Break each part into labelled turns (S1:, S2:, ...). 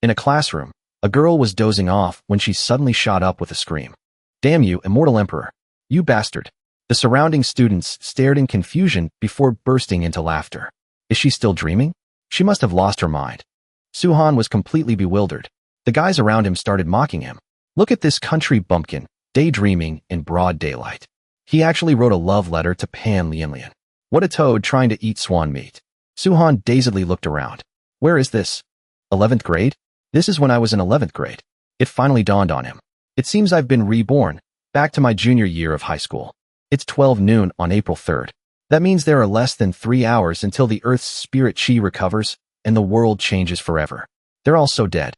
S1: In a classroom, a girl was dozing off when she suddenly shot up with a scream. "Damn you, immortal emperor! You bastard!" The surrounding students stared in confusion before bursting into laughter. Is she still dreaming? She must have lost her mind. Suhan was completely bewildered. The guys around him started mocking him. Look at this country bumpkin, daydreaming in broad daylight. He actually wrote a love letter to Pan Lianlian. What a toad trying to eat swan meat. Suhan dazedly looked around. Where is this? 11th grade? This is when I was in 11th grade. It finally dawned on him. It seems I've been reborn, back to my junior year of high school. It's 12 noon on April 3rd. That means there are less than 3 hours until the Earth's spirit chi recovers and the world changes forever. They're all so dead.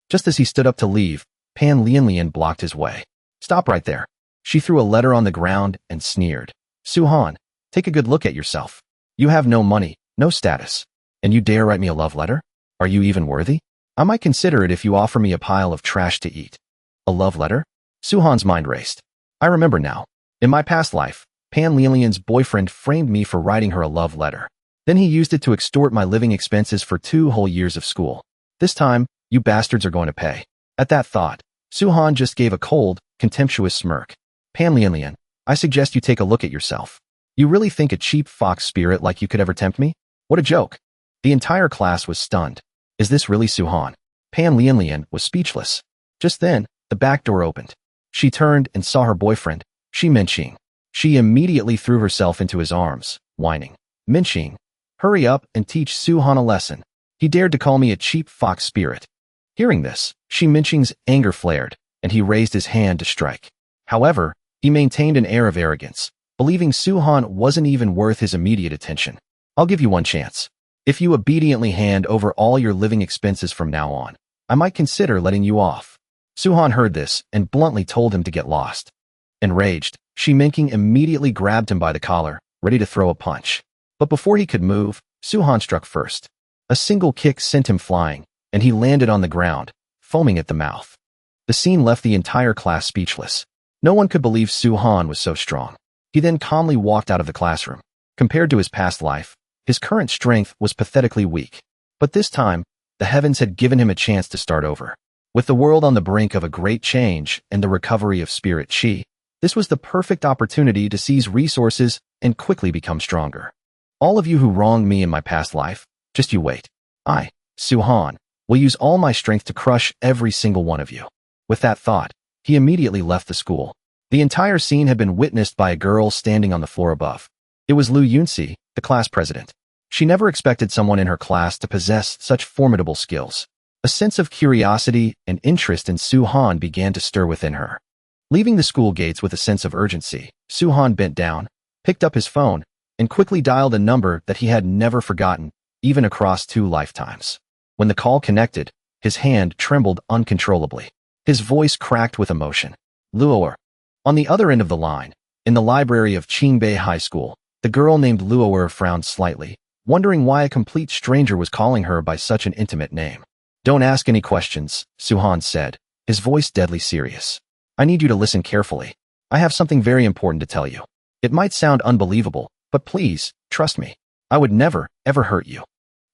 S1: Just as he stood up to leave, Pan Lianlian blocked his way. Stop right there. She threw a letter on the ground and sneered. Suhan, take a good look at yourself. You have no money, no status, and you dare write me a love letter? Are you even worthy? I might consider it if you offer me a pile of trash to eat. A love letter? Suhan's mind raced. I remember now. In my past life, Pan Lianlian's boyfriend framed me for writing her a love letter. Then he used it to extort my living expenses for 2 whole years of school. This time, you bastards are going to pay. At that thought, Suhan just gave a cold, contemptuous smirk. Pan Lianlian, I suggest you take a look at yourself. You really think a cheap fox spirit like you could ever tempt me? What a joke. The entire class was stunned. Is this really Suhan? Pan Lianlian was speechless. Just then, the back door opened. She turned and saw her boyfriend, Shi Minqing. She immediately threw herself into his arms, whining. Minqing, hurry up and teach Suhan a lesson. He dared to call me a cheap fox spirit. Hearing this, Shi Minqing's anger flared, and he raised his hand to strike. However, he maintained an air of arrogance, believing Suhan wasn't even worth his immediate attention. I'll give you one chance. If you obediently hand over all your living expenses from now on, I might consider letting you off. Suhan heard this and bluntly told him to get lost. Enraged, Shi Minqing immediately grabbed him by the collar, ready to throw a punch. But before he could move, Suhan struck first. A single kick sent him flying, and he landed on the ground, foaming at the mouth. The scene left the entire class speechless. No one could believe Suhan was so strong. He then calmly walked out of the classroom. Compared to his past life, his current strength was pathetically weak. But this time, the heavens had given him a chance to start over. With the world on the brink of a great change and the recovery of spirit chi, this was the perfect opportunity to seize resources and quickly become stronger. All of you who wronged me in my past life, just you wait. I, Suhan, will use all my strength to crush every single one of you. With that thought, he immediately left the school. The entire scene had been witnessed by a girl standing on the floor above. It was Lu Yuni, the class president. She never expected someone in her class to possess such formidable skills. A sense of curiosity and interest in Suhan began to stir within her. Leaving the school gates with a sense of urgency, Suhan bent down, picked up his phone, and quickly dialed a number that he had never forgotten, even across 2 lifetimes. When the call connected, his hand trembled uncontrollably. His voice cracked with emotion. Luoer. On the other end of the line, in the library of Qingbei High School, the girl named Luoer frowned slightly, wondering why a complete stranger was calling her by such an intimate name. Don't ask any questions, Suhan said, his voice deadly serious. I need you to listen carefully. I have something very important to tell you. It might sound unbelievable, but please, trust me. I would never, ever hurt you.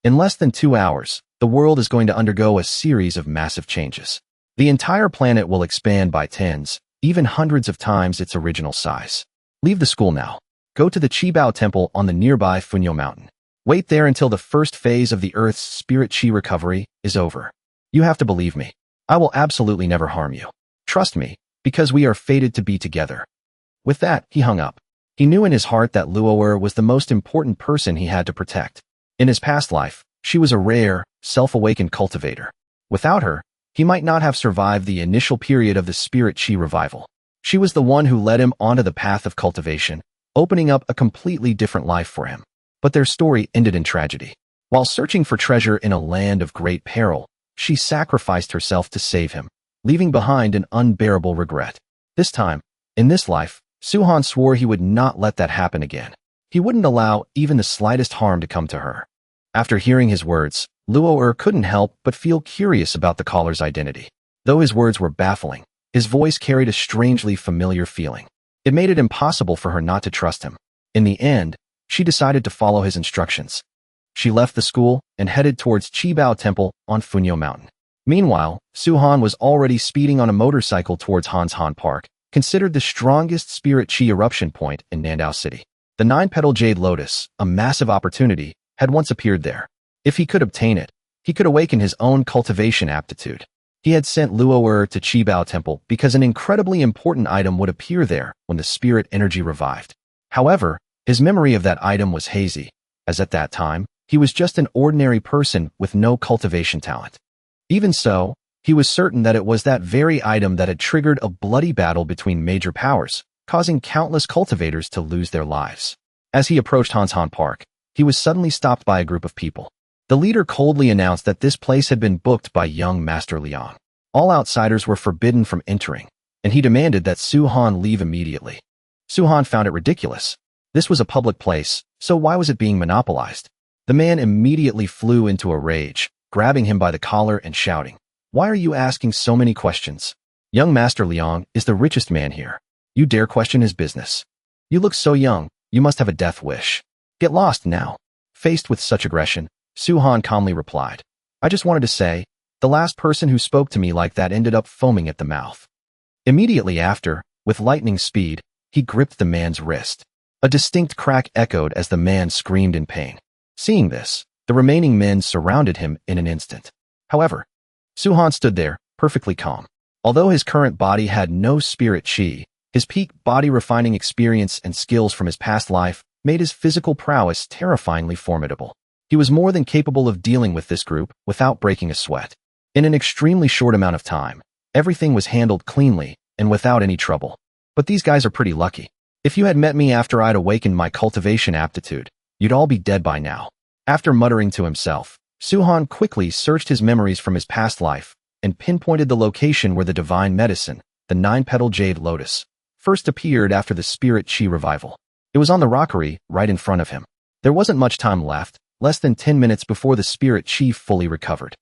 S1: In less than 2 hours, the world is going to undergo a series of massive changes. The entire planet will expand by tens, even hundreds of times its original size. Leave the school now. Go to the Qibao Temple on the nearby Funyo Mountain. Wait there until the first phase of the Earth's spirit chi recovery is over. You have to believe me. I will absolutely never harm you. Trust me, because we are fated to be together. With that, he hung up. He knew in his heart that Luoer was the most important person he had to protect. In his past life, she was a rare, self-awakened cultivator. Without her, he might not have survived the initial period of the spirit chi revival. She was the one who led him onto the path of cultivation, opening up a completely different life for him. But their story ended in tragedy. While searching for treasure in a land of great peril, she sacrificed herself to save him, leaving behind an unbearable regret. This time, in this life, Suhan swore he would not let that happen again. He wouldn't allow even the slightest harm to come to her. After hearing his words, Luoer couldn't help but feel curious about the caller's identity. Though his words were baffling, his voice carried a strangely familiar feeling. It made it impossible for her not to trust him. In the end, she decided to follow his instructions. She left the school and headed towards Qibao Temple on Funyo Mountain. Meanwhile, Su-han was already speeding on a motorcycle towards Han Park, considered the strongest spirit chi eruption point in Nandao City. The 9-petal jade lotus, a massive opportunity, had once appeared there. If he could obtain it, he could awaken his own cultivation aptitude. He had sent Luo to Qibao Temple because an incredibly important item would appear there when the spirit energy revived. However, his memory of that item was hazy, as at that time, he was just an ordinary person with no cultivation talent. Even so, he was certain that it was that very item that had triggered a bloody battle between major powers, causing countless cultivators to lose their lives. As he approached Han Park, he was suddenly stopped by a group of people. The leader coldly announced that this place had been booked by young Master Liang. All outsiders were forbidden from entering, and he demanded that Su-han leave immediately. Su-han found it ridiculous. This was a public place, so why was it being monopolized? The man immediately flew into a rage, grabbing him by the collar and shouting, "Why are you asking so many questions? Young Master Liang is the richest man here. You dare question his business? You look so young, you must have a death wish. Get lost now." Faced with such aggression, Su-han calmly replied, "I just wanted to say, the last person who spoke to me like that ended up foaming at the mouth." Immediately after, with lightning speed, he gripped the man's wrist. A distinct crack echoed as the man screamed in pain. Seeing this, the remaining men surrounded him in an instant. However, Su-han stood there, perfectly calm. Although his current body had no spirit chi, his peak body-refining experience and skills from his past life made his physical prowess terrifyingly formidable. He was more than capable of dealing with this group without breaking a sweat. In an extremely short amount of time, everything was handled cleanly and without any trouble. But these guys are pretty lucky. If you had met me after I'd awakened my cultivation aptitude, you'd all be dead by now. After muttering to himself, Su-han quickly searched his memories from his past life and pinpointed the location where the divine medicine, the 9-petal jade lotus, first appeared after the spirit chi revival. It was on the rockery right in front of him. There wasn't much time left, less than 10 minutes before the spirit chi fully recovered.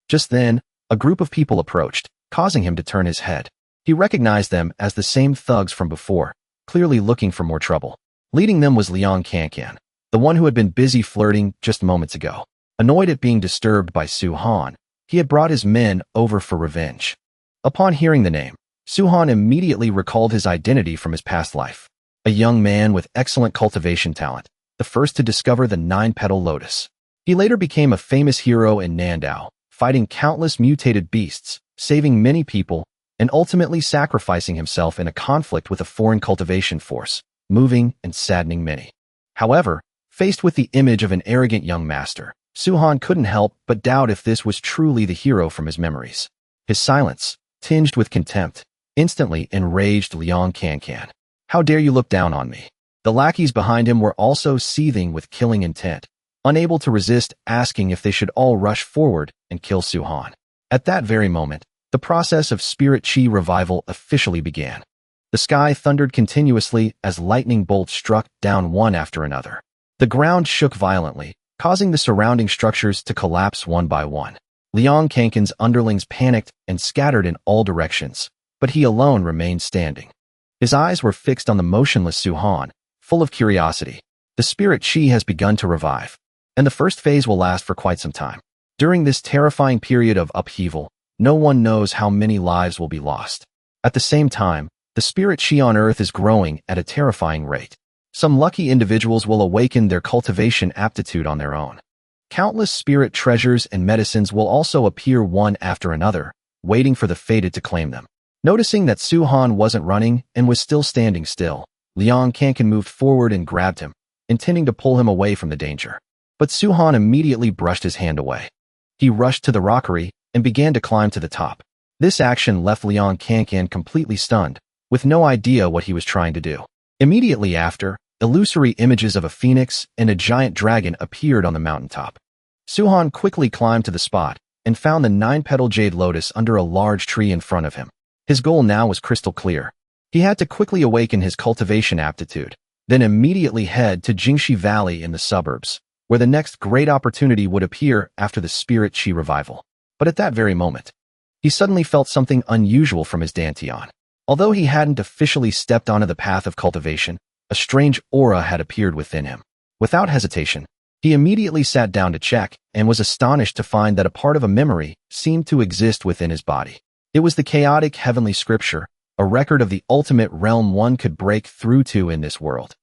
S1: Just then, a group of people approached, causing him to turn his head. He recognized them as the same thugs from before, clearly looking for more trouble. Leading them was Liang Kankan, the one who had been busy flirting just moments ago. Annoyed at being disturbed by Su-han, he had brought his men over for revenge. Upon hearing the name, Su-han immediately recalled his identity from his past life. A young man with excellent cultivation talent, the first to discover the 9-petal lotus. He later became a famous hero in Nandao, fighting countless mutated beasts, saving many people, and ultimately sacrificing himself in a conflict with a foreign cultivation force, moving and saddening many. However, faced with the image of an arrogant young master, Su-han couldn't help but doubt if this was truly the hero from his memories. His silence, tinged with contempt, instantly enraged Liang Kankan. "How dare you look down on me?" The lackeys behind him were also seething with killing intent, unable to resist asking if they should all rush forward and kill Su-han. At that very moment, the process of spirit chi revival officially began. The sky thundered continuously as lightning bolts struck down one after another. The ground shook violently, causing the surrounding structures to collapse one by one. Liang Kankan's underlings panicked and scattered in all directions, but he alone remained standing. His eyes were fixed on the motionless Su-han, full of curiosity. The spirit chi has begun to revive, and the first phase will last for quite some time. During this terrifying period of upheaval, no one knows how many lives will be lost. At the same time, the spirit chi on Earth is growing at a terrifying rate. Some lucky individuals will awaken their cultivation aptitude on their own. Countless spirit treasures and medicines will also appear one after another, waiting for the fated to claim them. Noticing that Su-han wasn't running and was still standing still, Liang Kankan moved forward and grabbed him, intending to pull him away from the danger. But Su-han immediately brushed his hand away. He rushed to the rockery and began to climb to the top. This action left Liang Kankan completely stunned, with no idea what he was trying to do. Immediately after, illusory images of a phoenix and a giant dragon appeared on the mountaintop. Su-han quickly climbed to the spot and found the 9-petal jade lotus under a large tree in front of him. His goal now was crystal clear. He had to quickly awaken his cultivation aptitude, then immediately head to Jingshi Valley in the suburbs, where the next great opportunity would appear after the spirit chi revival. But at that very moment, he suddenly felt something unusual from his dantian. Although he hadn't officially stepped onto the path of cultivation, a strange aura had appeared within him. Without hesitation, he He immediately sat down to check and was astonished to find that a part of a memory seemed to exist within his body. It was the chaotic heavenly scripture, a record of the ultimate realm one could break through to in this world.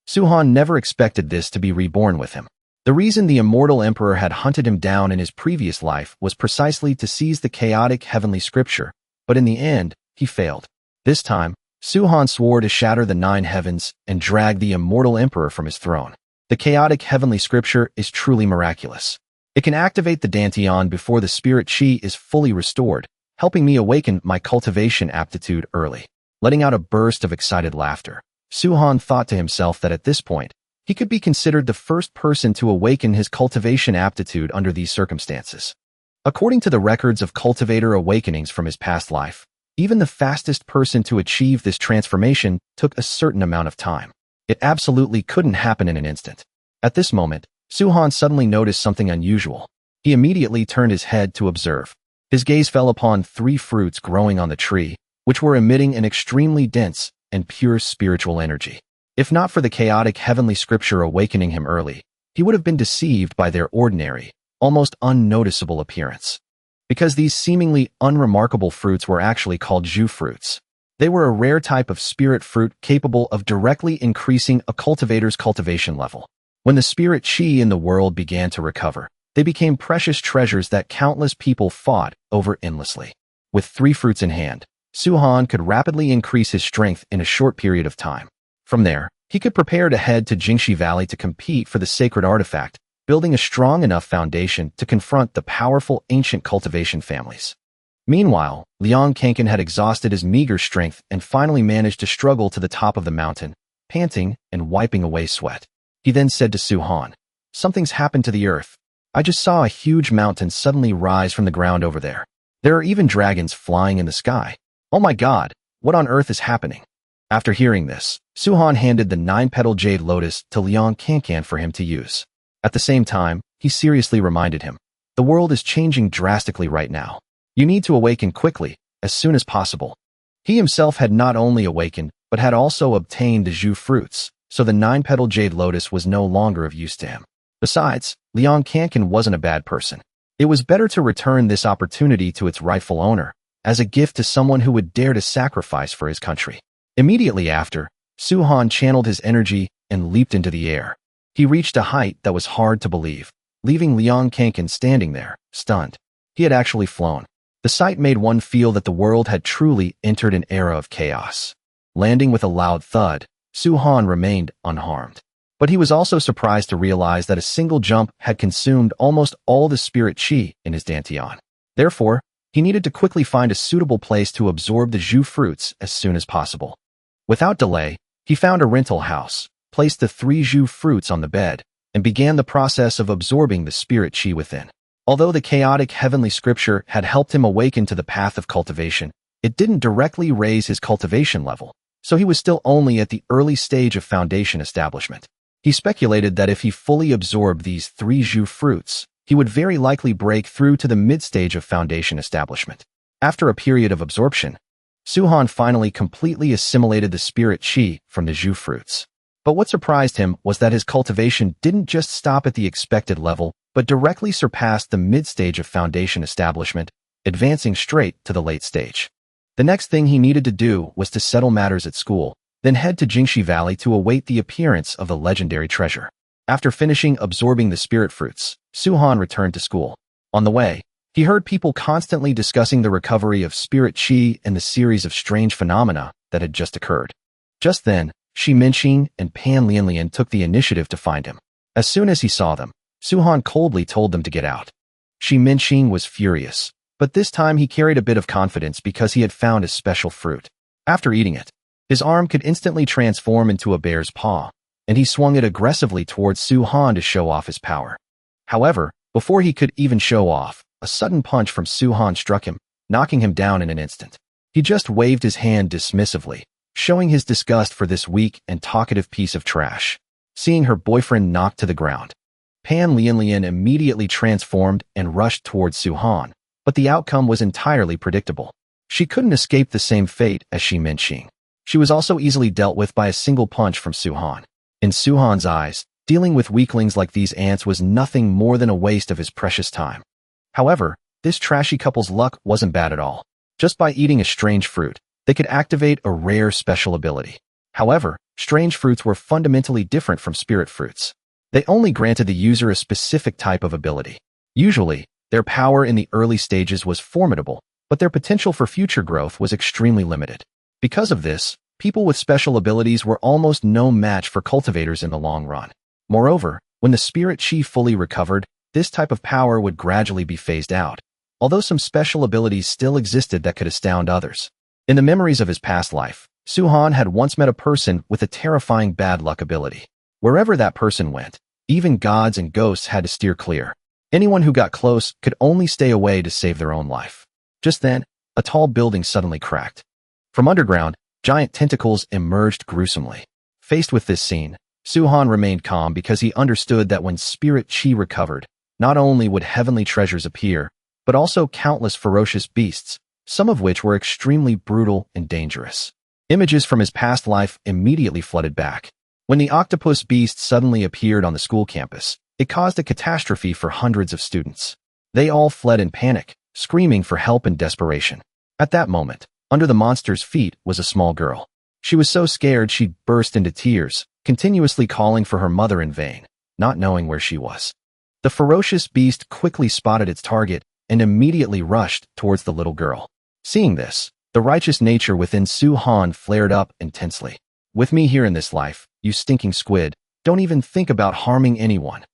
S1: Suhan never expected this to be reborn with him. The reason the immortal emperor had hunted him down in his previous life was precisely to seize the chaotic heavenly scripture, but in the end, he failed. This time, Suhan swore to shatter the 9 heavens and drag the immortal emperor from his throne. The chaotic heavenly scripture is truly miraculous. It can activate the dantian before the spirit chi is fully restored, helping me awaken my cultivation aptitude early. Letting out a burst of excited laughter, Suhan thought to himself that at this point, he could be considered the first person to awaken his cultivation aptitude under these circumstances. According to the records of cultivator awakenings from his past life, even the fastest person to achieve this transformation took a certain amount of time. It absolutely couldn't happen in an instant. At this moment, Suhan suddenly noticed something unusual. He immediately turned his head to observe. His gaze fell upon 3 fruits growing on the tree, which were emitting an extremely dense and pure spiritual energy. If not for the chaotic heavenly scripture awakening him early, he would have been deceived by their ordinary, almost unnoticeable appearance. Because these seemingly unremarkable fruits were actually called Zhu fruits. They were a rare type of spirit fruit capable of directly increasing a cultivator's cultivation level. When the spirit chi in the world began to recover, they became precious treasures that countless people fought over endlessly. With 3 fruits in hand, Suhan could rapidly increase his strength in a short period of time. From there, he could prepare to head to Jingshi Valley to compete for the sacred artifact, building a strong enough foundation to confront the powerful ancient cultivation families. Meanwhile, Liang Kankan had exhausted his meager strength and finally managed to struggle to the top of the mountain, panting and wiping away sweat. He then said to Suhan, "Something's happened to the earth. I just saw a huge mountain suddenly rise from the ground over there. There are even dragons flying in the sky. Oh my god, what on earth is happening?" After hearing this, Suhan handed the 9-petal jade lotus to Liang Kankan for him to use. At the same time, he seriously reminded him, "The world is changing drastically right now. You need to awaken quickly, as soon as possible." He himself had not only awakened, but had also obtained the Zhu fruits, so the 9-petal jade lotus was no longer of use to him. Besides, Liang Kankan wasn't a bad person. It was better to return this opportunity to its rightful owner, as a gift to someone who would dare to sacrifice for his country. Immediately after, Suhan channeled his energy and leaped into the air. He reached a height that was hard to believe, leaving Liang Kankan standing there, stunned. He had actually flown. The sight made one feel that the world had truly entered an era of chaos. Landing with a loud thud, Suhan remained unharmed. But he was also surprised to realize that a single jump had consumed almost all the spirit chi in his dantian. Therefore, he needed to quickly find a suitable place to absorb the Zhu fruits as soon as possible. Without delay, he found a rental house, placed the 3 Zhu fruits on the bed, and began the process of absorbing the spirit chi within. Although the chaotic heavenly scripture had helped him awaken to the path of cultivation, it didn't directly raise his cultivation level, so he was still only at the early stage of foundation establishment. He speculated that if he fully absorbed these 3 Zhu fruits, he would very likely break through to the mid-stage of foundation establishment. After a period of absorption, Suhan finally completely assimilated the spirit chi from the Zhu fruits. But what surprised him was that his cultivation didn't just stop at the expected level, but directly surpassed the mid-stage of foundation establishment, advancing straight to the late stage. The next thing he needed to do was to settle matters at school, then head to Jingshi Valley to await the appearance of the legendary treasure. After finishing absorbing the spirit fruits, Suhan returned to school. On the way, he heard people constantly discussing the recovery of spirit chi and the series of strange phenomena that had just occurred. Just then, Shi Minxing and Pan Lianlian took the initiative to find him. As soon as he saw them, Suhan coldly told them to get out. Shi Minxing was furious, but this time he carried a bit of confidence because he had found a special fruit. After eating it, his arm could instantly transform into a bear's paw, and he swung it aggressively towards Suhan to show off his power. However, before he could even show off, a sudden punch from Suhan struck him, knocking him down in an instant. He just waved his hand dismissively, showing his disgust for this weak and talkative piece of trash. Seeing her boyfriend knocked to the ground, Pan Lianlian immediately transformed and rushed towards Suhan, but the outcome was entirely predictable. She couldn't escape the same fate as Shi Minxing. She was also easily dealt with by a single punch from Suhan. In Suhan's eyes, Dealing with weaklings like these ants was nothing more than a waste of his precious time. However, this trashy couple's luck wasn't bad at all. Just by eating a strange fruit, they could activate a rare special ability. However, strange fruits were fundamentally different from spirit fruits. They only granted the user a specific type of ability. Usually, their power in the early stages was formidable, but their potential for future growth was extremely limited. Because of this, people with special abilities were almost no match for cultivators in the long run. Moreover, when the spirit chi fully recovered, this type of power would gradually be phased out, although some special abilities still existed that could astound others. In the memories of his past life, Su-han had once met a person with a terrifying bad luck ability. Wherever that person went, even gods and ghosts had to steer clear. Anyone who got close could only stay away to save their own life. Just then, a tall building suddenly cracked. From underground, giant tentacles emerged gruesomely. Faced with this scene, Su-han remained calm because he understood that when spirit chi recovered, not only would heavenly treasures appear, but also countless ferocious beasts, some of which were extremely brutal and dangerous. Images from his past life immediately flooded back. When the octopus beast suddenly appeared on the school campus, it caused a catastrophe for hundreds of students. They all fled in panic, screaming for help and desperation. At that moment, under the monster's feet was a small girl. She was so scared she burst into tears, continuously calling for her mother in vain, not knowing where she was. The ferocious beast quickly spotted its target and immediately rushed towards the little girl. Seeing this, the righteous nature within Su-han flared up intensely. With me here in this life, you stinking squid, don't even think about harming anyone.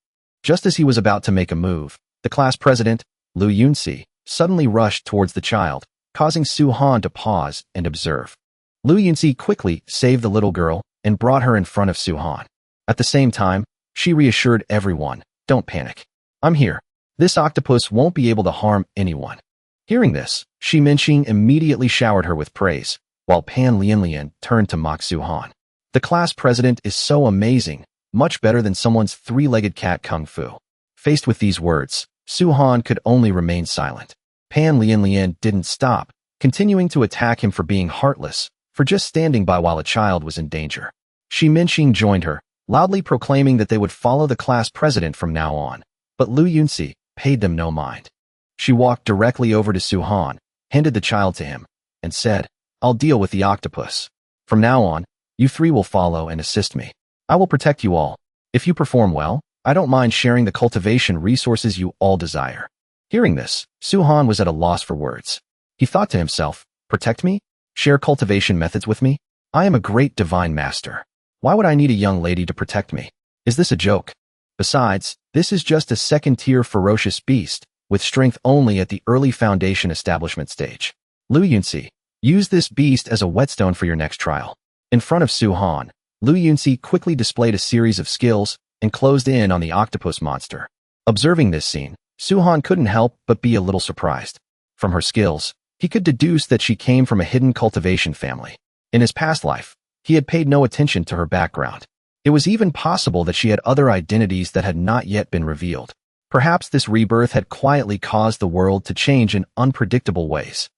S1: Just as he was about to make a move, the class president, Lu Yuni, suddenly rushed towards the child, causing Su-han to pause and observe. Lu Yuni quickly saved the little girl and brought her in front of Su-han. At the same time, she reassured everyone, don't panic. I'm here. This octopus won't be able to harm anyone. Hearing this, Shi Minxing immediately showered her with praise, while Pan Lianlian turned to mock Su-han. The class president is so amazing, much better than someone's three-legged cat kung fu. Faced with these words, Su-han could only remain silent. Pan Lianlian didn't stop, continuing to attack him for being heartless, for just standing by while a child was in danger. Shi Minxing joined her, loudly proclaiming that they would follow the class president from now on, but Lu Yuni paid them no mind. She walked directly over to Su-han, handed the child to him, and said, I'll deal with the octopus. From now on, you three will follow and assist me. I will protect you all. If you perform well, I don't mind sharing the cultivation resources you all desire. Hearing this, Su-han was at a loss for words. He thought to himself, protect me? Share cultivation methods with me? I am a great divine master. Why would I need a young lady to protect me? Is this a joke? Besides, this is just a second-tier ferocious beast, with strength only at the early foundation establishment stage. Lu Yuni, use this beast as a whetstone for your next trial. In front of Su-han, Lu Yuni quickly displayed a series of skills and closed in on the octopus monster. Observing this scene, Su-han couldn't help but be a little surprised. From her skills, he could deduce that she came from a hidden cultivation family. In his past life, he had paid no attention to her background. It was even possible that she had other identities that had not yet been revealed. Perhaps this rebirth had quietly caused the world to change in unpredictable ways.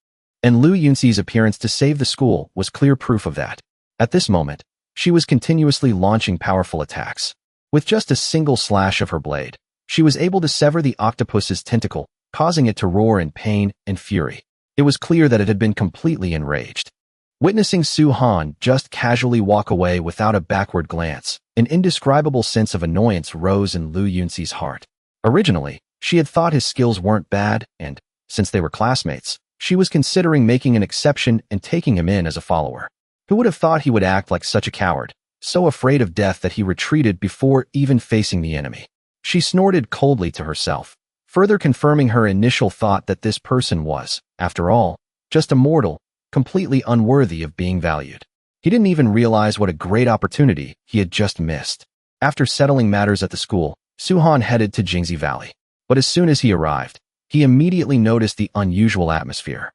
S1: And Lu Yuni's appearance to save the school was clear proof of that. At this moment, she was continuously launching powerful attacks. With just a single slash of her blade, she was able to sever the octopus's tentacle, causing it to roar in pain and fury. It was clear that it had been completely enraged. Witnessing Su-han just casually walk away without a backward glance, an indescribable sense of annoyance rose in Lu Yuni's heart. Originally, she had thought his skills weren't bad, and, since they were classmates, she was considering making an exception and taking him in as a follower. Who would have thought he would act like such a coward, so afraid of death that he retreated before even facing the enemy? She snorted coldly to herself, further confirming her initial thought that this person was, after all, just a mortal, completely unworthy of being valued. He didn't even realize what a great opportunity he had just missed. After settling matters at the school, Su-han headed to Jingshi Valley. But as soon as he arrived, he immediately noticed the unusual atmosphere.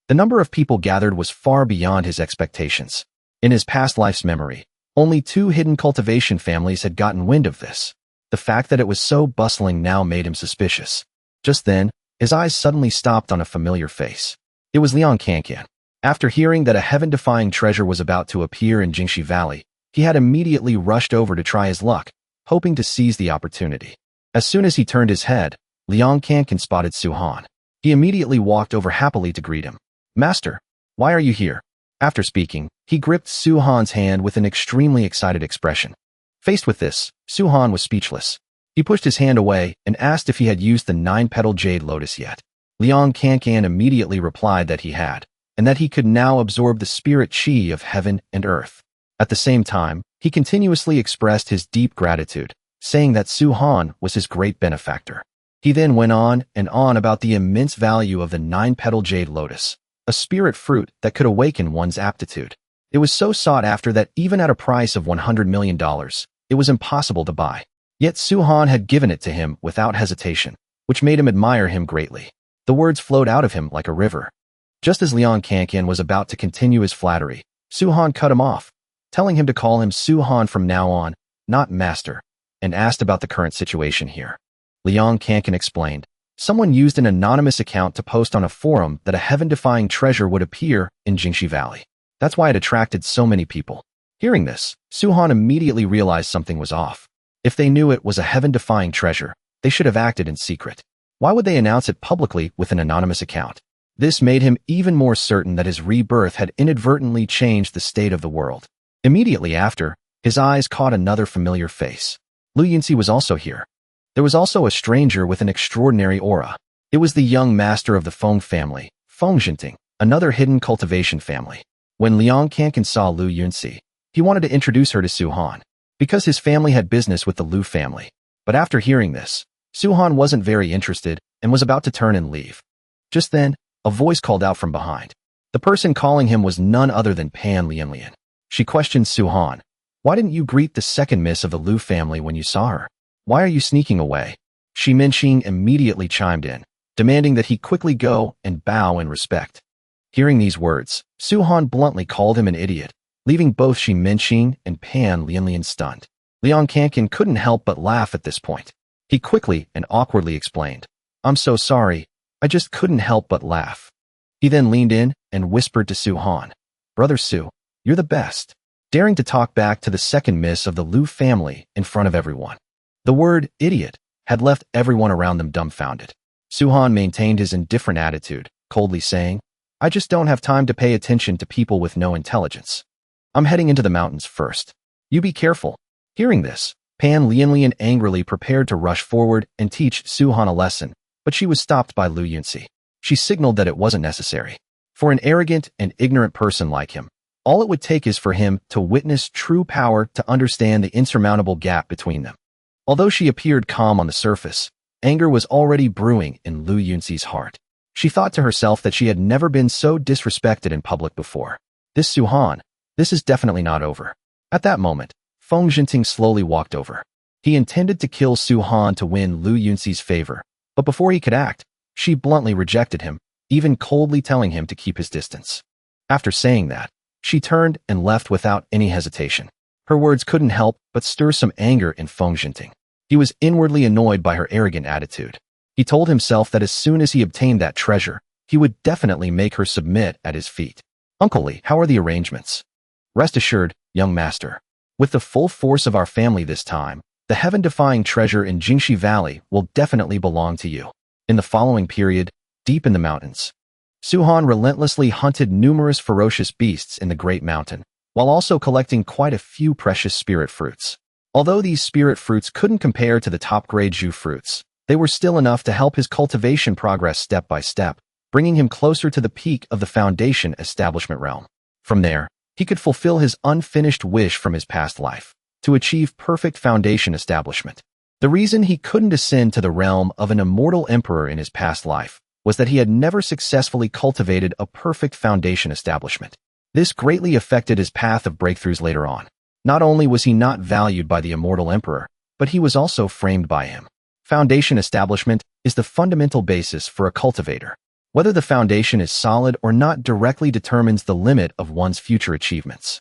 S1: The number of people gathered was far beyond his expectations. In his past life's memory, only 2 hidden cultivation families had gotten wind of this. The fact that it was so bustling now made him suspicious. Just then, his eyes suddenly stopped on a familiar face. It was Liang Kankan. After hearing that a heaven-defying treasure was about to appear in Jingshi Valley, he had immediately rushed over to try his luck, hoping to seize the opportunity. As soon as he turned his head, Liang Kankan spotted Su-han. He immediately walked over happily to greet him. "Master, why are you here?" After speaking, he gripped Su-han's hand with an extremely excited expression. Faced with this, Su-han was speechless. He pushed his hand away and asked if he had used the 9-petal jade lotus yet. Liang Kankan immediately replied that he had, and that he could now absorb the spirit chi of heaven and earth. At the same time, he continuously expressed his deep gratitude, saying that Su-han was his great benefactor. He then went on and on about the immense value of the 9-petal jade lotus, a spirit fruit that could awaken one's aptitude. It was so sought after that even at a price of $100 million, it was impossible to buy. Yet Su-han had given it to him without hesitation, which made him admire him greatly. The words flowed out of him like a river. Just as Liang Kankan was about to continue his flattery, Su-han cut him off, telling him to call him Su-han from now on, not master, and asked about the current situation here. Liang Kankan explained, "Someone used an anonymous account to post on a forum that a heaven-defying treasure would appear in Jingshi Valley. That's why it attracted so many people." Hearing this, Su-han immediately realized something was off. If they knew it was a heaven-defying treasure, they should have acted in secret. Why would they announce it publicly with an anonymous account? This made him even more certain that his rebirth had inadvertently changed the state of the world. Immediately after, his eyes caught another familiar face. Lu Yuni was also here. There was also a stranger with an extraordinary aura. It was the young master of the Feng family, Feng Jinting, another hidden cultivation family. When Liang Kankan saw Lu Yuni, he wanted to introduce her to Su-han, because his family had business with the Lu family. But after hearing this, Su-han wasn't very interested and was about to turn and leave. Just then, a voice called out from behind. The person calling him was none other than Pan Lianlian. She questioned Su-han, "Why didn't you greet the second miss of the Lu family when you saw her? Why are you sneaking away?" Shi Minqing immediately chimed in, demanding that he quickly go and bow in respect. Hearing these words, Su-han bluntly called him an idiot, leaving both Shi Minqing and Pan Lianlian stunned. Liang Kankan couldn't help but laugh at this point. He quickly and awkwardly explained, "I'm so sorry, I just couldn't help but laugh." He then leaned in and whispered to Su-han, "Brother Su, you're the best," daring to talk back to the second miss of the Lu family in front of everyone. The word idiot had left everyone around them dumbfounded. Su-han maintained his indifferent attitude, coldly saying, "I just don't have time to pay attention to people with no intelligence. I'm heading into the mountains first. You be careful." Hearing this, Pan Lianlian angrily prepared to rush forward and teach Su-han a lesson, but she was stopped by Lu Yuni. She signaled that it wasn't necessary. For an arrogant and ignorant person like him, all it would take is for him to witness true power to understand the insurmountable gap between them. Although she appeared calm on the surface, anger was already brewing in Lu Yuni's heart. She thought to herself that she had never been so disrespected in public before. This Su-han, this is definitely not over. At that moment, Feng Jinting slowly walked over. He intended to kill Su-han to win Lu Yuni's favor, but before he could act, she bluntly rejected him, even coldly telling him to keep his distance. After saying that, she turned and left without any hesitation. Her words couldn't help but stir some anger in Feng Jinting. He was inwardly annoyed by her arrogant attitude. He told himself that as soon as he obtained that treasure, he would definitely make her submit at his feet. "Uncle Li, how are the arrangements?" "Rest assured, young master. With the full force of our family this time, the heaven-defying treasure in Jingshi Valley will definitely belong to you." In the following period, deep in the mountains, Su-han relentlessly hunted numerous ferocious beasts in the Great Mountain, while also collecting quite a few precious spirit fruits. Although these spirit fruits couldn't compare to the top-grade Zhu fruits, they were still enough to help his cultivation progress step by step, bringing him closer to the peak of the foundation establishment realm. From there, he could fulfill his unfinished wish from his past life, to achieve perfect foundation establishment. The reason he couldn't ascend to the realm of an immortal emperor in his past life was that he had never successfully cultivated a perfect foundation establishment. This greatly affected his path of breakthroughs later on. Not only was he not valued by the immortal emperor, but he was also framed by him. Foundation establishment is the fundamental basis for a cultivator. Whether the foundation is solid or not directly determines the limit of one's future achievements.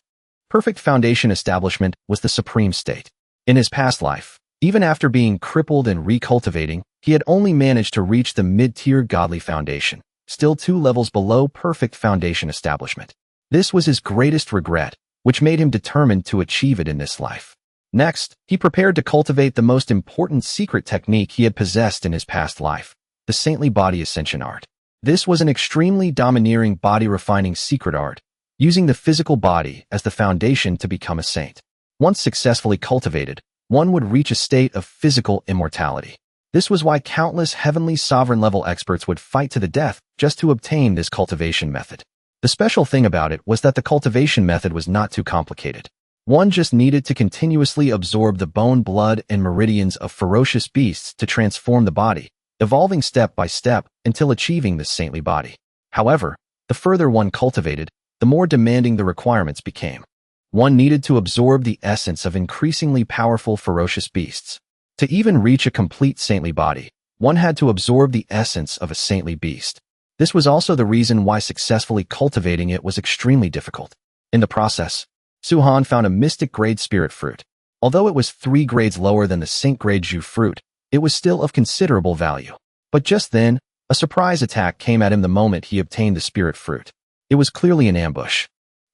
S1: Perfect foundation establishment was the supreme state. In his past life, even after being crippled and recultivating, he had only managed to reach the mid-tier godly foundation, still 2 levels below perfect foundation establishment. This was his greatest regret, which made him determined to achieve it in this life. Next, he prepared to cultivate the most important secret technique he had possessed in his past life, the saintly body ascension art. This was an extremely domineering body-refining secret art, using the physical body as the foundation to become a saint. Once successfully cultivated, one would reach a state of physical immortality. This was why countless heavenly sovereign-level experts would fight to the death just to obtain this cultivation method. The special thing about it was that the cultivation method was not too complicated. One just needed to continuously absorb the bone, blood, and meridians of ferocious beasts to transform the body, evolving step by step until achieving this saintly body. However, the further one cultivated, the more demanding the requirements became. One needed to absorb the essence of increasingly powerful ferocious beasts. To even reach a complete saintly body, one had to absorb the essence of a saintly beast. This was also the reason why successfully cultivating it was extremely difficult. In the process, Suhan found a mystic grade spirit fruit. Although it was 3 grades lower than the saint grade Zhu fruit, it was still of considerable value. But just then, a surprise attack came at him the moment he obtained the spirit fruit. It was clearly an ambush.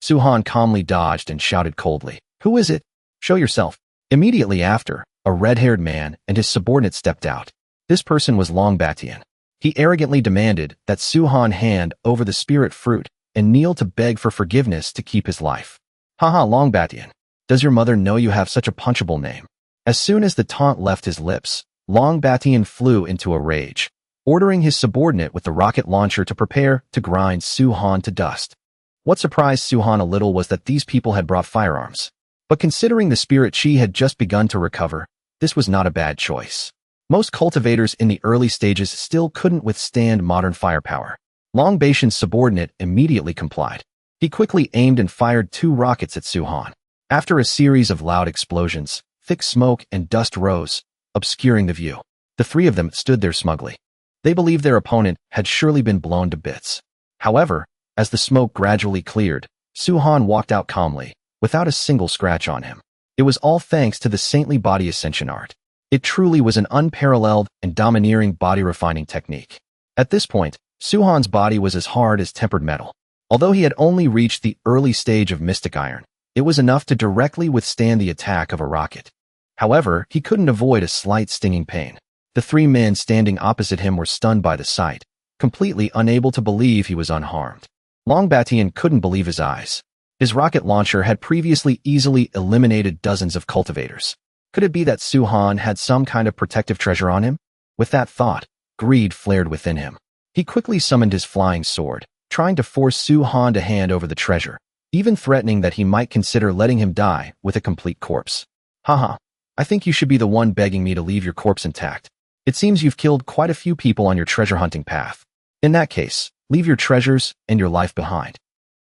S1: Suhan calmly dodged and shouted coldly, "Who is it? Show yourself." Immediately after, a red-haired man and his subordinate stepped out. This person was Long Batian. He arrogantly demanded that Suhan hand over the spirit fruit and kneel to beg for forgiveness to keep his life. "Haha, Long Batian. Does your mother know you have such a punchable name?" As soon as the taunt left his lips, Long Batian flew into a rage, ordering his subordinate with the rocket launcher to prepare to grind Suhan to dust. What surprised Suhan a little was that these people had brought firearms. But considering the spirit chi had just begun to recover, this was not a bad choice. Most cultivators in the early stages still couldn't withstand modern firepower. Long Batian's subordinate immediately complied. He quickly aimed and fired 2 rockets at Suhan. After a series of loud explosions, thick smoke and dust rose, obscuring the view. The 3 of them stood there smugly. They believed their opponent had surely been blown to bits. However, as the smoke gradually cleared, Suhan walked out calmly, without a single scratch on him. It was all thanks to the saintly body ascension art. It truly was an unparalleled and domineering body-refining technique. At this point, Suhan's body was as hard as tempered metal. Although he had only reached the early stage of mystic iron, it was enough to directly withstand the attack of a rocket. However, he couldn't avoid a slight stinging pain. The 3 men standing opposite him were stunned by the sight, completely unable to believe he was unharmed. Long Batian couldn't believe his eyes. His rocket launcher had previously easily eliminated dozens of cultivators. Could it be that Suhan had some kind of protective treasure on him? With that thought, greed flared within him. He quickly summoned his flying sword, trying to force Suhan to hand over the treasure, even threatening that he might consider letting him die with a complete corpse. "Haha, I think you should be the one begging me to leave your corpse intact. It seems you've killed quite a few people on your treasure hunting path. In that case, leave your treasures and your life behind."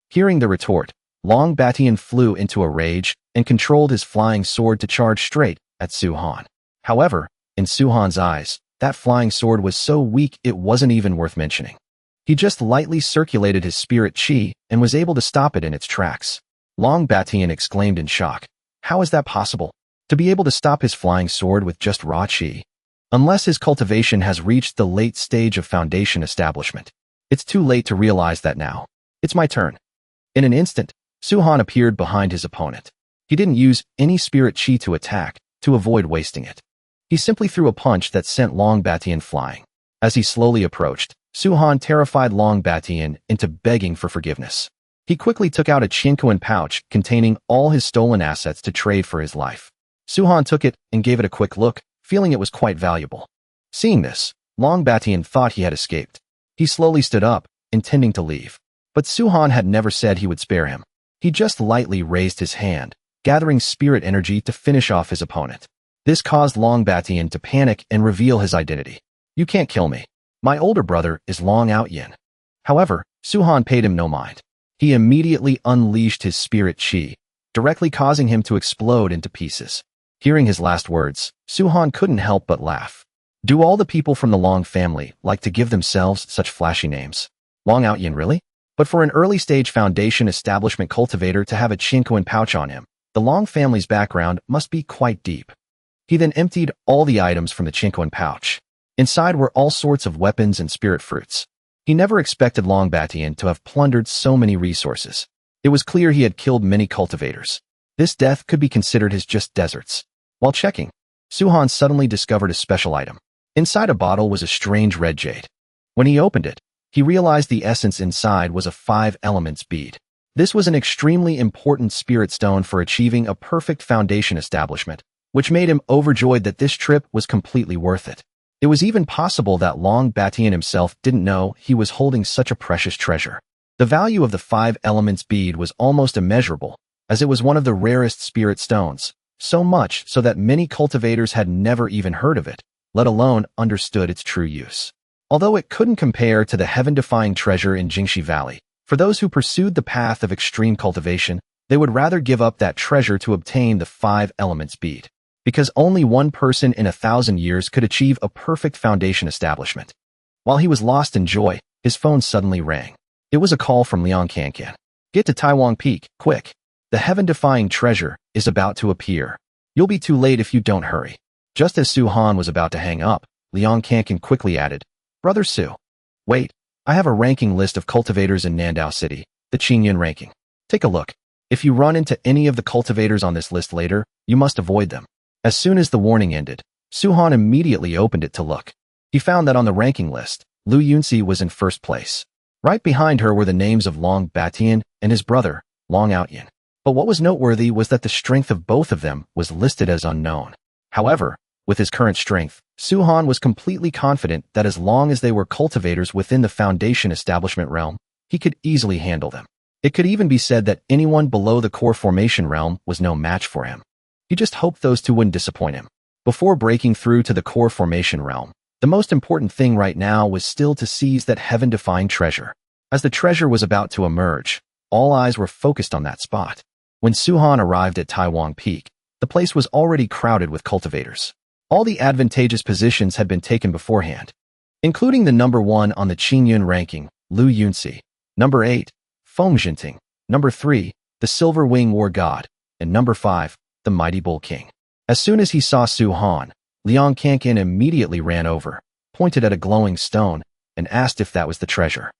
S1: Hearing the retort, Long Batian flew into a rage and controlled his flying sword to charge straight at Suhan. However, in Suhan's eyes, that flying sword was so weak it wasn't even worth mentioning. He just lightly circulated his spirit chi and was able to stop it in its tracks. Long Batian exclaimed in shock, "How is that possible? To be able to stop his flying sword with just raw chi? Unless his cultivation has reached the late stage of foundation establishment. It's too late to realize that now. It's my turn." In an instant, Suhan appeared behind his opponent. He didn't use any spirit chi to attack, to avoid wasting it. He simply threw a punch that sent Long Batian flying. As he slowly approached, Suhan terrified Long Batian into begging for forgiveness. He quickly took out a Chinquan pouch containing all his stolen assets to trade for his life. Suhan took it and gave it a quick look, feeling it was quite valuable. Seeing this, Long Batian thought he had escaped. He slowly stood up, intending to leave. But Suhan had never said he would spare him. He just lightly raised his hand, gathering spirit energy to finish off his opponent. This caused Long Batian to panic and reveal his identity. "You can't kill me. My older brother is Long Outyin." However, Suhan paid him no mind. He immediately unleashed his spirit chi, directly causing him to explode into pieces. Hearing his last words, Suhan couldn't help but laugh. Do all the people from the Long family like to give themselves such flashy names? Long Outyin, really? But for an early-stage foundation establishment cultivator to have a Chinquan pouch on him, the Long family's background must be quite deep. He then emptied all the items from the Chinquan pouch. Inside were all sorts of weapons and spirit fruits. He never expected Long Batian to have plundered so many resources. It was clear he had killed many cultivators. This death could be considered as just deserts. While checking, Suhan suddenly discovered a special item. Inside a bottle was a strange red jade. When he opened it, he realized the essence inside was a 5 elements bead. This was an extremely important spirit stone for achieving a perfect foundation establishment, which made him overjoyed that this trip was completely worth it. It was even possible that Long Batian himself didn't know he was holding such a precious treasure. The value of the 5 elements bead was almost immeasurable, as it was one of the rarest spirit stones, so much so that many cultivators had never even heard of it, let alone understood its true use. Although it couldn't compare to the heaven-defying treasure in Jingshi Valley, for those who pursued the path of extreme cultivation, they would rather give up that treasure to obtain the 5 elements bead, because only one person in 1,000 years could achieve a perfect foundation establishment. While he was lost in joy, his phone suddenly rang. It was a call from Liang Kankan. Get to Taiwan Peak, quick. The heaven-defying treasure is about to appear. You'll be too late if you don't hurry. Just as Su Han was about to hang up, Liang Kankan quickly added, Brother Su. Wait, I have a ranking list of cultivators in Nandao City, the Qingyun ranking. Take a look. If you run into any of the cultivators on this list later, you must avoid them. As soon as the warning ended, Su Han immediately opened it to look. He found that on the ranking list, Lu Yuni was in first place. Right behind her were the names of Long Batian and his brother, Long Outyin. But what was noteworthy was that the strength of both of them was listed as unknown. However, with his current strength, Su Han was completely confident that as long as they were cultivators within the foundation establishment realm, he could easily handle them. It could even be said that anyone below the core formation realm was no match for him. He just hoped those two wouldn't disappoint him. Before breaking through to the core formation realm, the most important thing right now was still to seize that heaven-defying treasure. As the treasure was about to emerge, all eyes were focused on that spot. When Su Han arrived at Taiwan Peak, the place was already crowded with cultivators. All the advantageous positions had been taken beforehand, including the number 1 on the Qingyun ranking, Lu Yuni, number 8, Feng Jinting, number 3, the Silver Wing War God, and number 5, the Mighty Bull King. As soon as he saw Su Han, Liang Kankan immediately ran over, pointed at a glowing stone, and asked if that was the treasure.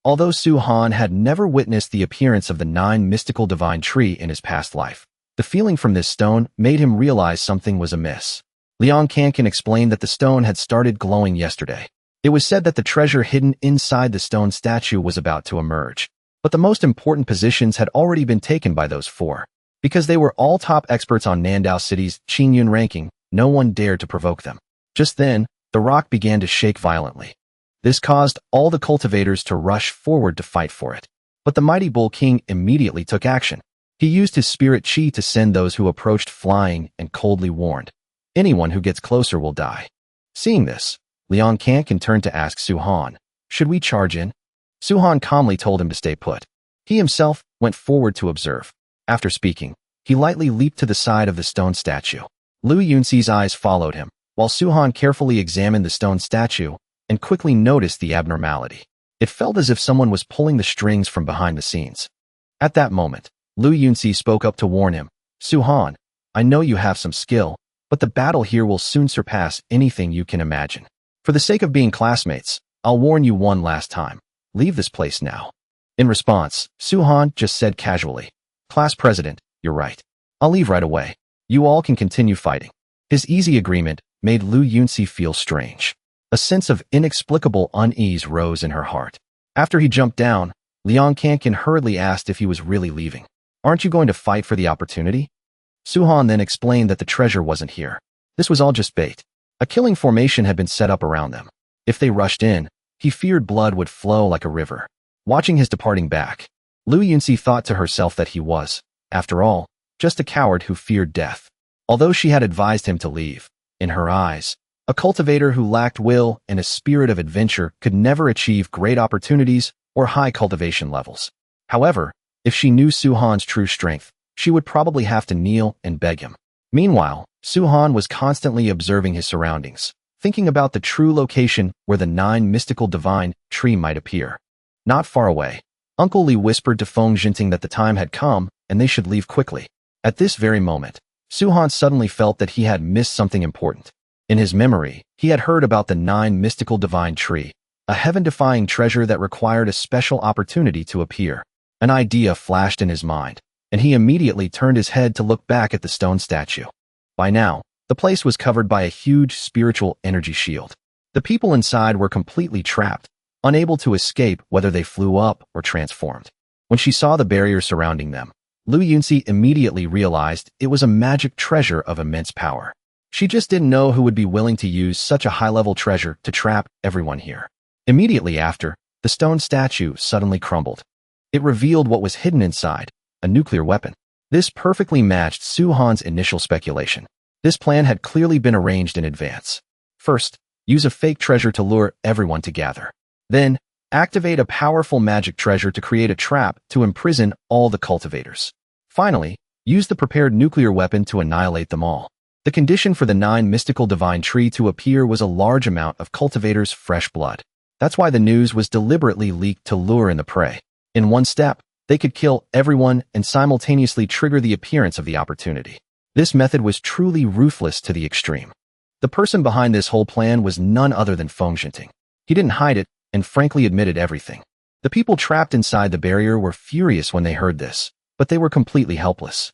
S1: Although Su Han had never witnessed the appearance of the 9 mystical divine tree in his past life, the feeling from this stone made him realize something was amiss. Liang Kankan explained that the stone had started glowing yesterday. It was said that the treasure hidden inside the stone statue was about to emerge, but the most important positions had already been taken by those 4. Because they were all top experts on Nandao City's Qingyun ranking, no one dared to provoke them. Just then, the rock began to shake violently. This caused all the cultivators to rush forward to fight for it. But the Mighty Bull King immediately took action. He used his spirit chi to send those who approached flying and coldly warned, anyone who gets closer will die. Seeing this, Liang Kankan turned to ask Su Han, should we charge in? Su Han calmly told him to stay put. He himself went forward to observe. After speaking, he lightly leaped to the side of the stone statue. Lu Yuni's eyes followed him, while Su Han carefully examined the stone statue and quickly noticed the abnormality. It felt as if someone was pulling the strings from behind the scenes. At that moment, Lu Yuni spoke up to warn him, Su Han, I know you have some skill, but the battle here will soon surpass anything you can imagine. For the sake of being classmates, I'll warn you one last time. Leave this place now. In response, Su Han just said casually, Class President, you're right. I'll leave right away. You all can continue fighting. His easy agreement made Lu Yuni feel strange. A sense of inexplicable unease rose in her heart. After he jumped down, Liang Kankan hurriedly asked if he was really leaving. Aren't you going to fight for the opportunity? Su Han then explained that the treasure wasn't here. This was all just bait. A killing formation had been set up around them. If they rushed in, he feared blood would flow like a river. Watching his departing back, Lu Yuni thought to herself that he was, after all, just a coward who feared death. Although she had advised him to leave, in her eyes, a cultivator who lacked will and a spirit of adventure could never achieve great opportunities or high cultivation levels. However, if she knew Su Han's true strength, she would probably have to kneel and beg him. Meanwhile, Su Han was constantly observing his surroundings, thinking about the true location where the 9 mystical divine tree might appear. Not far away, Uncle Li whispered to Feng Jinting that the time had come and they should leave quickly. At this very moment, Su Han suddenly felt that he had missed something important. In his memory, he had heard about the 9 mystical divine tree, a heaven-defying treasure that required a special opportunity to appear. An idea flashed in his mind, and he immediately turned his head to look back at the stone statue. By now, the place was covered by a huge spiritual energy shield. The people inside were completely trapped, unable to escape whether they flew up or transformed. When she saw the barrier surrounding them, Lu Yuni immediately realized it was a magic treasure of immense power. She just didn't know who would be willing to use such a high-level treasure to trap everyone here. Immediately after, the stone statue suddenly crumbled. It revealed what was hidden inside, a nuclear weapon. This perfectly matched Su Han's initial speculation. This plan had clearly been arranged in advance. First, use a fake treasure to lure everyone to gather. Then, activate a powerful magic treasure to create a trap to imprison all the cultivators. Finally, use the prepared nuclear weapon to annihilate them all. The condition for the 9 mystical divine tree to appear was a large amount of cultivators' fresh blood. That's why the news was deliberately leaked to lure in the prey. In one step, they could kill everyone and simultaneously trigger the appearance of the opportunity. This method was truly ruthless to the extreme. The person behind this whole plan was none other than Feng Jinting. He didn't hide it and frankly admitted everything. The people trapped inside the barrier were furious when they heard this, but they were completely helpless.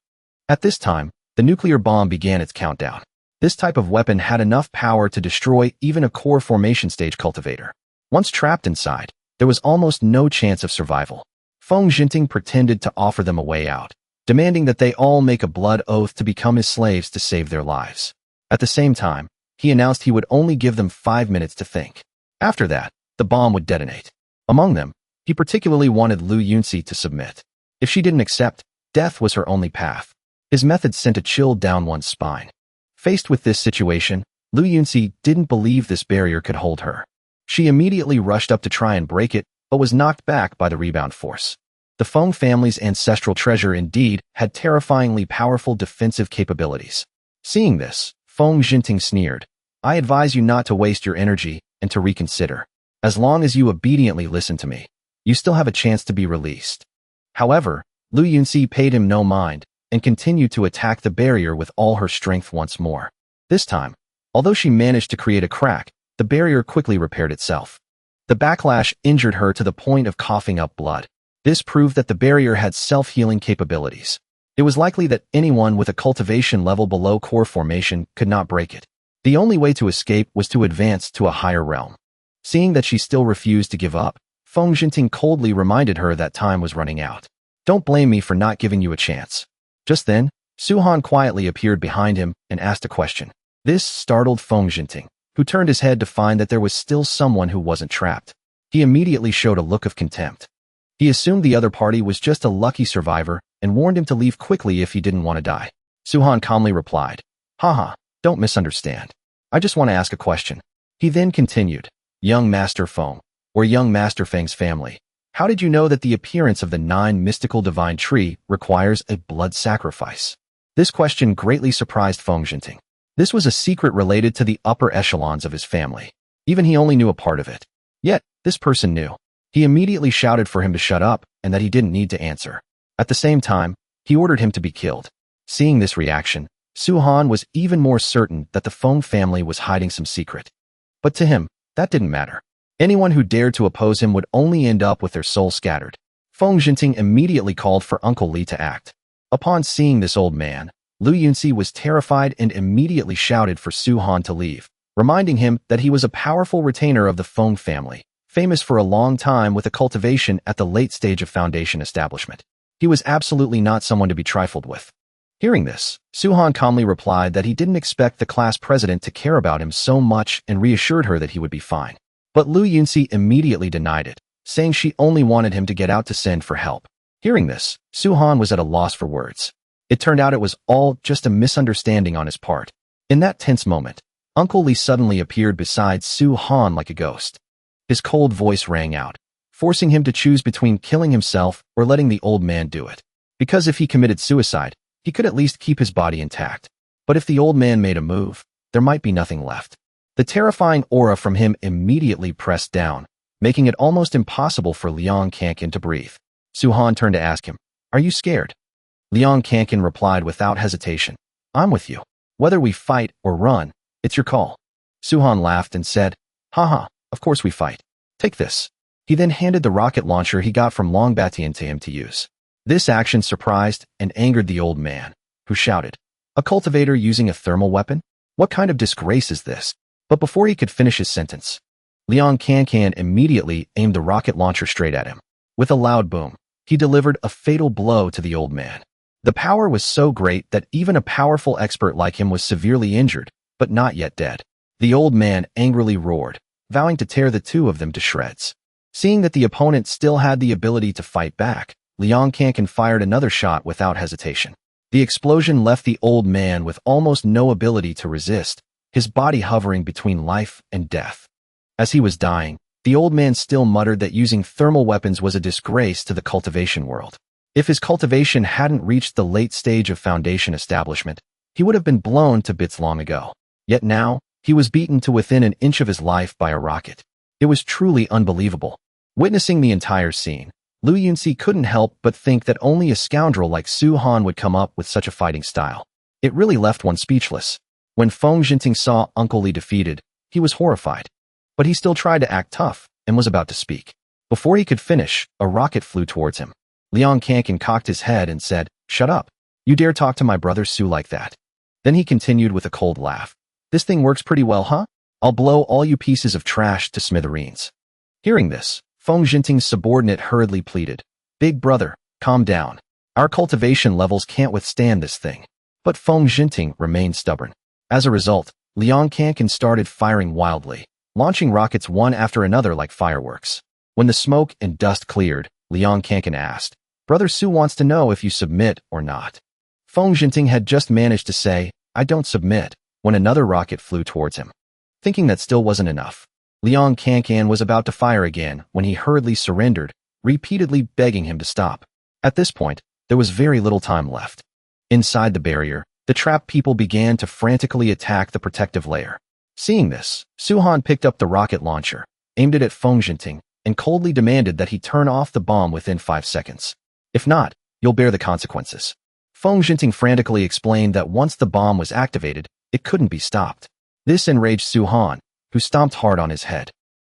S1: At this time, the nuclear bomb began its countdown. This type of weapon had enough power to destroy even a core formation stage cultivator. Once trapped inside, there was almost no chance of survival. Feng Jinting pretended to offer them a way out, demanding that they all make a blood oath to become his slaves to save their lives. At the same time, he announced he would only give them 5 minutes to think. After that, the bomb would detonate. Among them, he particularly wanted Lu Yuni to submit. If she didn't accept, death was her only path. His method sent a chill down one's spine. Faced with this situation, Lu Yuni didn't believe this barrier could hold her. She immediately rushed up to try and break it, but was knocked back by the rebound force. The Feng family's ancestral treasure indeed had terrifyingly powerful defensive capabilities. Seeing this, Feng Jinting sneered, "I advise you not to waste your energy and to reconsider. As long as you obediently listen to me, you still have a chance to be released." However, Lu Yuni paid him no mind and continued to attack the barrier with all her strength once more. This time, although she managed to create a crack, the barrier quickly repaired itself. The backlash injured her to the point of coughing up blood. This proved that the barrier had self-healing capabilities. It was likely that anyone with a cultivation level below core formation could not break it. The only way to escape was to advance to a higher realm. Seeing that she still refused to give up, Feng Jinting coldly reminded her that time was running out. "Don't blame me for not giving you a chance." Just then, Su Han quietly appeared behind him and asked a question. This startled Feng Jinting, who turned his head to find that there was still someone who wasn't trapped. He immediately showed a look of contempt. He assumed the other party was just a lucky survivor and warned him to leave quickly if he didn't want to die. Su Han calmly replied, "Haha, don't misunderstand. I just want to ask a question." He then continued, "Young Master Feng, or Young Master Feng's family, how did you know that the appearance of the 9 mystical divine tree requires a blood sacrifice?" This question greatly surprised Feng Jinting. This was a secret related to the upper echelons of his family. Even he only knew a part of it. Yet, this person knew. He immediately shouted for him to shut up and that he didn't need to answer. At the same time, he ordered him to be killed. Seeing this reaction, Su Han was even more certain that the Feng family was hiding some secret. But to him, that didn't matter. Anyone who dared to oppose him would only end up with their soul scattered. Feng Jinting immediately called for Uncle Li to act. Upon seeing this old man, Lu Yuni was terrified and immediately shouted for Su Han to leave, reminding him that he was a powerful retainer of the Feng family, famous for a long time with a cultivation at the late stage of foundation establishment. He was absolutely not someone to be trifled with. Hearing this, Su Han calmly replied that he didn't expect the class president to care about him so much and reassured her that he would be fine. But Lu Yuni immediately denied it, saying she only wanted him to get out to send for help. Hearing this, Su Han was at a loss for words. It turned out it was all just a misunderstanding on his part. In that tense moment, Uncle Li suddenly appeared beside Su Han like a ghost. His cold voice rang out, forcing him to choose between killing himself or letting the old man do it. Because if he committed suicide, he could at least keep his body intact. But if the old man made a move, there might be nothing left. The terrifying aura from him immediately pressed down, making it almost impossible for Liang Kankin to breathe. Su Han turned to ask him, "Are you scared?" Liang Kankin replied without hesitation, "I'm with you. Whether we fight or run, it's your call." Su Han laughed and said, "Haha, of course we fight. Take this." He then handed the rocket launcher he got from Long Batian to him to use. This action surprised and angered the old man, who shouted, "A cultivator using a thermal weapon? What kind of disgrace is this?" But before he could finish his sentence, Liang Cancan immediately aimed the rocket launcher straight at him. With a loud boom, he delivered a fatal blow to the old man. The power was so great that even a powerful expert like him was severely injured, but not yet dead. The old man angrily roared, vowing to tear the two of them to shreds. Seeing that the opponent still had the ability to fight back, Liang Cancan fired another shot without hesitation. The explosion left the old man with almost no ability to resist, his body hovering between life and death. As he was dying, the old man still muttered that using thermal weapons was a disgrace to the cultivation world. If his cultivation hadn't reached the late stage of foundation establishment, he would have been blown to bits long ago. Yet now, he was beaten to within an inch of his life by a rocket. It was truly unbelievable. Witnessing the entire scene, Lu Yuni couldn't help but think that only a scoundrel like Su Han would come up with such a fighting style. It really left one speechless. When Feng Jinting saw Uncle Li defeated, he was horrified. But he still tried to act tough and was about to speak. Before he could finish, a rocket flew towards him. Liang Cancan cocked his head and said, "Shut up. You dare talk to my brother Su like that?" Then he continued with a cold laugh. "This thing works pretty well, huh? I'll blow all you pieces of trash to smithereens." Hearing this, Feng Jinting's subordinate hurriedly pleaded, "Big brother, calm down. Our cultivation levels can't withstand this thing." But Feng Jinting remained stubborn. As a result, Liang Cancan started firing wildly, launching rockets one after another like fireworks. When the smoke and dust cleared, Liang Cancan asked, "Brother Su wants to know if you submit or not." Feng Jinting had just managed to say, "I don't submit," when another rocket flew towards him. Thinking that still wasn't enough, Liang Cancan was about to fire again when he hurriedly surrendered, repeatedly begging him to stop. At this point, there was very little time left. Inside the barrier, the trapped people began to frantically attack the protective layer. Seeing this, Su Han picked up the rocket launcher, aimed it at Feng Jinting, and coldly demanded that he turn off the bomb within 5 seconds. "If not, you'll bear the consequences." Feng Jinting frantically explained that once the bomb was activated, it couldn't be stopped. This enraged Su Han, who stomped hard on his head.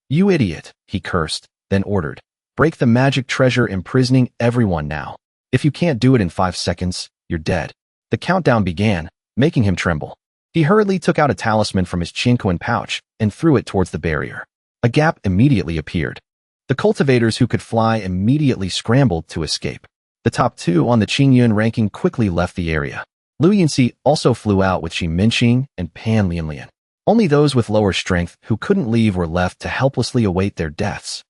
S1: "You idiot," he cursed, then ordered, "Break the magic treasure imprisoning everyone now. If you can't do it in 5 seconds, you're dead." The countdown began, making him tremble. He hurriedly took out a talisman from his Qinquan pouch and threw it towards the barrier. A gap immediately appeared. The cultivators who could fly immediately scrambled to escape. The top two on the Qingyun ranking quickly left the area. Lu Yuni also flew out with Xi Minqing and Pan Lianlian. Only those with lower strength who couldn't leave were left to helplessly await their deaths.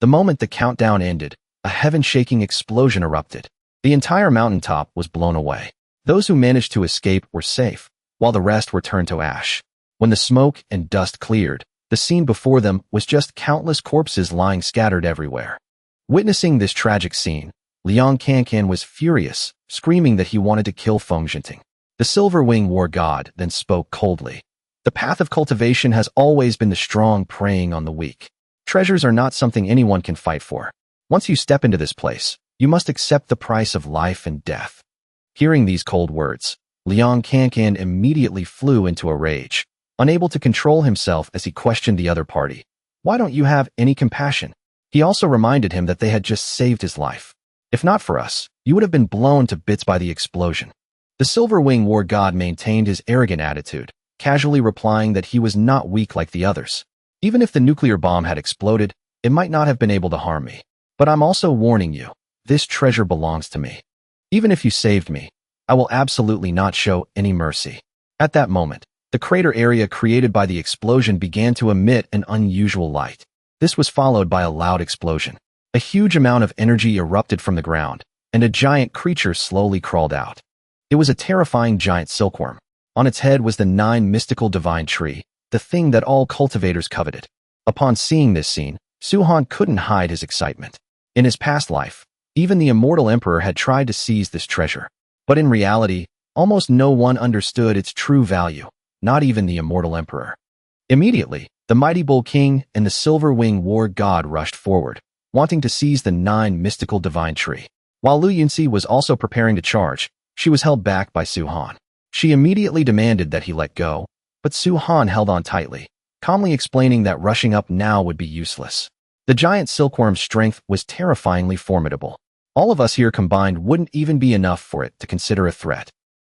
S1: The moment the countdown ended, a heaven-shaking explosion erupted. The entire mountaintop was blown away. Those who managed to escape were safe, while the rest were turned to ash. When the smoke and dust cleared, the scene before them was just countless corpses lying scattered everywhere. Witnessing this tragic scene, Liang Cancan was furious, screaming that he wanted to kill Feng Jinting. The Silver Wing War God then spoke coldly. "The path of cultivation has always been the strong preying on the weak. Treasures are not something anyone can fight for. Once you step into this place, you must accept the price of life and death." Hearing these cold words, Liang Cancan immediately flew into a rage, unable to control himself as he questioned the other party. "Why don't you have any compassion?" He also reminded him that they had just saved his life. "If not for us, you would have been blown to bits by the explosion." The Silver Wing War God maintained his arrogant attitude, casually replying that he was not weak like the others. "Even if the nuclear bomb had exploded, it might not have been able to harm me. But I'm also warning you, this treasure belongs to me. Even if you saved me, I will absolutely not show any mercy." At that moment, the crater area created by the explosion began to emit an unusual light. This was followed by a loud explosion. A huge amount of energy erupted from the ground, and a giant creature slowly crawled out. It was a terrifying giant silkworm. On its head was the 9 mystical divine tree, the thing that all cultivators coveted. Upon seeing this scene, Su Han couldn't hide his excitement. In his past life, even the immortal emperor had tried to seize this treasure. But in reality, almost no one understood its true value, not even the immortal emperor. Immediately, the mighty bull king and the Silver Wing War God rushed forward, wanting to seize the 9 mystical divine tree. While Lu Yuni was also preparing to charge, she was held back by Su Han. She immediately demanded that he let go, but Su Han held on tightly, calmly explaining that rushing up now would be useless. The giant silkworm's strength was terrifyingly formidable. All of us here combined wouldn't even be enough for it to consider a threat.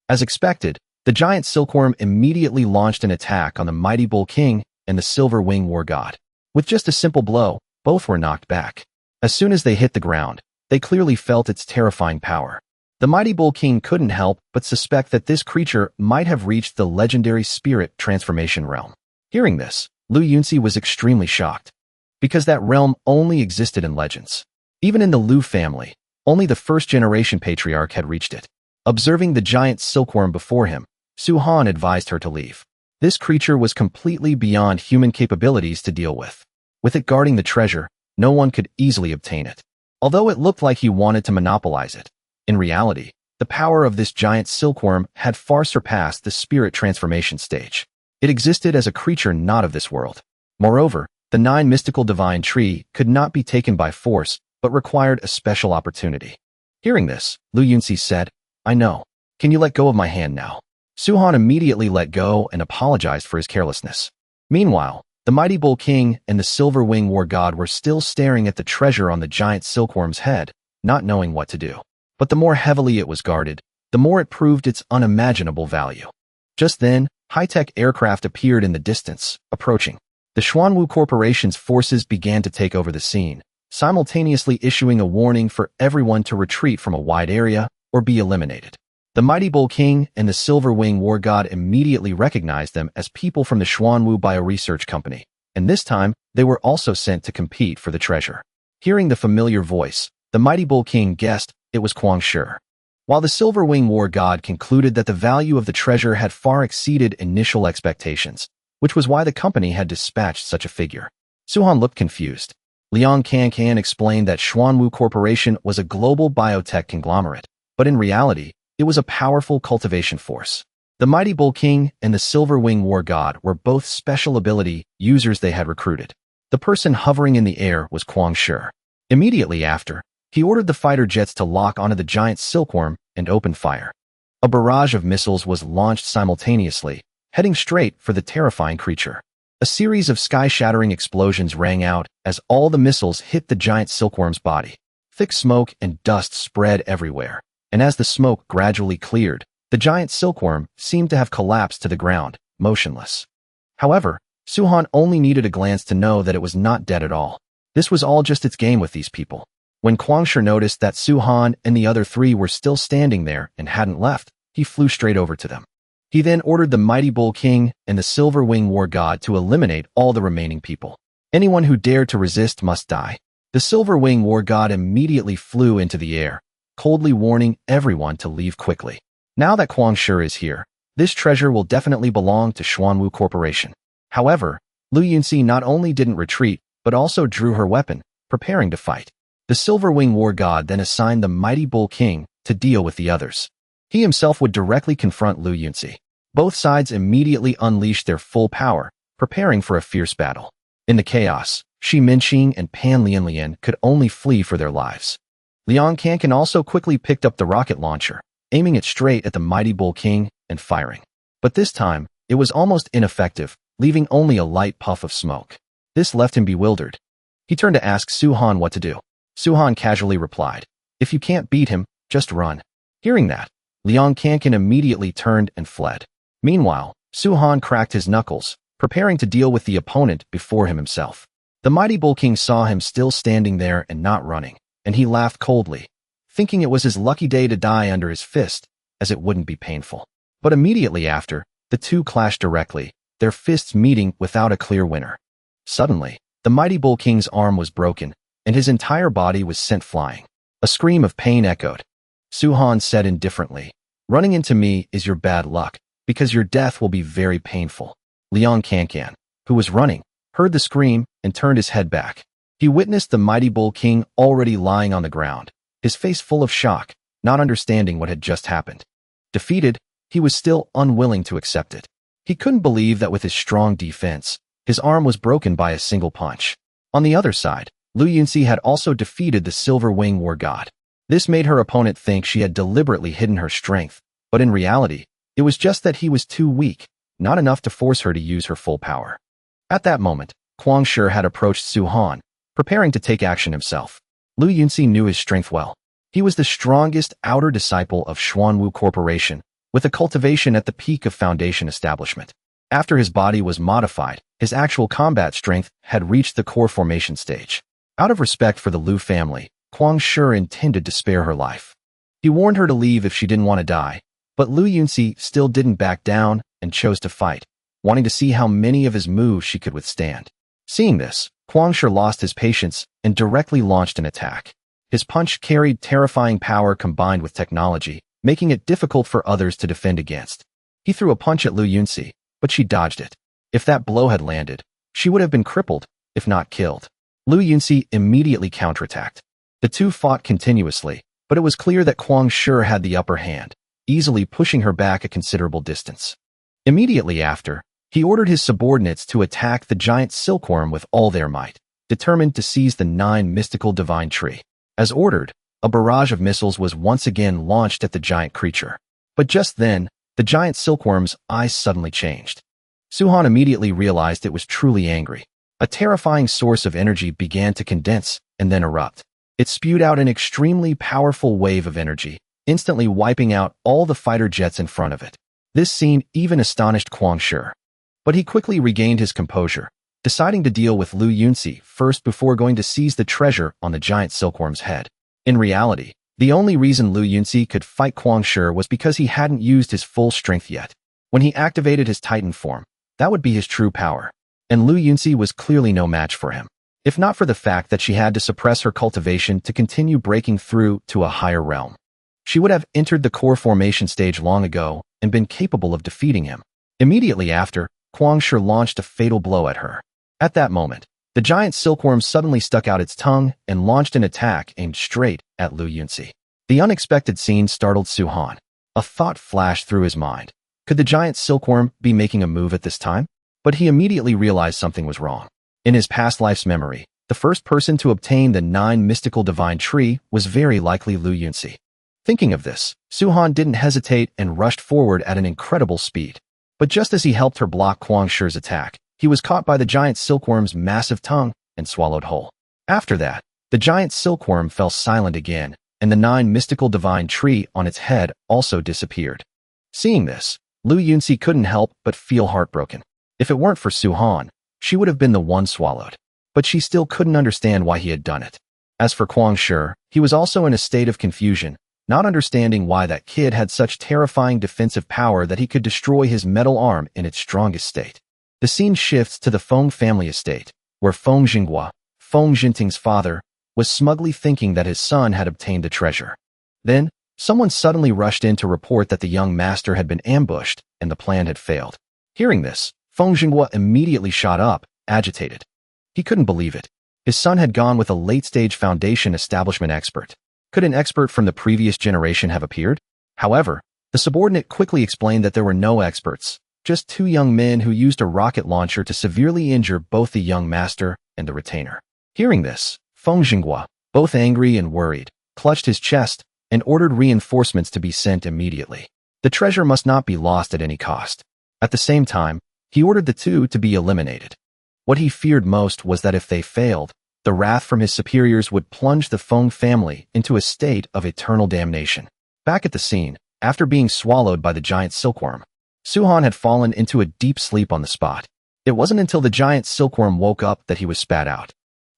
S1: As expected, the giant silkworm immediately launched an attack on the mighty Bull King and the Silver Wing War God. With just a simple blow, both were knocked back. As soon as they hit the ground, they clearly felt its terrifying power. The mighty Bull King couldn't help but suspect that this creature might have reached the legendary spirit transformation realm. Hearing this, Lu Yuni was extremely shocked, because that realm only existed in legends. Even in the Lu family, only the first-generation patriarch had reached it. Observing the giant silkworm before him, Schwan advised her to leave. This creature was completely beyond human capabilities to deal with. With it guarding the treasure, no one could easily obtain it. Although it looked like he wanted to monopolize it, in reality, the power of this giant silkworm had far surpassed the spirit transformation stage. It existed as a creature not of this world. Moreover, the 9 mystical divine tree could not be taken by force, but required a special opportunity. Hearing this, Lu Yuni said, "I know. Can you let go of my hand now?" Schwan immediately let go and apologized for his carelessness. Meanwhile, the mighty Bull King and the Silver Wing War God were still staring at the treasure on the giant silkworm's head, not knowing what to do. But the more heavily it was guarded, the more it proved its unimaginable value. Just then, high-tech aircraft appeared in the distance, approaching. The Schwan Wu Corporation's forces began to take over the scene, simultaneously issuing a warning for everyone to retreat from a wide area or be eliminated. The mighty Bull King and the Silver Wing War God immediately recognized them as people from the Schwan Wu Bioresearch Company, and this time they were also sent to compete for the treasure. Hearing the familiar voice, the mighty Bull King guessed it was Kwang Shi. While the Silver Wing War God concluded that the value of the treasure had far exceeded initial expectations, which was why the company had dispatched such a figure. Schwan looked confused. Liang Can explained that Schwan Wu Corporation was a global biotech conglomerate, but in reality, it was a powerful cultivation force. The mighty Bull King and the Silver Wing War God were both special ability users they had recruited. The person hovering in the air was Kwang Shi. Immediately after, he ordered the fighter jets to lock onto the giant silkworm and open fire. A barrage of missiles was launched simultaneously, heading straight for the terrifying creature. A series of sky-shattering explosions rang out as all the missiles hit the giant silkworm's body. Thick smoke and dust spread everywhere, and as the smoke gradually cleared, the giant silkworm seemed to have collapsed to the ground, motionless. However, Schwan only needed a glance to know that it was not dead at all. This was all just its game with these people. When Kwang Shi noticed that Schwan and the other 3 were still standing there and hadn't left, he flew straight over to them. He then ordered the mighty Bull King and the Silver Wing War God to eliminate all the remaining people. Anyone who dared to resist must die. The Silver Wing War God immediately flew into the air, coldly warning everyone to leave quickly. Now that Kwang Shi is here, this treasure will definitely belong to Schwan Wu Corporation. However, Lu Yuni not only didn't retreat, but also drew her weapon, preparing to fight. The Silver Wing War God then assigned the mighty Bull King to deal with the others. He himself would directly confront Lu Yuni. Both sides immediately unleashed their full power, preparing for a fierce battle. In the chaos, Shi Minxing and Pan Lianlian could only flee for their lives. Liang Can also quickly picked up the rocket launcher, aiming it straight at the mighty Bull King and firing. But this time, it was almost ineffective, leaving only a light puff of smoke. This left him bewildered. He turned to ask Schwan what to do. Schwan casually replied, "If you can't beat him, just run." Hearing that, Liang Can immediately turned and fled. Meanwhile, Schwan cracked his knuckles, preparing to deal with the opponent before him himself. The mighty Bull King saw him still standing there and not running, and he laughed coldly, thinking it was his lucky day to die under his fist, as it wouldn't be painful. But immediately after, the two clashed directly, their fists meeting without a clear winner. Suddenly, the mighty Bull King's arm was broken, and his entire body was sent flying. A scream of pain echoed. Schwan said indifferently, "Running into me is your bad luck, because your death will be very painful." Liang Can, who was running, heard the scream and turned his head back. He witnessed the mighty Bull King already lying on the ground, his face full of shock, not understanding what had just happened. Defeated, he was still unwilling to accept it. He couldn't believe that with his strong defense, his arm was broken by a single punch. On the other side, Lu Yuni had also defeated the Silver Wing War God. This made her opponent think she had deliberately hidden her strength, but in reality, it was just that he was too weak, not enough to force her to use her full power. At that moment, Kwang Shi had approached Schwan, preparing to take action himself. Lu Yuni knew his strength well. He was the strongest outer disciple of Schwan Wu Corporation, with a cultivation at the peak of Foundation establishment. After his body was modified, his actual combat strength had reached the core formation stage. Out of respect for the Lu family, Kwang Shi intended to spare her life. He warned her to leave if she didn't want to die, but Lu Yuni still didn't back down and chose to fight, wanting to see how many of his moves she could withstand. Seeing this, Kwang Shi lost his patience and directly launched an attack. His punch carried terrifying power combined with technology, making it difficult for others to defend against. He threw a punch at Lu Yuni, but she dodged it. If that blow had landed, she would have been crippled, if not killed. Lu Yuni immediately counterattacked. The two fought continuously, but it was clear that Kwang Shi had the upper hand, easily pushing her back a considerable distance. Immediately after, he ordered his subordinates to attack the giant silkworm with all their might, determined to seize the 9 mystical divine tree. As ordered, a barrage of missiles was once again launched at the giant creature. But just then, the giant silkworm's eyes suddenly changed. Suhan immediately realized it was truly angry. A terrifying source of energy began to condense and then erupt. It spewed out an extremely powerful wave of energy, instantly wiping out all the fighter jets in front of it. This scene even astonished Kwang Shi. But he quickly regained his composure, deciding to deal with Lu Yuni first before going to seize the treasure on the giant silkworm's head. In reality, the only reason Lu Yuni could fight Kwang Shi was because he hadn't used his full strength yet. When he activated his Titan form, that would be his true power, and Lu Yuni was clearly no match for him, if not for the fact that she had to suppress her cultivation to continue breaking through to a higher realm. She would have entered the core formation stage long ago and been capable of defeating him. Immediately after, Kwang Shi launched a fatal blow at her. At that moment, the giant silkworm suddenly stuck out its tongue and launched an attack aimed straight at Lu Yuni. The unexpected scene startled Suhan. A thought flashed through his mind. Could the giant silkworm be making a move at this time? But he immediately realized something was wrong. In his past life's memory, the first person to obtain the 9 mystical divine tree was very likely Lu Yuni. Thinking of this, Suhan didn't hesitate and rushed forward at an incredible speed. But just as he helped her block Kwang Shi's attack, he was caught by the giant silkworm's massive tongue and swallowed whole. After that, the giant silkworm fell silent again, and the 9 mystical divine tree on its head also disappeared. Seeing this, Lu Yuni couldn't help but feel heartbroken. If it weren't for Suhan, she would have been the one swallowed. But she still couldn't understand why he had done it. As for Kwang Shi, he was also in a state of confusion, not understanding why that kid had such terrifying defensive power that he could destroy his metal arm in its strongest state. The scene shifts to the Feng family estate, where Feng Jinghua, Feng Jinting's father, was smugly thinking that his son had obtained the treasure. Then, someone suddenly rushed in to report that the young master had been ambushed and the plan had failed. Hearing this, Feng Jinghua immediately shot up, agitated. He couldn't believe it. His son had gone with a late-stage Foundation establishment expert. Could an expert from the previous generation have appeared? However, the subordinate quickly explained that there were no experts, just 2 young men who used a rocket launcher to severely injure both the young master and the retainer. Hearing this, Feng Jinghua, both angry and worried, clutched his chest and ordered reinforcements to be sent immediately. The treasure must not be lost at any cost. At the same time, he ordered the 2 to be eliminated. What he feared most was that if they failed, the wrath from his superiors would plunge the Feng family into a state of eternal damnation. Back at the scene, after being swallowed by the giant silkworm, Suhan had fallen into a deep sleep on the spot. It wasn't until the giant silkworm woke up that he was spat out.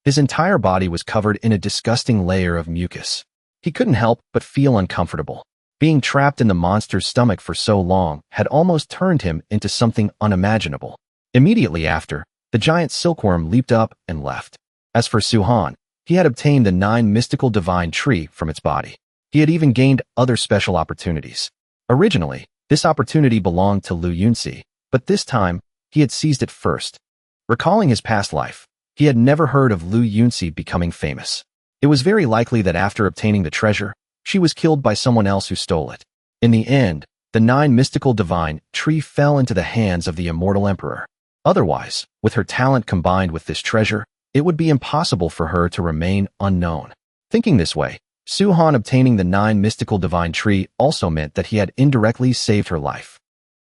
S1: His entire body was covered in a disgusting layer of mucus. He couldn't help but feel uncomfortable. Being trapped in the monster's stomach for so long had almost turned him into something unimaginable. Immediately after, the giant silkworm leaped up and left. As for Suhan, he had obtained the 9 mystical divine tree from its body. He had even gained other special opportunities. Originally, this opportunity belonged to Lu Yuni, but this time, he had seized it first. Recalling his past life, he had never heard of Lu Yuni becoming famous. It was very likely that after obtaining the treasure, she was killed by someone else who stole it. In the end, the 9 mystical divine tree fell into the hands of the immortal emperor. Otherwise, with her talent combined with this treasure, it would be impossible for her to remain unknown. Thinking this way, Suhan obtaining the 9 mystical divine tree also meant that he had indirectly saved her life.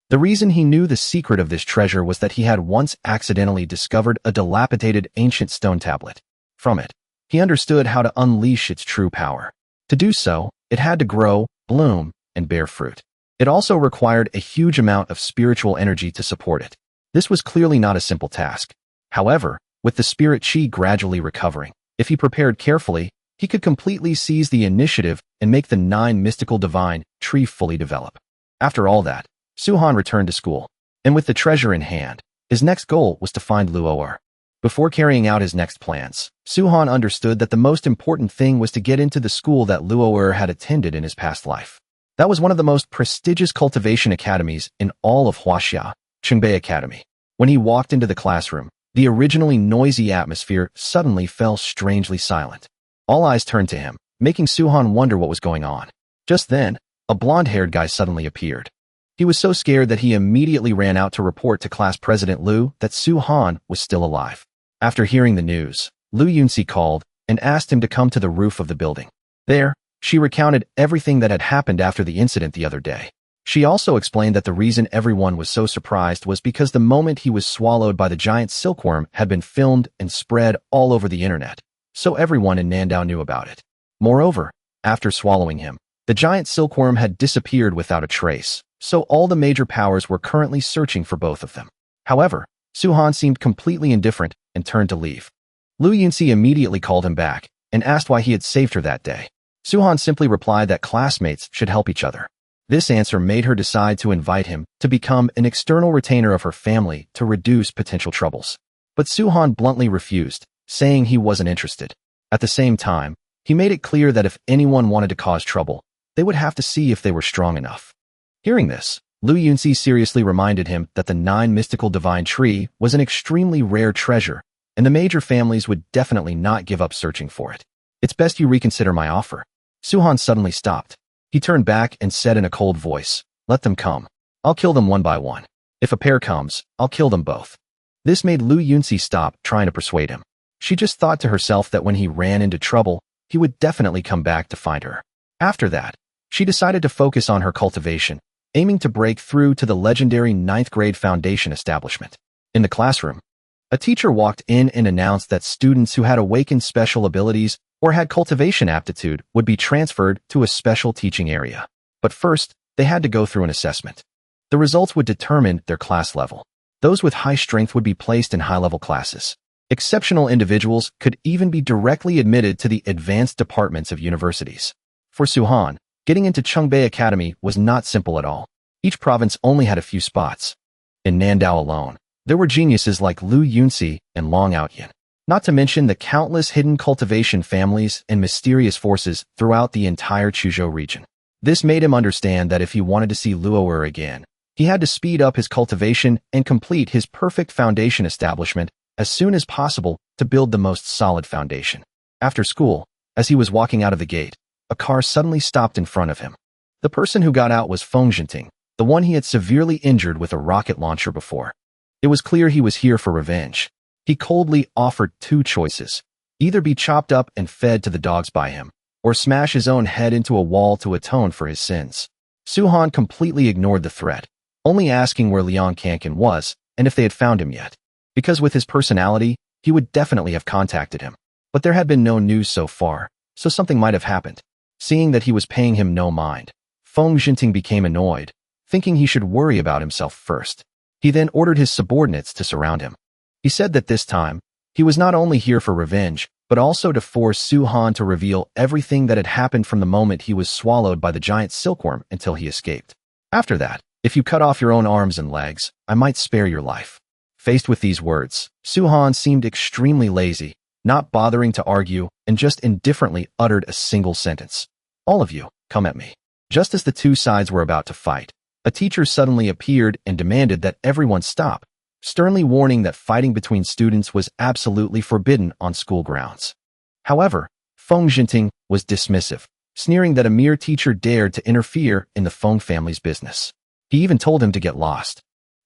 S1: The reason he knew the secret of this treasure was that he had once accidentally discovered a dilapidated ancient stone tablet. From it, he understood how to unleash its true power. To do so, it had to grow, bloom, and bear fruit. It also required a huge amount of spiritual energy to support it. This was clearly not a simple task. However, with the spirit chi gradually recovering, if he prepared carefully, he could completely seize the initiative and make the 9 mystical divine tree fully develop. After all that, Suhan returned to school, and with the treasure in hand, his next goal was to find Luo'er. Before carrying out his next plans, Suhan understood that the most important thing was to get into the school that Luo'er had attended in his past life. That was one of the most prestigious cultivation academies in all of Huaxia, Qingbei Academy. When he walked into the classroom, the originally noisy atmosphere suddenly fell strangely silent. All eyes turned to him, making Suhan wonder what was going on. Just then, a blonde-haired guy suddenly appeared. He was so scared that he immediately ran out to report to class president Lu that Suhan was still alive. After hearing the news, Lu Yuni called and asked him to come to the roof of the building. There, she recounted everything that had happened after the incident the other day. She also explained that the reason everyone was so surprised was because the moment he was swallowed by the giant silkworm had been filmed and spread all over the internet, so everyone in Nandao knew about it. Moreover, after swallowing him, the giant silkworm had disappeared without a trace, so all the major powers were currently searching for both of them. However, Suhan seemed completely indifferent and turned to leave. Lu Yuni immediately called him back and asked why he had saved her that day. Suhan simply replied that classmates should help each other. This answer made her decide to invite him to become an external retainer of her family to reduce potential troubles. But Suhan bluntly refused, saying he wasn't interested. At the same time, he made it clear that if anyone wanted to cause trouble, they would have to see if they were strong enough. Hearing this, Lu Yuni seriously reminded him that the 9 mystical divine tree was an extremely rare treasure, and the major families would definitely not give up searching for it. It's best you reconsider my offer. Suhan suddenly stopped. He turned back and said in a cold voice, "Let them come. I'll kill them one by one. If a pair comes, I'll kill them both." This made Lu Yuni stop trying to persuade him. She just thought to herself that when he ran into trouble, he would definitely come back to find her. After that, she decided to focus on her cultivation, aiming to break through to the legendary 9th grade foundation establishment. In the classroom, a teacher walked in and announced that students who had awakened special abilities or had cultivation aptitude would be transferred to a special teaching area. But first, they had to go through an assessment. The results would determine their class level. Those with high strength would be placed in high-level classes. Exceptional individuals could even be directly admitted to the advanced departments of universities. For Suhan, getting into Qingbei Academy was not simple at all. Each province only had a few spots. In Nandao alone, there were geniuses like Lu Yuni and Long Outyin, not to mention the countless hidden cultivation families and mysterious forces throughout the entire Chuzhou region. This made him understand that if he wanted to see Luo'er again, he had to speed up his cultivation and complete his perfect foundation establishment as soon as possible to build the most solid foundation. After school, as he was walking out of the gate, a car suddenly stopped in front of him. The person who got out was Feng Jinting, the one he had severely injured with a rocket launcher before. It was clear he was here for revenge. He coldly offered 2 choices: either be chopped up and fed to the dogs by him, or smash his own head into a wall to atone for his sins. Suhan completely ignored the threat, only asking where Liang Kankan was and if they had found him yet. Because with his personality, he would definitely have contacted him. But there had been no news so far, so something might have happened. Seeing that he was paying him no mind, Feng Jinting became annoyed, thinking he should worry about himself first. He then ordered his subordinates to surround him. He said that this time, he was not only here for revenge, but also to force Suhan to reveal everything that had happened from the moment he was swallowed by the giant silkworm until he escaped. After that, if you cut off your own arms and legs, I might spare your life. Faced with these words, Suhan seemed extremely lazy, not bothering to argue, and just indifferently uttered a single sentence. "All of you, come at me." Just as the 2 sides were about to fight, a teacher suddenly appeared and demanded that everyone stop, sternly warning that fighting between students was absolutely forbidden on school grounds. However, Feng Jinting was dismissive, sneering that a mere teacher dared to interfere in the Feng family's business. He even told him to get lost.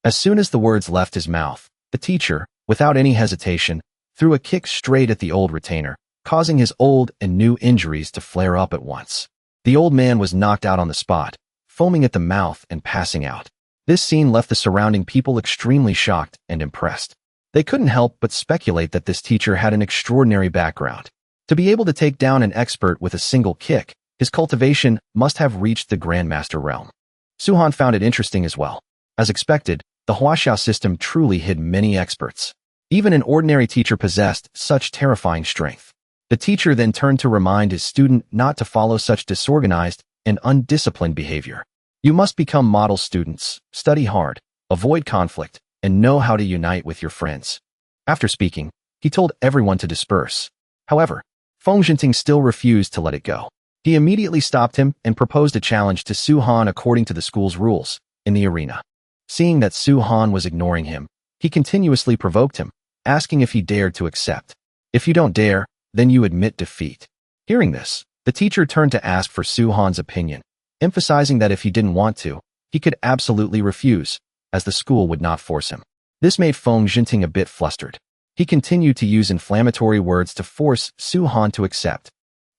S1: As soon as the words left his mouth, the teacher, without any hesitation, threw a kick straight at the old retainer, causing his old and new injuries to flare up at once. The old man was knocked out on the spot, foaming at the mouth and passing out. This scene left the surrounding people extremely shocked and impressed. They couldn't help but speculate that this teacher had an extraordinary background. To be able to take down an expert with a single kick His cultivation must have reached the Grandmaster realm. Su-han found it interesting as well. As expected, the Huaxiao system truly hid many experts. Even an ordinary teacher possessed such terrifying strength. The teacher then turned to remind his student not to follow such disorganized and undisciplined behavior. You must become model students, study hard, avoid conflict, and know how to unite with your friends. After speaking, he told everyone to disperse. However, Feng Jinting still refused to let it go. He immediately stopped him and proposed a challenge to Su-han according to the school's rules in the arena. Seeing that Su-han was ignoring him, he continuously provoked him, asking if he dared to accept. If you don't dare, then you admit defeat. Hearing this, the teacher turned to ask for Su-han's opinion, emphasizing that if he didn't want to, he could absolutely refuse, as the school would not force him. This made Feng Jinting a bit flustered. He continued to use inflammatory words to force Su-han to accept.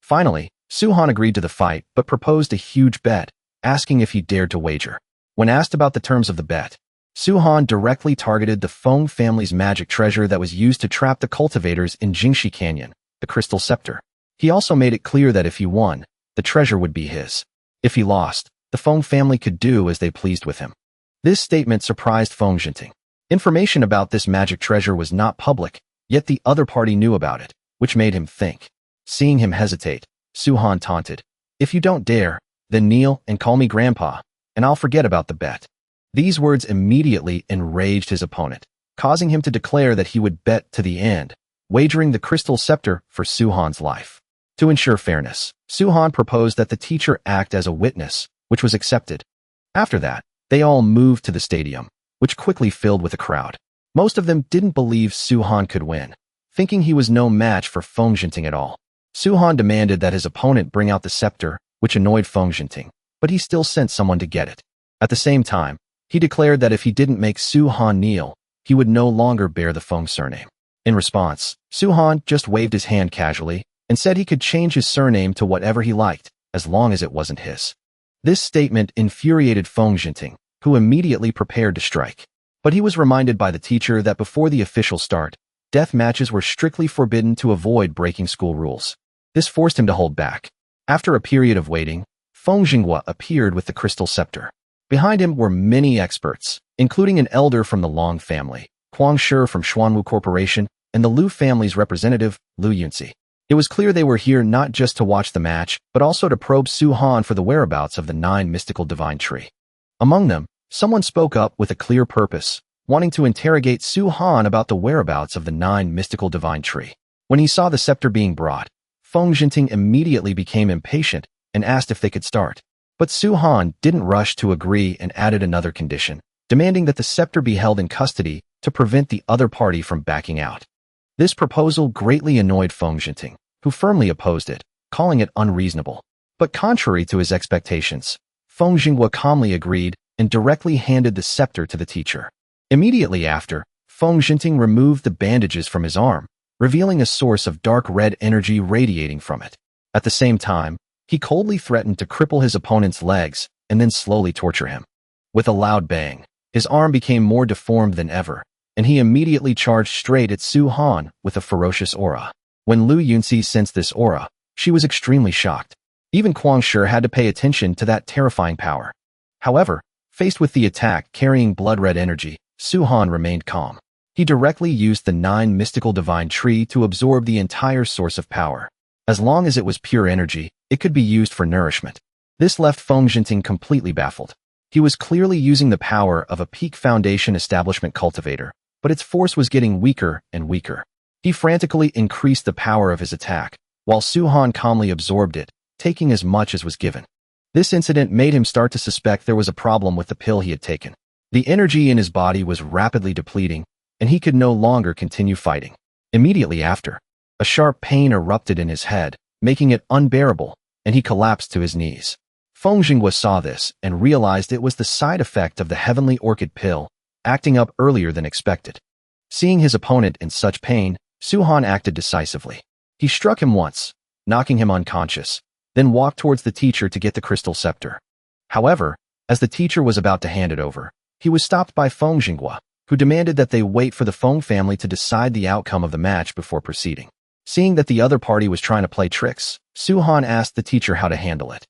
S1: Finally, Su-han agreed to the fight but proposed a huge bet, asking if he dared to wager. When asked about the terms of the bet, Su-han directly targeted the Feng family's magic treasure that was used to trap the cultivators in Jingshi Canyon, the Crystal Scepter. He also made it clear that if he won, the treasure would be his. If he lost, the Feng family could do as they pleased with him. This statement surprised Feng Jinting. Information about this magic treasure was not public, yet the other party knew about it, which made him think. Seeing him hesitate, Su-han taunted, "If you don't dare, then kneel and call me grandpa, and I'll forget about the bet." These words immediately enraged his opponent, causing him to declare that he would bet to the end, wagering the Crystal Scepter for Su-han's life. To ensure fairness, Su-han proposed that the teacher act as a witness, which was accepted. After that, they all moved to the stadium, which quickly filled with a crowd. Most of them didn't believe Su-han could win, thinking he was no match for Feng Jinting at all. Su-han demanded that his opponent bring out the scepter, which annoyed Feng Jinting, but he still sent someone to get it. At the same time, he declared that if he didn't make Su-han kneel, he would no longer bear the Feng surname. In response, Su-han just waved his hand casually and said he could change his surname to whatever he liked, as long as it wasn't his. This statement infuriated Feng Jinting, who immediately prepared to strike. But he was reminded by the teacher that before the official start, death matches were strictly forbidden to avoid breaking school rules. This forced him to hold back. After a period of waiting, Feng Jinghua appeared with the crystal scepter. Behind him were many experts, including an elder from the Long family, Huang Shi from Schwan Wu Corporation, and the Lu family's representative, Lu Yuni. It was clear they were here not just to watch the match, but also to probe Su-han for the whereabouts of the 9 mystical divine tree. Among them, someone spoke up with a clear purpose, wanting to interrogate Su-han about the whereabouts of the 9 mystical divine tree. When he saw the scepter being brought, Feng Jinting immediately became impatient and asked if they could start. But Su-han didn't rush to agree and added another condition, demanding that the scepter be held in custody to prevent the other party from backing out. This proposal greatly annoyed Feng Jinting, who firmly opposed it, calling it unreasonable. But contrary to his expectations, Feng Jinghua calmly agreed and directly handed the scepter to the teacher. Immediately after, Feng Jinting removed the bandages from his arm, revealing a source of dark red energy radiating from it. At the same time, he coldly threatened to cripple his opponent's legs and then slowly torture him. With a loud bang, his arm became more deformed than ever, and he immediately charged straight at Su-han with a ferocious aura. When Lu Yuni sensed this aura, she was extremely shocked. Even Huang Shi had to pay attention to that terrifying power. However, faced with the attack carrying blood-red energy, Su-han remained calm. He directly used the 9 mystical divine tree to absorb the entire source of power. As long as it was pure energy, it could be used for nourishment. This left Feng Jinting completely baffled. He was clearly using the power of a Peak Foundation establishment cultivator, but its force was getting weaker and weaker. He frantically increased the power of his attack, while Su-han calmly absorbed it, taking as much as was given. This incident made him start to suspect there was a problem with the pill he had taken. The energy in his body was rapidly depleting, and he could no longer continue fighting. Immediately after, a sharp pain erupted in his head, making it unbearable, and he collapsed to his knees. Feng Jinghua saw this and realized it was the side effect of the heavenly orchid pill, acting up earlier than expected. Seeing his opponent in such pain, Su-han acted decisively. He struck him once, knocking him unconscious, then walked towards the teacher to get the crystal scepter. However, as the teacher was about to hand it over, he was stopped by Feng Jinghua, who demanded that they wait for the Feng family to decide the outcome of the match before proceeding. Seeing that the other party was trying to play tricks, Su-han asked the teacher how to handle it.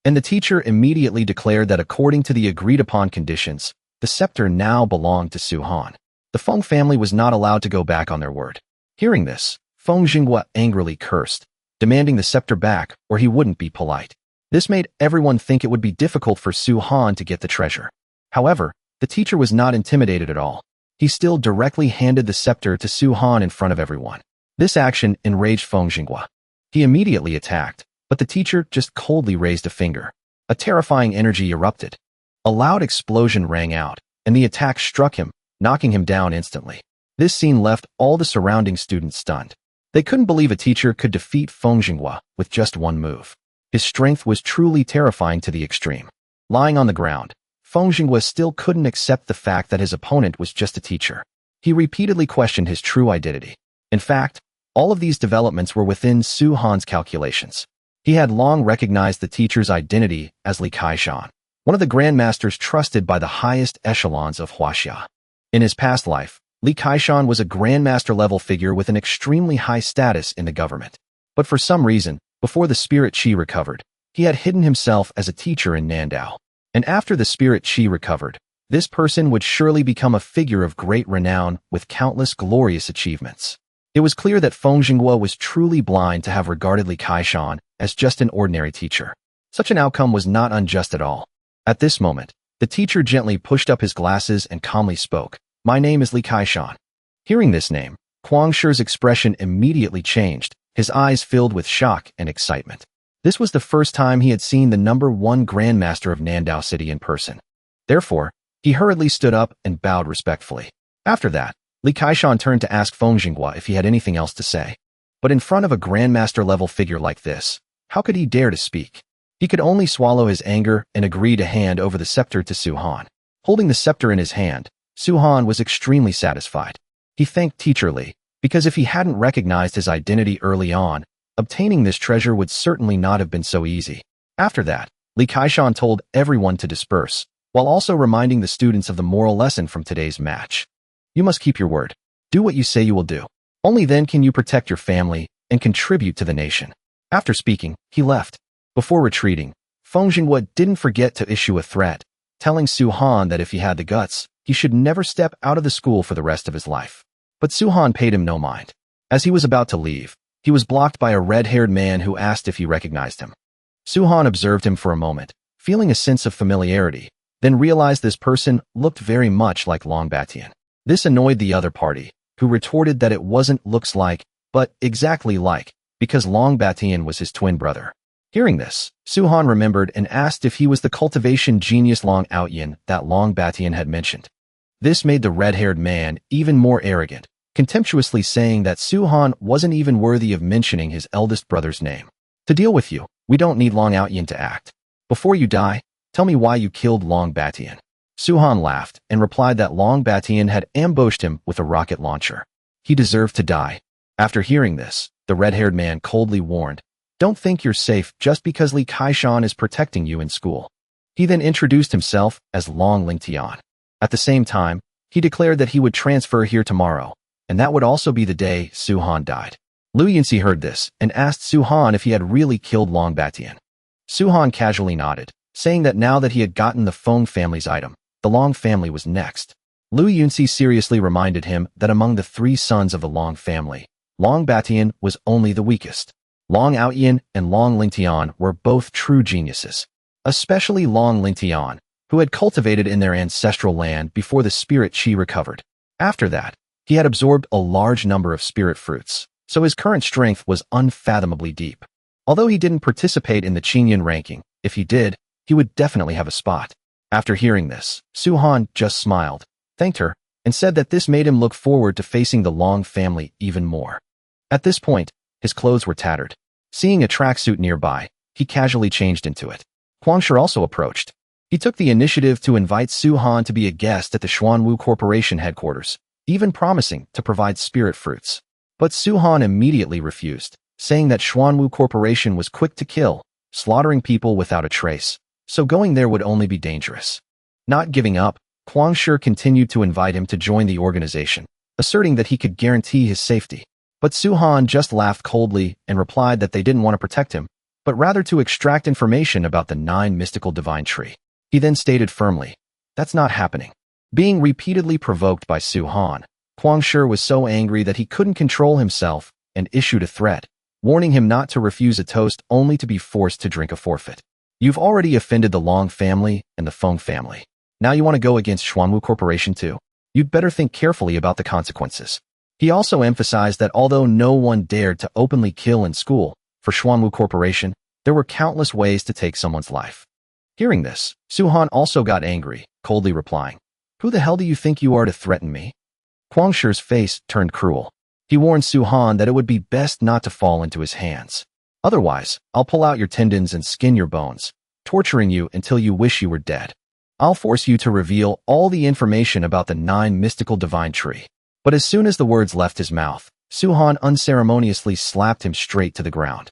S1: And the teacher immediately declared that according to the agreed-upon conditions, the scepter now belonged to Su-han. The Feng family was not allowed to go back on their word. Hearing this, Feng Jinghua angrily cursed, demanding the scepter back or he wouldn't be polite. This made everyone think it would be difficult for Su-han to get the treasure. However, the teacher was not intimidated at all. He still directly handed the scepter to Su-han in front of everyone. This action enraged Feng Jinghua. He immediately attacked, but the teacher just coldly raised a finger. A terrifying energy erupted. A loud explosion rang out, and the attack struck him, knocking him down instantly. This scene left all the surrounding students stunned. They couldn't believe a teacher could defeat Feng Jinghua with just one move. His strength was truly terrifying to the extreme. Lying on the ground, Feng Jinghua still couldn't accept the fact that his opponent was just a teacher. He repeatedly questioned his true identity. In fact, all of these developments were within Su-han's calculations. He had long recognized the teacher's identity as Li Kaishan, one of the grandmasters trusted by the highest echelons of Huaxia. In his past life, Li Kaishan was a grandmaster-level figure with an extremely high status in the government. But for some reason, before the spirit qi recovered, he had hidden himself as a teacher in Nandao. And after the spirit qi recovered, this person would surely become a figure of great renown with countless glorious achievements. It was clear that Feng Jinghua was truly blind to have regarded Li Kaishan as just an ordinary teacher. Such an outcome was not unjust at all. At this moment, the teacher gently pushed up his glasses and calmly spoke, "My name is Li Kaishan." Hearing this name, Kuang Shi's expression immediately changed, his eyes filled with shock and excitement. This was the first time he had seen the #1 Grandmaster of Nandao City in person. Therefore, he hurriedly stood up and bowed respectfully. After that, Li Kaishan turned to ask Feng Jinghua if he had anything else to say. But in front of a Grandmaster-level figure like this, how could he dare to speak? He could only swallow his anger and agree to hand over the scepter to Su-han. Holding the scepter in his hand, Su-han was extremely satisfied. He thanked Teacher Li, because if he hadn't recognized his identity early on, obtaining this treasure would certainly not have been so easy. After that, Li Kaishan told everyone to disperse, while also reminding the students of the moral lesson from today's match. You must keep your word. Do what you say you will do. Only then can you protect your family and contribute to the nation. After speaking, he left. Before retreating, Feng Jinghua didn't forget to issue a threat, telling Su-han that if he had the guts, he should never step out of the school for the rest of his life. But Su-han paid him no mind. As he was about to leave, he was blocked by a red-haired man who asked if he recognized him. Su-han observed him for a moment, feeling a sense of familiarity, then realized this person looked very much like Long Batian. This annoyed the other party, who retorted that it wasn't looks like, but exactly like, because Long Batian was his twin brother. Hearing this, Su-han remembered and asked if he was the cultivation genius Long Outyin that Long Batian had mentioned. This made the red-haired man even more arrogant, contemptuously saying that Su-han wasn't even worthy of mentioning his eldest brother's name. To deal with you, we don't need Long Outyin to act. Before you die, tell me why you killed Long Batian. Su-han laughed and replied that Long Batian had ambushed him with a rocket launcher. He deserved to die. After hearing this, the red-haired man coldly warned, "Don't think you're safe just because Li Kaishan is protecting you in school." He then introduced himself as Long Lingtian. At the same time, he declared that he would transfer here tomorrow, and that would also be the day Su-han died. Lu Yuni heard this and asked Su-han if he had really killed Long Batian. Su-han casually nodded, saying that now that he had gotten the Feng family's item, the Long family was next. Lu Yuni seriously reminded him that among the 3 sons of the Long family, Long Batian was only the weakest. Long Outyin and Long Lingtian were both true geniuses, especially Long Lingtian, who had cultivated in their ancestral land before the spirit qi recovered. After that, he had absorbed a large number of spirit fruits, so his current strength was unfathomably deep. Although he didn't participate in the Qingyun ranking, if he did, he would definitely have a spot. After hearing this, Su-han just smiled, thanked her, and said that this made him look forward to facing the Long family even more. At this point, his clothes were tattered. Seeing a tracksuit nearby, he casually changed into it. Kuang Shi also approached. He took the initiative to invite Su-han to be a guest at the Schwan Wu Corporation headquarters, even promising to provide spirit fruits. But Su-han immediately refused, saying that Schwan Wu Corporation was quick to kill, slaughtering people without a trace, so going there would only be dangerous. Not giving up, Kuang Shi continued to invite him to join the organization, asserting that he could guarantee his safety. But Su-han just laughed coldly and replied that they didn't want to protect him, but rather to extract information about the 9 mystical divine tree. He then stated firmly, "That's not happening." Being repeatedly provoked by Su Han, Kwang Shi was so angry that he couldn't control himself and issued a threat, warning him not to refuse a toast only to be forced to drink a forfeit. "You've already offended the Long family and the Feng family. Now you want to go against Schwan Wu Corporation too? You'd better think carefully about the consequences." He also emphasized that although no one dared to openly kill in school, for Schwan Wu Corporation, there were countless ways to take someone's life. Hearing this, Su Han also got angry, coldly replying, "Who the hell do you think you are to threaten me?" Kwang Shi's face turned cruel. He warned Su Han that it would be best not to fall into his hands. "Otherwise, I'll pull out your tendons and skin your bones, torturing you until you wish you were dead. I'll force you to reveal all the information about the 9 mystical divine tree." But as soon as the words left his mouth, Su Han unceremoniously slapped him straight to the ground.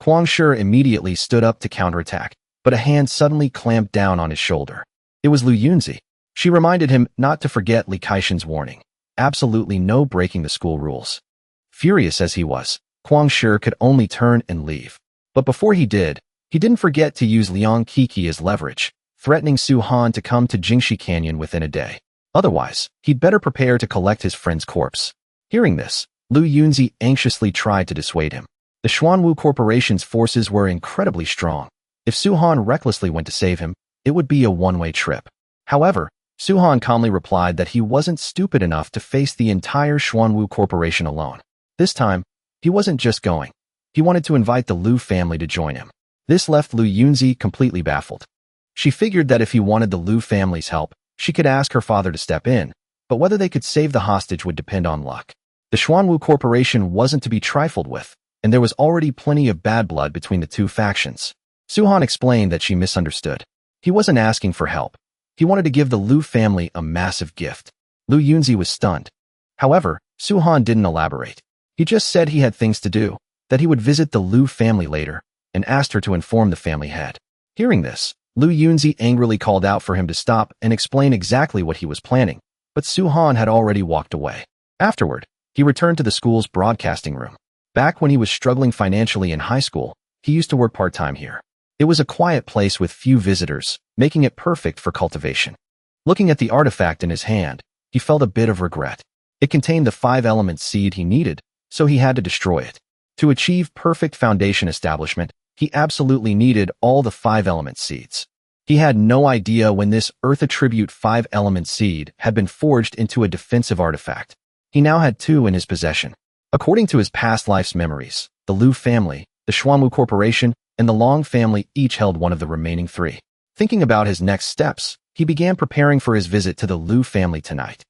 S1: Kwang Shi immediately stood up to counterattack, but a hand suddenly clamped down on his shoulder. It was Lu Yuni. She reminded him not to forget Li Kaishan's warning. Absolutely no breaking the school rules. Furious as he was, Kwang Shi could only turn and leave. But before he didn't forget to use Liang Kiki as leverage, threatening Su Han to come to Jingshi Canyon within a day. Otherwise, he'd better prepare to collect his friend's corpse. Hearing this, Lu Yuni anxiously tried to dissuade him. The Schwan Wu Corporation's forces were incredibly strong. If Su Han recklessly went to save him, it would be a one-way trip. However, Su Han calmly replied that he wasn't stupid enough to face the entire Schwan Wu Corporation alone. This time, he wasn't just going. He wanted to invite the Lu family to join him. This left Lu Yuni completely baffled. She figured that if he wanted the Lu family's help, she could ask her father to step in, but whether they could save the hostage would depend on luck. The Schwan Wu Corporation wasn't to be trifled with, and there was already plenty of bad blood between the two factions. Su Han explained that she misunderstood. He wasn't asking for help. He wanted to give the Lu family a massive gift. Lu Yuni was stunned. However, Su Han didn't elaborate. He just said he had things to do, that he would visit the Lu family later, and asked her to inform the family head. Hearing this, Lu Yuni angrily called out for him to stop and explain exactly what he was planning, but Su Han had already walked away. Afterward, he returned to the school's broadcasting room. Back when he was struggling financially in high school, he used to work part-time here. It was a quiet place with few visitors, making it perfect for cultivation. Looking at the artifact in his hand, he felt a bit of regret. It contained the 5-element seed he needed, so he had to destroy it. To achieve perfect foundation establishment, he absolutely needed all the 5-element seeds. He had no idea when this Earth Attribute 5-element seed had been forged into a defensive artifact. He now had 2 in his possession. According to his past life's memories, the Lu family, the Schwan Wu Corporation, and the Long family each held one of the remaining 3. Thinking about his next steps, he began preparing for his visit to the Lu family tonight.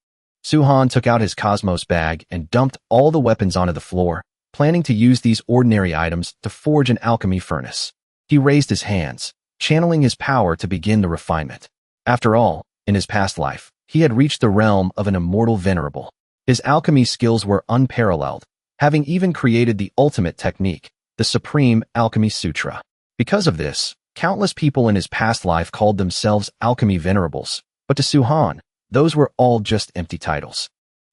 S1: Su Han took out his Cosmos bag and dumped all the weapons onto the floor, planning to use these ordinary items to forge an alchemy furnace. He raised his hands, channeling his power to begin the refinement. After all, in his past life, he had reached the realm of an immortal venerable. His alchemy skills were unparalleled, having even created the ultimate technique, the Supreme Alchemy Sutra. Because of this, countless people in his past life called themselves alchemy venerables, but to Su Han, those were all just empty titles.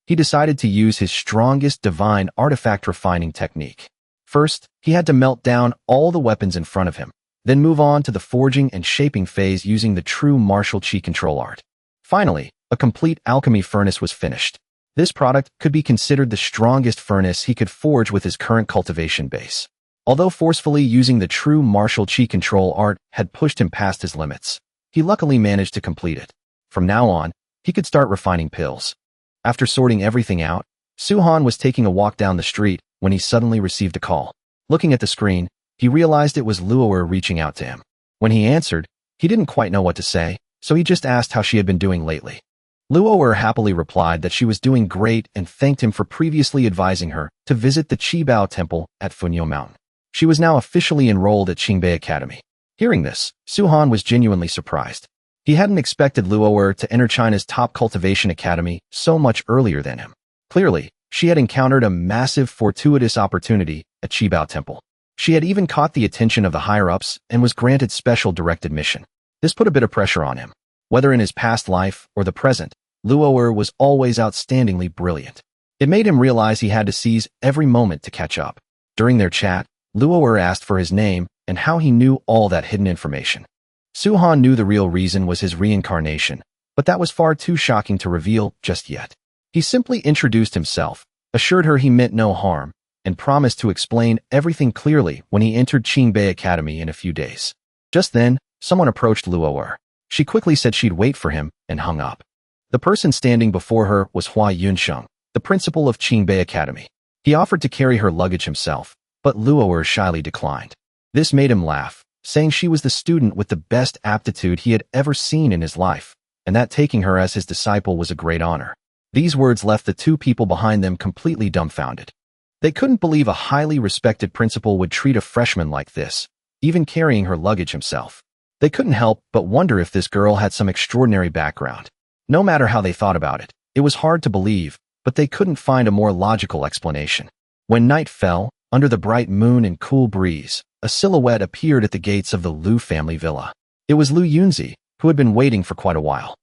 S1: He decided to use his strongest divine artifact refining technique. First, he had to melt down all the weapons in front of him, then move on to the forging and shaping phase using the true martial chi control art. Finally, a complete alchemy furnace was finished. This product could be considered the strongest furnace he could forge with his current cultivation base. Although forcefully using the true martial chi control art had pushed him past his limits, he luckily managed to complete it. From now on, he could start refining pills. After sorting everything out, Su Han was taking a walk down the street when he suddenly received a call. Looking at the screen, he realized it was Lu Yuni reaching out to him. When he answered, he didn't quite know what to say, so he just asked how she had been doing lately. Lu Yuni happily replied that she was doing great and thanked him for previously advising her to visit the Qibao Temple at Funyo Mountain. She was now officially enrolled at Qingbei Academy. Hearing this, Su Han was genuinely surprised. He hadn't expected Lu Yuni to enter China's top cultivation academy so much earlier than him. Clearly, she had encountered a massive fortuitous opportunity at Qibao Temple. She had even caught the attention of the higher-ups and was granted special direct admission. This put a bit of pressure on him. Whether in his past life or the present, Lu Yuni was always outstandingly brilliant. It made him realize he had to seize every moment to catch up. During their chat, Lu Yuni asked for his name, and how he knew all that hidden information. Su-han knew the real reason was his reincarnation, but that was far too shocking to reveal just yet. He simply introduced himself, assured her he meant no harm, and promised to explain everything clearly when he entered Qingbei Academy in a few days. Just then, someone approached Lu Yuni. She quickly said she'd wait for him and hung up. The person standing before her was Hua Yunsheng, the principal of Qingbei Academy. He offered to carry her luggage himself, but Lu Yuni shyly declined. This made him laugh, saying she was the student with the best aptitude he had ever seen in his life, and that taking her as his disciple was a great honor. These words left the two people behind them completely dumbfounded. They couldn't believe a highly respected principal would treat a freshman like this, even carrying her luggage himself. They couldn't help but wonder if this girl had some extraordinary background. No matter how they thought about it, it was hard to believe, but they couldn't find a more logical explanation. When night fell, under the bright moon and cool breeze, a silhouette appeared at the gates of the Lu family villa. It was Lu Yuni, who had been waiting for quite a while.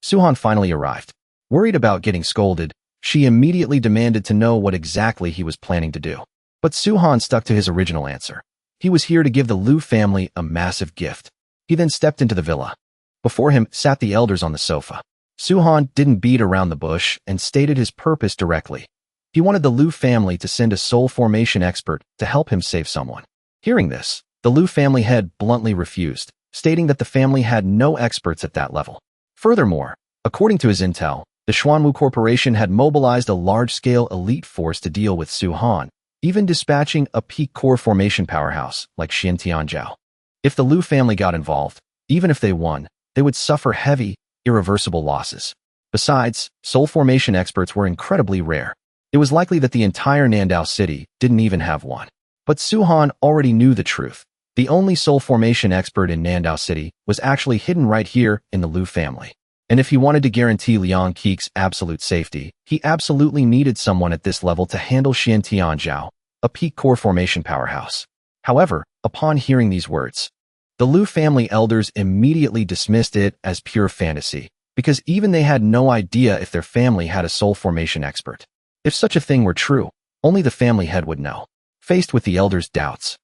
S1: Su-han finally arrived. Worried about getting scolded, she immediately demanded to know what exactly he was planning to do. But Su-han stuck to his original answer. He was here to give the Lu family a massive gift. He then stepped into the villa. Before him sat the elders on the sofa. Su-han didn't beat around the bush and stated his purpose directly. He wanted the Lu family to send a soul formation expert to help him save someone. Hearing this, the Lu family head bluntly refused, stating that the family had no experts at that level. Furthermore, according to his intel, the Schwan Wu Corporation had mobilized a large-scale elite force to deal with Su-han, even dispatching a peak core formation powerhouse like Xin Tianzhao. If the Lu family got involved, even if they won, they would suffer heavy, irreversible losses. Besides, soul formation experts were incredibly rare. It was likely that the entire Nandao city didn't even have one. But Su-han already knew the truth. The only soul formation expert in Nandao city was actually hidden right here in the Lu family. And if he wanted to guarantee Liang Keik's absolute safety, he absolutely needed someone at this level to handle Xin Tianzhao, a peak core formation powerhouse. However, upon hearing these words, the Lu family elders immediately dismissed it as pure fantasy, because even they had no idea if their family had a soul formation expert. If such a thing were true, only the family head would know. Faced with the elders' doubts,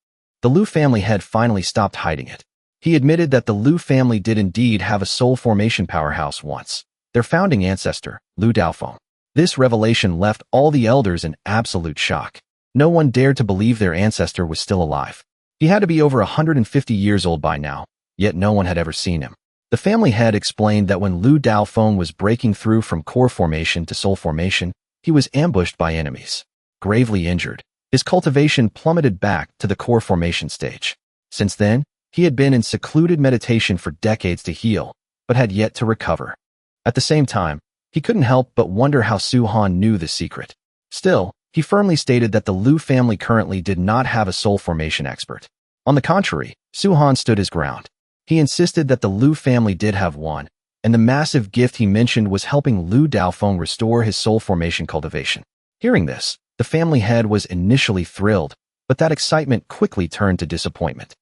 S1: the Lu family head finally stopped hiding it. He admitted that the Lu family did indeed have a soul formation powerhouse once, their founding ancestor, Lu Daofeng. This revelation left all the elders in absolute shock. No one dared to believe their ancestor was still alive. He had to be over 150 years old by now, yet no one had ever seen him. The family head explained that when Lu Daofeng was breaking through from core formation to soul formation, he was ambushed by enemies. Gravely injured, his cultivation plummeted back to the core formation stage. Since then, he had been in secluded meditation for decades to heal, but had yet to recover. At the same time, he couldn't help but wonder how Su-han knew the secret. Still, he firmly stated that the Lu family currently did not have a soul formation expert. On the contrary, Su-han stood his ground. He insisted that the Lu family did have one, and the massive gift he mentioned was helping Lu Daofeng restore his soul formation cultivation. Hearing this, the family head was initially thrilled, but that excitement quickly turned to disappointment.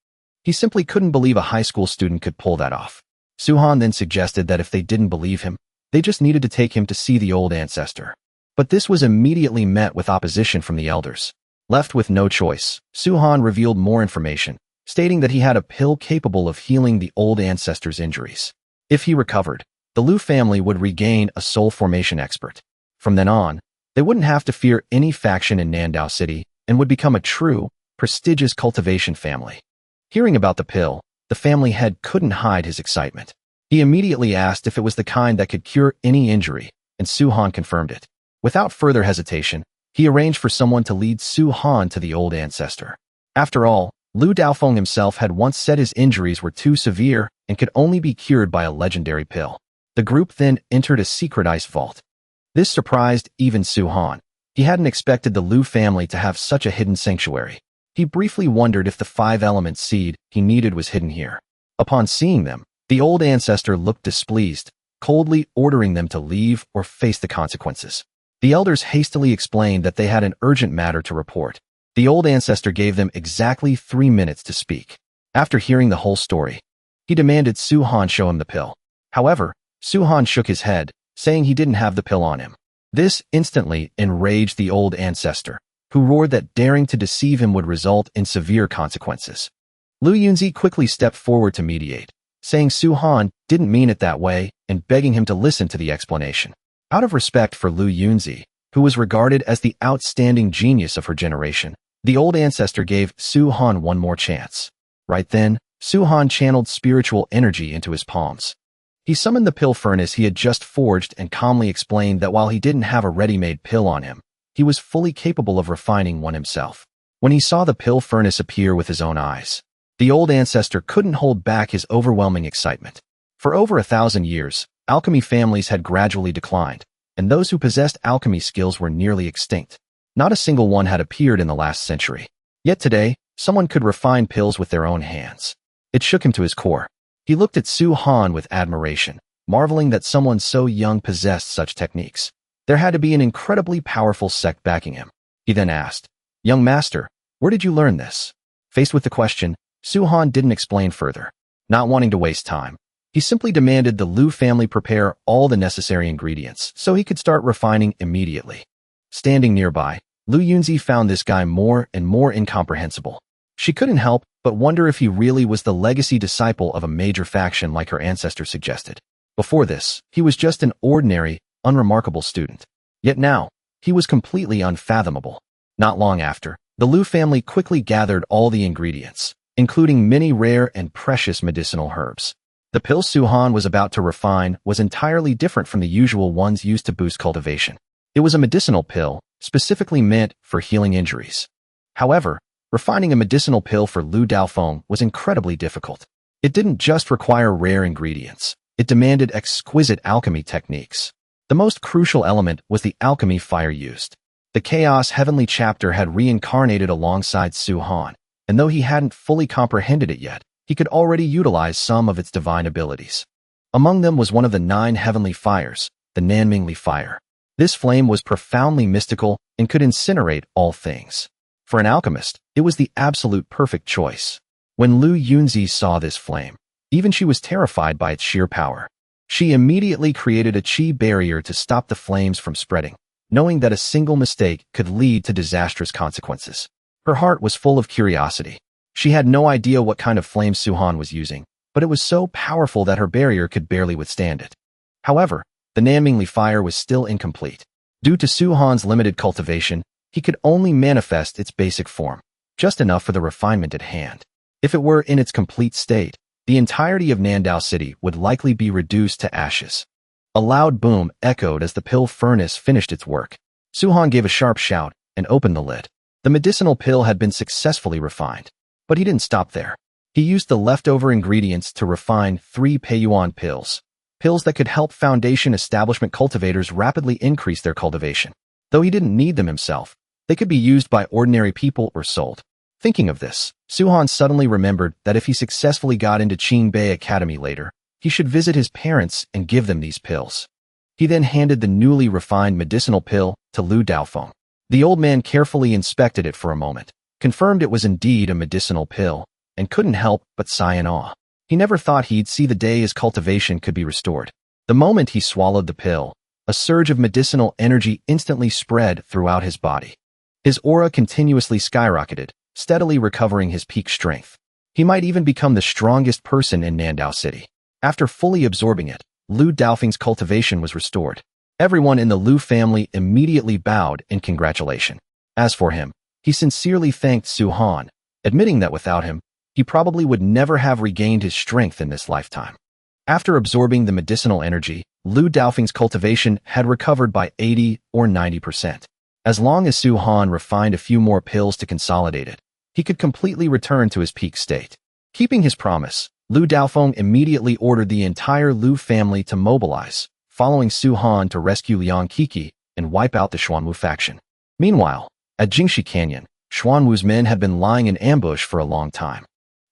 S1: He simply couldn't believe a high school student could pull that off. Su-han then suggested that if they didn't believe him, they just needed to take him to see the old ancestor. But this was immediately met with opposition from the elders. Left with no choice, Su-han revealed more information, stating that he had a pill capable of healing the old ancestor's injuries. If he recovered, the Lu family would regain a soul formation expert. From then on, they wouldn't have to fear any faction in Nandao City and would become a true, prestigious cultivation family. Hearing about the pill, the family head couldn't hide his excitement. He immediately asked if it was the kind that could cure any injury, and Su-han confirmed it. Without further hesitation, he arranged for someone to lead Su-han to the old ancestor. After all, Lu Daofeng himself had once said his injuries were too severe and could only be cured by a legendary pill. The group then entered a secret ice vault. This surprised even Su-han. He hadn't expected the Lu family to have such a hidden sanctuary. He briefly wondered if the 5-element seed he needed was hidden here. Upon seeing them, the old ancestor looked displeased, coldly ordering them to leave or face the consequences. The elders hastily explained that they had an urgent matter to report. The old ancestor gave them exactly 3 minutes to speak. After hearing the whole story, he demanded Su-han show him the pill. However, Su-han shook his head, saying he didn't have the pill on him. This instantly enraged the old ancestor, who roared that daring to deceive him would result in severe consequences. Lu Yunzi quickly stepped forward to mediate, saying Su-han didn't mean it that way and begging him to listen to the explanation. Out of respect for Lu Yunzi, who was regarded as the outstanding genius of her generation, the old ancestor gave Su-han one more chance. Right then, Su-han channeled spiritual energy into his palms. He summoned the pill furnace he had just forged and calmly explained that while he didn't have a ready-made pill on him, he was fully capable of refining one himself. When he saw the pill furnace appear with his own eyes, the old ancestor couldn't hold back his overwhelming excitement. For over 1,000 years, alchemy families had gradually declined, and those who possessed alchemy skills were nearly extinct. Not a single one had appeared in the last century. Yet today, someone could refine pills with their own hands. It shook him to his core. He looked at Su-han with admiration, marveling that someone so young possessed such techniques. There had to be an incredibly powerful sect backing him. He then asked, "Young master, where did you learn this?" Faced with the question, Su-han didn't explain further. Not wanting to waste time, he simply demanded the Lu family prepare all the necessary ingredients so he could start refining immediately. Standing nearby, Lu Yunzi found this guy more and more incomprehensible. She couldn't help but wonder if he really was the legacy disciple of a major faction like her ancestor suggested. Before this, he was just an ordinary, unremarkable student. Yet now, he was completely unfathomable. Not long after, the Lu family quickly gathered all the ingredients, including many rare and precious medicinal herbs. The pill Su-han was about to refine was entirely different from the usual ones used to boost cultivation. It was a medicinal pill, specifically meant for healing injuries. However, refining a medicinal pill for Lu Daofeng was incredibly difficult. It didn't just require rare ingredients. It demanded exquisite alchemy techniques. The most crucial element was the alchemy fire used. The Chaos Heavenly chapter had reincarnated alongside Su-han, and though he hadn't fully comprehended it yet, he could already utilize some of its divine abilities. Among them was one of the 9 heavenly fires, the Nanmingli fire. This flame was profoundly mystical and could incinerate all things. For an alchemist, it was the absolute perfect choice. When Lu Yunzi saw this flame, even she was terrified by its sheer power. She immediately created a qi barrier to stop the flames from spreading, knowing that a single mistake could lead to disastrous consequences. Her heart was full of curiosity. She had no idea what kind of flame Su-han was using, but it was so powerful that her barrier could barely withstand it. However, the Nanmingli fire was still incomplete. Due to Su-han's limited cultivation, he could only manifest its basic form, just enough for the refinement at hand. If it were in its complete state, the entirety of Nandao City would likely be reduced to ashes. A loud boom echoed as the pill furnace finished its work. Su-han gave a sharp shout and opened the lid. The medicinal pill had been successfully refined. But he didn't stop there. He used the leftover ingredients to refine 3 Peiyuan pills. Pills that could help Foundation establishment cultivators rapidly increase their cultivation. Though he didn't need them himself, they could be used by ordinary people or sold. Thinking of this, Su-han suddenly remembered that if he successfully got into Qingbei Academy later, he should visit his parents and give them these pills. He then handed the newly refined medicinal pill to Lu Daofeng. The old man carefully inspected it for a moment, confirmed it was indeed a medicinal pill, and couldn't help but sigh in awe. He never thought he'd see the day his cultivation could be restored. The moment he swallowed the pill, a surge of medicinal energy instantly spread throughout his body. His aura continuously skyrocketed, steadily recovering his peak strength. He might even become the strongest person in Nandao City. After fully absorbing it, Lu Daofeng's cultivation was restored. Everyone in the Lu family immediately bowed in congratulation. As for him, he sincerely thanked Su-han, admitting that without him, he probably would never have regained his strength in this lifetime. After absorbing the medicinal energy, Lu Daofeng's cultivation had recovered by 80 or 90%. As long as Su-han refined a few more pills to consolidate it, he could completely return to his peak state. Keeping his promise, Lu Daofeng immediately ordered the entire Lu family to mobilize, following Su-han to rescue Liang Kiki and wipe out the Schwan Wu faction. Meanwhile, at Jingshi Canyon, Schwan Wu's men had been lying in ambush for a long time.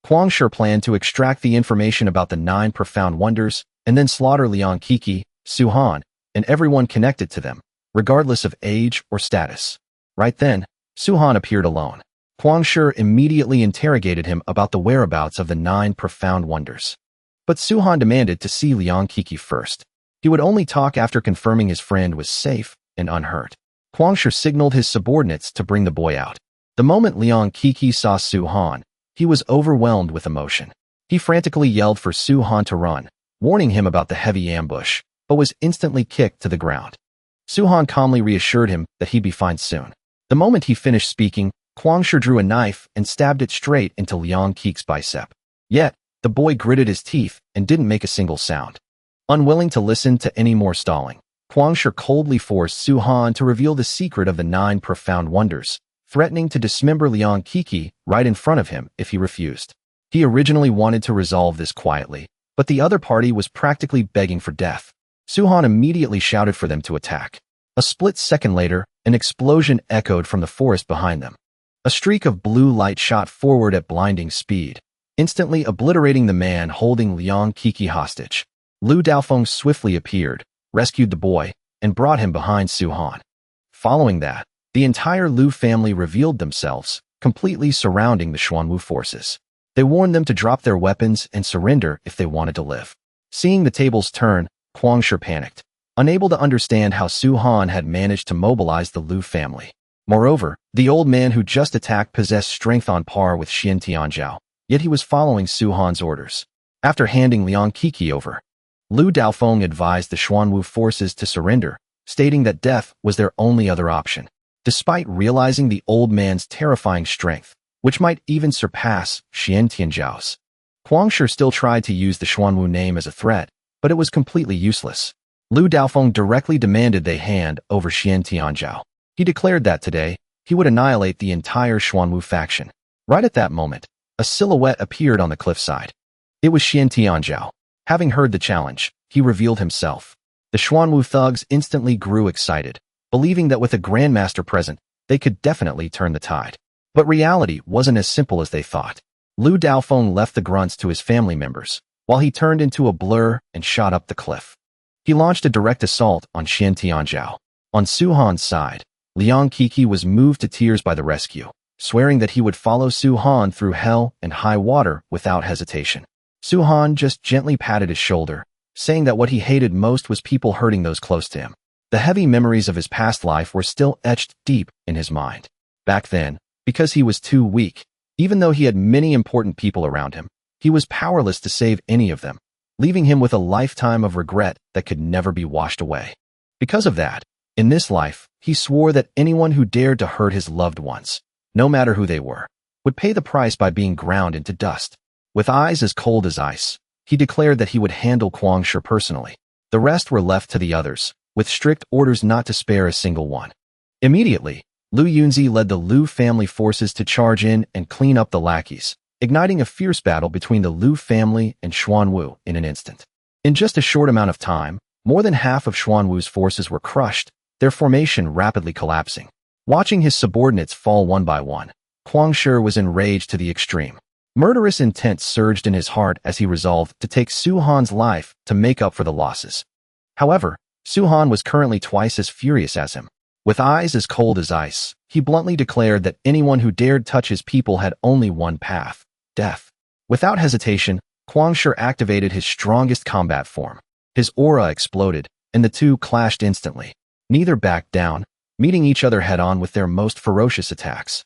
S1: Huang Shi planned to extract the information about the 9 profound wonders and then slaughter Liang Kiki, Su-han, and everyone connected to them, regardless of age or status. Right then, Su-han appeared alone. Huang Shi immediately interrogated him about the whereabouts of the 9 profound wonders. But Su-han demanded to see Liang Kiki first. He would only talk after confirming his friend was safe and unhurt. Huang Shi signaled his subordinates to bring the boy out. The moment Liang Kiki saw Su-han, He was overwhelmed with emotion. He frantically yelled for Su Han to run, warning him about the heavy ambush, but was instantly kicked to the ground. Su Han calmly reassured him that he'd be fine soon. The moment he finished speaking, Kwang Shi drew a knife and stabbed it straight into Liang Keek's bicep. Yet, the boy gritted his teeth and didn't make a single sound. Unwilling to listen to any more stalling, Kwang Shi coldly forced Su Han to reveal the secret of the 9 profound wonders, threatening to dismember Liang Keek right in front of him if he refused. He originally wanted to resolve this quietly, but the other party was practically begging for death. Su Han immediately shouted for them to attack. A split second later, an explosion echoed from the forest behind them. A streak of blue light shot forward at blinding speed, instantly obliterating the man holding Liang Keek hostage. Lu Daofeng swiftly appeared, rescued the boy, and brought him behind Su Han. Following that, the entire Lu family revealed themselves, completely surrounding the Schwan Wu forces. They warned them to drop their weapons and surrender if they wanted to live. Seeing the tables turn, Kwang Shi panicked, unable to understand how Su Han had managed to mobilize the Lu family. Moreover, the old man who just attacked possessed strength on par with Xian Tianzhao, yet he was following Su Han's orders. After handing Liang Keek over, Lu Daofeng advised the Schwan Wu forces to surrender, stating that death was their only other option. Despite realizing the old man's terrifying strength, which might even surpass Xian Tianzhao's, Kwang Shi still tried to use the Schwan Wu name as a threat, but it was completely useless. Lu Daofeng directly demanded they hand over Xian Tianzhao. He declared that today, he would annihilate the entire Schwan Wu faction. Right at that moment, a silhouette appeared on the cliffside. It was Xian Tianzhao. Having heard the challenge, he revealed himself. The Schwan Wu thugs instantly grew excited, believing that with a grandmaster present, they could definitely turn the tide. But reality wasn't as simple as they thought. Lu Daofeng left the grunts to his family members, while he turned into a blur and shot up the cliff. He launched a direct assault on Xian Tianzhao. On Su Han's side, Liang Keek was moved to tears by the rescue, swearing that he would follow Su Han through hell and high water without hesitation. Su Han just gently patted his shoulder, saying that what he hated most was people hurting those close to him. The heavy memories of his past life were still etched deep in his mind. Back then, because he was too weak, even though he had many important people around him, he was powerless to save any of them, leaving him with a lifetime of regret that could never be washed away. Because of that, in this life, he swore that anyone who dared to hurt his loved ones, no matter who they were, would pay the price by being ground into dust. With eyes as cold as ice, he declared that he would handle Kwang Shi personally. The rest were left to the others, with strict orders not to spare a single one. Immediately, Lu Yuni led the Lu family forces to charge in and clean up the lackeys, igniting a fierce battle between the Lu family and Schwan Wu in an instant. In just a short amount of time, more than half of Schwan Wu's forces were crushed, their formation rapidly collapsing. Watching his subordinates fall one by one, Kwang Shi was enraged to the extreme. Murderous intent surged in his heart as he resolved to take Su Han's life to make up for the losses. However, Su Han was currently twice as furious as him. With eyes as cold as ice, he bluntly declared that anyone who dared touch his people had only one path: death. Without hesitation, Kwang Shi activated his strongest combat form. His aura exploded, and the two clashed instantly. Neither backed down, meeting each other head-on with their most ferocious attacks.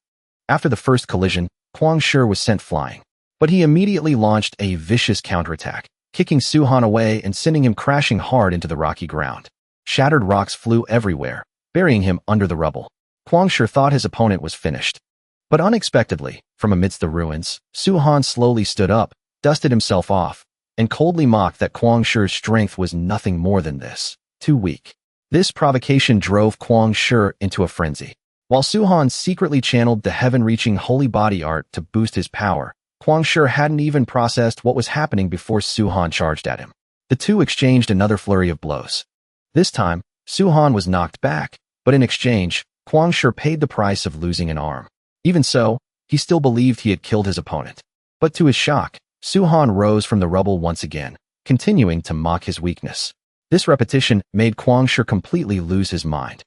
S1: After the first collision, Kwang Shi was sent flying, but he immediately launched a vicious counterattack, kicking Su Han away and sending him crashing hard into the rocky ground. Shattered rocks flew everywhere, burying him under the rubble. Kwang Shi thought his opponent was finished. But unexpectedly, from amidst the ruins, Su Han slowly stood up, dusted himself off, and coldly mocked that Kwang Shi's strength was nothing more than this: too weak. This provocation drove Kwang Shi into a frenzy. While Su Han secretly channeled the heaven-reaching holy body art to boost his power, Kwang Shi hadn't even processed what was happening before Su Han charged at him. The two exchanged another flurry of blows. This time, Su Han was knocked back, but in exchange, Kwang Shi paid the price of losing an arm. Even so, he still believed he had killed his opponent. But to his shock, Su Han rose from the rubble once again, continuing to mock his weakness. This repetition made Kwang Shi completely lose his mind.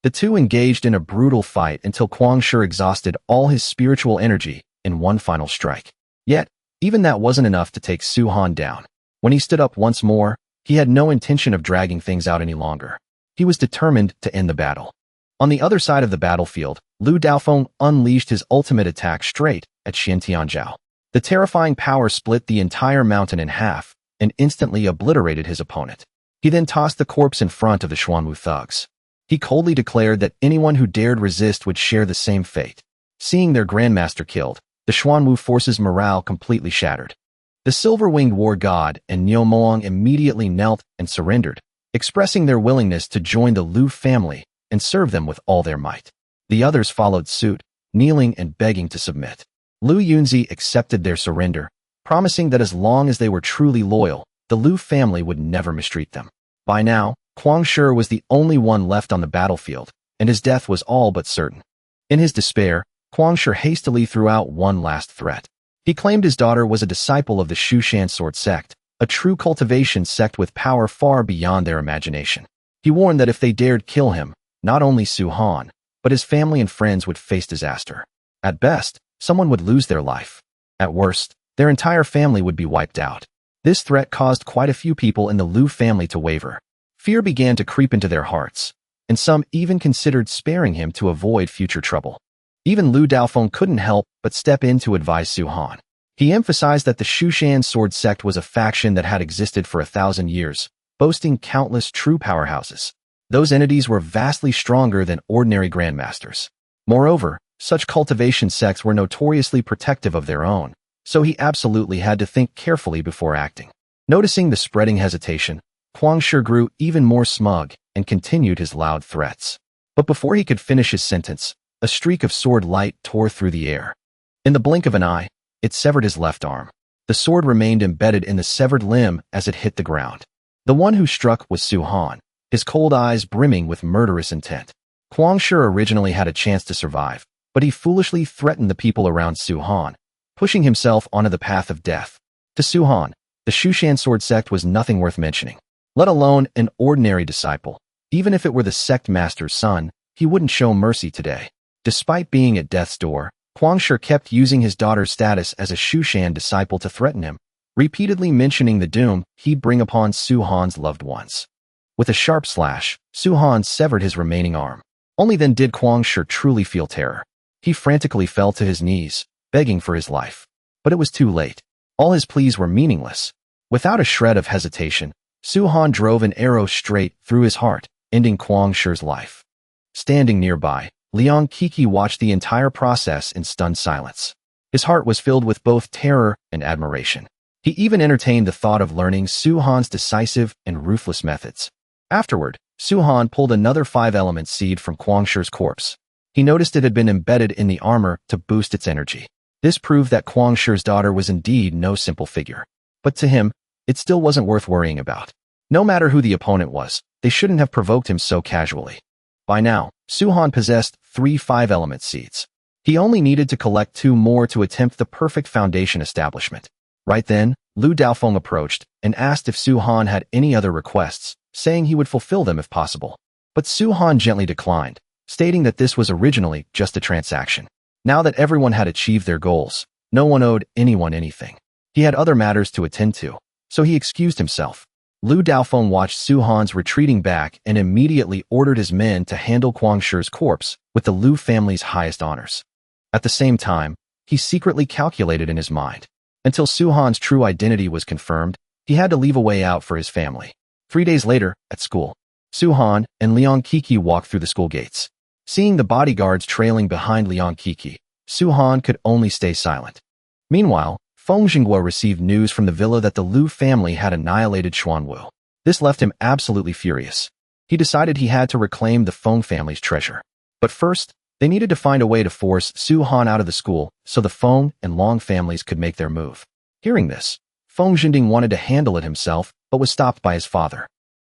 S1: The two engaged in a brutal fight until Kwang Shi exhausted all his spiritual energy in one final strike. Yet, even that wasn't enough to take Su Han down. When he stood up once more, he had no intention of dragging things out any longer. He was determined to end the battle. On the other side of the battlefield, Lu Daofeng unleashed his ultimate attack straight at Xian Tianzhao. The terrifying power split the entire mountain in half and instantly obliterated his opponent. He then tossed the corpse in front of the Schwan Wu thugs. He coldly declared that anyone who dared resist would share the same fate. Seeing their grandmaster killed, the Schwan Wu forces' morale completely shattered. The silver-winged war god and Nyo Moong immediately knelt and surrendered, expressing their willingness to join the Lu family and serve them with all their might. The others followed suit, kneeling and begging to submit. Lu Yuni accepted their surrender, promising that as long as they were truly loyal, the Lu family would never mistreat them. By now, Kwang Shi was the only one left on the battlefield, and his death was all but certain. In his despair, Kwang Shi hastily threw out one last threat. He claimed his daughter was a disciple of the Shushan sword sect, a true cultivation sect with power far beyond their imagination. He warned that if they dared kill him, not only Su Han, but his family and friends would face disaster. At best, someone would lose their life. At worst, their entire family would be wiped out. This threat caused quite a few people in the Lu family to waver. Fear began to creep into their hearts, and some even considered sparing him to avoid future trouble. Even Lu Daofeng couldn't help but step in to advise Su Han. He emphasized that the Shushan sword sect was a faction that had existed for 1,000 years, boasting countless true powerhouses. Those entities were vastly stronger than ordinary grandmasters. Moreover, such cultivation sects were notoriously protective of their own, so he absolutely had to think carefully before acting. Noticing the spreading hesitation, Kwang Shi grew even more smug and continued his loud threats. But before he could finish his sentence, a streak of sword light tore through the air. In the blink of an eye, it severed his left arm. The sword remained embedded in the severed limb as it hit the ground. The one who struck was Su Han, his cold eyes brimming with murderous intent. Kwang Shi originally had a chance to survive, but he foolishly threatened the people around Su Han, pushing himself onto the path of death. To Su Han, the Shushan sword sect was nothing worth mentioning, let alone an ordinary disciple. Even if it were the sect master's son, he wouldn't show mercy today. Despite being at death's door, Kwang Shi kept using his daughter's status as a Shushan disciple to threaten him, repeatedly mentioning the doom he'd bring upon Su Han's loved ones. With a sharp slash, Su Han severed his remaining arm. Only then did Kwang Shi truly feel terror. He frantically fell to his knees, begging for his life. But it was too late. All his pleas were meaningless. Without a shred of hesitation, Su Han drove an arrow straight through his heart, ending Kwang Shi's life. Standing nearby, Liang Kiki watched the entire process in stunned silence. His heart was filled with both terror and admiration. He even entertained the thought of learning Su Han's decisive and ruthless methods. Afterward, Su Han pulled another 5-element seed from Kwang Shi's corpse. He noticed it had been embedded in the armor to boost its energy. This proved that Kwang Shi's daughter was indeed no simple figure. But to him, it still wasn't worth worrying about. No matter who the opponent was, they shouldn't have provoked him so casually. By now, Su Han possessed 3 5-element seeds. He only needed to collect 2 more to attempt the perfect foundation establishment. Right then, Lu Daofeng approached and asked if Su Han had any other requests, saying he would fulfill them if possible. But Su Han gently declined, stating that this was originally just a transaction. Now that everyone had achieved their goals, no one owed anyone anything. He had other matters to attend to, so he excused himself. Lu Daofeng watched Su Han's retreating back and immediately ordered his men to handle Kwang Shi's corpse with the Lu family's highest honors. At the same time, he secretly calculated in his mind. Until Su Han's true identity was confirmed, he had to leave a way out for his family. 3 days later, at school, Su Han and Liang Kiki walked through the school gates. Seeing the bodyguards trailing behind Liang Kiki, Su Han could only stay silent. Meanwhile, Feng Xinguo received news from the villa that the Lu family had annihilated Schwan Wu. This left him absolutely furious. He decided he had to reclaim the Feng family's treasure. But first, they needed to find a way to force Su Han out of the school so the Feng and Long families could make their move. Hearing this, Feng Xinding wanted to handle it himself, but was stopped by his father.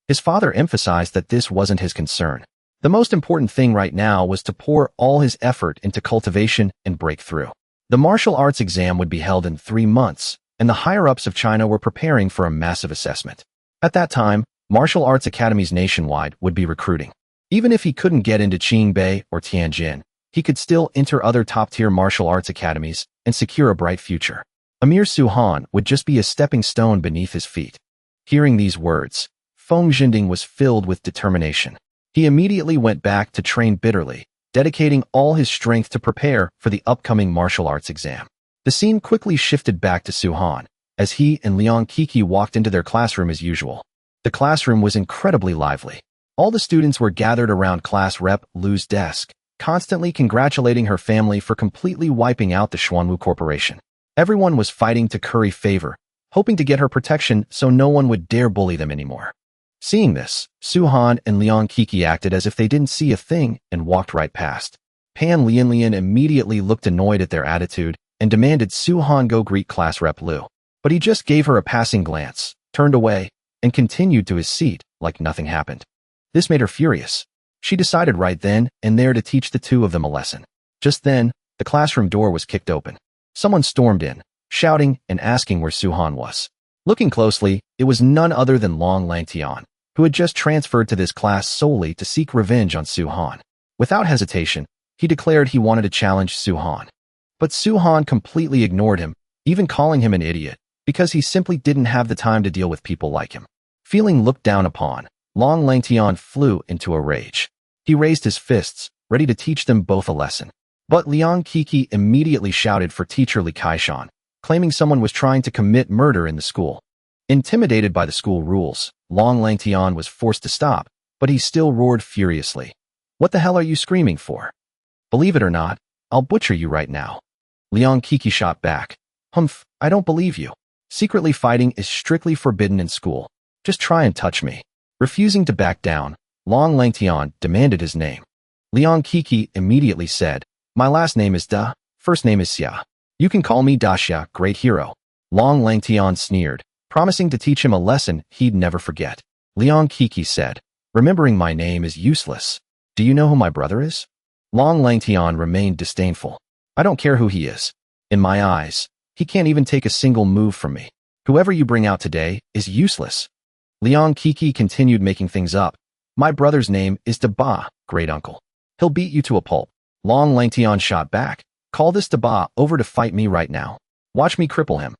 S1: His father emphasized that this wasn't his concern. The most important thing right now was to pour all his effort into cultivation and breakthrough. The martial arts exam would be held in 3 months, and the higher-ups of China were preparing for a massive assessment. At that time, martial arts academies nationwide would be recruiting. Even if he couldn't get into Qingbei or Tianjin, he could still enter other top-tier martial arts academies and secure a bright future. A mere Su Han would just be a stepping stone beneath his feet. Hearing these words, Feng Xinding was filled with determination. He immediately went back to train bitterly, dedicating all his strength to prepare for the upcoming martial arts exam. The scene quickly shifted back to Suhan, as he and Liang Kiki walked into their classroom as usual. The classroom was incredibly lively. All the students were gathered around class rep Lu's desk, constantly congratulating her family for completely wiping out the Schwan Wu Corporation. Everyone was fighting to curry favor, hoping to get her protection so no one would dare bully them anymore. Seeing this, Suhan and Liang Kiki acted as if they didn't see a thing and walked right past. Pan Lian immediately looked annoyed at their attitude and demanded Suhan go greet class rep Lu. But he just gave her a passing glance, turned away, and continued to his seat like nothing happened. This made her furious. She decided right then and there to teach the two of them a lesson. Just then, the classroom door was kicked open. Someone stormed in, shouting and asking where Suhan was. Looking closely, it was none other than Long Langtian, who had just transferred to this class solely to seek revenge on Suhan. Without hesitation, he declared he wanted to challenge Suhan. But Suhan completely ignored him, even calling him an idiot, because he simply didn't have the time to deal with people like him. Feeling looked down upon, Long Langtian flew into a rage. He raised his fists, ready to teach them both a lesson. But Liang Kiki immediately shouted for teacher Li Kaishan, claiming someone was trying to commit murder in the school. Intimidated by the school rules, Long Langtian was forced to stop, but he still roared furiously. "What the hell are you screaming for? Believe it or not, I'll butcher you right now." Liang Kiki shot back. "Humph, I don't believe you. Secretly fighting is strictly forbidden in school. Just try and touch me." Refusing to back down, Long Langtian demanded his name. Liang Kiki immediately said, "My last name is Da, first name is Xia. You can call me Daxia, great hero." Long Langtian sneered, promising to teach him a lesson he'd never forget. Liang Kiki said, "Remembering my name is useless. Do you know who my brother is?" Long Langtian remained disdainful. "I don't care who he is. In my eyes, he can't even take a single move from me. Whoever you bring out today is useless." Liang Kiki continued making things up. "My brother's name is Daba, great uncle. He'll beat you to a pulp." Long Langtian shot back, "Call this Daba over to fight me right now. Watch me cripple him."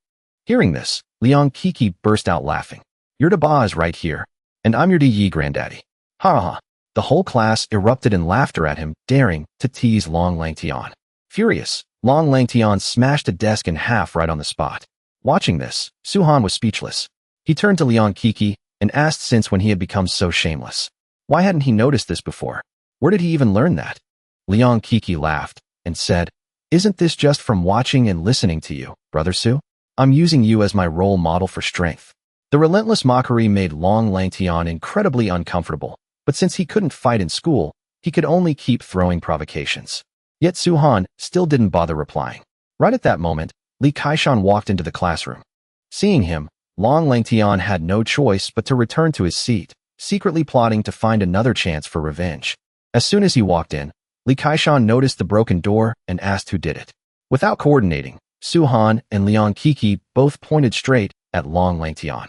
S1: Hearing this, Liang Kiki burst out laughing. "Your Daba is right here, and I'm your Yi granddaddy." Ha ha. The whole class erupted in laughter at him, daring to tease Long Langtian. Furious, Long Langtian smashed a desk in half right on the spot. Watching this, Suhan was speechless. He turned to Liang Kiki and asked since when he had become so shameless. Why hadn't he noticed this before? Where did he even learn that? Liang Kiki laughed and said, "Isn't this just from watching and listening to you, Brother Su? I'm using you as my role model for strength." The relentless mockery made Long Langtian incredibly uncomfortable, but since he couldn't fight in school, he could only keep throwing provocations. Yet Suhan still didn't bother replying. Right at that moment, Li Kaishan walked into the classroom. Seeing him, Long Langtian had no choice but to return to his seat, secretly plotting to find another chance for revenge. As soon as he walked in, Li Kaishan noticed the broken door and asked who did it. Without coordinating, Suhan and Liang Kiki both pointed straight at Long Langtian.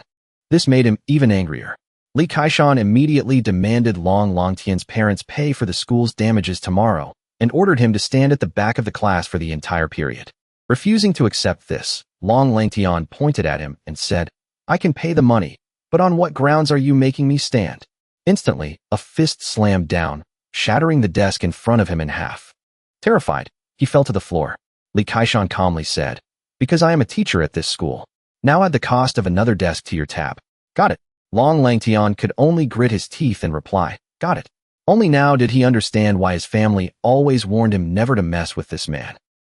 S1: This made him even angrier. Li Kaishan immediately demanded Long Langtian's parents pay for the school's damages tomorrow and ordered him to stand at the back of the class for the entire period. Refusing to accept this, Long Langtian pointed at him and said, "I can pay the money, but on what grounds are you making me stand?" Instantly, a fist slammed down, shattering the desk in front of him in half. Terrified, he fell to the floor. Li Kaishan calmly said, "Because I am a teacher at this school. Now add the cost of another desk to your tab." "Got it." Long Langtian could only grit his teeth and reply, "Got it." Only now did he understand why his family always warned him never to mess with this man.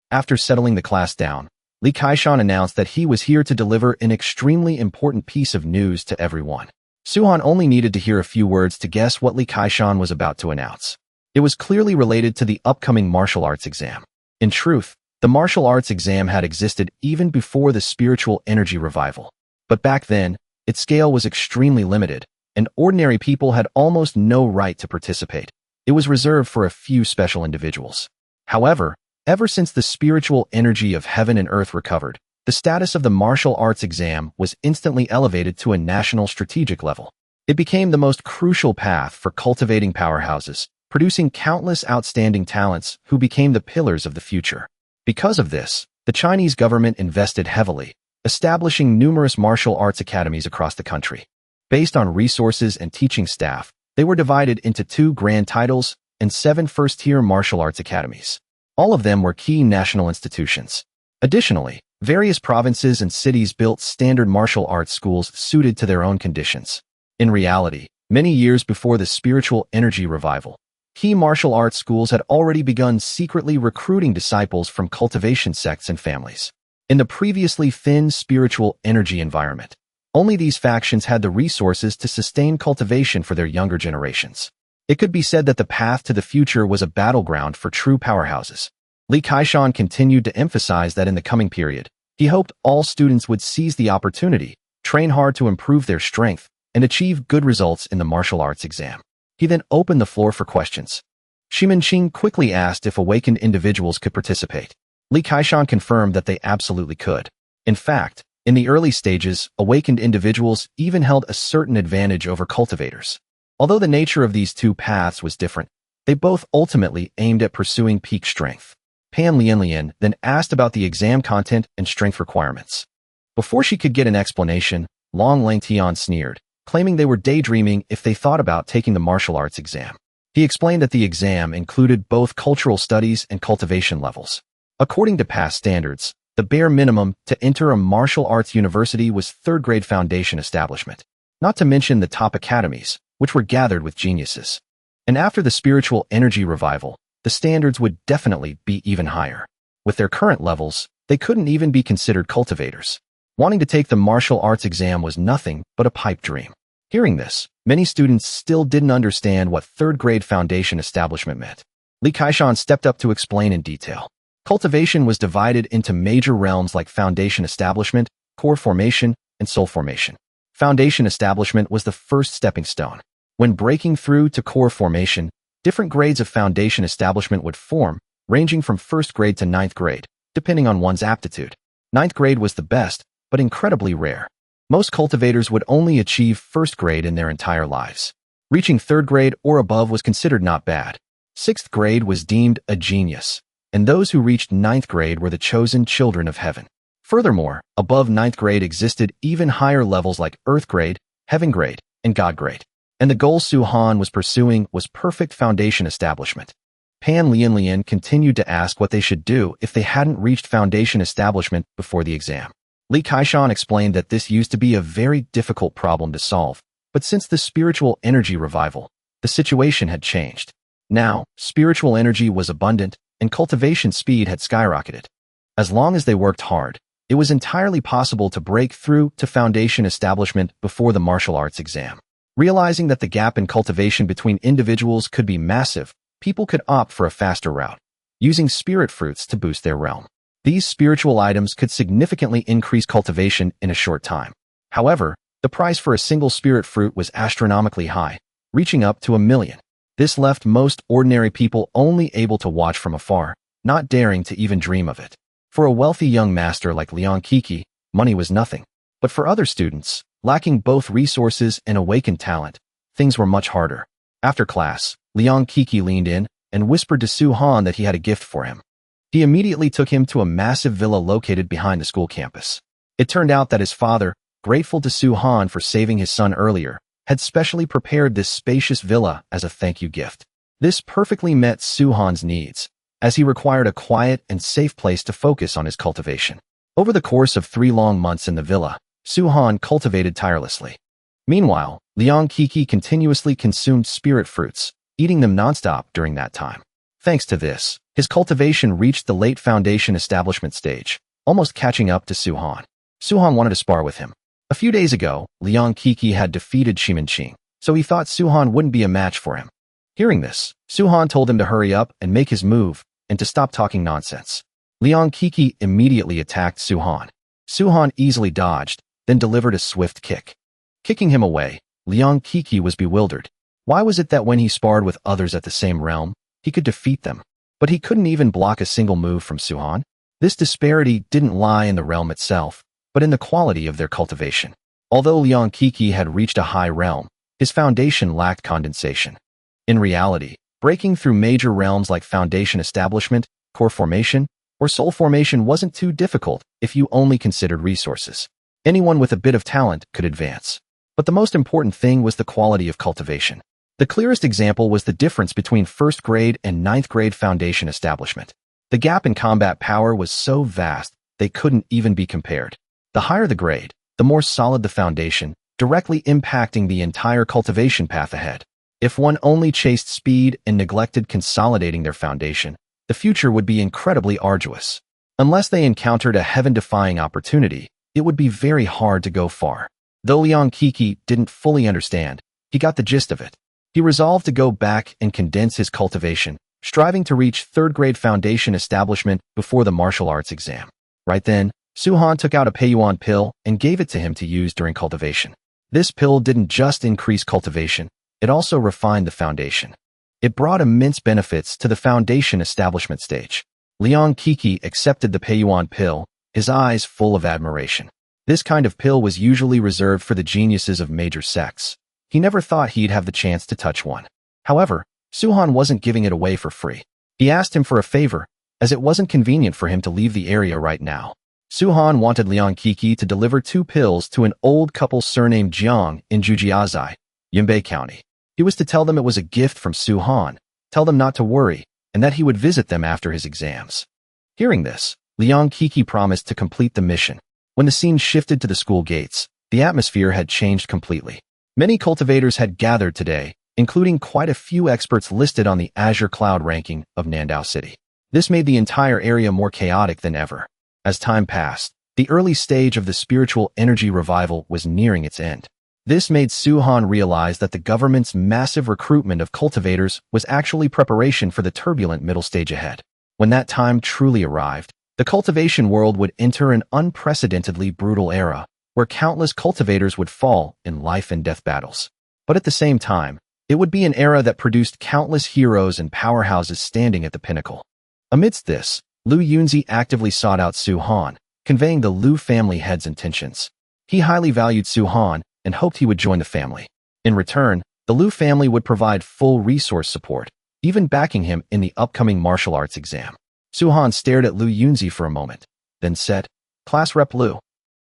S1: After settling the class down, Li Kaishan announced that he was here to deliver an extremely important piece of news to everyone. Suhan only needed to hear a few words to guess what Li Kaishan was about to announce. It was clearly related to the upcoming martial arts exam. In truth, the martial arts exam had existed even before the spiritual energy revival. But back then, its scale was extremely limited, and ordinary people had almost no right to participate. It was reserved for a few special individuals. However, ever since the spiritual energy of heaven and earth recovered, the status of the martial arts exam was instantly elevated to a national strategic level. It became the most crucial path for cultivating powerhouses, producing countless outstanding talents who became the pillars of the future. Because of this, the Chinese government invested heavily, establishing numerous martial arts academies across the country. Based on resources and teaching staff, they were divided into 2 grand titles and 7 first-tier martial arts academies. All of them were key national institutions. Additionally, various provinces and cities built standard martial arts schools suited to their own conditions. In reality, many years before the spiritual energy revival, key martial arts schools had already begun secretly recruiting disciples from cultivation sects and families. In the previously thin spiritual energy environment, only these factions had the resources to sustain cultivation for their younger generations. It could be said that the path to the future was a battleground for true powerhouses. Li Kaishan continued to emphasize that in the coming period, he hoped all students would seize the opportunity, train hard to improve their strength, and achieve good results in the martial arts exam. He then opened the floor for questions. Shimenqing quickly asked if awakened individuals could participate. Li Kaishan confirmed that they absolutely could. In fact, in the early stages, awakened individuals even held a certain advantage over cultivators. Although the nature of these two paths was different, they both ultimately aimed at pursuing peak strength. Pan Lianlian then asked about the exam content and strength requirements. Before she could get an explanation, Long Langtian sneered, claiming they were daydreaming if they thought about taking the martial arts exam. He explained that the exam included both cultural studies and cultivation levels. According to past standards, the bare minimum to enter a martial arts university was third-grade foundation establishment, not to mention the top academies, which were gathered with geniuses. And after the spiritual energy revival, the standards would definitely be even higher. With their current levels, they couldn't even be considered cultivators. Wanting to take the martial arts exam was nothing but a pipe dream. Hearing this, many students still didn't understand what third-grade foundation establishment meant. Li Kaishan stepped up to explain in detail. Cultivation was divided into major realms like foundation establishment, core formation, and soul formation. Foundation establishment was the first stepping stone. When breaking through to core formation, different grades of foundation establishment would form, ranging from 1st grade to 9th grade, depending on one's aptitude. 9th grade was the best, but incredibly rare. Most cultivators would only achieve 1st grade in their entire lives. Reaching 3rd grade or above was considered not bad. 6th grade was deemed a genius, and those who reached 9th grade were the chosen children of heaven. Furthermore, above 9th grade existed even higher levels like Earth grade, Heaven grade, and God grade. And the goal Su Han was pursuing was perfect foundation establishment. Pan Lianlian continued to ask what they should do if they hadn't reached foundation establishment before the exam. Li Kaishan explained that this used to be a very difficult problem to solve, but since the spiritual energy revival, the situation had changed. Now, spiritual energy was abundant, and cultivation speed had skyrocketed. As long as they worked hard, it was entirely possible to break through to foundation establishment before the martial arts exam. Realizing that the gap in cultivation between individuals could be massive, people could opt for a faster route, using spirit fruits to boost their realm. These spiritual items could significantly increase cultivation in a short time. However, the price for a single spirit fruit was astronomically high, reaching up to 1 million. This left most ordinary people only able to watch from afar, not daring to even dream of it. For a wealthy young master like Liang Kiki, money was nothing. But for other students, lacking both resources and awakened talent, things were much harder. After class, Liang Kiki leaned in and whispered to Su Han that he had a gift for him. He immediately took him to a massive villa located behind the school campus. It turned out that his father, grateful to Su Han for saving his son earlier, had specially prepared this spacious villa as a thank you gift. This perfectly met Su Han's needs, as he required a quiet and safe place to focus on his cultivation. Over the course of 3 long months in the villa, Su Han cultivated tirelessly. Meanwhile, Liang Kiki continuously consumed spirit fruits, eating them nonstop during that time. Thanks to this, his cultivation reached the late foundation establishment stage, almost catching up to Su Han. Su Han wanted to spar with him. A few days ago, Liang Kiki had defeated Shimenqing, so he thought Su Han wouldn't be a match for him. Hearing this, Su Han told him to hurry up and make his move, and to stop talking nonsense. Liang Kiki immediately attacked Su Han. Su Han easily dodged, then delivered a swift kick. Kicking him away, Liang Kiki was bewildered. Why was it that when he sparred with others at the same realm, he could defeat them, but he couldn't even block a single move from Su Han? This disparity didn't lie in the realm itself, but in the quality of their cultivation. Although Liang Kiki had reached a high realm, his foundation lacked condensation. In reality, breaking through major realms like foundation establishment, core formation, or soul formation wasn't too difficult if you only considered resources. Anyone with a bit of talent could advance. But the most important thing was the quality of cultivation. The clearest example was the difference between 1st grade and 9th grade foundation establishment. The gap in combat power was so vast they couldn't even be compared. The higher the grade, the more solid the foundation, directly impacting the entire cultivation path ahead. If one only chased speed and neglected consolidating their foundation, the future would be incredibly arduous. Unless they encountered a heaven-defying opportunity, it would be very hard to go far. Though Liang Kiki didn't fully understand, he got the gist of it. He resolved to go back and condense his cultivation, striving to reach third-grade foundation establishment before the martial arts exam. Right then, Su-han took out a Peiyuan pill and gave it to him to use during cultivation. This pill didn't just increase cultivation, it also refined the foundation. It brought immense benefits to the foundation establishment stage. Liang Kiki accepted the Peiyuan pill, his eyes full of admiration. This kind of pill was usually reserved for the geniuses of major sects. He never thought he'd have the chance to touch one. However, Su-han wasn't giving it away for free. He asked him for a favor, as it wasn't convenient for him to leave the area right now. Su-han wanted Liang Kiki to deliver 2 pills to an old couple surnamed Jiang in Jujiazai, Yunbei County. He was to tell them it was a gift from Su-han, tell them not to worry, and that he would visit them after his exams. Hearing this, Liang Kiki promised to complete the mission. When the scene shifted to the school gates, the atmosphere had changed completely. Many cultivators had gathered today, including quite a few experts listed on the Azure Cloud ranking of Nandao City. This made the entire area more chaotic than ever. As time passed, the early stage of the spiritual energy revival was nearing its end. This made Su-han realize that the government's massive recruitment of cultivators was actually preparation for the turbulent middle stage ahead. When that time truly arrived, the cultivation world would enter an unprecedentedly brutal era, where countless cultivators would fall in life and death battles. But at the same time, it would be an era that produced countless heroes and powerhouses standing at the pinnacle. Amidst this, Lu Yuni actively sought out Su-han, conveying the Lu family head's intentions. He highly valued Su-han and hoped he would join the family. In return, the Lu family would provide full resource support, even backing him in the upcoming martial arts exam. Su-han stared at Lu Yuni for a moment, then said, "Class Rep Lu,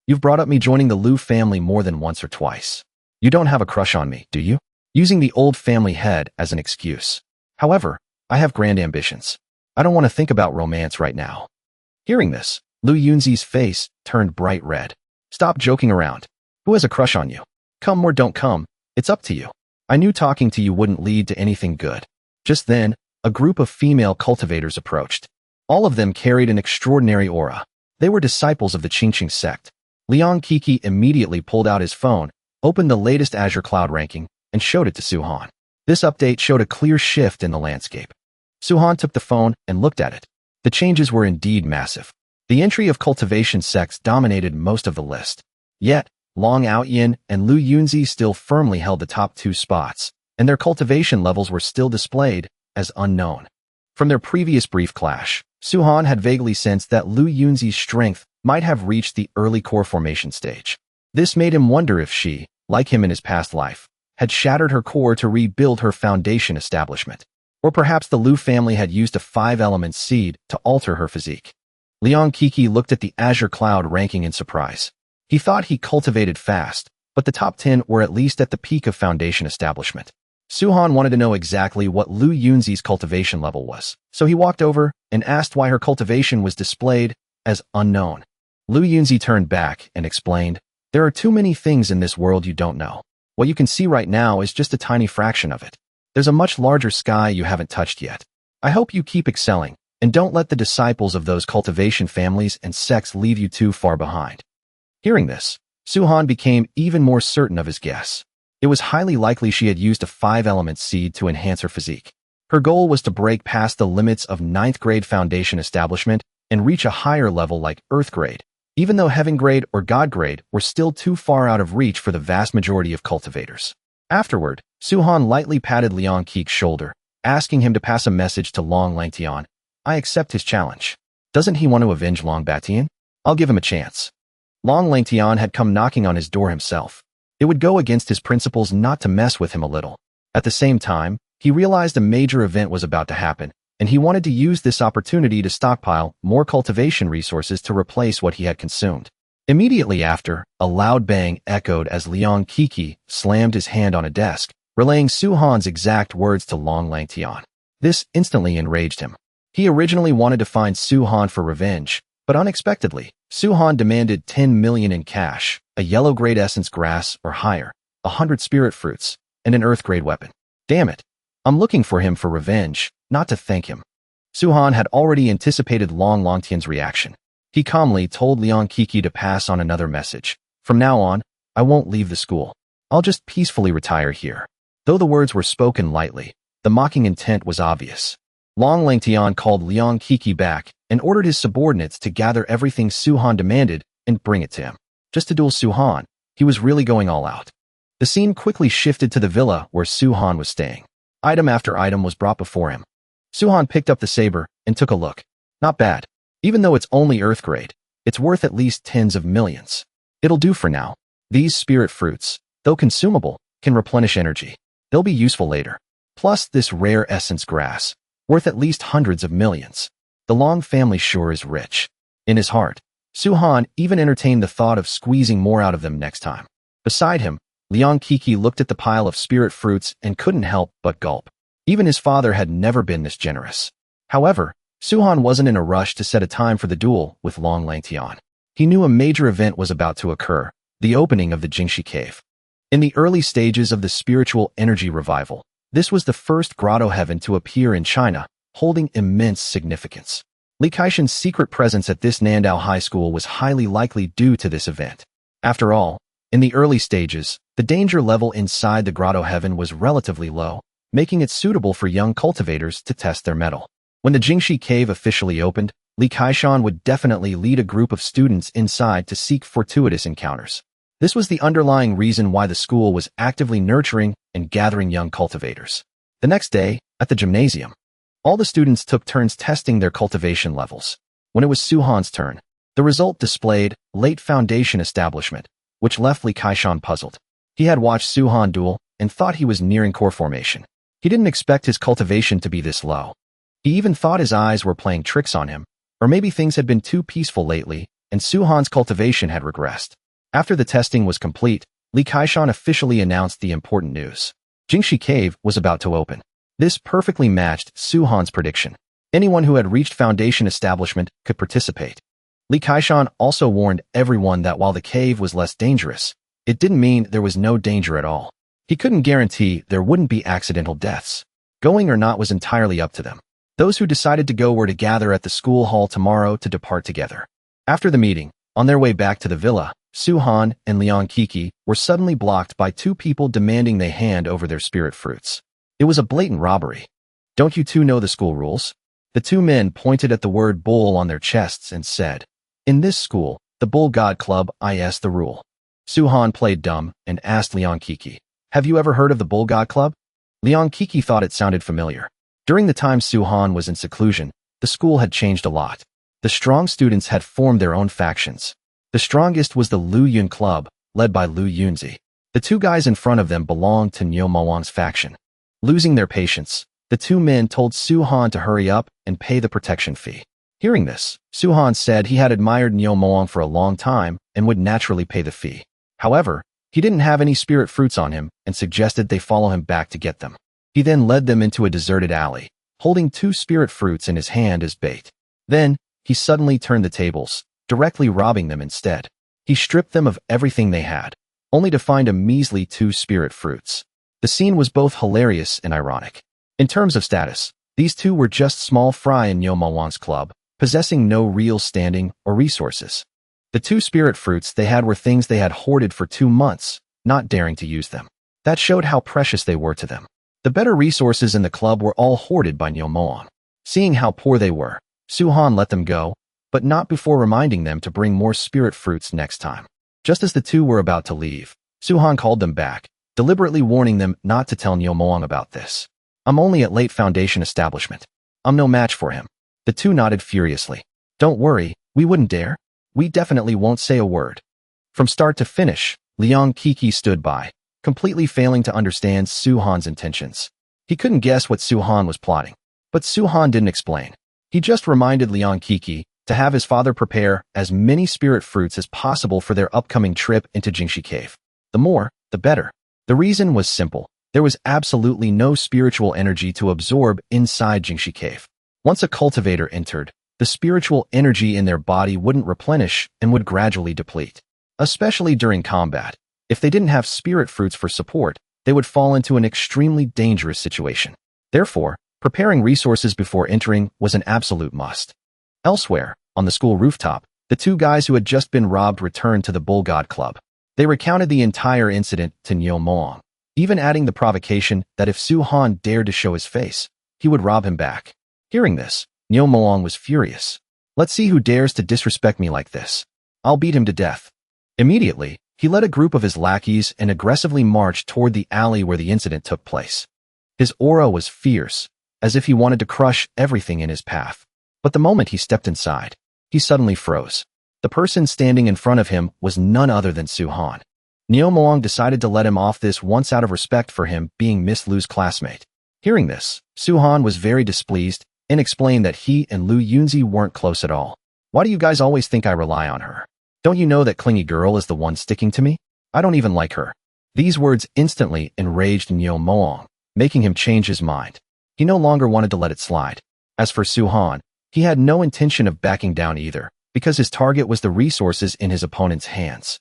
S1: you've brought up me joining the Lu family more than once or twice. You don't have a crush on me, do you?" Using the old family head as an excuse. "However, I have grand ambitions. I don't want to think about romance right now." Hearing this, Lu Yuni's face turned bright red. "Stop joking around. Who has a crush on you? Come or don't come, it's up to you. I knew talking to you wouldn't lead to anything good." Just then, a group of female cultivators approached. All of them carried an extraordinary aura. They were disciples of the Qingqing sect. Liang Kiki immediately pulled out his phone, opened the latest Azure Cloud ranking, and showed it to Su-han. This update showed a clear shift in the landscape. Su-han took the phone and looked at it. The changes were indeed massive. The entry of cultivation sects dominated most of the list. Yet, Long Outyin and Lu Yuni still firmly held the top 2 spots, and their cultivation levels were still displayed as unknown. From their previous brief clash, Su-han had vaguely sensed that Lu Yuni's strength might have reached the early core formation stage. This made him wonder if she, like him in his past life, had shattered her core to rebuild her foundation establishment. Or perhaps the Lu family had used a 5-element seed to alter her physique. Liang Kiki looked at the Azure Cloud ranking in surprise. He thought he cultivated fast, but the top 10 were at least at the peak of foundation establishment. Su-han wanted to know exactly what Lu Yuni's cultivation level was, so he walked over and asked why her cultivation was displayed as unknown. Lu Yuni turned back and explained, "There are too many things in this world you don't know. What you can see right now is just a tiny fraction of it. There's a much larger sky you haven't touched yet. I hope you keep excelling, and don't let the disciples of those cultivation families and sects leave you too far behind." Hearing this, Su-han became even more certain of his guess. It was highly likely she had used a 5-element seed to enhance her physique. Her goal was to break past the limits of 9th grade foundation establishment and reach a higher level like Earth grade, even though Heaven grade or God grade were still too far out of reach for the vast majority of cultivators. Afterward, Su-han lightly patted Liang Kiki's shoulder, asking him to pass a message to Long Langtian. "I accept his challenge. Doesn't he want to avenge Long Batian? I'll give him a chance." Long Langtian had come knocking on his door himself. It would go against his principles not to mess with him a little. At the same time, he realized a major event was about to happen, and he wanted to use this opportunity to stockpile more cultivation resources to replace what he had consumed. Immediately after, a loud bang echoed as Liang Kiki slammed his hand on a desk, relaying Su-han's exact words to Long Langtian. This instantly enraged him. He originally wanted to find Su-han for revenge, but unexpectedly, Su-han demanded 10 million in cash, a yellow-grade essence grass or higher, 100 spirit fruits, and an earth-grade weapon. Damn it. I'm looking for him for revenge, not to thank him. Su-han had already anticipated Long Longtian's reaction. He calmly told Liang Kiki to pass on another message. From now on, I won't leave the school. I'll just peacefully retire here. Though the words were spoken lightly, the mocking intent was obvious. Long Longtian called Liang Kiki back and ordered his subordinates to gather everything Su-han demanded and bring it to him. Just to duel Su-han, he was really going all out. The scene quickly shifted to the villa where Su-han was staying. Item after item was brought before him. Su-han picked up the saber and took a look. Not bad. Even though it's only earth grade, it's worth at least tens of millions. It'll do for now. These spirit fruits, though consumable, can replenish energy. They'll be useful later. Plus this rare essence grass, worth at least hundreds of millions. The Long family sure is rich. In his heart, Su-han even entertained the thought of squeezing more out of them next time. Beside him, Liang Kiki looked at the pile of spirit fruits and couldn't help but gulp. Even his father had never been this generous. However, Su-han wasn't in a rush to set a time for the duel with Long Longtian. He knew a major event was about to occur, the opening of the Jingshi cave. In the early stages of the spiritual energy revival, this was the first grotto heaven to appear in China, holding immense significance. Li Kaishan's secret presence at this Nandao High School was highly likely due to this event. After all, in the early stages, the danger level inside the grotto heaven was relatively low, making it suitable for young cultivators to test their mettle. When the Jingshi cave officially opened, Li Kaishan would definitely lead a group of students inside to seek fortuitous encounters. This was the underlying reason why the school was actively nurturing and gathering young cultivators. The next day, at the gymnasium, all the students took turns testing their cultivation levels. When it was Su-han's turn, the result displayed late foundation establishment, which left Li Kaishan puzzled. He had watched Su-han duel and thought he was nearing core formation. He didn't expect his cultivation to be this low. He even thought his eyes were playing tricks on him, or maybe things had been too peaceful lately, and Su-han's cultivation had regressed. After the testing was complete, Li Kaishan officially announced the important news. Jingshi Cave was about to open. This perfectly matched Su-han's prediction. Anyone who had reached foundation establishment could participate. Li Kaishan also warned everyone that while the cave was less dangerous, it didn't mean there was no danger at all. He couldn't guarantee there wouldn't be accidental deaths. Going or not was entirely up to them. Those who decided to go were to gather at the school hall tomorrow to depart together. After the meeting, on their way back to the villa, Su-han and Liang Kiki were suddenly blocked by two people demanding they hand over their spirit fruits. It was a blatant robbery. Don't you two know the school rules? The two men pointed at the word bull on their chests and said, in this school, the Bull God Club is the rule. Su-han played dumb and asked Liang Kiki, have you ever heard of the Bull God Club? Liang Kiki thought it sounded familiar. During the time Su-han was in seclusion, the school had changed a lot. The strong students had formed their own factions. The strongest was the Lu Yun Club, led by Lu Yunzi. The two guys in front of them belonged to Niu Mawang's faction. Losing their patience, the two men told Su-han to hurry up and pay the protection fee. Hearing this, Su-han said he had admired Niu Mawang for a long time and would naturally pay the fee. However, he didn't have any spirit fruits on him and suggested they follow him back to get them. He then led them into a deserted alley, holding 2 spirit fruits in his hand as bait. Then, he suddenly turned the tables, directly robbing them instead. He stripped them of everything they had, only to find a measly 2 spirit fruits. The scene was both hilarious and ironic. In terms of status, these two were just small fry in Niu Mawang's club, possessing no real standing or resources. The 2 spirit fruits they had were things they had hoarded for 2 months, not daring to use them. That showed how precious they were to them. The better resources in the club were all hoarded by Niu Mawang. Seeing how poor they were, Su-han let them go, but not before reminding them to bring more spirit fruits next time. Just as the two were about to leave, Su-han called them back, deliberately warning them not to tell Niu Mawang about this. I'm only at late foundation establishment. I'm no match for him. The two nodded furiously. Don't worry, we wouldn't dare. We definitely won't say a word. From start to finish, Liang Kiki stood by, completely failing to understand Su-han's intentions. He couldn't guess what Su-han was plotting. But Su-han didn't explain. He just reminded Liang Kiki to have his father prepare as many spirit fruits as possible for their upcoming trip into Jingshi Cave. The more, the better. The reason was simple. There was absolutely no spiritual energy to absorb inside Jingshi Cave. Once a cultivator entered, the spiritual energy in their body wouldn't replenish and would gradually deplete. Especially during combat, if they didn't have spirit fruits for support, they would fall into an extremely dangerous situation. Therefore, preparing resources before entering was an absolute must. Elsewhere, on the school rooftop, the two guys who had just been robbed returned to the Bull God Club. They recounted the entire incident to Nyo Moong, even adding the provocation that if Su Han dared to show his face, he would rob him back. Hearing this, Nyo Moong was furious. Let's see who dares to disrespect me like this. I'll beat him to death. Immediately, he led a group of his lackeys and aggressively marched toward the alley where the incident took place. His aura was fierce, as if he wanted to crush everything in his path. But the moment he stepped inside, he suddenly froze. The person standing in front of him was none other than Su Han. Nyo Moong decided to let him off this once out of respect for him being Miss Lu's classmate. Hearing this, Su Han was very displeased and explained that he and Lu Yuni weren't close at all. Why do you guys always think I rely on her? Don't you know that clingy girl is the one sticking to me? I don't even like her. These words instantly enraged Nyo Moong, making him change his mind. He no longer wanted to let it slide. As for Su Han, he had no intention of backing down either, because his target was the resources in his opponent's hands.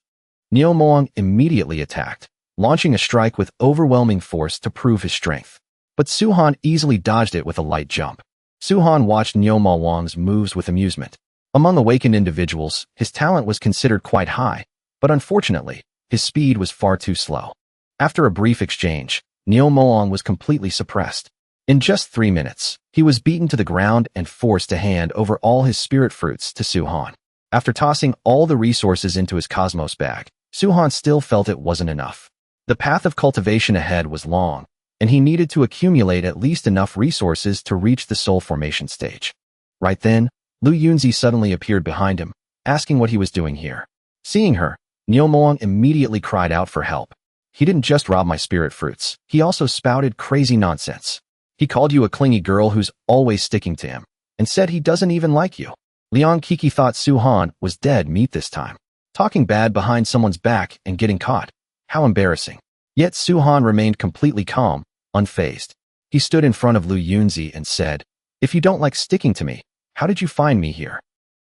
S1: Nyo Moong immediately attacked, launching a strike with overwhelming force to prove his strength. But Su Han easily dodged it with a light jump. Su Han watched Nyo Moong's moves with amusement. Among awakened individuals, his talent was considered quite high, but unfortunately, his speed was far too slow. After a brief exchange, Nyo Moong was completely suppressed. In just 3 minutes, he was beaten to the ground and forced to hand over all his spirit fruits to Su Han. After tossing all the resources into his cosmos bag, Su Han still felt it wasn't enough. The path of cultivation ahead was long, and he needed to accumulate at least enough resources to reach the soul formation stage. Right then, Lu Yuni suddenly appeared behind him, asking what he was doing here. Seeing her, Nyo Moong immediately cried out for help. He didn't just rob my spirit fruits, he also spouted crazy nonsense. He called you a clingy girl who's always sticking to him, and said he doesn't even like you. Liang Kiki thought Su Han was dead meat this time. Talking bad behind someone's back and getting caught. How embarrassing. Yet Su Han remained completely calm, unfazed. He stood in front of Lu Yuni and said, "If you don't like sticking to me, how did you find me here?"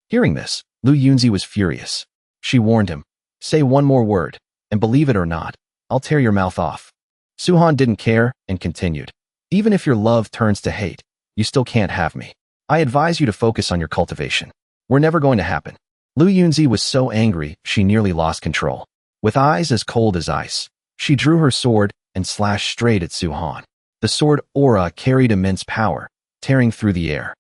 S1: Hearing this, Lu Yuni was furious. She warned him, "Say one more word, and believe it or not, I'll tear your mouth off." Su Han didn't care and continued, "Even if your love turns to hate, you still can't have me. I advise you to focus on your cultivation. We're never going to happen." Lu Yuni was so angry she nearly lost control. With eyes as cold as ice, she drew her sword and slashed straight at Su Han. The sword aura carried immense power, tearing through the air.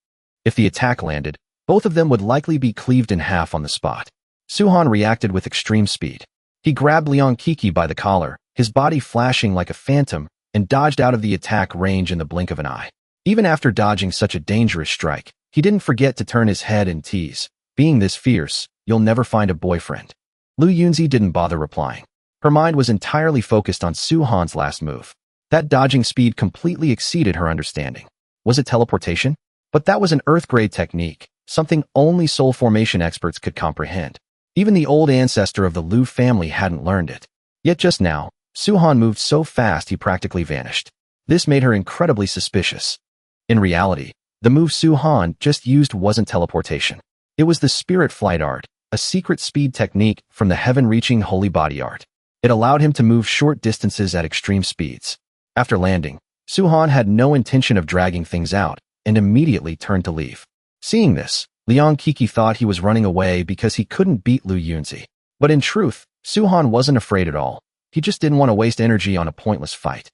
S1: If the attack landed, both of them would likely be cleaved in half on the spot. Su Han reacted with extreme speed. He grabbed Liang Kiki by the collar, his body flashing like a phantom, and dodged out of the attack range in the blink of an eye. Even after dodging such a dangerous strike, he didn't forget to turn his head and tease, "Being this fierce, you'll never find a boyfriend." Lu Yuni didn't bother replying. Her mind was entirely focused on Su Han's last move. That dodging speed completely exceeded her understanding. Was it teleportation? But that was an Earth-grade technique, something only soul formation experts could comprehend. Even the old ancestor of the Lu family hadn't learned it. Yet just now, Su Han moved so fast he practically vanished. This made her incredibly suspicious. In reality, the move Su Han just used wasn't teleportation. It was the spirit flight art, a secret speed technique from the heaven-reaching holy body art. It allowed him to move short distances at extreme speeds. After landing, Su Han had no intention of dragging things out and immediately turned to leave. Seeing this, Liang Kiki thought he was running away because he couldn't beat Lu Yuni. But in truth, Su Han wasn't afraid at all. He just didn't want to waste energy on a pointless fight.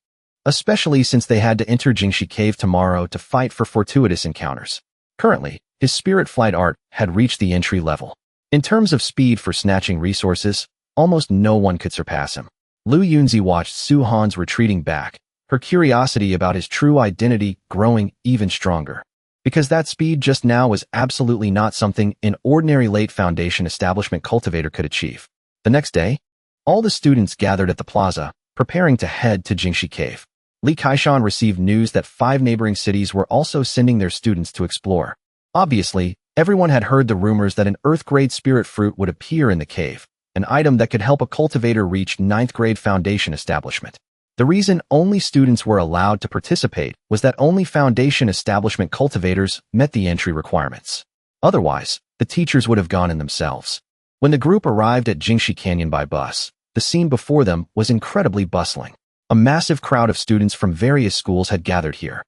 S1: Especially since they had to enter Jingshi Cave tomorrow to fight for fortuitous encounters. Currently, his spirit flight art had reached the entry level. In terms of speed for snatching resources, almost no one could surpass him. Lu Yuni watched Su Han's retreating back, her curiosity about his true identity growing even stronger. Because that speed just now was absolutely not something an ordinary late foundation establishment cultivator could achieve. The next day, all the students gathered at the plaza, preparing to head to Jingshi Cave. Li Kaishan received news that 5 neighboring cities were also sending their students to explore. Obviously, everyone had heard the rumors that an Earth-grade spirit fruit would appear in the cave, an item that could help a cultivator reach 9th-grade foundation establishment. The reason only students were allowed to participate was that only foundation establishment cultivators met the entry requirements. Otherwise, the teachers would have gone in themselves. When the group arrived at Jingshi Canyon by bus, the scene before them was incredibly bustling. A massive crowd of students from various schools had gathered here.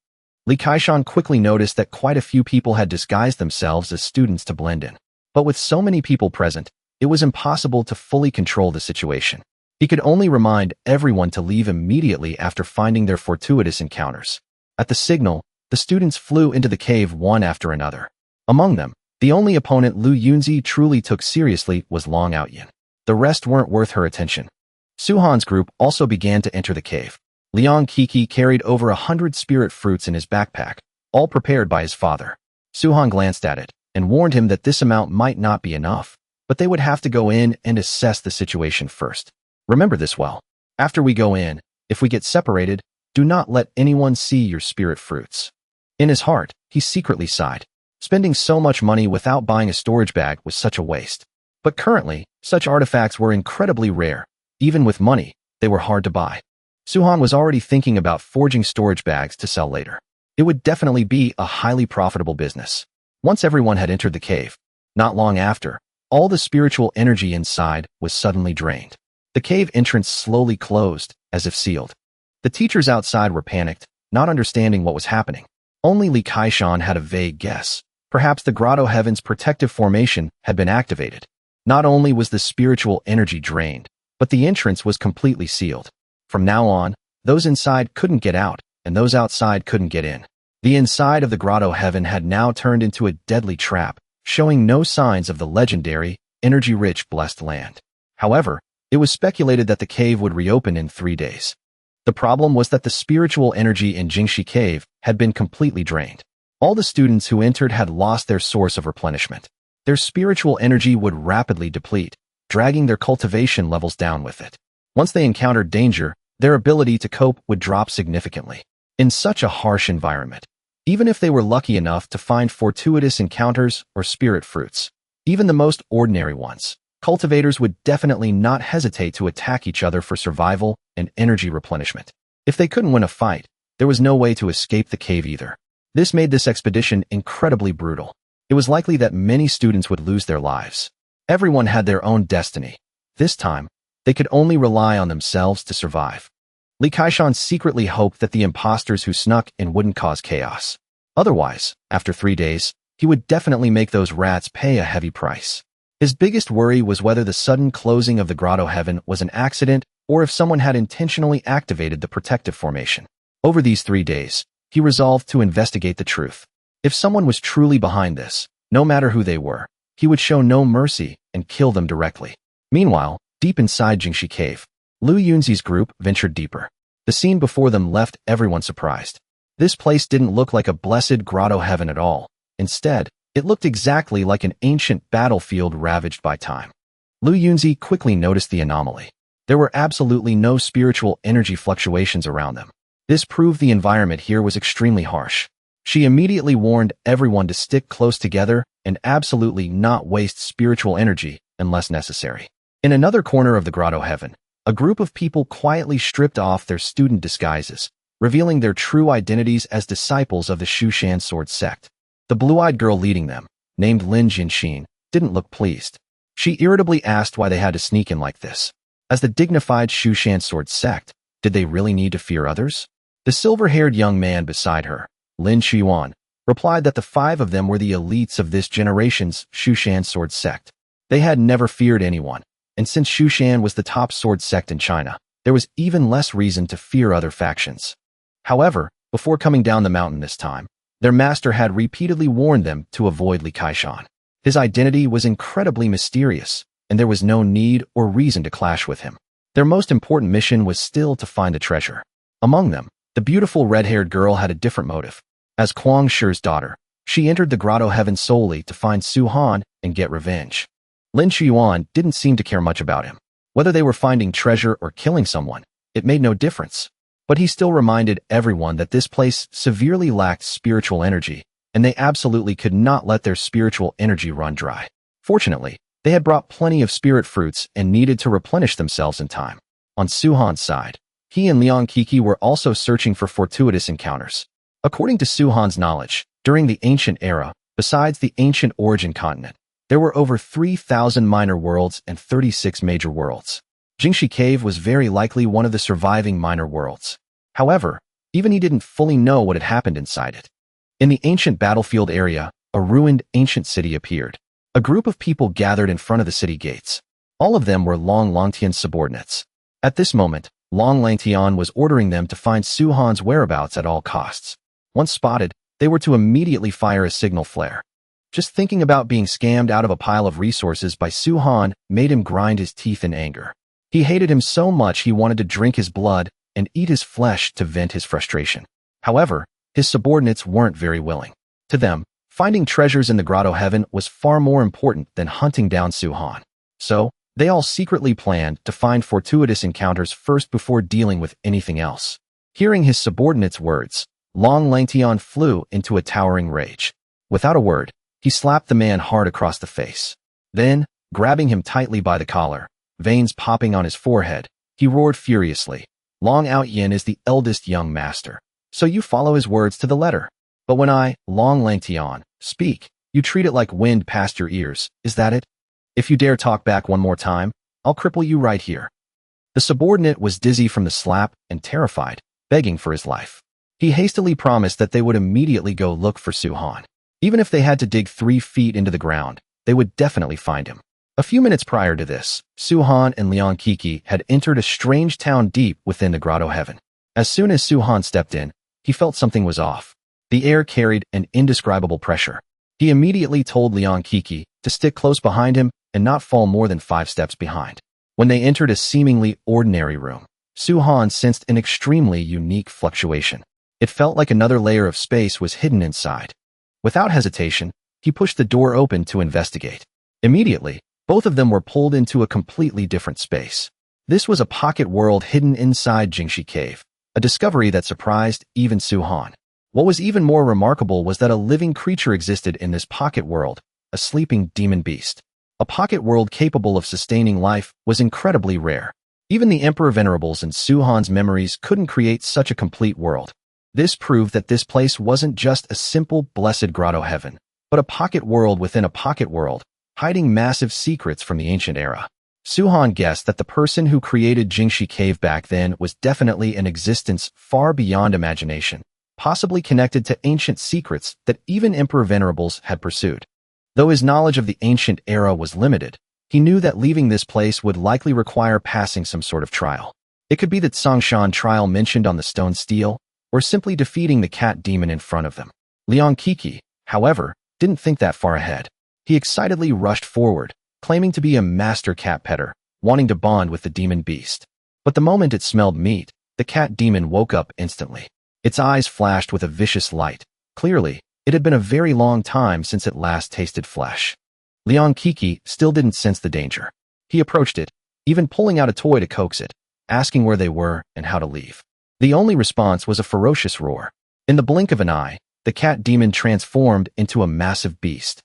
S1: Li Kaishan quickly noticed that quite a few people had disguised themselves as students to blend in. But with so many people present, it was impossible to fully control the situation. He could only remind everyone to leave immediately after finding their fortuitous encounters. At the signal, the students flew into the cave one after another. Among them, the only opponent Lu Yuni truly took seriously was Long Outyin. The rest weren't worth her attention. Suhan's group also began to enter the cave. Liang Kiki carried over 100 spirit fruits in his backpack, all prepared by his father. Suhan glanced at it and warned him that this amount might not be enough, but they would have to go in and assess the situation first. Remember this well. After we go in, if we get separated, do not let anyone see your spirit fruits. In his heart, he secretly sighed. Spending so much money without buying a storage bag was such a waste. But currently, such artifacts were incredibly rare. Even with money, they were hard to buy. Suhan was already thinking about forging storage bags to sell later. It would definitely be a highly profitable business. Once everyone had entered the cave, not long after, all the spiritual energy inside was suddenly drained. The cave entrance slowly closed, as if sealed. The teachers outside were panicked, not understanding what was happening. Only Li Kaishan had a vague guess. Perhaps the Grotto Heaven's protective formation had been activated. Not only was the spiritual energy drained, but the entrance was completely sealed. From now on, those inside couldn't get out, and those outside couldn't get in. The inside of the Grotto Heaven had now turned into a deadly trap, showing no signs of the legendary, energy-rich blessed land. However, it was speculated that the cave would reopen in 3 days. The problem was that the spiritual energy in Jingshi Cave had been completely drained. All the students who entered had lost their source of replenishment. Their spiritual energy would rapidly deplete, dragging their cultivation levels down with it. Once they encountered danger, their ability to cope would drop significantly. In such a harsh environment, even if they were lucky enough to find fortuitous encounters or spirit fruits, even the most ordinary ones, cultivators would definitely not hesitate to attack each other for survival and energy replenishment. If they couldn't win a fight, there was no way to escape the cave either. This made this expedition incredibly brutal. It was likely that many students would lose their lives. Everyone had their own destiny. This time, they could only rely on themselves to survive. Li Kaishan secretly hoped that the imposters who snuck in wouldn't cause chaos. Otherwise, after 3 days, he would definitely make those rats pay a heavy price. His biggest worry was whether the sudden closing of the Grotto Heaven was an accident or if someone had intentionally activated the protective formation. Over these 3 days, he resolved to investigate the truth. If someone was truly behind this, no matter who they were, he would show no mercy and kill them directly. Meanwhile, deep inside Jingshi Cave, Lu Yuni's group ventured deeper. The scene before them left everyone surprised. This place didn't look like a blessed Grotto Heaven at all. Instead, it looked exactly like an ancient battlefield ravaged by time. Lu Yuni quickly noticed the anomaly. There were absolutely no spiritual energy fluctuations around them. This proved the environment here was extremely harsh. She immediately warned everyone to stick close together and absolutely not waste spiritual energy unless necessary. In another corner of the Grotto Heaven, a group of people quietly stripped off their student disguises, revealing their true identities as disciples of the Shushan sword sect. The blue-eyed girl leading them, named Lin Jinshin, didn't look pleased. She irritably asked why they had to sneak in like this. As the dignified Shushan sword sect, did they really need to fear others? The silver-haired young man beside her, Lin Qiwan, replied that the 5 of them were the elites of this generation's Shushan sword sect. They had never feared anyone, and since Shushan was the top sword sect in China, there was even less reason to fear other factions. However, before coming down the mountain this time, their master had repeatedly warned them to avoid Li Kaishan. His identity was incredibly mysterious, and there was no need or reason to clash with him. Their most important mission was still to find the treasure. Among them, the beautiful red-haired girl had a different motive. As Kuang Shi's daughter, she entered the Grotto Heaven solely to find Su Han and get revenge. Lin Qiwan didn't seem to care much about him. Whether they were finding treasure or killing someone, it made no difference. But he still reminded everyone that this place severely lacked spiritual energy, and they absolutely could not let their spiritual energy run dry. Fortunately, they had brought plenty of spirit fruits and needed to replenish themselves in time. On Su Han's side, he and Liang Kiki were also searching for fortuitous encounters. According to Su Han's knowledge, during the ancient era, Besides the ancient origin continent, there were over 3,000 minor worlds and 36 major worlds. Jingshi Cave was very likely one of the surviving minor worlds. However, even he didn't fully know what had happened inside it. In the ancient battlefield area, a ruined ancient city appeared. A group of people gathered in front of the city gates. All of them were Long Langtian's subordinates. At this moment, Long Langtian was ordering them to find Su Han's whereabouts at all costs. Once spotted, they were to immediately fire a signal flare. Just thinking about being scammed out of a pile of resources by Su Han made him grind his teeth in anger. He hated him so much he wanted to drink his blood and eat his flesh to vent his frustration. However, his subordinates weren't very willing. To them, finding treasures in the Grotto Heaven was far more important than hunting down Su Han. So, they all secretly planned to find fortuitous encounters first before dealing with anything else. Hearing his subordinates' words, Long Langtian flew into a towering rage. Without a word, he slapped the man hard across the face. Then, grabbing him tightly by the collar, veins popping on his forehead, he roared furiously. Long Outyin is the eldest young master, so you follow his words to the letter. But when I, Long Langtian, speak, you treat it like wind past your ears, is that it? If you dare talk back one more time, I'll cripple you right here. The subordinate was dizzy from the slap and terrified, begging for his life. He hastily promised that they would immediately go look for Su Han. Even if they had to dig 3 feet into the ground, they would definitely find him. A few minutes prior to this, Su Han and Liang Kiki had entered a strange town deep within the Grotto Heaven. As soon as Su Han stepped in, he felt something was off. The air carried an indescribable pressure. He immediately told Liang Kiki to stick close behind him and not fall more than 5 steps behind. When they entered a seemingly ordinary room, Su Han sensed an extremely unique fluctuation. It felt like another layer of space was hidden inside. Without hesitation, he pushed the door open to investigate. Immediately, both of them were pulled into a completely different space. This was a pocket world hidden inside Jingshi Cave, a discovery that surprised even Su Han. What was even more remarkable was that a living creature existed in this pocket world, a sleeping demon beast. A pocket world capable of sustaining life was incredibly rare. Even the Emperor Venerables and Su Han's memories couldn't create such a complete world. This proved that this place wasn't just a simple, blessed grotto heaven, but a pocket world within a pocket world, hiding massive secrets from the ancient era. Su Han guessed that the person who created Jingshi Cave back then was definitely an existence far beyond imagination, possibly connected to ancient secrets that even Emperor Venerables had pursued. Though his knowledge of the ancient era was limited, he knew that leaving this place would likely require passing some sort of trial. It could be the Tsongshan trial mentioned on the stone stele, or simply defeating the cat demon in front of them. Liang Kiki, however, didn't think that far ahead. He excitedly rushed forward, claiming to be a master cat petter, wanting to bond with the demon beast. But the moment it smelled meat, the cat demon woke up instantly. Its eyes flashed with a vicious light. Clearly, it had been a very long time since it last tasted flesh. Liang Kiki still didn't sense the danger. He approached it, even pulling out a toy to coax it, asking where they were and how to leave. The only response was a ferocious roar. In the blink of an eye, the cat demon transformed into a massive beast.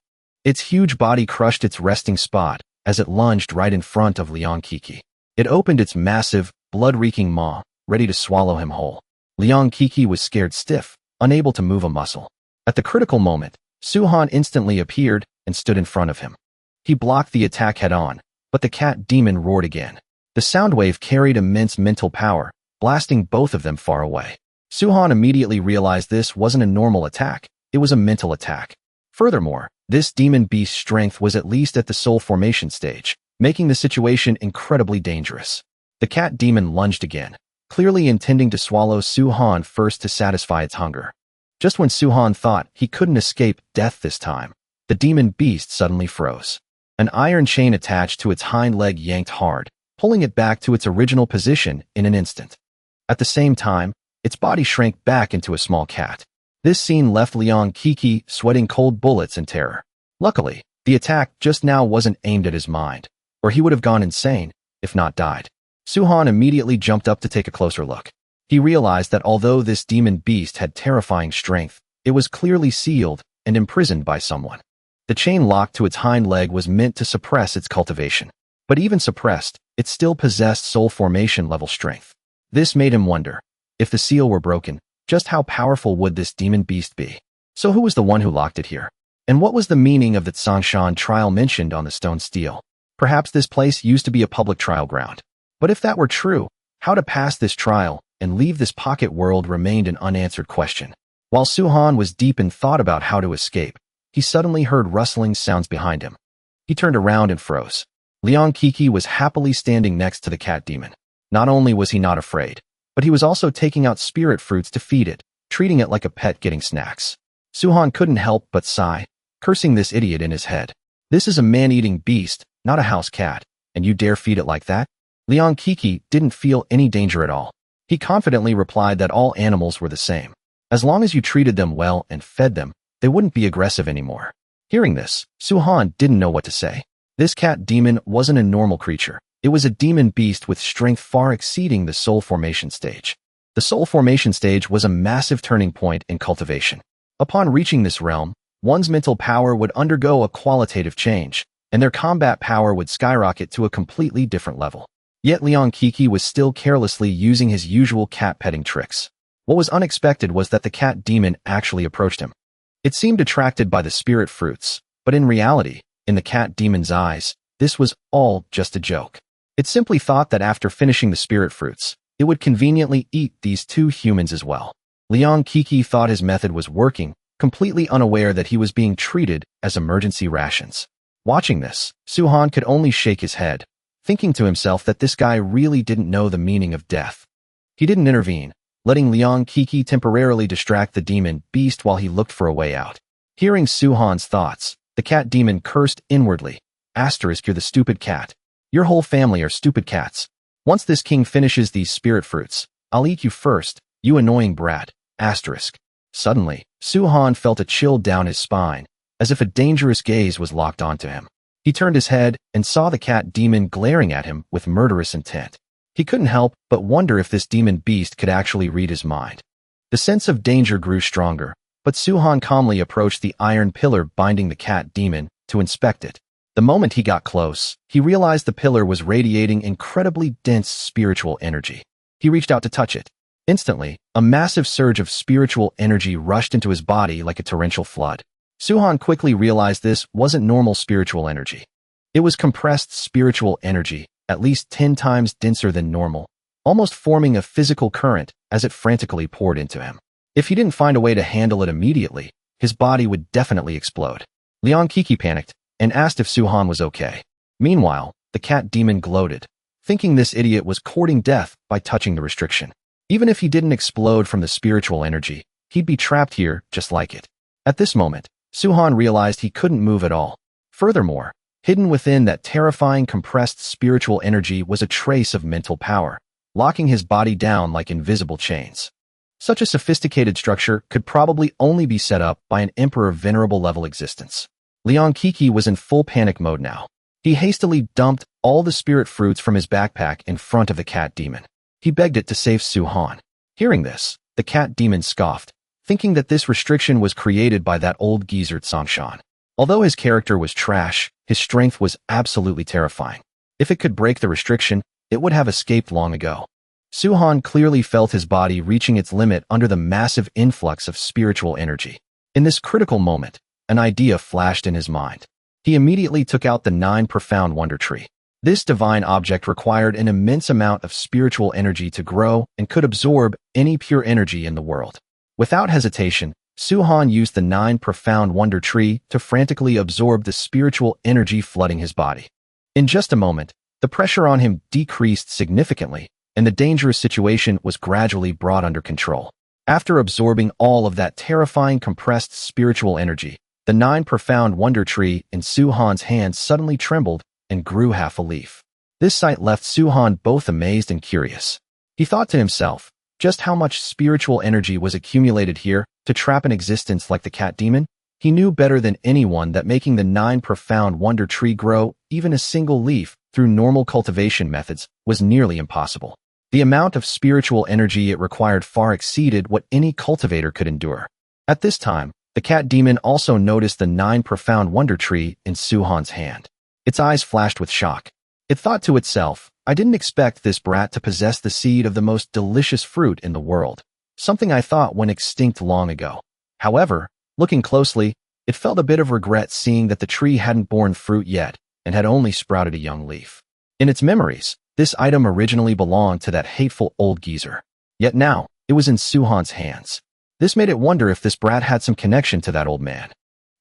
S1: Its huge body crushed its resting spot as it lunged right in front of Liang Kiki. It opened its massive, blood-reeking maw, ready to swallow him whole. Liang Kiki was scared stiff, unable to move a muscle. At the critical moment, Su Han instantly appeared and stood in front of him. He blocked the attack head-on, but the cat demon roared again. The sound wave carried immense mental power, blasting both of them far away. Su Han immediately realized this wasn't a normal attack, it was a mental attack. Furthermore, this demon beast's strength was at least at the soul formation stage, making the situation incredibly dangerous. The cat demon lunged again, clearly intending to swallow Su Han first to satisfy its hunger. Just when Su Han thought he couldn't escape death this time, the demon beast suddenly froze. An iron chain attached to its hind leg yanked hard, pulling it back to its original position in an instant. At the same time, its body shrank back into a small cat. This scene left Liang Kiki sweating cold bullets in terror. Luckily, the attack just now wasn't aimed at his mind, or he would have gone insane, if not died. Su Han immediately jumped up to take a closer look. He realized that although this demon beast had terrifying strength, it was clearly sealed and imprisoned by someone. The chain locked to its hind leg was meant to suppress its cultivation. But even suppressed, it still possessed soul formation level strength. This made him wonder, if the seal were broken, just how powerful would this demon beast be? So who was the one who locked it here? And what was the meaning of the Tsangshan trial mentioned on the stone stele? Perhaps this place used to be a public trial ground. But if that were true, how to pass this trial and leave this pocket world remained an unanswered question. While Suhan was deep in thought about how to escape, he suddenly heard rustling sounds behind him. He turned around and froze. Liang Kiki was happily standing next to the cat demon. Not only was he not afraid, but he was also taking out spirit fruits to feed it, treating it like a pet getting snacks. Suhan couldn't help but sigh, cursing this idiot in his head. This is a man-eating beast, not a house cat, and you dare feed it like that? Liang Kiki didn't feel any danger at all. He confidently replied that all animals were the same. As long as you treated them well and fed them, they wouldn't be aggressive anymore. Hearing this, Suhan didn't know what to say. This cat demon wasn't a normal creature. It was a demon beast with strength far exceeding the soul formation stage. The soul formation stage was a massive turning point in cultivation. Upon reaching this realm, one's mental power would undergo a qualitative change, and their combat power would skyrocket to a completely different level. Yet Liang Kiki was still carelessly using his usual cat-petting tricks. What was unexpected was that the cat demon actually approached him. It seemed attracted by the spirit fruits, but in reality, in the cat demon's eyes, this was all just a joke. It simply thought that after finishing the spirit fruits, it would conveniently eat these two humans as well. Liang Kiki thought his method was working, completely unaware that he was being treated as emergency rations. Watching this, Suhan could only shake his head, thinking to himself that this guy really didn't know the meaning of death. He didn't intervene, letting Liang Kiki temporarily distract the demon beast while he looked for a way out. Hearing Suhan's thoughts, the cat demon cursed inwardly. Asterisk, you're the stupid cat. Your whole family are stupid cats. Once this king finishes these spirit fruits, I'll eat you first, you annoying brat. Asterisk. Suddenly, Suhan felt a chill down his spine, as if a dangerous gaze was locked onto him. He turned his head and saw the cat demon glaring at him with murderous intent. He couldn't help but wonder if this demon beast could actually read his mind. The sense of danger grew stronger, but Suhan calmly approached the iron pillar binding the cat demon to inspect it. The moment he got close, he realized the pillar was radiating incredibly dense spiritual energy. He reached out to touch it. Instantly, a massive surge of spiritual energy rushed into his body like a torrential flood. Suhan quickly realized this wasn't normal spiritual energy. It was compressed spiritual energy, at least 10 times denser than normal, almost forming a physical current as it frantically poured into him. If he didn't find a way to handle it immediately, his body would definitely explode. Liang Kiki panicked and asked if Suhan was okay. Meanwhile, the cat demon gloated, thinking this idiot was courting death by touching the restriction. Even if he didn't explode from the spiritual energy, he'd be trapped here just like it. At this moment, Suhan realized he couldn't move at all. Furthermore, hidden within that terrifying compressed spiritual energy was a trace of mental power, locking his body down like invisible chains. Such a sophisticated structure could probably only be set up by an emperor of venerable level existence. Liang Kiki was in full panic mode now. He hastily dumped all the spirit fruits from his backpack in front of the cat demon. He begged it to save Suhan. Hearing this, the cat demon scoffed, thinking that this restriction was created by that old geezer Tsangshan. Although his character was trash, his strength was absolutely terrifying. If it could break the restriction, it would have escaped long ago. Suhan clearly felt his body reaching its limit under the massive influx of spiritual energy. In this critical moment, an idea flashed in his mind. He immediately took out the 9 profound wonder tree. This divine object required an immense amount of spiritual energy to grow and could absorb any pure energy in the world. Without hesitation, Suhan used the 9 profound wonder tree to frantically absorb the spiritual energy flooding his body. In just a moment, the pressure on him decreased significantly, and the dangerous situation was gradually brought under control. After absorbing all of that terrifying compressed spiritual energy, the 9 profound wonder tree in Suhan's hands suddenly trembled and grew half a leaf. This sight left Suhan both amazed and curious. He thought to himself, just how much spiritual energy was accumulated here to trap an existence like the cat demon? He knew better than anyone that making the 9 profound wonder tree grow even a single leaf through normal cultivation methods was nearly impossible. The amount of spiritual energy it required far exceeded what any cultivator could endure. At this time, the cat demon also noticed the 9 profound wonder tree in Suhan's hand. Its eyes flashed with shock. It thought to itself, I didn't expect this brat to possess the seed of the most delicious fruit in the world, something I thought went extinct long ago. However, looking closely, It felt a bit of regret seeing that the tree hadn't borne fruit yet and had only sprouted a young leaf. In its memories, this item originally belonged to that hateful old geezer. Yet now, it was in Suhan's hands. This made it wonder if this brat had some connection to that old man.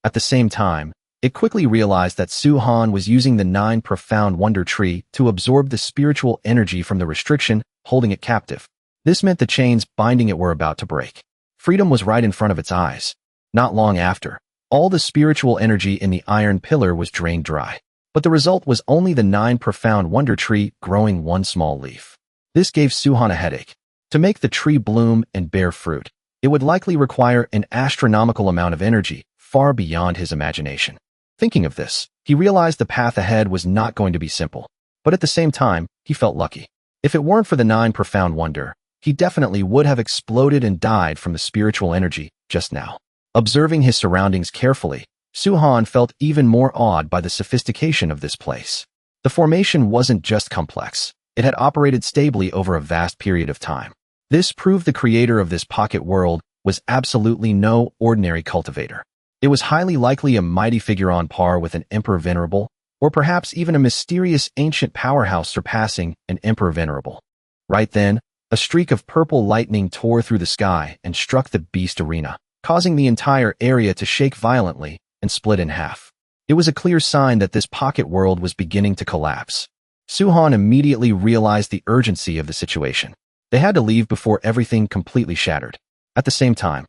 S1: At the same time, it quickly realized that Suhan was using the 9 profound wonder tree to absorb the spiritual energy from the restriction, holding it captive. This meant the chains binding it were about to break. Freedom was right in front of its eyes. Not long after, all the spiritual energy in the iron pillar was drained dry. But the result was only the 9 profound wonder tree growing one small leaf. This gave Suhan a headache. To make the tree bloom and bear fruit, it would likely require an astronomical amount of energy, far beyond his imagination. Thinking of this, he realized the path ahead was not going to be simple. But at the same time, he felt lucky. If it weren't for the 9 profound wonder, he definitely would have exploded and died from the spiritual energy just now. Observing his surroundings carefully, Suhan felt even more awed by the sophistication of this place. The formation wasn't just complex. It had operated stably over a vast period of time. This proved the creator of this pocket world was absolutely no ordinary cultivator. It was highly likely a mighty figure on par with an Emperor Venerable, or perhaps even a mysterious ancient powerhouse surpassing an Emperor Venerable. Right then, a streak of purple lightning tore through the sky and struck the beast arena, causing the entire area to shake violently and split in half. It was a clear sign that this pocket world was beginning to collapse. Suhan immediately realized the urgency of the situation. They had to leave before everything completely shattered. At the same time,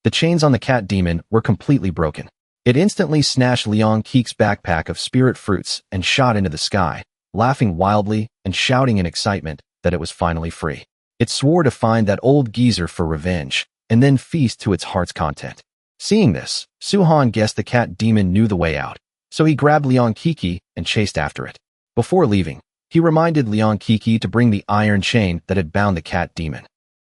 S1: the chains on the cat demon were completely broken. It instantly snatched Liang Keek's backpack of spirit fruits and shot into the sky, laughing wildly and shouting in excitement that it was finally free. It swore to find that old geezer for revenge, and then feast to its heart's content. Seeing this, Suhan guessed the cat demon knew the way out, so he grabbed Liang Kiki and chased after it. Before leaving, he reminded Liang Kiki to bring the iron chain that had bound the cat demon.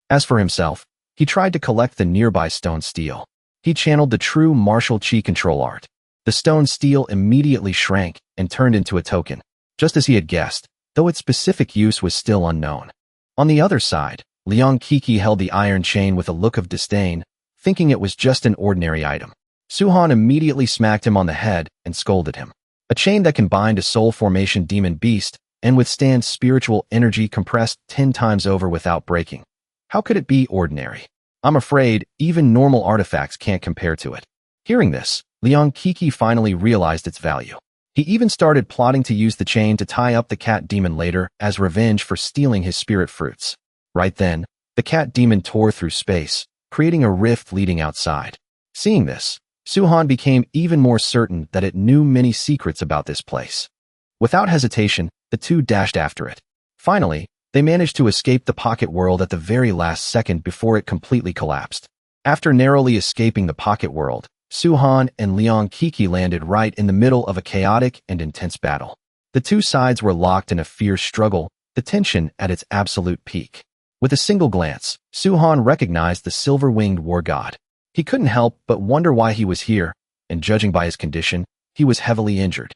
S1: As for himself, he tried to collect the nearby stone steel. He channeled the true martial chi control art. The stone steel immediately shrank and turned into a token, just as he had guessed, though its specific use was still unknown. On the other side, Liang Kiki held the iron chain with a look of disdain, thinking it was just an ordinary item. Suhan immediately smacked him on the head and scolded him. A chain that can bind a soul formation demon beast and withstand spiritual energy compressed 10 times over without breaking. How could it be ordinary? I'm afraid even normal artifacts can't compare to it. Hearing this, Liang Kiki finally realized its value. He even started plotting to use the chain to tie up the cat demon later as revenge for stealing his spirit fruits. Right then, the cat demon tore through space, creating a rift leading outside. Seeing this, Suhan became even more certain that it knew many secrets about this place. Without hesitation, the two dashed after it. Finally, they managed to escape the pocket world at the very last second before it completely collapsed. After narrowly escaping the pocket world, Suhan and Liang Kiki landed right in the middle of a chaotic and intense battle. The two sides were locked in a fierce struggle, the tension at its absolute peak. With a single glance, Suhan recognized the silver-winged war god. He couldn't help but wonder why he was here, and judging by his condition, he was heavily injured.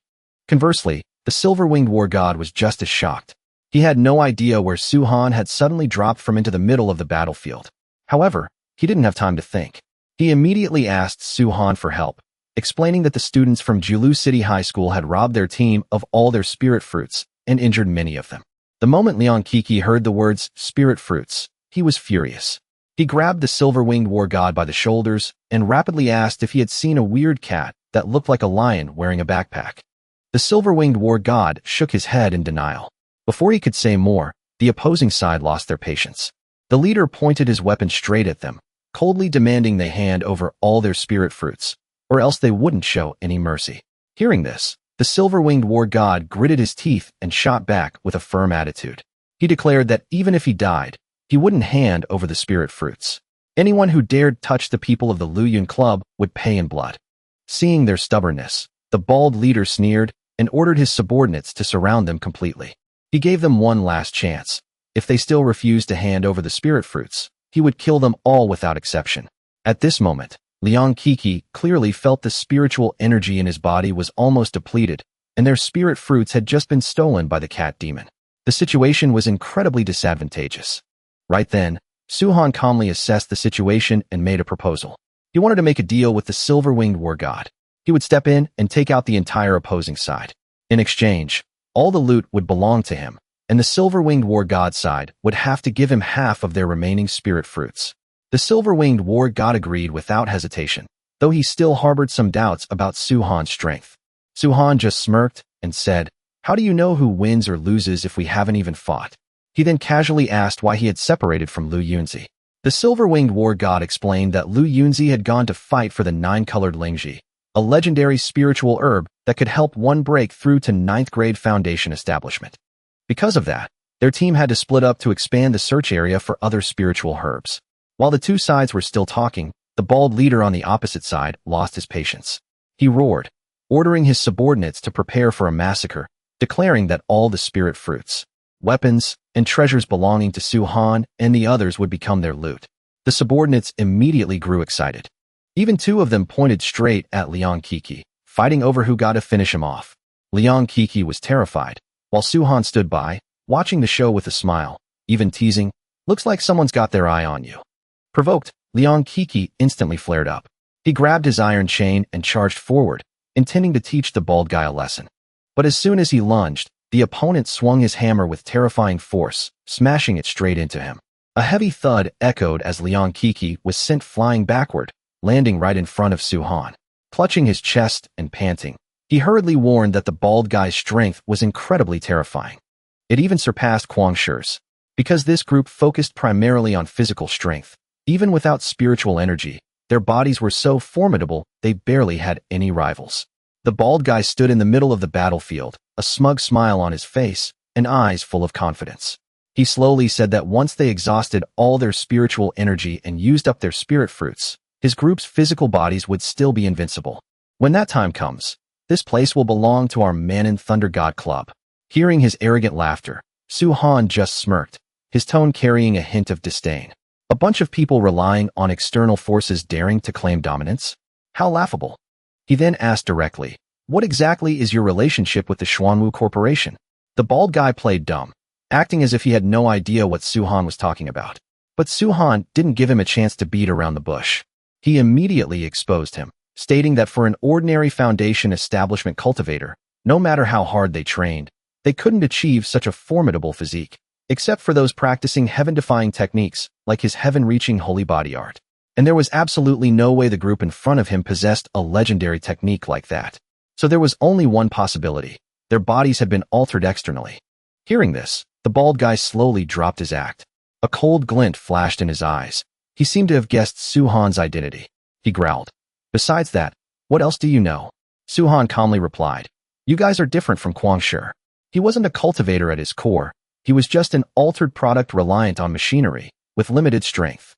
S1: Conversely, the silver-winged war god was just as shocked. He had no idea where Suhan had suddenly dropped from into the middle of the battlefield. However, he didn't have time to think. He immediately asked Suhan for help, explaining that the students from Jiulu City High School had robbed their team of all their spirit fruits and injured many of them. The moment Liang Kiki heard the words spirit fruits, he was furious. He grabbed the silver-winged war god by the shoulders and rapidly asked if he had seen a weird cat that looked like a lion wearing a backpack. The silver-winged war god shook his head in denial. Before he could say more, the opposing side lost their patience. The leader pointed his weapon straight at them, coldly demanding they hand over all their spirit fruits, or else they wouldn't show any mercy. Hearing this, the silver-winged war god gritted his teeth and shot back with a firm attitude. He declared that even if he died, he wouldn't hand over the spirit fruits. Anyone who dared touch the people of the Lu Yuni club would pay in blood. Seeing their stubbornness, the bald leader sneered and ordered his subordinates to surround them completely. He gave them one last chance. If they still refused to hand over the spirit fruits, he would kill them all without exception. At this moment, Liang Kiki clearly felt the spiritual energy in his body was almost depleted, and their spirit fruits had just been stolen by the cat demon. The situation was incredibly disadvantageous. Right then, Suhan calmly assessed the situation and made a proposal. He wanted to make a deal with the silver-winged war god. He would step in and take out the entire opposing side. In exchange, all the loot would belong to him, and the silver-winged war god side would have to give him half of their remaining spirit fruits. The silver-winged war god agreed without hesitation, though he still harbored some doubts about Su-han's strength. Su-han just smirked and said, "How do you know who wins or loses if we haven't even fought?" He then casually asked why he had separated from Lu Yuni. The silver-winged war god explained that Lu Yuni had gone to fight for the nine-colored Lingji, a legendary spiritual herb that could help one break through to 9th grade foundation establishment. Because of that, their team had to split up to expand the search area for other spiritual herbs. While the two sides were still talking, the bald leader on the opposite side lost his patience. He roared, ordering his subordinates to prepare for a massacre, declaring that all the spirit fruits, weapons, and treasures belonging to Su-han and the others would become their loot. The subordinates immediately grew excited. Even two of them pointed straight at Liang Kiki, fighting over who got to finish him off. Liang Kiki was terrified, while Su-han stood by, watching the show with a smile, even teasing, "Looks like someone's got their eye on you." Provoked, Liang Kiki instantly flared up. He grabbed his iron chain and charged forward, intending to teach the bald guy a lesson. But as soon as he lunged, the opponent swung his hammer with terrifying force, smashing it straight into him. A heavy thud echoed as Liang Kiki was sent flying backward, landing right in front of Su-han. Clutching his chest and panting, he hurriedly warned that the bald guy's strength was incredibly terrifying. It even surpassed Kwang Shi's. Because this group focused primarily on physical strength, even without spiritual energy, their bodies were so formidable they barely had any rivals. The bald guy stood in the middle of the battlefield, a smug smile on his face and eyes full of confidence. He slowly said that once they exhausted all their spiritual energy and used up their spirit fruits, his group's physical bodies would still be invincible. When that time comes, this place will belong to our Manon Thunder God Club. Hearing his arrogant laughter, Su-han just smirked, his tone carrying a hint of disdain. A bunch of people relying on external forces daring to claim dominance? How laughable. He then asked directly, "What exactly is your relationship with the Schwan Wu Corporation?" The bald guy played dumb, acting as if he had no idea what Su-han was talking about. But Su-han didn't give him a chance to beat around the bush. He immediately exposed him, stating that for an ordinary foundation establishment cultivator, no matter how hard they trained, they couldn't achieve such a formidable physique, except for those practicing heaven-defying techniques like his heaven-reaching holy body art. And there was absolutely no way the group in front of him possessed a legendary technique like that. So there was only one possibility: their bodies had been altered externally. Hearing this, the bald guy slowly dropped his act. A cold glint flashed in his eyes. He seemed to have guessed Su-han's identity. He growled, "Besides that, what else do you know?" Su-han calmly replied, "You guys are different from Kwang Shi. He wasn't a cultivator at his core. He was just an altered product reliant on machinery, with limited strength.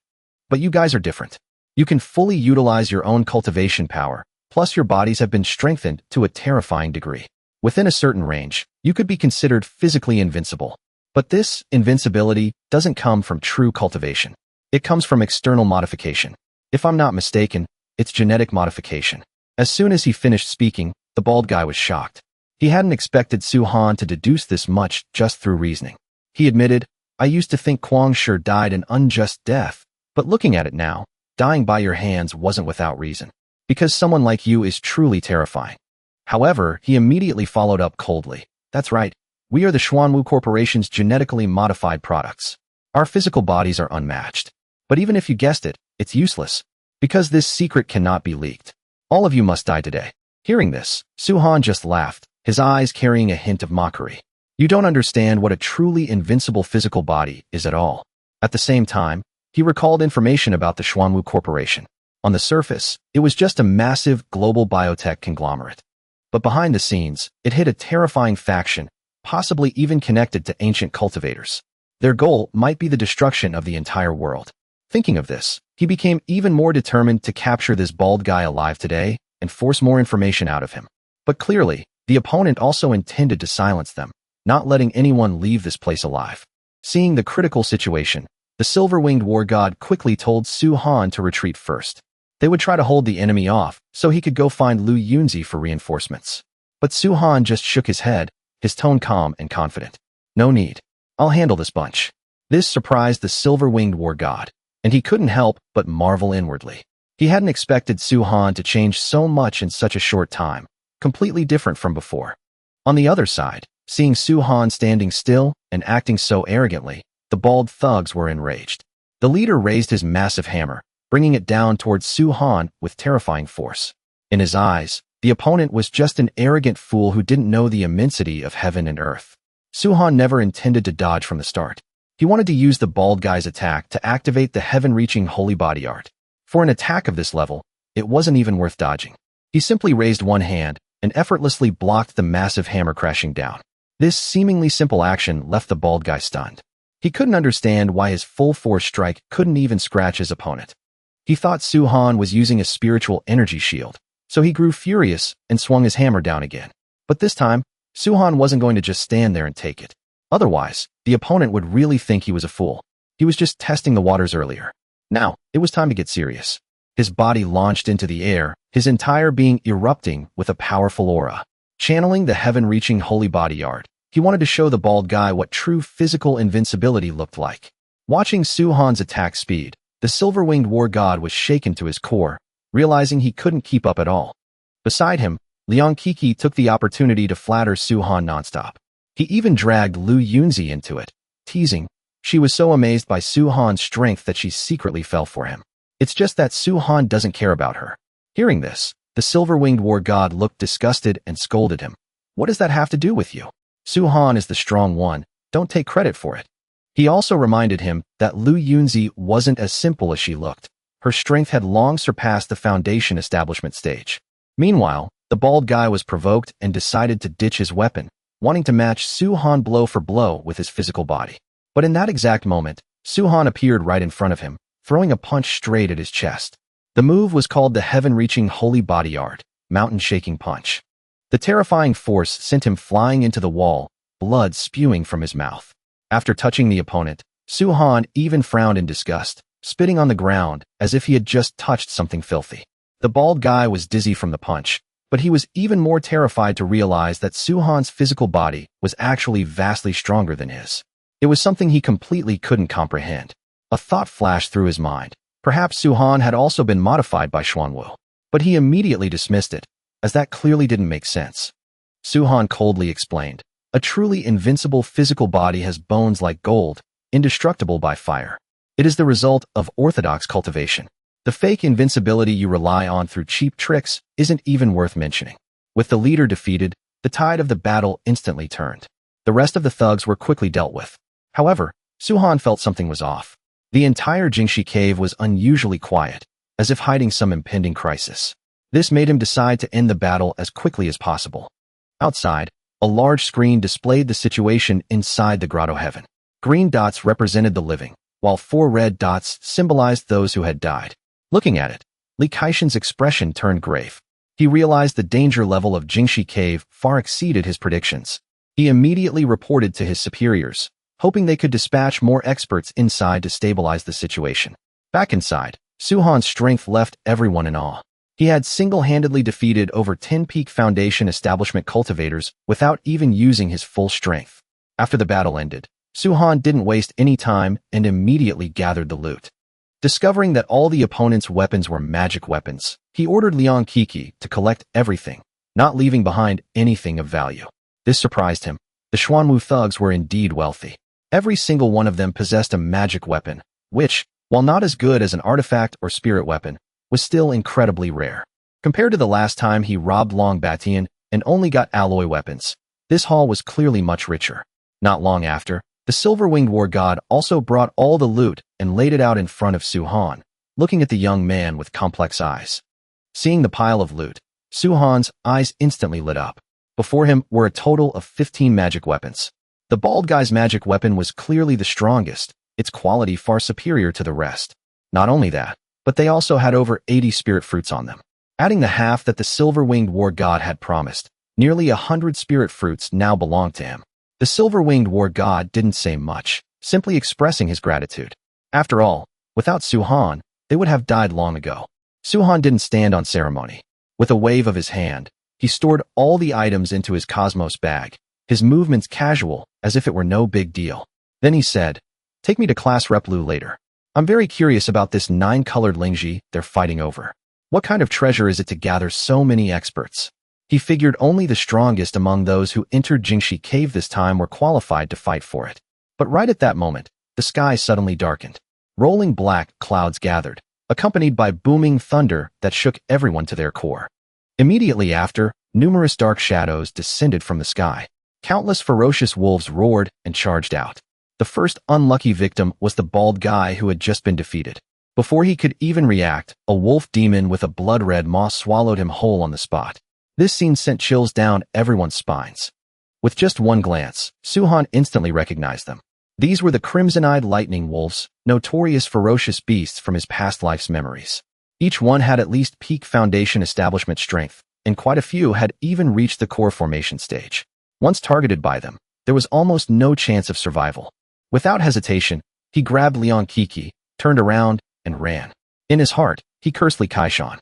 S1: But you guys are different. You can fully utilize your own cultivation power, plus your bodies have been strengthened to a terrifying degree. Within a certain range, you could be considered physically invincible. But this invincibility doesn't come from true cultivation. It comes from external modification. If I'm not mistaken, it's genetic modification." As soon as he finished speaking, the bald guy was shocked. He hadn't expected Su-han to deduce this much just through reasoning. He admitted, "I used to think Kwang Shi died an unjust death, but looking at it now, dying by your hands wasn't without reason. Because someone like you is truly terrifying." However, he immediately followed up coldly, "That's right. We are the Schwan Wu Corporation's genetically modified products. Our physical bodies are unmatched. But even if you guessed it, it's useless, because this secret cannot be leaked. All of you must die today." Hearing this, Su-han just laughed, his eyes carrying a hint of mockery. "You don't understand what a truly invincible physical body is at all." At the same time, he recalled information about the Schwan Wu Corporation. On the surface, it was just a massive global biotech conglomerate. But behind the scenes, it hid a terrifying faction, possibly even connected to ancient cultivators. Their goal might be the destruction of the entire world. Thinking of this, he became even more determined to capture this bald guy alive today and force more information out of him. But clearly, the opponent also intended to silence them, not letting anyone leave this place alive. Seeing the critical situation, the silver-winged war god quickly told Su-han to retreat first. They would try to hold the enemy off so he could go find Lu Yuni for reinforcements. But Su-han just shook his head, his tone calm and confident. "No need. I'll handle this bunch." This surprised the silver-winged war god, and he couldn't help but marvel inwardly. He hadn't expected Su-Han to change so much in such a short time, completely different from before. On the other side, seeing Su-Han standing still and acting so arrogantly, the bald thugs were enraged. The leader raised his massive hammer, bringing it down towards Su-Han with terrifying force. In his eyes, the opponent was just an arrogant fool who didn't know the immensity of heaven and earth. Su-Han never intended to dodge from the start. He wanted to use the bald guy's attack to activate the heaven-reaching holy body art. For an attack of this level, it wasn't even worth dodging. He simply raised one hand and effortlessly blocked the massive hammer crashing down. This seemingly simple action left the bald guy stunned. He couldn't understand why his full-force strike couldn't even scratch his opponent. He thought Su-Han was using a spiritual energy shield, so he grew furious and swung his hammer down again. But this time, Su-Han wasn't going to just stand there and take it. Otherwise, the opponent would really think he was a fool. He was just testing the waters earlier. Now, it was time to get serious. His body launched into the air, his entire being erupting with a powerful aura. Channeling the heaven-reaching holy body art, he wanted to show the bald guy what true physical invincibility looked like. Watching Su-Han's attack speed, the silver-winged war god was shaken to his core, realizing he couldn't keep up at all. Beside him, Liang Kiki took the opportunity to flatter Su-Han nonstop. He even dragged Lu Yuni into it, teasing. She was so amazed by Su-Han's strength that she secretly fell for him. It's just that Su-Han doesn't care about her. Hearing this, the silver-winged war god looked disgusted and scolded him. What does that have to do with you? Su-Han is the strong one, don't take credit for it. He also reminded him that Lu Yuni wasn't as simple as she looked. Her strength had long surpassed the foundation establishment stage. Meanwhile, the bald guy was provoked and decided to ditch his weapon, wanting to match Su-Han blow for blow with his physical body. But in that exact moment, Su-Han appeared right in front of him, throwing a punch straight at his chest. The move was called the heaven-reaching holy body art, mountain-shaking punch. The terrifying force sent him flying into the wall, blood spewing from his mouth. After touching the opponent, Su-Han even frowned in disgust, spitting on the ground as if he had just touched something filthy. The bald guy was dizzy from the punch, but he was even more terrified to realize that Su-Han's physical body was actually vastly stronger than his. It was something he completely couldn't comprehend. A thought flashed through his mind. Perhaps Su-Han had also been modified by Schwan Wu. But he immediately dismissed it, as that clearly didn't make sense. Su-Han coldly explained, a truly invincible physical body has bones like gold, indestructible by fire. It is the result of orthodox cultivation. The fake invincibility you rely on through cheap tricks isn't even worth mentioning. With the leader defeated, the tide of the battle instantly turned. The rest of the thugs were quickly dealt with. However, Su-Han felt something was off. The entire Jingshi cave was unusually quiet, as if hiding some impending crisis. This made him decide to end the battle as quickly as possible. Outside, a large screen displayed the situation inside the grotto heaven. Green dots represented the living, while 4 red dots symbolized those who had died. Looking at it, Li Kaishan's expression turned grave. He realized the danger level of Jingshi cave far exceeded his predictions. He immediately reported to his superiors, hoping they could dispatch more experts inside to stabilize the situation. Back inside, Su-Han's strength left everyone in awe. He had single-handedly defeated over 10 Peak Foundation establishment cultivators without even using his full strength. After the battle ended, Su-Han didn't waste any time and immediately gathered the loot. Discovering that all the opponent's weapons were magic weapons, he ordered Liang Kiki to collect everything, not leaving behind anything of value. This surprised him. The Schwan Wu thugs were indeed wealthy. Every single one of them possessed a magic weapon, which, while not as good as an artifact or spirit weapon, was still incredibly rare. Compared to the last time he robbed Long Batian and only got alloy weapons, this haul was clearly much richer. Not long after, the silver-winged war god also brought all the loot and laid it out in front of Su-Han, looking at the young man with complex eyes. Seeing the pile of loot, Su-Han's eyes instantly lit up. Before him were a total of 15 magic weapons. The bald guy's magic weapon was clearly the strongest, its quality far superior to the rest. Not only that, but they also had over 80 spirit fruits on them. Adding the half that the silver-winged war god had promised, nearly 100 spirit fruits now belonged to him. The silver-winged war god didn't say much, simply expressing his gratitude. After all, without Su-Han, they would have died long ago. Su-Han didn't stand on ceremony. With a wave of his hand, he stored all the items into his cosmos bag, his movements casual, as if it were no big deal. Then he said, "Take me to class rep Lu later." I'm very curious about this 9-colored Lingji they're fighting over. What kind of treasure is it to gather so many experts? He figured only the strongest among those who entered Jingshi Cave this time were qualified to fight for it. But right at that moment, the sky suddenly darkened. Rolling black clouds gathered, accompanied by booming thunder that shook everyone to their core. Immediately after, numerous dark shadows descended from the sky. Countless ferocious wolves roared and charged out. The first unlucky victim was the bald guy who had just been defeated. Before he could even react, a wolf demon with a blood-red maw swallowed him whole on the spot. This scene sent chills down everyone's spines. With just one glance, Suhan instantly recognized them. These were the crimson-eyed lightning wolves, notorious ferocious beasts from his past life's memories. Each one had at least peak foundation establishment strength, and quite a few had even reached the core formation stage. Once targeted by them, there was almost no chance of survival. Without hesitation, he grabbed Liang Kiki, turned around, and ran. In his heart, he cursed Li Kaishan.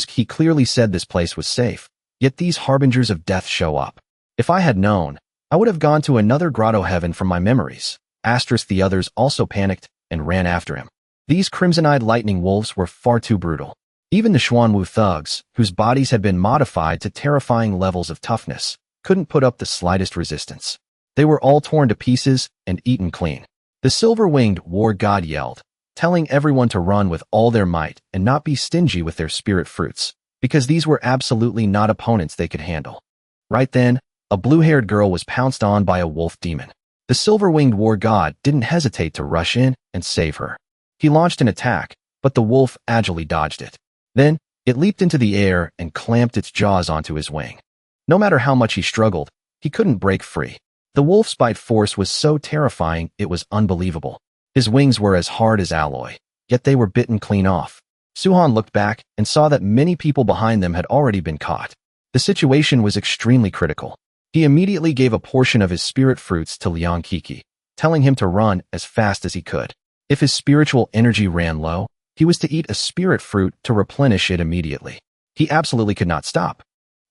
S1: He clearly said this place was safe, yet these harbingers of death show up. If I had known, I would have gone to another grotto heaven from my memories. The others also panicked and ran after him. These crimson-eyed lightning wolves were far too brutal. Even the Schwan Wu thugs, whose bodies had been modified to terrifying levels of toughness, couldn't put up the slightest resistance. They were all torn to pieces and eaten clean. The silver-winged war god yelled, telling everyone to run with all their might and not be stingy with their spirit fruits, because these were absolutely not opponents they could handle. Right then, a blue-haired girl was pounced on by a wolf demon. The silver-winged war god didn't hesitate to rush in and save her. He launched an attack, but the wolf agilely dodged it. Then, it leaped into the air and clamped its jaws onto his wing. No matter how much he struggled, he couldn't break free. The wolf's bite force was so terrifying it was unbelievable. His wings were as hard as alloy, yet they were bitten clean off. Suhan looked back and saw that many people behind them had already been caught. The situation was extremely critical. He immediately gave a portion of his spirit fruits to Liang Kiki, telling him to run as fast as he could. If his spiritual energy ran low, he was to eat a spirit fruit to replenish it immediately. He absolutely could not stop.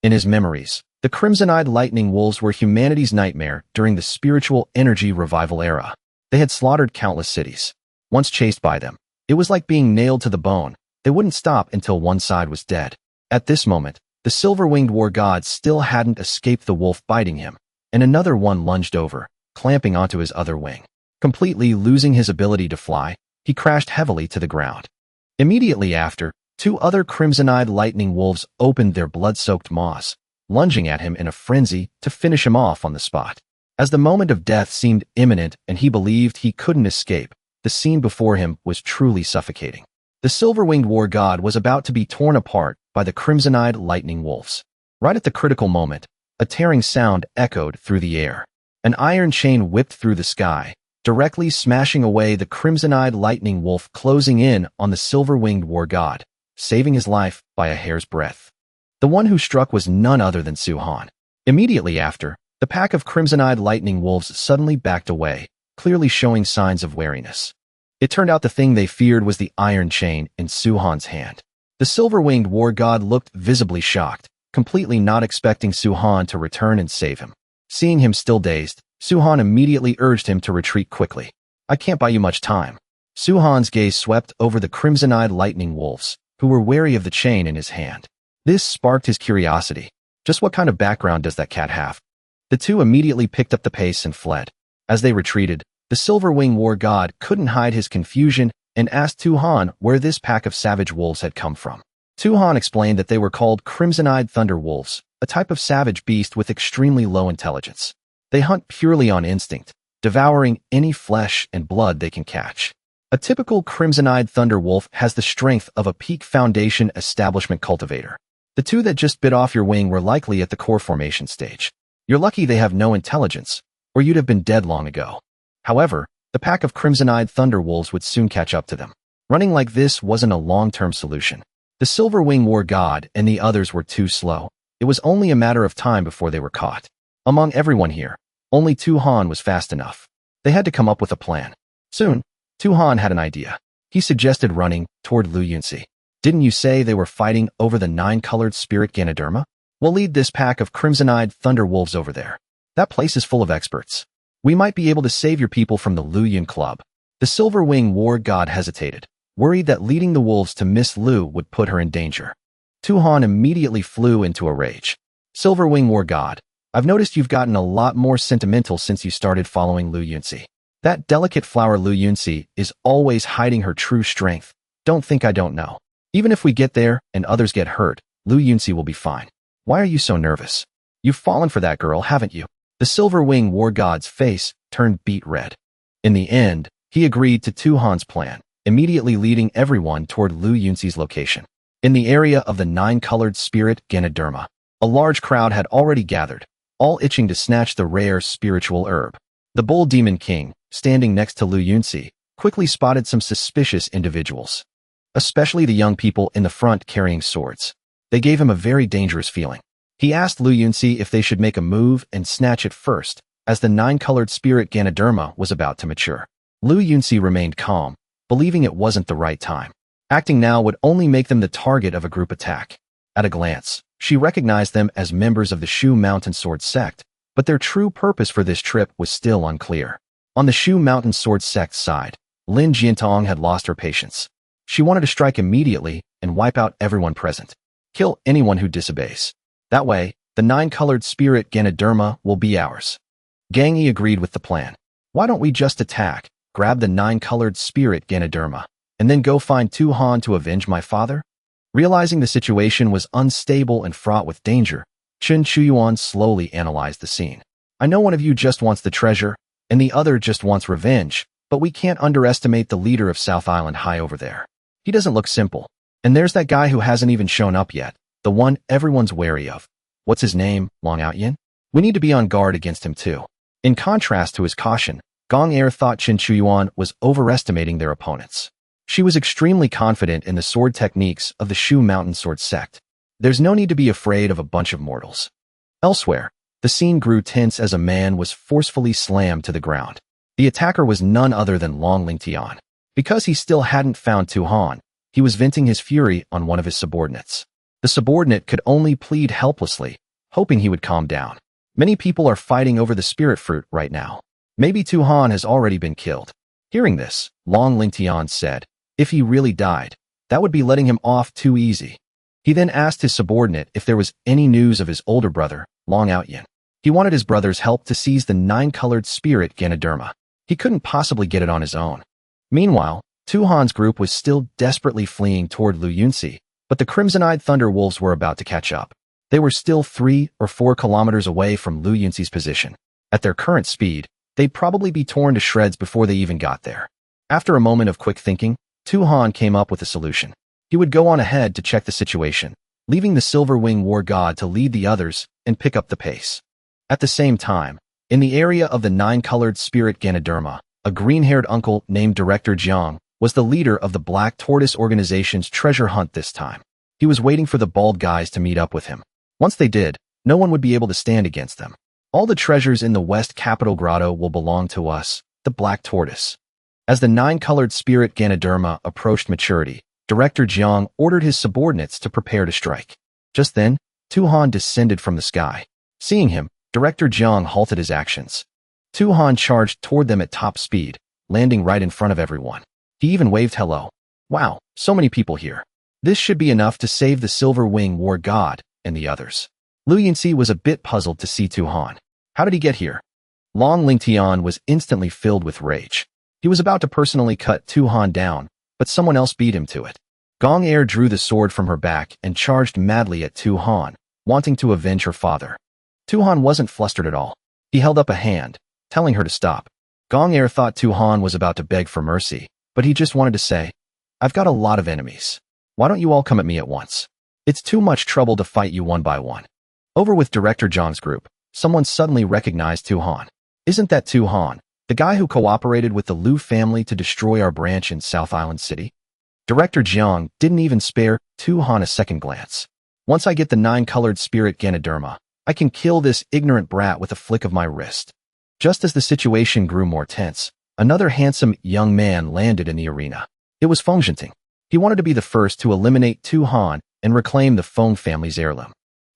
S1: In his memories, the crimson-eyed lightning wolves were humanity's nightmare during the spiritual energy revival era. They had slaughtered countless cities. Once chased by them, it was like being nailed to the bone. They wouldn't stop until one side was dead. At this moment, the silver-winged war god still hadn't escaped the wolf biting him, and another one lunged over, clamping onto his other wing. Completely losing his ability to fly, he crashed heavily to the ground. Immediately after, 2 other crimson-eyed lightning wolves opened their blood-soaked maws, lunging at him in a frenzy to finish him off on the spot. As the moment of death seemed imminent and he believed he couldn't escape, the scene before him was truly suffocating. The silver-winged war god was about to be torn apart by the crimson-eyed lightning wolves. Right at the critical moment, a tearing sound echoed through the air. An iron chain whipped through the sky, directly smashing away the crimson-eyed lightning wolf, closing in on the silver-winged war god, saving his life by a hair's breadth. The one who struck was none other than Suhan. Immediately after, the pack of crimson-eyed lightning wolves suddenly backed away, clearly showing signs of wariness. It turned out the thing they feared was the iron chain in Suhan's hand. The silver-winged war god looked visibly shocked, completely not expecting Suhan to return and save him. Seeing him still dazed, Suhan immediately urged him to retreat quickly. "I can't buy you much time." Suhan's gaze swept over the crimson-eyed lightning wolves, who were wary of the chain in his hand. This sparked his curiosity. Just what kind of background does that cat have? The two immediately picked up the pace and fled. As they retreated, the silver-winged war god couldn't hide his confusion and asked Tuhan where this pack of savage wolves had come from. Tuhan explained that they were called crimson-eyed thunder wolves, a type of savage beast with extremely low intelligence. They hunt purely on instinct, devouring any flesh and blood they can catch. A typical crimson-eyed thunder wolf has the strength of a peak foundation establishment cultivator. The two that just bit off your wing were likely at the core formation stage. You're lucky they have no intelligence, or you'd have been dead long ago. However, the pack of crimson-eyed thunder wolves would soon catch up to them. Running like this wasn't a long-term solution. The silver-winged war god and the others were too slow. It was only a matter of time before they were caught. Among everyone here, only Tuhan was fast enough. They had to come up with a plan. Soon, Tuhan had an idea. He suggested running toward Lu Yuni. "Didn't you say they were fighting over the 9-colored spirit Ganoderma? We'll lead this pack of crimson-eyed thunder wolves over there. That place is full of experts. We might be able to save your people from the Lu Yun Club." The Silver Wing War God hesitated, worried that leading the wolves to Miss Lu would put her in danger. Tu-Han immediately flew into a rage. Silver Wing War God, I've noticed you've gotten a lot more sentimental since you started following Lu Yuni. That delicate flower Lu Yuni is always hiding her true strength. Don't think I don't know. Even if we get there and others get hurt, Lu Yuni will be fine. Why are you so nervous? You've fallen for that girl, haven't you? The Silver Wing War God's face turned beet red. In the end, he agreed to Tu-Han's plan, immediately leading everyone toward Lu Yuni's location. In the area of the nine-colored spirit Ganoderma, a large crowd had already gathered, all itching to snatch the rare spiritual herb. The Bull Demon King, standing next to Lu Yuni, quickly spotted some suspicious individuals, especially the young people in the front carrying swords. They gave him a very dangerous feeling. He asked Lu Yuni if they should make a move and snatch it first, as the nine-colored spirit Ganoderma was about to mature. Lu Yuni remained calm, believing it wasn't the right time. Acting now would only make them the target of a group attack. At a glance, she recognized them as members of the Shu Mountain Sword sect, but their true purpose for this trip was still unclear. On the Shu Mountain Sword sect side, Lin Jiantong had lost her patience. She wanted to strike immediately and wipe out everyone present. Kill anyone who disobeys. That way, the nine-colored spirit Ganoderma will be ours. Gang Yi agreed with the plan. Why don't we just attack, grab the nine-colored spirit Ganoderma, and then go find Tu-Han to avenge my father? Realizing the situation was unstable and fraught with danger, Chen Chuyuan slowly analyzed the scene. I know one of you just wants the treasure, and the other just wants revenge, but we can't underestimate the leader of South Island High over there. He doesn't look simple. And there's that guy who hasn't even shown up yet, the one everyone's wary of. What's his name, Long Outyin? We need to be on guard against him too. In contrast to his caution, Gong Er thought Chen Chuyuan was overestimating their opponents. She was extremely confident in the sword techniques of the Shu Mountain Sword sect. There's no need to be afraid of a bunch of mortals. Elsewhere, the scene grew tense as a man was forcefully slammed to the ground. The attacker was none other than Long Lingtian. Because he still hadn't found Tu-Han, he was venting his fury on one of his subordinates. The subordinate could only plead helplessly, hoping he would calm down. Many people are fighting over the spirit fruit right now. Maybe Tu-Han has already been killed. Hearing this, Long Lingtian said, if he really died, that would be letting him off too easy. He then asked his subordinate if there was any news of his older brother, Long Outyin. He wanted his brother's help to seize the nine-colored spirit Ganoderma. He couldn't possibly get it on his own. Meanwhile, Tu-Han's group was still desperately fleeing toward Lu Yuni, but the crimson-eyed Thunder Wolves were about to catch up. They were still 3 or 4 kilometers away from Lu Yuni's position. At their current speed, they'd probably be torn to shreds before they even got there. After a moment of quick thinking, Tu-Han came up with a solution. He would go on ahead to check the situation, leaving the Silver Wing War God to lead the others and pick up the pace. At the same time, in the area of the nine-colored spirit Ganoderma, a green-haired uncle named Director Jiang was the leader of the Black Tortoise organization's treasure hunt this time. He was waiting for the bald guys to meet up with him. Once they did, no one would be able to stand against them. All the treasures in the West Capital Grotto will belong to us, the Black Tortoise. As the nine-colored spirit Ganoderma approached maturity, Director Jiang ordered his subordinates to prepare to strike. Just then, Tu-Han descended from the sky. Seeing him, Director Jiang halted his actions. Tu-Han charged toward them at top speed, landing right in front of everyone. He even waved hello. Wow, so many people here. This should be enough to save the Silver Wing War God and the others. Lu Yuni was a bit puzzled to see Tu-Han. How did he get here? Long Lingtian was instantly filled with rage. He was about to personally cut Tu-Han down, but someone else beat him to it. Gong Er drew the sword from her back and charged madly at Tu-Han, wanting to avenge her father. Tu-Han wasn't flustered at all. He held up a hand, telling her to stop. Gong Er thought Tu-Han was about to beg for mercy, but he just wanted to say, I've got a lot of enemies. Why don't you all come at me at once? It's too much trouble to fight you one by one. Over with Director Zhang's group, someone suddenly recognized Tu-Han. Isn't that Tu-Han, the guy who cooperated with the Lu family to destroy our branch in South Island City? Director Jiang didn't even spare Tu-Han a second glance. Once I get the nine-colored spirit Ganoderma, I can kill this ignorant brat with a flick of my wrist. Just as the situation grew more tense, another handsome young man landed in the arena. It was Feng Jinting. He wanted to be the first to eliminate Tu-Han and reclaim the Feng family's heirloom.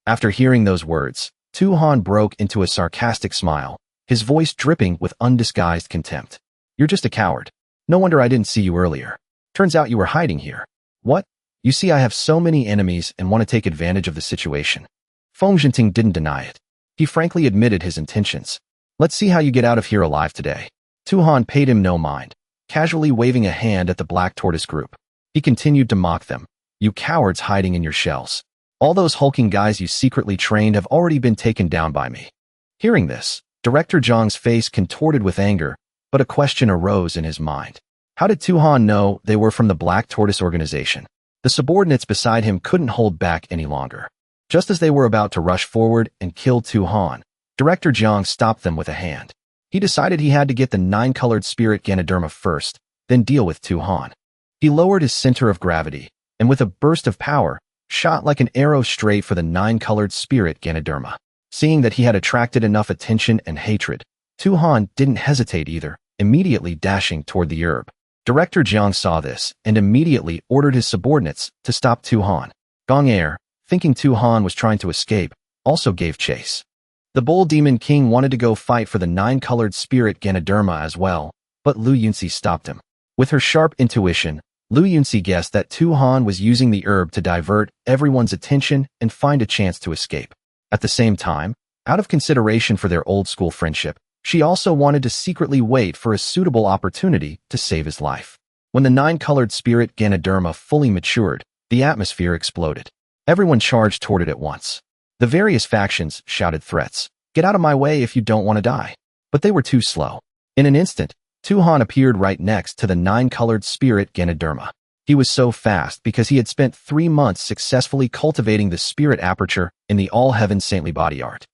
S1: After hearing those words, Tu-Han broke into a sarcastic smile, his voice dripping with undisguised contempt. You're just a coward. No wonder I didn't see you earlier. Turns out you were hiding here. What? You see, I have so many enemies and want to take advantage of the situation. Feng Jinting didn't deny it. He frankly admitted his intentions. Let's see how you get out of here alive today. Tu Han paid him no mind, casually waving a hand at the Black Tortoise group. He continued to mock them. You cowards hiding in your shells. All those hulking guys you secretly trained have already been taken down by me. Hearing this, Director Zhang's face contorted with anger, but a question arose in his mind. How did Tu Han know they were from the Black Tortoise organization? The subordinates beside him couldn't hold back any longer. Just as they were about to rush forward and kill Tu Han, Director Zhang stopped them with a hand. He decided he had to get the 9-colored spirit Ganoderma first, then deal with Tu Han. He lowered his center of gravity, and with a burst of power, shot like an arrow straight for the 9-colored spirit Ganoderma. Seeing that he had attracted enough attention and hatred, Tu Han didn't hesitate either, immediately dashing toward the herb. Director Zhang saw this and immediately ordered his subordinates to stop Tu Han. Gong Air, thinking Tu Han was trying to escape, also gave chase. The Bull Demon King wanted to go fight for the 9-colored spirit Ganoderma as well, but Lu Yuni stopped him. With her sharp intuition, Lu Yuni guessed that Tu Han was using the herb to divert everyone's attention and find a chance to escape. At the same time, out of consideration for their old-school friendship, she also wanted to secretly wait for a suitable opportunity to save his life. When the 9-colored spirit Ganoderma fully matured, the atmosphere exploded. Everyone charged toward it at once. The various factions shouted threats. Get out of my way if you don't want to die. But they were too slow. In an instant, Tu Han appeared right next to the 9-colored spirit Ganoderma. He was so fast because he had spent 3 months successfully cultivating the spirit aperture in the all-heaven saintly body art.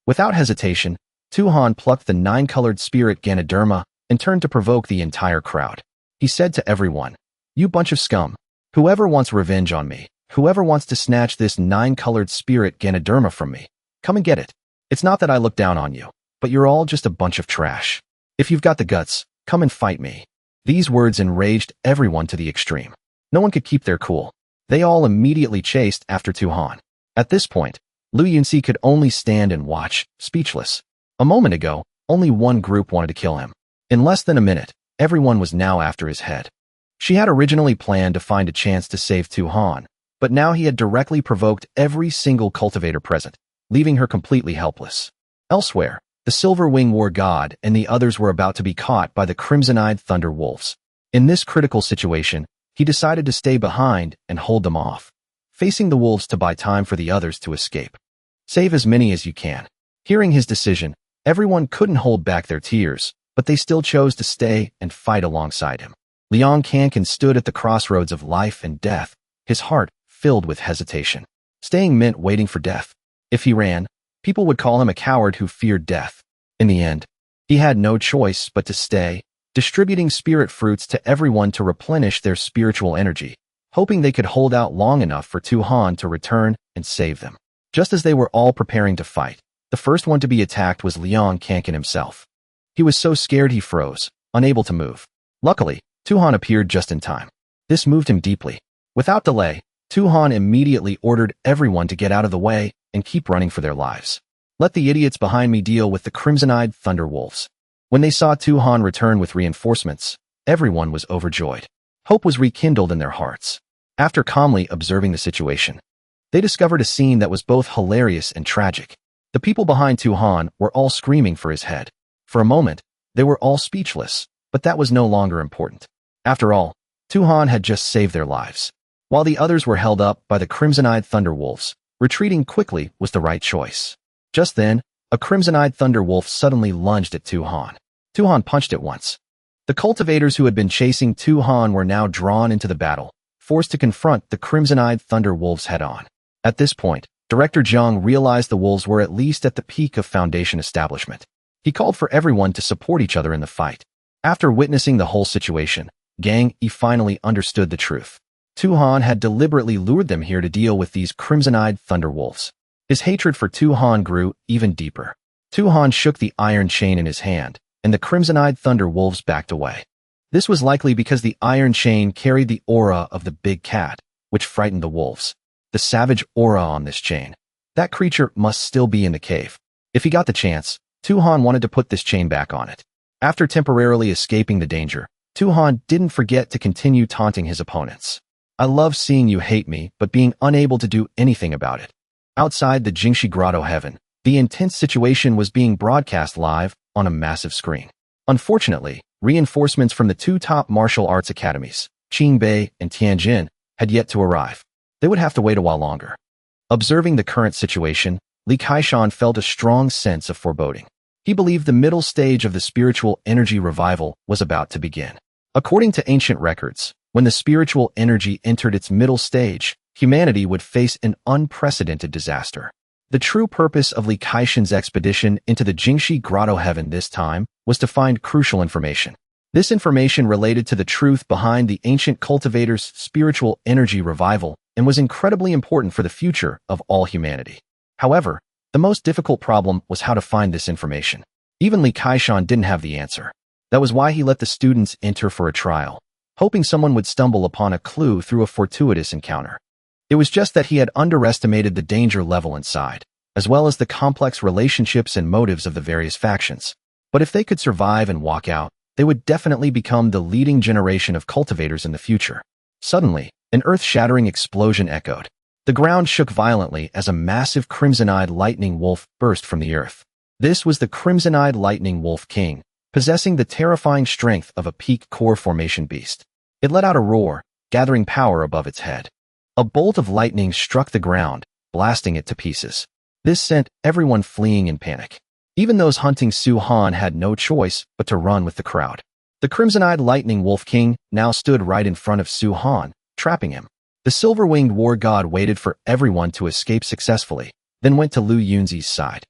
S1: Without hesitation, Tu Han plucked the 9-colored spirit Ganoderma and turned to provoke the entire crowd. He said to everyone, "You bunch of scum. Whoever wants revenge on me, whoever wants to snatch this 9-colored spirit Ganoderma from me, come and get it. It's not that I look down on you, but you're all just a bunch of trash. If you've got the guts, come and fight me." These words enraged everyone to the extreme. No one could keep their cool. They all immediately chased after Tu Han. At this point, Lu Yuni could only stand and watch, speechless. A moment ago, only one group wanted to kill him. In less than a minute, everyone was now after his head. She had originally planned to find a chance to save Tu Han, but now he had directly provoked every single cultivator present, leaving her completely helpless. Elsewhere, the Silver Wing War God and the others were about to be caught by the Crimson-Eyed Thunder Wolves. In this critical situation, he decided to stay behind and hold them off, facing the wolves to buy time for the others to escape. Save as many as you can. Hearing his decision, everyone couldn't hold back their tears, but they still chose to stay and fight alongside him. Liang Kankan stood at the crossroads of life and death, his heart filled with hesitation. Staying meant waiting for death. If he ran, people would call him a coward who feared death. In the end, he had no choice but to stay, distributing spirit fruits to everyone to replenish their spiritual energy, hoping they could hold out long enough for Tu Han to return and save them. Just as they were all preparing to fight, the first one to be attacked was Liang Kankan himself. He was so scared he froze, unable to move. Luckily, Tu Han appeared just in time. This moved him deeply. Without delay, Tu Han immediately ordered everyone to get out of the way and keep running for their lives. Let the idiots behind me deal with the Crimson-Eyed Thunder Wolves. When they saw Tu Han return with reinforcements, everyone was overjoyed. Hope was rekindled in their hearts. After calmly observing the situation, they discovered a scene that was both hilarious and tragic. The people behind Tu Han were all screaming for his head. For a moment, they were all speechless, but that was no longer important. After all, Tu Han had just saved their lives. While the others were held up by the Crimson-Eyed Thunder Wolves, retreating quickly was the right choice. Just then, a Crimson-Eyed Thunder Wolf suddenly lunged at Tu Han. Tu Han punched it once. The cultivators who had been chasing Tu Han were now drawn into the battle, forced to confront the Crimson-Eyed Thunder Wolves head-on. At this point, Director Zhang realized the wolves were at least at the peak of Foundation establishment. He called for everyone to support each other in the fight. After witnessing the whole situation, Gang Yi finally understood the truth. Tu Han had deliberately lured them here to deal with these Crimson-Eyed Thunder Wolves. His hatred for Tu Han grew even deeper. Tu Han shook the iron chain in his hand, and the Crimson-Eyed Thunder Wolves backed away. This was likely because the iron chain carried the aura of the big cat, which frightened the wolves. The savage aura on this chain. That creature must still be in the cave. If he got the chance, Tu Han wanted to put this chain back on it. After temporarily escaping the danger, Tuhan didn't forget to continue taunting his opponents. I love seeing you hate me, but being unable to do anything about it. Outside the Jingshi Grotto heaven, the intense situation was being broadcast live on a massive screen. Unfortunately, reinforcements from the two top martial arts academies, Qingbei and Tianjin, had yet to arrive. They would have to wait a while longer. Observing the current situation, Li Kaishan felt a strong sense of foreboding. He believed the middle stage of the spiritual energy revival was about to begin. According to ancient records, when the spiritual energy entered its middle stage, humanity would face an unprecedented disaster. The true purpose of Li Kaishan's expedition into the Jingshi Grotto heaven this time was to find crucial information. This information related to the truth behind the ancient cultivator's spiritual energy revival and was incredibly important for the future of all humanity. However, the most difficult problem was how to find this information. Even Li Kaishan didn't have the answer. That was why he let the students enter for a trial, hoping someone would stumble upon a clue through a fortuitous encounter. It was just that he had underestimated the danger level inside, as well as the complex relationships and motives of the various factions. But if they could survive and walk out, they would definitely become the leading generation of cultivators in the future. Suddenly, an earth-shattering explosion echoed. The ground shook violently as a massive crimson-eyed lightning wolf burst from the earth. This was the crimson-eyed lightning wolf king, possessing the terrifying strength of a peak core formation beast. It let out a roar, gathering power above its head. A bolt of lightning struck the ground, blasting it to pieces. This sent everyone fleeing in panic. Even those hunting Su Han had no choice but to run with the crowd. The crimson-eyed lightning wolf king now stood right in front of Su Han, trapping him. The silver-winged war god waited for everyone to escape successfully, then went to Lu Yunzi's side.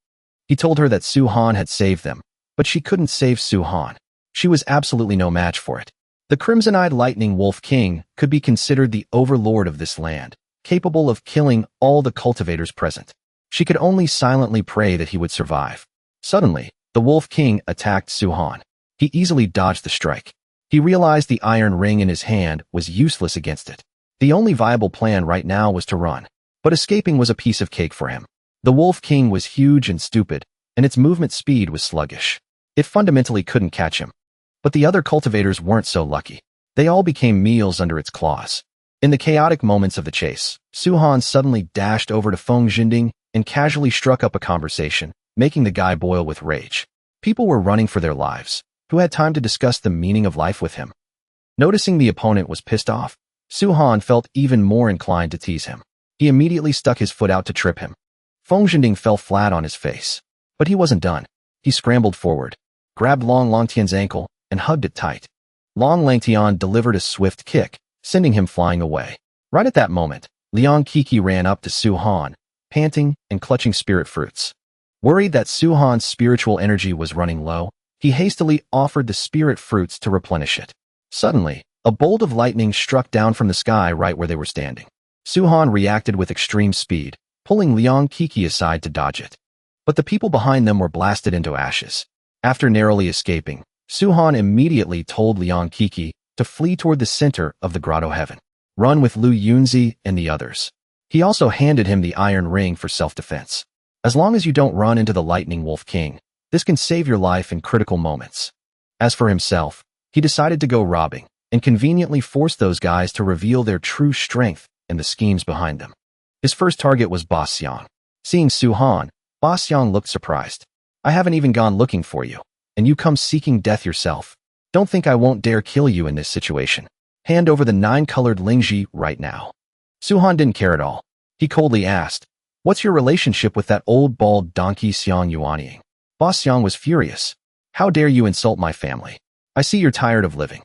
S1: He told her that Su Han had saved them, but she couldn't save Su Han. She was absolutely no match for it. The crimson-eyed lightning wolf king could be considered the overlord of this land, capable of killing all the cultivators present. She could only silently pray that he would survive. Suddenly, the wolf king attacked Su Han. He easily dodged the strike. He realized the iron ring in his hand was useless against it. The only viable plan right now was to run, but escaping was a piece of cake for him. The wolf king was huge and stupid, and its movement speed was sluggish. It fundamentally couldn't catch him. But the other cultivators weren't so lucky. They all became meals under its claws. In the chaotic moments of the chase, Su Han suddenly dashed over to Feng Jinding and casually struck up a conversation, making the guy boil with rage. People were running for their lives. Who had time to discuss the meaning of life with him? Noticing the opponent was pissed off, Su Han felt even more inclined to tease him. He immediately stuck his foot out to trip him. Feng Jinding fell flat on his face. But he wasn't done. He scrambled forward, grabbed Long Langtian's ankle, and hugged it tight. Long Langtian delivered a swift kick, sending him flying away. Right at that moment, Liang Qixi ran up to Su Han, panting and clutching spirit fruits. Worried that Su Han's spiritual energy was running low, he hastily offered the spirit fruits to replenish it. Suddenly, a bolt of lightning struck down from the sky right where they were standing. Su Han reacted with extreme speed, pulling Liang Qixi aside to dodge it. But the people behind them were blasted into ashes. After narrowly escaping, Su Han immediately told Liang Qixi to flee toward the center of the grotto heaven. Run with Lu Yunzi and the others. He also handed him the iron ring for self-defense. As long as you don't run into the lightning wolf king, this can save your life in critical moments. As for himself, he decided to go robbing and conveniently force those guys to reveal their true strength and the schemes behind them. His first target was Boss Xiang. Seeing Su Han, Boss Xiang looked surprised. I haven't even gone looking for you, and you come seeking death yourself. Don't think I won't dare kill you in this situation. Hand over the 9-colored Lingji right now. Su Han didn't care at all. He coldly asked, what's your relationship with that old bald donkey Xiang Yuanying? Boss Xiang was furious. How dare you insult my family? I see you're tired of living.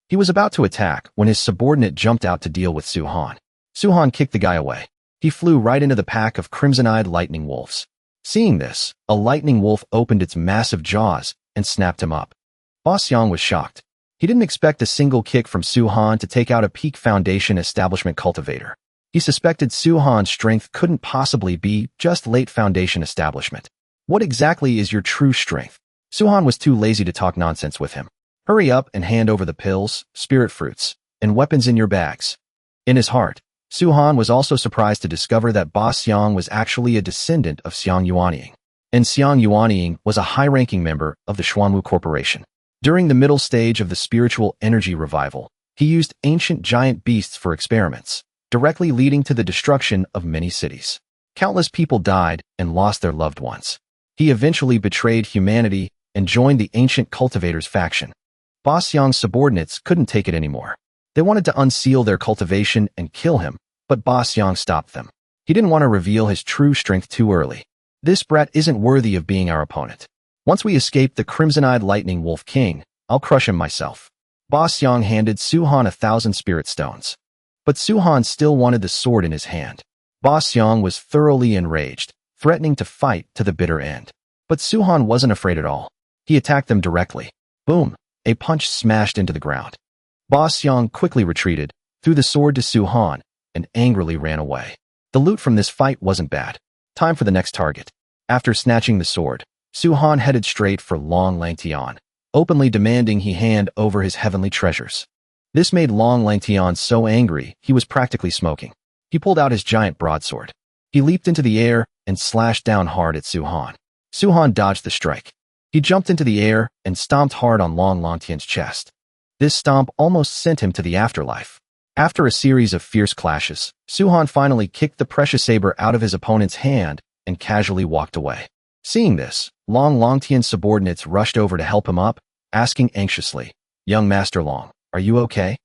S1: He was about to attack when his subordinate jumped out to deal with Su Han. Su Han kicked the guy away. He flew right into the pack of crimson-eyed lightning wolves. Seeing this, a lightning wolf opened its massive jaws and snapped him up. Boss Xiang was shocked. He didn't expect a single kick from Su Han to take out a peak foundation establishment cultivator. He suspected Su Han's strength couldn't possibly be just late foundation establishment. What exactly is your true strength? Su Han was too lazy to talk nonsense with him. Hurry up and hand over the pills, spirit fruits, and weapons in your bags. In his heart, Su Han was also surprised to discover that Boss Xiang was actually a descendant of Xiang Yuanying. And Xiang Yuanying was a high-ranking member of the Schwan Wu Corporation. During the middle stage of the spiritual energy revival, he used ancient giant beasts for experiments, directly leading to the destruction of many cities. Countless people died and lost their loved ones. He eventually betrayed humanity and joined the ancient cultivators faction. Boss Yang's subordinates couldn't take it anymore. They wanted to unseal their cultivation and kill him, but Boss Yang stopped them. He didn't want to reveal his true strength too early. This brat isn't worthy of being our opponent. Once we escape the crimson-eyed lightning wolf king, I'll crush him myself. Boss Yang handed Su-han 1,000 spirit stones. But Su-han still wanted the sword in his hand. Boss Yang was thoroughly enraged, threatening to fight to the bitter end. But Su-han wasn't afraid at all. He attacked them directly. Boom! A punch smashed into the ground. Boss Yang quickly retreated, threw the sword to Su-han, and angrily ran away. The loot from this fight wasn't bad. Time for the next target. After snatching the sword, Su-han headed straight for Long Langtian, openly demanding he hand over his heavenly treasures. This made Long Langtian so angry he was practically smoking. He pulled out his giant broadsword. He leaped into the air and slashed down hard at Su-han. Su-han dodged the strike. He jumped into the air and stomped hard on Long Langtian's chest. This stomp almost sent him to the afterlife. After a series of fierce clashes, Su-han finally kicked the precious saber out of his opponent's hand and casually walked away. Seeing this, Long Langtian's subordinates rushed over to help him up, asking anxiously, "Young Master Long, are you okay?"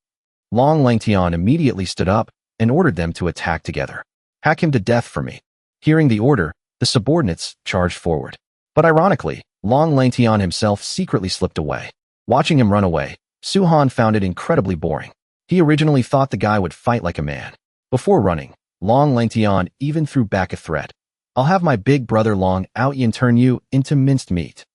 S1: Long Langtian immediately stood up and ordered them to attack together. "Hack him to death for me." Hearing the order, the subordinates charged forward. But ironically, Long Langtian himself secretly slipped away. Watching him run away, Su-han found it incredibly boring. He originally thought the guy would fight like a man. Before running, Long Langtian even threw back a threat. "I'll have my big brother Long Outyin turn you into minced meat."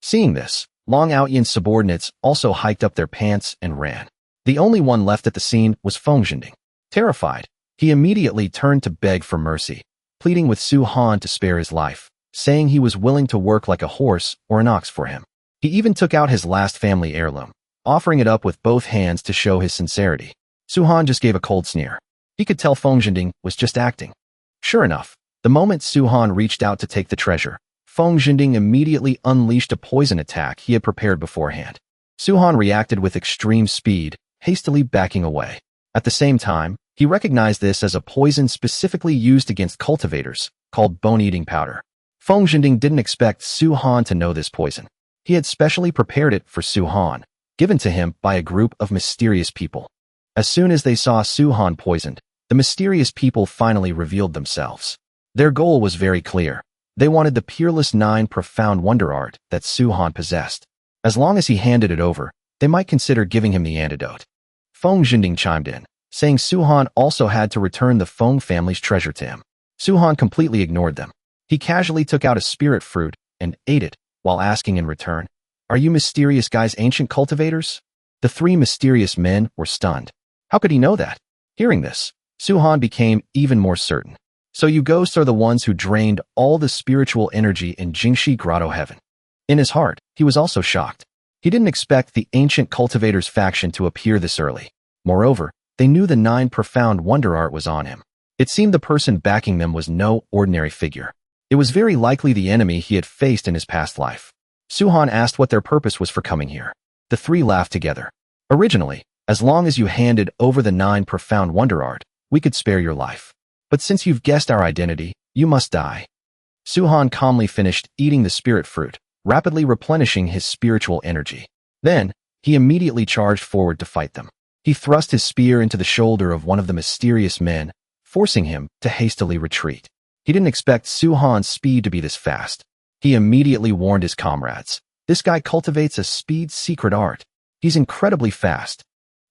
S1: Seeing this, Long Outyan's subordinates also hiked up their pants and ran. The only one left at the scene was Feng Zhending. Terrified, he immediately turned to beg for mercy, pleading with Su-han to spare his life, saying he was willing to work like a horse or an ox for him. He even took out his last family heirloom, offering it up with both hands to show his sincerity. Su-han just gave a cold sneer. He could tell Feng Zhending was just acting. Sure enough, the moment Su-han reached out to take the treasure, Feng Zhending immediately unleashed a poison attack he had prepared beforehand. Su-han reacted with extreme speed, hastily backing away. At the same time, he recognized this as a poison specifically used against cultivators, called bone-eating powder. Feng Zhending didn't expect Su-han to know this poison. He had specially prepared it for Su-han, given to him by a group of mysterious people. As soon as they saw Su-han poisoned, the mysterious people finally revealed themselves. Their goal was very clear. They wanted the peerless 9 profound wonder art that Su-han possessed. As long as he handed it over, they might consider giving him the antidote. Feng Zhending chimed in, saying Su-han also had to return the Feng family's treasure to him. Su-han completely ignored them. He casually took out a spirit fruit and ate it, while asking in return, "Are you mysterious guys ancient cultivators?" The 3 mysterious men were stunned. How could he know that? Hearing this, Su-han became even more certain. "So you ghosts are the ones who drained all the spiritual energy in Jingshi Grotto Heaven." In his heart, he was also shocked. He didn't expect the ancient cultivators faction to appear this early. Moreover, they knew the 9 profound wonder art was on him. It seemed the person backing them was no ordinary figure. It was very likely the enemy he had faced in his past life. Su-han asked what their purpose was for coming here. The 3 laughed together. "Originally, as long as you handed over the 9 profound wonder art, we could spare your life. But since you've guessed our identity, you must die." Su-han calmly finished eating the spirit fruit, rapidly replenishing his spiritual energy. Then, he immediately charged forward to fight them. He thrust his spear into the shoulder of one of the mysterious men, forcing him to hastily retreat. He didn't expect Su-han's speed to be this fast. He immediately warned his comrades. "This guy cultivates a speed secret art. He's incredibly fast.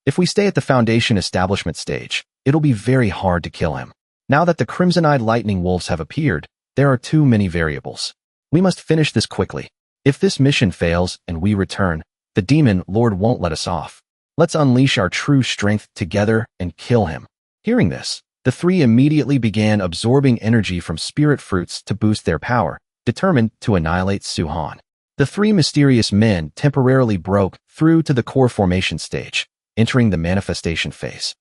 S1: If we stay at the Foundation establishment stage, it'll be very hard to kill him. Now that the crimson-eyed lightning wolves have appeared, there are too many variables. We must finish this quickly. If this mission fails and we return, the demon lord won't let us off. Let's unleash our true strength together and kill him." Hearing this, the 3 immediately began absorbing energy from spirit fruits to boost their power, determined to annihilate Su-han. The 3 mysterious men temporarily broke through to the core formation stage, entering the manifestation phase.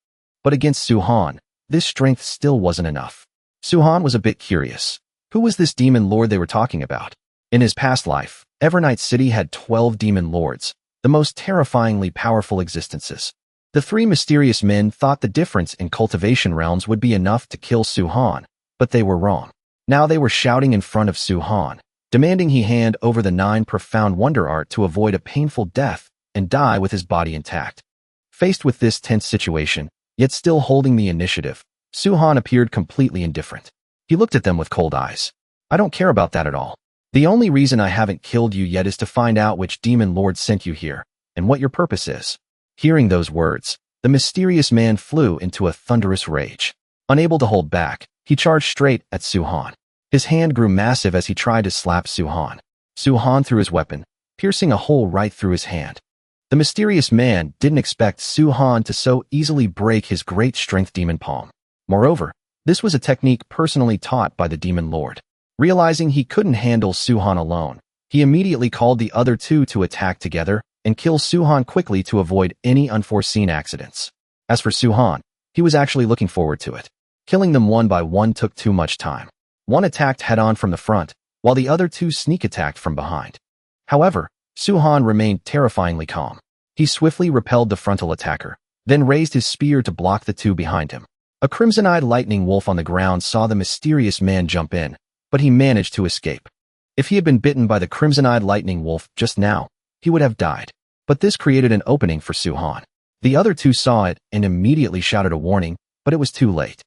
S1: But against Su-han, this strength still wasn't enough. Su-han was a bit curious. Who was this demon lord they were talking about? In his past life, Evernight City had 12 demon lords. the most terrifyingly powerful existences. The three mysterious men thought the difference in cultivation realms would be enough to kill Su-han, but they were wrong. Now they were shouting in front of Su-han, demanding he hand over the 9 profound wonder art to avoid a painful death and die with his body intact. Faced with this tense situation, yet still holding the initiative, Su-han appeared completely indifferent. He looked at them with cold eyes. I don't care about that at all. The only reason I haven't killed you yet is to find out which demon lord sent you here, and what your purpose is. Hearing those words, the mysterious man flew into a thunderous rage. Unable to hold back, he charged straight at Su-han. His hand grew massive as he tried to slap Su-han. Su-han threw his weapon, piercing a hole right through his hand. The mysterious man didn't expect Su-han to so easily break his great strength demon palm. Moreover, this was a technique personally taught by the demon lord. Realizing he couldn't handle Su-han alone, he immediately called the other two to attack together and kill Su-han quickly to avoid any unforeseen accidents. As for Su-han, he was actually looking forward to it. Killing them one by one took too much time. One attacked head-on from the front, while the other two sneak-attacked from behind. However, Su-han remained terrifyingly calm. He swiftly repelled the frontal attacker, then raised his spear to block the two behind him. A crimson-eyed lightning wolf on the ground saw the mysterious man jump in, but he managed to escape. If he had been bitten by the crimson-eyed lightning wolf just now, he would have died. But this created an opening for Su-han. The other two saw it and immediately shouted a warning, but it was too late.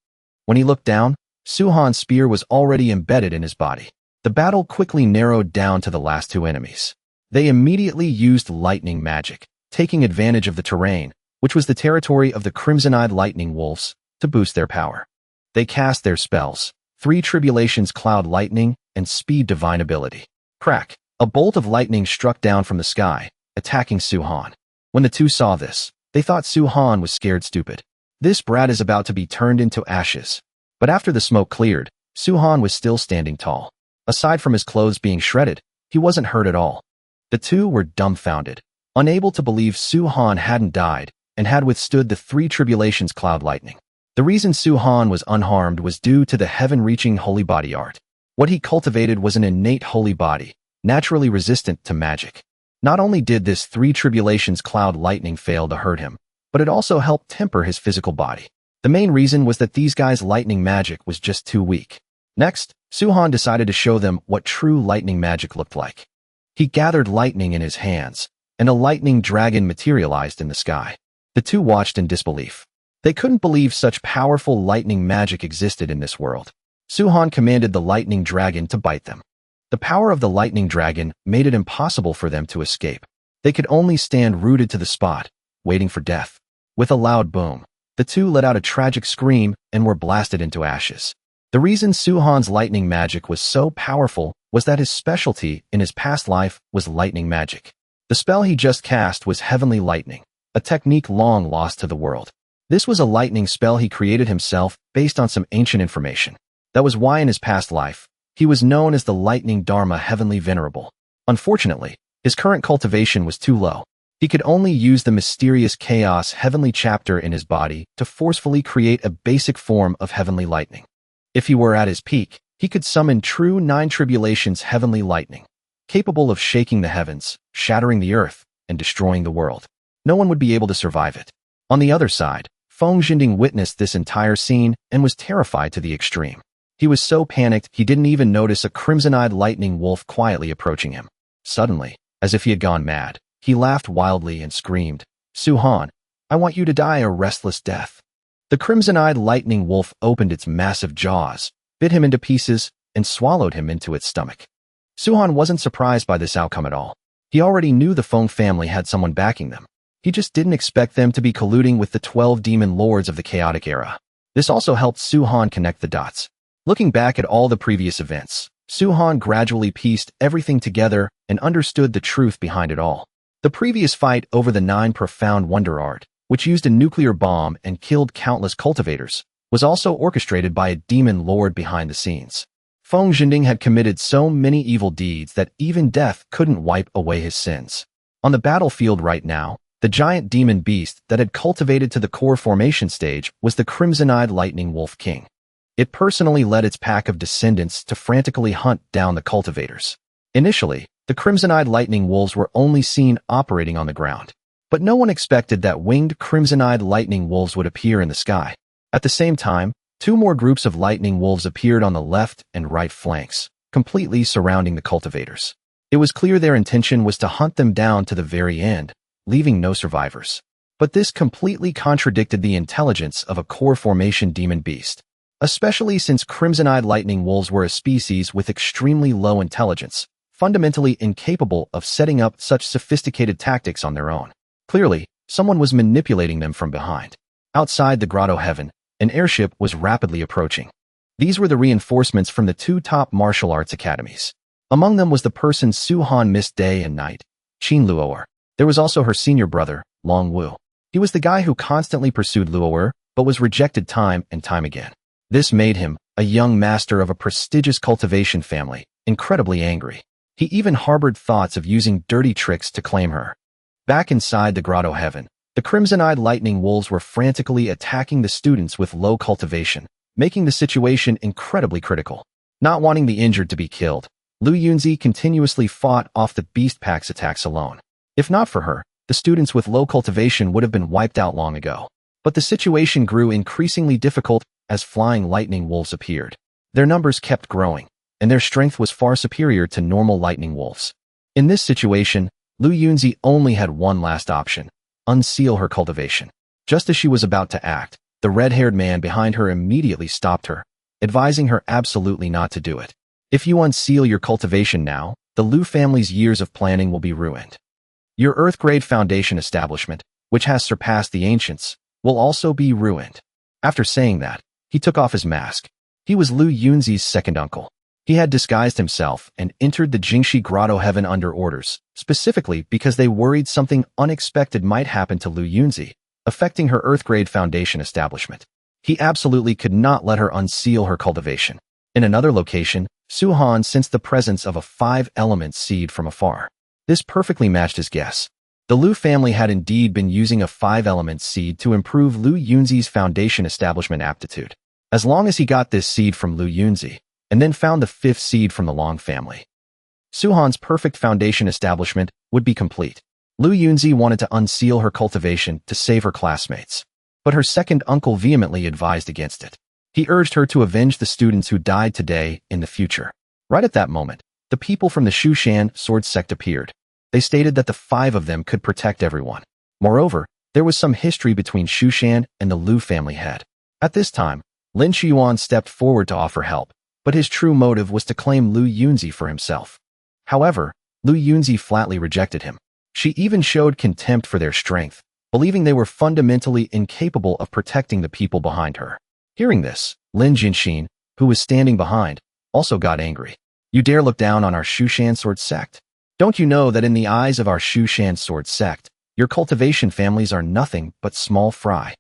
S1: When he looked down, Su-han's spear was already embedded in his body. The battle quickly narrowed down to the last two enemies. They immediately used lightning magic, taking advantage of the terrain, which was the territory of the crimson-eyed lightning wolves, to boost their power. They cast their spells, 3 Tribulations Cloud Lightning and Speed Divine Ability. Crack! A bolt of lightning struck down from the sky, attacking Su-han. When the two saw this, they thought Su-han was scared stupid. This brat is about to be turned into ashes. But after the smoke cleared, Su-han was still standing tall. Aside from his clothes being shredded, he wasn't hurt at all. The two were dumbfounded, unable to believe Su-han hadn't died and had withstood the 3 Tribulations Cloud Lightning. The reason Su-han was unharmed was due to the heaven-reaching holy body art. What he cultivated was an innate holy body, naturally resistant to magic. Not only did this 3 Tribulations Cloud Lightning fail to hurt him, but it also helped temper his physical body. The main reason was that these guys' lightning magic was just too weak. Next, Su-han decided to show them what true lightning magic looked like. He gathered lightning in his hands, and a lightning dragon materialized in the sky. The two watched in disbelief. They couldn't believe such powerful lightning magic existed in this world. Su-han commanded the lightning dragon to bite them. The power of the lightning dragon made it impossible for them to escape. They could only stand rooted to the spot, waiting for death. With a loud boom, the two let out a tragic scream and were blasted into ashes. The reason Su-han's lightning magic was so powerful was that his specialty in his past life was lightning magic. The spell he just cast was Heavenly Lightning, a technique long lost to the world. This was a lightning spell he created himself based on some ancient information. That was why in his past life, he was known as the Lightning Dharma Heavenly Venerable. Unfortunately, his current cultivation was too low. He could only use the mysterious chaos heavenly chapter in his body to forcefully create a basic form of heavenly lightning. If he were at his peak, he could summon true 9 Tribulations heavenly lightning, capable of shaking the heavens, shattering the earth, and destroying the world. No one would be able to survive it. On the other side, Feng Xinding witnessed this entire scene and was terrified to the extreme. He was so panicked he didn't even notice a crimson-eyed lightning wolf quietly approaching him. Suddenly, as if he had gone mad, he laughed wildly and screamed, "Su-han, I want you to die a restless death." The crimson-eyed lightning wolf opened its massive jaws, bit him into pieces, and swallowed him into its stomach. Su-han wasn't surprised by this outcome at all. He already knew the Feng family had someone backing them. He just didn't expect them to be colluding with the 12 demon lords of the chaotic era. This also helped Su-han connect the dots. Looking back at all the previous events, Su-han gradually pieced everything together and understood the truth behind it all. The previous fight over the 9 profound wonder art, which used a nuclear bomb and killed countless cultivators, was also orchestrated by a demon lord behind the scenes. Feng Xinding had committed so many evil deeds that even death couldn't wipe away his sins. On the battlefield right now, the giant demon beast that had cultivated to the core formation stage was the crimson-eyed lightning wolf king. It personally led its pack of descendants to frantically hunt down the cultivators. Initially, The crimson-eyed lightning wolves were only seen operating on the ground. But no one expected that winged crimson-eyed lightning wolves would appear in the sky. At the same time, two more groups of lightning wolves appeared on the left and right flanks, completely surrounding the cultivators. It was clear their intention was to hunt them down to the very end, leaving no survivors. But this completely contradicted the intelligence of a core formation demon beast, especially since crimson-eyed lightning wolves were a species with extremely low intelligence, fundamentally incapable of setting up such sophisticated tactics on their own. Clearly, someone was manipulating them from behind. Outside the grotto heaven, an airship was rapidly approaching. These were the reinforcements from the two top martial arts academies. Among them was the person Su-Han missed day and night, Qin Luo'er. There was also her senior brother, Long Wu. He was the guy who constantly pursued Luo'er, but was rejected time and time again. This made him, a young master of a prestigious cultivation family, incredibly angry. He even harbored thoughts of using dirty tricks to claim her. Back inside the grotto heaven, the crimson-eyed lightning wolves were frantically attacking the students with low cultivation, making the situation incredibly critical. Not wanting the injured to be killed, Lu Yuni continuously fought off the beast pack's attacks alone. If not for her, the students with low cultivation would have been wiped out long ago. But the situation grew increasingly difficult as flying lightning wolves appeared. Their numbers kept growing, and their strength was far superior to normal lightning wolves. In this situation, Lu Yuni only had one last option: unseal her cultivation. Just as she was about to act, the red-haired man behind her immediately stopped her, advising her absolutely not to do it. If you unseal your cultivation now, the Lu family's years of planning will be ruined. Your Earth-grade foundation establishment, which has surpassed the ancients, will also be ruined. After saying that, he took off his mask. He was Lu Yuni's second uncle. He had disguised himself and entered the Jingshi grotto heaven under orders, specifically because they worried something unexpected might happen to Lu Yuni, affecting her Earth-grade foundation establishment. He absolutely could not let her unseal her cultivation. In another location, Su-Han sensed the presence of a 5-element seed from afar. This perfectly matched his guess. The Lu family had indeed been using a 5-element seed to improve Lu Yuni's foundation establishment aptitude. As long as he got this seed from Lu Yuni, and then found the 5th seed from the Long family, Su-Han's perfect foundation establishment would be complete. Lu Yuni wanted to unseal her cultivation to save her classmates, but her second uncle vehemently advised against it. He urged her to avenge the students who died today in the future. Right at that moment, the people from the Shushan sword sect appeared. They stated that the 5 of them could protect everyone. Moreover, there was some history between Shushan and the Lu family head. At this time, Lin Xiuan stepped forward to offer help, but his true motive was to claim Lu Yuni for himself. However, Lu Yuni flatly rejected him. She even showed contempt for their strength, believing they were fundamentally incapable of protecting the people behind her. Hearing this, Lin Jingshi, who was standing behind, also got angry. You dare look down on our Shushan sword sect? Don't you know that in the eyes of our Shushan sword sect, your cultivation families are nothing but small fry?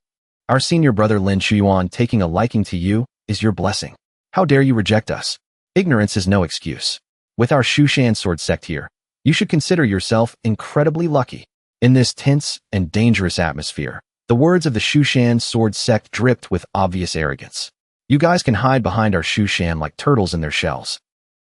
S1: Our senior brother Lin Xiuan taking a liking to you is your blessing. How dare you reject us? Ignorance is no excuse. With our Shushan sword sect here, you should consider yourself incredibly lucky. In this tense and dangerous atmosphere, the words of the Shushan sword sect dripped with obvious arrogance. You guys can hide behind our Shushan like turtles in their shells.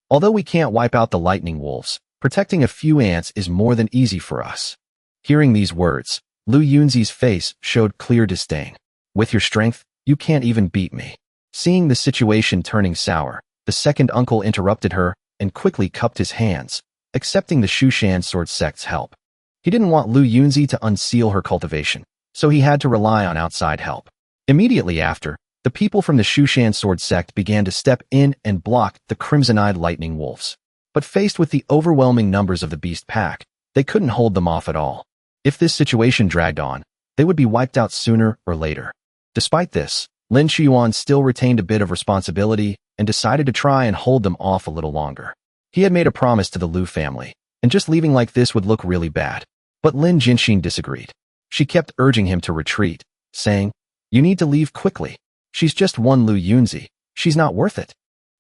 S1: Although we can't wipe out the lightning wolves, protecting a few ants is more than easy for us. Hearing these words, Lu Yuni's face showed clear disdain. With your strength, you can't even beat me. Seeing the situation turning sour, the second uncle interrupted her and quickly cupped his hands, accepting the Shushan sword sect's help. He didn't want Lu Yuni to unseal her cultivation, so he had to rely on outside help. Immediately after, the people from the Shushan sword sect began to step in and block the crimson-eyed lightning wolves. But faced with the overwhelming numbers of the beast pack, they couldn't hold them off at all. If this situation dragged on, they would be wiped out sooner or later. Despite this, Lin Xiuan still retained a bit of responsibility and decided to try and hold them off a little longer. He had made a promise to the Lu family, and just leaving like this would look really bad. But Lin Jingshi disagreed. She kept urging him to retreat, saying, "You need to leave quickly. She's just one Lu Yuni. She's not worth it.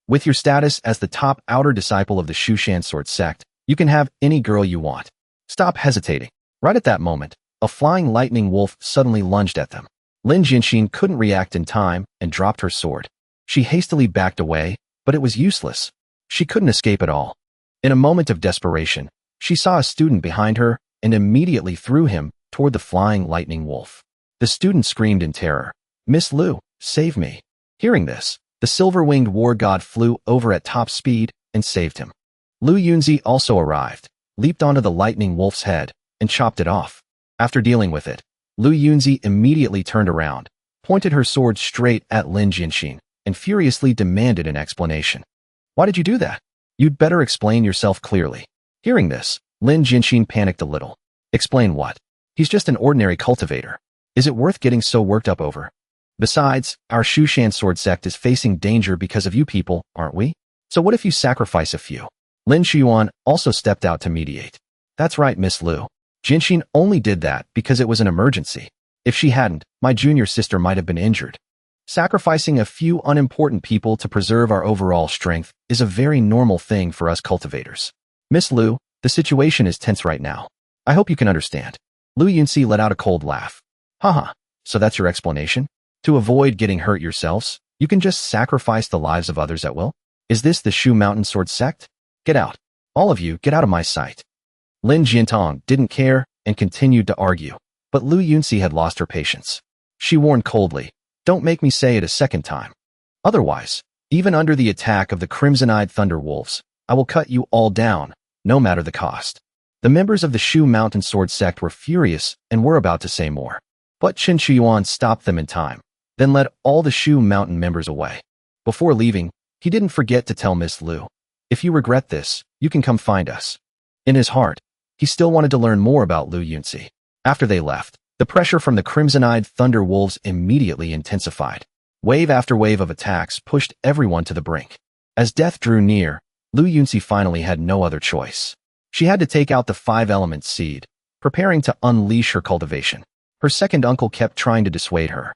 S1: With your status as the top outer disciple of the Shushan sword sect, you can have any girl you want. Stop hesitating." Right at that moment, a flying lightning wolf suddenly lunged at them. Lin Jingshi couldn't react in time and dropped her sword. She hastily backed away, but it was useless. She couldn't escape at all. In a moment of desperation, She saw a student behind her and immediately threw him toward the flying lightning wolf. The student screamed in terror, "Miss Lu, save me." Hearing this, the silver-winged war god flew over at top speed and saved him. Lu Yuni also arrived, leaped onto the lightning wolf's head, and chopped it off. After dealing with it, Lu Yuni immediately turned around, pointed her sword straight at Lin Jingshi, and furiously demanded an explanation. "Why did you do that? You'd better explain yourself clearly." Hearing this, Lin Jingshi panicked a little. "Explain what? He's just an ordinary cultivator. Is it worth getting so worked up over? Besides, our Shushan sword sect is facing danger because of you people, aren't we? So what if you sacrifice a few?" Lin Xuan also stepped out to mediate. "That's right, Miss Lu. Jingshi only did that because it was an emergency. If she hadn't, my junior sister might have been injured. Sacrificing a few unimportant people to preserve our overall strength is a very normal thing for us cultivators. Miss Lu, the situation is tense right now. I hope you can understand." Lu Yuni let out a cold laugh. "Haha, so that's your explanation? To avoid getting hurt yourselves, you can just sacrifice the lives of others at will? Is this the Shu Mountain Sword sect? Get out. All of you, get out of my sight." Lin Jintong didn't care and continued to argue, but Lu Yuni had lost her patience. She warned coldly, "Don't make me say it a second time. Otherwise, even under the attack of the crimson-eyed thunder wolves, I will cut you all down, no matter the cost." The members of the Shu Mountain Sword sect were furious and were about to say more. But Qin Shiyuan stopped them in time, then led all the Shu Mountain members away. Before leaving, he didn't forget to tell Miss Lu, "If you regret this, you can come find us." In his heart, he still wanted to learn more about Lu Yuni. After they left, the pressure from the crimson-eyed thunder wolves immediately intensified. Wave after wave of attacks pushed everyone to the brink. As death drew near, Lu Yuni finally had no other choice. She had to take out the 5-element seed, preparing to unleash her cultivation. Her second uncle kept trying to dissuade her.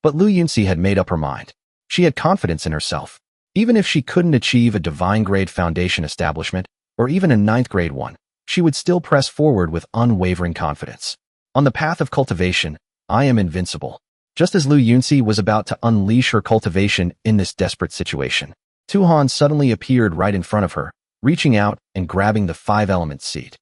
S1: But Lu Yuni had made up her mind. She had confidence in herself. Even if she couldn't achieve a divine grade foundation establishment, or even a 9th grade one, she would still press forward with unwavering confidence. On the path of cultivation, I am invincible. Just as Lu Yuni was about to unleash her cultivation in this desperate situation, Tu-Han suddenly appeared right in front of her, reaching out and grabbing the 5-element seed.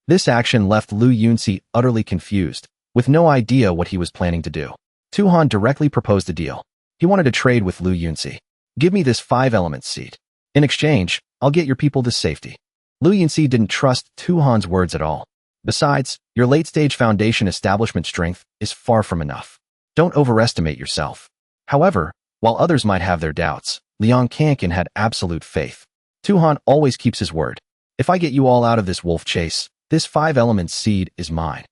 S1: This action left Lu Yuni utterly confused, with no idea what he was planning to do. Tu-Han directly proposed a deal. He wanted to trade with Lu Yuni. "Give me this 5-element seed. In exchange, I'll get your people to safety." Lu Yuni didn't trust Tu-Han's words at all. "Besides, your late-stage foundation establishment strength is far from enough. Don't overestimate yourself." However, while others might have their doubts, Liang Kankin had absolute faith. Tu-Han always keeps his word. "If I get you all out of this wolf chase, this 5-element seed is mine."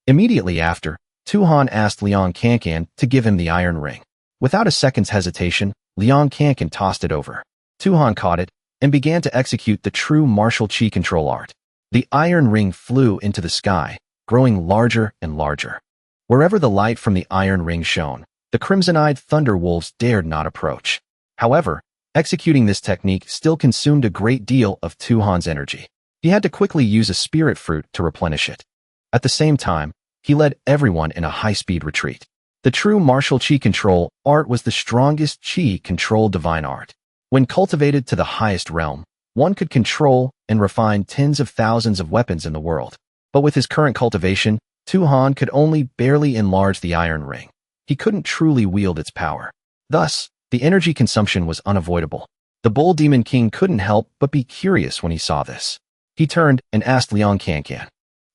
S1: Immediately after, Tu-Han asked Liang Kankin to give him the iron ring. Without a second's hesitation, Liang Kankin tossed it over. Tu-Han caught it and began to execute the true martial chi control art. The iron ring flew into the sky, growing larger and larger. Wherever the light from the iron ring shone, the crimson-eyed thunder wolves dared not approach. However, executing this technique still consumed a great deal of Tu-Han's energy. He had to quickly use a spirit fruit to replenish it. At the same time, he led everyone in a high-speed retreat. The true martial chi control art was the strongest chi control divine art. When cultivated to the highest realm, one could control and refine tens of thousands of weapons in the world. But with his current cultivation, Tu-Han could only barely enlarge the iron ring. He couldn't truly wield its power. Thus, the energy consumption was unavoidable. The Bull Demon King couldn't help but be curious when he saw this. He turned and asked Liang Kankin,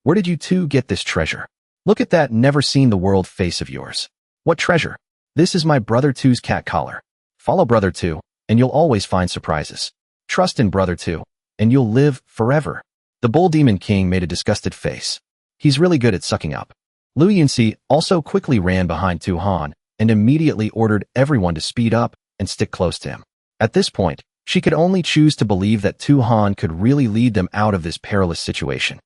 S1: "Where did you two get this treasure? Look at that never-seen-the-world face of yours. What treasure? This is my Brother Two's cat collar. Follow Brother Two, and you'll always find surprises. Trust in Brother Two, and you'll live forever." The Bull Demon King made a disgusted face. He's really good at sucking up. Lu Yuni also quickly ran behind Tu-Han and immediately ordered everyone to speed up and stick close to him. At this point, she could only choose to believe that Tu-Han could really lead them out of this perilous situation.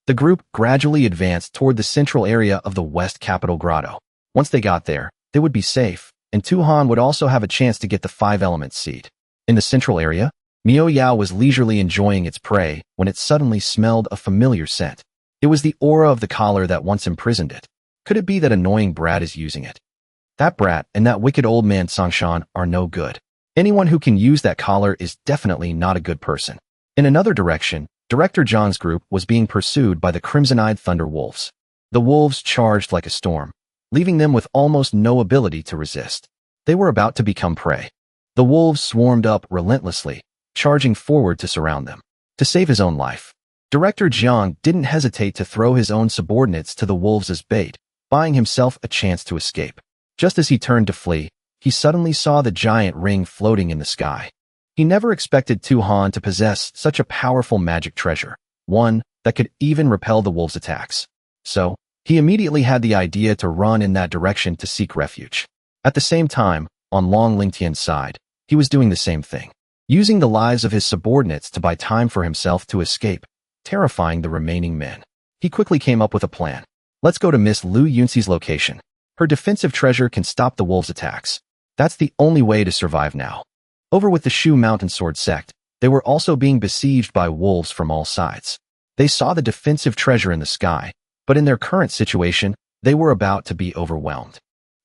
S1: The group gradually advanced toward the central area of the West Capital Grotto. Once they got there, they would be safe, and Tu-Han would also have a chance to get the 5-element seed. In the central area, Miao Yao was leisurely enjoying its prey when it suddenly smelled a familiar scent. It was the aura of the collar that once imprisoned it. Could it be that annoying brat is using it? That brat and that wicked old man Songshan are no good. Anyone who can use that collar is definitely not a good person. In another direction, Director Zhang's group was being pursued by the crimson-eyed thunder wolves. The wolves charged like a storm, leaving them with almost no ability to resist. They were about to become prey. The wolves swarmed up relentlessly, charging forward to surround them. To save his own life, Director Zhang didn't hesitate to throw his own subordinates to the wolves as bait, buying himself a chance to escape. Just as he turned to flee, he suddenly saw the giant ring floating in the sky. He never expected Tu Han to possess such a powerful magic treasure, one that could even repel the wolves' attacks. So, he immediately had the idea to run in that direction to seek refuge. At the same time, on Long Lingtian's side, he was doing the same thing, using the lives of his subordinates to buy time for himself to escape, terrifying the remaining men. He quickly came up with a plan. Let's go to Miss Lu Yunxi's location. Her defensive treasure can stop the wolves' attacks. That's the only way to survive now. Over with the Shu Mountain Sword sect, they were also being besieged by wolves from all sides. They saw the defensive treasure in the sky, but in their current situation, they were about to be overwhelmed.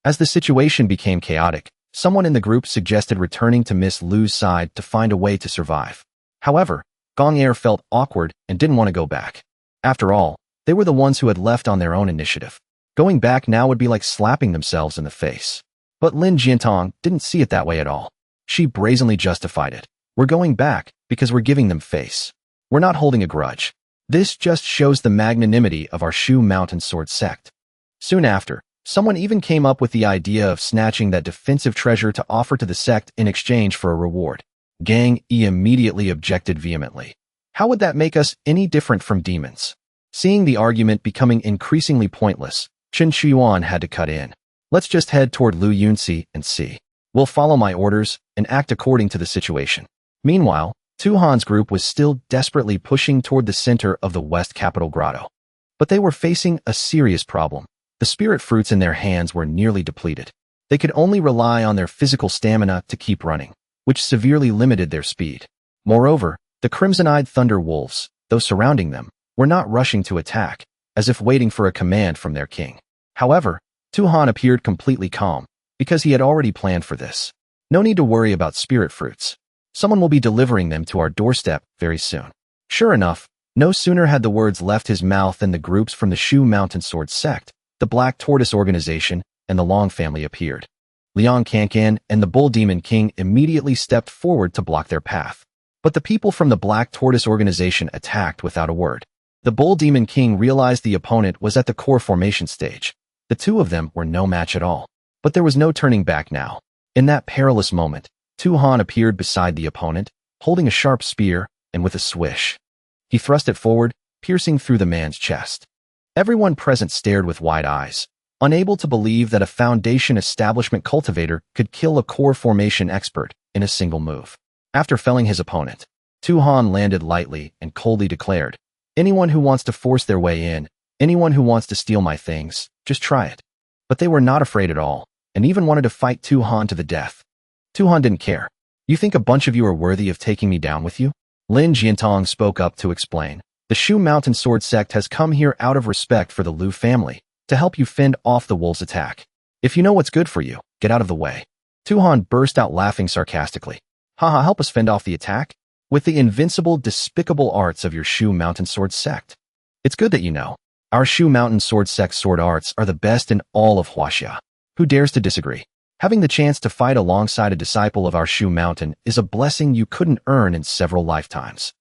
S1: As the situation became chaotic, someone in the group suggested returning to Miss Lu's side to find a way to survive. However, Gong Air felt awkward and didn't want to go back. After all, they were the ones who had left on their own initiative. Going back now would be like slapping themselves in the face. But Lin Jiantong didn't see it that way at all. She brazenly justified it. We're going back because we're giving them face. We're not holding a grudge. This just shows the magnanimity of our Shu Mountain Sword sect. Soon after, someone even came up with the idea of snatching that defensive treasure to offer to the sect in exchange for a reward. Gang E immediately objected vehemently. How would that make us any different from demons? Seeing the argument becoming increasingly pointless, Chen Shuan had to cut in. Let's just head toward Lu Yunxi and see. We'll follow my orders and act according to the situation. Meanwhile, Tu Han's group was still desperately pushing toward the center of the West Capital Grotto. But they were facing a serious problem. The spirit fruits in their hands were nearly depleted. They could only rely on their physical stamina to keep running, which severely limited their speed. Moreover, the crimson-eyed thunder wolves, though surrounding them, were not rushing to attack, as if waiting for a command from their king. However, Tu Han appeared completely calm, because he had already planned for this. No need to worry about spirit fruits. Someone will be delivering them to our doorstep very soon. Sure enough, no sooner had the words left his mouth than the groups from the Shu Mountain Sword sect, the Black Tortoise Organization, and the Long family appeared. Liang Kankan and the Bull Demon King immediately stepped forward to block their path. But the people from the Black Tortoise Organization attacked without a word. The Bull Demon King realized the opponent was at the core formation stage. The two of them were no match at all. But there was no turning back now. In that perilous moment, Tu Han appeared beside the opponent, holding a sharp spear, and with a swish, he thrust it forward, piercing through the man's chest. Everyone present stared with wide eyes, unable to believe that a Foundation establishment cultivator could kill a core formation expert in a single move. After felling his opponent, Tu Han landed lightly and coldly declared, "Anyone who wants to force their way in, anyone who wants to steal my things, just try it." But they were not afraid at all, and even wanted to fight Tu Han to the death. Tu Han didn't care. "You think a bunch of you are worthy of taking me down with you?" Lin Jiantong spoke up to explain. "The Shu Mountain Sword sect has come here out of respect for the Lu family, to help you fend off the wolves' attack. If you know what's good for you, get out of the way." Tu Han burst out laughing sarcastically. "Haha, help us fend off the attack? With the invincible, despicable arts of your Shu Mountain Sword sect? It's good that you know. Our Shu Mountain Sword sect sword arts are the best in all of Huaxia. Who dares to disagree? Having the chance to fight alongside a disciple of our Shu Mountain is a blessing you couldn't earn in several lifetimes."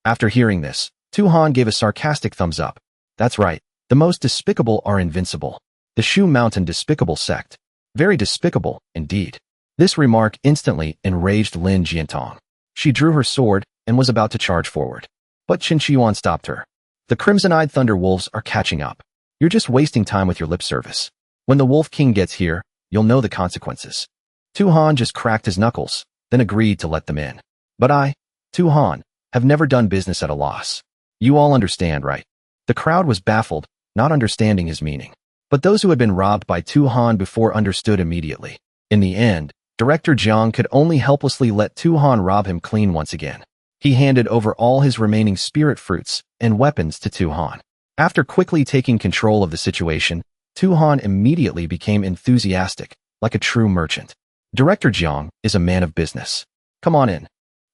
S1: After hearing this, Tu Han gave a sarcastic thumbs up. "That's right. The most despicable are invincible. The Shu Mountain Despicable sect. Very despicable, indeed." This remark instantly enraged Lin Jiantong. She drew her sword and was about to charge forward. But Qin Shiyuan stopped her. "The crimson-eyed thunder wolves are catching up. You're just wasting time with your lip service. When the Wolf King gets here, you'll know the consequences." Tu Han just cracked his knuckles, then agreed to let them in. "But I, Tu Han, have never done business at a loss. You all understand, right?" The crowd was baffled, not understanding his meaning. But those who had been robbed by Tu Han before understood immediately. In the end, Director Jiang could only helplessly let Tu Han rob him clean once again. He handed over all his remaining spirit fruits and weapons to Tu Han. After quickly taking control of the situation, Tu Han immediately became enthusiastic, like a true merchant. Director Jiang is a man of business. "Come on in."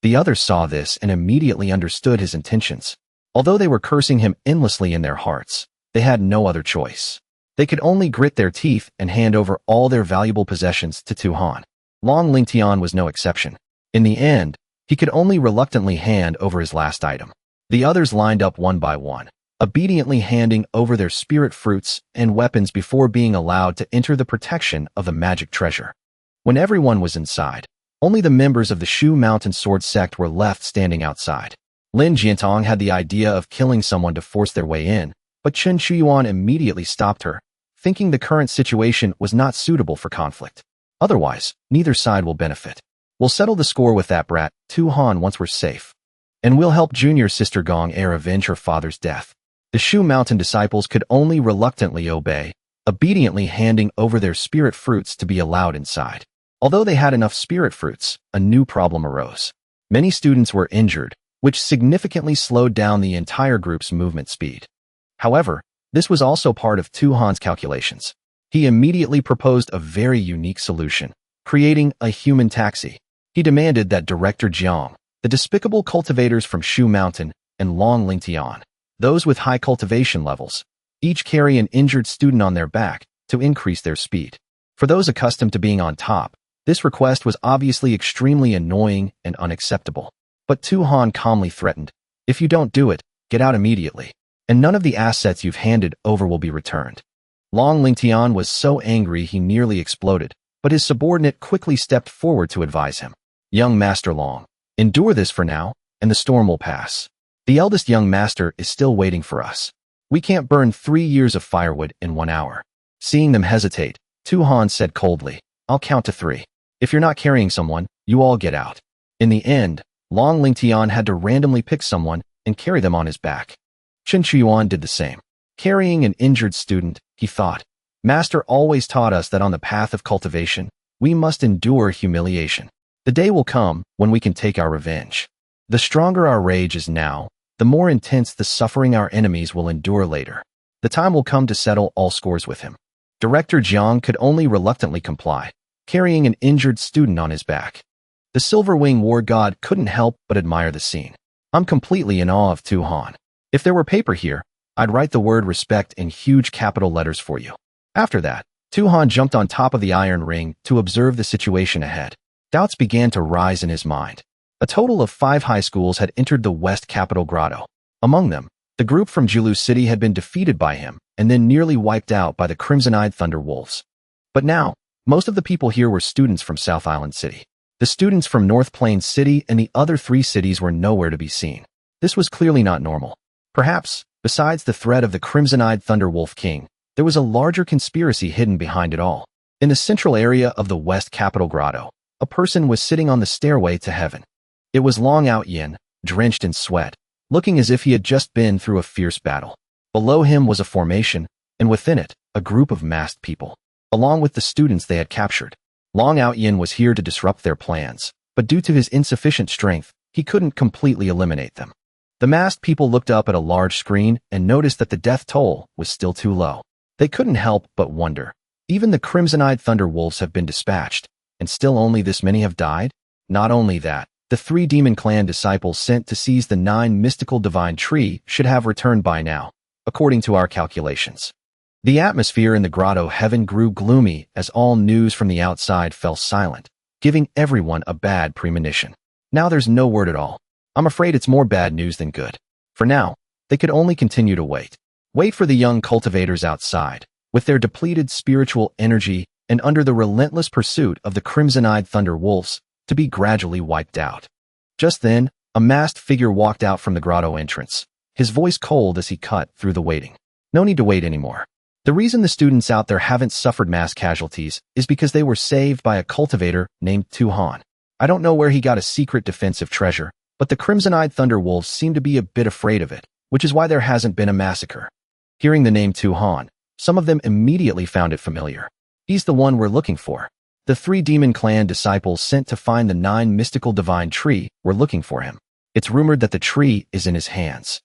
S1: The others saw this and immediately understood his intentions. Although they were cursing him endlessly in their hearts, they had no other choice. They could only grit their teeth and hand over all their valuable possessions to Tu Han. Long Lingtian was no exception. In the end, he could only reluctantly hand over his last item. The others lined up one by one, obediently handing over their spirit fruits and weapons before being allowed to enter the protection of the magic treasure. When everyone was inside, only the members of the Shu Mountain Sword sect were left standing outside. Lin Jiantong had the idea of killing someone to force their way in, but Chen Shuyuan immediately stopped her, thinking the current situation was not suitable for conflict. Otherwise, neither side will benefit. We'll settle the score with that brat, Tu Han, once we're safe. And we'll help junior sister Gong Er avenge her father's death. The Shu Mountain disciples could only reluctantly obey, obediently handing over their spirit fruits to be allowed inside. Although they had enough spirit fruits, a new problem arose. Many students were injured, which significantly slowed down the entire group's movement speed. However, this was also part of Tu Han's calculations. He immediately proposed a very unique solution, creating a human taxi. He demanded that Director Jiang, the despicable cultivators from Shu Mountain, and Long Lingtian, those with high cultivation levels, each carry an injured student on their back to increase their speed. For those accustomed to being on top, this request was obviously extremely annoying and unacceptable. But Tu Han calmly threatened, "If you don't do it, get out immediately, and none of the assets you've handed over will be returned." Long Lingtian was so angry he nearly exploded, but his subordinate quickly stepped forward to advise him. "Young Master Long, endure this for now, and the storm will pass. The eldest young master is still waiting for us. We can't burn 3 years of firewood in 1 hour." Seeing them hesitate, Tu Han said coldly, "I'll count to 3. If you're not carrying someone, you all get out." In the end, Long Lingtian had to randomly pick someone and carry them on his back. Chen Chuyuan did the same. Carrying an injured student, he thought, "Master always taught us that on the path of cultivation, we must endure humiliation. The day will come when we can take our revenge. The stronger our rage is now, the more intense the suffering our enemies will endure later. The time will come to settle all scores with him." Director Jiang could only reluctantly comply, carrying an injured student on his back. The Silver Wing War God couldn't help but admire the scene. "I'm completely in awe of Tu Han. If there were paper here, I'd write the word respect in huge capital letters for you." After that, Tu Han jumped on top of the iron ring to observe the situation ahead. Doubts began to rise in his mind. A total of 5 high schools had entered the West Capital Grotto. Among them, the group from Jilu City had been defeated by him and then nearly wiped out by the Crimson-Eyed Thunder Wolves. But now, most of the people here were students from South Island City. The students from North Plains City and the other 3 cities were nowhere to be seen. This was clearly not normal. Perhaps, besides the threat of the Crimson-Eyed Thunder Wolf King, there was a larger conspiracy hidden behind it all. In the central area of the West Capital Grotto, a person was sitting on the stairway to heaven. It was Long Out Yin, drenched in sweat, looking as if he had just been through a fierce battle. Below him was a formation, and within it, a group of masked people, along with the students they had captured. Long Out Yin was here to disrupt their plans, but due to his insufficient strength, he couldn't completely eliminate them. The masked people looked up at a large screen and noticed that the death toll was still too low. They couldn't help but wonder, even the Crimson-Eyed Thunder Wolves have been dispatched, and still only this many have died? Not only that, the 3 Demon Clan disciples sent to seize the 9 mystical divine tree should have returned by now, according to our calculations. The atmosphere in the grotto heaven grew gloomy as all news from the outside fell silent, giving everyone a bad premonition. Now there's no word at all. I'm afraid it's more bad news than good. For now, they could only continue to wait. Wait for the young cultivators outside, with their depleted spiritual energy and under the relentless pursuit of the Crimson-Eyed Thunder Wolves, to be gradually wiped out. Just then, a masked figure walked out from the grotto entrance, his voice cold as he cut through the waiting. "No need to wait anymore. The reason the students out there haven't suffered mass casualties is because they were saved by a cultivator named Tu Han. I don't know where he got a secret defensive treasure, but the Crimson-Eyed Thunder Wolves seem to be a bit afraid of it, which is why there hasn't been a massacre." Hearing the name Tu Han, some of them immediately found it familiar. "He's the one we're looking for." The 3 Demon Clan disciples sent to find the 9 mystical divine tree were looking for him. It's rumored that the tree is in his hands.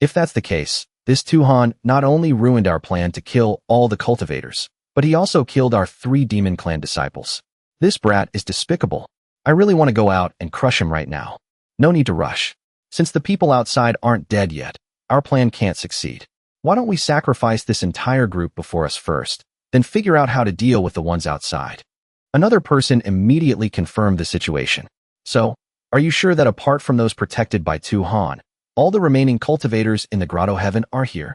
S1: If that's the case, this Tu Han not only ruined our plan to kill all the cultivators, but he also killed our 3 Demon Clan disciples. This brat is despicable. I really want to go out and crush him right now. No need to rush. Since the people outside aren't dead yet, our plan can't succeed. Why don't we sacrifice this entire group before us first, then figure out how to deal with the ones outside? Another person immediately confirmed the situation. So, are you sure that apart from those protected by Tu Han, all the remaining cultivators in the Grotto Heaven are here?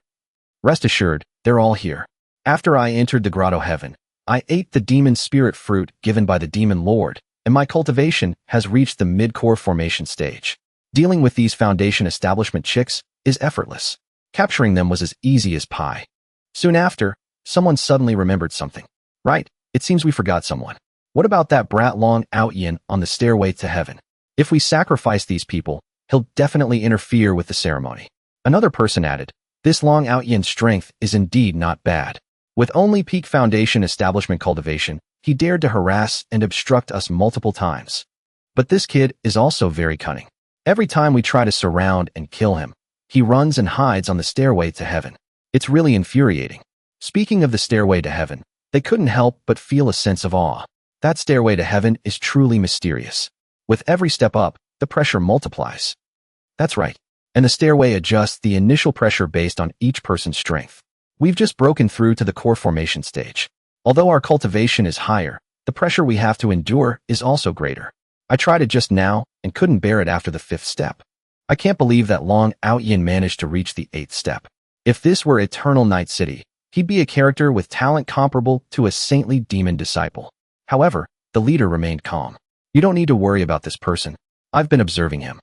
S1: Rest assured, they're all here. After I entered the Grotto Heaven, I ate the demon spirit fruit given by the demon lord, and my cultivation has reached the mid-core formation stage. Dealing with these foundation establishment chicks is effortless. Capturing them was as easy as pie. Soon after, someone suddenly remembered something. Right, it seems we forgot someone. What about that brat Long Outyin on the stairway to heaven? If we sacrifice these people, he'll definitely interfere with the ceremony. Another person added, this Long Outyin's strength is indeed not bad. With only peak foundation establishment cultivation, he dared to harass and obstruct us multiple times. But this kid is also very cunning. Every time we try to surround and kill him, he runs and hides on the stairway to heaven. It's really infuriating. Speaking of the stairway to heaven, they couldn't help but feel a sense of awe. That stairway to heaven is truly mysterious. With every step up, the pressure multiplies. That's right. And the stairway adjusts the initial pressure based on each person's strength. We've just broken through to the core formation stage. Although our cultivation is higher, the pressure we have to endure is also greater. I tried it just now and couldn't bear it after the 5th step. I can't believe that Long Outyin managed to reach the 8th step. If this were Eternal Night City, he'd be a character with talent comparable to a saintly demon disciple. However, the leader remained calm. You don't need to worry about this person. I've been observing him.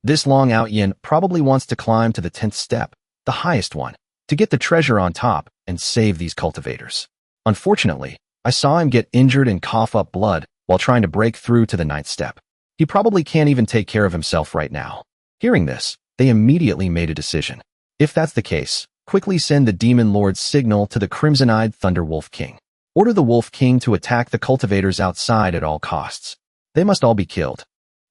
S1: This Long Outyin probably wants to climb to the 10th step, the highest one, to get the treasure on top and save these cultivators. Unfortunately, I saw him get injured and cough up blood while trying to break through to the 9th step. He probably can't even take care of himself right now. Hearing this, they immediately made a decision. If that's the case, quickly send the Demon Lord's signal to the Crimson-Eyed Thunder Wolf King. Order the Wolf King to attack the cultivators outside at all costs. They must all be killed.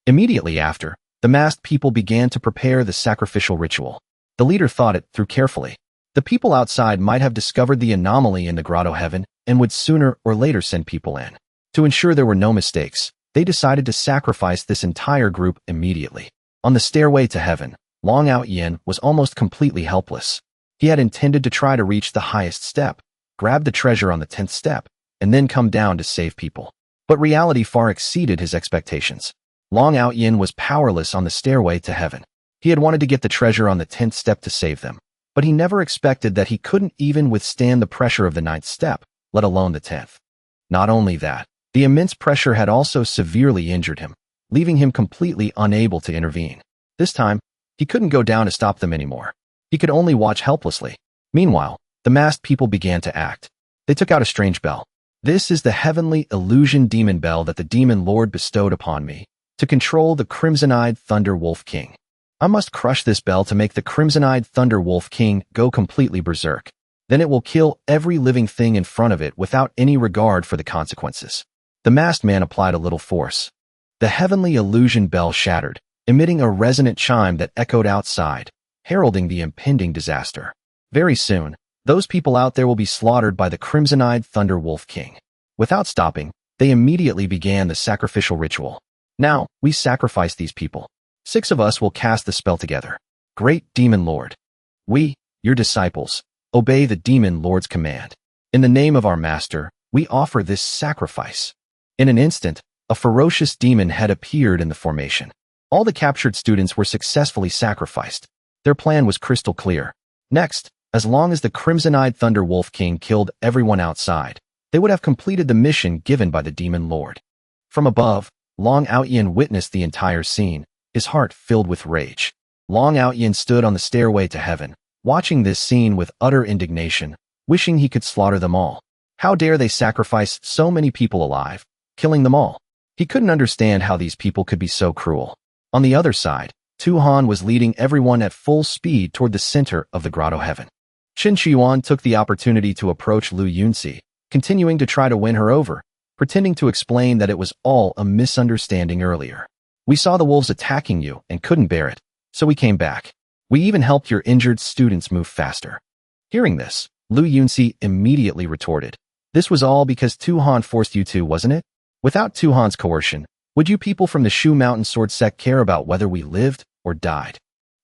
S1: Immediately after, the masked people began to prepare the sacrificial ritual. The leader thought it through carefully. The people outside might have discovered the anomaly in the Grotto Heaven and would sooner or later send people in. To ensure there were no mistakes, they decided to sacrifice this entire group immediately. On the stairway to heaven, Long Outyin was almost completely helpless. He had intended to try to reach the highest step, grab the treasure on the 10th step, and then come down to save people. But reality far exceeded his expectations. Long Outyin was powerless on the stairway to heaven. He had wanted to get the treasure on the 10th step to save them, but he never expected that he couldn't even withstand the pressure of the 9th step, let alone the 10th. Not only that, the immense pressure had also severely injured him, leaving him completely unable to intervene. This time, he couldn't go down to stop them anymore. He could only watch helplessly. Meanwhile, the masked people began to act. They took out a strange bell. This is the heavenly illusion demon bell that the Demon Lord bestowed upon me to control the Crimson-Eyed Thunder Wolf King. I must crush this bell to make the Crimson-Eyed Thunder Wolf King go completely berserk. Then it will kill every living thing in front of it without any regard for the consequences. The masked man applied a little force. The heavenly illusion bell shattered, emitting a resonant chime that echoed outside, heralding the impending disaster. Very soon, those people out there will be slaughtered by the Crimson-Eyed Thunder Wolf King. Without stopping, they immediately began the sacrificial ritual. Now, we sacrifice these people. 6 of us will cast the spell together. Great Demon Lord. We, your disciples, obey the Demon Lord's command. In the name of our master, we offer this sacrifice. In an instant, a ferocious demon had appeared in the formation. All the captured students were successfully sacrificed. Their plan was crystal clear. Next, as long as the Crimson-Eyed Thunder Wolf King killed everyone outside, they would have completed the mission given by the Demon Lord. From above, Long Outyin witnessed the entire scene, his heart filled with rage. Long Outyin stood on the stairway to heaven, watching this scene with utter indignation, wishing he could slaughter them all. How dare they sacrifice so many people alive, killing them all? He couldn't understand how these people could be so cruel. On the other side, Tu Han was leading everyone at full speed toward the center of the Grotto Heaven. Qin Shiyuan took the opportunity to approach Lu Yuni, continuing to try to win her over, pretending to explain that it was all a misunderstanding earlier. We saw the wolves attacking you and couldn't bear it, so we came back. We even helped your injured students move faster. Hearing this, Lu Yuni immediately retorted, this was all because Tu Han forced you to, wasn't it? Without Tu Han's coercion, would you people from the Shu Mountain Sword Sect care about whether we lived or died?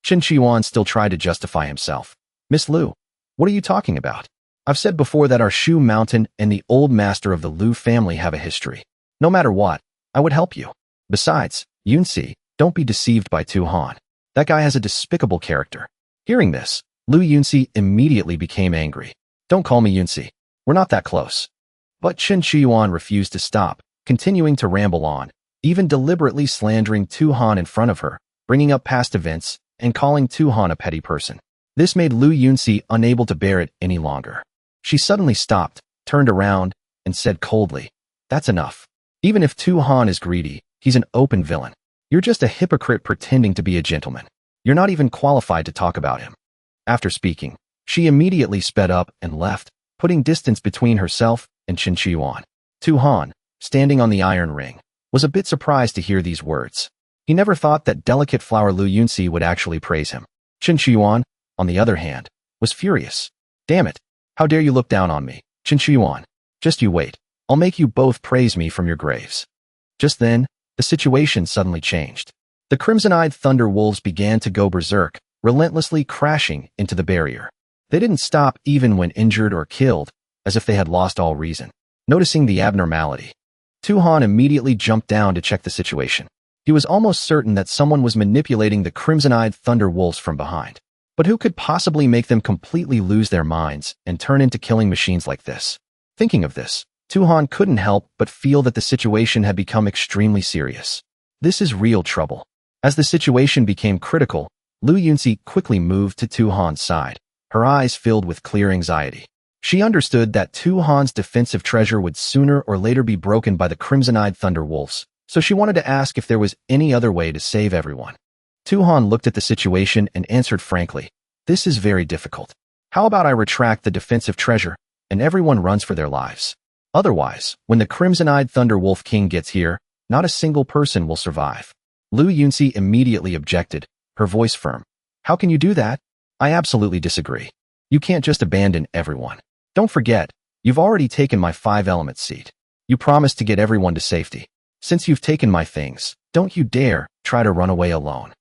S1: Qin Shihuan still tried to justify himself. Miss Lu, what are you talking about? I've said before that our Shu Mountain and the old master of the Lu family have a history. No matter what, I would help you. Besides, Yunsi, don't be deceived by Tu Han. That guy has a despicable character. Hearing this, Lu Yunsi immediately became angry. Don't call me Yunsi. We're not that close. But Qin Shihuan refused to stop, continuing to ramble on, even deliberately slandering Tu Han in front of her, bringing up past events, and calling Tu Han a petty person. This made Lu Yunsi unable to bear it any longer. She suddenly stopped, turned around, and said coldly, "That's enough. Even if Tu Han is greedy, he's an open villain. You're just a hypocrite pretending to be a gentleman. You're not even qualified to talk about him." After speaking, she immediately sped up and left, putting distance between herself and Qin Shihuan. Tu Han, standing on the iron ring, was a bit surprised to hear these words. He never thought that delicate flower Lu Yunsi would actually praise him. Qin Shihuan, on the other hand, was furious. "Damn it! How dare you look down on me, Qin Shihuan? Just you wait. I'll make you both praise me from your graves." Just then, the situation suddenly changed. The crimson-eyed thunder wolves began to go berserk, relentlessly crashing into the barrier. They didn't stop even when injured or killed, as if they had lost all reason. Noticing the abnormality, Tu Han immediately jumped down to check the situation. He was almost certain that someone was manipulating the crimson-eyed thunder wolves from behind. But who could possibly make them completely lose their minds and turn into killing machines like this? Thinking of this, Tu Han couldn't help but feel that the situation had become extremely serious. This is real trouble. As the situation became critical, Lu Yunsi quickly moved to Tu Han's side, her eyes filled with clear anxiety. She understood that Tu Han's defensive treasure would sooner or later be broken by the crimson-eyed thunder wolves, so she wanted to ask if there was any other way to save everyone. Tu Han looked at the situation and answered frankly, "This is very difficult. How about I retract the defensive treasure, and everyone runs for their lives? Otherwise, when the crimson-eyed thunder wolf king gets here, not a single person will survive." Lu Yunsi immediately objected, her voice firm. "How can you do that? I absolutely disagree. You can't just abandon everyone. Don't forget, you've already taken my 5-element seat. You promised to get everyone to safety. Since you've taken my things, don't you dare try to run away alone."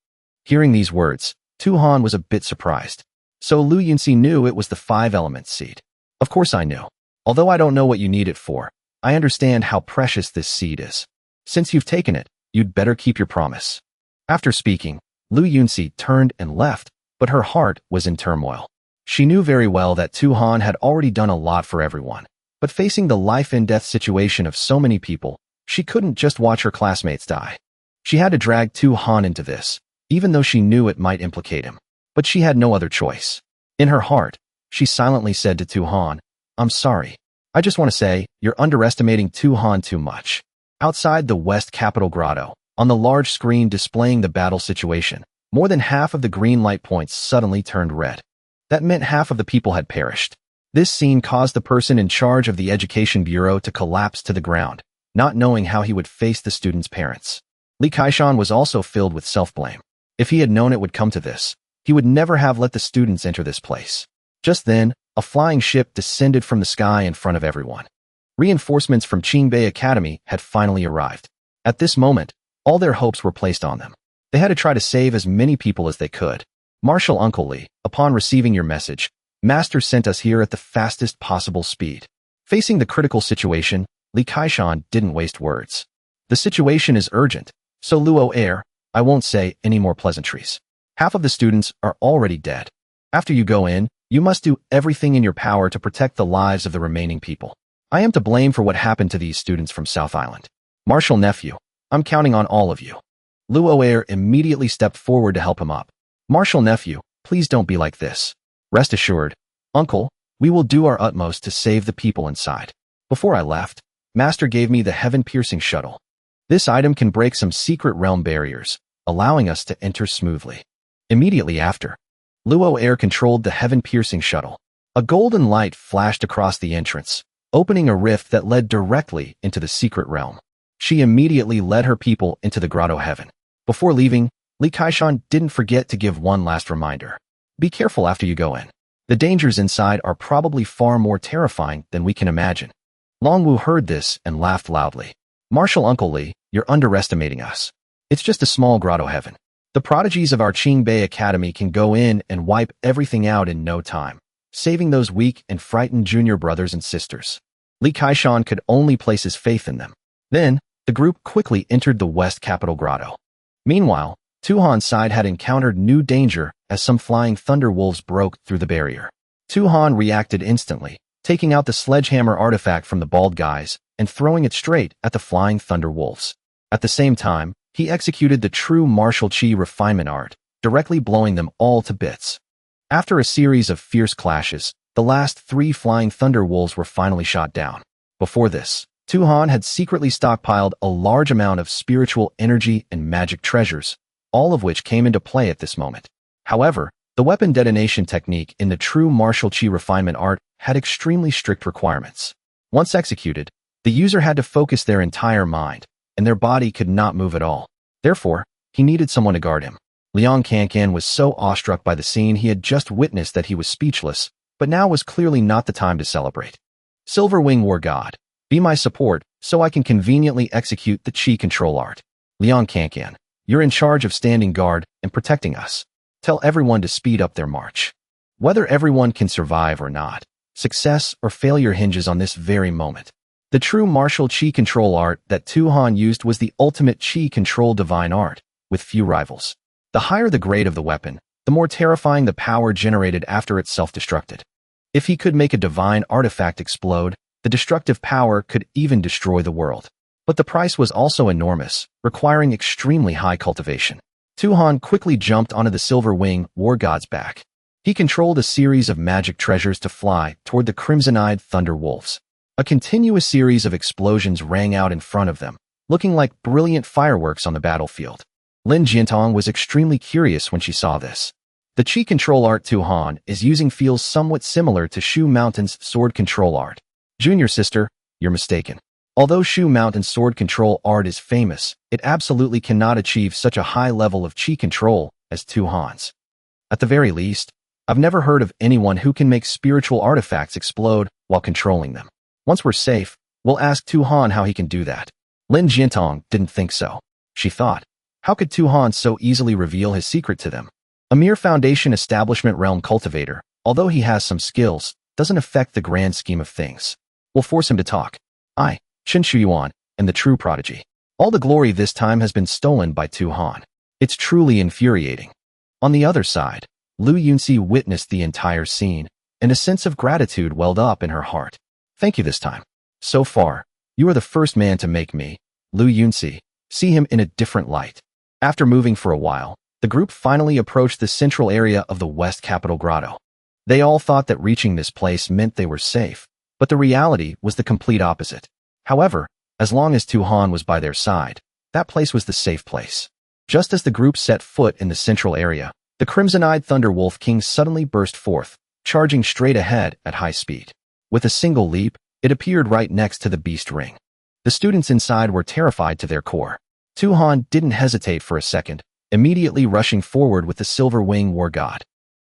S1: Hearing these words, Tu Han was a bit surprised. So Lu Yunsi knew it was the 5-element seed. "Of course I knew. Although I don't know what you need it for, I understand how precious this seed is. Since you've taken it, you'd better keep your promise." After speaking, Lu Yunsi turned and left, but her heart was in turmoil. She knew very well that Tu Han had already done a lot for everyone, but facing the life-and-death situation of so many people, she couldn't just watch her classmates die. She had to drag Tu Han into this, even though she knew it might implicate him. But she had no other choice. In her heart, she silently said to Tu Han, "I'm sorry. I just want to say, you're underestimating Tu Han too much." Outside the West Capital Grotto, on the large screen displaying the battle situation, more than half of the green light points suddenly turned red. That meant half of the people had perished. This scene caused the person in charge of the Education Bureau to collapse to the ground, not knowing how he would face the students' parents. Li Kaishan was also filled with self-blame. If he had known it would come to this, he would never have let the students enter this place. Just then, a flying ship descended from the sky in front of everyone. Reinforcements from Qingbei Academy had finally arrived. At this moment, all their hopes were placed on them. They had to try to save as many people as they could. "Marshal Uncle Li, upon receiving your message, Master sent us here at the fastest possible speed." Facing the critical situation, Li Kaishan didn't waste words. "The situation is urgent, so Luo Air, I won't say any more pleasantries. Half of the students are already dead. After you go in, you must do everything in your power to protect the lives of the remaining people. I am to blame for what happened to these students from South Island. Marshal Nephew, I'm counting on all of you." Luo Air immediately stepped forward to help him up. "Marshal Nephew, please don't be like this. Rest assured, Uncle, we will do our utmost to save the people inside. Before I left, Master gave me the heaven-piercing shuttle. This item can break some secret realm barriers, allowing us to enter smoothly." Immediately after, Luo Air controlled the heaven-piercing shuttle. A golden light flashed across the entrance, opening a rift that led directly into the secret realm. She immediately led her people into the grotto heaven. Before leaving, Li Kaishan didn't forget to give one last reminder. "Be careful after you go in. The dangers inside are probably far more terrifying than we can imagine." Long Wu heard this and laughed loudly. "Marshal Uncle Li, you're underestimating us. It's just a small grotto heaven. The prodigies of our Qingbei Academy can go in and wipe everything out in no time, saving those weak and frightened junior brothers and sisters. Li Kaishan could only place his faith in them. Then, the group quickly entered the West Capital Grotto. Meanwhile, Tuhan's side had encountered new danger as some flying thunder wolves broke through the barrier. Tuhan reacted instantly, taking out the sledgehammer artifact from the bald guys and throwing it straight at the flying thunder wolves. At the same time, he executed the true martial chi refinement art, directly blowing them all to bits. After a series of fierce clashes, the last 3 flying thunder wolves were finally shot down. Before this, Tuhan had secretly stockpiled a large amount of spiritual energy and magic treasures, all of which came into play at this moment. However, the weapon detonation technique in the true martial chi refinement art had extremely strict requirements. Once executed, the user had to focus their entire mind, and their body could not move at all. Therefore, he needed someone to guard him. Liang Kankan was so awestruck by the scene he had just witnessed that he was speechless, but now was clearly not the time to celebrate. Silver Wing War God, be my support so I can conveniently execute the chi control art. Liang Kankan, you're in charge of standing guard and protecting us. Tell everyone to speed up their march. Whether everyone can survive or not, success or failure hinges on this very moment. The true martial chi control art that Tuhan used was the ultimate chi control divine art, with few rivals. The higher the grade of the weapon, the more terrifying the power generated after it self-destructed. If he could make a divine artifact explode, the destructive power could even destroy the world. But the price was also enormous, requiring extremely high cultivation. Tuhan quickly jumped onto the Silver Wing War God's back. He controlled a series of magic treasures to fly toward the crimson-eyed thunder wolves. A continuous series of explosions rang out in front of them, looking like brilliant fireworks on the battlefield. Lin Jiantong was extremely curious when she saw this. The chi control art Tuhan is using feels somewhat similar to Shu Mountain's sword control art. Junior sister, you're mistaken. Although Shu Mountain's sword control art is famous, it absolutely cannot achieve such a high level of chi control as Tuhan's. At the very least, I've never heard of anyone who can make spiritual artifacts explode while controlling them. Once we're safe, we'll ask Tuhan how he can do that. Lin Jiantong didn't think so. She thought, how could Tuhan so easily reveal his secret to them? A mere Foundation Establishment realm cultivator, although he has some skills, doesn't affect the grand scheme of things. We'll force him to talk. I, Chen Shuyuan, am the true prodigy. All the glory this time has been stolen by Tuhan. It's truly infuriating. On the other side, Lu Yuni witnessed the entire scene, and a sense of gratitude welled up in her heart. Thank you this time. So far, you are the first man to make me, Lu Yuni, see him in a different light. After moving for a while, the group finally approached the central area of the West Capital Grotto. They all thought that reaching this place meant they were safe, but the reality was the complete opposite. However, as long as Tuhan was by their side, that place was the safe place. Just as the group set foot in the central area, the crimson-eyed Thunder Wolf King suddenly burst forth, charging straight ahead at high speed. With a single leap, it appeared right next to the beast ring. The students inside were terrified to their core. Tuhan didn't hesitate for a second, immediately rushing forward with the Silver Wing War God.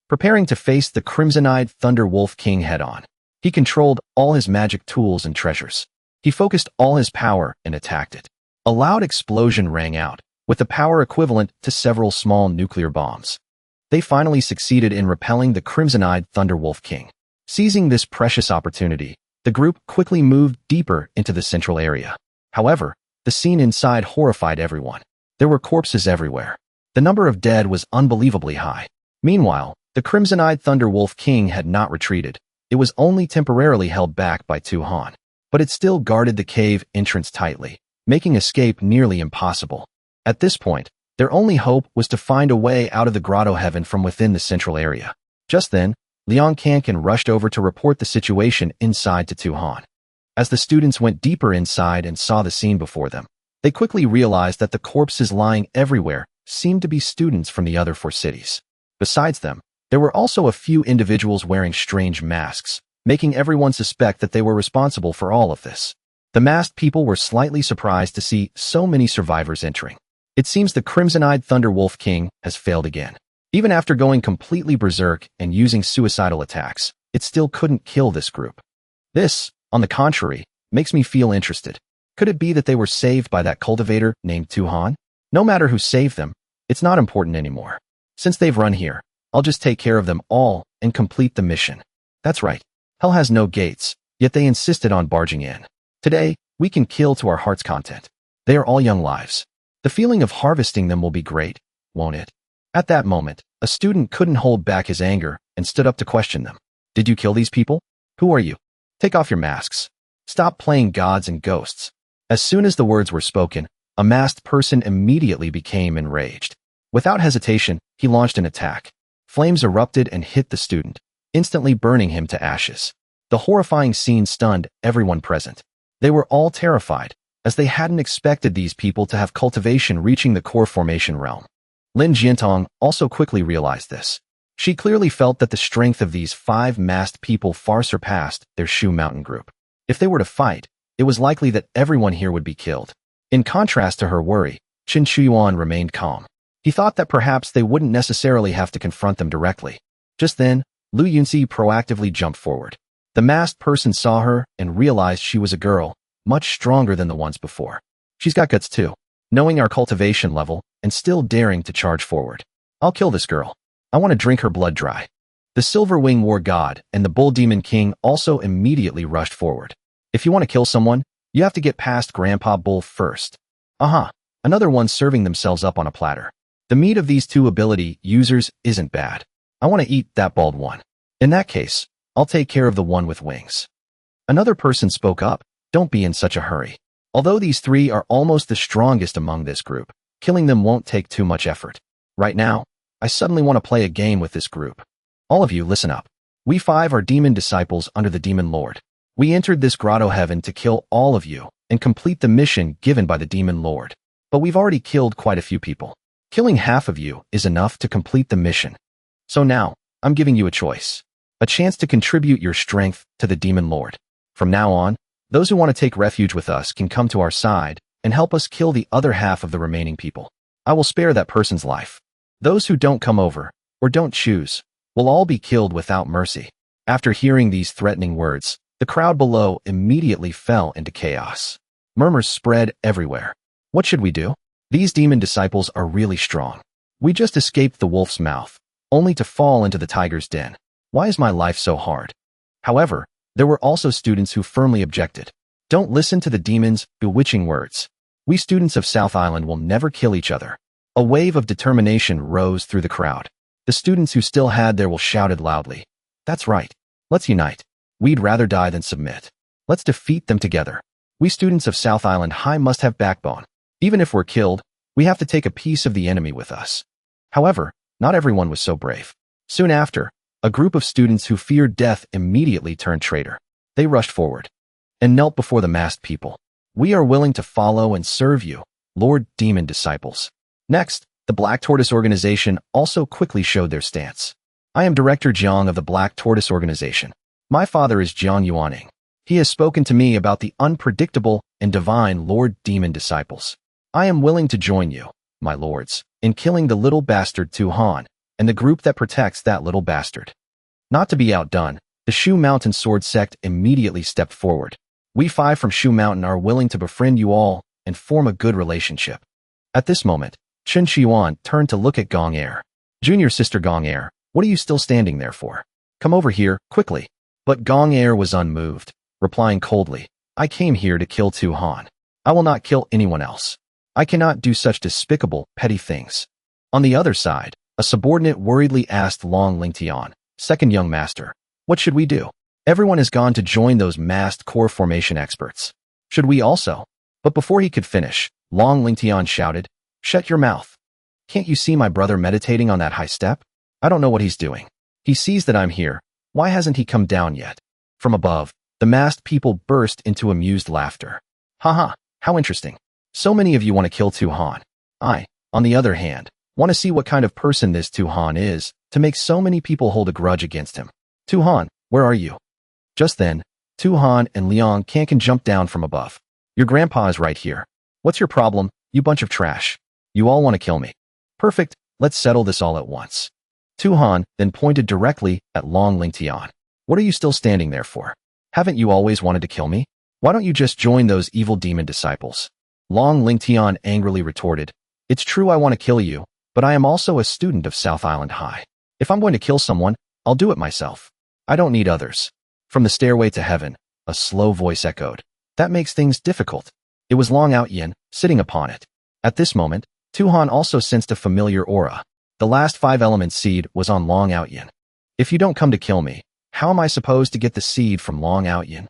S1: Preparing to face the crimson-eyed Thunder Wolf King head-on, he controlled all his magic tools and treasures. He focused all his power and attacked it. A loud explosion rang out, with the power equivalent to several small nuclear bombs. They finally succeeded in repelling the crimson-eyed Thunder Wolf King. Seizing this precious opportunity, the group quickly moved deeper into the central area. However, the scene inside horrified everyone. There were corpses everywhere. The number of dead was unbelievably high. Meanwhile, the crimson-eyed Thunder Wolf King had not retreated. It was only temporarily held back by Tuhan, but it still guarded the cave entrance tightly, making escape nearly impossible. At this point, their only hope was to find a way out of the grotto heaven from within the central area. Just then, Liang Kankan rushed over to report the situation inside to Tuhan. As the students went deeper inside and saw the scene before them, they quickly realized that the corpses lying everywhere seemed to be students from the other 4 cities. Besides them, there were also a few individuals wearing strange masks, making everyone suspect that they were responsible for all of this. The masked people were slightly surprised to see so many survivors entering. It seems the crimson-eyed Thunder Wolf King has failed again. Even after going completely berserk and using suicidal attacks, it still couldn't kill this group. This, on the contrary, makes me feel interested. Could it be that they were saved by that cultivator named Tuhan? No matter who saved them, It's not important anymore. Since they've run here, I'll just take care of them all and complete the mission. That's right. Hell has no gates, yet they insisted on barging in. Today, we can kill to our heart's content. They are all young lives. The feeling of harvesting them will be great, won't it? At that moment, a student couldn't hold back his anger and stood up to question them. Did you kill these people? Who are you? Take off your masks. Stop playing gods and ghosts. As soon as the words were spoken, a masked person immediately became enraged. Without hesitation, he launched an attack. Flames erupted and hit the student, instantly burning him to ashes. The horrifying scene stunned everyone present. They were all terrified, as they hadn't expected these people to have cultivation reaching the core formation realm. Lin Jiantong also quickly realized this. She clearly felt that the strength of these 5 masked people far surpassed their Shu Mountain group. If they were to fight, it was likely that everyone here would be killed. In contrast to her worry, Qin Shuyuan remained calm. He thought that perhaps they wouldn't necessarily have to confront them directly. Just then, Lu Yuni proactively jumped forward. The masked person saw her and realized she was a girl, much stronger than the ones before. She's got guts too, knowing our cultivation level and still daring to charge forward. I'll kill this girl. I want to drink her blood dry. The Silver Wing War God and the Bull Demon King also immediately rushed forward. If you want to kill someone, you have to get past Grandpa Bull first. Another one serving themselves up on a platter. The meat of these 2 ability users isn't bad. I want to eat that bald one. In that case, I'll take care of the one with wings. Another person spoke up. Don't be in such a hurry. Although these 3 are almost the strongest among this group, killing them won't take too much effort. Right now, I suddenly want to play a game with this group. All of you, listen up. We 5 are demon disciples under the Demon Lord. We entered this grotto heaven to kill all of you and complete the mission given by the Demon Lord. But we've already killed quite a few people. Killing half of you is enough to complete the mission. So now, I'm giving you a choice. A chance to contribute your strength to the Demon Lord. From now on, those who want to take refuge with us can come to our side and help us kill the other half of the remaining people. I will spare that person's life. Those who don't come over, or don't choose, will all be killed without mercy. After hearing these threatening words, the crowd below immediately fell into chaos. Murmurs spread everywhere. What should we do? These demon disciples are really strong. We just escaped the wolf's mouth, only to fall into the tiger's den. Why is my life so hard? However, there were also students who firmly objected. Don't listen to the demon's bewitching words. We students of South Island will never kill each other. A wave of determination rose through the crowd. The students who still had their will shouted loudly. That's right. Let's unite. We'd rather die than submit. Let's defeat them together. We students of South Island High must have backbone. Even if we're killed, we have to take a piece of the enemy with us. However, not everyone was so brave. Soon after, a group of students who feared death immediately turned traitor. They rushed forward and knelt before the masked people. We are willing to follow and serve you, Lord Demon Disciples. Next, the Black Tortoise Organization also quickly showed their stance. I am Director Jiang of the Black Tortoise Organization. My father is Jiang Yuaning. He has spoken to me about the unpredictable and divine Lord Demon Disciples. I am willing to join you, my lords, in killing the little bastard Tu Han and the group that protects that little bastard. Not to be outdone, the Shu Mountain Sword Sect immediately stepped forward. We 5 from Shu Mountain are willing to befriend you all and form a good relationship. At this moment, Chen Xiuan turned to look at Gong Er. Junior sister Gong Er, what are you still standing there for? Come over here, quickly. But Gong Er was unmoved, replying coldly, I came here to kill Tu Han. I will not kill anyone else. I cannot do such despicable, petty things. On the other side, a subordinate worriedly asked Long Lingtian, second young master, what should we do? Everyone has gone to join those masked core formation experts. Should we also? But before he could finish, Long Lingtian shouted, shut your mouth. Can't you see my brother meditating on that high step? I don't know what he's doing. He sees that I'm here. Why hasn't he come down yet? From above, the masked people burst into amused laughter. Haha, how interesting. So many of you want to kill Tu Han. I, on the other hand, want to see what kind of person this Tu Han is to make so many people hold a grudge against him. Tu Han, where are you? Just then, Tu Han and Liang can jump down from above. Your grandpa is right here. What's your problem, you bunch of trash? You all want to kill me. Perfect, let's settle this all at once. Tu Han then pointed directly at Long Lingtian. What are you still standing there for? Haven't you always wanted to kill me? Why don't you just join those evil demon disciples? Long Lingtian angrily retorted, it's true I want to kill you, but I am also a student of South Island High. If I'm going to kill someone, I'll do it myself. I don't need others. From the stairway to heaven, a slow voice echoed. That makes things difficult. It was Long Outyin, sitting upon it. At this moment, Tu-Han also sensed a familiar aura. The last 5 elements seed was on Long Outyin. If you don't come to kill me, how am I supposed to get the seed from Long Outyin?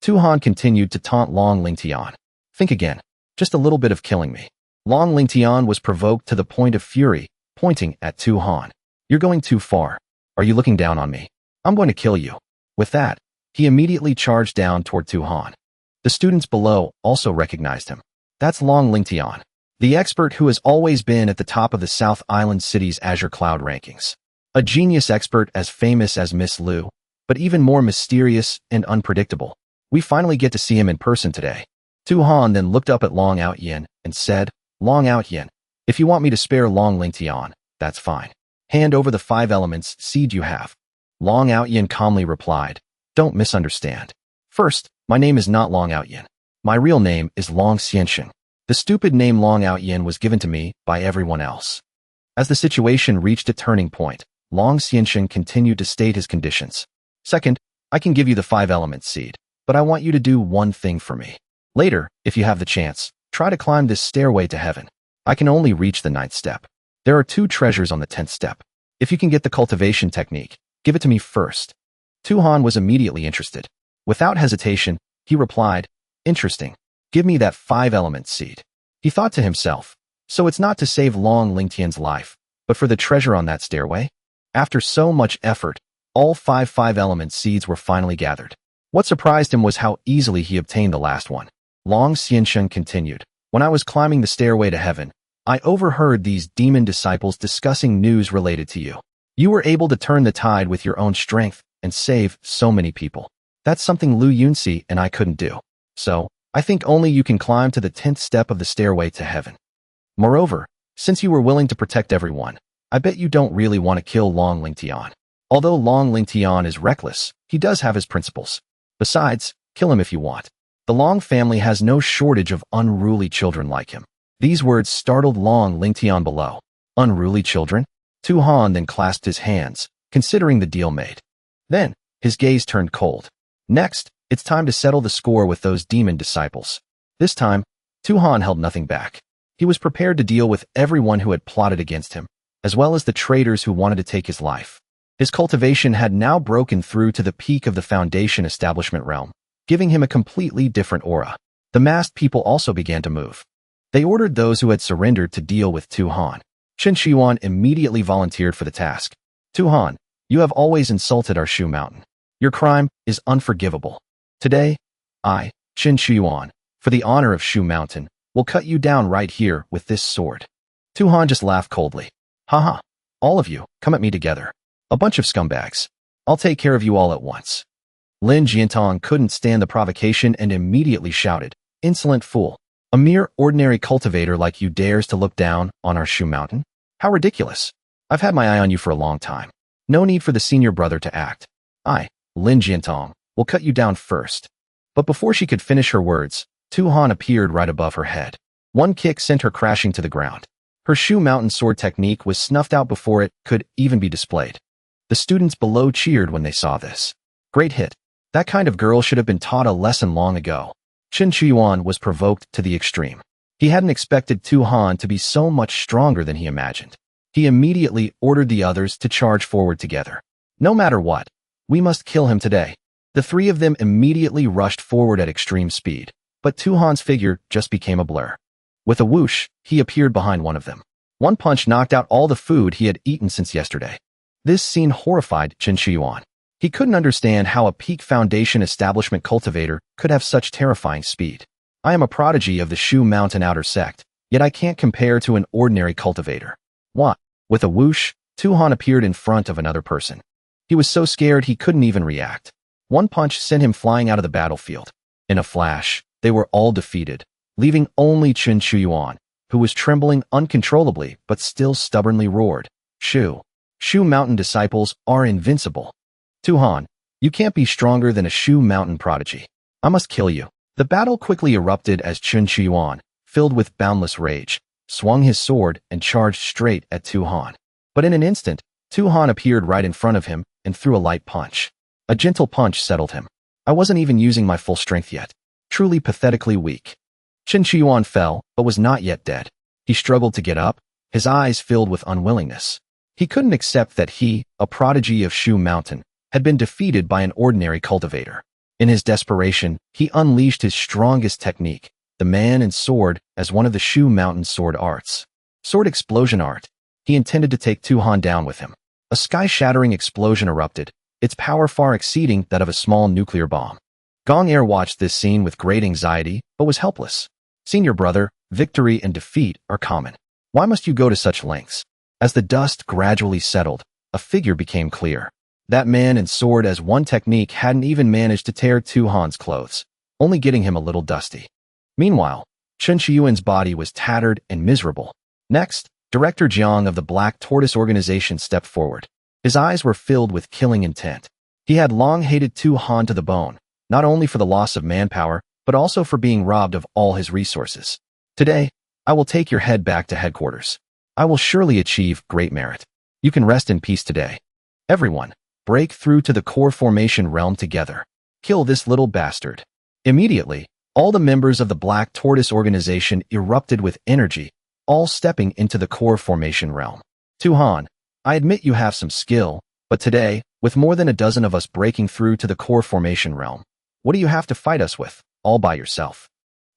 S1: Tu-Han continued to taunt Long Lingtian. Think again. Just a little bit of killing me. Long Lingtian was provoked to the point of fury, pointing at Tu-Han. You're going too far. Are you looking down on me? I'm going to kill you. With that, he immediately charged down toward Tu-Han. The students below also recognized him. That's Long Lingtian, the expert who has always been at the top of the South Island City's Azure Cloud rankings. A genius expert as famous as Miss Lu, but even more mysterious and unpredictable. We finally get to see him in person today. Tu-Han then looked up at Long Outyin and said, Long Outyin, if you want me to spare Long Lingtian, that's fine. Hand over the 5 elements seed you have. Long Outyin calmly replied, don't misunderstand. First, my name is not Long Outyin. My real name is Long Xianxing. The stupid name Long Outyin was given to me by everyone else. As the situation reached a turning point, Long Xianxing continued to state his conditions. Second, I can give you the 5 elements seed, but I want you to do one thing for me. Later, if you have the chance, try to climb this stairway to heaven. I can only reach the 9th step. There are 2 treasures on the 10th step. If you can get the cultivation technique, give it to me first. Tu-Han was immediately interested. Without hesitation, he replied, interesting. Give me that 5 elements seed. He thought to himself, so it's not to save Long Lingtian's life, but for the treasure on that stairway? After so much effort, all 5 elements seeds were finally gathered. What surprised him was how easily he obtained the last one. Long Xianxing continued, when I was climbing the stairway to heaven, I overheard these demon disciples discussing news related to you. You were able to turn the tide with your own strength and save so many people. That's something Lu Yuni and I couldn't do. So, I think only you can climb to the 10th step of the stairway to heaven. Moreover, since you were willing to protect everyone, I bet you don't really want to kill Long Lingtian. Although Long Lingtian is reckless, he does have his principles. Besides, kill him if you want. The Long family has no shortage of unruly children like him. These words startled Long Lingtian below. Unruly children? Tu-Han then clasped his hands, considering the deal made. Then, his gaze turned cold. Next, it's time to settle the score with those demon disciples. This time, Tu-Han held nothing back. He was prepared to deal with everyone who had plotted against him, as well as the traitors who wanted to take his life. His cultivation had now broken through to the peak of the Foundation establishment realm, giving him a completely different aura. The masked people also began to move. They ordered those who had surrendered to deal with Tu-Han. Chen Shiyuan immediately volunteered for the task. Tu-Han, you have always insulted our Shu Mountain. Your crime is unforgivable. Today, I, Chen Shiyuan, for the honor of Shu Mountain, will cut you down right here with this sword. Tu-Han just laughed coldly. Haha, all of you, come at me together. A bunch of scumbags. I'll take care of you all at once. Lin Jiantong couldn't stand the provocation and immediately shouted, insolent fool. A mere ordinary cultivator like you dares to look down on our Shu Mountain? How ridiculous. I've had my eye on you for a long time. No need for the senior brother to act. I, Lin Jiantong, will cut you down first. But before she could finish her words, Tu-Han appeared right above her head. One kick sent her crashing to the ground. Her Shu Mountain sword technique was snuffed out before it could even be displayed. The students below cheered when they saw this. Great hit. That kind of girl should have been taught a lesson long ago. Chen Shiyuan was provoked to the extreme. He hadn't expected Tu-Han to be so much stronger than he imagined. He immediately ordered the others to charge forward together. No matter what, we must kill him today. The 3 of them immediately rushed forward at extreme speed, but Tu-Han's figure just became a blur. With a whoosh, he appeared behind one of them. One punch knocked out all the food he had eaten since yesterday. This scene horrified Chen Shiyuan. He couldn't understand how a peak foundation establishment cultivator could have such terrifying speed. I am a prodigy of the Shu Mountain outer sect, yet I can't compare to an ordinary cultivator. What? With a whoosh, Tu-Han appeared in front of another person. He was so scared he couldn't even react. One punch sent him flying out of the battlefield. In a flash, they were all defeated, leaving only Chen Shiyuan, who was trembling uncontrollably but still stubbornly roared, Shu Mountain disciples are invincible. Tu-Han, you can't be stronger than a Shu Mountain prodigy. I must kill you. The battle quickly erupted as Chen Shiyuan, filled with boundless rage, swung his sword, and charged straight at Tu Han. But in an instant, Tu Han appeared right in front of him and threw a light punch. A gentle punch settled him. I wasn't even using my full strength yet. Truly pathetically weak. Chen Qiuan fell, but was not yet dead. He struggled to get up, his eyes filled with unwillingness. He couldn't accept that he, a prodigy of Shu Mountain, had been defeated by an ordinary cultivator. In his desperation, he unleashed his strongest technique, the man and sword, as one of the Shu Mountain sword arts. Sword explosion art. He intended to take Tu Han down with him. A sky-shattering explosion erupted, its power far exceeding that of a small nuclear bomb. Gong Air watched this scene with great anxiety, but was helpless. Senior brother, victory and defeat are common. Why must you go to such lengths? As the dust gradually settled, a figure became clear. That man and sword as one technique hadn't even managed to tear Tu Han's clothes, only getting him a little dusty. Meanwhile, Chen Qiuan's body was tattered and miserable. Next, Director Jiang of the Black Tortoise Organization stepped forward. His eyes were filled with killing intent. He had long hated Tu Han to the bone, not only for the loss of manpower, but also for being robbed of all his resources. Today, I will take your head back to headquarters. I will surely achieve great merit. You can rest in peace today. Everyone, break through to the core formation realm together. Kill this little bastard. Immediately, all the members of the Black Tortoise Organization erupted with energy, all stepping into the core formation realm. Tu Han, I admit you have some skill, but today, with more than a dozen of us breaking through to the core formation realm, what do you have to fight us with, all by yourself?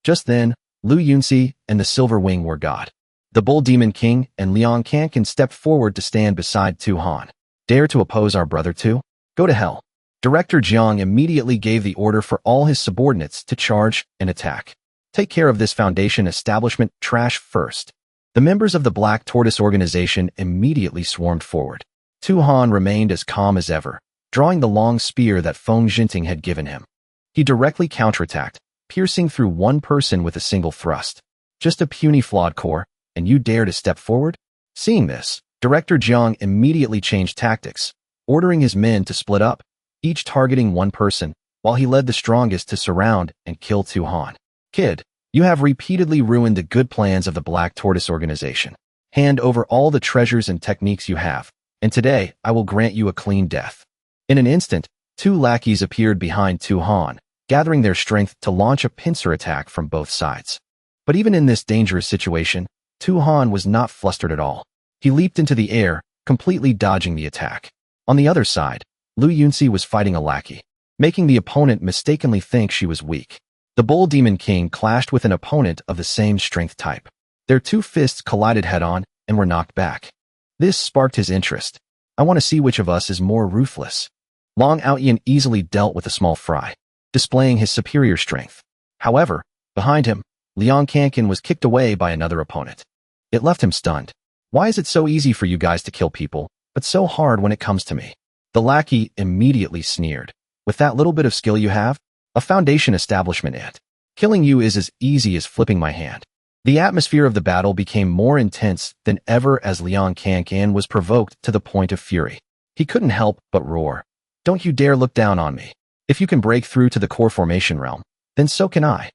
S1: Just then, Lu Yuni and the Silver Wing were God. The Bull Demon King and Liang Kankan stepped forward to stand beside Tu Han. Dare to oppose our brother too? Go to hell. Director Jiang immediately gave the order for all his subordinates to charge and attack. Take care of this Foundation establishment trash first. The members of the Black Tortoise Organization immediately swarmed forward. Tu Han remained as calm as ever, drawing the long spear that Feng Jinting had given him. He directly counterattacked, piercing through one person with a single thrust. Just a puny flawed core, and you dare to step forward? Seeing this, Director Jiang immediately changed tactics, ordering his men to split up, each targeting one person, while he led the strongest to surround and kill Tu Han. Kid, you have repeatedly ruined the good plans of the Black Tortoise Organization. Hand over all the treasures and techniques you have, and today I will grant you a clean death. In an instant, two lackeys appeared behind Tu Han, gathering their strength to launch a pincer attack from both sides. But even in this dangerous situation, Tu Han was not flustered at all. He leaped into the air, completely dodging the attack. On the other side, Lu Yuni was fighting a lackey, making the opponent mistakenly think she was weak. The Bull Demon King clashed with an opponent of the same strength type. Their two fists collided head-on and were knocked back. This sparked his interest. I want to see which of us is more ruthless. Long Outyin easily dealt with a small fry, displaying his superior strength. However, behind him, Liang Kankan was kicked away by another opponent. It left him stunned. Why is it so easy for you guys to kill people, but so hard when it comes to me? The lackey immediately sneered. With that little bit of skill you have, a Foundation establishment ant. Killing you is as easy as flipping my hand. The atmosphere of the battle became more intense than ever as Liang Kankan was provoked to the point of fury. He couldn't help but roar. Don't you dare look down on me. If you can break through to the core formation realm, then so can I.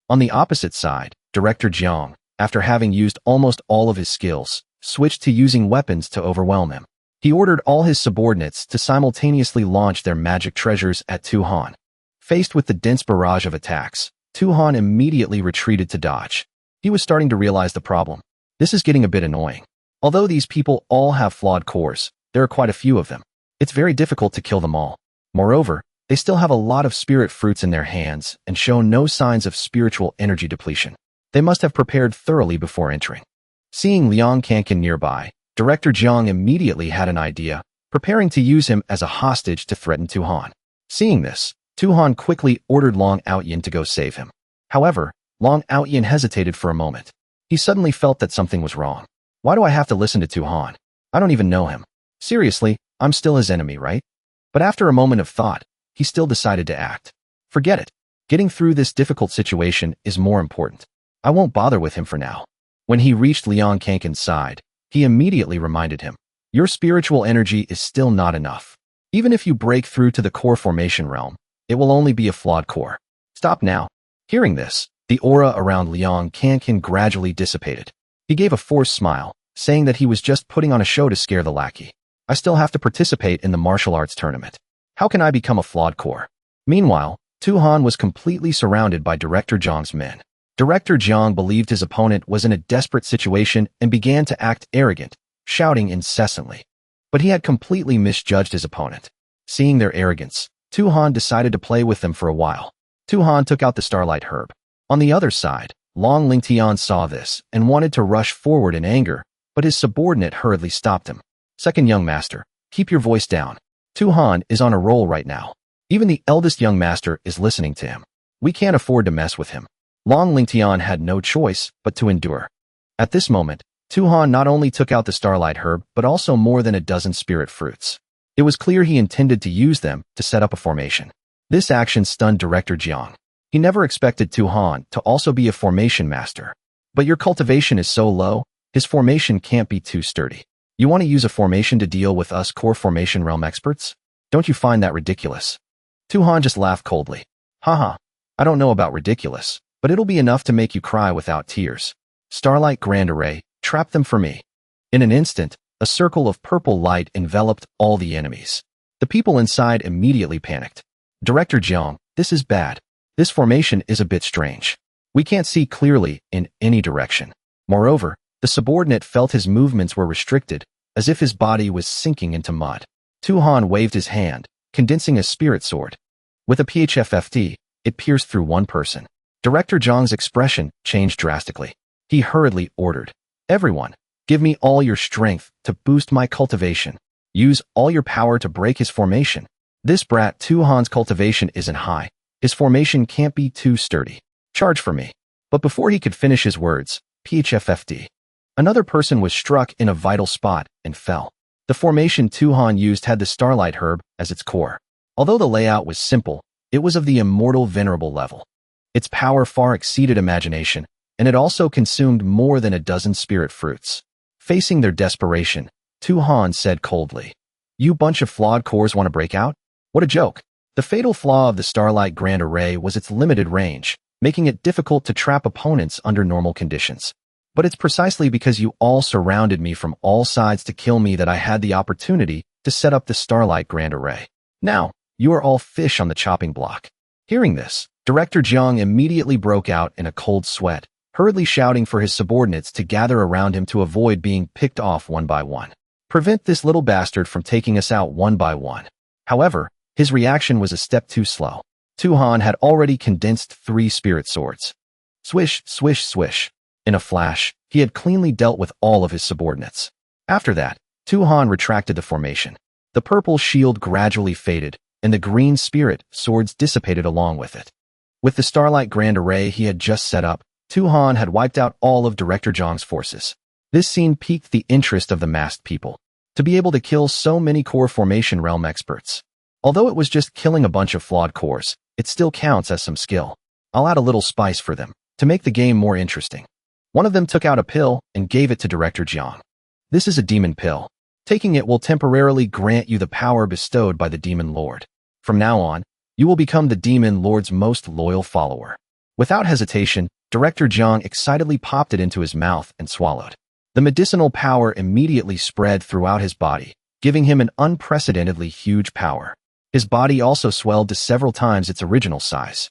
S1: On the opposite side, Director Jiang, after having used almost all of his skills, switched to using weapons to overwhelm him. He ordered all his subordinates to simultaneously launch their magic treasures at Tu Han. Faced with the dense barrage of attacks, Tu Han immediately retreated to dodge. He was starting to realize the problem. This is getting a bit annoying. Although these people all have flawed cores, there are quite a few of them. It's very difficult to kill them all. Moreover, they still have a lot of spirit fruits in their hands and show no signs of spiritual energy depletion. They must have prepared thoroughly before entering. Seeing Liang Kankan nearby, Director Jiang immediately had an idea, preparing to use him as a hostage to threaten Tu Han. Seeing this, Tu Han quickly ordered Long Outyin to go save him. However, Long Outyin hesitated for a moment. He suddenly felt that something was wrong. Why do I have to listen to Tu Han? I don't even know him. Seriously, I'm still his enemy, right? But after a moment of thought, he still decided to act. Forget it. Getting through this difficult situation is more important. I won't bother with him for now. When he reached Liang Kankan's side, he immediately reminded him, your spiritual energy is still not enough. Even if you break through to the core formation realm, it will only be a flawed core. Stop now. Hearing this, the aura around Liang Kankan gradually dissipated. He gave a forced smile, saying that he was just putting on a show to scare the lackey. I still have to participate in the martial arts tournament. How can I become a flawed core? Meanwhile, Tu Han was completely surrounded by Director Jiang's men. Director Jiang believed his opponent was in a desperate situation and began to act arrogant, shouting incessantly. But he had completely misjudged his opponent. Seeing their arrogance, Tu Han decided to play with them for a while. Tu Han took out the Starlight Herb. On the other side, Long Lingtian saw this and wanted to rush forward in anger, but his subordinate hurriedly stopped him. Second young master, keep your voice down. Tu Han is on a roll right now. Even the eldest young master is listening to him. We can't afford to mess with him. Long Lingtian had no choice but to endure. At this moment, Tu Han not only took out the Starlight Herb, but also more than a dozen spirit fruits. It was clear he intended to use them to set up a formation. This action stunned Director Jiang. He never expected Tu Han to also be a formation master. But your cultivation is so low, his formation can't be too sturdy. You want to use a formation to deal with us core formation realm experts? Don't you find that ridiculous? Tu Han just laughed coldly. Haha, I don't know about ridiculous, but it'll be enough to make you cry without tears. Starlight Grand Array, trap them for me. In an instant, a circle of purple light enveloped all the enemies. The people inside immediately panicked. Director Jiang, this is bad. This formation is a bit strange. We can't see clearly in any direction. Moreover, the subordinate felt his movements were restricted, as if his body was sinking into mud. Tu Han waved his hand, condensing a spirit sword. With a PHFFT, it pierced through one person. Director Jiang's expression changed drastically. He hurriedly ordered, everyone, give me all your strength to boost my cultivation. Use all your power to break his formation. This brat Tu Han's cultivation isn't high. His formation can't be too sturdy. Charge for me. But before he could finish his words, PHFFD. Another person was struck in a vital spot and fell. The formation Tu Han used had the Starlight Herb as its core. Although the layout was simple, it was of the immortal venerable level. Its power far exceeded imagination, and it also consumed more than a dozen spirit fruits. Facing their desperation, Tu Han said coldly, "You bunch of flawed cores want to break out? What a joke." The fatal flaw of the Starlight Grand Array was its limited range, making it difficult to trap opponents under normal conditions. But it's precisely because you all surrounded me from all sides to kill me that I had the opportunity to set up the Starlight Grand Array. Now, you are all fish on the chopping block. Hearing this, Director Jiang immediately broke out in a cold sweat, hurriedly shouting for his subordinates to gather around him to avoid being picked off one by one. Prevent this little bastard from taking us out one by one. However, his reaction was a step too slow. Tu Han had already condensed 3 spirit swords. Swish, swish, swish. In a flash, he had cleanly dealt with all of his subordinates. After that, Tu Han retracted the formation. The purple shield gradually faded, and the green spirit swords dissipated along with it. With the Starlight Grand Array he had just set up, Tu Han had wiped out all of Director Jiang's forces. This scene piqued the interest of the masked people. To be able to kill so many core formation realm experts. Although it was just killing a bunch of flawed cores, it still counts as some skill. I'll add a little spice for them, to make the game more interesting. One of them took out a pill and gave it to Director Jiang. This is a demon pill. Taking it will temporarily grant you the power bestowed by the Demon Lord. From now on, you will become the Demon Lord's most loyal follower. Without hesitation, Director Jiang excitedly popped it into his mouth and swallowed. The medicinal power immediately spread throughout his body, giving him an unprecedentedly huge power. His body also swelled to several times its original size.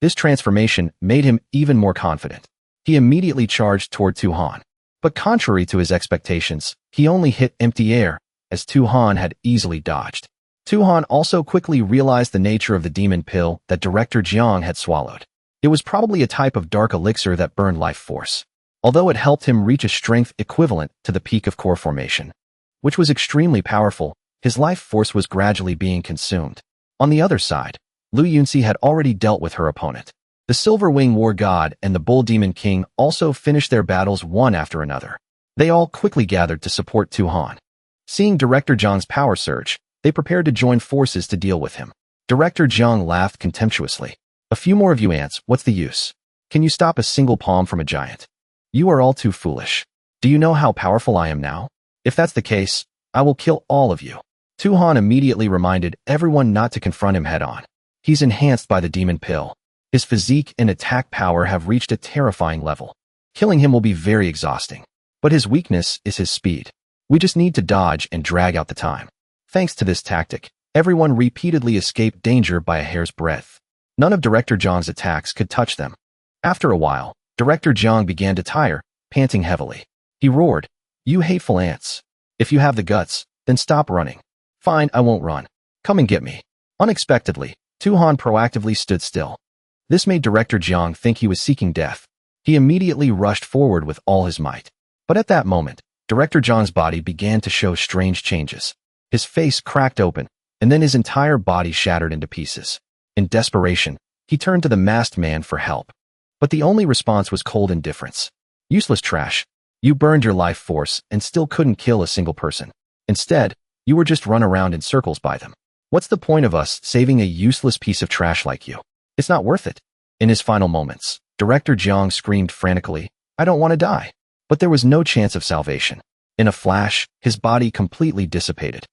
S1: This transformation made him even more confident. He immediately charged toward Tu Han. But contrary to his expectations, he only hit empty air, as Tu Han had easily dodged. Tu Han also quickly realized the nature of the demon pill that Director Jiang had swallowed. It was probably a type of dark elixir that burned life force, although it helped him reach a strength equivalent to the peak of core formation, which was extremely powerful. His life force was gradually being consumed. On the other side, Lu Yuni had already dealt with her opponent. The Silver Wing War God and the Bull Demon King also finished their battles one after another. They all quickly gathered to support Tu Han. Seeing Director Jiang's power surge, they prepared to join forces to deal with him. Director Jiang laughed contemptuously. A few more of you ants, what's the use? Can you stop a single palm from a giant? You are all too foolish. Do you know how powerful I am now? If that's the case, I will kill all of you. Tu Han immediately reminded everyone not to confront him head-on. He's enhanced by the demon pill. His physique and attack power have reached a terrifying level. Killing him will be very exhausting. But his weakness is his speed. We just need to dodge and drag out the time. Thanks to this tactic, everyone repeatedly escaped danger by a hair's breadth. None of Director Zhang's attacks could touch them. After a while, Director Zhang began to tire, panting heavily. He roared, "You hateful ants. If you have the guts, then stop running." "Fine, I won't run. Come and get me." Unexpectedly, Tu Han proactively stood still. This made Director Zhang think he was seeking death. He immediately rushed forward with all his might. But at that moment, Director Zhang's body began to show strange changes. His face cracked open, and then his entire body shattered into pieces. In desperation, he turned to the masked man for help. But the only response was cold indifference. "Useless trash. You burned your life force and still couldn't kill a single person. Instead, you were just run around in circles by them. What's the point of us saving a useless piece of trash like you? It's not worth it." In his final moments, Director Zhang screamed frantically, "I don't want to die." But there was no chance of salvation. In a flash, his body completely dissipated.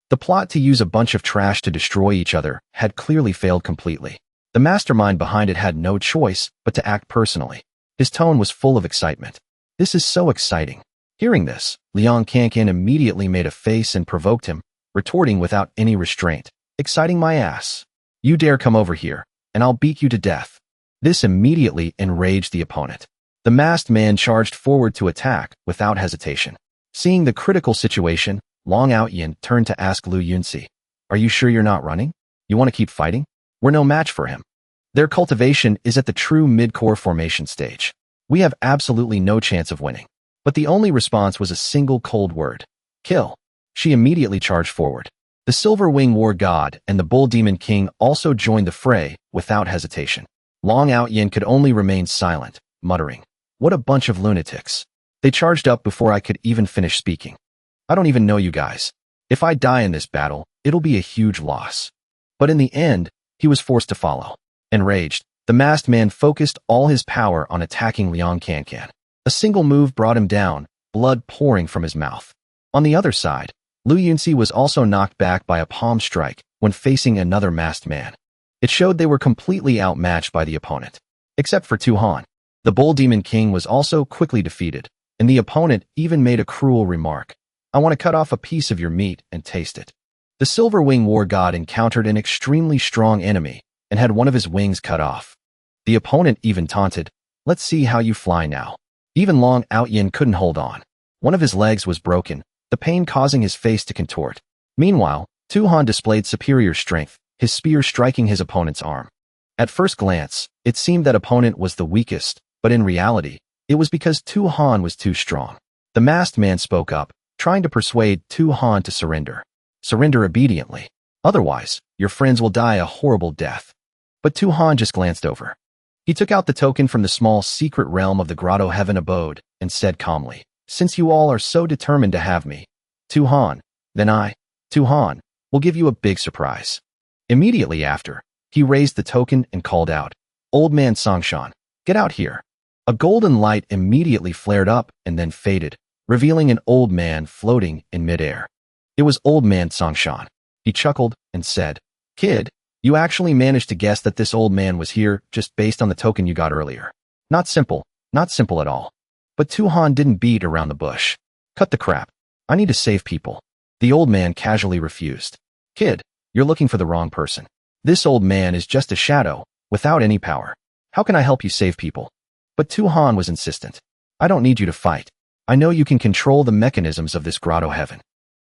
S1: The plot to use a bunch of trash to destroy each other had clearly failed completely. The mastermind behind it had no choice but to act personally. His tone was full of excitement. "This is so exciting." Hearing this, Liang Kankan immediately made a face and provoked him, retorting without any restraint, "Exciting my ass. You dare come over here, and I'll beat you to death." This immediately enraged the opponent. The masked man charged forward to attack without hesitation. Seeing the critical situation, Long Outyin turned to ask Lu Yuni, "Are you sure you're not running? You want to keep fighting? We're no match for him. Their cultivation is at the true mid-core formation stage. We have absolutely no chance of winning." But the only response was a single cold word: "Kill." She immediately charged forward. The Silver Wing War God and the Bull Demon King also joined the fray without hesitation. Long Outyin could only remain silent, muttering, "What a bunch of lunatics." They charged up before I could even finish speaking. "I don't even know you guys. If I die in this battle, it'll be a huge loss." But in the end, he was forced to follow. Enraged, the masked man focused all his power on attacking Liang Kankan. A single move brought him down, blood pouring from his mouth. On the other side, Lu Yuni was also knocked back by a palm strike when facing another masked man. It showed they were completely outmatched by the opponent. Except for Tu Han. The Bull Demon King was also quickly defeated, and the opponent even made a cruel remark: "I want to cut off a piece of your meat and taste it." The Silver Wing War God encountered an extremely strong enemy and had one of his wings cut off. The opponent even taunted, "Let's see how you fly now." Even Long Outyin couldn't hold on. One of his legs was broken, the pain causing his face to contort. Meanwhile, Tu Han displayed superior strength, his spear striking his opponent's arm. At first glance, it seemed that opponent was the weakest, but in reality, it was because Tu Han was too strong. The masked man spoke up, trying to persuade Tu Han to surrender. "Surrender obediently. Otherwise, your friends will die a horrible death." But Tu Han just glanced over. He took out the token from the small secret realm of the Grotto Heaven abode and said calmly, "Since you all are so determined to have me, Tu Han, then I, Tu Han, will give you a big surprise." Immediately after, he raised the token and called out, "Old man Songshan, get out here." A golden light immediately flared up and then faded, revealing an old man floating in midair. It was Old Man Songshan. He chuckled and said, "Kid, you actually managed to guess that this old man was here just based on the token you got earlier. Not simple at all." But Tu Han didn't beat around the bush. "Cut the crap. I need to save people." The old man casually refused. "Kid, you're looking for the wrong person. This old man is just a shadow, without any power. How can I help you save people?" But Tu Han was insistent. "I don't need you to fight. I know you can control the mechanisms of this Grotto Heaven.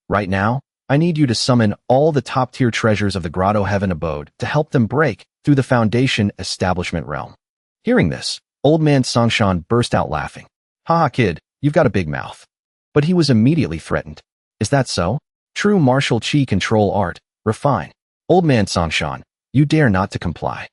S1: Right now, I need you to summon all the top-tier treasures of the Grotto Heaven abode to help them break through the Foundation Establishment realm." Hearing this, Old Man Songshan burst out laughing. "Haha, kid, you've got a big mouth." But he was immediately threatened. "Is that so? True martial chi control art, refine. Old Man Songshan, you dare not to comply.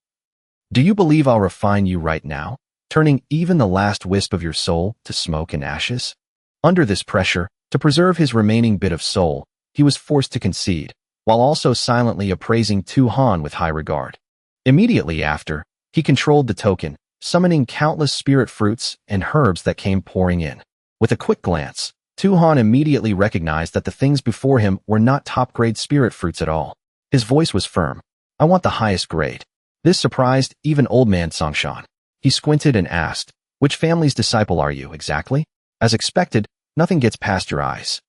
S1: Do you believe I'll refine you right now, turning even the last wisp of your soul to smoke and ashes?" Under this pressure, to preserve his remaining bit of soul, he was forced to concede, while also silently appraising Tu Han with high regard. Immediately after, he controlled the token, summoning countless spirit fruits and herbs that came pouring in. With a quick glance, Tu Han immediately recognized that the things before him were not top-grade spirit fruits at all. His voice was firm. "I want the highest grade." This surprised even Old Man Songshan. He squinted and asked, "Which family's disciple are you, exactly?" As expected, Nothing gets past your eyes.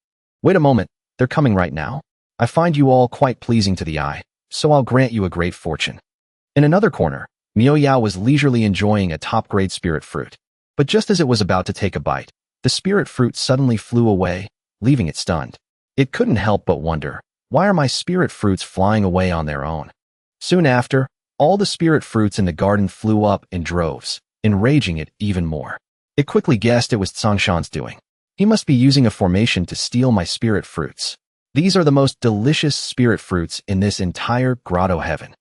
S1: Wait a moment, they're coming right now? I find you all quite pleasing to the eye, so I'll grant you a great fortune. In another corner, Miao Yao was leisurely enjoying a top-grade spirit fruit. But just as it was about to take a bite, the spirit fruit suddenly flew away, leaving it stunned. It couldn't help but wonder, why are my spirit fruits flying away on their own? Soon after, all the spirit fruits in the garden flew up in droves, enraging it even more. It quickly guessed it was Tsongshan's doing. He must be using a formation to steal my spirit fruits. These are the most delicious spirit fruits in this entire grotto heaven.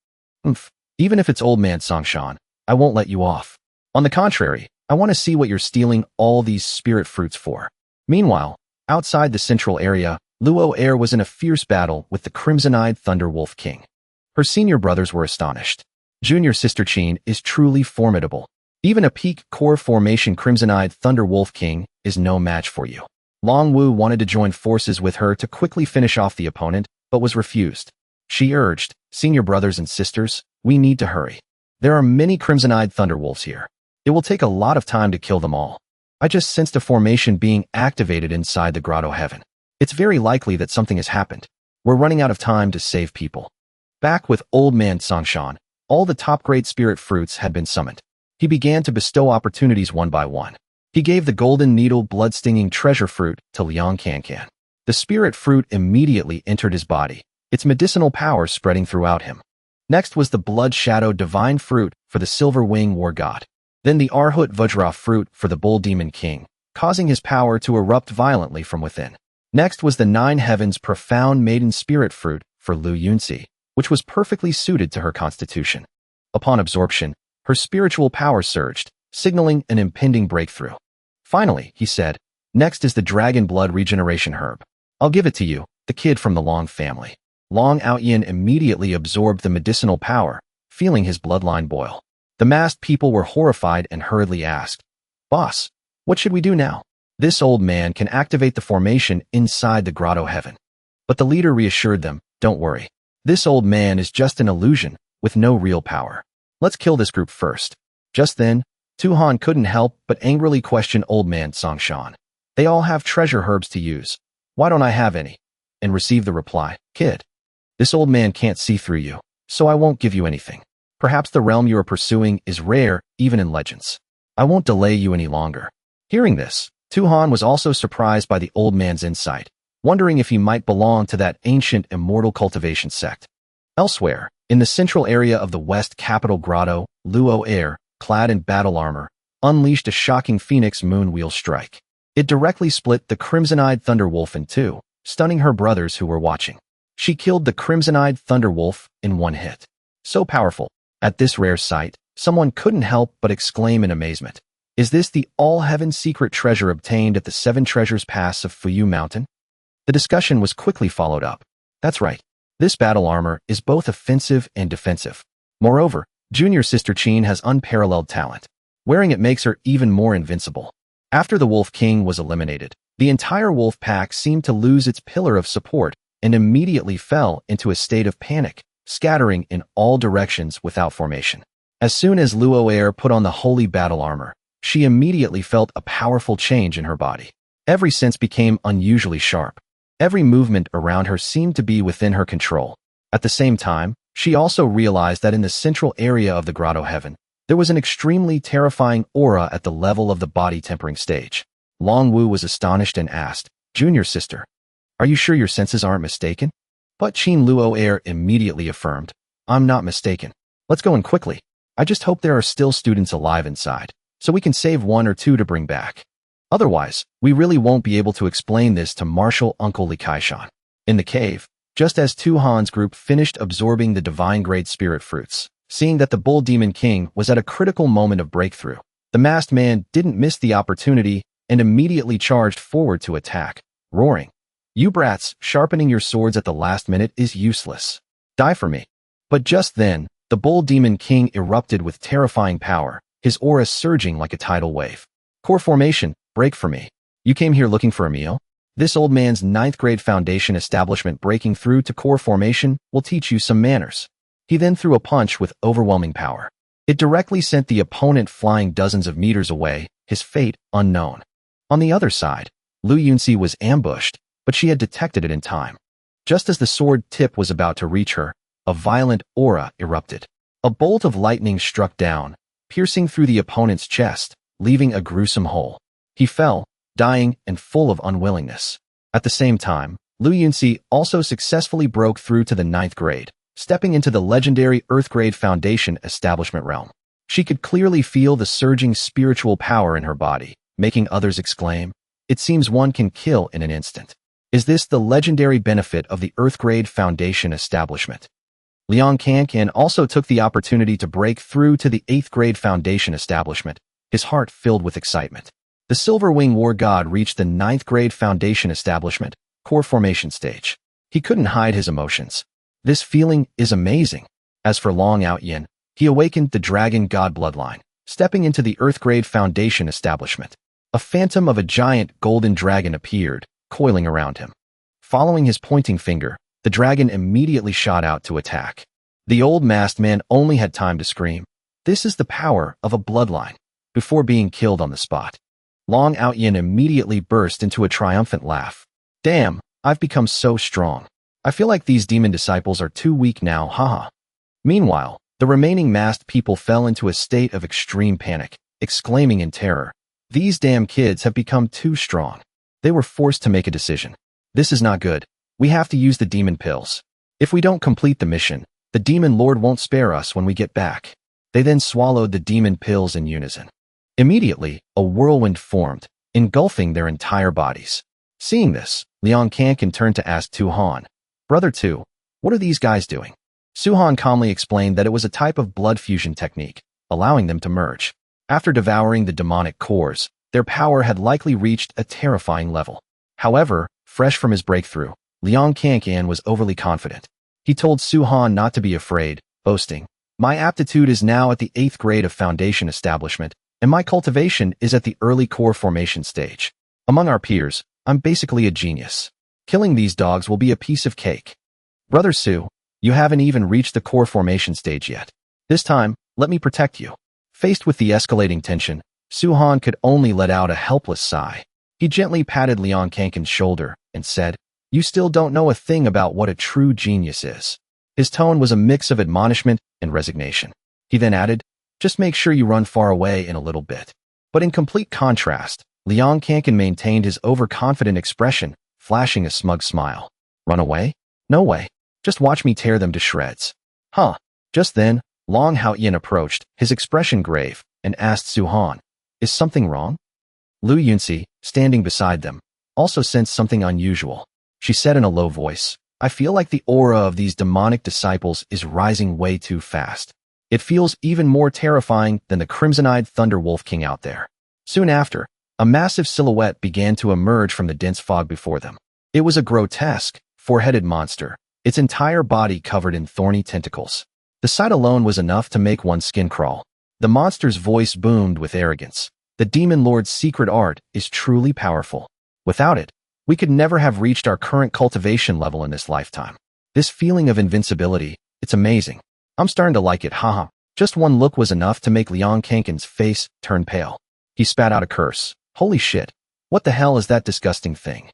S1: Even if it's old man Tsongshan, I won't let you off. On the contrary, I want to see what you're stealing all these spirit fruits for. Meanwhile, outside the central area, Luo Air was in a fierce battle with the crimson-eyed Thunderwolf King. Her senior brothers were astonished. Junior sister Qin is truly formidable. Even a peak core formation crimson-eyed Thunderwolf King is no match for you. Long Wu wanted to join forces with her to quickly finish off the opponent, but was refused. She urged, "Senior brothers and sisters, we need to hurry. There are many crimson-eyed Thunderwolves here. It will take a lot of time to kill them all. I just sensed a formation being activated inside the grotto heaven. It's very likely that something has happened. We're running out of time to save people." Back with old man Tsongshan, all the top-grade spirit fruits had been summoned. He began to bestow opportunities one by one. He gave the golden needle blood-stinging treasure fruit to Liang Cancan. The spirit fruit immediately entered his body, its medicinal power spreading throughout him. Next was the blood shadow divine fruit for the silver wing war god. Then the Arhut Vajra fruit for the bull demon king, causing his power to erupt violently from within. Next was the nine heavens profound maiden spirit fruit for Lu Yuni, which was perfectly suited to her constitution. Upon absorption, her spiritual power surged, signaling an impending breakthrough. Finally, he said, "Next is the dragon blood regeneration herb. I'll give it to you, the kid from the Long family." Long Outyin immediately absorbed the medicinal power, feeling his bloodline boil. The masked people were horrified and hurriedly asked, "Boss, what should we do now? This old man can activate the formation inside the grotto heaven." But the leader reassured them, "Don't worry. This old man is just an illusion with no real power. Let's kill this group first." Just then, Tu-Han couldn't help but angrily question old man Tsongshan. "They all have treasure herbs to use. Why don't I have any?" And received the reply, "Kid, this old man can't see through you, so I won't give you anything. Perhaps the realm you are pursuing is rare, even in legends. I won't delay you any longer." Hearing this, Tu-Han was also surprised by the old man's insight, wondering if he might belong to that ancient immortal cultivation sect. Elsewhere, in the central area of the West Capital Grotto, Luo Air, clad in battle armor, unleashed a shocking phoenix moonwheel strike. It directly split the crimson-eyed Thunderwolf in two, stunning her brothers who were watching. She killed the crimson-eyed Thunderwolf in one hit. So powerful. At this rare sight, someone couldn't help but exclaim in amazement. Is this the all-heaven secret treasure obtained at the Seven Treasures Pass of Fuyu Mountain? The discussion was quickly followed up. That's right. This battle armor is both offensive and defensive. Moreover, junior sister Qin has unparalleled talent. Wearing it makes her even more invincible. After the Wolf King was eliminated, the entire wolf pack seemed to lose its pillar of support and immediately fell into a state of panic, scattering in all directions without formation. As soon as Luo Air put on the holy battle armor, she immediately felt a powerful change in her body. Every sense became unusually sharp. Every movement around her seemed to be within her control. At the same time, she also realized that in the central area of the grotto heaven, there was an extremely terrifying aura at the level of the body tempering stage. Long Wu was astonished and asked, "Junior sister, are you sure your senses aren't mistaken?" But Qin Luo Air immediately affirmed, "I'm not mistaken. Let's go in quickly. I just hope there are still students alive inside, so we can save one or two to bring back. Otherwise, we really won't be able to explain this to Marshal Uncle Li Kaishan." In the cave, just as Tu-Han's group finished absorbing the divine-grade spirit fruits, seeing that the Bull Demon King was at a critical moment of breakthrough, the masked man didn't miss the opportunity and immediately charged forward to attack, roaring, "You brats, sharpening your swords at the last minute is useless. Die for me." But just then, the Bull Demon King erupted with terrifying power, his aura surging like a tidal wave. "Core formation, break for me. You came here looking for a meal? This old man's 9th grade foundation establishment breaking through to core formation will teach you some manners." He then threw a punch with overwhelming power. It directly sent the opponent flying dozens of meters away, his fate unknown. On the other side, Lu Yuni was ambushed, but she had detected it in time. Just as the sword tip was about to reach her, a violent aura erupted. A bolt of lightning struck down, piercing through the opponent's chest, leaving a gruesome hole. He fell, dying and full of unwillingness. At the same time, Lu Yuni also successfully broke through to the 9th grade, stepping into the legendary Earth Grade Foundation establishment realm. She could clearly feel the surging spiritual power in her body, making others exclaim, "It seems one can kill in an instant." Is this the legendary benefit of the Earth Grade Foundation establishment? Liang also took the opportunity to break through to the 8th grade Foundation establishment, his heart filled with excitement. The Silver Wing War God reached the 9th grade Foundation establishment, core formation stage. He couldn't hide his emotions. This feeling is amazing. As for Long Outyin, he awakened the Dragon God bloodline, stepping into the Earth Grade Foundation establishment. A phantom of a giant golden dragon appeared, coiling around him. Following his pointing finger, the dragon immediately shot out to attack. The old masked man only had time to scream, "This is the power of a bloodline," before being killed on the spot. Long Outyin immediately burst into a triumphant laugh. "Damn, I've become so strong. I feel like these demon disciples are too weak now, haha." Meanwhile, the remaining masked people fell into a state of extreme panic, exclaiming in terror, "These damn kids have become too strong." They were forced to make a decision. "This is not good. We have to use the demon pills. If we don't complete the mission, the demon lord won't spare us when we get back." They then swallowed the demon pills in unison. Immediately, a whirlwind formed, engulfing their entire bodies. Seeing this, Liang turned to ask Tu-Han, "Brother Tu, what are these guys doing?" Su-Han calmly explained that it was a type of blood fusion technique, allowing them to merge. After devouring the demonic cores, their power had likely reached a terrifying level. However, fresh from his breakthrough, Liang was overly confident. He told Su-Han not to be afraid, boasting, "My aptitude is now at the 8th grade of Foundation establishment, and my cultivation is at the early core formation stage. Among our peers, I'm basically a genius. Killing these dogs will be a piece of cake." "Brother Su, you haven't even reached the core formation stage yet. This time, let me protect you." Faced with the escalating tension, Su-Han could only let out a helpless sigh. He gently patted Liang shoulder and said, "You still don't know a thing about what a true genius is." His tone was a mix of admonishment and resignation. He then added, "Just make sure you run far away in a little bit." But in complete contrast, Liang maintained his overconfident expression, flashing a smug smile. "Run away? No way. Just watch me tear them to shreds." "Huh." Just then, Long Outyin approached, his expression grave, and asked Su-Han, "Is something wrong?" Lu Yuni, standing beside them, also sensed something unusual. She said in a low voice, "I feel like the aura of these demonic disciples is rising way too fast. It feels even more terrifying than the crimson-eyed Thunder Wolf King out there." Soon after, a massive silhouette began to emerge from the dense fog before them. It was a grotesque, four-headed monster, its entire body covered in thorny tentacles. The sight alone was enough to make one's skin crawl. The monster's voice boomed with arrogance. "The Demon Lord's secret art is truly powerful. Without it, we could never have reached our current cultivation level in this lifetime. This feeling of invincibility, it's amazing. I'm starting to like it, haha." Just one look was enough to make Liang face turn pale. He spat out a curse. "Holy shit. What the hell is that disgusting thing?"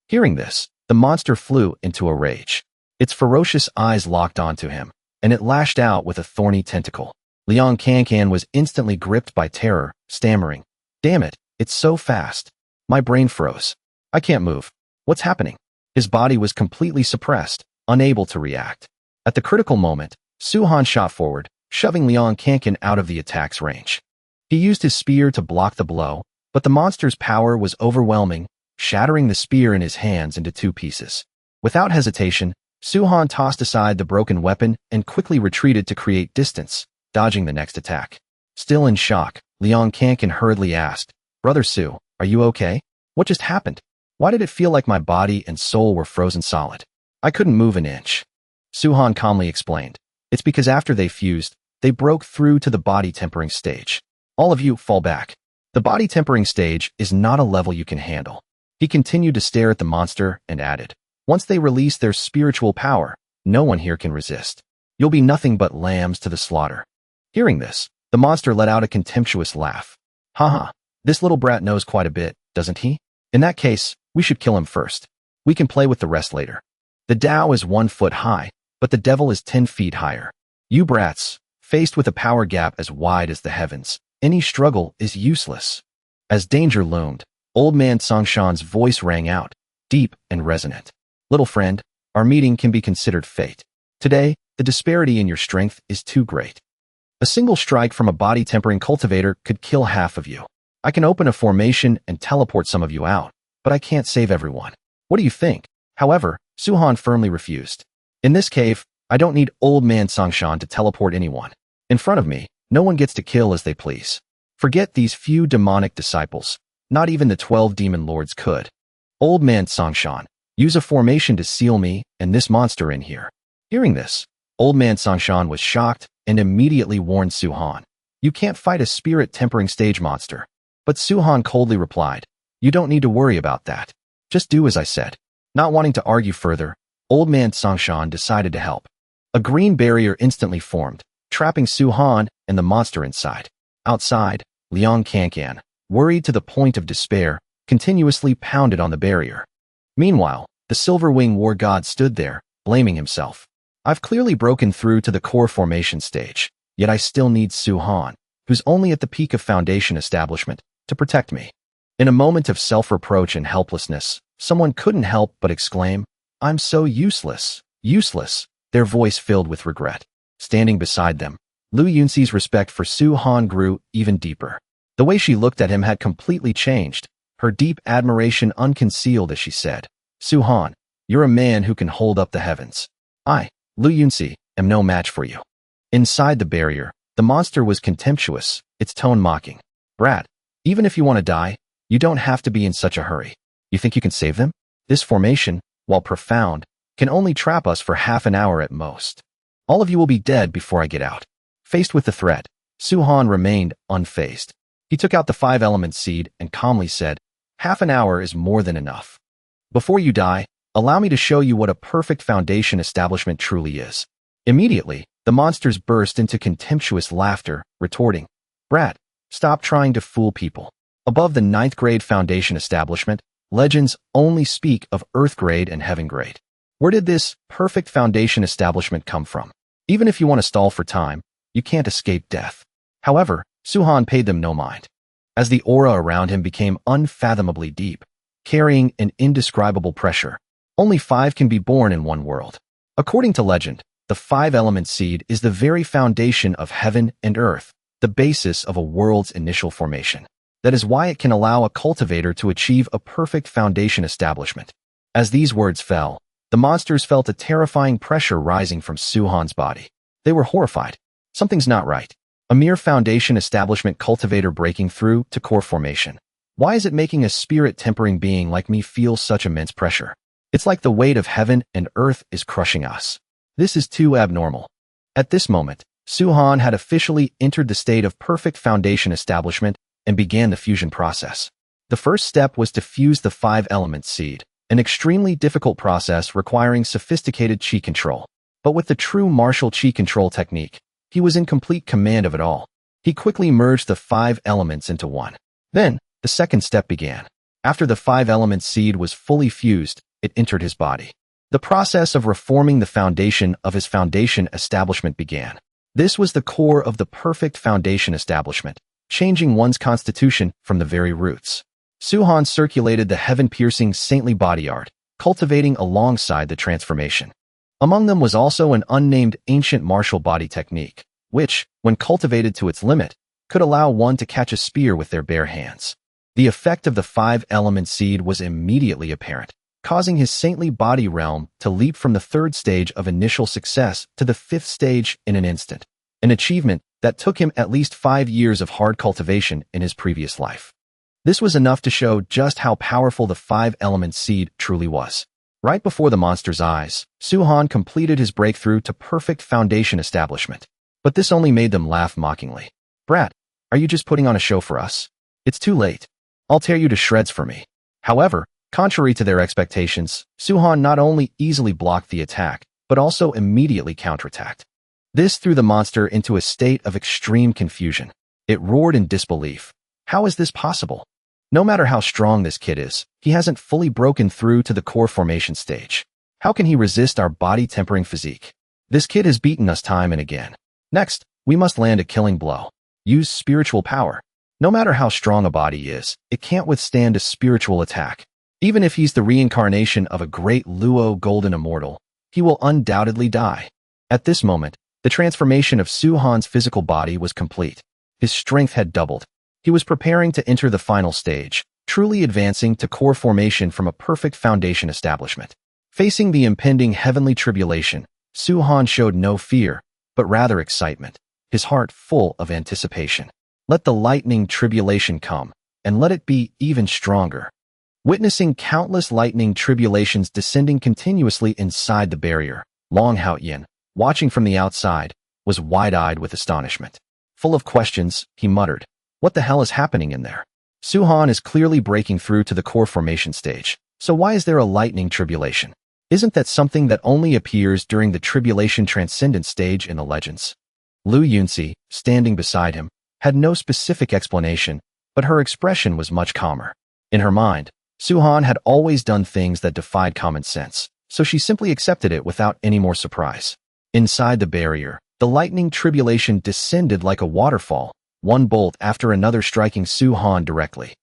S1: Hearing this, the monster flew into a rage. Its ferocious eyes locked onto him, and it lashed out with a thorny tentacle. Liang was instantly gripped by terror, stammering, "Damn it, it's so fast. My brain froze. I can't move. What's happening?" His body was completely suppressed, unable to react. At the critical moment, Su-Han shot forward, shoving Liang out of the attack's range. He used his spear to block the blow, but the monster's power was overwhelming, shattering the spear in his hands into two pieces. Without hesitation, Su-Han tossed aside the broken weapon and quickly retreated to create distance, dodging the next attack. Still in shock, Liang hurriedly asked, "Brother Su, are you okay? What just happened? Why did it feel like my body and soul were frozen solid? I couldn't move an inch." Su-Han calmly explained, "It's because after they fused, they broke through to the body tempering stage. All of you fall back. The body tempering stage is not a level you can handle." He continued to stare at the monster and added, "Once they release their spiritual power, no one here can resist. You'll be nothing but lambs to the slaughter." Hearing this, the monster let out a contemptuous laugh. "Haha, this little brat knows quite a bit, doesn't he? In that case, We should kill him first. We can play with the rest later. The Tao is 1 foot high, but the devil is 10 feet higher. You brats, faced with a power gap as wide as the heavens, any struggle is useless. As danger loomed, old man Songshan's voice rang out, deep and resonant. Little friend, our meeting can be considered fate. Today, the disparity in your strength is too great. A single strike from a body-tempering cultivator could kill half of you. I can open a formation and teleport some of you out, but I can't save everyone. What do you think? However, Suhan firmly refused. In this cave, I don't need old man Songshan to teleport anyone. In front of me, no one gets to kill as they please. Forget these few demonic disciples. Not even the 12 demon lords could. Old man Songshan, use a formation to seal me and this monster in here. Hearing this, old man Songshan was shocked and immediately warned Suhan. You can't fight a spirit-tempering stage monster. But Suhan coldly replied, you don't need to worry about that. Just do as I said. Not wanting to argue further, old man Songshan decided to help. A green barrier instantly formed, trapping Suhan and the monster inside. Outside, Liang Kankan, worried to the point of despair, continuously pounded on the barrier. Meanwhile, the Silver Wing War God stood there, blaming himself. I've clearly broken through to the core formation stage, yet I still need Suhan, who's only at the peak of foundation establishment, to protect me. In a moment of self-reproach and helplessness, someone couldn't help but exclaim, I'm so useless, useless, their voice filled with regret. Standing beside them, Lu Yunxi's respect for Suhan grew even deeper. The way she looked at him had completely changed, her deep admiration unconcealed as she said, Suhan, you're a man who can hold up the heavens. I, Lu Yunxi, am no match for you. Inside the barrier, the monster was contemptuous, its tone mocking. Brat, even if you want to die, you don't have to be in such a hurry. You think you can save them? This formation, while profound, can only trap us for half an hour at most. All of you will be dead before I get out. Faced with the threat, Suhan remained unfazed. He took out the 5-element seed and calmly said, half an hour is more than enough. Before you die, allow me to show you what a perfect foundation establishment truly is. Immediately, the monsters burst into contemptuous laughter, retorting, Brat, stop trying to fool people. Above the 9th grade foundation establishment, legends only speak of Earth grade and Heaven grade. Where did this perfect foundation establishment come from? Even if you want to stall for time, you can't escape death. However, Suhan paid them no mind. As the aura around him became unfathomably deep, carrying an indescribable pressure, only 5 can be born in one world. According to legend, the 5-element seed is the very foundation of heaven and earth, the basis of a world's initial formation. That is why it can allow a cultivator to achieve a perfect foundation establishment. As these words fell, the monsters felt a terrifying pressure rising from Suhan's body. They were horrified. Something's not right. A mere foundation establishment cultivator breaking through to core formation. Why is it making a spirit-tempering being like me feel such immense pressure? It's like the weight of heaven and earth is crushing us. This is too abnormal. At this moment, Suhan had officially entered the state of perfect foundation establishment and began the fusion process. The first step was to fuse the 5-element seed, an extremely difficult process requiring sophisticated chi control. But with the true martial chi control technique, he was in complete command of it all. He quickly merged the 5 elements into one. Then, the second step began. After the 5-element seed was fully fused, it entered his body. The process of reforming the foundation of his foundation establishment began. This was the core of the perfect foundation establishment, changing one's constitution from the very roots. Suhan circulated the heaven-piercing saintly body art, cultivating alongside the transformation. Among them was also an unnamed ancient martial body technique, which, when cultivated to its limit, could allow one to catch a spear with their bare hands. The effect of the 5-element seed was immediately apparent, causing his saintly body realm to leap from the 3rd stage of initial success to the 5th stage in an instant, an achievement that took him at least 5 years of hard cultivation in his previous life. This was enough to show just how powerful the 5-element seed truly was. Right before the monster's eyes, Suhan completed his breakthrough to perfect foundation establishment. But this only made them laugh mockingly. Brat, are you just putting on a show for us? It's too late. I'll tear you to shreds for me. However, contrary to their expectations, Suhan not only easily blocked the attack, but also immediately counterattacked. This threw the monster into a state of extreme confusion. It roared in disbelief. How is this possible? No matter how strong this kid is, he hasn't fully broken through to the core formation stage. How can he resist our body-tempering physique? This kid has beaten us time and again. Next, we must land a killing blow. Use spiritual power. No matter how strong a body is, it can't withstand a spiritual attack. Even if he's the reincarnation of a great Luo golden immortal, he will undoubtedly die. At this moment, the transformation of Su-han's physical body was complete. His strength had doubled. He was preparing to enter the final stage, truly advancing to core formation from a perfect foundation establishment. Facing the impending heavenly tribulation, Su-han showed no fear, but rather excitement, his heart full of anticipation. Let the lightning tribulation come, and let it be even stronger. Witnessing countless lightning tribulations descending continuously inside the barrier, Long Haoyan, watching from the outside, was wide-eyed with astonishment. Full of questions, he muttered, "What the hell is happening in there?" Su-han is clearly breaking through to the core formation stage, so why is there a lightning tribulation? Isn't that something that only appears during the tribulation transcendent stage in the legends? Lu Yuni, standing beside him, had no specific explanation, but her expression was much calmer. In her mind, Su-han had always done things that defied common sense, so she simply accepted it without any more surprise. Inside the barrier, the lightning tribulation descended like a waterfall, one bolt after another striking Su-han directly.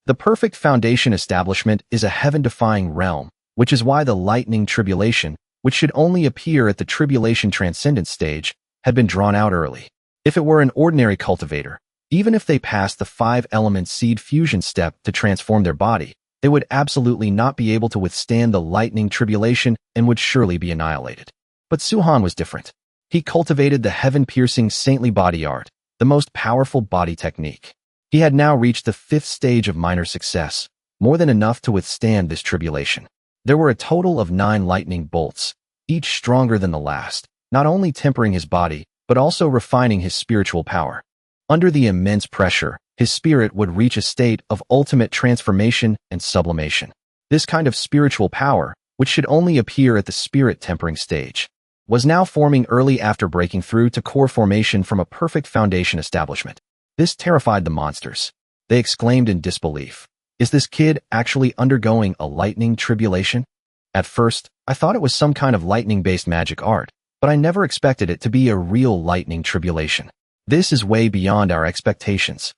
S1: The perfect foundation establishment is a heaven-defying realm, which is why the lightning tribulation, which should only appear at the tribulation transcendent stage, had been drawn out early. If it were an ordinary cultivator, even if they passed the 5-element seed fusion step to transform their body, they would absolutely not be able to withstand the lightning tribulation and would surely be annihilated. But Su-han was different. He cultivated the heaven-piercing saintly body art, the most powerful body technique. He had now reached the 5th stage of minor success, more than enough to withstand this tribulation. There were a total of 9 lightning bolts, each stronger than the last, not only tempering his body, but also refining his spiritual power. Under the immense pressure, his spirit would reach a state of ultimate transformation and sublimation. This kind of spiritual power, which should only appear at the spirit tempering stage, was now forming early after breaking through to core formation from a perfect foundation establishment. This terrified the monsters. They exclaimed in disbelief. Is this kid actually undergoing a lightning tribulation? At first, I thought it was some kind of lightning-based magic art, but I never expected it to be a real lightning tribulation. This is way beyond our expectations.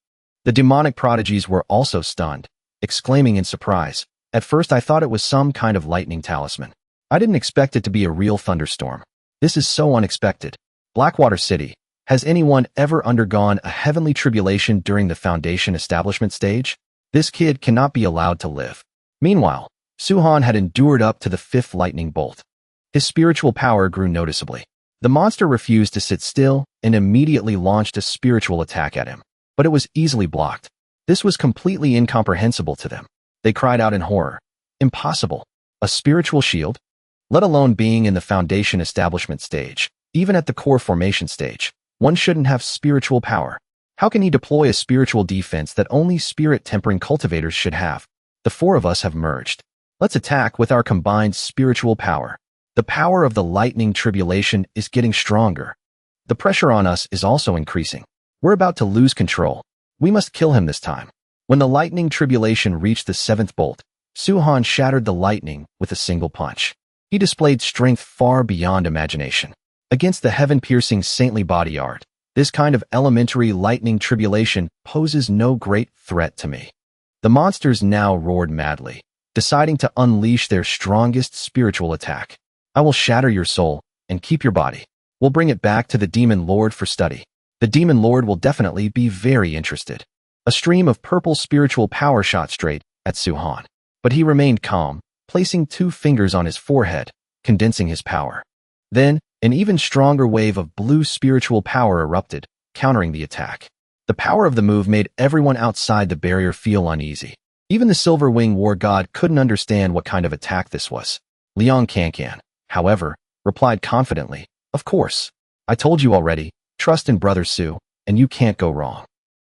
S1: The demonic prodigies were also stunned, exclaiming in surprise. At first I thought it was some kind of lightning talisman. I didn't expect it to be a real thunderstorm. This is so unexpected. Blackwater City, has anyone ever undergone a heavenly tribulation during the foundation establishment stage? This kid cannot be allowed to live. Meanwhile, Su-han had endured up to the 5th lightning bolt. His spiritual power grew noticeably. The monster refused to sit still and immediately launched a spiritual attack at him. But it was easily blocked. This was completely incomprehensible to them. They cried out in horror. Impossible. A spiritual shield? Let alone being in the foundation establishment stage. Even at the core formation stage, one shouldn't have spiritual power. How can he deploy a spiritual defense that only spirit-tempering cultivators should have? The 4 of us have merged. Let's attack with our combined spiritual power. The power of the lightning tribulation is getting stronger. The pressure on us is also increasing. We're about to lose control. We must kill him this time. When the lightning tribulation reached the 7th bolt, Su-han shattered the lightning with a single punch. He displayed strength far beyond imagination. Against the heaven-piercing saintly body art, this kind of elementary lightning tribulation poses no great threat to me. The monsters now roared madly, deciding to unleash their strongest spiritual attack. I will shatter your soul and keep your body. We'll bring it back to the Demon Lord for study. The Demon Lord will definitely be very interested. A stream of purple spiritual power shot straight at Su-han, but he remained calm, placing 2 fingers on his forehead, condensing his power. Then, an even stronger wave of blue spiritual power erupted, countering the attack. The power of the move made everyone outside the barrier feel uneasy. Even the Silver Wing War God couldn't understand what kind of attack this was. Liang Kankan, however, replied confidently, "Of course. I told you already, trust in Brother Su, and you can't go wrong."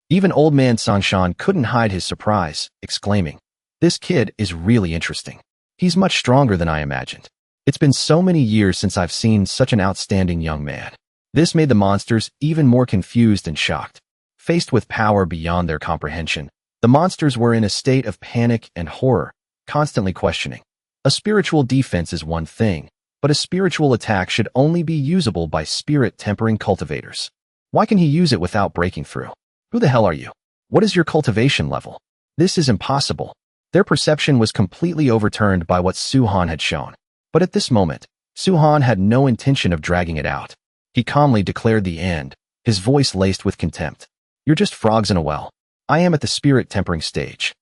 S1: Even old man Sangshan couldn't hide his surprise, exclaiming, "This kid is really interesting. He's much stronger than I imagined. It's been so many years since I've seen such an outstanding young man." This made the monsters even more confused and shocked. Faced with power beyond their comprehension, The monsters were in a state of panic and horror, constantly questioning. A spiritual defense is one thing, but a spiritual attack should only be usable by spirit-tempering cultivators. Why can he use it without breaking through? Who the hell are you? What is your cultivation level? This is impossible. Their perception was completely overturned by what Su-han had shown. But at this moment, Su-han had no intention of dragging it out. He calmly declared the end, his voice laced with contempt. You're just frogs in a well. I am at the spirit-tempering stage.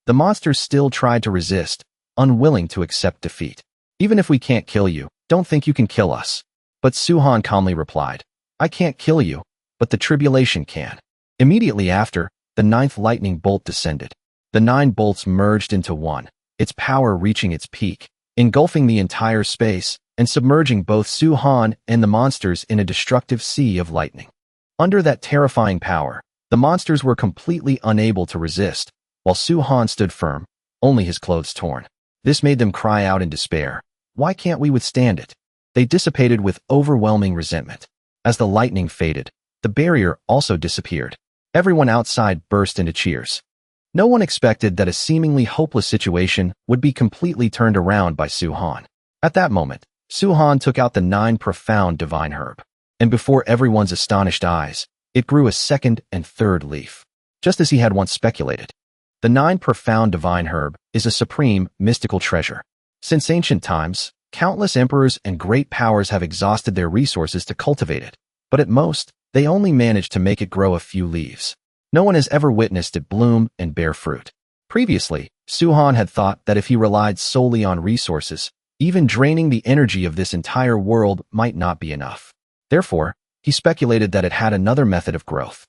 S1: The monsters still tried to resist, unwilling to accept defeat. Even if we can't kill you, don't think you can kill us. But Su-han calmly replied, I can't kill you, but the tribulation can. Immediately after, the 9th lightning bolt descended. The 9 bolts merged into one, its power reaching its peak, engulfing the entire space and submerging both Su-han and the monsters in a destructive sea of lightning. Under that terrifying power, the monsters were completely unable to resist, while Su-han stood firm, only his clothes torn. This made them cry out in despair. Why can't we withstand it? They dissipated with overwhelming resentment. As the lightning faded, the barrier also disappeared. Everyone outside burst into cheers. No one expected that a seemingly hopeless situation would be completely turned around by Su-han. At that moment, Su-han took out the 9 profound divine herb, and before everyone's astonished eyes, it grew a 2nd and 3rd leaf, just as he had once speculated. The 9 profound divine herb is a supreme, mystical treasure. Since ancient times, countless emperors and great powers have exhausted their resources to cultivate it, but at most, they only manage to make it grow a few leaves. No one has ever witnessed it bloom and bear fruit. Previously, Su-han had thought that if he relied solely on resources, even draining the energy of this entire world might not be enough. Therefore, he speculated that it had another method of growth.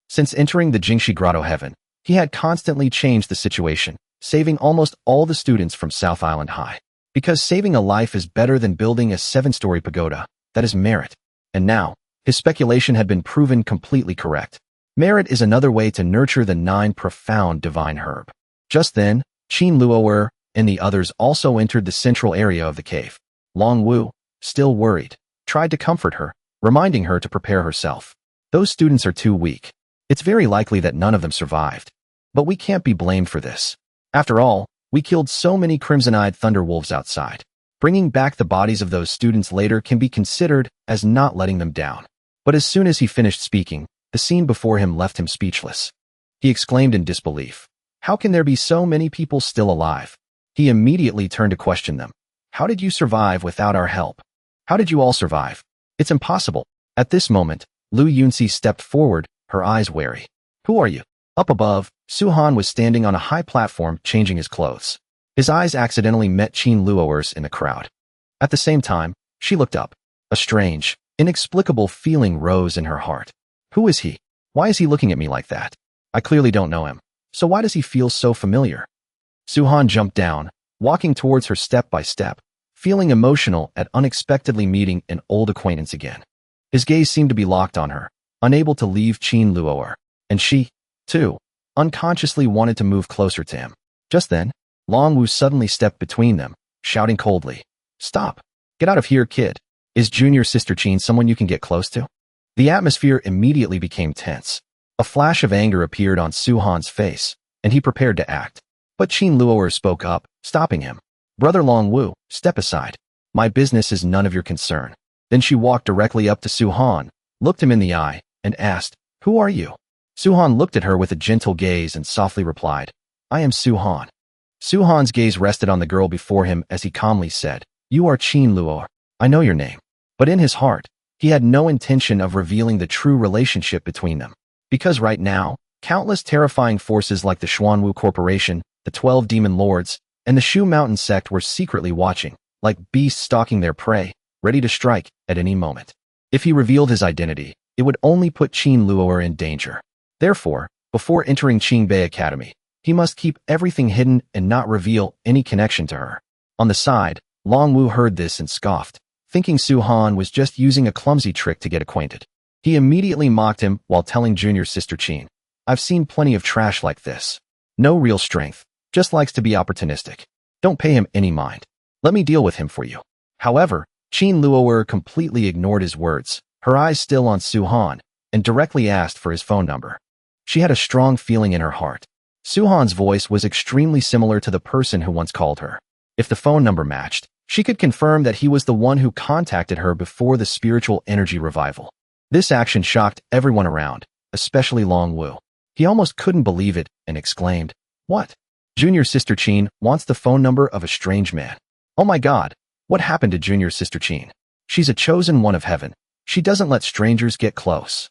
S1: Since entering the Jingshi Grotto heaven, he had constantly changed the situation, saving almost all the students from South Island High. Because saving a life is better than building a 7-story pagoda, that is merit. And now, his speculation had been proven completely correct. Merit is another way to nurture the 9 profound divine herb. Just then, Qin Luo'er and the others also entered the central area of the cave. Long Wu, still worried, tried to comfort her, reminding her to prepare herself. Those students are too weak. It's very likely that none of them survived. But we can't be blamed for this. After all, we killed so many crimson-eyed thunderwolves outside. Bringing back the bodies of those students later can be considered as not letting them down. But as soon as he finished speaking, the scene before him left him speechless. He exclaimed in disbelief. How can there be so many people still alive? He immediately turned to question them. How did you survive without our help? How did you all survive? It's impossible. At this moment, Lu Yuni stepped forward, her eyes wary. Who are you? Up above, Su-han was standing on a high platform changing his clothes. His eyes accidentally met Qin Luo'er's in the crowd. At the same time, she looked up. A strange, inexplicable feeling rose in her heart. Who is he? Why is he looking at me like that? I clearly don't know him. So why does he feel so familiar? Su-han jumped down, walking towards her step by step, feeling emotional at unexpectedly meeting an old acquaintance again. His gaze seemed to be locked on her, unable to leave Qin Luo'er, and she, too, unconsciously wanted to move closer to him. Just then, Long Wu suddenly stepped between them, shouting coldly, Stop! Get out of here, kid. Is junior sister Qin someone you can get close to? The atmosphere immediately became tense. A flash of anger appeared on Su-han's face, and he prepared to act. But Qin Luo'er spoke up, stopping him. Brother Long Wu, step aside. My business is none of your concern. Then she walked directly up to Su-han, looked him in the eye, and asked, Who are you? Su-han looked at her with a gentle gaze and softly replied, I am Su-han. Su-han's gaze rested on the girl before him as he calmly said, You are Qin Luo'er. I know your name. But in his heart, he had no intention of revealing the true relationship between them. Because right now, countless terrifying forces like the Schwan Wu Corporation, the 12 Demon Lords, and the Shu Mountain sect were secretly watching, like beasts stalking their prey, ready to strike at any moment. If he revealed his identity, it would only put Qin Luo'er in danger. Therefore, before entering Qingbei Academy, he must keep everything hidden and not reveal any connection to her. On the side, Long Wu heard this and scoffed, thinking Su-han was just using a clumsy trick to get acquainted. He immediately mocked him while telling junior sister Qin, I've seen plenty of trash like this. No real strength, just likes to be opportunistic. Don't pay him any mind. Let me deal with him for you. However, Qin Luo'er completely ignored his words, her eyes still on Su-han, and directly asked for his phone number. She had a strong feeling in her heart. Suhan's voice was extremely similar to the person who once called her. If the phone number matched, she could confirm that he was the one who contacted her before the spiritual energy revival. This action shocked everyone around, especially Long Wu. He almost couldn't believe it and exclaimed, "What? Junior Sister Chin wants the phone number of a strange man. Oh my god, what happened to Junior Sister Chin? She's a chosen one of heaven. She doesn't let strangers get close."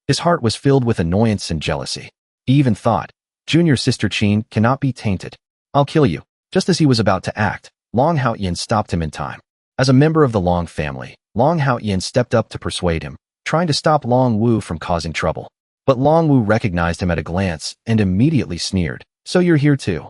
S1: His heart was filled with annoyance and jealousy. He even thought, Junior Sister Chin cannot be tainted. I'll kill you. Just as he was about to act, Long Haoyan stopped him in time. As a member of the Long family, Long Haoyan stepped up to persuade him, trying to stop Long Wu from causing trouble. But Long Wu recognized him at a glance and immediately sneered, "So you're here too?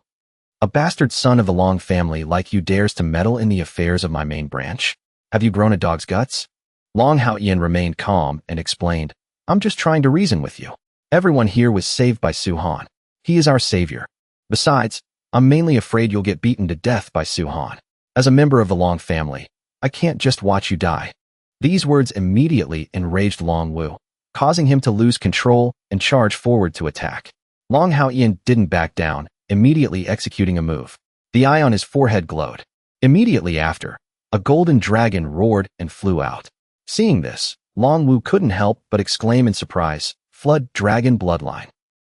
S1: A bastard son of the Long family like you dares to meddle in the affairs of my main branch? Have you grown a dog's guts?" Long Haoyan remained calm and explained, "I'm just trying to reason with you. Everyone here was saved by Suhan. He is our savior. Besides, I'm mainly afraid you'll get beaten to death by Suhan. As a member of the Long family, I can't just watch you die." These words immediately enraged Long Wu, causing him to lose control and charge forward to attack. Long Haoyan didn't back down, immediately executing a move. The eye on his forehead glowed. Immediately after, a golden dragon roared and flew out. Seeing this, Long Wu couldn't help but exclaim in surprise, "Flood Dragon Bloodline.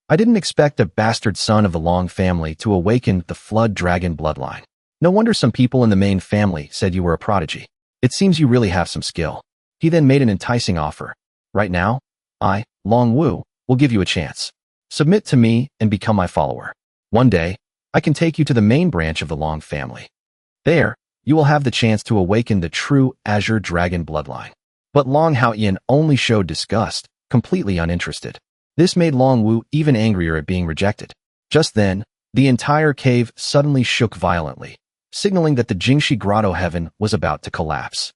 S1: I didn't expect a bastard son of the Long family to awaken the Flood Dragon Bloodline. No wonder some people in the main family said you were a prodigy. It seems you really have some skill." He then made an enticing offer. "Right now, I, Long Wu, will give you a chance. Submit to me and become my follower. One day, I can take you to the main branch of the Long family. There, you will have the chance to awaken the true Azure Dragon Bloodline." But Long Haoyan only showed disgust, completely uninterested. This made Long Wu even angrier at being rejected. Just then, the entire cave suddenly shook violently, signaling that the Jingshi grotto heaven was about to collapse.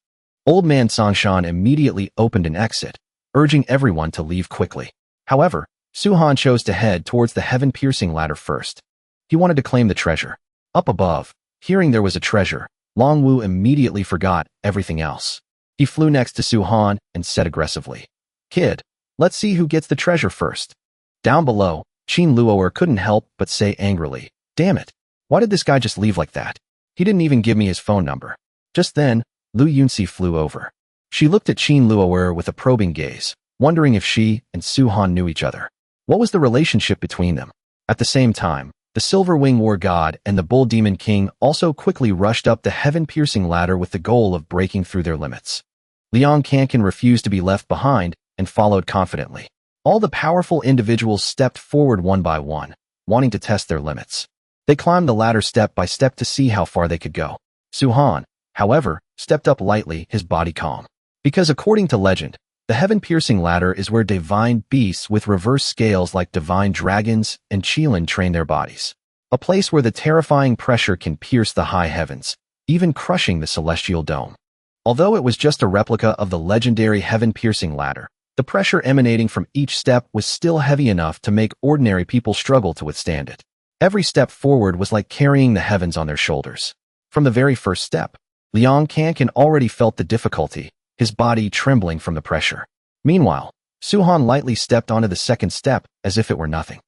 S1: Old Man Sangshan immediately opened an exit, urging everyone to leave quickly. However, Suhan chose to head towards the heaven-piercing ladder first. He wanted to claim the treasure. Up above, hearing there was a treasure, Long Wu immediately forgot everything else. He flew next to Suhan and said aggressively, "Kid, let's see who gets the treasure first." Down below, Qin Luoer couldn't help but say angrily, "Damn it, why did this guy just leave like that? He didn't even give me his phone number." Just then, Lu Yuni flew over. She looked at Qin Luoer with a probing gaze, wondering if she and Suhan knew each other. What was the relationship between them? At the same time, the Silver Wing War God and the Bull Demon King also quickly rushed up the heaven-piercing ladder with the goal of breaking through their limits. Liang Kankan refused to be left behind and followed confidently. All the powerful individuals stepped forward one by one, wanting to test their limits. They climbed the ladder step by step to see how far they could go. Suhan, however, stepped up lightly, his body calm. Because according to legend, the heaven-piercing ladder is where divine beasts with reverse scales like divine dragons and Qilin train their bodies. A place where the terrifying pressure can pierce the high heavens, even crushing the celestial dome. Although it was just a replica of the legendary heaven-piercing ladder, the pressure emanating from each step was still heavy enough to make ordinary people struggle to withstand it. Every step forward was like carrying the heavens on their shoulders. From the very first step, Liang Kankan already felt the difficulty, his body trembling from the pressure. Meanwhile, Suhan lightly stepped onto the second step as if it were nothing.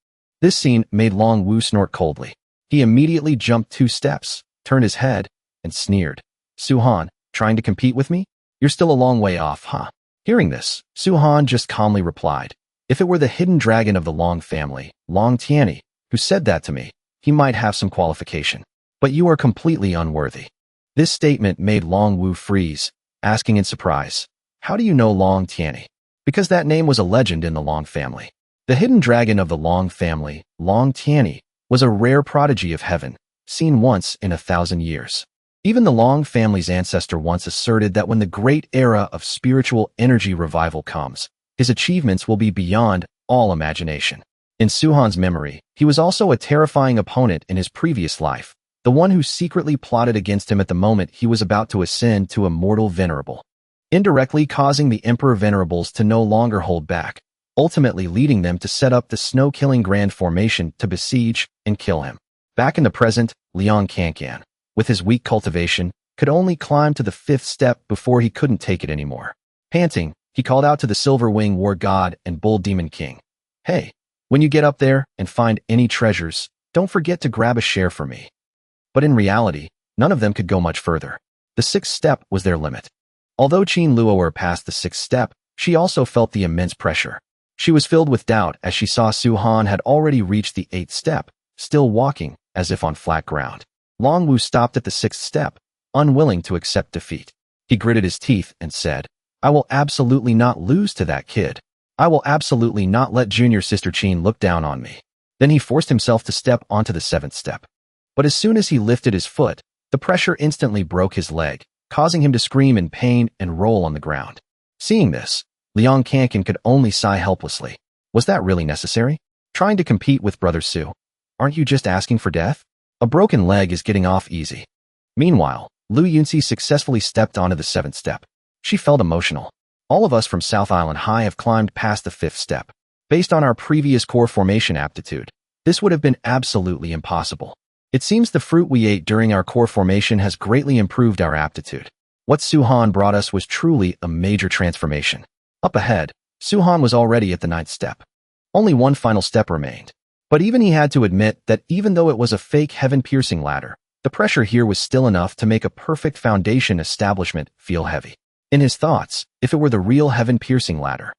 S1: This scene made Long Wu snort coldly. He immediately jumped 2 steps, turned his head, and sneered. "Suhan, trying to compete with me? You're still a long way off, huh?" Hearing this, Suhan just calmly replied, "If it were the hidden dragon of the Long family, Long Tianyi, who said that to me, he might have some qualification. But you are completely unworthy." This statement made Long Wu freeze, asking in surprise, "How do you know Long Tianyi?" Because that name was a legend in the Long family. The hidden dragon of the Long family, Long Tianyi, was a rare prodigy of heaven, seen once in 1,000 years. Even the Long family's ancestor once asserted that when the great era of spiritual energy revival comes, his achievements will be beyond all imagination. In Suhan's memory, he was also a terrifying opponent in his previous life, the one who secretly plotted against him at the moment he was about to ascend to immortal venerable, indirectly causing the Emperor Venerables to no longer hold back, ultimately leading them to set up the snow-killing grand formation to besiege and kill him. Back in the present, Liang Kankan, with his weak cultivation, could only climb to the 5th step before he couldn't take it anymore. Panting, he called out to the Silver Wing War God and Bull Demon King, "Hey, When you get up there and find any treasures, don't forget to grab a share for me. But in reality, none of them could go much further. The sixth step was their limit. Although Qin Luo'er passed the sixth step, she also felt the immense pressure. She was filled with doubt as she saw Su Han had already reached the eighth step, still walking as if on flat ground. Long Wu stopped at the sixth step, unwilling to accept defeat. He gritted his teeth and said, I will absolutely not lose to that kid. I will absolutely not let junior sister Qin look down on me. Then he forced himself to step onto the seventh step. But as soon as he lifted his foot, the pressure instantly broke his leg, causing him to scream in pain and roll on the ground. Seeing this, Liang Kankan could only sigh helplessly. Was that really necessary? Trying to compete with Brother Su? Aren't you just asking for death? A broken leg is getting off easy. Meanwhile, Lu Yuni successfully stepped onto the seventh step. She felt emotional. All of us from South Island High have climbed past the fifth step. Based on our previous core formation aptitude, this would have been absolutely impossible. It seems the fruit we ate during our core formation has greatly improved our aptitude. What Su Han brought us was truly a major transformation. Up ahead, Su Han was already at the ninth step. Only one final step remained. But even he had to admit that even though it was a fake heaven-piercing ladder, the pressure here was still enough to make a perfect foundation establishment feel heavy. In his thoughts, if it were the real heaven-piercing ladder,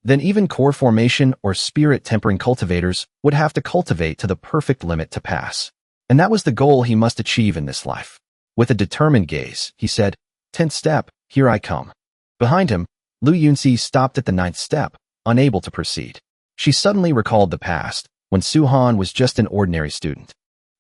S1: then even core formation or spirit-tempering cultivators would have to cultivate to the perfect limit to pass. And that was the goal he must achieve in this life. With a determined gaze, he said, 10th step, here I come. Behind him, Lu Yuni stopped at the ninth step, unable to proceed. She suddenly recalled the past, when Su Han was just an ordinary student.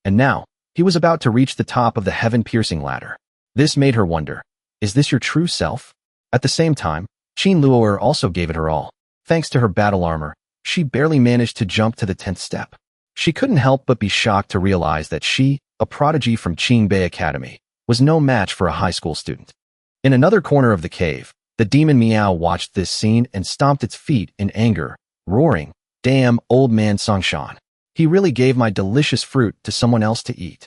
S1: And now, he was about to reach the top of the heaven-piercing ladder. This made her wonder, is this your true self? At the same time, Qin Luo'er also gave it her all. Thanks to her battle armor, she barely managed to jump to the 10th step. She couldn't help but be shocked to realize that she, a prodigy from Qingbei Academy, was no match for a high school student. In another corner of the cave, the demon Miao watched this scene and stomped its feet in anger, roaring, Damn, old man Songshan. He really gave my delicious fruit to someone else to eat.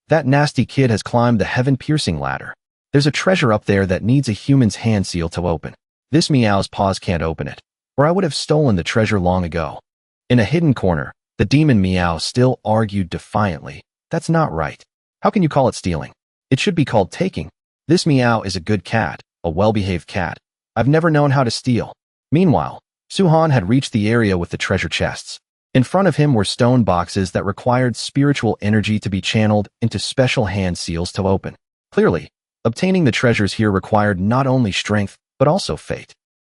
S1: That nasty kid has climbed the heaven-piercing ladder. There's a treasure up there that needs a human's hand seal to open. This Miao's paws can't open it, or I would have stolen the treasure long ago. In a hidden corner, the demon Miao still argued defiantly. That's not right. How can you call it stealing? It should be called taking. This Miao is a good cat, a well-behaved cat. I've never known how to steal. Meanwhile, Su Han had reached the area with the treasure chests. In front of him were stone boxes that required spiritual energy to be channeled into special hand seals to open. Clearly, obtaining the treasures here required not only strength, but also fate.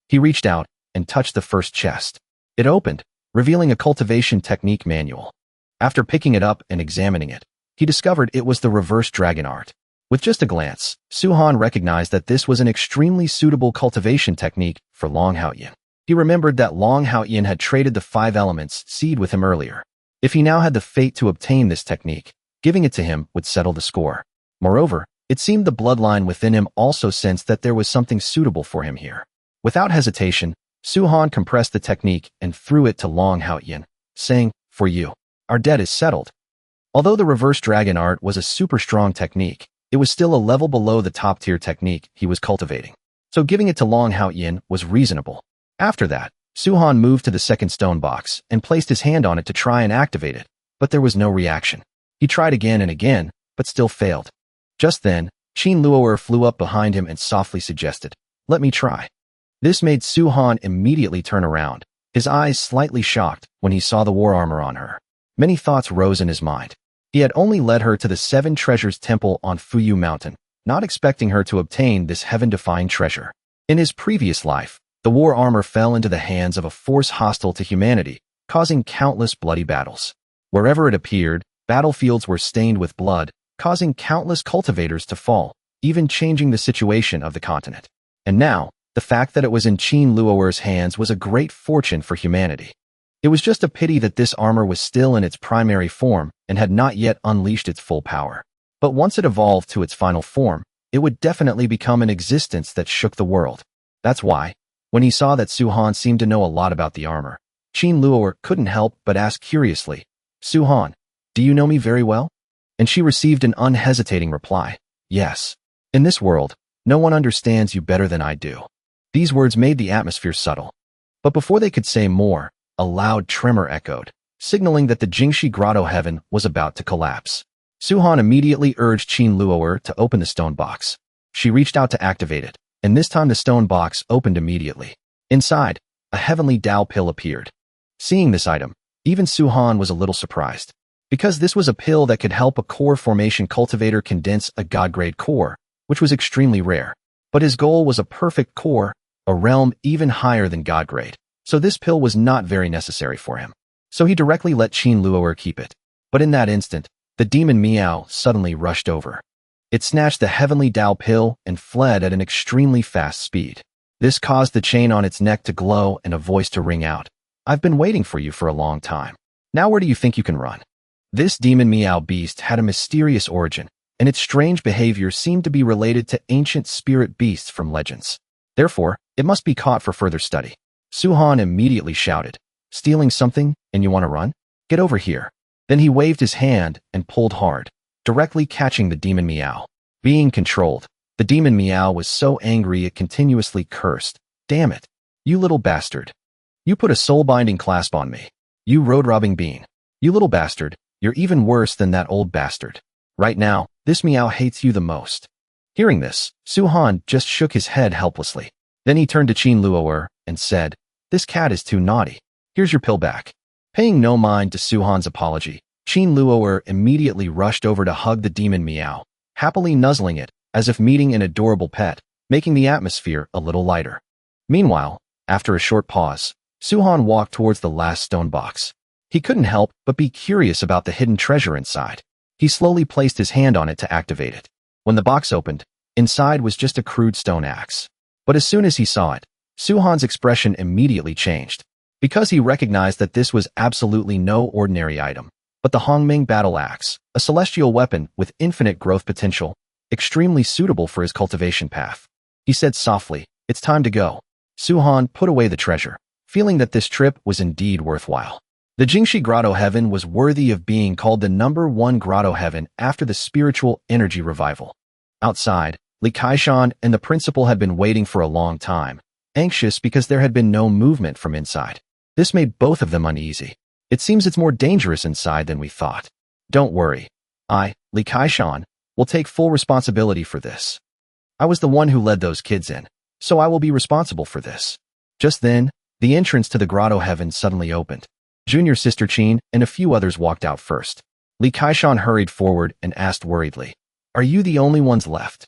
S1: He reached out and touched the first chest. It opened, revealing a cultivation technique manual. After picking it up and examining it, he discovered it was the reverse dragon art. With just a glance, Su Han recognized that this was an extremely suitable cultivation technique for Long Haoyin. He remembered that Long Haoyin had traded the 5 elements seed with him earlier. If he now had the fate to obtain this technique, giving it to him would settle the score. Moreover, it seemed the bloodline within him also sensed that there was something suitable for him here. Without hesitation, Su Han compressed the technique and threw it to Long Haoyin, saying, For you. Our debt is settled. Although the reverse dragon art was a super strong technique, it was still a level below the top-tier technique he was cultivating. So giving it to Long Haoyin was reasonable. After that, Su Han moved to the second stone box and placed his hand on it to try and activate it, but there was no reaction. He tried again and again, but still failed. Just then, Qin Luo'er flew up behind him and softly suggested, Let me try. This made Su Han immediately turn around, his eyes slightly shocked when he saw the war armor on her. Many thoughts rose in his mind. He had only led her to the 7 Treasures Temple on Fuyu Mountain, not expecting her to obtain this heaven-defying treasure. In his previous life, the war armor fell into the hands of a force hostile to humanity, causing countless bloody battles. Wherever it appeared, battlefields were stained with blood, causing countless cultivators to fall, even changing the situation of the continent. And now, the fact that it was in Qin Luo'er's hands was a great fortune for humanity. It was just a pity that this armor was still in its primary form and had not yet unleashed its full power. But once it evolved to its final form, it would definitely become an existence that shook the world. That's why, when he saw that Su Han seemed to know a lot about the armor, Qin Luo'er couldn't help but ask curiously, Su Han, do you know me very well? And she received an unhesitating reply, Yes. In this world, no one understands you better than I do. These words made the atmosphere subtle. But before they could say more, a loud tremor echoed, signaling that the Jingshi grotto heaven was about to collapse. Suhan immediately urged Qin Luo'er to open the stone box. She reached out to activate it, and this time the stone box opened immediately. Inside, a heavenly Dao pill appeared. Seeing this item, even Suhan was a little surprised, because this was a pill that could help a core formation cultivator condense a god-grade core, which was extremely rare. But his goal was a perfect core, a realm even higher than god-grade, so this pill was not very necessary for him. So he directly let Qin Luo'er keep it. But in that instant, the demon Miao suddenly rushed over. It snatched the heavenly Dao pill and fled at an extremely fast speed. This caused the chain on its neck to glow and a voice to ring out. I've been waiting for you for a long time. Now where do you think you can run? This demon Miao beast had a mysterious origin, and its strange behavior seemed to be related to ancient spirit beasts from legends. Therefore, it must be caught for further study. Suhan immediately shouted, stealing something, and you want to run? Get over here. Then he waved his hand and pulled hard, directly catching the demon Miao. Being controlled, the demon Miao was so angry it continuously cursed. Damn it. You little bastard. You put a soul-binding clasp on me. You road-robbing bean. You little bastard, you're even worse than that old bastard. Right now, this Miao hates you the most. Hearing this, Suhan just shook his head helplessly. Then he turned to Qin Luo'er and said, this cat is too naughty. Here's your pill back. Paying no mind to Suhan's apology, Qin Luo'er immediately rushed over to hug the demon Miao, happily nuzzling it, as if meeting an adorable pet, making the atmosphere a little lighter. Meanwhile, after a short pause, Suhan walked towards the last stone box. He couldn't help but be curious about the hidden treasure inside. He slowly placed his hand on it to activate it. When the box opened, inside was just a crude stone axe. But as soon as he saw it, Suhan's expression immediately changed, because he recognized that this was absolutely no ordinary item, but the Hongming battle axe, a celestial weapon with infinite growth potential, extremely suitable for his cultivation path. He said softly, it's time to go. Suhan put away the treasure, feeling that this trip was indeed worthwhile. The Jingshi Grotto Heaven was worthy of being called the #1 Grotto Heaven after the spiritual energy revival. Outside, Li Kaishan and the principal had been waiting for a long time, anxious because there had been no movement from inside. This made both of them uneasy. It seems it's more dangerous inside than we thought. Don't worry. Li Kaishan, will take full responsibility for this. I was the one who led those kids in, so I will be responsible for this. Just then, the entrance to the Grotto Heaven suddenly opened. Junior Sister Qin and a few others walked out first. Li Kaishan hurried forward and asked worriedly, are you the only ones left?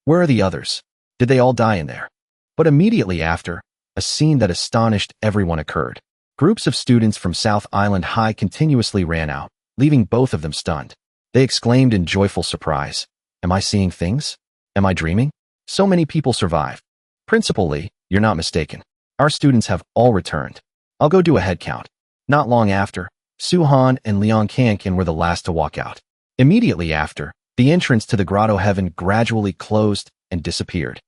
S1: Where are the others? Did they all die in there? But immediately after, a scene that astonished everyone occurred. Groups of students from South Island High continuously ran out, leaving both of them stunned. They exclaimed in joyful surprise, am I seeing things? Am I dreaming? So many people survived. Principal Li, you're not mistaken. Our students have all returned. I'll go do a head count. Not long after, Suhan and Liang Kankin were the last to walk out. Immediately after, the entrance to the Grotto Heaven gradually closed and disappeared.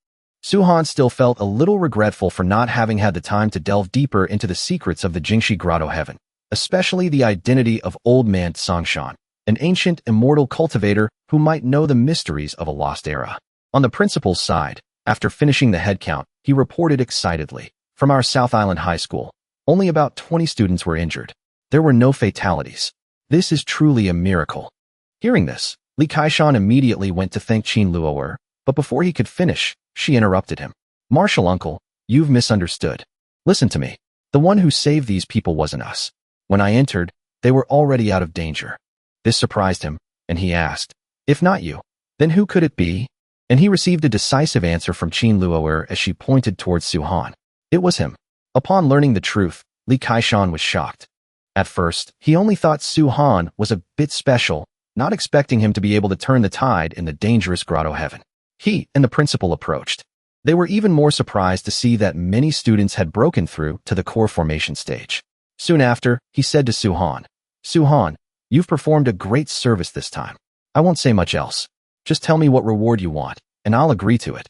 S1: Suhan still felt a little regretful for not having had the time to delve deeper into the secrets of the Jingshi Grotto Heaven, especially the identity of Old Man Songshan, an ancient immortal cultivator who might know the mysteries of a lost era. On the principal's side, after finishing the head count, he reported excitedly, from our South Island High School, only about 20 students were injured. There were no fatalities. This is truly a miracle. Hearing this, Li Kaishan immediately went to thank Qin Luo'er, but before he could finish, she interrupted him. Martial uncle, you've misunderstood. Listen to me. The one who saved these people wasn't us. When I entered, they were already out of danger. This surprised him, and he asked, if not you, then who could it be? And he received a decisive answer from Qin Luo'er as she pointed towards Suhan. It was him. Upon learning the truth, Li Kaishan was shocked. At first, he only thought Suhan was a bit special, not expecting him to be able to turn the tide in the dangerous Grotto Heaven. He and the principal approached. They were even more surprised to see that many students had broken through to the core formation stage. Soon after, he said to Suhan, Suhan, you've performed a great service this time. I won't say much else. Just tell me what reward you want, and I'll agree to it.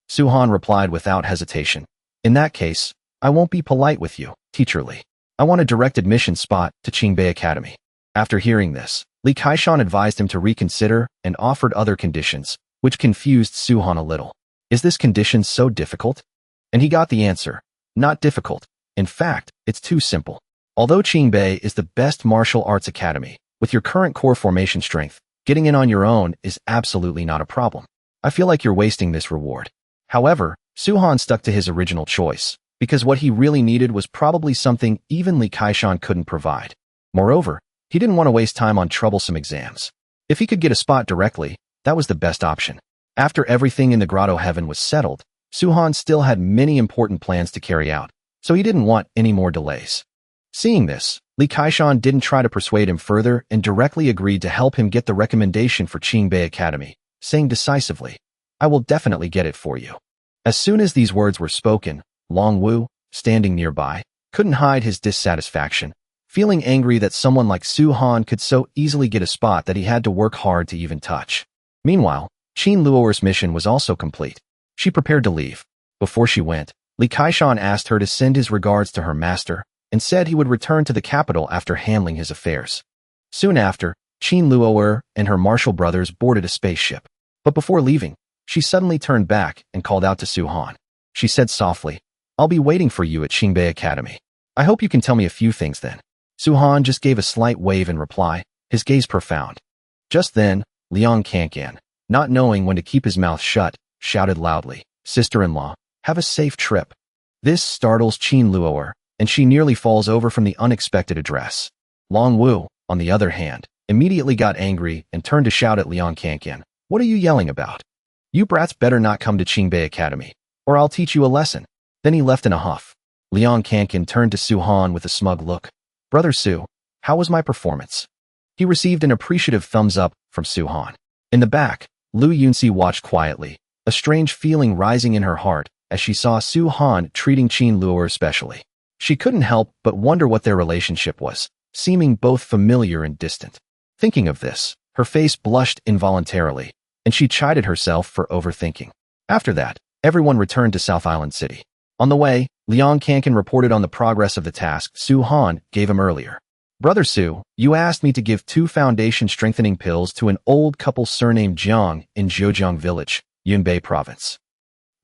S1: Suhan replied without hesitation. In that case, I won't be polite with you, Teacher Li. I want a direct admission spot to Qingbei Academy. After hearing this, Li Kaishan advised him to reconsider and offered other conditions, which confused Suhan a little. Is this condition so difficult? And he got the answer. Not difficult. In fact, it's too simple. Although Qingbei is the best martial arts academy, with your current core formation strength, getting in on your own is absolutely not a problem. I feel like you're wasting this reward. However, Su-han stuck to his original choice, because what he really needed was probably something even Li Kaishan couldn't provide. Moreover, he didn't want to waste time on troublesome exams. If he could get a spot directly, that was the best option. After everything in the Grotto Heaven was settled, Su-han still had many important plans to carry out, so he didn't want any more delays. Seeing this, Li Kaishan didn't try to persuade him further and directly agreed to help him get the recommendation for Qingbei Academy, saying decisively, "I will definitely get it for you." As soon as these words were spoken, Long Wu, standing nearby, couldn't hide his dissatisfaction, feeling angry that someone like Su-han could so easily get a spot that he had to work hard to even touch. Meanwhile, Qin Luo'er's mission was also complete. She prepared to leave. Before she went, Li Kaishan asked her to send his regards to her master, and said he would return to the capital after handling his affairs. Soon after, Qin Luo'er and her martial brothers boarded a spaceship. But before leaving, she suddenly turned back and called out to Su-han. She said softly, "I'll be waiting for you at Qingbei Academy. I hope you can tell me a few things then." Su-han just gave a slight wave in reply, his gaze profound. Just then, Liang Kankan, not knowing when to keep his mouth shut, shouted loudly, "Sister-in-law, have a safe trip." This startles Qin Luo'er, and she nearly falls over from the unexpected address. Long Wu, on the other hand, immediately got angry and turned to shout at Liang Kankan, "What are you yelling about? You brats better not come to Qingbei Academy, or I'll teach you a lesson." Then he left in a huff. Liang Kankan turned to Su-han with a smug look. "Brother Su, how was my performance?" He received an appreciative thumbs up from Su-han. In the back, Lu Yuni watched quietly, a strange feeling rising in her heart as she saw Su-han treating Qin Luo'er specially. She couldn't help but wonder what their relationship was, seeming both familiar and distant. Thinking of this, her face blushed involuntarily, and she chided herself for overthinking. After that, everyone returned to South Island City. On the way, Liang Kankan reported on the progress of the task Su-han gave him earlier. "Brother Su, you asked me to give 2 foundation strengthening pills to an old couple surnamed Jiang in Zhejiang Village, Yunbei Province.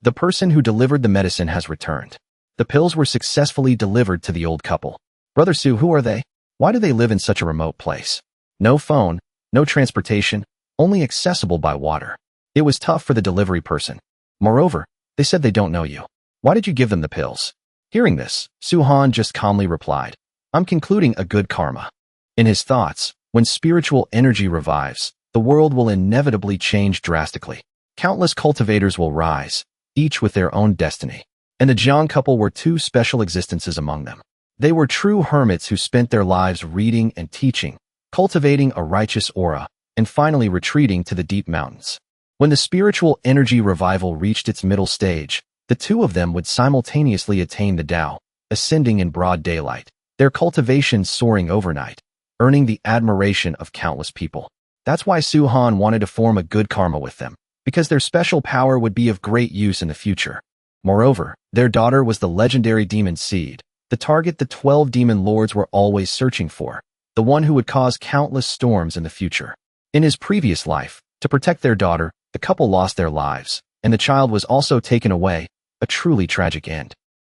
S1: The person who delivered the medicine has returned. The pills were successfully delivered to the old couple. Brother Su, who are they? Why do they live in such a remote place? No phone, no transportation, only accessible by water. It was tough for the delivery person. Moreover, they said they don't know you. Why did you give them the pills?" Hearing this, Su-han just calmly replied, "I'm concluding a good karma." In his thoughts, when spiritual energy revives, the world will inevitably change drastically. Countless cultivators will rise, each with their own destiny. And the Jiang couple were 2 special existences among them. They were true hermits who spent their lives reading and teaching, cultivating a righteous aura, and finally retreating to the deep mountains. When the spiritual energy revival reached its middle stage, the 2 of them would simultaneously attain the Tao, ascending in broad daylight, their cultivation soaring overnight, earning the admiration of countless people. That's why Su-han wanted to form a good karma with them, because their special power would be of great use in the future. Moreover, their daughter was the legendary demon seed, the target the 12 demon lords were always searching for, the one who would cause countless storms in the future. In his previous life, to protect their daughter, the couple lost their lives, and the child was also taken away, a truly tragic end.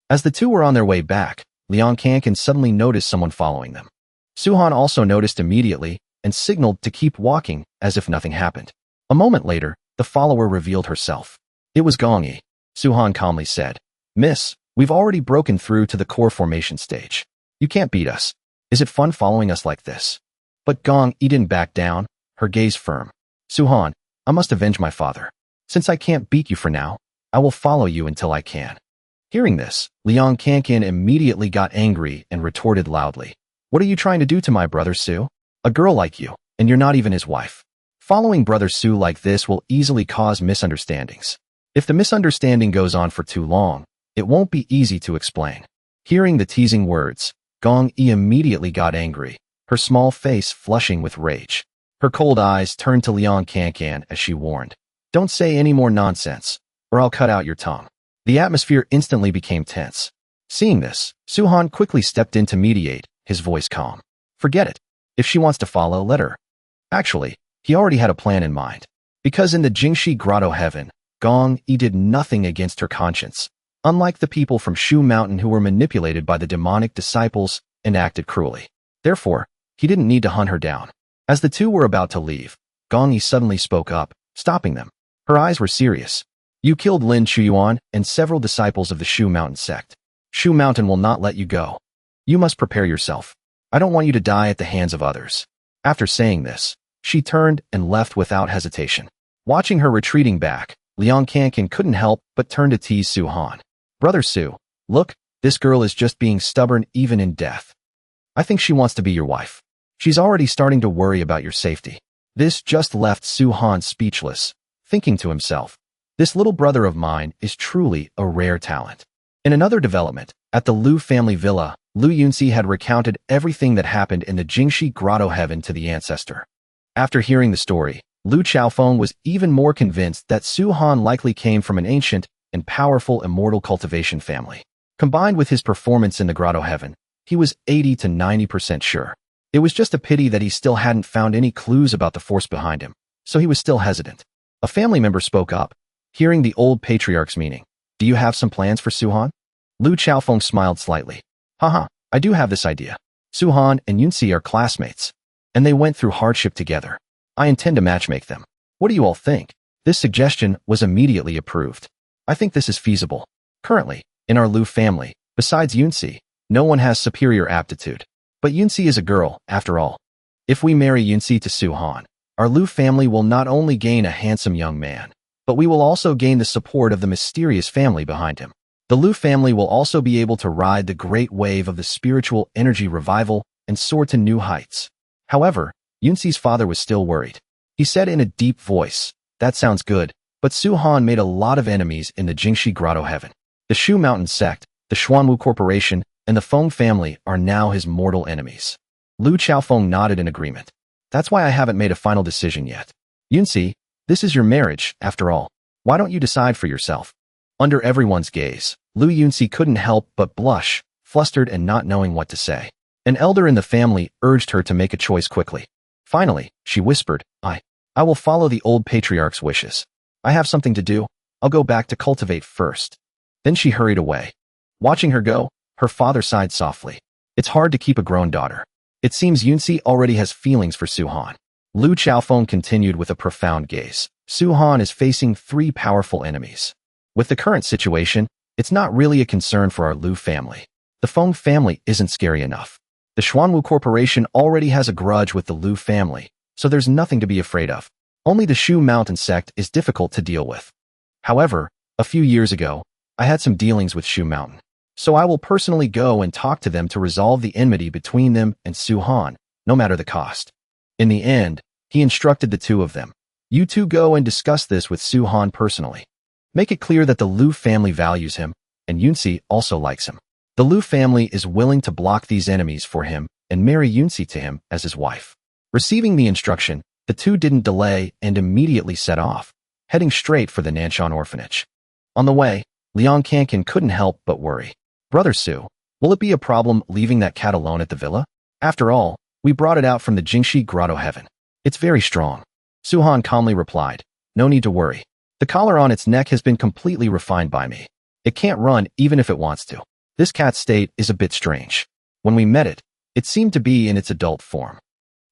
S1: As the 2 were on their way back, Liang Kankan suddenly noticed someone following them. Su-han also noticed immediately and signaled to keep walking as if nothing happened. A moment later, the follower revealed herself. It was Gong Yi. Su-han calmly said, "Miss, we've already broken through to the core formation stage. You can't beat us. Is it fun following us like this?" But Gong Yi didn't back down, her gaze firm. "Su-han, I must avenge my father. Since I can't beat you for now, I will follow you until I can." Hearing this, Liang Kankan immediately got angry and retorted loudly, "What are you trying to do to my brother Su? A girl like you, and you're not even his wife. Following brother Su like this will easily cause misunderstandings. If the misunderstanding goes on for too long, it won't be easy to explain." Hearing the teasing words, Gong Yi immediately got angry, her small face flushing with rage. Her cold eyes turned to Liang Kankan as she warned, "Don't say any more nonsense, or I'll cut out your tongue." The atmosphere instantly became tense. Seeing this, Su-han quickly stepped in to mediate, his voice calm. "Forget it. If she wants to follow, let her." Actually, he already had a plan in mind. Because in the Jingshi Grotto Heaven, Gong Yi did nothing against her conscience. Unlike the people from Shu Mountain who were manipulated by the demonic disciples, and acted cruelly. Therefore, he didn't need to hunt her down. As the two were about to leave, Gong Yi suddenly spoke up, stopping them. Her eyes were serious. You killed Lin Chuyuan and several disciples of the Shu Mountain sect. Shu Mountain will not let you go. You must prepare yourself. I don't want you to die at the hands of others. After saying this, she turned and left without hesitation. Watching her retreating back, Liang Kankan couldn't help but turn to tease Su Han. Brother Su, look, this girl is just being stubborn even in death. I think she wants to be your wife. She's already starting to worry about your safety. This just left Su Han speechless, thinking to himself, this little brother of mine is truly a rare talent. In another development, at the Lu family villa, Lu Yuni had recounted everything that happened in the Jingshi grotto heaven to the ancestor. After hearing the story, Lu Chaofeng was even more convinced that Su Han likely came from an ancient and powerful immortal cultivation family. Combined with his performance in the grotto heaven, he was 80 to 90% sure. It was just a pity that he still hadn't found any clues about the force behind him, so he was still hesitant. A family member spoke up, hearing the old patriarch's meaning. Do you have some plans for Su Han? Lu Chaofeng smiled slightly. Haha, I do have this idea. Su Han and Yunsi are classmates, and they went through hardship together. I intend to matchmake them. What do you all think? This suggestion was immediately approved. I think this is feasible. Currently, in our Lu family, besides Yunsi, no one has superior aptitude. But Yunsi is a girl, after all. If we marry Yunsi to Su Han, our Lu family will not only gain a handsome young man, but we will also gain the support of the mysterious family behind him. The Lu family will also be able to ride the great wave of the spiritual energy revival and soar to new heights. However, Yunsi's father was still worried. He said in a deep voice, that sounds good, but Su Han made a lot of enemies in the Jingshi grotto heaven. The Shu Mountain sect, the Schwan Wu corporation, and the Feng family are now his mortal enemies. Lu Chaofeng nodded in agreement. That's why I haven't made a final decision yet. Yunsi, this is your marriage, after all. Why don't you decide for yourself? Under everyone's gaze, Lu Yunsi couldn't help but blush, flustered and not knowing what to say. An elder in the family urged her to make a choice quickly. Finally, she whispered, I will follow the old patriarch's wishes. I have something to do. I'll go back to cultivate first. Then she hurried away. Watching her go, her father sighed softly. It's hard to keep a grown daughter. It seems Yunsi already has feelings for Su Han. Lu Chaofeng continued with a profound gaze. Su Han is facing 3 powerful enemies. With the current situation, it's not really a concern for our Lu family. The Feng family isn't scary enough. The Schwan Wu corporation already has a grudge with the Lu family, so there's nothing to be afraid of. Only the Shu Mountain sect is difficult to deal with. However, a few years ago, I had some dealings with Shu Mountain, so I will personally go and talk to them to resolve the enmity between them and Su Han, no matter the cost. In the end, he instructed the two of them. You two go and discuss this with Su Han personally. Make it clear that the Lu family values him, and Yunsi also likes him. The Lu family is willing to block these enemies for him and marry Yunsi to him as his wife. Receiving the instruction, the two didn't delay and immediately set off, heading straight for the Nanshan orphanage. On the way, Liang Kankan couldn't help but worry. Brother Su, will it be a problem leaving that cat alone at the villa? After all, we brought it out from the Jingshi grotto heaven. It's very strong. Su Han calmly replied, no need to worry. The collar on its neck has been completely refined by me. It can't run even if it wants to. This cat's state is a bit strange. When we met it, it seemed to be in its adult form.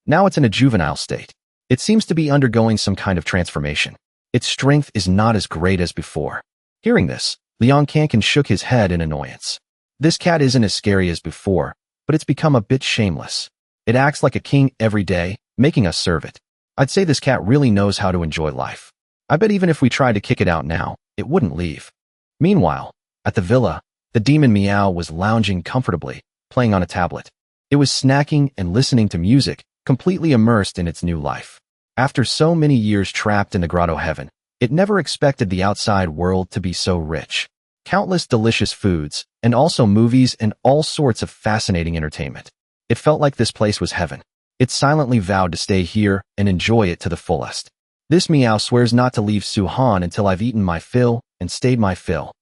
S1: Now it's in a juvenile state. It seems to be undergoing some kind of transformation. Its strength is not as great as before. Hearing this, Liang Kankan shook his head in annoyance. This cat isn't as scary as before, but it's become a bit shameless. It acts like a king every day, making us serve it. I'd say this cat really knows how to enjoy life. I bet even if we tried to kick it out now, it wouldn't leave. Meanwhile, at the villa, the demon Meow was lounging comfortably, playing on a tablet. It was snacking and listening to music, completely immersed in its new life. After so many years trapped in the grotto heaven, it never expected the outside world to be so rich. Countless delicious foods, and also movies and all sorts of fascinating entertainment. It felt like this place was heaven. It silently vowed to stay here and enjoy it to the fullest. This Meow swears not to leave Su Han until I've eaten my fill and stayed my fill.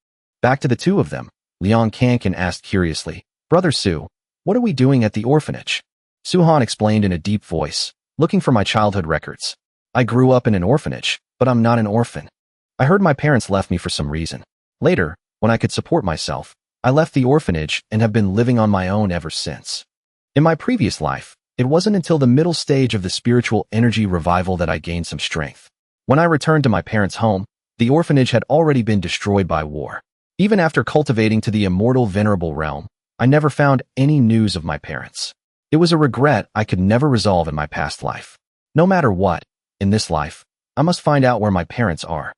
S1: Back to the two of them, Liang Kankan asked curiously, Brother Su, what are we doing at the orphanage? Su Han explained in a deep voice, looking for my childhood records. I grew up in an orphanage, but I'm not an orphan. I heard my parents left me for some reason. Later, when I could support myself, I left the orphanage and have been living on my own ever since. In my previous life, it wasn't until the middle stage of the spiritual energy revival that I gained some strength. When I returned to my parents' home, the orphanage had already been destroyed by war. Even after cultivating to the immortal venerable realm, I never found any news of my parents. It was a regret I could never resolve in my past life. No matter what, in this life, I must find out where my parents are.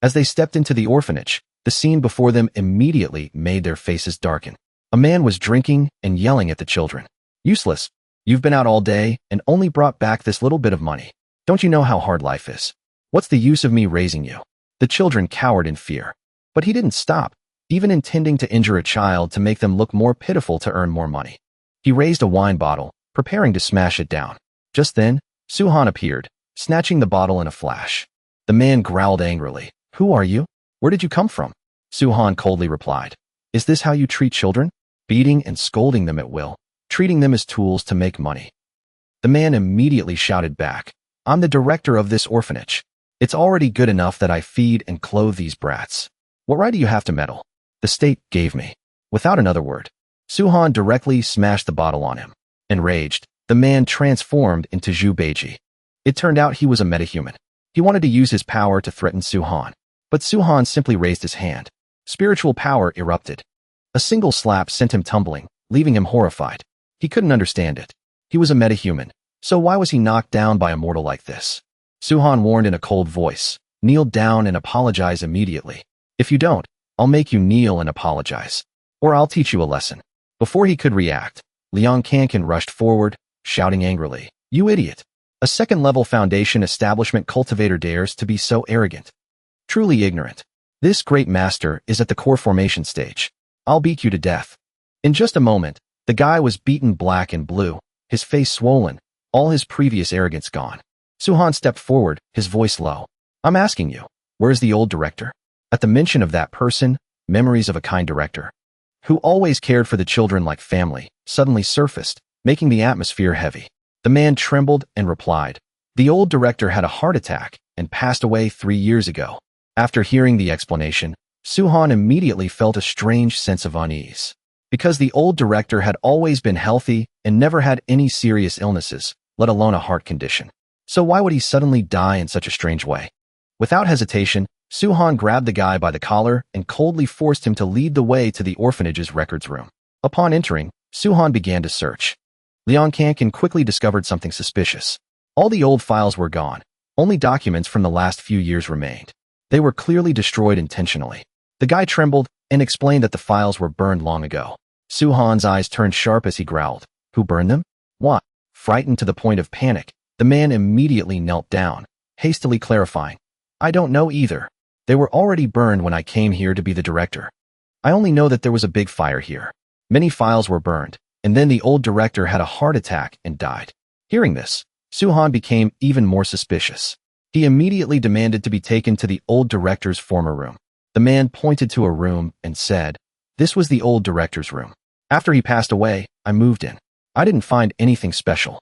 S1: As they stepped into the orphanage, the scene before them immediately made their faces darken. A man was drinking and yelling at the children. Useless. You've been out all day and only brought back this little bit of money. Don't you know how hard life is? What's the use of me raising you? The children cowered in fear. But he didn't stop, even intending to injure a child to make them look more pitiful to earn more money. He raised a wine bottle, preparing to smash it down. Just then, Suhan appeared, snatching the bottle in a flash. The man growled angrily. Who are you? Where did you come from? Suhan coldly replied. Is this how you treat children? Beating and scolding them at will, treating them as tools to make money. The man immediately shouted back. I'm the director of this orphanage. It's already good enough that I feed and clothe these brats. What right do you have to meddle? The state gave me. Without another word, Suhan directly smashed the bottle on him. Enraged, the man transformed into Zhu Beiji. It turned out he was a metahuman. He wanted to use his power to threaten Suhan, but Suhan simply raised his hand. Spiritual power erupted. A single slap sent him tumbling, leaving him horrified. He couldn't understand it. He was a metahuman, so why was he knocked down by a mortal like this? Suhan warned in a cold voice, kneel down and apologize immediately. If you don't, I'll make you kneel and apologize. Or I'll teach you a lesson. Before he could react, Liang Kankan rushed forward, shouting angrily, You idiot! A second-level foundation establishment cultivator dares to be so arrogant. Truly ignorant. This great master is at the core formation stage. I'll beat you to death. In just a moment, the guy was beaten black and blue, his face swollen, all his previous arrogance gone. Suhan stepped forward, his voice low. I'm asking you, where's the old director? At the mention of that person, memories of a kind director, who always cared for the children like family, suddenly surfaced, making the atmosphere heavy. The man trembled and replied, The old director had a heart attack and passed away 3 years ago. After hearing the explanation, Suhan immediately felt a strange sense of unease. Because the old director had always been healthy and never had any serious illnesses, let alone a heart condition. So why would he suddenly die in such a strange way? Without hesitation, Suhan grabbed the guy by the collar and coldly forced him to lead the way to the orphanage's records room. Upon entering, Suhan began to search. Liang Kankan quickly discovered something suspicious. All the old files were gone. Only documents from the last few years remained. They were clearly destroyed intentionally. The guy trembled and explained that the files were burned long ago. Suhan's eyes turned sharp as he growled. Who burned them? What? Frightened to the point of panic, the man immediately knelt down, hastily clarifying. I don't know either. They were already burned when I came here to be the director. I only know that there was a big fire here. Many files were burned, and then the old director had a heart attack and died. Hearing this, Suhan became even more suspicious. He immediately demanded to be taken to the old director's former room. The man pointed to a room and said, This was the old director's room. After he passed away, I moved in. I didn't find anything special.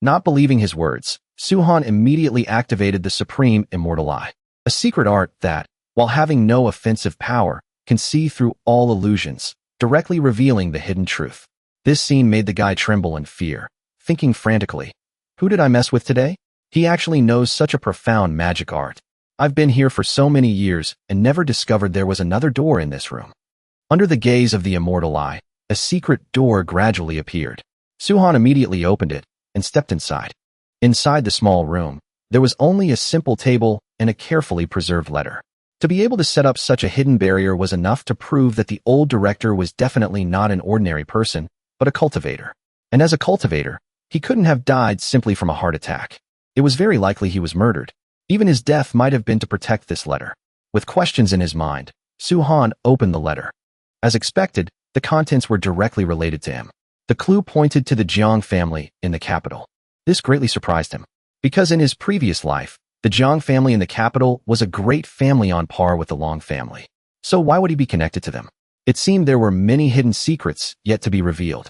S1: Not believing his words, Suhan immediately activated the Supreme Immortal Eye, a secret art that, while having no offensive power, can see through all illusions, directly revealing the hidden truth. This scene made the guy tremble in fear, thinking frantically, Who did I mess with today? He actually knows such a profound magic art. I've been here for so many years and never discovered there was another door in this room. Under the gaze of the Immortal Eye, a secret door gradually appeared. Suhan immediately opened it and stepped inside. Inside the small room, there was only a simple table and a carefully preserved letter. To be able to set up such a hidden barrier was enough to prove that the old director was definitely not an ordinary person, but a cultivator. And as a cultivator, he couldn't have died simply from a heart attack. It was very likely he was murdered. Even his death might have been to protect this letter. With questions in his mind, Suhan opened the letter. As expected, the contents were directly related to him. The clue pointed to the Jiang family in the capital. This greatly surprised him, because in his previous life, the Jiang family in the capital was a great family on par with the Long family. So why would he be connected to them? It seemed there were many hidden secrets yet to be revealed.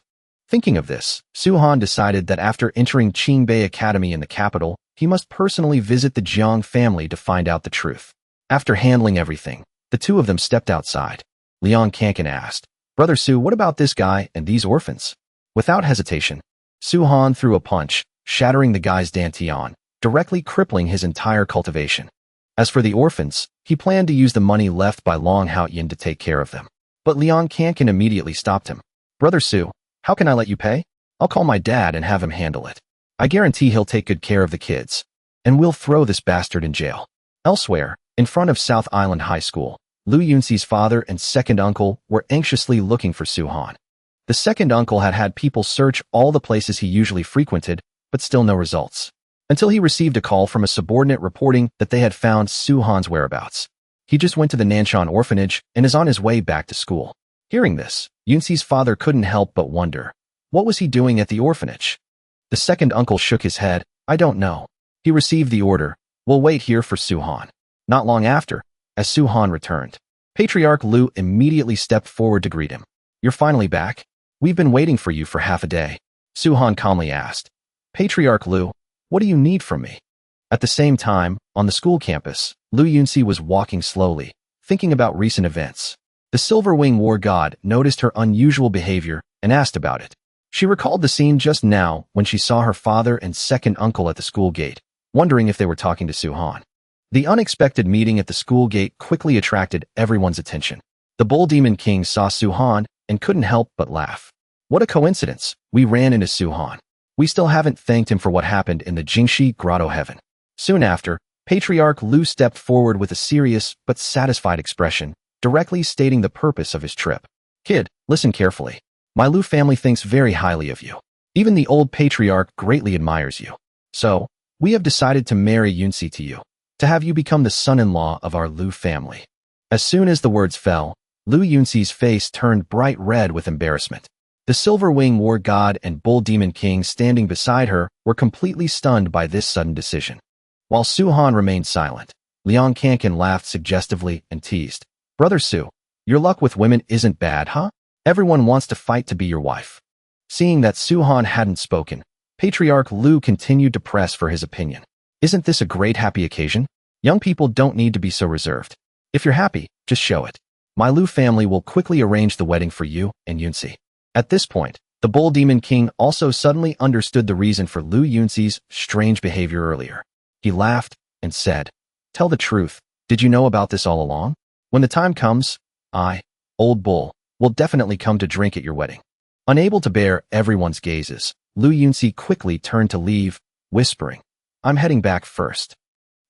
S1: Thinking of this, Suhan decided that after entering Qingbei Academy in the capital, he must personally visit the Jiang family to find out the truth. After handling everything, the two of them stepped outside. Liang Kankan asked, Brother Su, what about this guy and these orphans? Without hesitation, Su-han threw a punch, shattering the guy's dantian, directly crippling his entire cultivation. As for the orphans, he planned to use the money left by Long Haoyin to take care of them. But Liang Kankan immediately stopped him. Brother Su, how can I let you pay? I'll call my dad and have him handle it. I guarantee he'll take good care of the kids. And we'll throw this bastard in jail. Elsewhere, in front of South Island High School, Lu Yunxi's father and second uncle were anxiously looking for Su-han. The second uncle had had people search all the places he usually frequented, but still no results. Until he received a call from a subordinate reporting that they had found Su-han's whereabouts. He just went to the Nanshan orphanage and is on his way back to school. Hearing this, Yunxi's father couldn't help but wonder, what was he doing at the orphanage? The second uncle shook his head, I don't know. He received the order, we'll wait here for Su-han. Not long after, as Su-han returned, Patriarch Lu immediately stepped forward to greet him. You're finally back? We've been waiting for you for half a day. Su-han calmly asked. Patriarch Lu, what do you need from me? At the same time, on the school campus, Lu Yunxi was walking slowly, thinking about recent events. The Silver Wing War God noticed her unusual behavior and asked about it. She recalled the scene just now when she saw her father and second uncle at the school gate, wondering if they were talking to Su-han. The unexpected meeting at the school gate quickly attracted everyone's attention. The Bull Demon King saw Su-han and couldn't help but laugh. What a coincidence, we ran into Su-han. We still haven't thanked him for what happened in the Jingshi Grotto Heaven. Soon after, Patriarch Lu stepped forward with a serious but satisfied expression, directly stating the purpose of his trip. Kid, listen carefully. My Lu family thinks very highly of you. Even the old patriarch greatly admires you. So, we have decided to marry Yunxi to you, to have you become the son-in-law of our Lu family. As soon as the words fell, Lu Yunxi's face turned bright red with embarrassment. The Silver Wing War God and Bull Demon King standing beside her were completely stunned by this sudden decision. While Su-han remained silent, Liang Kankan laughed suggestively and teased. Brother Su, your luck with women isn't bad, huh? Everyone wants to fight to be your wife. Seeing that Su-han hadn't spoken, Patriarch Lu continued to press for his opinion. Isn't this a great happy occasion? Young people don't need to be so reserved. If you're happy, just show it. My Lu family will quickly arrange the wedding for you and Yunxi. At this point, the Bull Demon King also suddenly understood the reason for Lu Yunxi's strange behavior earlier. He laughed and said, Tell the truth, did you know about this all along? When the time comes, I, Old Bull, will definitely come to drink at your wedding. Unable to bear everyone's gazes, Lu Yunxi quickly turned to leave, whispering, I'm heading back first.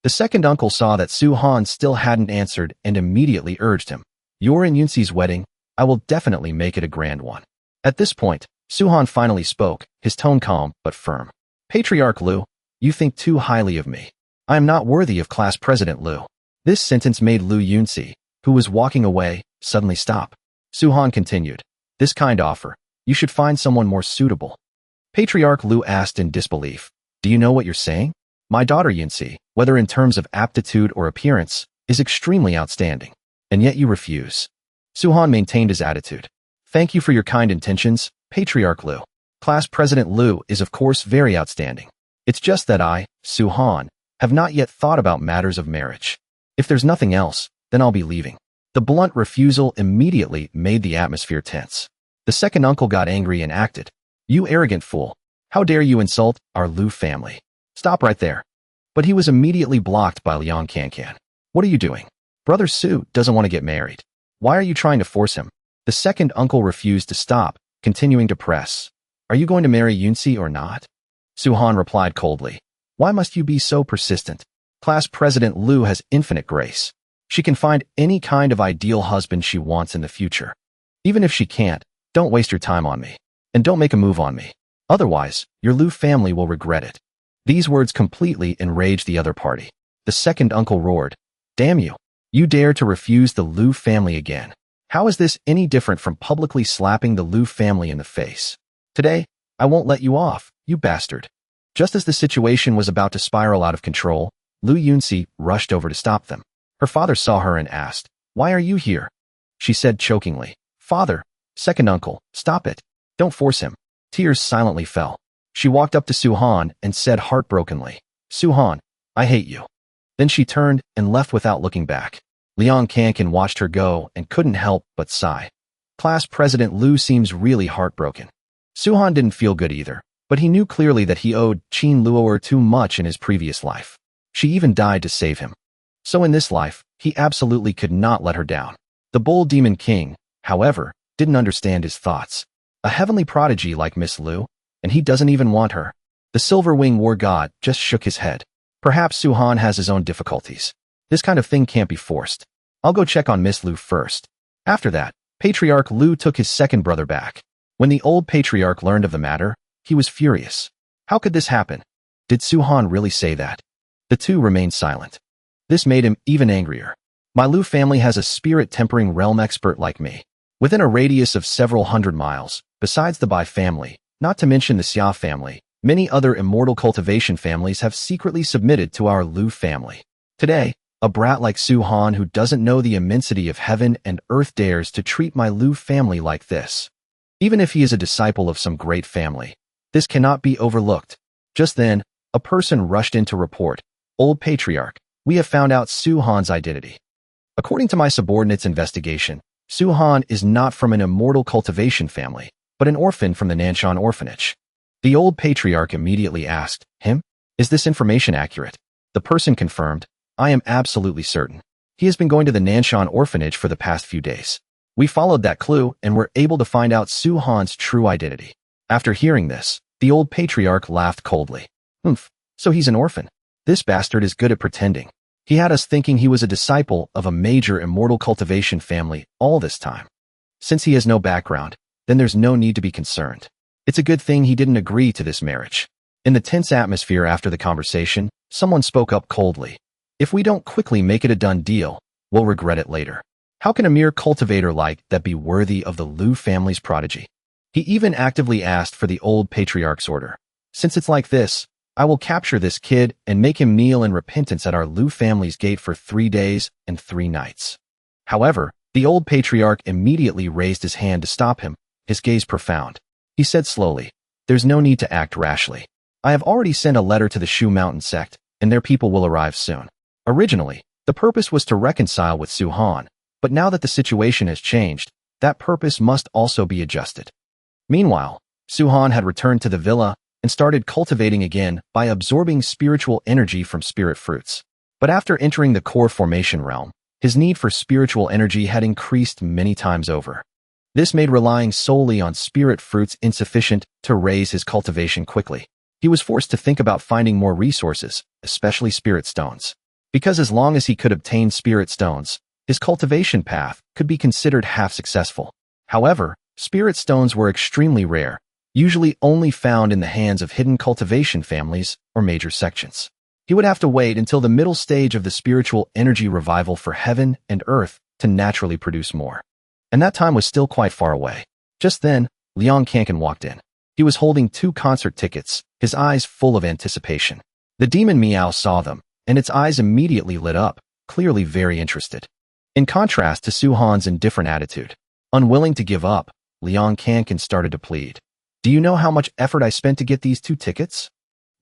S1: The second uncle saw that Su-han still hadn't answered and immediately urged him. You're in Yunxi's wedding, I will definitely make it a grand one. At this point, Su-han finally spoke, his tone calm but firm. Patriarch Lu, you think too highly of me. I am not worthy of Class President Lu. This sentence made Lu Yunxi, who was walking away, suddenly stop. Su-han continued, this kind offer, you should find someone more suitable. Patriarch Lu asked in disbelief, do you know what you're saying? My daughter Yunxi, whether in terms of aptitude or appearance, is extremely outstanding. And yet you refuse. Su-han maintained his attitude. Thank you for your kind intentions, Patriarch Lu. Class President Lu is of course very outstanding. It's just that I, Su-han, have not yet thought about matters of marriage. If there's nothing else, then I'll be leaving. The blunt refusal immediately made the atmosphere tense. The second uncle got angry and acted. You arrogant fool. How dare you insult our Lu family? Stop right there. But he was immediately blocked by Liang Kankan. What are you doing? Brother Su doesn't want to get married. Why are you trying to force him? The second uncle refused to stop, continuing to press. Are you going to marry Yunxi or not? Su-han replied coldly. Why must you be so persistent? Class President Lu has infinite grace. She can find any kind of ideal husband she wants in the future. Even if she can't, don't waste your time on me. And don't make a move on me. Otherwise, your Lu family will regret it. These words completely enraged the other party. The second uncle roared, Damn you! You dare to refuse the Lu family again. How is this any different from publicly slapping the Lu family in the face? Today, I won't let you off, you bastard. Just as the situation was about to spiral out of control, Lu Yunxi rushed over to stop them. Her father saw her and asked, Why are you here? She said chokingly, Father, second uncle, stop it. Don't force him. Tears silently fell. She walked up to Su-han and said heartbrokenly, Su-han, I hate you. Then she turned and left without looking back. Liang Kankan watched her go and couldn't help but sigh. Class President Lu seems really heartbroken. Su-han didn't feel good either, But he knew clearly that he owed Qin Luoer too much in his previous life. She even died to save him. So in this life, he absolutely could not let her down. The bold demon king, however, didn't understand his thoughts. A heavenly prodigy like Miss Lu, and he doesn't even want her. The Silver Wing War God just shook his head. Perhaps Su-han has his own difficulties. This kind of thing can't be forced. I'll go check on Miss Lu first. After that, Patriarch Lu took his second brother back. When the old patriarch learned of the matter, he was furious. How could this happen? Did Su-han really say that? The two remained silent. This made him even angrier. My Lu family has a spirit-tempering realm expert like me. Within a radius of several hundred miles, besides the Bai family, not to mention the Xia family, many other immortal cultivation families have secretly submitted to our Lu family. Today, a brat like Su-han who doesn't know the immensity of heaven and earth dares to treat my Lu family like this. Even if he is a disciple of some great family, this cannot be overlooked. Just then, a person rushed in to report, "Old Patriarch, we have found out Su-han's identity." According to my subordinate's investigation, Su-han is not from an immortal cultivation family, but an orphan from the Nanshan orphanage. The old patriarch immediately asked, "Him? Is this information accurate?" The person confirmed, "I am absolutely certain. He has been going to the Nanshan orphanage for the past few days. We followed that clue and were able to find out Su-han's true identity." After hearing this, the old patriarch laughed coldly. So he's an orphan. This bastard is good at pretending. He had us thinking he was a disciple of a major immortal cultivation family all this time. Since he has no background, then there's no need to be concerned. It's a good thing he didn't agree to this marriage. In the tense atmosphere after the conversation, someone spoke up coldly. "If we don't quickly make it a done deal, we'll regret it later. How can a mere cultivator like that be worthy of the Lu family's prodigy?" He even actively asked for the old patriarch's order. "Since it's like this, I will capture this kid and make him kneel in repentance at our Lu family's gate for 3 days and 3 nights. However, the old patriarch immediately raised his hand to stop him, his gaze profound. He said slowly, "There's no need to act rashly. I have already sent a letter to the Shu Mountain sect, and their people will arrive soon." Originally, the purpose was to reconcile with Su-han, but now that the situation has changed, that purpose must also be adjusted. Meanwhile, Su-han had returned to the villa and started cultivating again by absorbing spiritual energy from spirit fruits. But after entering the core formation realm, his need for spiritual energy had increased many times over. This made relying solely on spirit fruits insufficient to raise his cultivation quickly. He was forced to think about finding more resources, especially spirit stones. Because as long as he could obtain spirit stones, his cultivation path could be considered half successful. However, spirit stones were extremely rare, usually only found in the hands of hidden cultivation families or major sections. He would have to wait until the middle stage of the spiritual energy revival for heaven and earth to naturally produce more. And that time was still quite far away. Just then, Liang Kankan walked in. He was holding 2 concert tickets, his eyes full of anticipation. The demon Meow saw them, and its eyes immediately lit up, clearly very interested. In contrast to Su-han's indifferent attitude, unwilling to give up, Liang Kankan started to plead. "Do you know how much effort I spent to get these 2 tickets?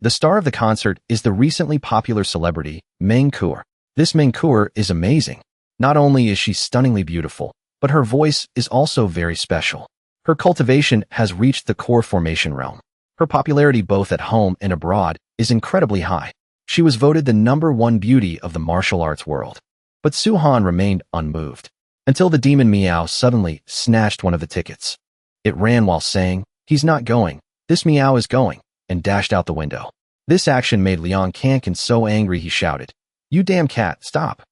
S1: The star of the concert is the recently popular celebrity, Meng Kuer. This Meng Kuer is amazing. Not only is she stunningly beautiful, but her voice is also very special. Her cultivation has reached the core formation realm. Her popularity both at home and abroad is incredibly high. She was voted the #1 beauty of the martial arts world." But Su-han remained unmoved, until the demon Meow suddenly snatched one of the tickets. It ran while saying, "He's not going, this Meow is going," and dashed out the window. This action made Liang Kankan so angry he shouted, "You damn cat, stop."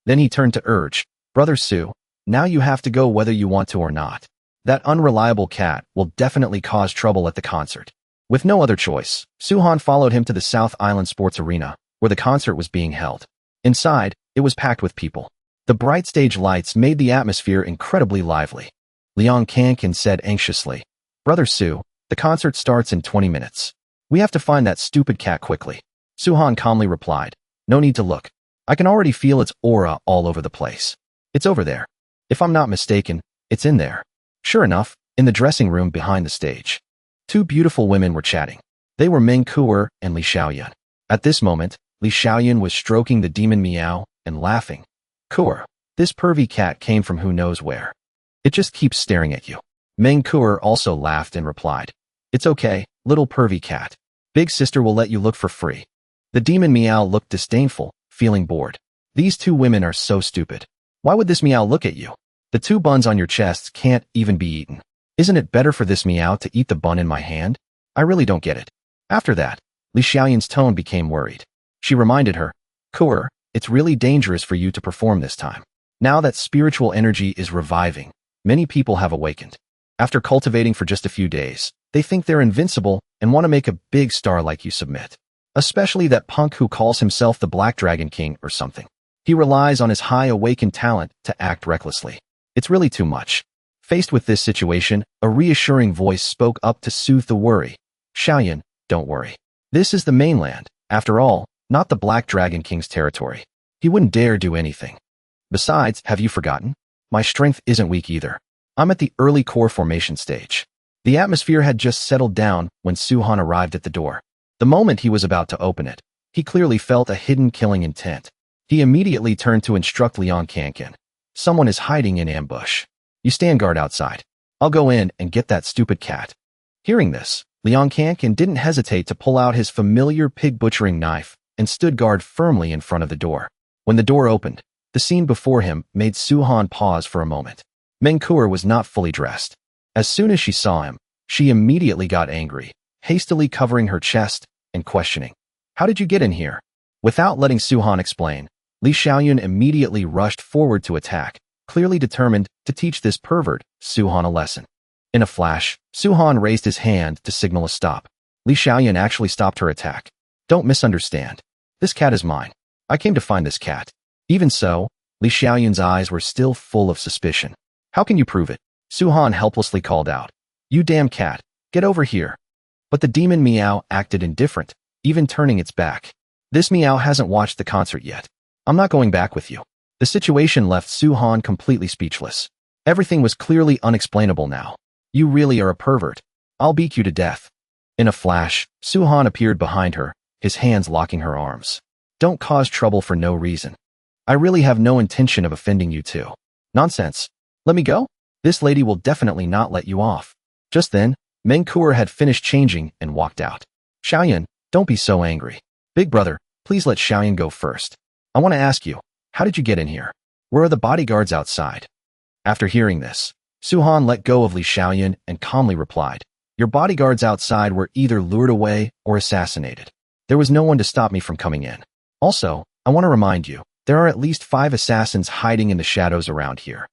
S1: Then he turned to urge, "Brother Su, now you have to go whether you want to or not. That unreliable cat will definitely cause trouble at the concert." With no other choice, Su-han followed him to the South Island Sports Arena, where the concert was being held. Inside, it was packed with people. The bright stage lights made the atmosphere incredibly lively. Liang Kankan said anxiously, "Brother Su, the concert starts in 20 minutes. We have to find that stupid cat quickly." Su-han calmly replied, "No need to look. I can already feel its aura all over the place. It's over there. If I'm not mistaken, it's in there." Sure enough, in the dressing room behind the stage, 2 beautiful women were chatting. They were Meng Kuer and Li Xiaoyan. At this moment, Li Xiaoyan was stroking the demon Meow and laughing. "Kuer, this pervy cat came from who knows where. It just keeps staring at you." Meng Kuer also laughed and replied, It's okay, little pervy cat. Big sister will let you look for free. The demon Meow looked disdainful, feeling bored. These two women are so stupid. Why would this Meow look at you? The two buns on your chests can't even be eaten. Isn't it better for this Meow to eat the bun in my hand? I really don't get it. After that, Li Xiaoyan's tone became worried. She reminded her, Kuer, it's really dangerous for you to perform this time. Now that spiritual energy is reviving, many people have awakened. After cultivating for just a few days, they think they're invincible and want to make a big star like you submit. Especially that punk who calls himself the Black Dragon King or something. He relies on his high awakened talent to act recklessly. It's really too much. Faced with this situation, a reassuring voice spoke up to soothe the worry. Xiaoyan, don't worry. This is the mainland, after all, not the Black Dragon King's territory. He wouldn't dare do anything. Besides, have you forgotten? My strength isn't weak either. I'm at the early core formation stage. The atmosphere had just settled down when Su-Han arrived at the door. The moment he was about to open it, he clearly felt a hidden killing intent. He immediately turned to instruct Liang Kankan. Someone is hiding in ambush. You stand guard outside. I'll go in and get that stupid cat. Hearing this, Liang Kankan didn't hesitate to pull out his familiar pig-butchering knife and stood guard firmly in front of the door. When the door opened, the scene before him made Su-Han pause for a moment. Meng Kuer was not fully dressed. As soon as she saw him, she immediately got angry, hastily covering her chest and questioning, how did you get in here? Without letting Su-Han explain, Li Xiaoyan immediately rushed forward to attack, clearly determined to teach this pervert, Su-Han, a lesson. In a flash, Su-Han raised his hand to signal a stop. Li Xiaoyan actually stopped her attack. Don't misunderstand. This cat is mine. I came to find this cat. Even so, Li Xiaoyan's eyes were still full of suspicion. How can you prove it? Su-Han helplessly called out. You damn cat, get over here. But the demon Meow acted indifferent, even turning its back. This Meow hasn't watched the concert yet. I'm not going back with you. The situation left Su-Han completely speechless. Everything was clearly unexplainable now. You really are a pervert. I'll beat you to death. In a flash, Su-Han appeared behind her, his hands locking her arms. Don't cause trouble for no reason. I really have no intention of offending you too. Nonsense. Let me go? This lady will definitely not let you off. Just then, Meng Kuer had finished changing and walked out. Xiaoyan, don't be so angry. Big brother, please let Xiaoyan go first. I want to ask you, how did you get in here? Where are the bodyguards outside? After hearing this, Su-Han let go of Li Xiaoyan and calmly replied, your bodyguards outside were either lured away or assassinated. There was no one to stop me from coming in. Also, I want to remind you, there are at least 5 assassins hiding in the shadows around here.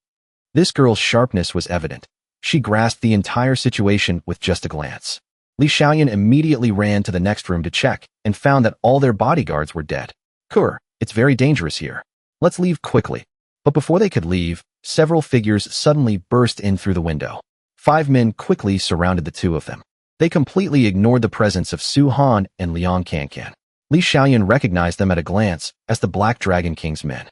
S1: This girl's sharpness was evident. She grasped the entire situation with just a glance. Li Xiaoyan immediately ran to the next room to check and found that all their bodyguards were dead. Kuer, it's very dangerous here. Let's leave quickly. But before they could leave, several figures suddenly burst in through the window. 5 men quickly surrounded the two of them. They completely ignored the presence of Su-Han and Liang Kankan. Li Xiaoyan recognized them at a glance as the Black Dragon King's men.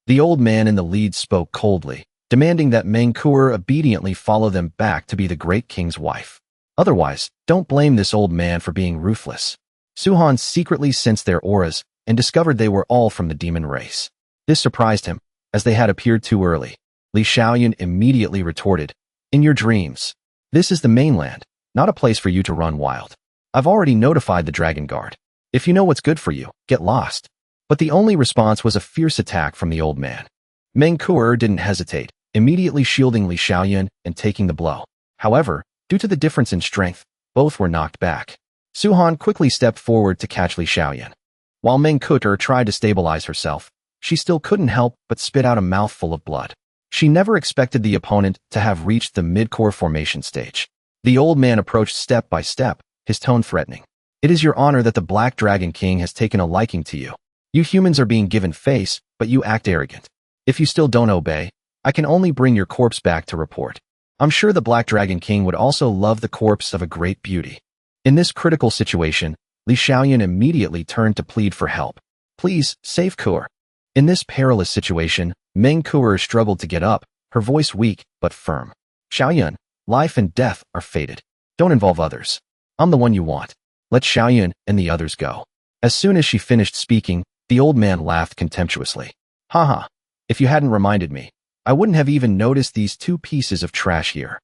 S1: The old man in the lead spoke coldly, demanding that Meng Kuer obediently follow them back to be the great king's wife. Otherwise, don't blame this old man for being ruthless. Su-Han secretly sensed their auras and discovered they were all from the demon race. This surprised him, as they had appeared too early. Li Xiaoyan immediately retorted, in your dreams. This is the mainland, not a place for you to run wild. I've already notified the Dragon Guard. If you know what's good for you, get lost. But the only response was a fierce attack from the old man. Meng Kuer didn't hesitate, immediately shielding Li Xiaoyan and taking the blow. However, due to the difference in strength, both were knocked back. Su-Han quickly stepped forward to catch Li Xiaoyan. While Meng Kuer tried to stabilize herself, she still couldn't help but spit out a mouthful of blood. She never expected the opponent to have reached the mid-core formation stage. The old man approached step by step, his tone threatening. It is your honor that the Black Dragon King has taken a liking to you. You humans are being given face, but you act arrogant. If you still don't obey, I can only bring your corpse back to report. I'm sure the Black Dragon King would also love the corpse of a great beauty. In this critical situation, Li Xiaoyan immediately turned to plead for help. Please, save Kuer. In this perilous situation, Meng Kuer struggled to get up, her voice weak but firm. Xiaoyan, life and death are fated. Don't involve others. I'm the one you want. Let Xiaoyan and the others go. As soon as she finished speaking, the old man laughed contemptuously. Haha, if you hadn't reminded me, I wouldn't have even noticed these 2 pieces of trash here.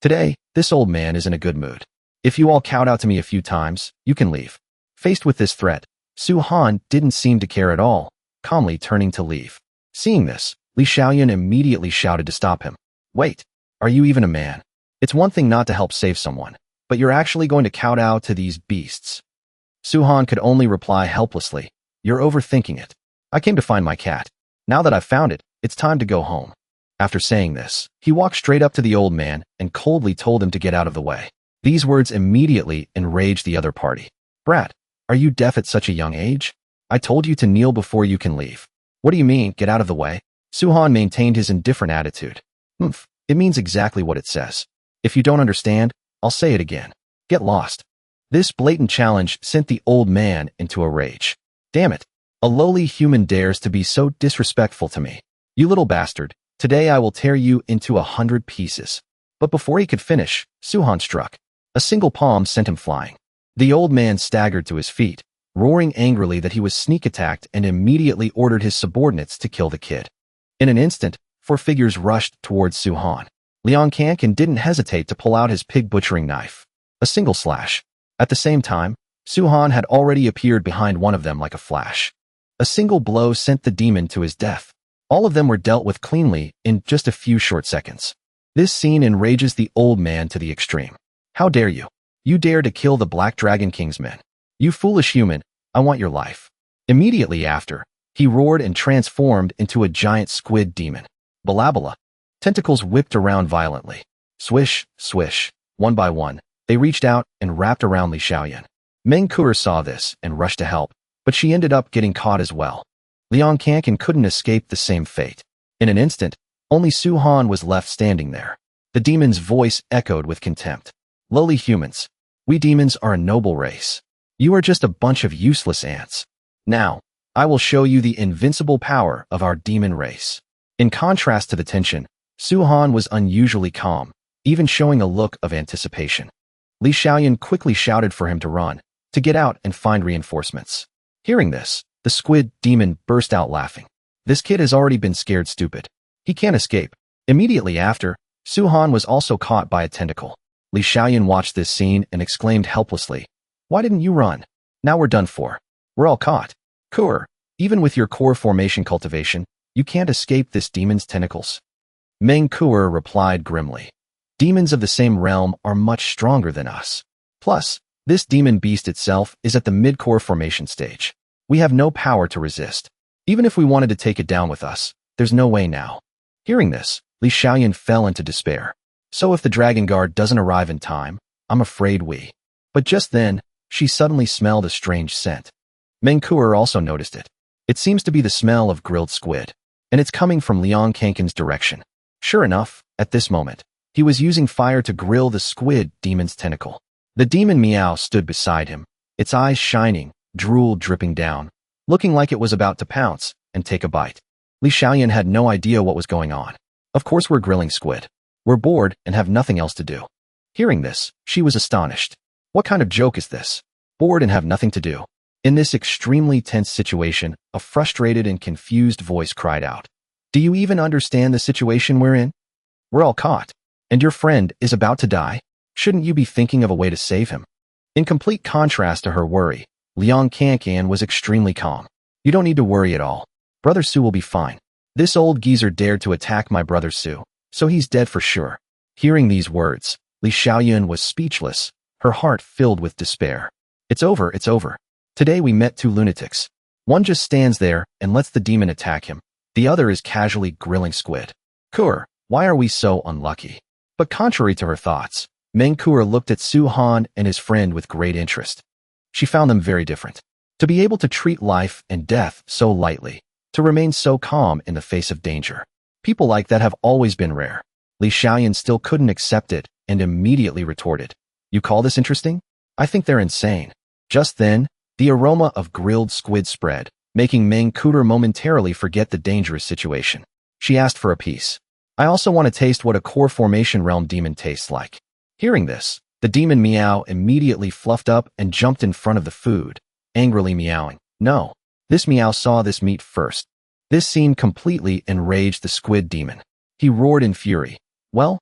S1: Today, this old man is in a good mood. If you all kowtow to me a few times, you can leave. Faced with this threat, Su Han didn't seem to care at all, calmly turning to leave. Seeing this, Li Xiaoyan immediately shouted to stop him. Wait, are you even a man? It's one thing not to help save someone, but you're actually going to kowtow to these beasts. Su Han could only reply helplessly, you're overthinking it. I came to find my cat. Now that I've found it, it's time to go home. After saying this, he walked straight up to the old man and coldly told him to get out of the way. These words immediately enraged the other party. Brat, are you deaf at such a young age? I told you to kneel before you can leave. What do you mean, get out of the way? Su Han maintained his indifferent attitude. It means exactly what it says. If you don't understand, I'll say it again. Get lost. This blatant challenge sent the old man into a rage. Damn it. A lowly human dares to be so disrespectful to me. You little bastard, today I will tear you into 100 pieces. But before he could finish, Su Han struck. A single palm sent him flying. The old man staggered to his feet, roaring angrily that he was sneak attacked and immediately ordered his subordinates to kill the kid. In an instant, 4 figures rushed towards Su Han. Liang Kankan didn't hesitate to pull out his pig butchering knife. A single slash. At the same time, Su Han had already appeared behind one of them like a flash. A single blow sent the demon to his death. All of them were dealt with cleanly in just a few short seconds. This scene enrages the old man to the extreme. How dare you? You dare to kill the Black Dragon King's men. You foolish human, I want your life. Immediately after, he roared and transformed into a giant squid demon. Balabala. Tentacles whipped around violently. Swish, swish. One by one, they reached out and wrapped around Li Xiaoyan. Meng Kuer saw this and rushed to help, but she ended up getting caught as well. Liang Kankan couldn't escape the same fate. In an instant, only Su Han was left standing there. The demon's voice echoed with contempt. Lowly humans. We demons are a noble race. You are just a bunch of useless ants. Now, I will show you the invincible power of our demon race. In contrast to the tension, Su Han was unusually calm, even showing a look of anticipation. Li Xiaoyan quickly shouted for him to run, to get out and find reinforcements. Hearing this, the squid demon burst out laughing. This kid has already been scared stupid. He can't escape. Immediately after, Su Han was also caught by a tentacle. Li Xiaoyan watched this scene and exclaimed helplessly, why didn't you run? Now we're done for. We're all caught. Kuer, even with your core formation cultivation, you can't escape this demon's tentacles. Meng Kuer replied grimly. Demons of the same realm are much stronger than us. Plus, this demon beast itself is at the mid-core formation stage. We have no power to resist. Even if we wanted to take it down with us, there's no way now. Hearing this, Li Xiaoyan fell into despair. So if the Dragon Guard doesn't arrive in time, I'm afraid we. But just then, she suddenly smelled a strange scent. Meng Kuer also noticed it. It seems to be the smell of grilled squid, and it's coming from Liang Kankan's direction. Sure enough, at this moment, he was using fire to grill the squid demon's tentacle. The demon Meow stood beside him, its eyes shining, drool dripping down, looking like it was about to pounce and take a bite. Li Xiaoyan had no idea what was going on. Of course we're grilling squid. We're bored and have nothing else to do. Hearing this, she was astonished. What kind of joke is this? Bored and have nothing to do. In this extremely tense situation, a frustrated and confused voice cried out. Do you even understand the situation we're in? We're all caught. And your friend is about to die? Shouldn't you be thinking of a way to save him? In complete contrast to her worry, Liang Kankan was extremely calm. You don't need to worry at all. Brother Su will be fine. This old geezer dared to attack my brother Su, so he's dead for sure. Hearing these words, Li Xiaoyan was speechless, her heart filled with despair. It's over, it's over. Today we met 2 lunatics. One just stands there and lets the demon attack him. The other is casually grilling squid. Kuer, why are we so unlucky? But contrary to her thoughts, Meng Kuer looked at Su Han and his friend with great interest. She found them very different. To be able to treat life and death so lightly, to remain so calm in the face of danger. People like that have always been rare. Li Xiaoyan still couldn't accept it and immediately retorted. You call this interesting? I think they're insane. Just then, the aroma of grilled squid spread, making Meng Kuer momentarily forget the dangerous situation. She asked for a piece. I also want to taste what a core formation realm demon tastes like. Hearing this, the demon Meow immediately fluffed up and jumped in front of the food, angrily meowing. No. This Meow saw this meat first. This scene completely enraged the squid demon. He roared in fury. Well,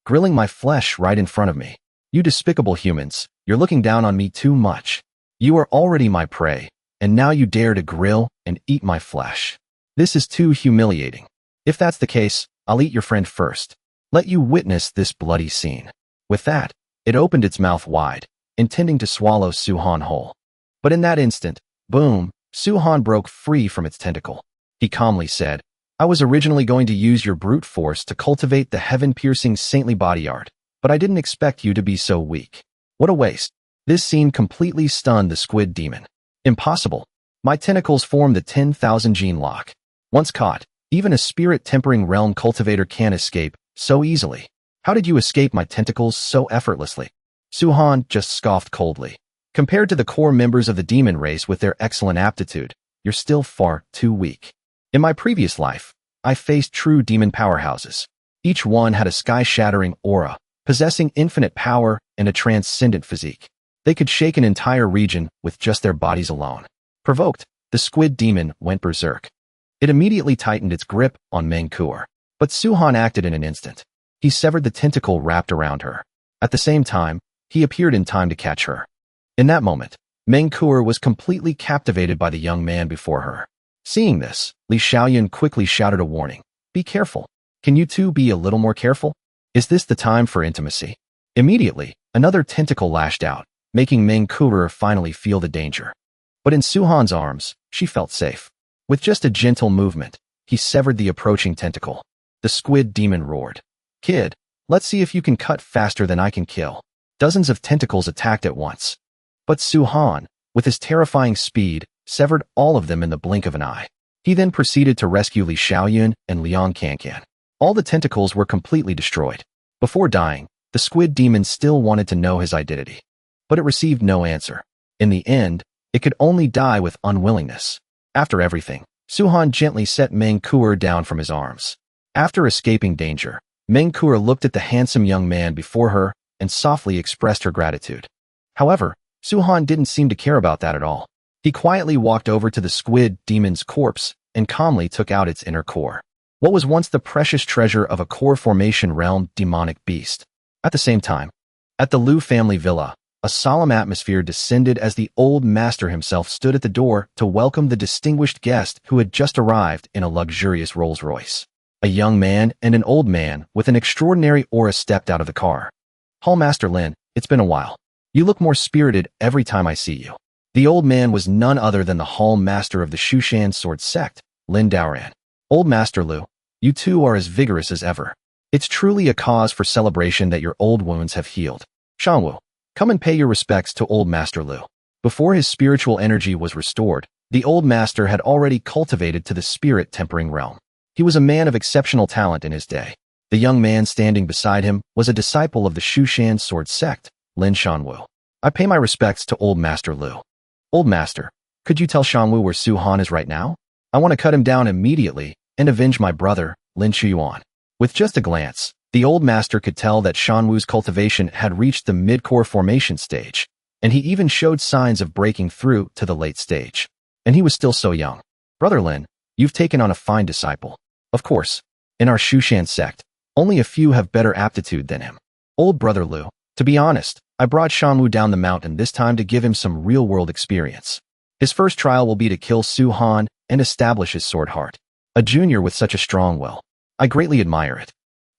S1: grilling my flesh right in front of me. You despicable humans, you're looking down on me too much. You are already my prey, and now you dare to grill and eat my flesh. This is too humiliating. If that's the case, I'll eat your friend first. Let you witness this bloody scene. With that, it opened its mouth wide, intending to swallow Su-Han whole. But in that instant, boom, Su-Han broke free from its tentacle. He calmly said, I was originally going to use your brute force to cultivate the heaven-piercing saintly body art, but I didn't expect you to be so weak. What a waste. This scene completely stunned the squid demon. Impossible. My tentacles form the 10,000 gene lock. Once caught, even a spirit-tempering realm cultivator can't escape so easily. How did you escape my tentacles so effortlessly? Su-Han just scoffed coldly. Compared to the core members of the demon race with their excellent aptitude, you're still far too weak. In my previous life, I faced true demon powerhouses. Each one had a sky-shattering aura, possessing infinite power and a transcendent physique. They could shake an entire region with just their bodies alone. Provoked, the squid demon went berserk. It immediately tightened its grip on Manhwa. But Su-Han acted in an instant. He severed the tentacle wrapped around her. At the same time, he appeared in time to catch her. In that moment, Manhwa was completely captivated by the young man before her. Seeing this, Li Xiaoyan quickly shouted a warning. Be careful. Can you two be a little more careful? Is this the time for intimacy? Immediately, another tentacle lashed out, making Manhwa finally feel the danger. But in Su-Han's arms, she felt safe. With just a gentle movement, he severed the approaching tentacle. The squid demon roared. Kid, let's see if you can cut faster than I can kill. Dozens of tentacles attacked at once. But Su-Han, with his terrifying speed, severed all of them in the blink of an eye. He then proceeded to rescue Li Xiaoyan and Liang Cancan. All the tentacles were completely destroyed. Before dying, the squid demon still wanted to know his identity. But it received no answer. In the end, it could only die with unwillingness. After everything, Su-Han gently set Manhwa down from his arms. After escaping danger, Manhwa looked at the handsome young man before her and softly expressed her gratitude. However, Su-Han didn't seem to care about that at all. He quietly walked over to the squid demon's corpse and calmly took out its inner core. What was once the precious treasure of a core formation realm demonic beast. At the same time, at the Lu family villa, a solemn atmosphere descended as the old master himself stood at the door to welcome the distinguished guest who had just arrived in a luxurious Rolls-Royce. A young man and an old man with an extraordinary aura stepped out of the car. Hallmaster Lin, it's been a while. You look more spirited every time I see you. The old man was none other than the Hall Master of the Shushan Sword Sect, Lin Daoran. Old Master Lu, you two are as vigorous as ever. It's truly a cause for celebration that your old wounds have healed. Schwan Wu, come and pay your respects to Old Master Lu. Before his spiritual energy was restored, the old master had already cultivated to the spirit-tempering realm. He was a man of exceptional talent in his day. The young man standing beside him was a disciple of the Shushan Sword Sect, Lin Schwan Wu. I pay my respects to Old Master Lu. Old Master, could you tell Schwan Wu where Su-Han is right now? I want to cut him down immediately and avenge my brother, Lin Chuyuan. With just a glance, the old master could tell that Schwan Wu's cultivation had reached the mid-core formation stage, and he even showed signs of breaking through to the late stage. And he was still so young. Brother Lin, you've taken on a fine disciple. Of course, in our Shushan sect, only a few have better aptitude than him. Old Brother Lu, to be honest, I brought Schwan Wu down the mountain this time to give him some real-world experience. His first trial will be to kill Su-Han and establish his sword heart. A junior with such a strong will. I greatly admire it.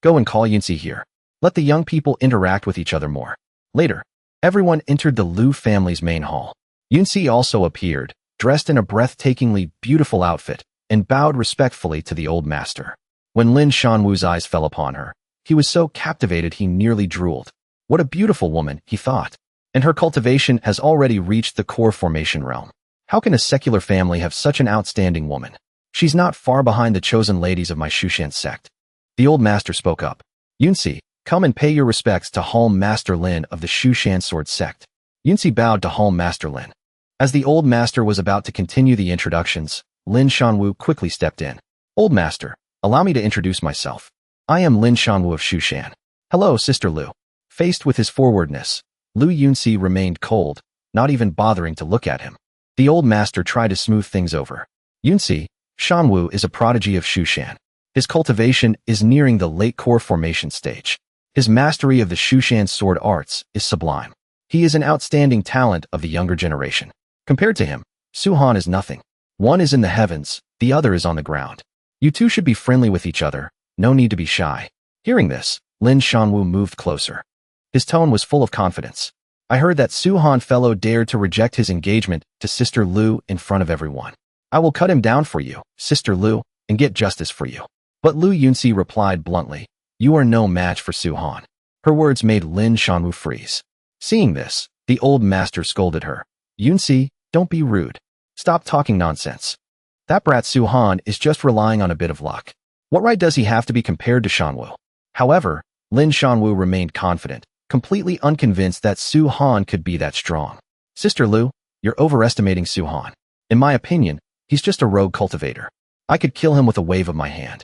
S1: Go and call Yunsi here. Let the young people interact with each other more. Later, everyone entered the Lu family's main hall. Yunsi also appeared, dressed in a breathtakingly beautiful outfit, and bowed respectfully to the old master. When Lin Schwan Wu's eyes fell upon her, he was so captivated he nearly drooled. What a beautiful woman, he thought. And her cultivation has already reached the core formation realm. How can a secular family have such an outstanding woman? She's not far behind the chosen ladies of my Shushan sect. The old master spoke up. Yunsi, come and pay your respects to Hall Master Lin of the Shushan Sword Sect. Yunsi bowed to Hall Master Lin. As the old master was about to continue the introductions, Lin Schwan Wu quickly stepped in. Old master, allow me to introduce myself. I am Lin Schwan Wu of Shushan. Hello, Sister Lu. Faced with his forwardness, Lu Yunsi remained cold, not even bothering to look at him. The old master tried to smooth things over. Yunsi, Schwan Wu is a prodigy of Shushan. His cultivation is nearing the late core formation stage. His mastery of the Shushan sword arts is sublime. He is an outstanding talent of the younger generation. Compared to him, Su-han is nothing. One is in the heavens, the other is on the ground. You two should be friendly with each other, no need to be shy. Hearing this, Schwan Wu moved closer. His tone was full of confidence. I heard that Su-han fellow dared to reject his engagement to Sister Lu in front of everyone. I will cut him down for you, Sister Lu, and get justice for you. But Lu Yuni replied bluntly, you are no match for Su-han. Her words made Schwan Wu freeze. Seeing this, the old master scolded her. Yuni, don't be rude. Stop talking nonsense. That brat Su-han is just relying on a bit of luck. What right does he have to be compared to Schwan Wu? However, Schwan Wu remained confident, completely unconvinced that Su-han could be that strong. Sister Lu, you're overestimating Su-han. In my opinion, he's just a rogue cultivator. I could kill him with a wave of my hand.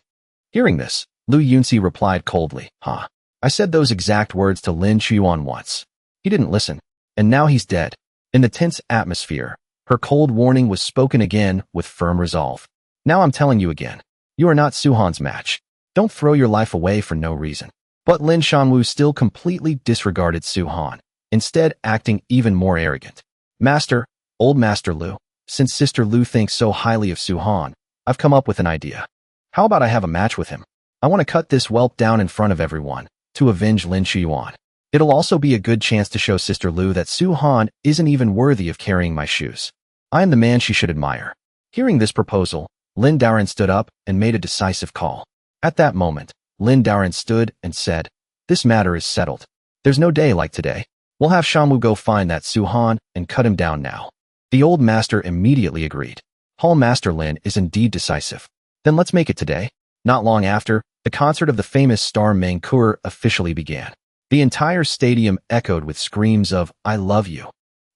S1: Hearing this, Lu Yuni replied coldly, huh? I said those exact words to Lin Chuan once. He didn't listen, and now he's dead. In the tense atmosphere, her cold warning was spoken again with firm resolve. Now I'm telling you again, you are not Su-han's match. Don't throw your life away for no reason. But Schwan Wu still completely disregarded Su-han, instead acting even more arrogant. Master, old Master Lu, since Sister Lu thinks so highly of Su-han, I've come up with an idea. How about I have a match with him? I want to cut this whelp down in front of everyone, to avenge Lin Chuan. It'll also be a good chance to show Sister Lu that Su-han isn't even worthy of carrying my shoes. I am the man she should admire. Hearing this proposal, Lin Daoren stood up and made a decisive call. At that moment, Lin Daoren stood and said, this matter is settled. There's no day like today. We'll have Schwan Wu go find that Su-han and cut him down now. The old master immediately agreed. Hall Master Lin is indeed decisive. Then let's make it today. Not long after, the concert of the famous star manhua officially began. The entire stadium echoed with screams of, I love you.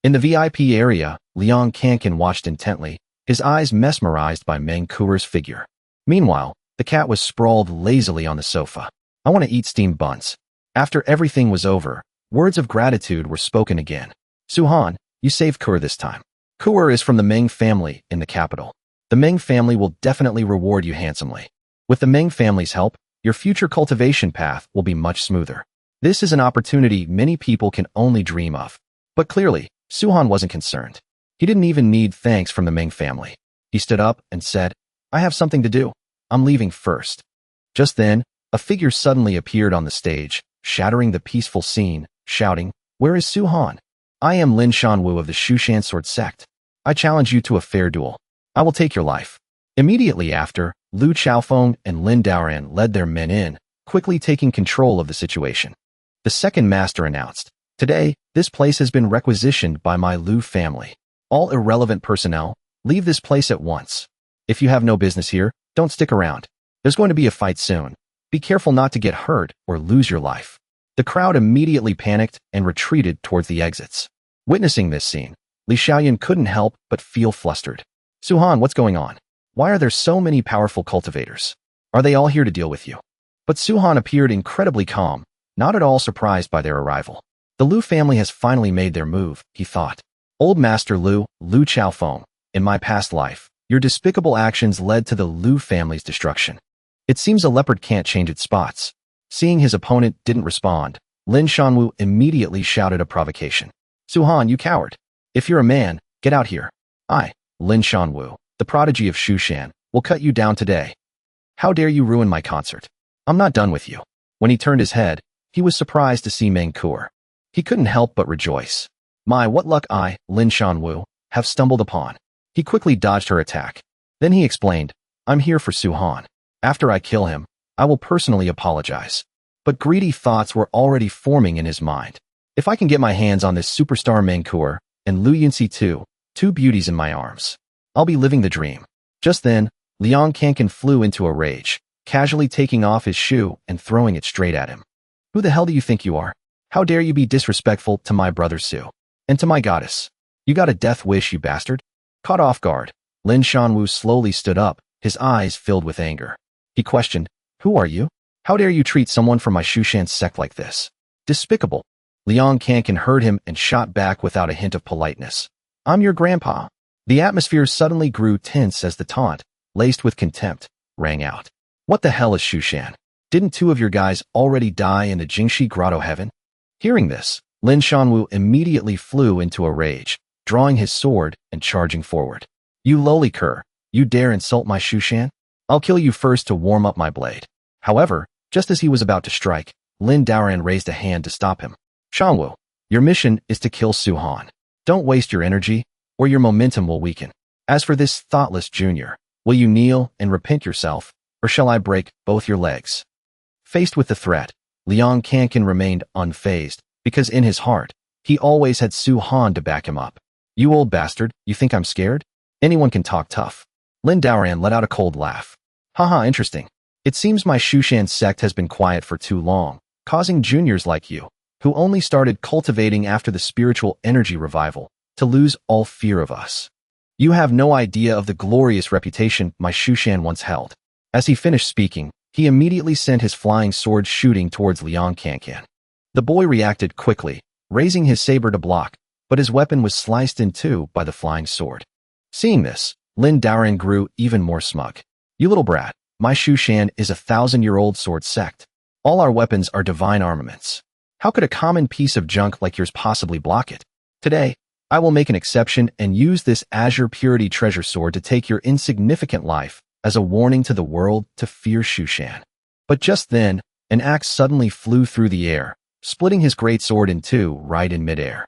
S1: In the VIP area, Liang Kankan watched intently, his eyes mesmerized by Manhua's figure. Meanwhile, the cat was sprawled lazily on the sofa. I want to eat steamed buns. After everything was over, words of gratitude were spoken again. Su-han, you saved Kur this time. Kur is from the Meng family in the capital. The Meng family will definitely reward you handsomely. With the Meng family's help, your future cultivation path will be much smoother. This is an opportunity many people can only dream of. But clearly, Su-han wasn't concerned. He didn't even need thanks from the Meng family. He stood up and said, I have something to do. I'm leaving first. Just then, a figure suddenly appeared on the stage, shattering the peaceful scene, shouting, where is Su-han? I am Schwan Wu of the Shushan Sword Sect. I challenge you to a fair duel. I will take your life. Immediately after, Lu Chaofeng and Lin Daoren led their men in, quickly taking control of the situation. The second master announced, today, this place has been requisitioned by my Lu family. All irrelevant personnel, leave this place at once. If you have no business here, don't stick around. There's going to be a fight soon. Be careful not to get hurt or lose your life. The crowd immediately panicked and retreated towards the exits. Witnessing this scene, Li Xiaoyan couldn't help but feel flustered. Su-han, what's going on? Why are there so many powerful cultivators? Are they all here to deal with you? But Su-han appeared incredibly calm, not at all surprised by their arrival. The Lu family has finally made their move, he thought. Old Master Lu Chaofeng, in my past life, your despicable actions led to the Lu family's destruction. It seems a leopard can't change its spots. Seeing his opponent didn't respond, Schwan Wu immediately shouted a provocation. Su-han, you coward. If you're a man, get out here. I, Schwan Wu, the prodigy of Shushan, will cut you down today. How dare you ruin my concert? I'm not done with you. When he turned his head, he was surprised to see Manhwa. He couldn't help but rejoice. My, what luck I, Schwan Wu, have stumbled upon. He quickly dodged her attack. Then he explained, I'm here for Su-han. After I kill him, I will personally apologize. But greedy thoughts were already forming in his mind. If I can get my hands on this superstar Manhwa, and Lu Yuni too, two beauties in my arms, I'll be living the dream. Just then, Liang Kankan flew into a rage, casually taking off his shoe and throwing it straight at him. Who the hell do you think you are? How dare you be disrespectful to my brother Su? And to my goddess? You got a death wish, you bastard? Caught off guard, Schwan Wu slowly stood up, his eyes filled with anger. He questioned, who are you? How dare you treat someone from my Shushan sect like this? Despicable. Liang Kankan heard him and shot back without a hint of politeness. I'm your grandpa. The atmosphere suddenly grew tense as the taunt, laced with contempt, rang out. What the hell is Shushan? Didn't two of your guys already die in the Jingshi grotto heaven? Hearing this, Schwan Wu immediately flew into a rage, drawing his sword and charging forward. You lowly cur, you dare insult my Shushan? I'll kill you first to warm up my blade. However, just as he was about to strike, Lin Daoran raised a hand to stop him. Schwan Wu, your mission is to kill Su Han. Don't waste your energy, or your momentum will weaken. As for this thoughtless junior, will you kneel and repent yourself, or shall I break both your legs? Faced with the threat, Liang Kankan remained unfazed, because in his heart, he always had Su Han to back him up. You old bastard, you think I'm scared? Anyone can talk tough. Lin Daoran let out a cold laugh. Haha, interesting. It seems my Shushan sect has been quiet for too long, causing juniors like you, who only started cultivating after the spiritual energy revival, to lose all fear of us. You have no idea of the glorious reputation my Shushan once held. As he finished speaking, he immediately sent his flying sword shooting towards Liang Kankan. The boy reacted quickly, raising his saber to block, but his weapon was sliced in two by the flying sword. Seeing this, Lin Daoran grew even more smug. You little brat, my Shushan is a 1,000-year-old sword sect. All our weapons are divine armaments. How could a common piece of junk like yours possibly block it? Today, I will make an exception and use this Azure Purity Treasure Sword to take your insignificant life as a warning to the world to fear Shushan. But just then, an axe suddenly flew through the air, splitting his great sword in two right in midair.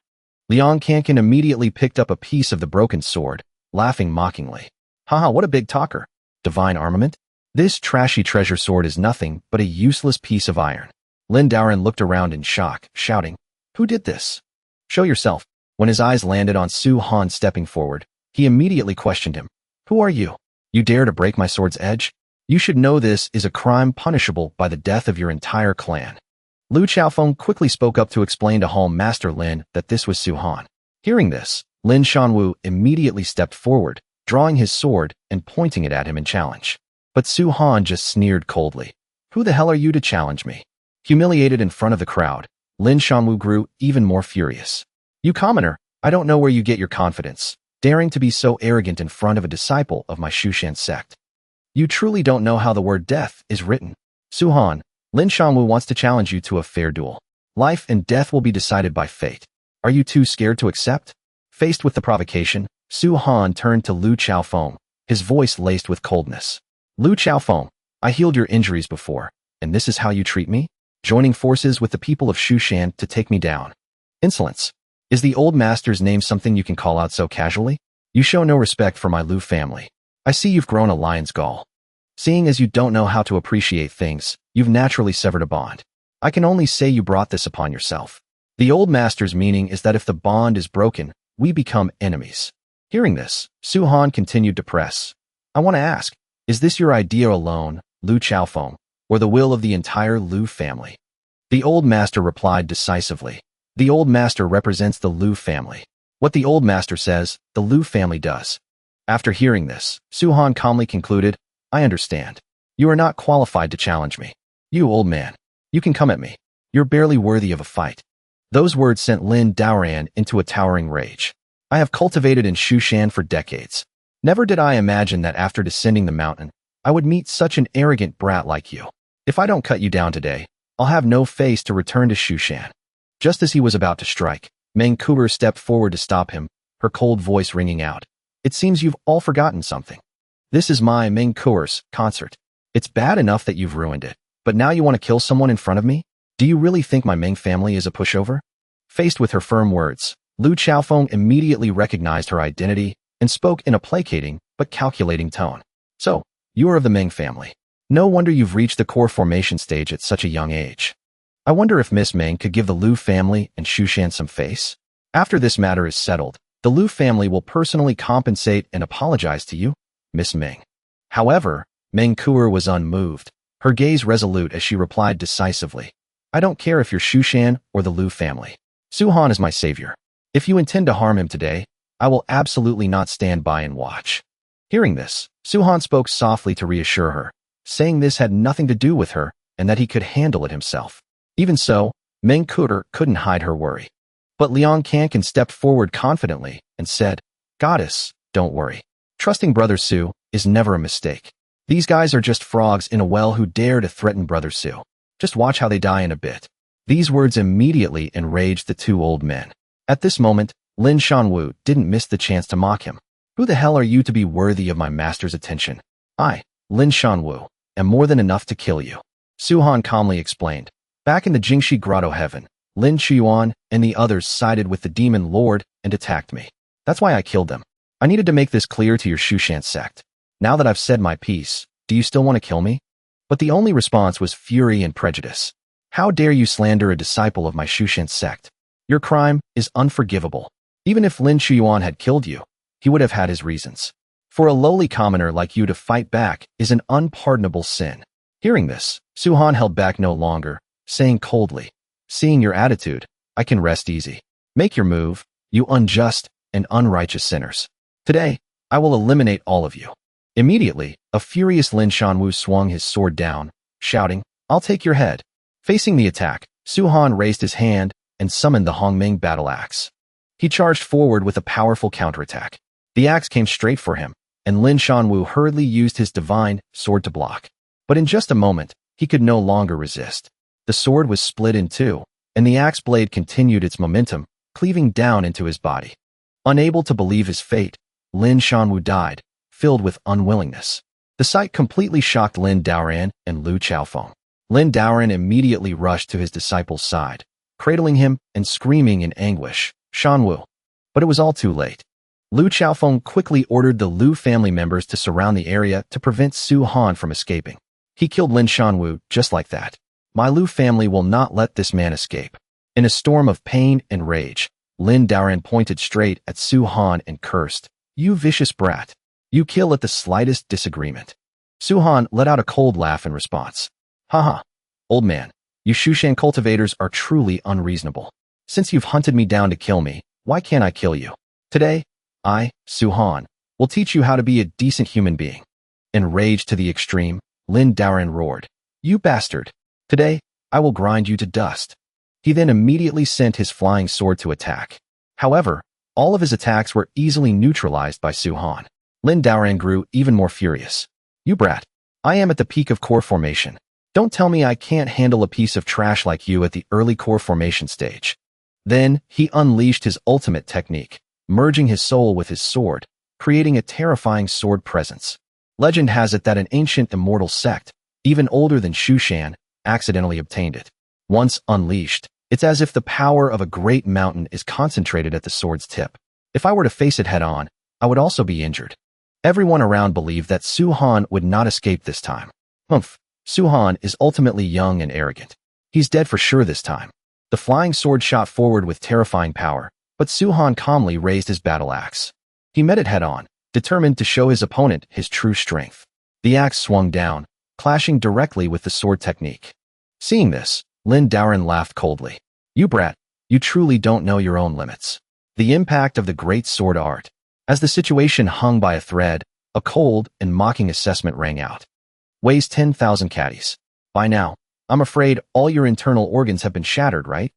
S1: Liang Kankan immediately picked up a piece of the broken sword, laughing mockingly. Haha, what a big talker. Divine armament? This trashy treasure sword is nothing but a useless piece of iron. Lin Daoran looked around in shock, shouting, Who did this? Show yourself. When his eyes landed on Su Han stepping forward, he immediately questioned him. Who are you? You dare to break my sword's edge? You should know this is a crime punishable by the death of your entire clan. Lu Chaofeng quickly spoke up to explain to Hall Master Lin that this was Su Han. Hearing this, Schwan Wu immediately stepped forward, drawing his sword and pointing it at him in challenge. But Su Han just sneered coldly. Who the hell are you to challenge me? Humiliated in front of the crowd, Schwan Wu grew even more furious. You commoner, I don't know where you get your confidence, daring to be so arrogant in front of a disciple of my Shushan sect. You truly don't know how the word death is written. Su Han, Schwan Wu wants to challenge you to a fair duel. Life and death will be decided by fate. Are you too scared to accept? Faced with the provocation, Su Han turned to Lu Chaofeng, his voice laced with coldness. Lu Chaofeng, I healed your injuries before, and this is how you treat me? Joining forces with the people of Shushan to take me down. Insolence. Is the old master's name something you can call out so casually? You show no respect for my Lu family. I see you've grown a lion's gall. Seeing as you don't know how to appreciate things, you've naturally severed a bond. I can only say you brought this upon yourself. The old master's meaning is that if the bond is broken, we become enemies. Hearing this, Su Han continued to press. I want to ask, is this your idea alone, Lu Chaofeng, or the will of the entire Lu family? The old master replied decisively. The old master represents the Lu family. What the old master says, the Lu family does. After hearing this, Su Han calmly concluded, I understand. You are not qualified to challenge me. You old man. You can come at me. You're barely worthy of a fight. Those words sent Lin Daoran into a towering rage. I have cultivated in Shushan for decades. Never did I imagine that after descending the mountain, I would meet such an arrogant brat like you. If I don't cut you down today, I'll have no face to return to Shushan. Just as he was about to strike, Manhwa stepped forward to stop him, her cold voice ringing out. It seems you've all forgotten something. This is my Manhwa's concert. It's bad enough that you've ruined it, but now you want to kill someone in front of me? Do you really think my Meng family is a pushover? Faced with her firm words, Lu Chaofeng immediately recognized her identity and spoke in a placating but calculating tone. So, you are of the Meng family. No wonder you've reached the core formation stage at such a young age. I wonder if Miss Meng could give the Lu family and Shushan some face? After this matter is settled, the Lu family will personally compensate and apologize to you, Miss Meng. However, Manhwa was unmoved, her gaze resolute as she replied decisively. I don't care if you're Shushan or the Lu family. Su Han is my savior. If you intend to harm him today, I will absolutely not stand by and watch. Hearing this, Su Han spoke softly to reassure her, saying this had nothing to do with her and that he could handle it himself. Even so, Manhwa couldn't hide her worry. But Liang Kankan stepped forward confidently and said, Goddess, don't worry. Trusting Brother Su is never a mistake. These guys are just frogs in a well who dare to threaten Brother Su. Just watch how they die in a bit. These words immediately enraged the two old men. At this moment, Schwan Wu didn't miss the chance to mock him. Who the hell are you to be worthy of my master's attention? I, Schwan Wu, am more than enough to kill you. Su-han calmly explained. Back in the Jingshi grotto heaven, Lin Chuan and the others sided with the demon lord and attacked me. That's why I killed them. I needed to make this clear to your Shushan sect. Now that I've said my piece, do you still want to kill me? But the only response was fury and prejudice. How dare you slander a disciple of my Shushan sect? Your crime is unforgivable. Even if Lin Chuan had killed you, he would have had his reasons. For a lowly commoner like you to fight back is an unpardonable sin. Hearing this, Su-han held back no longer, saying coldly, seeing your attitude, I can rest easy. Make your move, you unjust and unrighteous sinners. Today, I will eliminate all of you. Immediately, a furious Lin Schwan Wu swung his sword down, shouting, I'll take your head. Facing the attack, Su-han raised his hand and summoned the Hongming battle axe. He charged forward with a powerful counterattack. The axe came straight for him, and Lin Schwan Wu hurriedly used his divine sword to block. But in just a moment, he could no longer resist. The sword was split in two, and the axe blade continued its momentum, cleaving down into his body. Unable to believe his fate, Lin Schwan Wu died, filled with unwillingness. The sight completely shocked Lin Daoran and Lu Chaofeng. Lin Daoran immediately rushed to his disciple's side, cradling him and screaming in anguish, Schwan Wu. But it was all too late. Lu Chaofeng quickly ordered the Lu family members to surround the area to prevent Su-han from escaping. He killed Lin Schwan Wu just like that. My Lu family will not let this man escape. In a storm of pain and rage, Lin Daoran pointed straight at Su-han and cursed, You vicious brat. You kill at the slightest disagreement. Su-han let out a cold laugh in response. Haha, old man, you Shushan cultivators are truly unreasonable. Since you've hunted me down to kill me, why can't I kill you? Today, I, Su-han, will teach you how to be a decent human being. Enraged to the extreme, Lin Daoran roared, You bastard. Today, I will grind you to dust. He then immediately sent his flying sword to attack. However, all of his attacks were easily neutralized by Su-han. Lin Daoran grew even more furious. You brat. I am at the peak of core formation. Don't tell me I can't handle a piece of trash like you at the early core formation stage. Then, he unleashed his ultimate technique, merging his soul with his sword, creating a terrifying sword presence. Legend has it that an ancient immortal sect, even older than Shushan, accidentally obtained it. Once unleashed, it's as if the power of a great mountain is concentrated at the sword's tip. If I were to face it head-on, I would also be injured. Everyone around believed that Su-han would not escape this time. Su-han is ultimately young and arrogant. He's dead for sure this time. The flying sword shot forward with terrifying power, but Su-han calmly raised his battle axe. He met it head-on, determined to show his opponent his true strength. The axe swung down, clashing directly with the sword technique. Seeing this, Lin Daoran laughed coldly. You brat, you truly don't know your own limits. The impact of the great sword art. As the situation hung by a thread, a cold and mocking assessment rang out. Weighs 10,000 caddies. By now, I'm afraid all your internal organs have been shattered, right?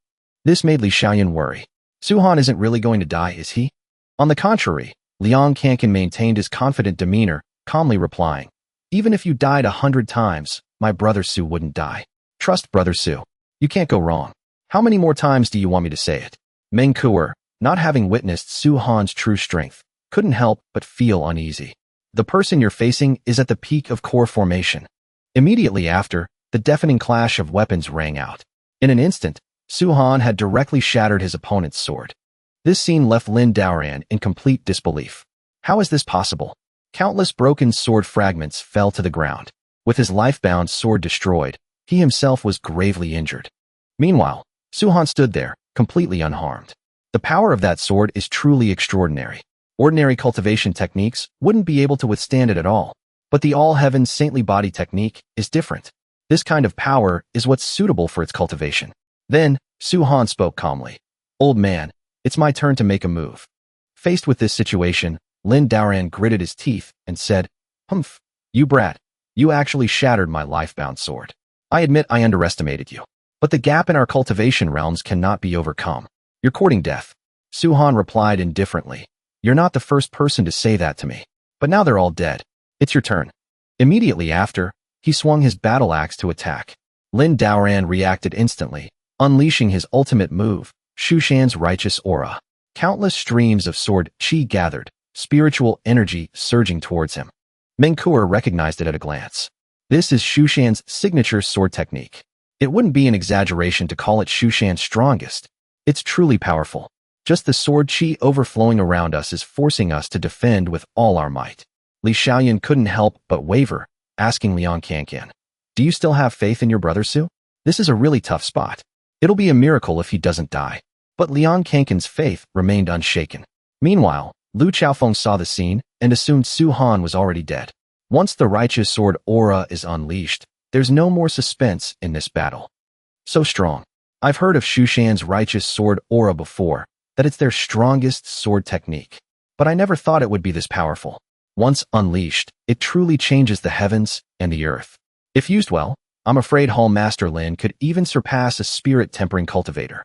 S1: This made Li Xiaoyan worry. Su-han isn't really going to die, is he? On the contrary, Liang Kankan maintained his confident demeanor, calmly replying, Even if you died 100 times, my brother Su wouldn't die. Trust Brother Su. You can't go wrong. How many more times do you want me to say it? Meng Kuer, not having witnessed Su-han's true strength, couldn't help but feel uneasy. The person you're facing is at the peak of core formation. Immediately after, the deafening clash of weapons rang out. In an instant, Su-han had directly shattered his opponent's sword. This scene left Lin Daoran in complete disbelief. How is this possible? Countless broken sword fragments fell to the ground. With his life-bound sword destroyed, he himself was gravely injured. Meanwhile, Su-han stood there, completely unharmed. The power of that sword is truly extraordinary. Ordinary cultivation techniques wouldn't be able to withstand it at all, but the all-heaven saintly body technique is different. This kind of power is what's suitable for its cultivation. Then, Su-han spoke calmly. Old man, it's my turn to make a move. Faced with this situation, Lin Daoran gritted his teeth and said, Humph, you brat, you actually shattered my life-bound sword. I admit I underestimated you, but the gap in our cultivation realms cannot be overcome. You're courting death. Su-han replied indifferently. You're not the first person to say that to me, but now they're all dead. It's your turn. Immediately after, he swung his battle axe to attack. Lin Daoran reacted instantly, unleashing his ultimate move, Shushan's righteous aura. Countless streams of sword qi gathered, spiritual energy surging towards him. Menkuer recognized it at a glance. This is Shushan's signature sword technique. It wouldn't be an exaggeration to call it Shushan's strongest. It's truly powerful. Just the sword qi overflowing around us is forcing us to defend with all our might. Li Xiaoyan couldn't help but waver, asking Liang Kankan, "Do you still have faith in your brother, Su? This is a really tough spot. It'll be a miracle if he doesn't die." But Liang Kankan's faith remained unshaken. Meanwhile, Lu Qiaofeng saw the scene and assumed Su Han was already dead. Once the righteous sword aura is unleashed, there's no more suspense in this battle. So strong. I've heard of Shushan's righteous sword aura before, that it's their strongest sword technique. But I never thought it would be this powerful. Once unleashed, it truly changes the heavens and the earth. If used well, I'm afraid Hall Master Lin could even surpass a spirit-tempering cultivator.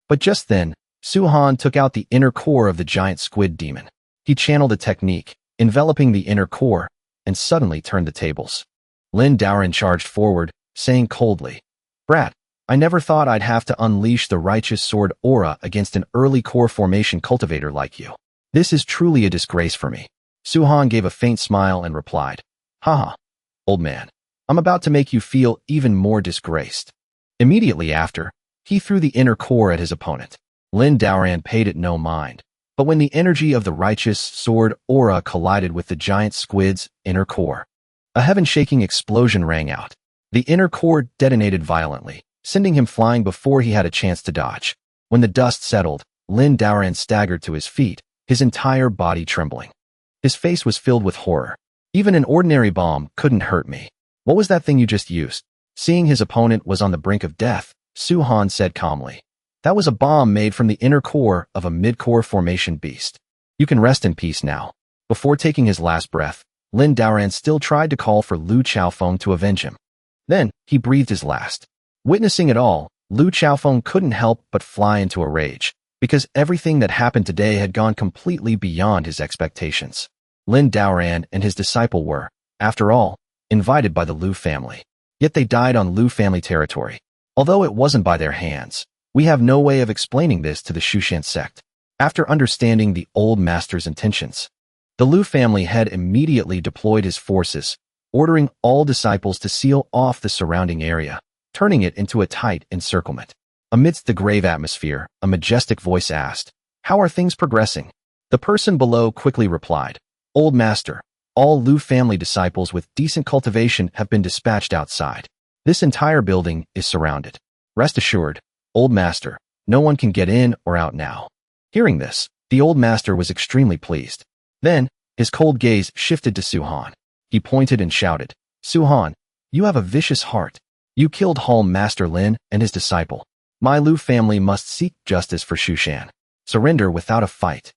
S1: But just then, Su Han took out the inner core of the giant squid demon. He channeled a technique, enveloping the inner core, and suddenly turned the tables. Lin Daoran charged forward, saying coldly, "Brat, I never thought I'd have to unleash the righteous sword aura against an early core formation cultivator like you. This is truly a disgrace for me." Su Han gave a faint smile and replied, "Haha, old man, I'm about to make you feel even more disgraced." Immediately after, he threw the inner core at his opponent. Lin Daoran paid it no mind, but when the energy of the righteous sword aura collided with the giant squid's inner core, a heaven-shaking explosion rang out. The inner core detonated violently, sending him flying before he had a chance to dodge. When the dust settled, Lin Daoran staggered to his feet, his entire body trembling. His face was filled with horror. "Even an ordinary bomb couldn't hurt me. What was that thing you just used?" Seeing his opponent was on the brink of death, Su Han said calmly, "That was a bomb made from the inner core of a mid-core formation beast. You can rest in peace now." Before taking his last breath, Lin Daoran still tried to call for Lu Qiaofeng to avenge him. Then, he breathed his last. Witnessing it all, Lu Qiaofeng couldn't help but fly into a rage, because everything that happened today had gone completely beyond his expectations. Lin Daoran and his disciple were, after all, invited by the Lu family. Yet they died on Lu family territory. Although it wasn't by their hands, we have no way of explaining this to the Shushan sect. After understanding the old master's intentions, the Lu family head immediately deployed his forces, ordering all disciples to seal off the surrounding area, turning it into a tight encirclement. Amidst the grave atmosphere, a majestic voice asked, "How are things progressing?" The person below quickly replied, "Old master, all Lu family disciples with decent cultivation have been dispatched outside. This entire building is surrounded. Rest assured, old master, no one can get in or out now." Hearing this, the old master was extremely pleased. Then, his cold gaze shifted to Su Han. He pointed and shouted, "Su Han, you have a vicious heart. You killed Hall Master Lin and his disciple. My Lu family must seek justice for Shushan. Surrender without a fight."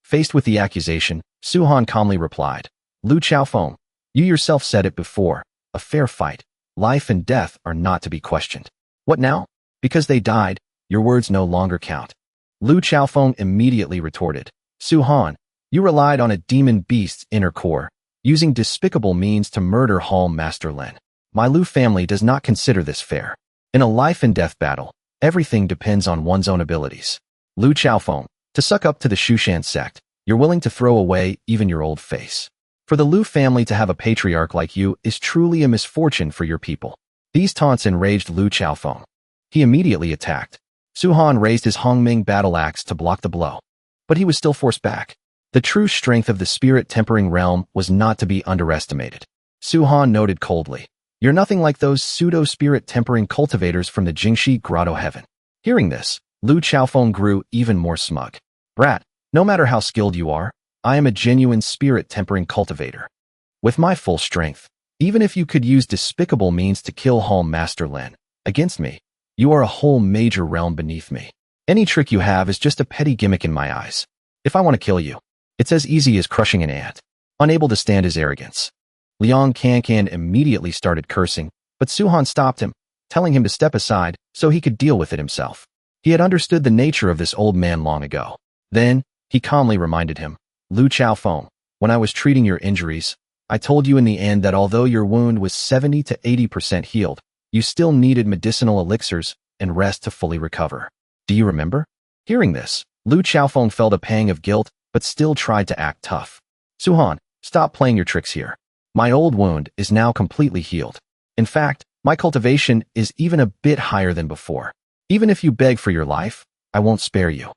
S1: Faced with the accusation, Su Han calmly replied, "Lu Qiaofeng, you yourself said it before, a fair fight. Life and death are not to be questioned. What now? Because they died, your words no longer count." Lu Qiaofeng immediately retorted, "Su Han, you relied on a demon beast's inner core, using despicable means to murder Hall Master Lin. My Lu family does not consider this fair. In a life and death battle, everything depends on one's own abilities. Lu Qiaofeng, to suck up to the Shushan sect, you're willing to throw away even your old face. For the Lu family to have a patriarch like you is truly a misfortune for your people." These taunts enraged Lu Qiaofeng. He immediately attacked. Su Han raised his Hongming battle axe to block the blow, but he was still forced back. The true strength of the spirit-tempering realm was not to be underestimated. Su Han noted coldly, "You're nothing like those pseudo-spirit-tempering cultivators from the Jingshi grotto heaven." Hearing this, Lu Qiaofeng grew even more smug. "Brat, no matter how skilled you are, I am a genuine spirit-tempering cultivator. With my full strength, even if you could use despicable means to kill Hall Master Lin against me, you are a whole major realm beneath me. Any trick you have is just a petty gimmick in my eyes. If I want to kill you, it's as easy as crushing an ant." Unable to stand his arrogance, Liang Kankan immediately started cursing, but Su Han stopped him, telling him to step aside so he could deal with it himself. He had understood the nature of this old man long ago. Then, he calmly reminded him, "Lu Qiaofeng, when I was treating your injuries, I told you in the end that although your wound was 70 to 80% healed, you still needed medicinal elixirs and rest to fully recover. Do you remember? Hearing this, Lu Xiaofeng felt a pang of guilt but still tried to act tough. Suhan, stop playing your tricks here. My old wound is now completely healed. In fact, my cultivation is even a bit higher than before. Even if you beg for your life, I won't spare you.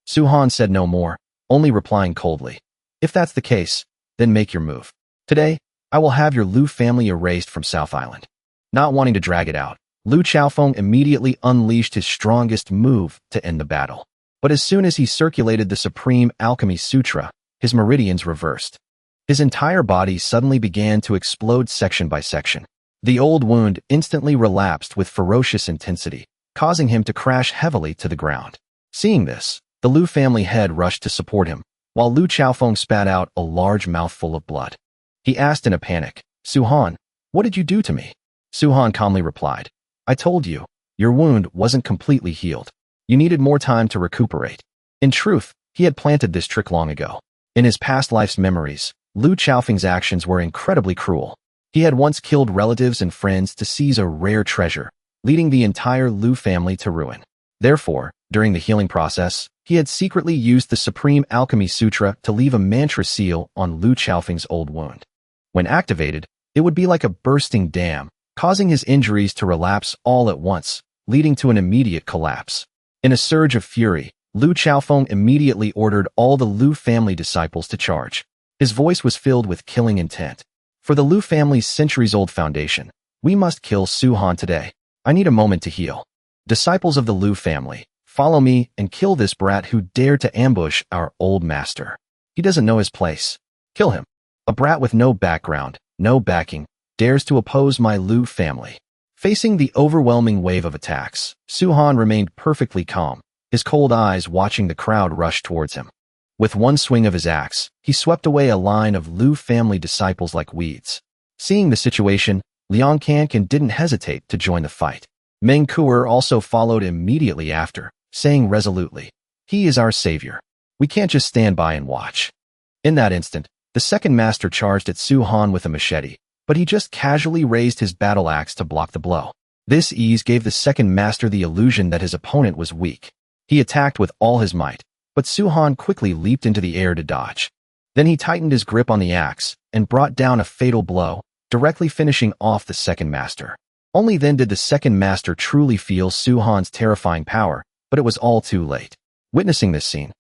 S1: Suhan said no more, only replying coldly. If that's the case, then make your move. Today, I will have your Lu family erased from South Island. Not wanting to drag it out, Lu Xiaofeng immediately unleashed his strongest move to end the battle. But as soon as he circulated the Supreme Alchemy Sutra, his meridians reversed. His entire body suddenly began to explode section by section. The old wound instantly relapsed with ferocious intensity, causing him to crash heavily to the ground. Seeing this, the Lu family head rushed to support him, while Lu Xiaofeng spat out a large mouthful of blood. He asked in a panic, Suhan, what did you do to me? Suhan calmly replied, I told you, your wound wasn't completely healed. You needed more time to recuperate. In truth, he had planted this trick long ago. In his past life's memories, Lu Xiaofeng's actions were incredibly cruel. He had once killed relatives and friends to seize a rare treasure, leading the entire Lu family to ruin. Therefore, during the healing process, he had secretly used the Supreme Alchemy Sutra to leave a mantra seal on Lu Xiaofeng's old wound. When activated, it would be like a bursting dam, causing his injuries to relapse all at once, leading to an immediate collapse. In a surge of fury, Lu Xiaofeng immediately ordered all the Lu family disciples to charge. His voice was filled with killing intent. For the Lu family's centuries-old foundation, we must kill Suhan today. I need a moment to heal. Disciples of the Lu family, follow me and kill this brat who dared to ambush our old master. He doesn't know his place. Kill him. A brat with no background, no backing, dares to oppose my Lu family. Facing the overwhelming wave of attacks, Suhan remained perfectly calm, his cold eyes watching the crowd rush towards him. With one swing of his axe, he swept away a line of Lu family disciples like weeds. Seeing the situation, Liang Kankan didn't hesitate to join the fight. Meng Kuer also followed immediately after, saying resolutely, he is our savior. We can't just stand by and watch. In that instant, the second master charged at Suhan with a machete, but he just casually raised his battle axe to block the blow. This ease gave the second master the illusion that his opponent was weak. He attacked with all his might, but Suhan quickly leaped into the air to dodge. Then he tightened his grip on the axe and brought down a fatal blow, directly finishing off the second master. Only then did the second master truly feel Suhan's terrifying power, but it was all too late. Witnessing this scene,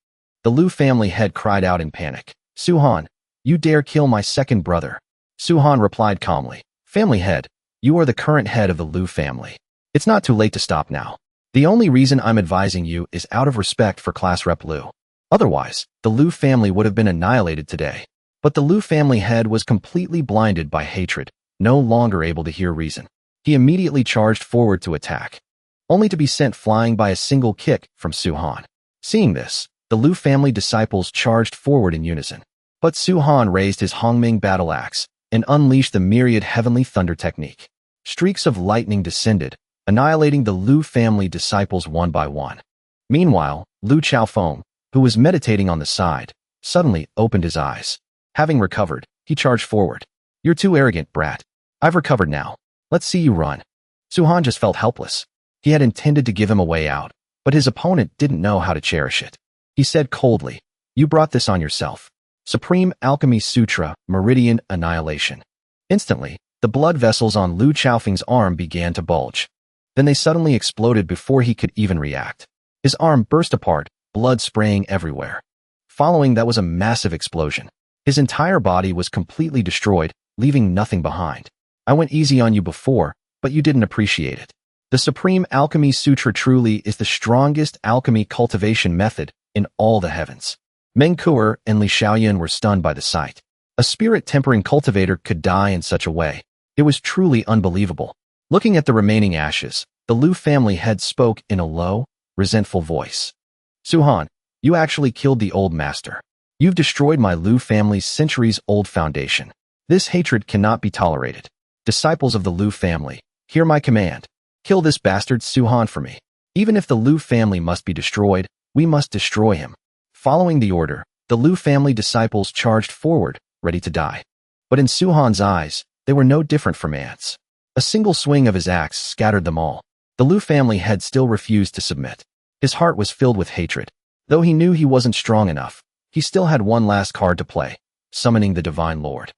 S1: the Lu family head cried out in panic, Suhan, you dare kill my second brother. Suhan replied calmly, family head, you are the current head of the Lu family. It's not too late to stop now. The only reason I'm advising you is out of respect for Class Rep Lu. Otherwise, the Lu family would have been annihilated today. But the Lu family head was completely blinded by hatred, no longer able to hear reason. He immediately charged forward to attack, only to be sent flying by a single kick from Suhan. Seeing this, the Lu family disciples charged forward in unison. But Suhan raised his Hongming battle axe and unleashed the myriad heavenly thunder technique. Streaks of lightning descended, annihilating the Lu family disciples one by one. Meanwhile, Lu Xiaofeng, who was meditating on the side, suddenly opened his eyes. Having recovered, he charged forward. You're too arrogant, brat. I've recovered now. Let's see you run. Suhan just felt helpless. He had intended to give him a way out, but his opponent didn't know how to cherish it. He said coldly, you brought this on yourself. Supreme Alchemy Sutra, Meridian Annihilation. Instantly, the blood vessels on Lu Xiaofeng's arm began to bulge. Then they suddenly exploded before he could even react. His arm burst apart, blood spraying everywhere. Following that was a massive explosion. His entire body was completely destroyed, leaving nothing behind. I went easy on you before, but you didn't appreciate it. The Supreme Alchemy Sutra truly is the strongest alchemy cultivation method in all the heavens. Meng Kuer and Li Xiaoyan were stunned by the sight. A spirit-tempering cultivator could die in such a way. It was truly unbelievable. Looking at the remaining ashes, the Lu family head spoke in a low, resentful voice. Suhan, you actually killed the old master. You've destroyed my Lu family's centuries-old foundation. This hatred cannot be tolerated. Disciples of the Lu family, hear my command. Kill this bastard Suhan for me. Even if the Lu family must be destroyed, we must destroy him. Following the order, the Lu family disciples charged forward, ready to die. But in Su-han's eyes, they were no different from ants. A single swing of his axe scattered them all. The Lu family head still refused to submit. His heart was filled with hatred. Though he knew he wasn't strong enough, he still had one last card to play, summoning the Divine Lord.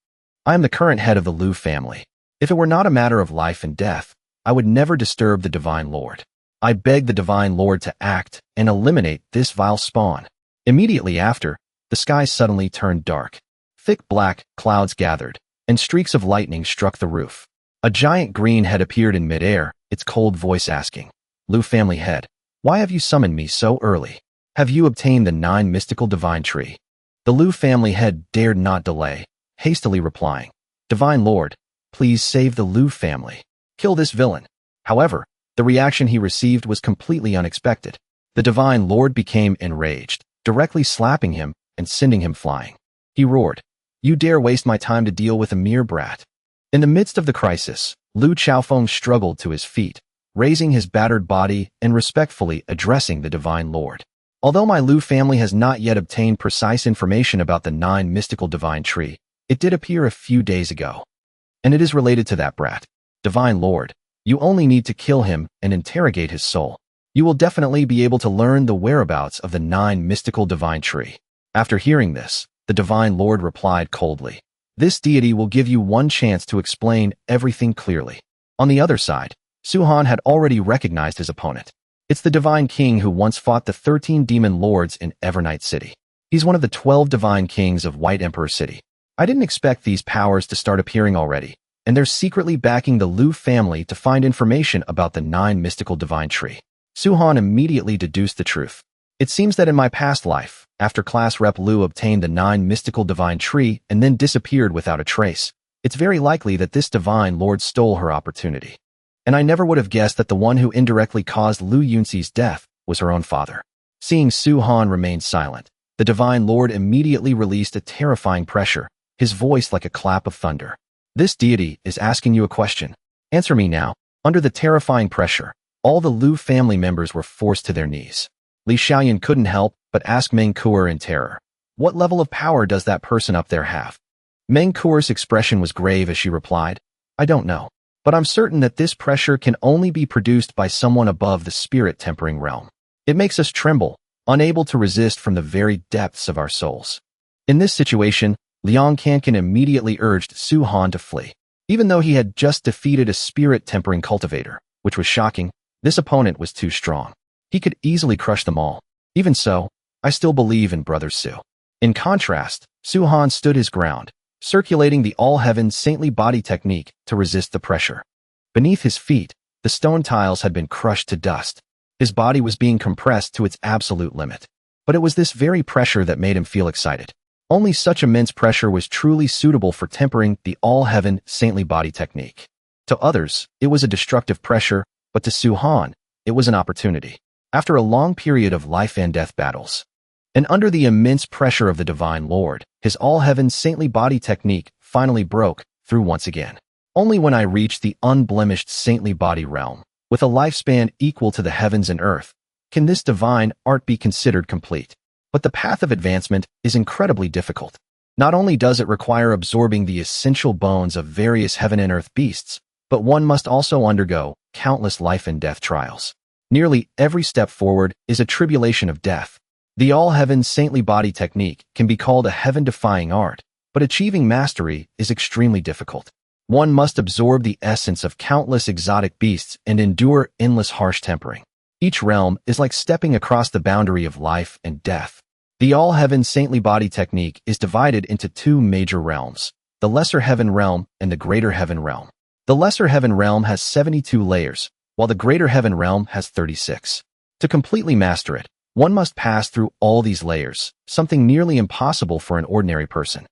S1: I am the current head of the Lu family. If it were not a matter of life and death, I would never disturb the Divine Lord. I beg the Divine Lord to act and eliminate this vile spawn. Immediately after, the sky suddenly turned dark. Thick black clouds gathered, and streaks of lightning struck the roof. A giant green head appeared in midair, its cold voice asking, Lu family head, why have you summoned me so early? Have you obtained the 9 mystical divine tree? The Lu family head dared not delay, hastily replying, Divine Lord, please save the Lu family. Kill this villain. However, the reaction he received was completely unexpected. The Divine Lord became enraged, directly slapping him and sending him flying. He roared, You dare waste my time to deal with a mere brat. In the midst of the crisis, Lu Chaofeng struggled to his feet, raising his battered body and respectfully addressing the Divine Lord. Although my Lu family has not yet obtained precise information about the 9 mystical divine tree, it did appear a few days ago. And it is related to that brat. Divine Lord, you only need to kill him and interrogate his soul. You will definitely be able to learn the whereabouts of the 9 mystical divine tree. After hearing this, the Divine Lord replied coldly, This deity will give you one chance to explain everything clearly. On the other side, Su-han had already recognized his opponent. It's the Divine King who once fought the 13 demon lords in Evernight City. He's one of the 12 divine kings of White Emperor City. I didn't expect these powers to start appearing already, and they're secretly backing the Lu family to find information about the 9 mystical divine tree. Su-han immediately deduced the truth. It seems that in my past life, after class rep Lu obtained the 9 mystical divine tree and then disappeared without a trace, it's very likely that this Divine Lord stole her opportunity. And I never would have guessed that the one who indirectly caused Lu Yunxi's death was her own father. Seeing Su-han remain silent, the Divine Lord immediately released a terrifying pressure, his voice like a clap of thunder. This deity is asking you a question. Answer me now. Under the terrifying pressure, all the Lu family members were forced to their knees. Li Xiaoyan couldn't help but ask Meng Kuer in terror. What level of power does that person up there have? Meng Kuer's expression was grave as she replied, I don't know. But I'm certain that this pressure can only be produced by someone above the spirit tempering realm. It makes us tremble, unable to resist from the very depths of our souls. In this situation, Liang Kankan immediately urged Su-han to flee. Even though he had just defeated a spirit tempering cultivator, which was shocking, this opponent was too strong. He could easily crush them all. Even so, I still believe in Brother Su. In contrast, Su-han stood his ground, circulating the all-heaven saintly body technique to resist the pressure. Beneath his feet, the stone tiles had been crushed to dust. His body was being compressed to its absolute limit. But it was this very pressure that made him feel excited. Only such immense pressure was truly suitable for tempering the all-heaven saintly body technique. To others, it was a destructive pressure, but to Su-han, it was an opportunity. After a long period of life and death battles, and under the immense pressure of the Divine Lord, his all-heaven saintly body technique finally broke through once again. Only when I reach the unblemished saintly body realm, with a lifespan equal to the heavens and earth, can this divine art be considered complete. But the path of advancement is incredibly difficult. Not only does it require absorbing the essential bones of various heaven and earth beasts, but one must also undergo countless life and death trials. Nearly every step forward is a tribulation of death. The all-heaven saintly body technique can be called a heaven-defying art, but achieving mastery is extremely difficult. One must absorb the essence of countless exotic beasts and endure endless harsh tempering. Each realm is like stepping across the boundary of life and death. The all-heaven saintly body technique is divided into 2 major realms, the lesser heaven realm and the greater heaven realm. The lesser heaven realm has 72 layers, while the greater heaven realm has 36. To completely master it, one must pass through all these layers, something nearly impossible for an ordinary person.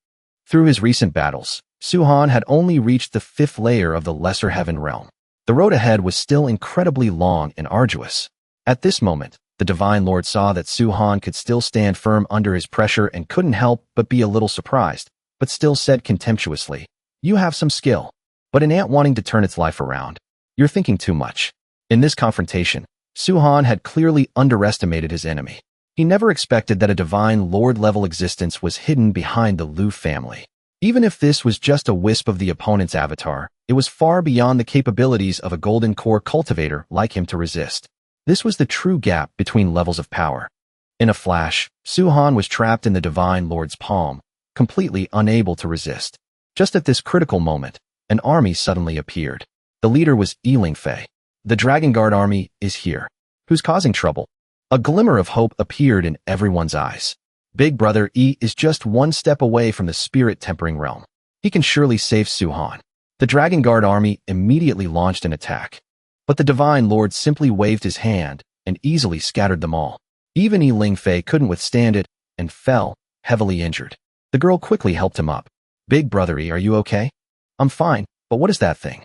S1: Through his recent battles, Su-han had only reached the 5th layer of the lesser heaven realm. The road ahead was still incredibly long and arduous. At this moment, the Divine Lord saw that Su-han could still stand firm under his pressure and couldn't help but be a little surprised, but still said contemptuously, You have some skill, but an ant wanting to turn its life around. You're thinking too much. In this confrontation, Su-han had clearly underestimated his enemy. He never expected that a Divine Lord-level existence was hidden behind the Lu family. Even if this was just a wisp of the opponent's avatar, it was far beyond the capabilities of a golden core cultivator like him to resist. This was the true gap between levels of power. In a flash, Su Han was trapped in the Divine Lord's palm, completely unable to resist. Just at this critical moment, an army suddenly appeared. The leader was Ling Fei. The Dragon Guard army is here. Who's causing trouble? A glimmer of hope appeared in everyone's eyes. Big Brother Yi is just one step away from the spirit-tempering realm. He can surely save Su Han. The Dragon Guard army immediately launched an attack. But the Divine Lord simply waved his hand and easily scattered them all. Even Ling Fei couldn't withstand it and fell, heavily injured. The girl quickly helped him up. Big Brother Yi, are you okay? I'm fine, but what is that thing?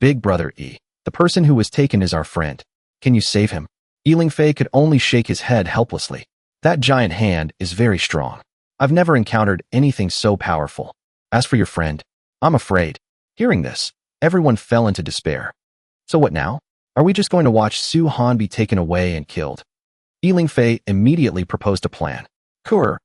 S1: Big Brother Yi, the person who was taken is our friend. Can you save him? Ling Fei could only shake his head helplessly. That giant hand is very strong. I've never encountered anything so powerful. As for your friend, I'm afraid. Hearing this, everyone fell into despair. So what now? Are we just going to watch Su Han be taken away and killed? Ling Fei immediately proposed a plan.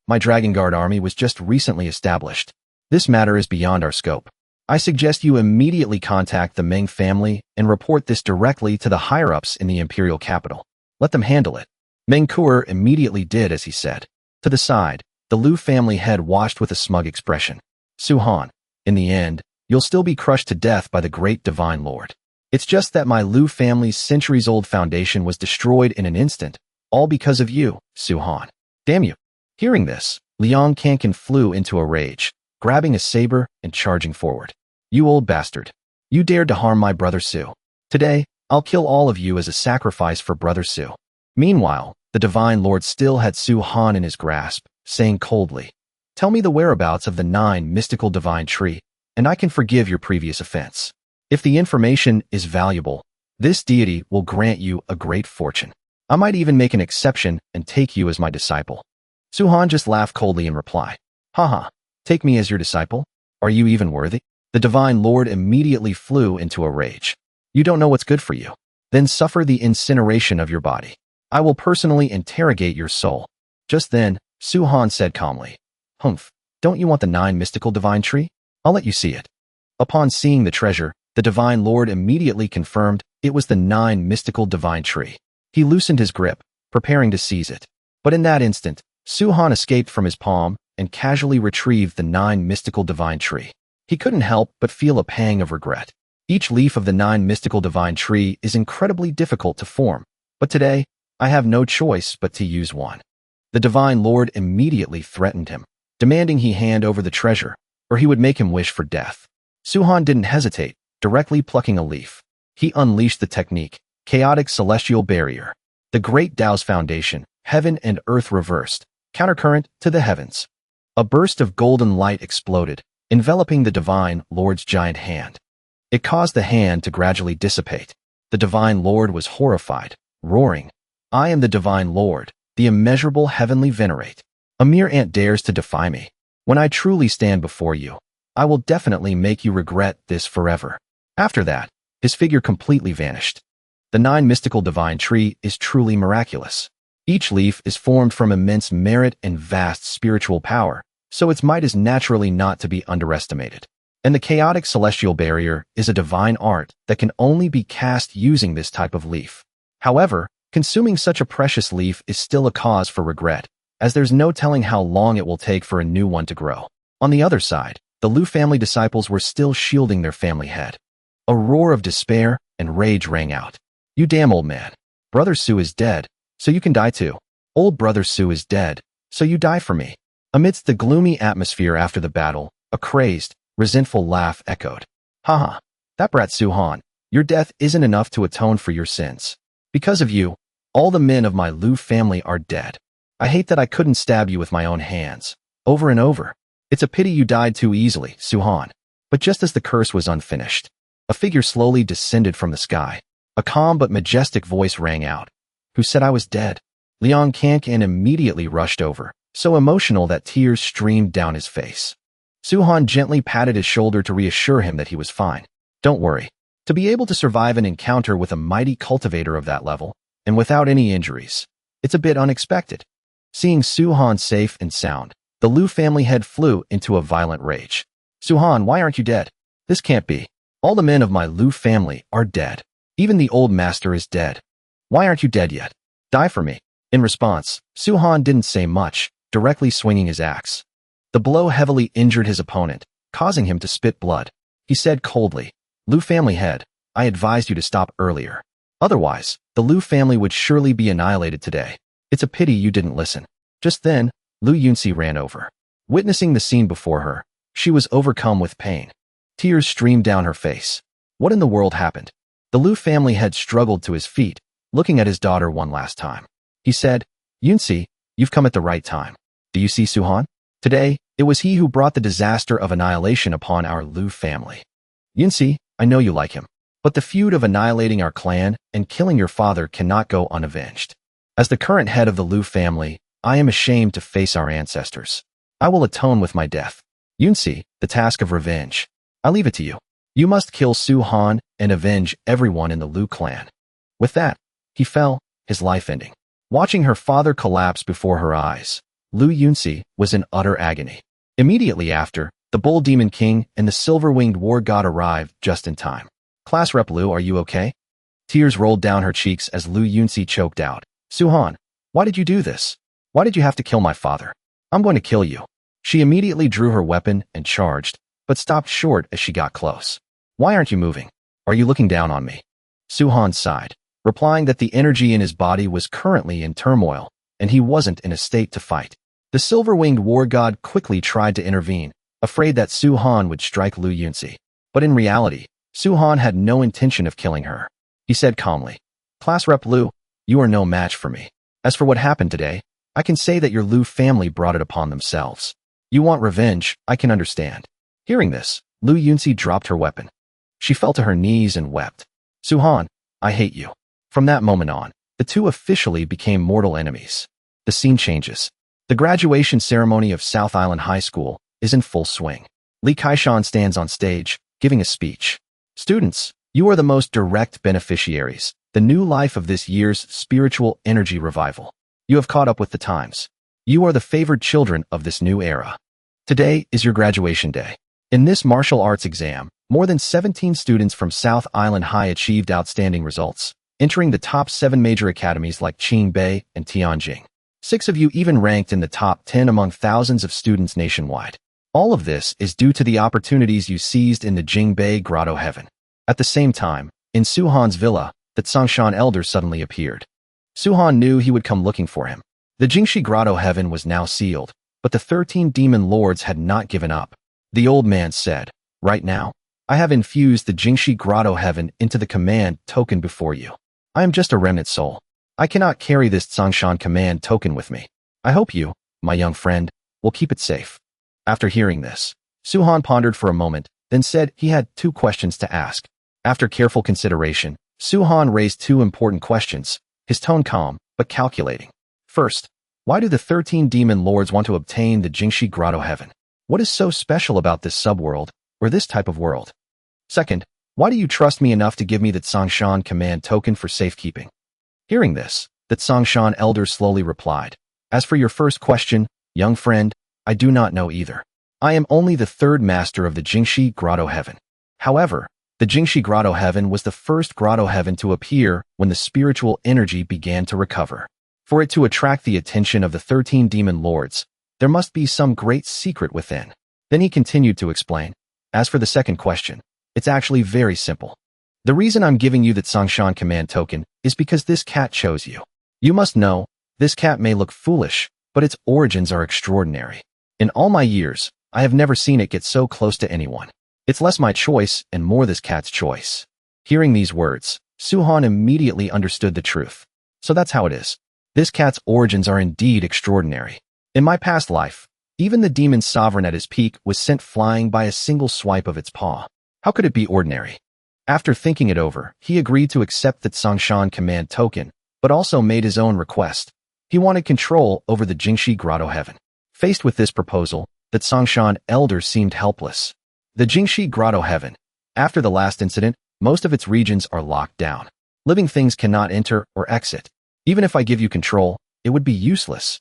S1: My Dragon Guard army was just recently established. This matter is beyond our scope. I suggest you immediately contact the Meng family and report this directly to the higher-ups in the imperial capital. Let them handle it. Meng Kuo immediately did as he said. To the side, the Lu family head watched with a smug expression. Su Han, in the end, you'll still be crushed to death by the great Divine Lord. It's just that my Lu family's centuries-old foundation was destroyed in an instant, all because of you, Su Han. Damn you. Hearing this, Liang Kankan flew into a rage, grabbing a saber and charging forward. You old bastard. You dared to harm my brother Su. Today, I'll kill all of you as a sacrifice for brother Su. Meanwhile, the Divine Lord still had Su Han in his grasp, saying coldly, Tell me the whereabouts of the 9 mystical divine tree, and I can forgive your previous offense. If the information is valuable, this deity will grant you a great fortune. I might even make an exception and take you as my disciple. Su Han just laughed coldly in reply. Haha, take me as your disciple? Are you even worthy? The Divine Lord immediately flew into a rage. You don't know what's good for you. Then suffer the incineration of your body. I will personally interrogate your soul. Just then, Su Han said calmly, Humph, don't you want the 9 mystical divine tree? I'll let you see it. Upon seeing the treasure, the Divine Lord immediately confirmed it was the 9 mystical divine tree. He loosened his grip, preparing to seize it. But in that instant, Su Han escaped from his palm and casually retrieved the 9 mystical divine tree. He couldn't help but feel a pang of regret. Each leaf of the 9 mystical divine tree is incredibly difficult to form, but today, I have no choice but to use one. The Divine Lord immediately threatened him, demanding he hand over the treasure, or he would make him wish for death. Su Han didn't hesitate, directly plucking a leaf. He unleashed the technique, Chaotic Celestial Barrier. The great Tao's foundation, heaven and earth reversed, countercurrent to the heavens. A burst of golden light exploded, enveloping the Divine Lord's giant hand. It caused the hand to gradually dissipate. The Divine Lord was horrified, roaring, I am the Divine Lord, the immeasurable heavenly venerate. A mere ant dares to defy me. When I truly stand before you, I will definitely make you regret this forever. After that, his figure completely vanished. The 9 mystical divine tree is truly miraculous. Each leaf is formed from immense merit and vast spiritual power, so its might is naturally not to be underestimated. And the chaotic celestial barrier is a divine art that can only be cast using this type of leaf. However, consuming such a precious leaf is still a cause for regret, as there's no telling how long it will take for a new one to grow. On the other side, the Lu family disciples were still shielding their family head. A roar of despair and rage rang out. You damn old man. Brother Su is dead, so you can die too. Old brother Su is dead, so you die for me. Amidst the gloomy atmosphere after the battle, a crazed, resentful laugh echoed. Haha, that brat Su Han, your death isn't enough to atone for your sins. Because of you, all the men of my Lu family are dead. I hate that I couldn't stab you with my own hands. Over and over. It's a pity you died too easily, Su Han. But just as the curse was unfinished, a figure slowly descended from the sky. A calm but majestic voice rang out. Who said I was dead? Liang Kankan immediately rushed over, so emotional that tears streamed down his face. Su Han gently patted his shoulder to reassure him that he was fine. Don't worry. To be able to survive an encounter with a mighty cultivator of that level, and without any injuries, it's a bit unexpected. Seeing Su Han safe and sound, the Lu family head flew into a violent rage. Suhan, why aren't you dead? This can't be. All the men of my Lu family are dead. Even the old master is dead. Why aren't you dead yet? Die for me. In response, Suhan didn't say much, directly swinging his axe. The blow heavily injured his opponent, causing him to spit blood. He said coldly, Lu family head, I advised you to stop earlier. Otherwise, the Lu family would surely be annihilated today. It's a pity you didn't listen. Just then, Lu Yuni ran over. Witnessing the scene before her, she was overcome with pain. Tears streamed down her face. What in the world happened? The Lu family head struggled to his feet, looking at his daughter one last time. He said, Yuni, you've come at the right time. Do you see Suhan? Today, it was he who brought the disaster of annihilation upon our Lu family. Yuni, I know you like him. But the feud of annihilating our clan and killing your father cannot go unavenged. As the current head of the Lu family, I am ashamed to face our ancestors. I will atone with my death. Yuni, the task of revenge. I leave it to you. You must kill Suhan and avenge everyone in the Lu clan. With that, he fell, his life ending. Watching her father collapse before her eyes, Lu Yuni was in utter agony. Immediately after, the Bull Demon King and the Silver-Winged War God arrived just in time. Class Rep Lu, are you okay? Tears rolled down her cheeks as Lu Yuni choked out. Suhan, why did you do this? Why did you have to kill my father? I'm going to kill you. She immediately drew her weapon and charged, but stopped short as she got close. Why aren't you moving? Are you looking down on me? Suhan sighed, replying that the energy in his body was currently in turmoil, and he wasn't in a state to fight. The Silver-Winged War God quickly tried to intervene, afraid that Suhan would strike Lu Yuni. But in reality, Suhan had no intention of killing her. He said calmly, Class Rep Lu, you are no match for me. As for what happened today, I can say that your Lu family brought it upon themselves. You want revenge, I can understand. Hearing this, Lu Yuni dropped her weapon. She fell to her knees and wept. Suhan, I hate you. From that moment on, the two officially became mortal enemies. The scene changes. The graduation ceremony of South Island High School is in full swing. Li Kaishan stands on stage, giving a speech. Students, you are the most direct beneficiaries, the new life of this year's spiritual energy revival. You have caught up with the times. You are the favored children of this new era. Today is your graduation day. In this martial arts exam, more than 17 students from South Island High achieved outstanding results, entering the top 7 major academies like Qingbei and Tianjin. 6 of you even ranked in the top 10 among thousands of students nationwide. All of this is due to the opportunities you seized in the Jingbei Grotto Heaven. At the same time, in Suhan's villa, the Tsongshan elder suddenly appeared. Suhan knew he would come looking for him. The Jingshi Grotto Heaven was now sealed, but the 13 demon lords had not given up. The old man said, Right now, I have infused the Jingshi Grotto Heaven into the command token before you. I am just a remnant soul. I cannot carry this Tsongshan command token with me. I hope you, my young friend, will keep it safe. After hearing this, Suhan pondered for a moment, then said he had 2 questions to ask. After careful consideration, Suhan raised 2 important questions, his tone calm, but calculating. First, why do the 13 demon lords want to obtain the Jingshi Grotto Heaven? What is so special about this subworld, or this type of world? Second, why do you trust me enough to give me the Tsongshan command token for safekeeping? Hearing this, the Tsongshan elder slowly replied, As for your first question, young friend, I do not know either. I am only the 3rd master of the Jingshi Grotto Heaven. However, the Jingshi Grotto Heaven was the first grotto heaven to appear when the spiritual energy began to recover. For it to attract the attention of the 13 demon lords, there must be some great secret within. Then he continued to explain, As for the second question, it's actually very simple. The reason I'm giving you the Tsongshan command token is because this cat chose you. You must know, this cat may look foolish, but its origins are extraordinary. In all my years, I have never seen it get so close to anyone. It's less my choice and more this cat's choice. Hearing these words, Suhan immediately understood the truth. So that's how it is. This cat's origins are indeed extraordinary. In my past life, even the demon sovereign at his peak was sent flying by a single swipe of its paw. How could it be ordinary? After thinking it over, he agreed to accept the Tsongshan command token, but also made his own request. He wanted control over the Jingshi Grotto Heaven. Faced with this proposal, the Tsongshan elder seemed helpless. The Jingshi Grotto Heaven. After the last incident, most of its regions are locked down. Living things cannot enter or exit. Even if I give you control, it would be useless.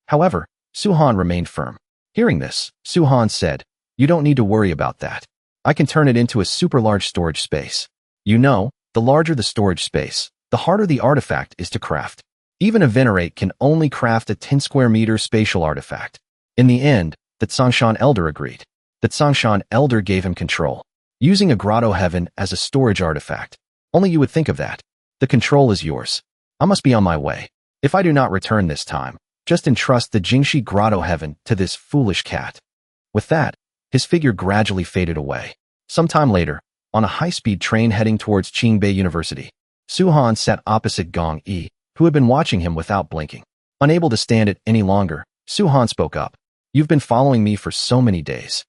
S1: However, Suhan remained firm. Hearing this, Suhan said, You don't need to worry about that. I can turn it into a super large storage space. You know, the larger the storage space, the harder the artifact is to craft. Even a venerate can only craft a 10 square meter spatial artifact. In the end, the Tsangshan Elder agreed. The Tsangshan Elder gave him control, using a grotto heaven as a storage artifact. Only you would think of that. The control is yours. I must be on my way. If I do not return this time, just entrust the Jingshi grotto heaven to this foolish cat. With that, his figure gradually faded away. Sometime later, on a high-speed train heading towards Qingbei University, Su-han sat opposite Gong Yi, who had been watching him without blinking. Unable to stand it any longer, Su-han spoke up. You've been following me for so many days.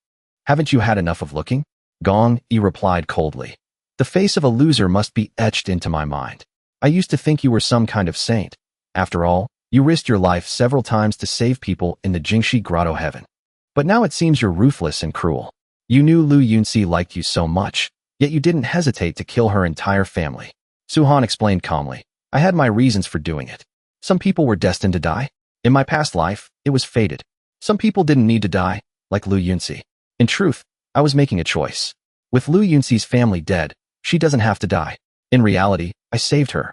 S1: Haven't you had enough of looking? Gong Yi replied coldly. The face of a loser must be etched into my mind. I used to think you were some kind of saint. After all, you risked your life several times to save people in the Jingshi grotto heaven. But now it seems you're ruthless and cruel. You knew Lu Yuni liked you so much, yet you didn't hesitate to kill her entire family. Su-han explained calmly. I had my reasons for doing it. Some people were destined to die. In my past life, it was fated. Some people didn't need to die, like Lu Yuni. In truth, I was making a choice. With Lu Yuni's family dead, she doesn't have to die. In reality, I saved her.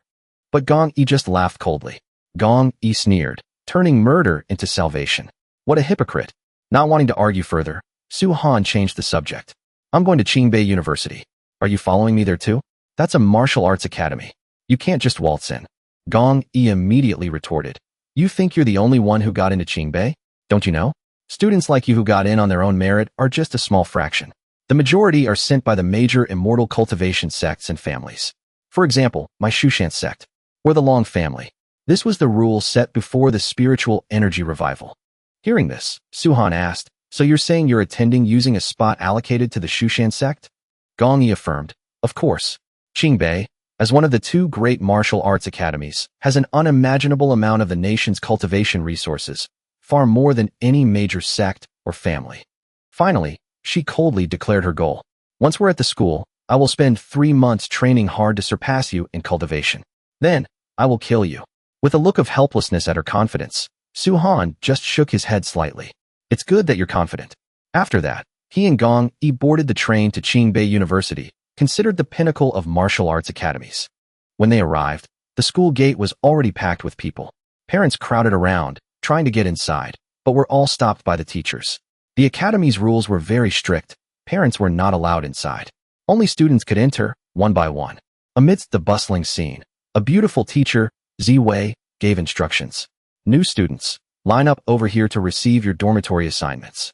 S1: But Gong Yi just laughed coldly. Gong Yi sneered, turning murder into salvation. What a hypocrite. Not wanting to argue further, Su-han changed the subject. I'm going to Qingbei University. Are you following me there too? That's a martial arts academy. You can't just waltz in. Gong Yi immediately retorted. You think you're the only one who got into Qingbei? Don't you know? Students like you who got in on their own merit are just a small fraction. The majority are sent by the major immortal cultivation sects and families. For example, my Shushan sect, or the Long family. This was the rule set before the spiritual energy revival. Hearing this, Su-han asked, so you're saying you're attending using a spot allocated to the Shushan sect? Gong Yi affirmed, of course. Qingbei, as one of the two great martial arts academies, has an unimaginable amount of the nation's cultivation resources, far more than any major sect or family. Finally, she coldly declared her goal. Once we're at the school, I will spend 3 months training hard to surpass you in cultivation. Then, I will kill you. With a look of helplessness at her confidence, Su-han just shook his head slightly. It's good that you're confident. After that, he and Gong Yi boarded the train to Qingbei University, considered the pinnacle of martial arts academies. When they arrived, the school gate was already packed with people. Parents crowded around, trying to get inside, but were all stopped by the teachers. The academy's rules were very strict. Parents were not allowed inside. Only students could enter, one by one. Amidst the bustling scene, a beautiful teacher, Ziwei, gave instructions. New students, line up over here to receive your dormitory assignments.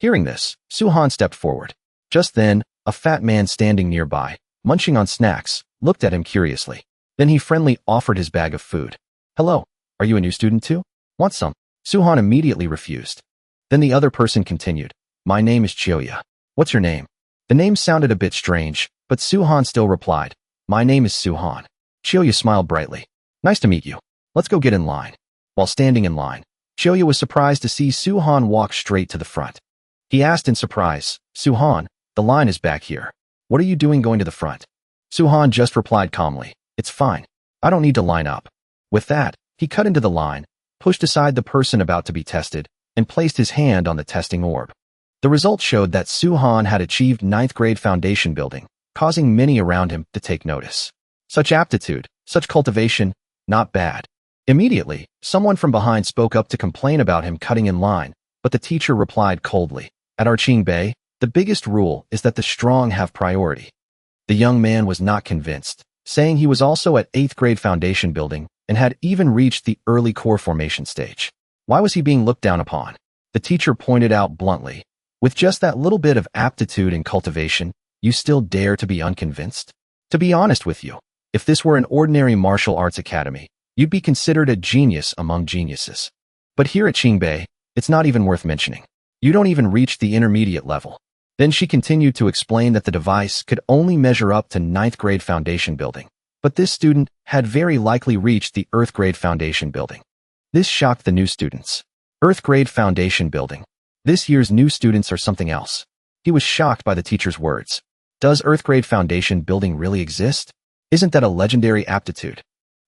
S1: Hearing this, Su-han stepped forward. Just then, a fat man standing nearby, munching on snacks, looked at him curiously. Then he friendly offered his bag of food. Hello, are you a new student too? Want some? Su-han immediately refused. Then the other person continued. My name is Chioya. What's your name? The name sounded a bit strange, but Su-han still replied. My name is Su-han. Chioya smiled brightly. Nice to meet you. Let's go get in line. While standing in line, Chioya was surprised to see Su-han walk straight to the front. He asked in surprise, Su-han, the line is back here. What are you doing going to the front? Su-han just replied calmly. It's fine. I don't need to line up. With that, he cut into the line, pushed aside the person about to be tested, and placed his hand on the testing orb. The results showed that Su-han had achieved 9th grade foundation building, causing many around him to take notice. Such aptitude, such cultivation, not bad. Immediately, someone from behind spoke up to complain about him cutting in line, but the teacher replied coldly. At our Qingbei, the biggest rule is that the strong have priority. The young man was not convinced, saying he was also at 8th grade foundation building and had even reached the early core formation stage. Why was he being looked down upon? The teacher pointed out bluntly. With just that little bit of aptitude and cultivation, you still dare to be unconvinced? To be honest with you, if this were an ordinary martial arts academy, you'd be considered a genius among geniuses. But here at Qingbei, it's not even worth mentioning. You don't even reach the intermediate level. Then she continued to explain that the device could only measure up to 9th grade foundation building, but this student had very likely reached the Earth grade foundation building. This shocked the new students. Earth grade foundation building. This year's new students are something else. He was shocked by the teacher's words. Does Earth grade foundation building really exist? Isn't that a legendary aptitude?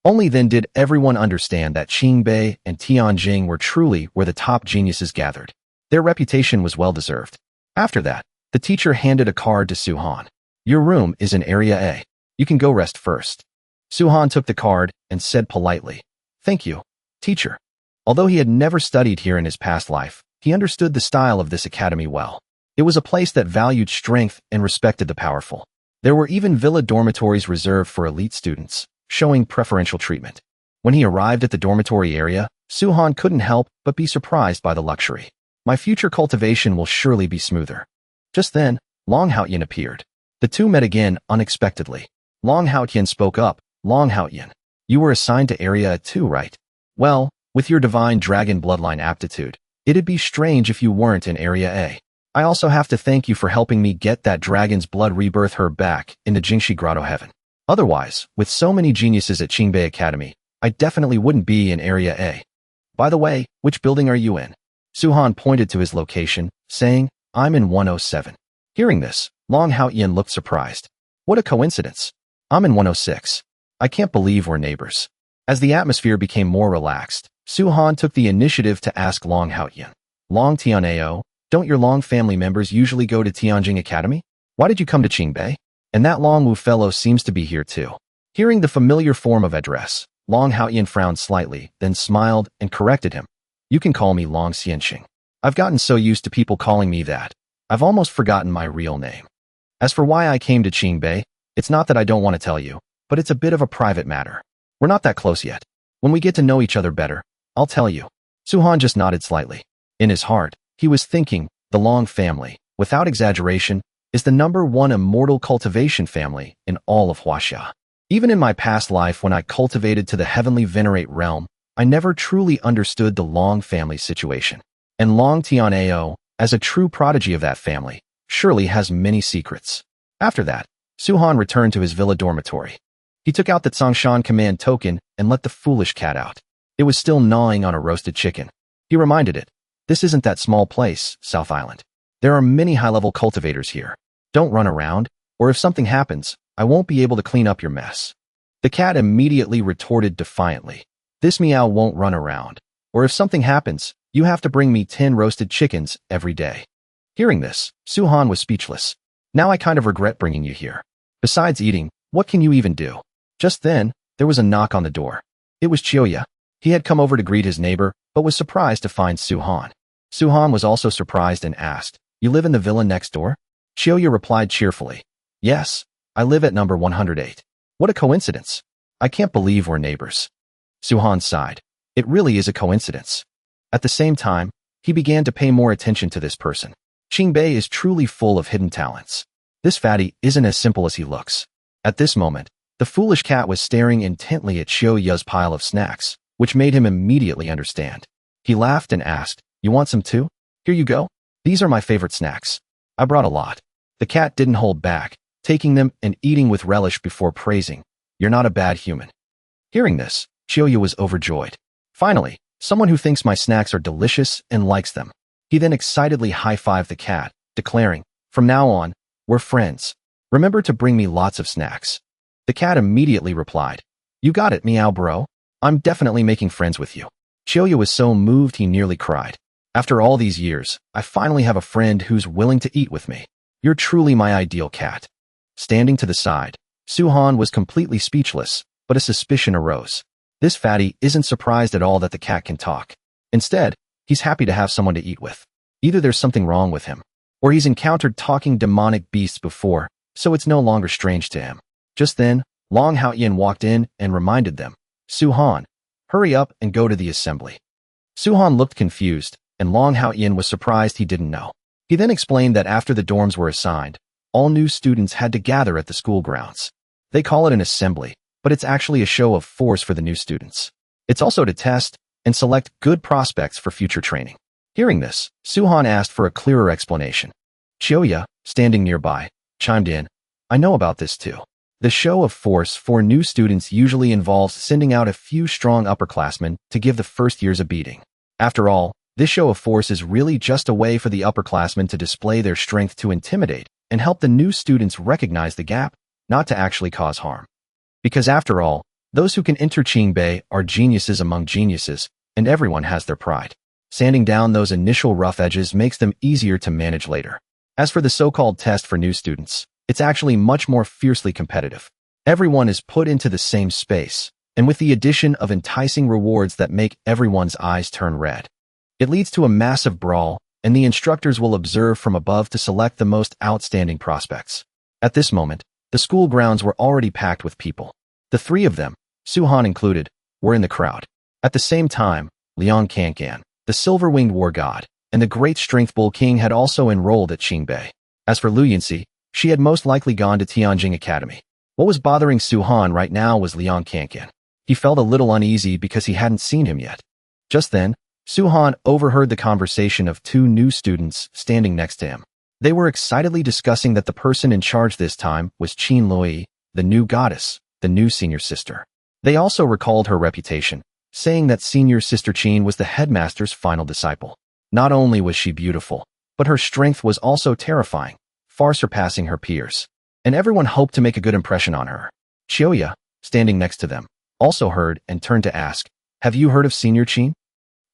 S1: Only then did everyone understand that Qingbei and Tianjing were truly where the top geniuses gathered. Their reputation was well-deserved. After that, the teacher handed a card to Suhan. Your room is in Area A. You can go rest first. Suhan took the card and said politely, Thank you, teacher. Although he had never studied here in his past life, he understood the style of this academy well. It was a place that valued strength and respected the powerful. There were even villa dormitories reserved for elite students, showing preferential treatment. When he arrived at the dormitory area, Suhan couldn't help but be surprised by the luxury. My future cultivation will surely be smoother. Just then, Long Haotian appeared. The two met again unexpectedly. Long Haotian spoke up. Long Haotian, you were assigned to Area 2, right? Well, with your divine dragon bloodline aptitude, it'd be strange if you weren't in Area A. I also have to thank you for helping me get that dragon's blood rebirth her back in the Jingshi grotto heaven. Otherwise, with so many geniuses at Qingbei Academy, I definitely wouldn't be in Area A. By the way, which building are you in? Suhan pointed to his location, saying, I'm in 107. Hearing this, Long Haotian looked surprised. What a coincidence. I'm in 106. I can't believe we're neighbors. As the atmosphere became more relaxed, Suhan took the initiative to ask Long Haotian. Long Tianao, don't your Long family members usually go to Tianjing Academy? Why did you come to Qingbei? And that Long Wu fellow seems to be here too. Hearing the familiar form of address, Long Haotian frowned slightly, then smiled and corrected him. You can call me Long Xianxing. I've gotten so used to people calling me that, I've almost forgotten my real name. As for why I came to Qingbei, it's not that I don't want to tell you, but it's a bit of a private matter. We're not that close yet. When we get to know each other better, I'll tell you. Suhan just nodded slightly. In his heart, he was thinking, the Long family, without exaggeration, is the #1 immortal cultivation family in all of Huaxia. Even in my past life when I cultivated to the heavenly venerate realm, I never truly understood the Long family situation. And Long Tianao, as a true prodigy of that family, surely has many secrets. After that, Suhan returned to his villa dormitory. He took out the Tsongshan command token and let the foolish cat out. It was still gnawing on a roasted chicken. He reminded it, this isn't that small place, South Island. There are many high-level cultivators here. Don't run around, or if something happens, I won't be able to clean up your mess. The cat immediately retorted defiantly. This meow won't run around, or if something happens, you have to bring me 10 roasted chickens every day. Hearing this, Suhan was speechless. Now I kind of regret bringing you here. Besides eating, what can you even do? Just then, there was a knock on the door. It was Chioya. He had come over to greet his neighbor, but was surprised to find Suhan. Suhan was also surprised and asked, You live in the villa next door? Chioya replied cheerfully, Yes, I live at number 108. What a coincidence. I can't believe we're neighbors. Suhan sighed. It really is a coincidence. At the same time, he began to pay more attention to this person. Qingbei is truly full of hidden talents. This fatty isn't as simple as he looks. At this moment, the foolish cat was staring intently at Chioya's pile of snacks, which made him immediately understand. He laughed and asked, You want some too? Here you go. These are my favorite snacks. I brought a lot. The cat didn't hold back, taking them and eating with relish before praising, You're not a bad human. Hearing this, Chioya was overjoyed. Finally, someone who thinks my snacks are delicious and likes them. He then excitedly high-fived the cat, declaring, From now on, we're friends. Remember to bring me lots of snacks. The cat immediately replied, You got it, meow bro. I'm definitely making friends with you. Chioya was so moved he nearly cried. After all these years, I finally have a friend who's willing to eat with me. You're truly my ideal cat. Standing to the side, Suhan was completely speechless, but a suspicion arose. This fatty isn't surprised at all that the cat can talk. Instead, he's happy to have someone to eat with. Either there's something wrong with him, or he's encountered talking demonic beasts before, so it's no longer strange to him. Just then, Long Haotian walked in and reminded them, Suhan, hurry up and go to the assembly. Suhan looked confused, and Long Haotian was surprised he didn't know. He then explained that after the dorms were assigned, all new students had to gather at the school grounds. They call it an assembly, but it's actually a show of force for the new students. It's also to test and select good prospects for future training. Hearing this, Suhan asked for a clearer explanation. Chioya, standing nearby, chimed in, I know about this too. The show of force for new students usually involves sending out a few strong upperclassmen to give the first years a beating. After all, this show of force is really just a way for the upperclassmen to display their strength to intimidate and help the new students recognize the gap, not to actually cause harm. Because after all, those who can enter Qingbei are geniuses among geniuses, and everyone has their pride. Sanding down those initial rough edges makes them easier to manage later. As for the so-called test for new students, it's actually much more fiercely competitive. Everyone is put into the same space, and with the addition of enticing rewards that make everyone's eyes turn red. It leads to a massive brawl, and the instructors will observe from above to select the most outstanding prospects. At this moment, the school grounds were already packed with people. The three of them, Suhan included, were in the crowd. At the same time, Liang Kankan, the silver-winged war god, and the great strength bull king had also enrolled at Qingbei. As for Lu Yuni, she had most likely gone to Tianjing Academy. What was bothering Suhan right now was Liang Kankan. He felt a little uneasy because he hadn't seen him yet. Just then, Suhan overheard the conversation of two new students standing next to him. They were excitedly discussing that the person in charge this time was Qin Lui, the new goddess, the new senior sister. They also recalled her reputation, saying that senior sister Qin was the headmaster's final disciple. Not only was she beautiful, but her strength was also terrifying, far surpassing her peers. And everyone hoped to make a good impression on her. Chioya, standing next to them, also heard and turned to ask, "Have you heard of Senior Qin?"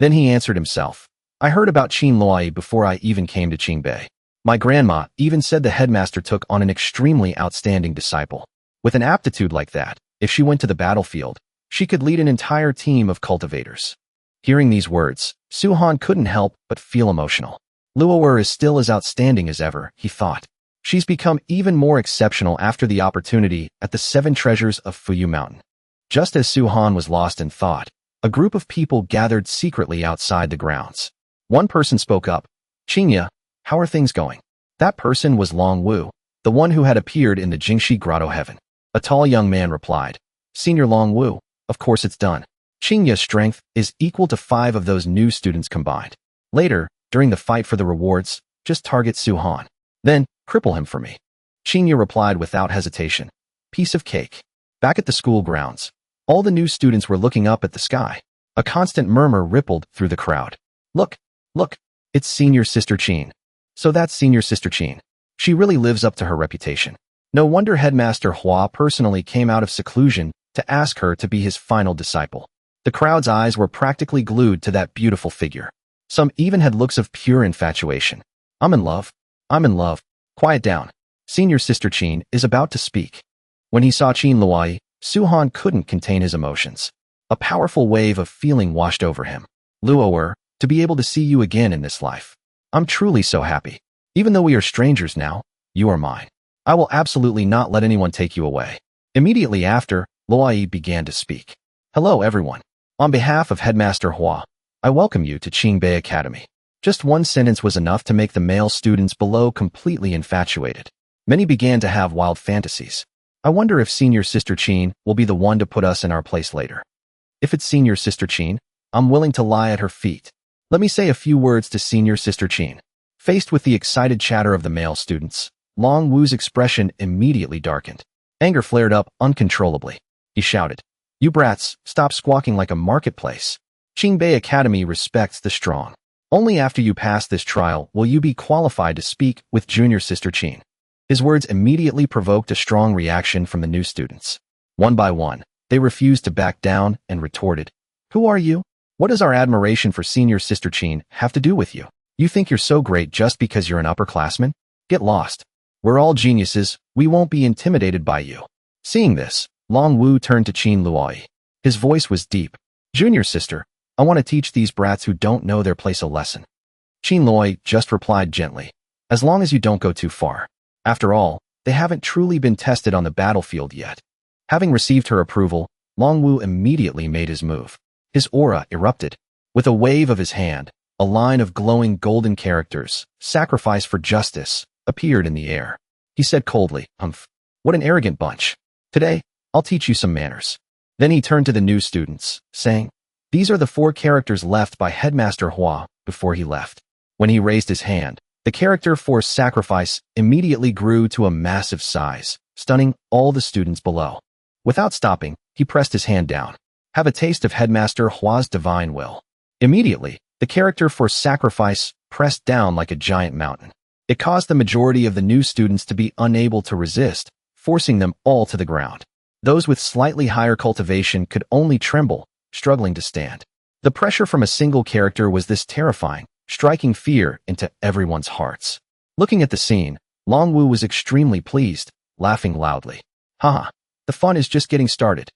S1: Then he answered himself, "I heard about Qin Lui before I even came to Qingbei. My grandma even said the headmaster took on an extremely outstanding disciple. With an aptitude like that, if she went to the battlefield, she could lead an entire team of cultivators." Hearing these words, Suhan couldn't help but feel emotional. Luower is still as outstanding as ever, he thought. She's become even more exceptional after the opportunity at the 7 treasures of Fuyu Mountain. Just as Suhan was lost in thought, a group of people gathered secretly outside the grounds. One person spoke up, "Qingya, how are things going?" That person was Long Wu, the one who had appeared in the Jingshi grotto heaven. A tall young man replied, "Senior Long Wu, of course it's done. Qingya's strength is equal to 5 of those new students combined. Later, during the fight for the rewards, just target Suhan. Then, cripple him for me." Qingya replied without hesitation, "Piece of cake." Back at the school grounds, all the new students were looking up at the sky. A constant murmur rippled through the crowd. Look, look, it's Senior Sister Qin. So that's Senior Sister Qin. She really lives up to her reputation. No wonder Headmaster Hua personally came out of seclusion to ask her to be his final disciple. The crowd's eyes were practically glued to that beautiful figure. Some even had looks of pure infatuation. I'm in love. I'm in love. Quiet down. Senior Sister Qin is about to speak." When he saw Qin Lui, Suhan couldn't contain his emotions. A powerful wave of feeling washed over him. "Luower, to be able to see you again in this life. I'm truly so happy. Even though we are strangers now, you are mine. I will absolutely not let anyone take you away." Immediately after, Lui began to speak. "Hello everyone. On behalf of Headmaster Hua, I welcome you to Qingbei Academy." Just one sentence was enough to make the male students below completely infatuated. Many began to have wild fantasies. "I wonder if Senior Sister Qin will be the one to put us in our place later. If it's Senior Sister Qin, I'm willing to lie at her feet. Let me say a few words to Senior Sister Qin." Faced with the excited chatter of the male students, Long Wu's expression immediately darkened. Anger flared up uncontrollably. He shouted, "You brats, stop squawking like a marketplace. Qingbei Academy respects the strong. Only after you pass this trial will you be qualified to speak with Junior Sister Qin." His words immediately provoked a strong reaction from the new students. One by one, they refused to back down and retorted, "Who are you? What does our admiration for Senior Sister Qin have to do with you? You think you're so great just because you're an upperclassman? Get lost. We're all geniuses, we won't be intimidated by you." Seeing this, Long Wu turned to Qin Lui. His voice was deep. "Junior Sister, I want to teach these brats who don't know their place a lesson." Qin Lui just replied gently, "As long as you don't go too far. After all, they haven't truly been tested on the battlefield yet." Having received her approval, Long Wu immediately made his move. His aura erupted. With a wave of his hand, a line of glowing golden characters, "Sacrifice for Justice," appeared in the air. He said coldly, "Humph. What an arrogant bunch. Today, I'll teach you some manners." Then he turned to the new students, saying, "These are the 4 characters left by Headmaster Hua before he left." When he raised his hand, the character for sacrifice immediately grew to a massive size, stunning all the students below. Without stopping, he pressed his hand down. "Have a taste of Headmaster Hua's divine will." Immediately, the character for sacrifice pressed down like a giant mountain. It caused the majority of the new students to be unable to resist, forcing them all to the ground. Those with slightly higher cultivation could only tremble, struggling to stand. The pressure from a single character was this terrifying, striking fear into everyone's hearts. Looking at the scene, Long Wu was extremely pleased, laughing loudly. Haha, the fun is just getting started.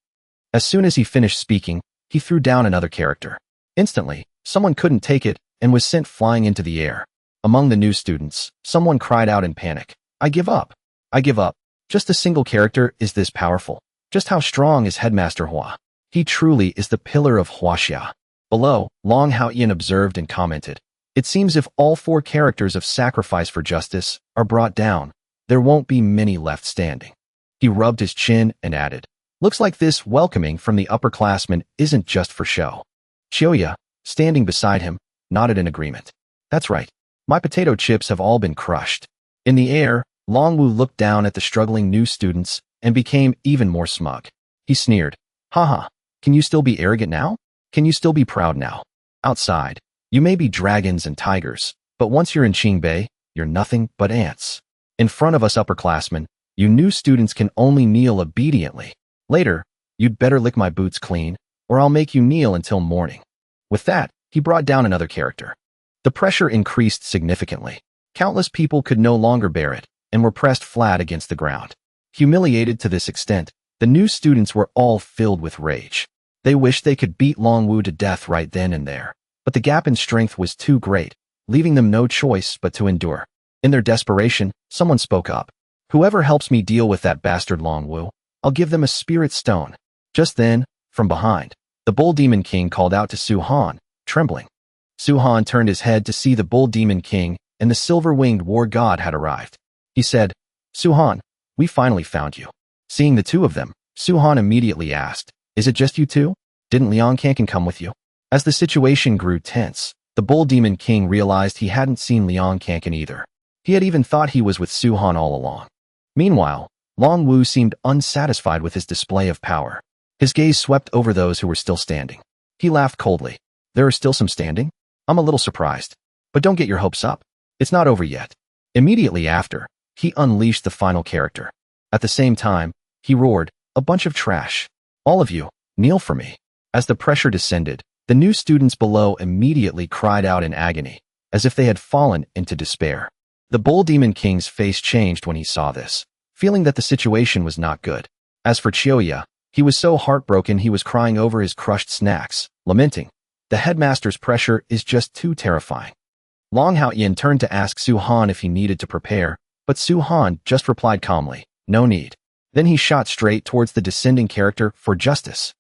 S1: As soon as he finished speaking, he threw down another character. Instantly, someone couldn't take it and was sent flying into the air. Among the new students, someone cried out in panic. I give up. I give up. Just a single character is this powerful. Just how strong is Headmaster Hua? He truly is the pillar of Huaxia. Below, Long Haoyan observed and commented. It seems if all 4 characters of sacrifice for justice are brought down, there won't be many left standing. He rubbed his chin and added, looks like this welcoming from the upperclassmen isn't just for show. Chioya, standing beside him, nodded in agreement. That's right. My potato chips have all been crushed. In the air, Long Wu looked down at the struggling new students and became even more smug. He sneered. Haha, can you still be arrogant now? Can you still be proud now? Outside, you may be dragons and tigers, but once you're in Qingbei, you're nothing but ants. In front of us upperclassmen, you new students can only kneel obediently. Later, you'd better lick my boots clean, or I'll make you kneel until morning. With that, he brought down another character. The pressure increased significantly. Countless people could no longer bear it, and were pressed flat against the ground. Humiliated to this extent, the new students were all filled with rage. They wished they could beat Long Wu to death right then and there, but the gap in strength was too great, leaving them no choice but to endure. In their desperation, someone spoke up. Whoever helps me deal with that bastard Long Wu, I'll give them a spirit stone. Just then, from behind, the Bull Demon King called out to Su Han, trembling. Su Han turned his head to see the Bull Demon King and the silver-winged war god had arrived. He said, Su Han, we finally found you. Seeing the two of them, Su Han immediately asked, is it just you two? Didn't Liang-Kankan come with you? As the situation grew tense, the Bull Demon King realized he hadn't seen Liang-Kankan either. He had even thought he was with Su Han all along. Meanwhile, Long Wu seemed unsatisfied with his display of power. His gaze swept over those who were still standing. He laughed coldly. There are still some standing? I'm a little surprised. But don't get your hopes up. It's not over yet. Immediately after, he unleashed the final character. At the same time, he roared, a bunch of trash. All of you, kneel for me. As the pressure descended, the new students below immediately cried out in agony, as if they had fallen into despair. The Bull Demon King's face changed when he saw this, feeling that the situation was not good. As for Chioya, he was so heartbroken he was crying over his crushed snacks, lamenting, the headmaster's pressure is just too terrifying. Long Haoyan turned to ask Su Han if he needed to prepare, but Su Han just replied calmly, no need. Then he shot straight towards the descending character for justice.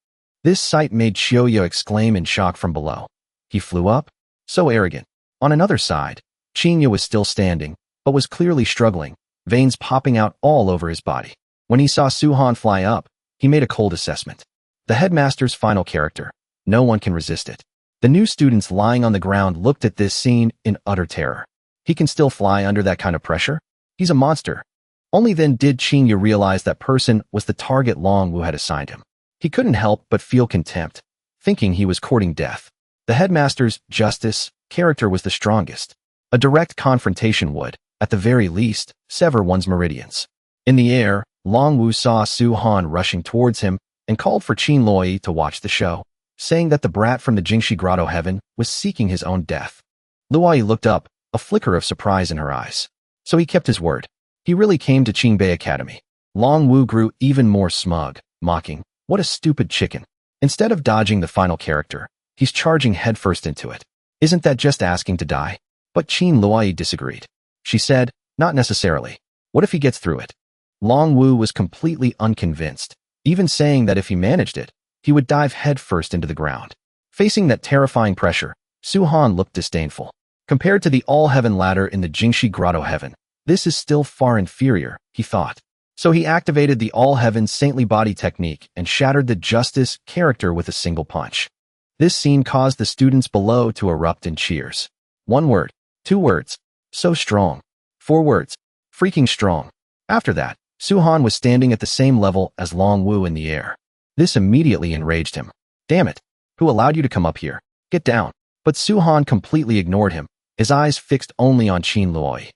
S1: This sight made Chioya exclaim in shock from below. He flew up? So arrogant. On another side, Qinya was still standing, but was clearly struggling, veins popping out all over his body. When he saw Su Han fly up, he made a cold assessment. The headmaster's final character. No one can resist it. The new students lying on the ground looked at this scene in utter terror. He can still fly under that kind of pressure? He's a monster. Only then did Qinya realize that person was the target Long Wu had assigned him. He couldn't help but feel contempt, thinking he was courting death. The headmaster's justice character was the strongest. A direct confrontation would, at the very least, sever one's meridians. In the air, Long Wu saw Su Han rushing towards him and called for Qin Loi to watch the show, saying that the brat from the Jingshi Grotto heaven was seeking his own death. Luai looked up, a flicker of surprise in her eyes. So he kept his word. He really came to Qingbei Academy. Long Wu grew even more smug, mocking, what a stupid chicken. Instead of dodging the final character, he's charging headfirst into it. Isn't that just asking to die? But Qin Loi disagreed. She said, not necessarily. What if he gets through it? Long Wu was completely unconvinced, even saying that if he managed it, he would dive headfirst into the ground. Facing that terrifying pressure, Su Han looked disdainful. Compared to the all-heaven ladder in the Jingshi Grotto heaven, this is still far inferior, he thought. So he activated the all-heaven saintly body technique and shattered the justice character with a single punch. This scene caused the students below to erupt in cheers. 1 word, 2 words, so strong. 4 words, freaking strong. After that, Su Han was standing at the same level as Long Wu in the air. This immediately enraged him. Damn it, who allowed you to come up here? Get down. But Su Han completely ignored him, his eyes fixed only on Qin Loi.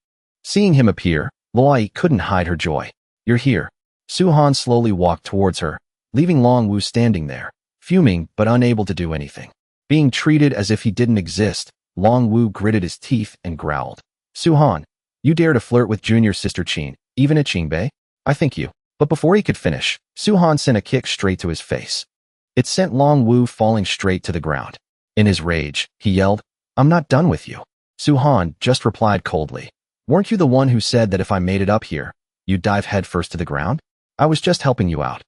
S1: Seeing him appear, Loi couldn't hide her joy. You're here. Su Han slowly walked towards her, leaving Long Wu standing there, fuming but unable to do anything. Being treated as if he didn't exist, Long Wu gritted his teeth and growled. Su Han, You dare to flirt with junior sister Qin, even at Qingbei? I think you. But before he could finish, Su-han sent a kick straight to his face. It sent Long Wu falling straight to the ground. In his rage, he yelled, I'm not done with you. Su-han just replied coldly. Weren't you the one who said that if I made it up here, you'd dive headfirst to the ground? I was just helping you out.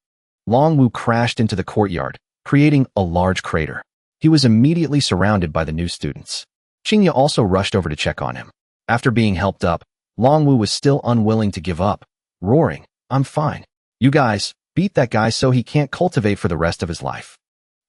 S1: Long Wu crashed into the courtyard, creating a large crater. He was immediately surrounded by the new students. Qingya also rushed over to check on him. After being helped up, Long Wu was still unwilling to give up, roaring, I'm fine. You guys, beat that guy so he can't cultivate for the rest of his life.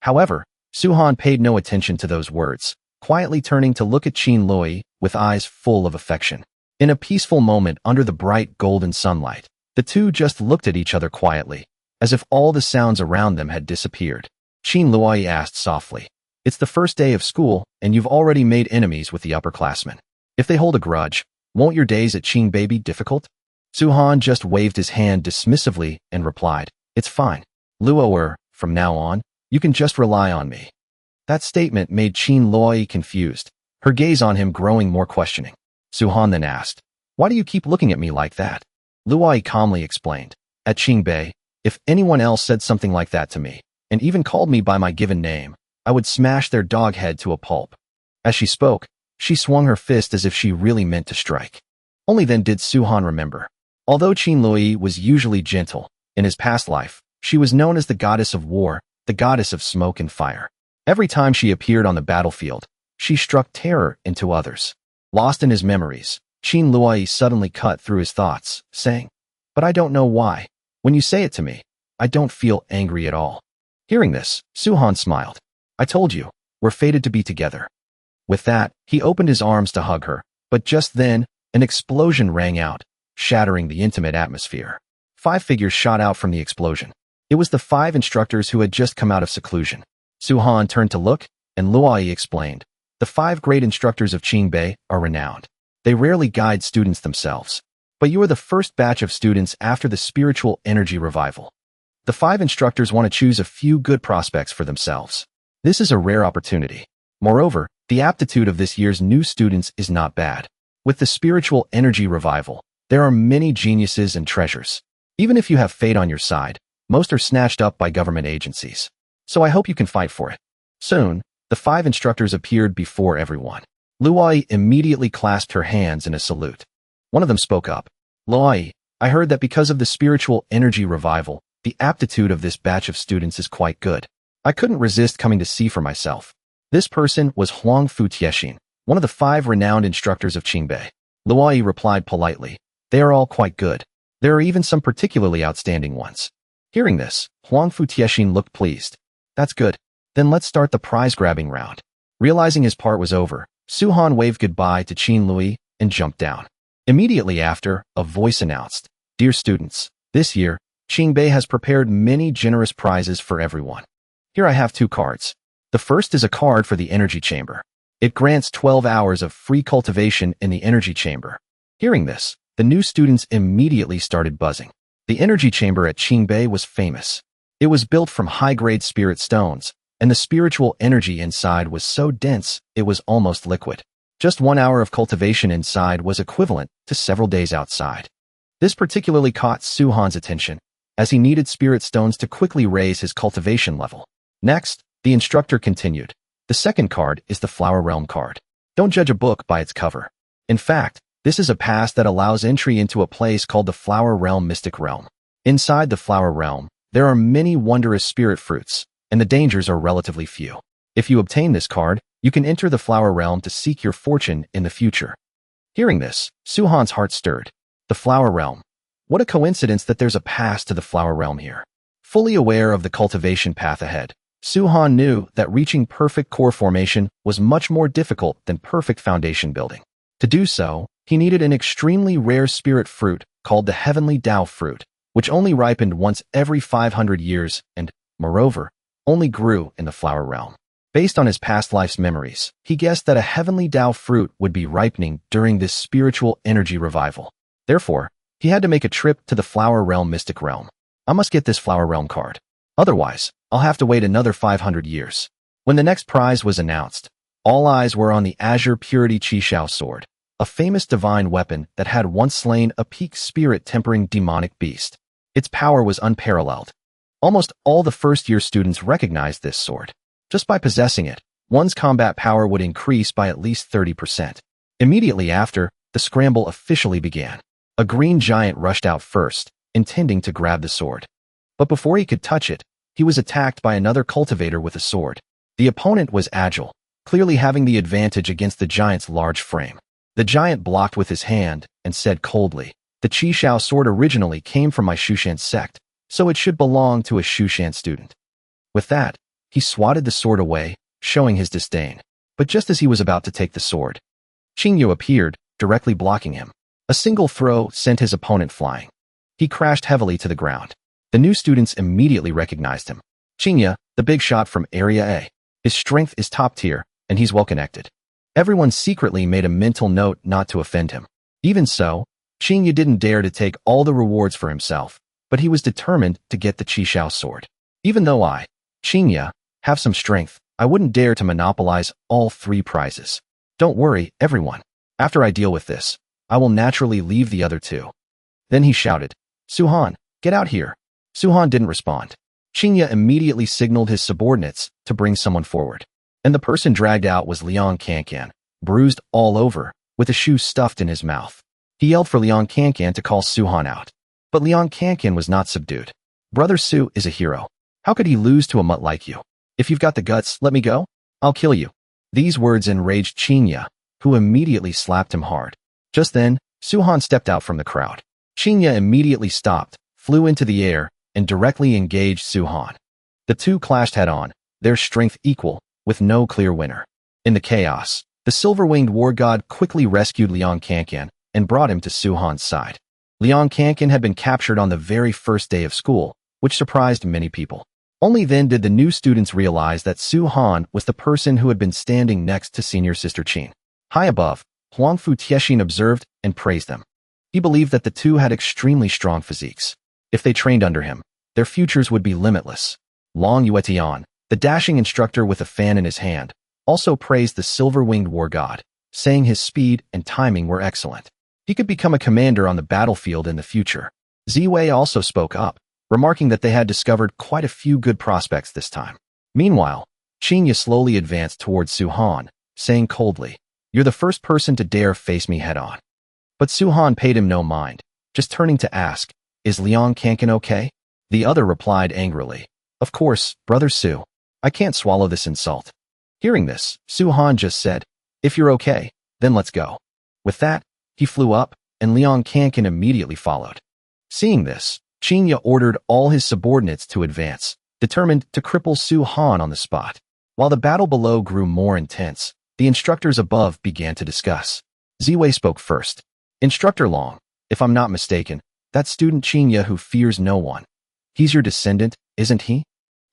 S1: However, Su-han paid no attention to those words, quietly turning to look at Qin Lui with eyes full of affection. In a peaceful moment under the bright golden sunlight, the two just looked at each other quietly, as if all the sounds around them had disappeared. Qin Lui asked softly, It's the first day of school, and you've already made enemies with the upperclassmen. If they hold a grudge, won't your days at Qingbei be difficult? Su-han just waved his hand dismissively and replied, It's fine. Luo, from now on, you can just rely on me. That statement made Qin Lui confused, her gaze on him growing more questioning. Su-han then asked, Why do you keep looking at me like that? Luo calmly explained, At Qingbei, if anyone else said something like that to me, and even called me by my given name, I would smash their dog head to a pulp. As she spoke, she swung her fist as if she really meant to strike. Only then did Su-han remember. Although Qin Lui was usually gentle, in his past life, she was known as the goddess of war, the goddess of smoke and fire. Every time she appeared on the battlefield, she struck terror into others. Lost in his memories, Qin Lui suddenly cut through his thoughts, saying, But I don't know why. When you say it to me, I don't feel angry at all. Hearing this, Su-han smiled. I told you, we're fated to be together. With that, he opened his arms to hug her, but just then, an explosion rang out, shattering the intimate atmosphere. 5 figures shot out from the explosion. It was the 5 instructors who had just come out of seclusion. Su-han turned to look, and Luo explained, The 5 great instructors of Qingbei are renowned. They rarely guide students themselves. But you are the first batch of students after the spiritual energy revival. The 5 instructors want to choose a few good prospects for themselves. This is a rare opportunity. Moreover, the aptitude of this year's new students is not bad. With the spiritual energy revival, there are many geniuses and treasures. Even if you have fate on your side, most are snatched up by government agencies. So I hope you can fight for it. Soon, the 5 instructors appeared before everyone. Luo immediately clasped her hands in a salute. One of them spoke up. Luo, I heard that because of the spiritual energy revival, the aptitude of this batch of students is quite good. I couldn't resist coming to see for myself. This person was Huang Fu Tiexin, one of the 5 renowned instructors of Qingbei. Luo replied politely, They are all quite good. There are even some particularly outstanding ones. Hearing this, Huang Fu Tiexin looked pleased. That's good. Then let's start the prize-grabbing round. Realizing his part was over, Su-han waved goodbye to Qin Lui and jumped down. Immediately after, a voice announced, Dear students, this year, Qingbei has prepared many generous prizes for everyone. Here I have 2 cards. The first is a card for the energy chamber. It grants 12 hours of free cultivation in the energy chamber. Hearing this, the new students immediately started buzzing. The energy chamber at Qingbei was famous. It was built from high-grade spirit stones, and the spiritual energy inside was so dense it was almost liquid. Just 1 hour of cultivation inside was equivalent to several days outside. This particularly caught Su-han's attention, as he needed spirit stones to quickly raise his cultivation level. Next, the instructor continued. The second card is the Flower Realm card. Don't judge a book by its cover. In fact, this is a pass that allows entry into a place called the Flower Realm Mystic Realm. Inside the Flower Realm, there are many wondrous spirit fruits, and the dangers are relatively few. If you obtain this card, you can enter the Flower Realm to seek your fortune in the future. Hearing this, Su-han's heart stirred. The Flower Realm. What a coincidence that there's a pass to the Flower Realm here. Fully aware of the cultivation path ahead, Su-han knew that reaching perfect core formation was much more difficult than perfect foundation building. To do so, he needed an extremely rare spirit fruit called the Heavenly Tao fruit, which only ripened once every 500 years and, moreover, only grew in the Flower Realm. Based on his past life's memories, he guessed that a Heavenly Tao fruit would be ripening during this spiritual energy revival. Therefore, he had to make a trip to the Flower Realm Mystic Realm. I must get this Flower Realm card. Otherwise, I'll have to wait another 500 years. When the next prize was announced, all eyes were on the Azure Purity Qishao sword. a famous divine weapon that had once slain a peak spirit-tempering demonic beast. Its power was unparalleled. Almost all the first-year students recognized this sword. Just by possessing it, one's combat power would increase by at least 30%. Immediately after, the scramble officially began. A green giant rushed out first, intending to grab the sword. But before he could touch it, he was attacked by another cultivator with a sword. The opponent was agile, clearly having the advantage against the giant's large frame. The giant blocked with his hand and said coldly, "The Qi Shao sword originally came from my Shushan sect, so it should belong to a Shushan student." With that, he swatted the sword away, showing his disdain. But just as he was about to take the sword, Qingyu appeared, directly blocking him. A single throw sent his opponent flying. He crashed heavily to the ground. The new students immediately recognized him. Qingyu, the big shot from Area A. His strength is top tier, and he's well connected. Everyone secretly made a mental note not to offend him. Even so, Qingyu didn't dare to take all the rewards for himself, but he was determined to get the Qi Shao sword. Even though I, Qingyu, have some strength, I wouldn't dare to monopolize all 3 prizes. Don't worry, everyone. After I deal with this, I will naturally leave the other 2. Then he shouted, "Suhan, get out here." Suhan didn't respond. Qingyu immediately signaled his subordinates to bring someone forward. And the person dragged out was Liang Kankan, bruised all over, with a shoe stuffed in his mouth. He yelled for Liang Kankan to call Suhan out. But Liang Kankan was not subdued. Brother Su is a hero. How could he lose to a mutt like you? If you've got the guts, let me go. I'll kill you. These words enraged Qingyu, who immediately slapped him hard. Just then, Suhan stepped out from the crowd. Qingyu immediately stopped, flew into the air, and directly engaged Suhan. The two clashed head-on, their strength equal, with no clear winner. In the chaos, the silver-winged war god quickly rescued Liang Kankan and brought him to Suhan's side. Liang Kankan had been captured on the very first day of school, which surprised many people. Only then did the new students realize that Suhan was the person who had been standing next to senior sister Qin. High above, Huangfu Tiexin observed and praised them. He believed that the two had extremely strong physiques. If they trained under him, their futures would be limitless. Long Yuetian, the dashing instructor with a fan in his hand, also praised the silver-winged war god, saying his speed and timing were excellent. He could become a commander on the battlefield in the future. Ziwei also spoke up, remarking that they had discovered quite a few good prospects this time. Meanwhile, Qingyu slowly advanced towards Suhan, saying coldly, "You're the first person to dare face me head-on." But Suhan paid him no mind, just turning to ask, "Is Liang Kankan okay?" The other replied angrily, "Of course, Brother Su. I can't swallow this insult." Hearing this, Suhan just said, "If you're okay, then let's go." With that, he flew up, and Liang Kankan immediately followed. Seeing this, Qingyu ordered all his subordinates to advance, determined to cripple Suhan on the spot. While the battle below grew more intense, the instructors above began to discuss. Ziwei spoke first. "Instructor Long, if I'm not mistaken, that student Qingyu who fears no one. He's your descendant, isn't he?"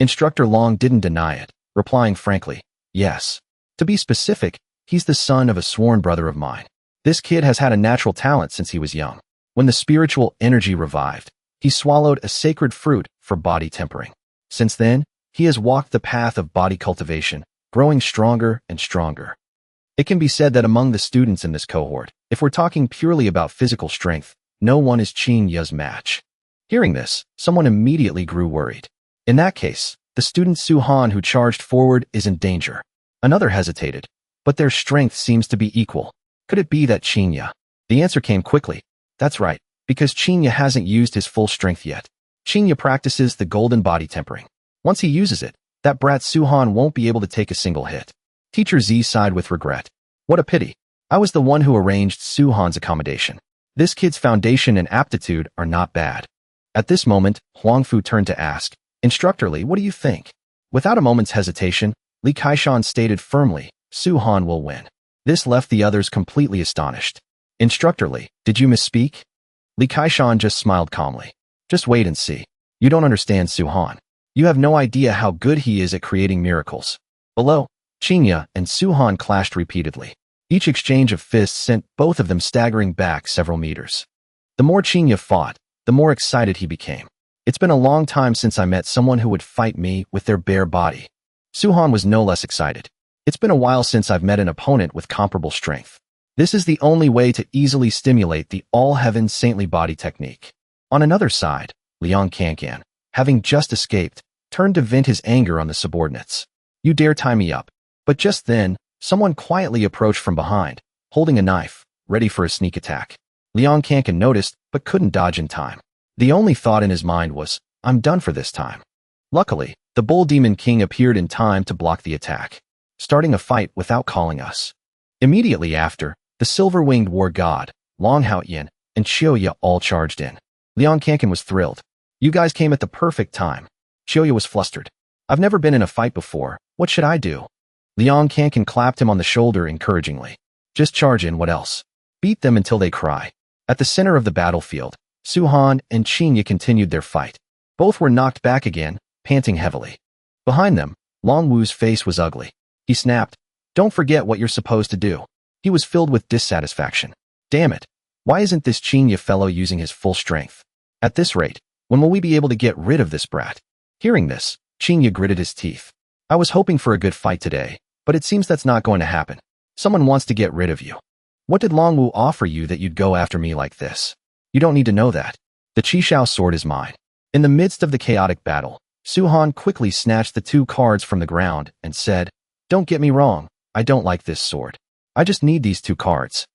S1: Instructor Long didn't deny it, replying frankly, "Yes. To be specific, he's the son of a sworn brother of mine. This kid has had a natural talent since he was young. When the spiritual energy revived, he swallowed a sacred fruit for body tempering. Since then, he has walked the path of body cultivation, growing stronger and stronger. It can be said that among the students in this cohort, if we're talking purely about physical strength, no one is Qingyu's match." Hearing this, someone immediately grew worried. In that case, the student Suhan who charged forward is in danger. Another hesitated, but their strength seems to be equal. Could it be that Qingyu? The answer came quickly. That's right, because Qingyu hasn't used his full strength yet. Qingyu practices the golden body tempering. Once he uses it, that brat Suhan won't be able to take a single hit. Teacher Z sighed with regret. What a pity. I was the one who arranged Suhan's accommodation. This kid's foundation and aptitude are not bad. At this moment, Huangfu turned to ask, "Instructor Li, what do you think?" Without a moment's hesitation, Li Kaishan stated firmly, "Suhan will win." This left the others completely astonished. "Instructor Li, did you misspeak?" Li Kaishan just smiled calmly. "Just wait and see. You don't understand Suhan. You have no idea how good he is at creating miracles." Below, Qingyu and Suhan clashed repeatedly. Each exchange of fists sent both of them staggering back several meters. The more Qingyu fought, the more excited he became. "It's been a long time since I met someone who would fight me with their bare body." Suhan was no less excited. "It's been a while since I've met an opponent with comparable strength." This is the only way to easily stimulate the all-heaven saintly body technique. On another side, Liang Cancan, having just escaped, turned to vent his anger on the subordinates. You dare tie me up. But just then, someone quietly approached from behind, holding a knife, ready for a sneak attack. Liang Cancan noticed, but couldn't dodge in time. The only thought in his mind was, I'm done for this time. Luckily, the Bull Demon King appeared in time to block the attack, starting a fight without calling us. Immediately after, the silver-winged war god, Long Haoyan, and Xiaoya all charged in. Liang Cancan was thrilled. You guys came at the perfect time. Xiaoya was flustered. I've never been in a fight before. What should I do? Liang Cancan clapped him on the shoulder encouragingly. Just charge in, what else? Beat them until they cry. At the center of the battlefield, Su-Han and Qinya continued their fight. Both were knocked back again, panting heavily. Behind them, Long Wu's face was ugly. He snapped, don't forget what you're supposed to do. He was filled with dissatisfaction. Damn it. Why isn't this Qinya fellow using his full strength? At this rate, when will we be able to get rid of this brat? Hearing this, Qinya gritted his teeth. I was hoping for a good fight today, but it seems that's not going to happen. Someone wants to get rid of you. What did Long Wu offer you that you'd go after me like this? You don't need to know that. The Qishao sword is mine. In the midst of the chaotic battle, Su-Han quickly snatched the 2 cards from the ground and said, don't get me wrong, I don't like this sword. I just need these 2 cards.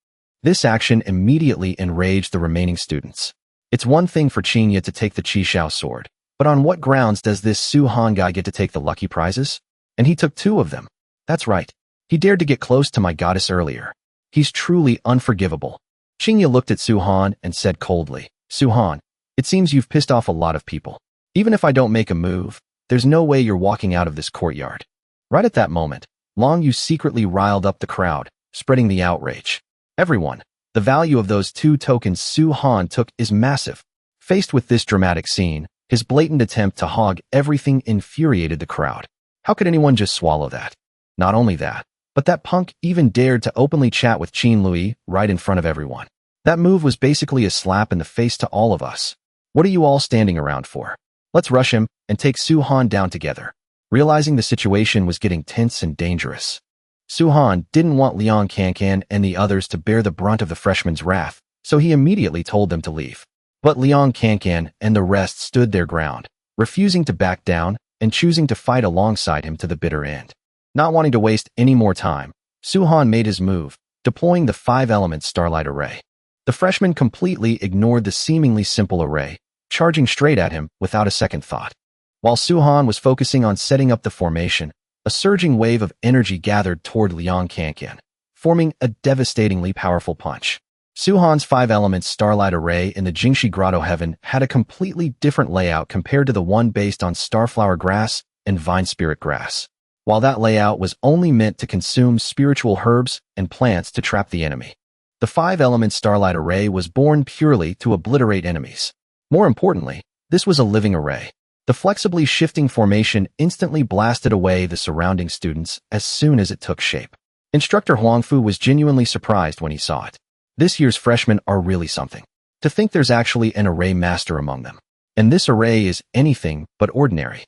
S1: This action immediately enraged the remaining students. It's one thing for Qinya to take the Qishao sword, but on what grounds does this Su-Han guy get to take the lucky prizes? And he took 2 of them. That's right. He dared to get close to my goddess earlier. He's truly unforgivable. Qinya looked at Su-Han and said coldly, Su-Han, it seems you've pissed off a lot of people. Even if I don't make a move, there's no way you're walking out of this courtyard. Right at that moment, Long Yu secretly riled up the crowd, spreading the outrage. Everyone, the value of those 2 tokens Su-Han took is massive. Faced with this dramatic scene, his blatant attempt to hog everything infuriated the crowd. How could anyone just swallow that? Not only that, but that punk even dared to openly chat with Qin Lui right in front of everyone. That move was basically a slap in the face to all of us. What are you all standing around for? Let's rush him and take Su-Han down together. Realizing the situation was getting tense and dangerous, Su-Han didn't want Liang Cancan and the others to bear the brunt of the freshman's wrath, so he immediately told them to leave. But Liang Cancan and the rest stood their ground, refusing to back down and choosing to fight alongside him to the bitter end. Not wanting to waste any more time, Su-Han made his move, deploying the 5-element starlight array. The freshman completely ignored the seemingly simple array, charging straight at him without a second thought. While Su-Han was focusing on setting up the formation, a surging wave of energy gathered toward Liang Cancan, forming a devastatingly powerful punch. Su-Han's 5-element starlight array in the Jingshi Grotto Heaven had a completely different layout compared to the one based on starflower grass and vine spirit grass. While that layout was only meant to consume spiritual herbs and plants to trap the enemy, the 5-element starlight array was born purely to obliterate enemies. More importantly, this was a living array. The flexibly shifting formation instantly blasted away the surrounding students as soon as it took shape. Instructor Huangfu was genuinely surprised when he saw it. This year's freshmen are really something. To think there's actually an array master among them. And this array is anything but ordinary.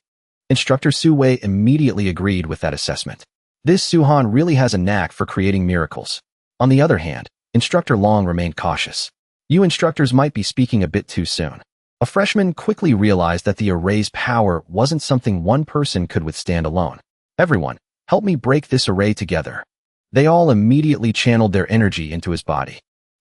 S1: Instructor Su Wei immediately agreed with that assessment. This Su-Han really has a knack for creating miracles. On the other hand, Instructor Long remained cautious. You instructors might be speaking a bit too soon. A freshman quickly realized that the array's power wasn't something one person could withstand alone. Everyone, help me break this array together. They all immediately channeled their energy into his body.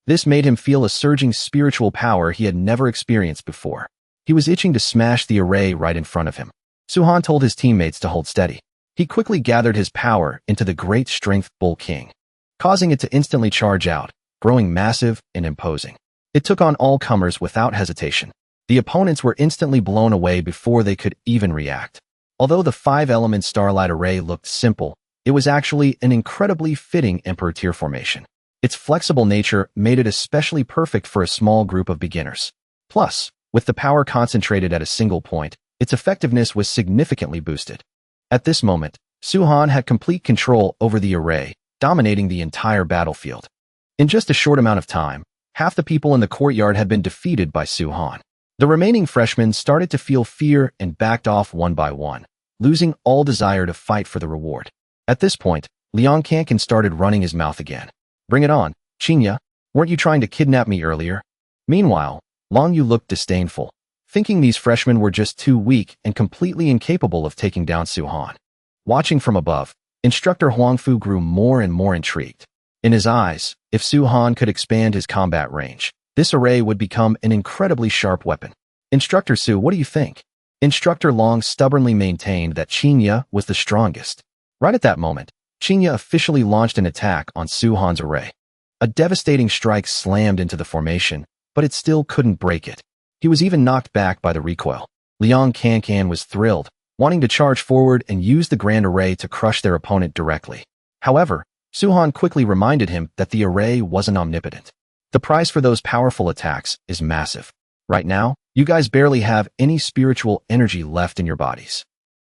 S1: This made him feel a surging spiritual power he had never experienced before. He was itching to smash the array right in front of him. Su-Han told his teammates to hold steady. He quickly gathered his power into the Great Strength Bull King, causing it to instantly charge out, growing massive and imposing. It took on all comers without hesitation. The opponents were instantly blown away before they could even react. Although the 5-element starlight array looked simple, it was actually an incredibly fitting Emperor tier formation. Its flexible nature made it especially perfect for a small group of beginners. Plus, with the power concentrated at a single point, its effectiveness was significantly boosted. At this moment, Su-Han had complete control over the array, dominating the entire battlefield. In just a short amount of time, half the people in the courtyard had been defeated by Su-Han. The remaining freshmen started to feel fear and backed off one by one, losing all desire to fight for the reward. At this point, Liang Cancan started running his mouth again. Bring it on. Qinya, weren't you trying to kidnap me earlier? Meanwhile, Long Yu looked disdainful, thinking these freshmen were just too weak and completely incapable of taking down Su-han. Watching from above, Instructor Huangfu grew more and more intrigued. In his eyes, if Su-han could expand his combat range, this array would become an incredibly sharp weapon. Instructor Su, what do you think? Instructor Long stubbornly maintained that Qinya was the strongest. Right at that moment, Qinya officially launched an attack on Su-han's array. A devastating strike slammed into the formation, but it still couldn't break it. He was even knocked back by the recoil. Liang Cancan was thrilled, wanting to charge forward and use the grand array to crush their opponent directly. However, Su-han quickly reminded him that the array wasn't omnipotent. The price for those powerful attacks is massive. Right now, you guys barely have any spiritual energy left in your bodies.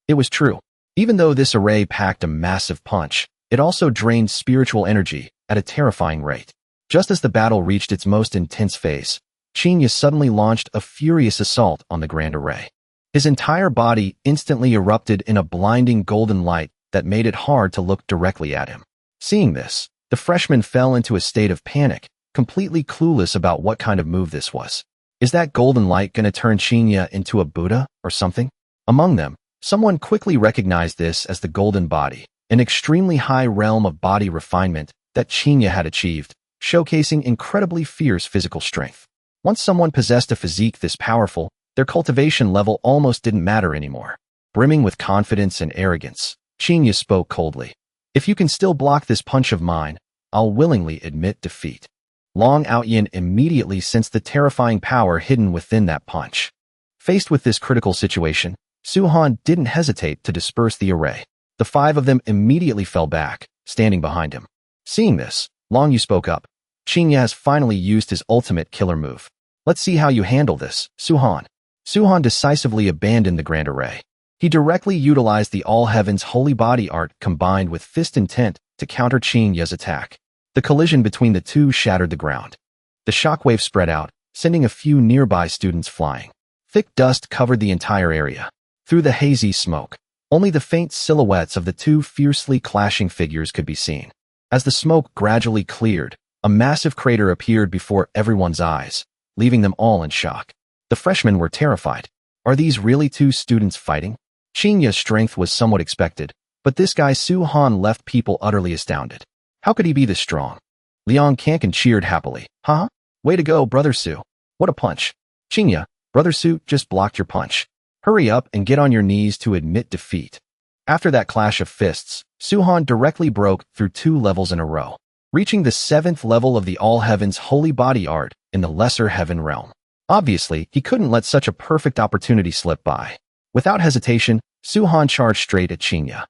S1: It was true. Even though this array packed a massive punch, it also drained spiritual energy at a terrifying rate. Just as the battle reached its most intense phase, Qinya suddenly launched a furious assault on the grand array. His entire body instantly erupted in a blinding golden light that made it hard to look directly at him. Seeing this, the freshman fell into a state of panic, completely clueless about what kind of move this was. Is that golden light going to turn Qinya into a Buddha or something? Among them, someone quickly recognized this as the golden body, an extremely high realm of body refinement that Qinya had achieved, showcasing incredibly fierce physical strength. Once someone possessed a physique this powerful, their cultivation level almost didn't matter anymore. Brimming with confidence and arrogance, Qinya spoke coldly. If you can still block this punch of mine, I'll willingly admit defeat. Long Outyin immediately sensed the terrifying power hidden within that punch. Faced with this critical situation, Su-han didn't hesitate to disperse the array. The five of them immediately fell back, standing behind him. Seeing this, Long Yu spoke up. Qinya has finally used his ultimate killer move. Let's see how you handle this, Su-han. Su-han decisively abandoned the grand array. He directly utilized the All Heaven's holy body art combined with fist intent to counter Qinya's attack. The collision between the two shattered the ground. The shockwave spread out, sending a few nearby students flying. Thick dust covered the entire area. Through the hazy smoke, only the faint silhouettes of the two fiercely clashing figures could be seen. As the smoke gradually cleared, a massive crater appeared before everyone's eyes, leaving them all in shock. The freshmen were terrified. Are these really two students fighting? Qinya's strength was somewhat expected, but this guy Su-han left people utterly astounded. How could he be this strong? Liang Cancan cheered happily. Huh? Way to go, Brother Su. What a punch. Qinya, Brother Su just blocked your punch. Hurry up and get on your knees to admit defeat. After that clash of fists, Su-han directly broke through 2 levels in a row, reaching the 7th level of the All Heaven's holy body art in the Lesser Heaven realm. Obviously, he couldn't let such a perfect opportunity slip by. Without hesitation, Su-han charged straight at Qinya.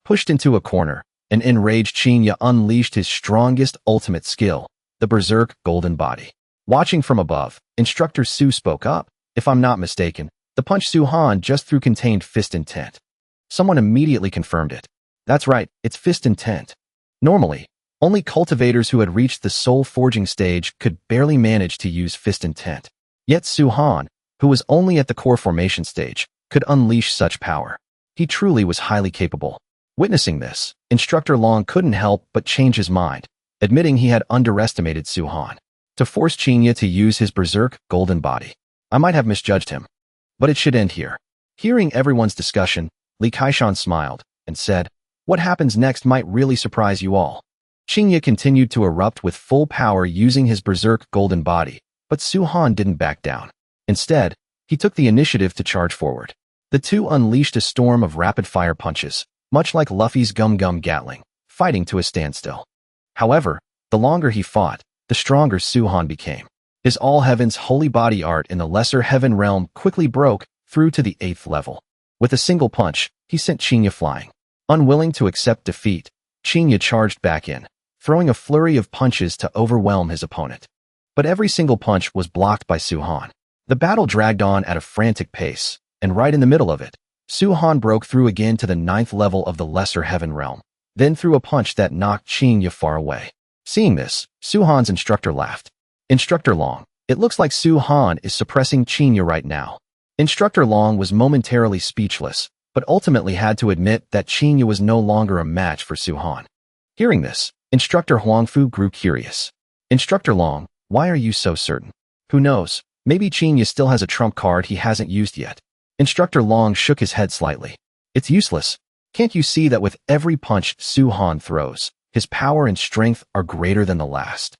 S1: Pushed into a corner, an enraged Qinya unleashed his strongest ultimate skill, the Berserk Golden Body. Watching from above, Instructor Su spoke up. If I'm not mistaken, the punch Su-han just threw contained fist intent. Someone immediately confirmed it. That's right, it's fist intent. Normally, only cultivators who had reached the soul forging stage could barely manage to use fist intent. Yet Su-han, who was only at the core formation stage, could unleash such power. He truly was highly capable. Witnessing this, Instructor Long couldn't help but change his mind, admitting he had underestimated Su-han. To force Qinya to use his Berserk Golden Body, I might have misjudged him. But it should end here. Hearing everyone's discussion, Li Kaishan smiled and said, what happens next might really surprise you all. Qinya continued to erupt with full power using his Berserk Golden Body, but Su-han didn't back down. Instead, he took the initiative to charge forward. The two unleashed a storm of rapid-fire punches, much like Luffy's Gum Gum Gatling, fighting to a standstill. However, the longer he fought, the stronger Su-han became. His All Heaven's holy body art in the Lesser Heaven realm quickly broke through to the 8th level. With a single punch, he sent Qinya flying. Unwilling to accept defeat, Qinya charged back in, throwing a flurry of punches to overwhelm his opponent. But every single punch was blocked by Su-han. The battle dragged on at a frantic pace, and right in the middle of it, Su-han broke through again to the 9th level of the Lesser Heaven realm, then threw a punch that knocked Qinya far away. Seeing this, Su-han's instructor laughed. Instructor Long, it looks like Su-han is suppressing Qinya right now. Instructor Long was momentarily speechless, but ultimately had to admit that Qinya was no longer a match for Su-han. Hearing this, Instructor Huangfu grew curious. Instructor Long, why are you so certain? Who knows? Maybe Chinya still has a trump card he hasn't used yet. Instructor Long shook his head slightly. It's useless. Can't you see that with every punch Su Han throws, his power and strength are greater than the last?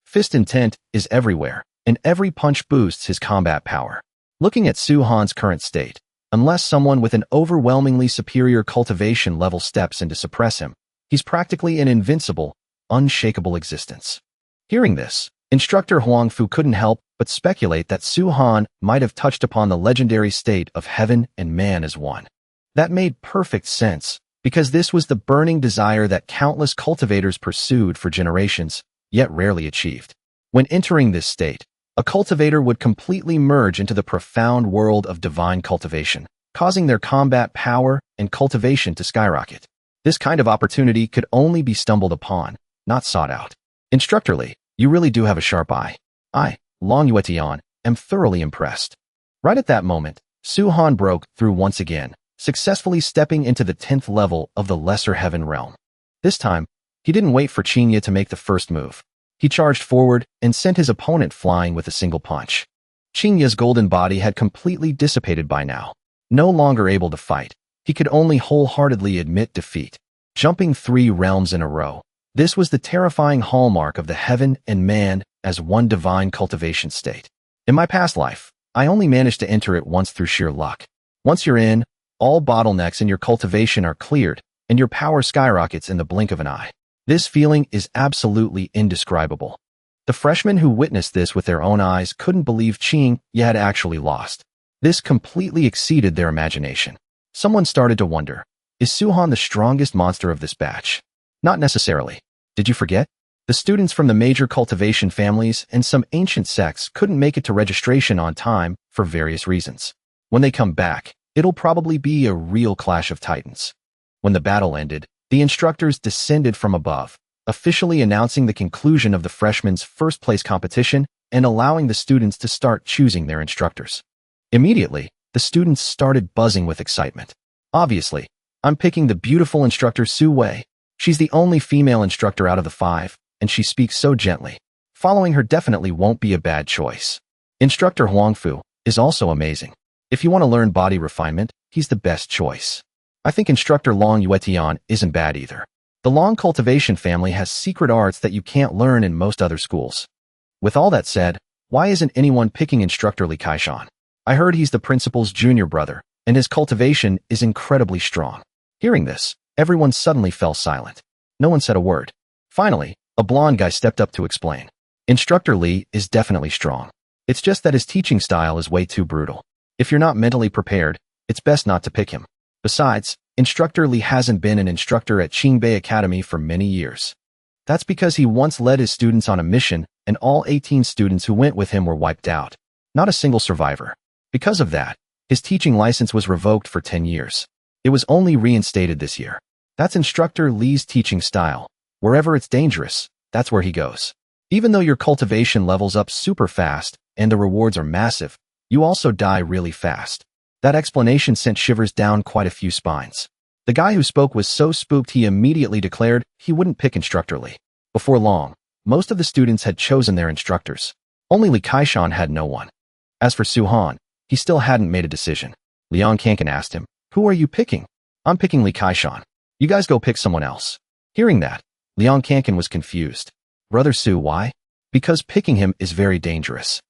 S1: Fist intent is everywhere, and every punch boosts his combat power. Looking at Su Han's current state, unless someone with an overwhelmingly superior cultivation level steps in to suppress him, he's practically an invincible, unshakable existence. Hearing this, Instructor Huang Fu couldn't help but speculate that Su Han might have touched upon the legendary state of heaven and man as one. That made perfect sense, because this was the burning desire that countless cultivators pursued for generations, yet rarely achieved. When entering this state, a cultivator would completely merge into the profound world of divine cultivation, causing their combat power and cultivation to skyrocket. This kind of opportunity could only be stumbled upon, not sought out. Instructor Lee, you really do have a sharp eye. I, Long Yuetian, am thoroughly impressed. Right at that moment, Su Han broke through once again, successfully stepping into the 10th level of the Lesser Heaven realm. This time, he didn't wait for Chinya to make the first move. He charged forward and sent his opponent flying with a single punch. Chinya's golden body had completely dissipated by now. No longer able to fight, he could only wholeheartedly admit defeat. Jumping 3 realms in a row, this was the terrifying hallmark of the heaven and man as one divine cultivation state. In my past life, I only managed to enter it once through sheer luck. Once you're in, all bottlenecks in your cultivation are cleared, and your power skyrockets in the blink of an eye. This feeling is absolutely indescribable. The freshmen who witnessed this with their own eyes couldn't believe Chinya had actually lost. This completely exceeded their imagination. Someone started to wonder, is Su Han the strongest monster of this batch? Not necessarily. Did you forget? The students from the major cultivation families and some ancient sects couldn't make it to registration on time for various reasons. When they come back, it'll probably be a real clash of titans. When the battle ended, the instructors descended from above, officially announcing the conclusion of the freshmen's first-place competition and allowing the students to start choosing their instructors. Immediately, the students started buzzing with excitement. Obviously, I'm picking the beautiful instructor Su Wei. She's the only female instructor out of the 5, and she speaks so gently. Following her definitely won't be a bad choice. Instructor Huang Fu is also amazing. If you want to learn body refinement, he's the best choice. I think Instructor Long Yuetian isn't bad either. The Long cultivation family has secret arts that you can't learn in most other schools. With all that said, why isn't anyone picking Instructor Li Kaishan? I heard he's the principal's junior brother, and his cultivation is incredibly strong. Hearing this, everyone suddenly fell silent. No one said a word. Finally, a blonde guy stepped up to explain. Instructor Li is definitely strong. It's just that his teaching style is way too brutal. If you're not mentally prepared, it's best not to pick him. Besides, Instructor Li hasn't been an instructor at Qingbei Academy for many years. That's because he once led his students on a mission, and all 18 students who went with him were wiped out. Not a single survivor. Because of that, his teaching license was revoked for 10 years. It was only reinstated this year. That's Instructor Li's teaching style. Wherever it's dangerous, that's where he goes. Even though your cultivation levels up super fast, and the rewards are massive, you also die really fast. That explanation sent shivers down quite a few spines. The guy who spoke was so spooked he immediately declared he wouldn't pick Instructor Li. Before long, most of the students had chosen their instructors. Only Li Kaishan had no one. As for Su Han, he still hadn't made a decision. Liang Kankan asked him, "Who are you picking?" "I'm picking Li Kaishan. You guys go pick someone else." Hearing that, Liang Kankan was confused. Brother Su, why? Because picking him is very dangerous.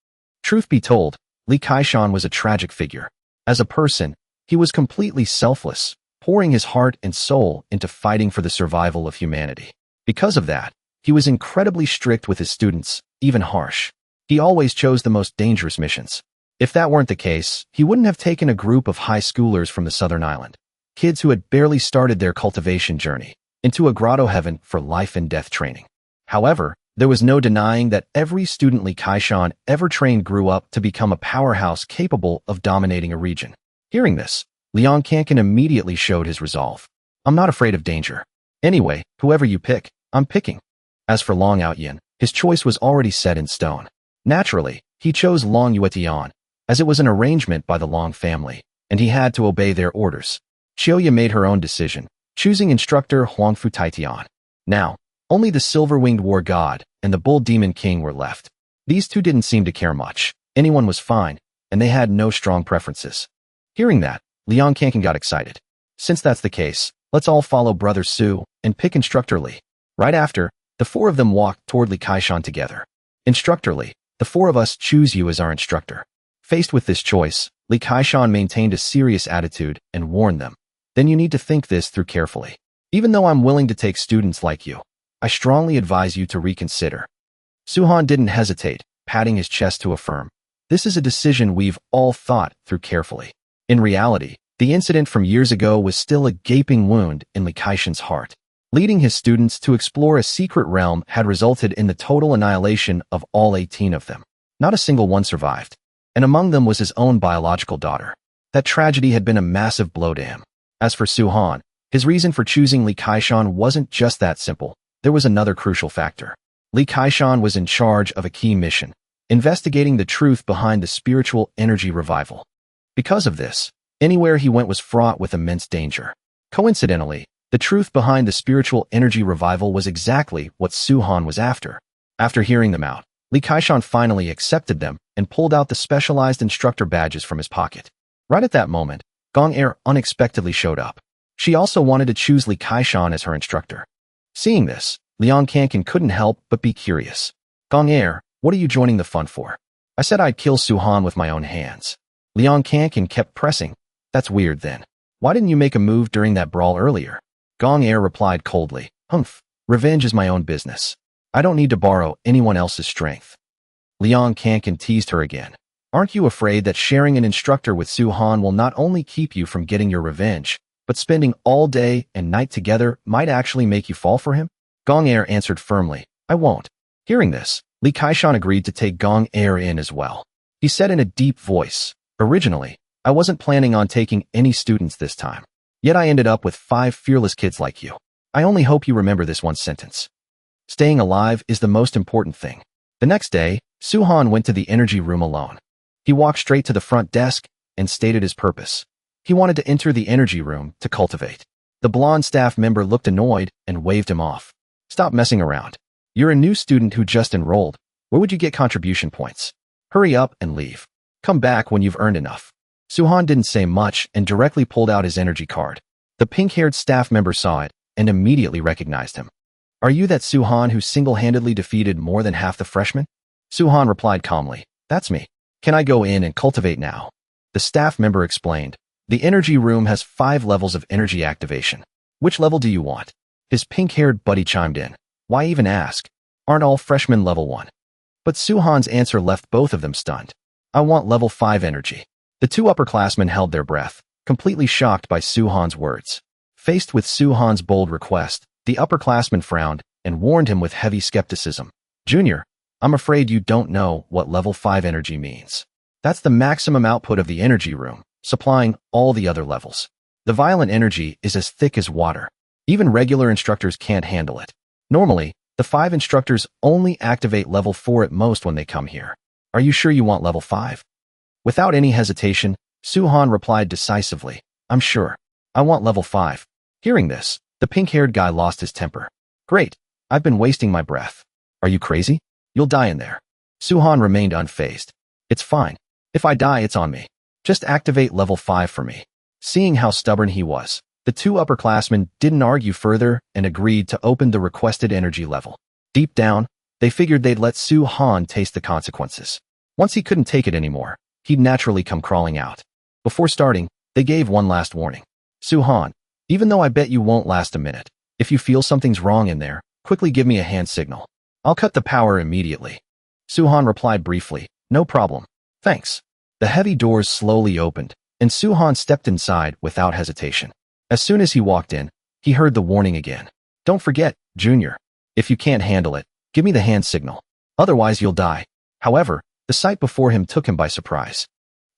S1: Truth be told, Li Kaishan was a tragic figure. As a person, he was completely selfless, pouring his heart and soul into fighting for the survival of humanity. Because of that, he was incredibly strict with his students, even harsh. He always chose the most dangerous missions. If that weren't the case, he wouldn't have taken a group of high schoolers from the southern island, kids who had barely started their cultivation journey, into a grotto heaven for life and death training. However, there was no denying that every student Li Kaishan ever trained grew up to become a powerhouse capable of dominating a region. Hearing this, Liang Kankan immediately showed his resolve. "I'm not afraid of danger. Anyway, whoever you pick, I'm picking." As for Long Outyan, his choice was already set in stone. Naturally, he chose Long Yuetian, as it was an arrangement by the Long family, and he had to obey their orders. Chioya made her own decision, choosing instructor Huangfu Taitian. Now, Only the silver-winged war god and the bull demon king were left. These two didn't seem to care much. Anyone was fine, and they had no strong preferences. Hearing that, Liang Kankan got excited. Since that's the case, let's all follow Brother Su and pick Instructor Li. Right after, the four of them walked toward Li Kaishan together. Instructor Li, the four of us choose you as our instructor. Faced with this choice, Li Kaishan maintained a serious attitude and warned them. Then you need to think this through carefully. Even though I'm willing to take students like you, I strongly advise you to reconsider. Su-han didn't hesitate, patting his chest to affirm. This is a decision we've all thought through carefully. In reality, the incident from years ago was still a gaping wound in Li Kaishan's heart. Leading his students to explore a secret realm had resulted in the total annihilation of all 18 of them. Not a single one survived, and among them was his own biological daughter. That tragedy had been a massive blow to him. As for Su-han, his reason for choosing Li Kaishan wasn't just that simple. There was another crucial factor. Li Kaishan was in charge of a key mission, investigating the truth behind the spiritual energy revival. Because of this, anywhere he went was fraught with immense danger. Coincidentally, the truth behind the spiritual energy revival was exactly what Su-han was after. After hearing them out, Li Kaishan finally accepted them and pulled out the specialized instructor badges from his pocket. Right at that moment, Gong Er unexpectedly showed up. She also wanted to choose Li Kaishan as her instructor. Seeing this, Liang Kankan couldn't help but be curious. Gong Er, what are you joining the fun for? I said I'd kill Su-han with my own hands. Liang Kankan kept pressing. That's weird then. Why didn't you make a move during that brawl earlier? Gong Er replied coldly. Humph, revenge is my own business. I don't need to borrow anyone else's strength. Liang Kankan teased her again. Aren't you afraid that sharing an instructor with Su-han will not only keep you from getting your revenge, but spending all day and night together might actually make you fall for him? Gong Er answered firmly, I won't. Hearing this, Li Kaishan agreed to take Gong Er in as well. He said in a deep voice, originally, I wasn't planning on taking any students this time. Yet I ended up with 5 fearless kids like you. I only hope you remember this one sentence. Staying alive is the most important thing. The next day, Su-han went to the energy room alone. He walked straight to the front desk and stated his purpose. He wanted to enter the energy room to cultivate. The blonde staff member looked annoyed and waved him off. Stop messing around. You're a new student who just enrolled. Where would you get contribution points? Hurry up and leave. Come back when you've earned enough. Su-han didn't say much and directly pulled out his energy card. The pink-haired staff member saw it and immediately recognized him. Are you that Su-han who single-handedly defeated more than half the freshmen? Su-han replied calmly, that's me. Can I go in and cultivate now? The staff member explained. The energy room has 5 levels of energy activation. Which level do you want? His pink-haired buddy chimed in. Why even ask? Aren't all freshmen level 1? But Su-han's answer left both of them stunned. I want level 5 energy. The 2 upperclassmen held their breath, completely shocked by Su-han's words. Faced with Su-han's bold request, the upperclassman frowned and warned him with heavy skepticism. Junior, I'm afraid you don't know what level 5 energy means. That's the maximum output of the energy room, supplying all the other levels. The violent energy is as thick as water. Even regular instructors can't handle it. Normally, the 5 instructors only activate level 4 at most when they come here. Are you sure you want level 5? Without any hesitation, Su-han replied decisively, I'm sure. I want level 5. Hearing this, the pink-haired guy lost his temper. Great, I've been wasting my breath. Are you crazy? You'll die in there. Su-han remained unfazed. It's fine. If I die, it's on me. Just activate level 5 for me. Seeing how stubborn he was, the 2 upperclassmen didn't argue further and agreed to open the requested energy level. Deep down, they figured they'd let Su-han taste the consequences. Once he couldn't take it anymore, he'd naturally come crawling out. Before starting, they gave one last warning. Su-han, even though I bet you won't last a minute, if you feel something's wrong in there, quickly give me a hand signal. I'll cut the power immediately. Su-han replied briefly, no problem. Thanks. The heavy doors slowly opened, and Su-han stepped inside without hesitation. As soon as he walked in, he heard the warning again. Don't forget, Junior. If you can't handle it, give me the hand signal. Otherwise you'll die. However, the sight before him took him by surprise.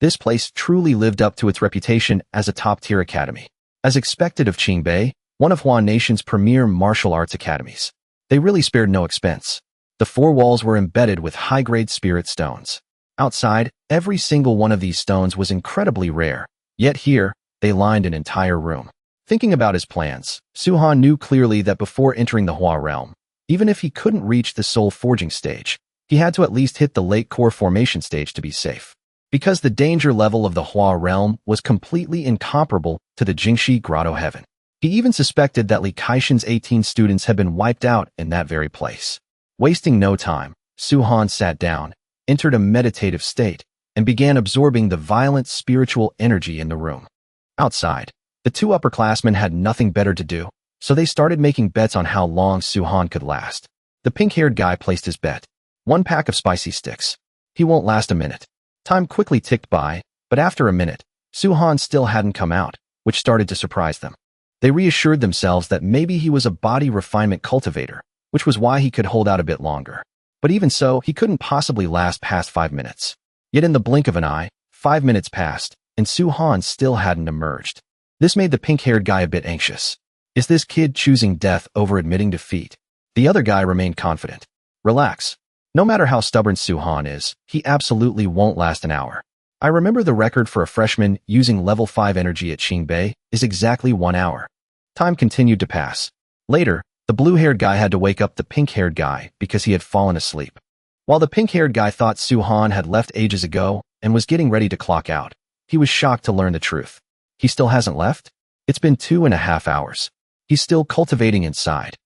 S1: This place truly lived up to its reputation as a top-tier academy. As expected of Qingbei, one of Hua Nation's premier martial arts academies. They really spared no expense. The 4 walls were embedded with high-grade spirit stones. Outside, every single one of these stones was incredibly rare, yet here, they lined an entire room. Thinking about his plans, Su-han knew clearly that before entering the Hua realm, Even if he couldn't reach the soul forging stage, he had to at least hit the late core formation stage to be safe. Because the danger level of the Hua realm was completely incomparable to the Jingshi grotto heaven. He even suspected that Li Kaishan's 18 students had been wiped out in that very place. Wasting no time, Su Han sat down, entered a meditative state, and began absorbing the violent spiritual energy in the room. Outside, the two upperclassmen had nothing better to do, so they started making bets on how long Su Han could last. The pink-haired guy placed his bet. 1 pack of spicy sticks. He won't last a minute. Time quickly ticked by, but after a minute, Su Han still hadn't come out, which started to surprise them. They reassured themselves that maybe he was a body refinement cultivator, which was why he could hold out a bit longer. But even so, he couldn't possibly last past 5 minutes. Yet in the blink of an eye, 5 minutes passed, and Su Han still hadn't emerged. This made the pink-haired guy a bit anxious. Is this kid choosing death over admitting defeat? The other guy remained confident. Relax. No matter how stubborn Su Han is, he absolutely won't last an hour. I remember the record for a freshman using level 5 energy at Qingbei is exactly 1 hour. Time continued to pass. Later, the blue-haired guy had to wake up the pink-haired guy because he had fallen asleep. While the pink-haired guy thought Su Han had left ages ago and was getting ready to clock out, he was shocked to learn the truth. He still hasn't left? It's been 2.5 hours. He's still cultivating inside.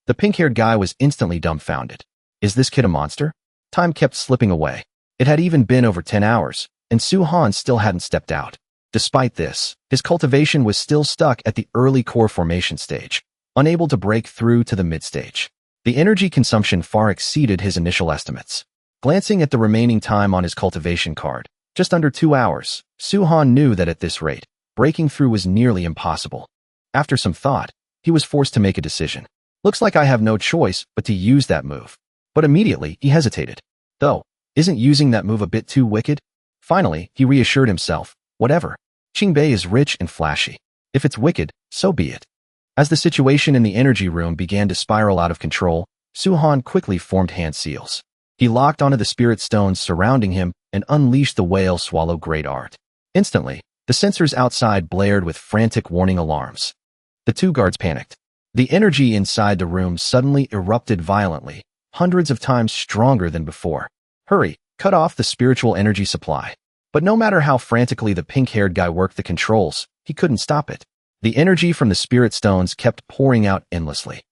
S1: The pink-haired guy was instantly dumbfounded. Is this kid a monster? Time kept slipping away. It had even been over 10 hours, and Su Han still hadn't stepped out. Despite this, his cultivation was still stuck at the early core formation stage, unable to break through to the mid-stage. The energy consumption far exceeded his initial estimates. Glancing at the remaining time on his cultivation card, just under 2 hours, Su Han knew that at this rate, breaking through was nearly impossible. After some thought, he was forced to make a decision. Looks like I have no choice but to use that move. But immediately, he hesitated. Though, isn't using that move a bit too wicked? Finally, he reassured himself. Whatever. Qingbei is rich and flashy. If it's wicked, so be it. As the situation in the energy room began to spiral out of control, Su Han quickly formed hand seals. He locked onto the spirit stones surrounding him and unleashed the whale swallow great art. Instantly, the sensors outside blared with frantic warning alarms. The two guards panicked. The energy inside the room suddenly erupted violently, hundreds of times stronger than before. Hurry, cut off the spiritual energy supply. But no matter how frantically the pink-haired guy worked the controls, he couldn't stop it. The energy from the spirit stones kept pouring out endlessly.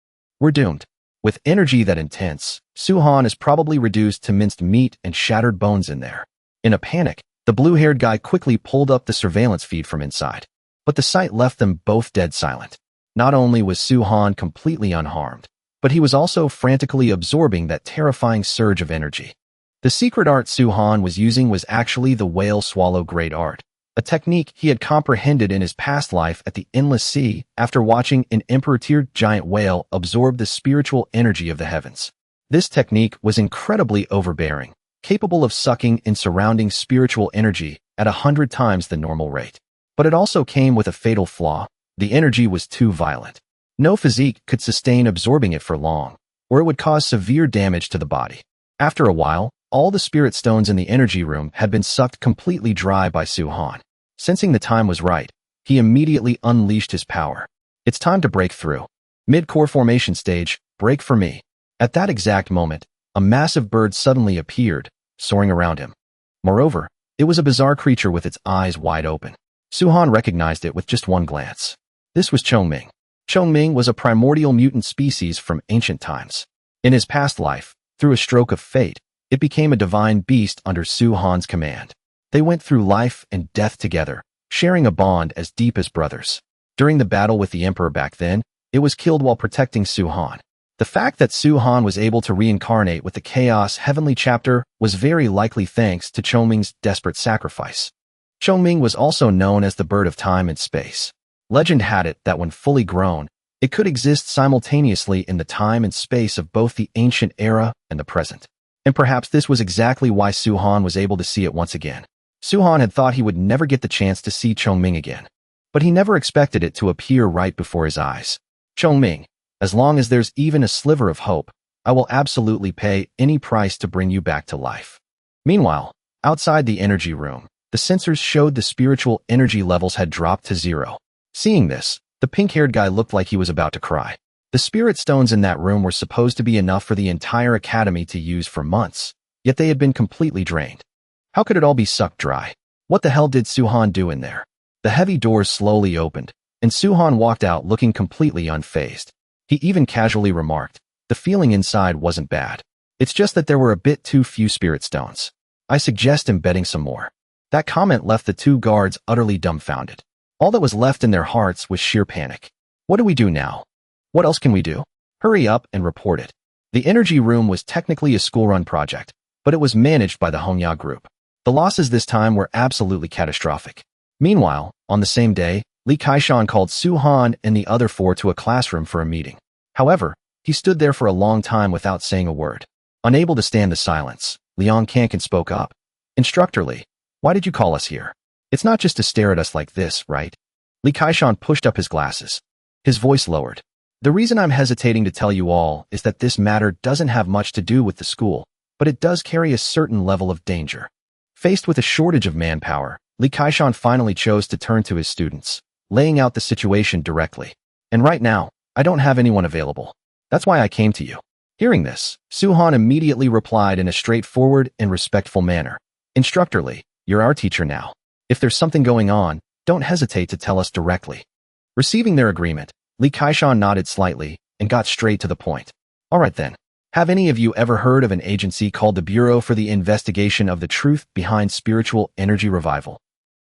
S1: We're doomed. With energy that intense, Su Han is probably reduced to minced meat and shattered bones in there. In a panic, the blue-haired guy quickly pulled up the surveillance feed from inside. But the sight left them both dead silent. Not only was Su Han completely unharmed, but he was also frantically absorbing that terrifying surge of energy. The secret art Su Han was using was actually the whale swallow great art, a technique he had comprehended in his past life at the Endless Sea after watching an emperor-tiered giant whale absorb the spiritual energy of the heavens. This technique was incredibly overbearing, capable of sucking in surrounding spiritual energy at 100 times the normal rate. But it also came with a fatal flaw. The energy was too violent. No physique could sustain absorbing it for long, or it would cause severe damage to the body. After a while, all the spirit stones in the energy room had been sucked completely dry by Su Han. Sensing the time was right, he immediately unleashed his power. It's time to break through. Mid-core formation stage, break for me. At that exact moment, a massive bird suddenly appeared, soaring around him. Moreover, it was a bizarre creature with its eyes wide open. Su Han recognized it with just one glance. This was Chongming. Chongming was a primordial mutant species from ancient times. In his past life, through a stroke of fate, it became a divine beast under Su Han's command. They went through life and death together, sharing a bond as deep as brothers. During the battle with the Emperor back then, it was killed while protecting Su Han. The fact that Su Han was able to reincarnate with the Chaos Heavenly Chapter was very likely thanks to Chongming's desperate sacrifice. Chongming was also known as the Bird of Time and Space. Legend had it that when fully grown, it could exist simultaneously in the time and space of both the ancient era and the present. And perhaps this was exactly why Su Han was able to see it once again. Su Han had thought he would never get the chance to see Chongming again, but he never expected it to appear right before his eyes. Chongming, as long as there's even a sliver of hope, I will absolutely pay any price to bring you back to life. Meanwhile, outside the energy room, the sensors showed the spiritual energy levels had dropped to 0. Seeing this, the pink-haired guy looked like he was about to cry. The spirit stones in that room were supposed to be enough for the entire academy to use for months, yet they had been completely drained. How could it all be sucked dry? What the hell did Suhan do in there? The heavy doors slowly opened, and Suhan walked out looking completely unfazed. He even casually remarked, "The feeling inside wasn't bad. It's just that there were a bit too few spirit stones. I suggest embedding some more." That comment left the two guards utterly dumbfounded. All that was left in their hearts was sheer panic. What do we do now? What else can we do? Hurry up and report it. The energy room was technically a school-run project, but it was managed by the Hongya group. The losses this time were absolutely catastrophic. Meanwhile, on the same day, Li Kaishan called Suhan and the other four to a classroom for a meeting. However, he stood there for a long time without saying a word. Unable to stand the silence, Liang Kankan spoke up. "Instructor Li, why did you call us here? It's not just to stare at us like this, right?" Li Kaishan pushed up his glasses. His voice lowered. "The reason I'm hesitating to tell you all is that this matter doesn't have much to do with the school, but it does carry a certain level of danger." Faced with a shortage of manpower, Li Kaishan finally chose to turn to his students, laying out the situation directly. "And right now, I don't have anyone available. That's why I came to you." Hearing this, Suhan immediately replied in a straightforward and respectful manner. "Instructor Li, you're our teacher now. If there's something going on, don't hesitate to tell us directly." Receiving their agreement, Li Kaishan nodded slightly and got straight to the point. "All right then. Have any of you ever heard of an agency called the Bureau for the Investigation of the Truth Behind Spiritual Energy Revival?"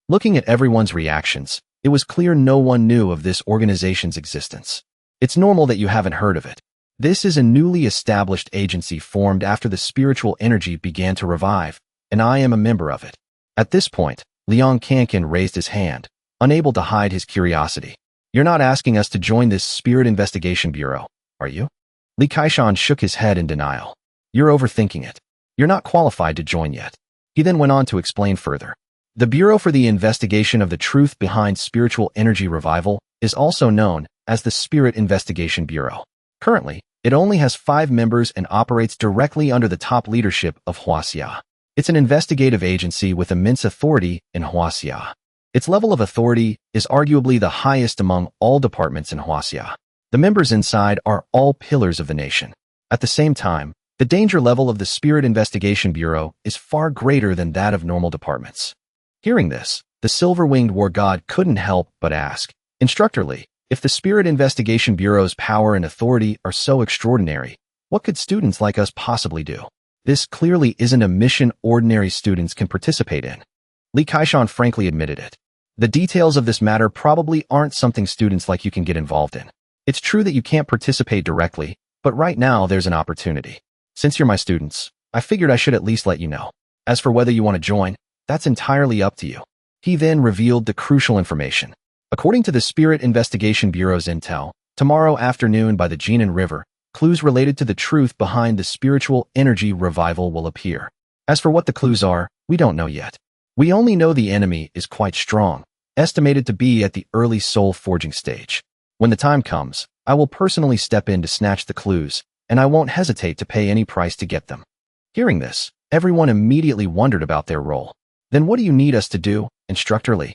S1: Looking at everyone's reactions, it was clear no one knew of this organization's existence. It's normal that you haven't heard of it. This is a newly established agency formed after the spiritual energy began to revive, and I am a member of it. At this point, Liang Kankan raised his hand, unable to hide his curiosity. "You're not asking us to join this Spirit Investigation Bureau, are you?" Li Kaishan shook his head in denial. "You're overthinking it. You're not qualified to join yet." He then went on to explain further. "The Bureau for the Investigation of the Truth Behind Spiritual Energy Revival is also known as the Spirit Investigation Bureau. Currently, it only has 5 members and operates directly under the top leadership of Huaxia. It's an investigative agency with immense authority in Huaxia. Its level of authority is arguably the highest among all departments in Huaxia. The members inside are all pillars of the nation. At the same time, the danger level of the Spirit Investigation Bureau is far greater than that of normal departments." Hearing this, the silver-winged war god couldn't help but ask, "Instructor Li, if the Spirit Investigation Bureau's power and authority are so extraordinary, what could students like us possibly do? This clearly isn't a mission ordinary students can participate in." Li Kaishan frankly admitted it. "The details of this matter probably aren't something students like you can get involved in. It's true that you can't participate directly, but right now there's an opportunity. Since you're my students, I figured I should at least let you know. As for whether you want to join, that's entirely up to you." He then revealed the crucial information. According to the Spirit Investigation Bureau's intel, tomorrow afternoon by the Jinan River, clues related to the truth behind the spiritual energy revival will appear. As for what the clues are, we don't know yet. We only know the enemy is quite strong, estimated to be at the early soul forging stage. When the time comes, I will personally step in to snatch the clues, and I won't hesitate to pay any price to get them." Hearing this, everyone immediately wondered about their role. "Then what do you need us to do, Instructor Li?"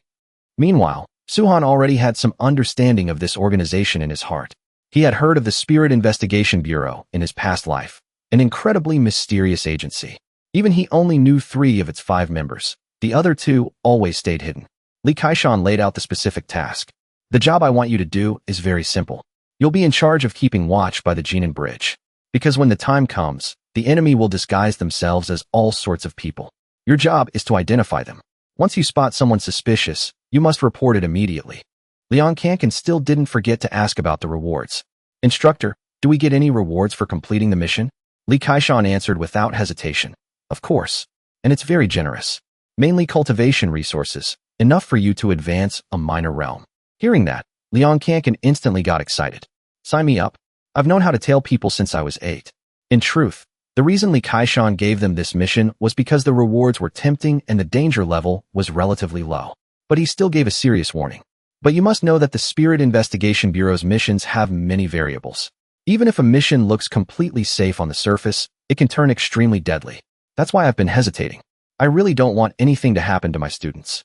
S1: Meanwhile, Suhan already had some understanding of this organization in his heart. He had heard of the Spirit Investigation Bureau in his past life, an incredibly mysterious agency. Even he only knew 3 of its 5 members. The other 2 always stayed hidden. Li Kaishan laid out the specific task. "The job I want you to do is very simple. You'll be in charge of keeping watch by the Jinan Bridge. Because when the time comes, the enemy will disguise themselves as all sorts of people. Your job is to identify them. Once you spot someone suspicious, you must report it immediately." Liang Kankan still didn't forget to ask about the rewards. "Instructor, do we get any rewards for completing the mission?" Li Kaishan answered without hesitation. "Of course. And it's very generous. Mainly cultivation resources, enough for you to advance a minor realm." Hearing that, Liang Kankan instantly got excited. "Sign me up. I've known how to tail people since I was 8. In truth, the reason Li Kaishan gave them this mission was because the rewards were tempting and the danger level was relatively low. But he still gave a serious warning. "But you must know that the Spirit Investigation Bureau's missions have many variables. Even if a mission looks completely safe on the surface, it can turn extremely deadly. That's why I've been hesitating. I really don't want anything to happen to my students.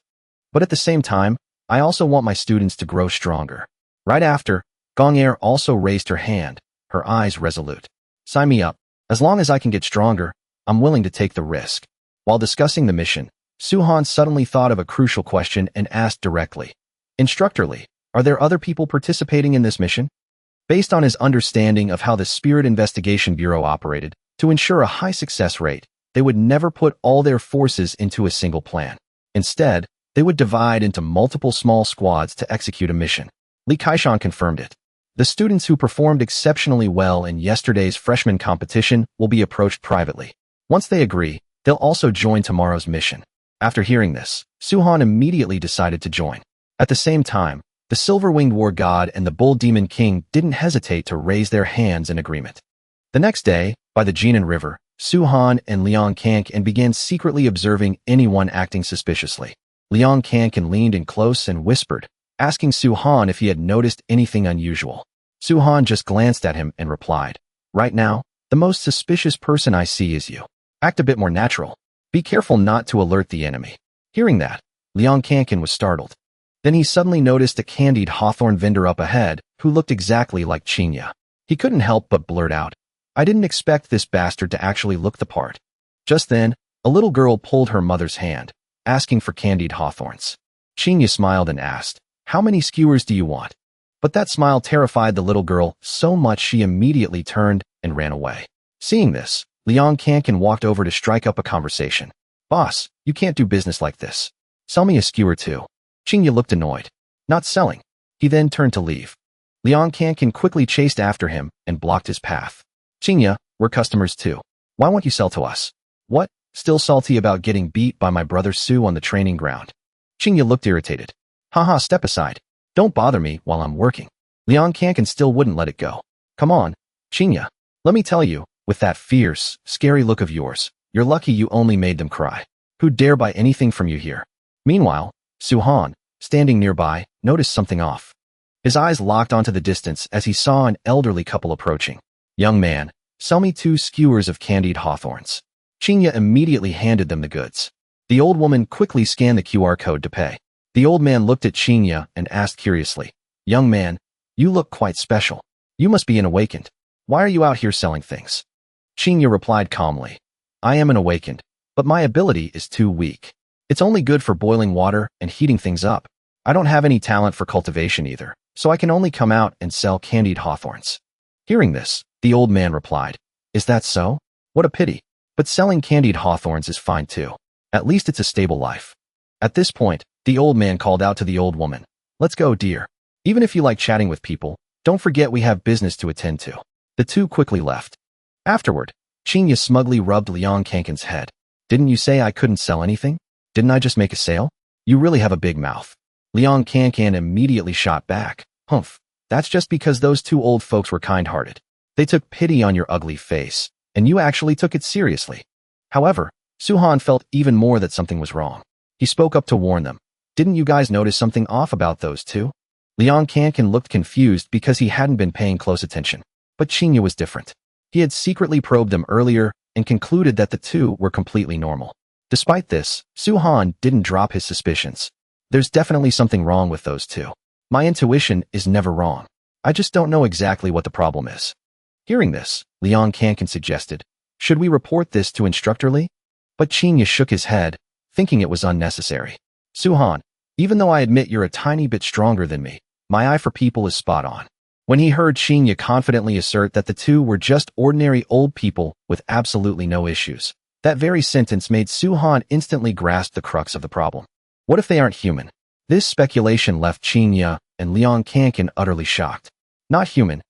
S1: But at the same time, I also want my students to grow stronger. Right after, Gong-air also raised her hand, her eyes resolute. Sign me up. As long as I can get stronger, I'm willing to take the risk. While discussing the mission, Su-han suddenly thought of a crucial question and asked directly, Instructor Lee, are there other people participating in this mission? Based on his understanding of how the Spirit Investigation Bureau operated, to ensure a high success rate, they would never put all their forces into a single plan. Instead, they would divide into multiple small squads to execute a mission. Li Kaishan confirmed it. The students who performed exceptionally well in yesterday's freshman competition will be approached privately. Once they agree, they'll also join tomorrow's mission. After hearing this, Su-han immediately decided to join. At the same time, the Silver-Winged War God and the Bull Demon King didn't hesitate to raise their hands in agreement. The next day, by the Jinan River, Su-han and Liang Kankan began secretly observing anyone acting suspiciously. Liang Kankan leaned in close and whispered, asking Su-han if he had noticed anything unusual. Su-han just glanced at him and replied, Right now, the most suspicious person I see is you. Act a bit more natural. Be careful not to alert the enemy. Hearing that, Liang Kankan was startled. Then he suddenly noticed a candied hawthorn vendor up ahead who looked exactly like Chinya. He couldn't help but blurt out, I didn't expect this bastard to actually look the part. Just then, a little girl pulled her mother's hand, asking for candied hawthorns. Chinya smiled and asked, How many skewers do you want? But that smile terrified the little girl so much she immediately turned and ran away. Seeing this, Liang Kankan walked over to strike up a conversation. Boss, you can't do business like this. Sell me a skewer too. Chinya looked annoyed. Not selling. He then turned to leave. Liang Kankan quickly chased after him and blocked his path. Chinya, we're customers too. Why won't you sell to us? What? Still salty about getting beat by my brother Su on the training ground. Chinya looked irritated. Haha, step aside. Don't bother me while I'm working. Liang Kankan still wouldn't let it go. Come on, Chinya. Let me tell you, with that fierce, scary look of yours, you're lucky you only made them cry. Who'd dare buy anything from you here? Meanwhile, Su-han, standing nearby, noticed something off. His eyes locked onto the distance as he saw an elderly couple approaching. Young man, sell me 2 skewers of candied hawthorns. Chinya immediately handed them the goods. The old woman quickly scanned the QR code to pay. The old man looked at Chinya and asked curiously, Young man, you look quite special. You must be an awakened. Why are you out here selling things? Chinya replied calmly, I am an awakened, but my ability is too weak. It's only good for boiling water and heating things up. I don't have any talent for cultivation either, so I can only come out and sell candied hawthorns. Hearing this, the old man replied, Is that so? What a pity. But selling candied hawthorns is fine too. At least it's a stable life. At this point, the old man called out to the old woman, Let's go, dear. Even if you like chatting with people, don't forget we have business to attend to. The two quickly left. Afterward, Chinya smugly rubbed Liang Kankan's head. Didn't you say I couldn't sell anything? Didn't I just make a sale? You really have a big mouth. Liang Kankan immediately shot back. Humph, that's just because those 2 old folks were kind-hearted. They took pity on your ugly face, and you actually took it seriously. However, Su-han felt even more that something was wrong. He spoke up to warn them. Didn't you guys notice something off about those 2? Liang Kankan looked confused because he hadn't been paying close attention. But Chinya was different. He had secretly probed them earlier and concluded that the 2 were completely normal. Despite this, Su-han didn't drop his suspicions. There's definitely something wrong with those 2. My intuition is never wrong. I just don't know exactly what the problem is. Hearing this, Liang Kankan suggested, Should we report this to Instructor Lee? But Chinya shook his head, thinking it was unnecessary. Su-han, even though I admit you're a tiny bit stronger than me, my eye for people is spot on. When he heard Chinya confidently assert that the 2 were just ordinary old people with absolutely no issues, that very sentence made Su-han instantly grasp the crux of the problem. What if they aren't human? This speculation left Chinya and Liang Kankan utterly shocked. Not human.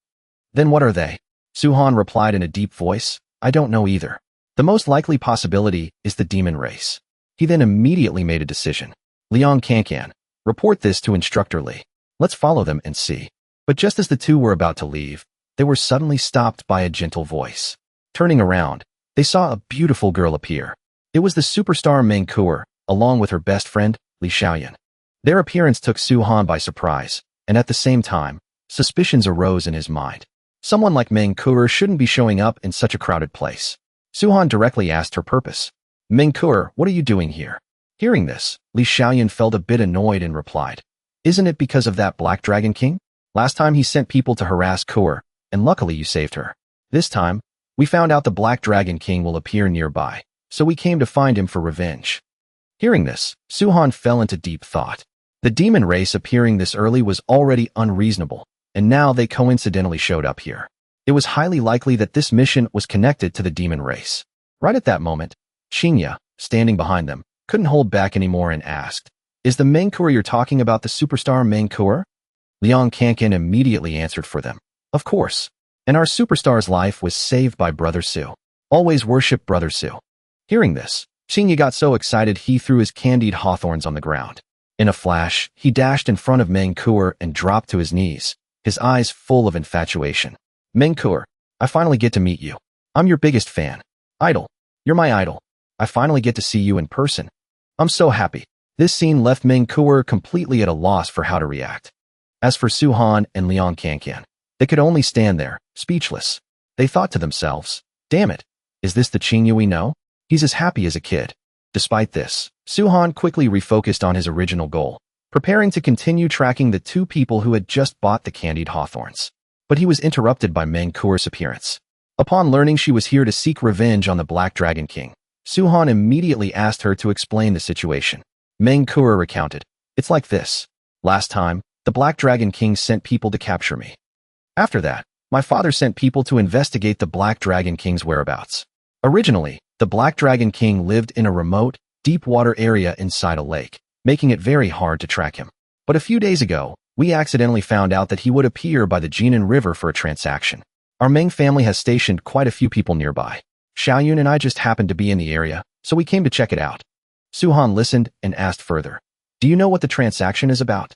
S1: Then what are they? Su-han replied in a deep voice, I don't know either. The most likely possibility is the demon race. He then immediately made a decision. Liang Kankan, report this to Instructor Lee. Let's follow them and see. But just as the 2 were about to leave, they were suddenly stopped by a gentle voice. Turning around, they saw a beautiful girl appear. It was the superstar Manhwa, along with her best friend, Li Xiaoyan. Their appearance took Su-han by surprise, and at the same time, suspicions arose in his mind. Someone like Manhwa shouldn't be showing up in such a crowded place. Su-han directly asked her purpose. Manhwa, what are you doing here? Hearing this, Li Xiaoyan felt a bit annoyed and replied, Isn't it because of that Black Dragon King? Last time he sent people to harass Kur, and luckily you saved her. This time, we found out the Black Dragon King will appear nearby, so we came to find him for revenge. Hearing this, Suhan fell into deep thought. The demon race appearing this early was already unreasonable, and now they coincidentally showed up here. It was highly likely that this mission was connected to the demon race. Right at that moment, Qinya, standing behind them, couldn't hold back anymore and asked, "Is the manhua you're talking about the superstar manhua?" Liang Kankan immediately answered for them. "Of course. And our superstar's life was saved by Brother Su. Always worship Brother Su." Hearing this, Qinya got so excited he threw his candied hawthorns on the ground. In a flash, he dashed in front of manhua and dropped to his knees, his eyes full of infatuation. "Manhua, I finally get to meet you. I'm your biggest fan. Idol. You're my idol. I finally get to see you in person. I'm so happy." This scene left manhua completely at a loss for how to react. As for Suhan and Liang Kankan, they could only stand there, speechless. They thought to themselves, "Damn it, is this the Qinya we know? He's as happy as a kid." Despite this, Suhan quickly refocused on his original goal, preparing to continue tracking the two people who had just bought the candied hawthorns. But he was interrupted by manhua's appearance. Upon learning she was here to seek revenge on the Black Dragon King, Suhan immediately asked her to explain the situation. Manhua recounted, "It's like this. Last time, the Black Dragon King sent people to capture me. After that, my father sent people to investigate the Black Dragon King's whereabouts. Originally, the Black Dragon King lived in a remote, deep water area inside a lake, making it very hard to track him. But a few days ago, we accidentally found out that he would appear by the Jinan River for a transaction. Our Meng family has stationed quite a few people nearby. Xiaoyun and I just happened to be in the area, so we came to check it out." Suhan listened and asked further, "Do you know what the transaction is about?"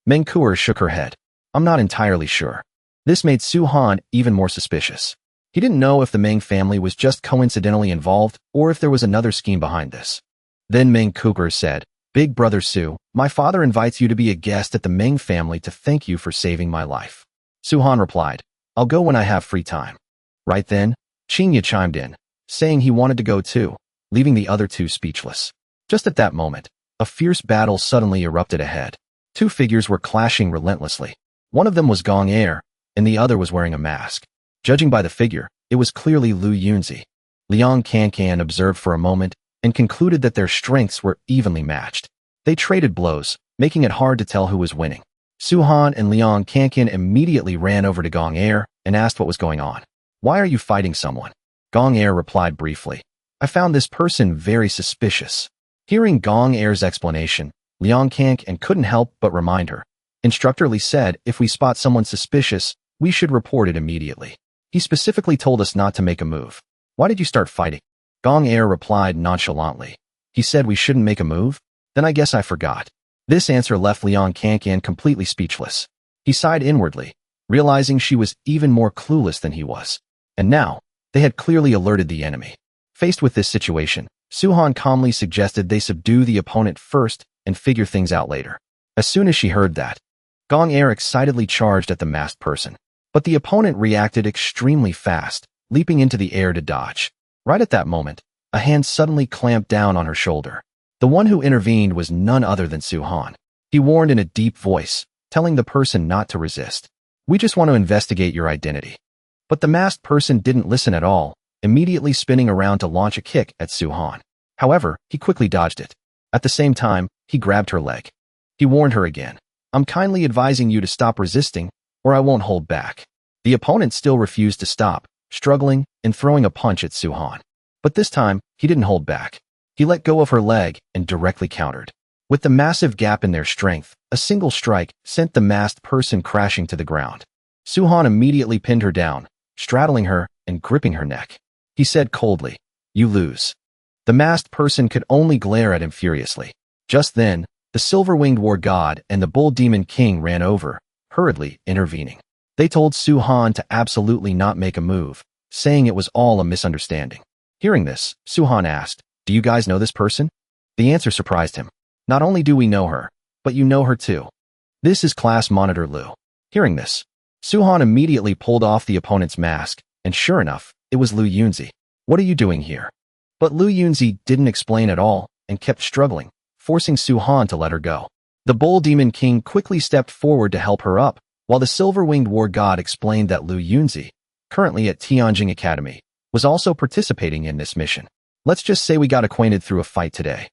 S1: Manhua shook her head. "I'm not entirely sure." This made Suhan even more suspicious. He didn't know if the Meng family was just coincidentally involved or if there was another scheme behind this. Then Manhua said, "Big Brother Su, my father invites you to be a guest at the Meng family to thank you for saving my life." Suhan replied, "I'll go when I have free time." Right then, Qinya chimed in, saying he wanted to go too, leaving the other two speechless. Just at that moment, a fierce battle suddenly erupted ahead. Two figures were clashing relentlessly. One of them was Gong Air, and the other was wearing a mask. Judging by the figure, it was clearly Lu Yuni. Liang Kankan observed for a moment and concluded that their strengths were evenly matched. They traded blows, making it hard to tell who was winning. Suhan and Liang Kankan immediately ran over to Gong Air and asked what was going on. "Why are you fighting someone?" Gong Air replied briefly, "I found this person very suspicious." Hearing Gong Air's explanation, Liang Kankan couldn't help but remind her. Instructor Li said if we spot someone suspicious, we should report it immediately. He specifically told us not to make a move. "Why did you start fighting?" Gong Air replied nonchalantly. "He said we shouldn't make a move? Then I guess I forgot." This answer left Liang Kankan completely speechless. He sighed inwardly, realizing she was even more clueless than he was. And now, they had clearly alerted the enemy. Faced with this situation, Suhan calmly suggested they subdue the opponent first and figure things out later. As soon as she heard that, Gong Air excitedly charged at the masked person. But the opponent reacted extremely fast, leaping into the air to dodge. Right at that moment, a hand suddenly clamped down on her shoulder. The one who intervened was none other than Suhan. He warned in a deep voice, telling the person not to resist. "We just want to investigate your identity." But the masked person didn't listen at all, immediately spinning around to launch a kick at Suhan. However, he quickly dodged it. At the same time, he grabbed her leg. He warned her again, "I'm kindly advising you to stop resisting, or I won't hold back." The opponent still refused to stop, struggling and throwing a punch at Suhan. But this time, he didn't hold back. He let go of her leg and directly countered. With the massive gap in their strength, a single strike sent the masked person crashing to the ground. Suhan immediately pinned her down, straddling her and gripping her neck. He said coldly, "You lose." The masked person could only glare at him furiously. Just then, the silver-winged war god and the bull demon king ran over, hurriedly intervening. They told Suhan to absolutely not make a move, saying it was all a misunderstanding. Hearing this, Suhan asked, "Do you guys know this person?" The answer surprised him. "Not only do we know her, but you know her too. This is Class Monitor Lu." Hearing this, Suhan immediately pulled off the opponent's mask, and sure enough, it was Lu Yuni. "What are you doing here?" But Lu Yuni didn't explain at all and kept struggling, forcing Suhan to let her go. The bull demon king quickly stepped forward to help her up, while the silver-winged war god explained that Lu Yuni, currently at Tianjin Academy, was also participating in this mission. Let's just say we got acquainted through a fight today.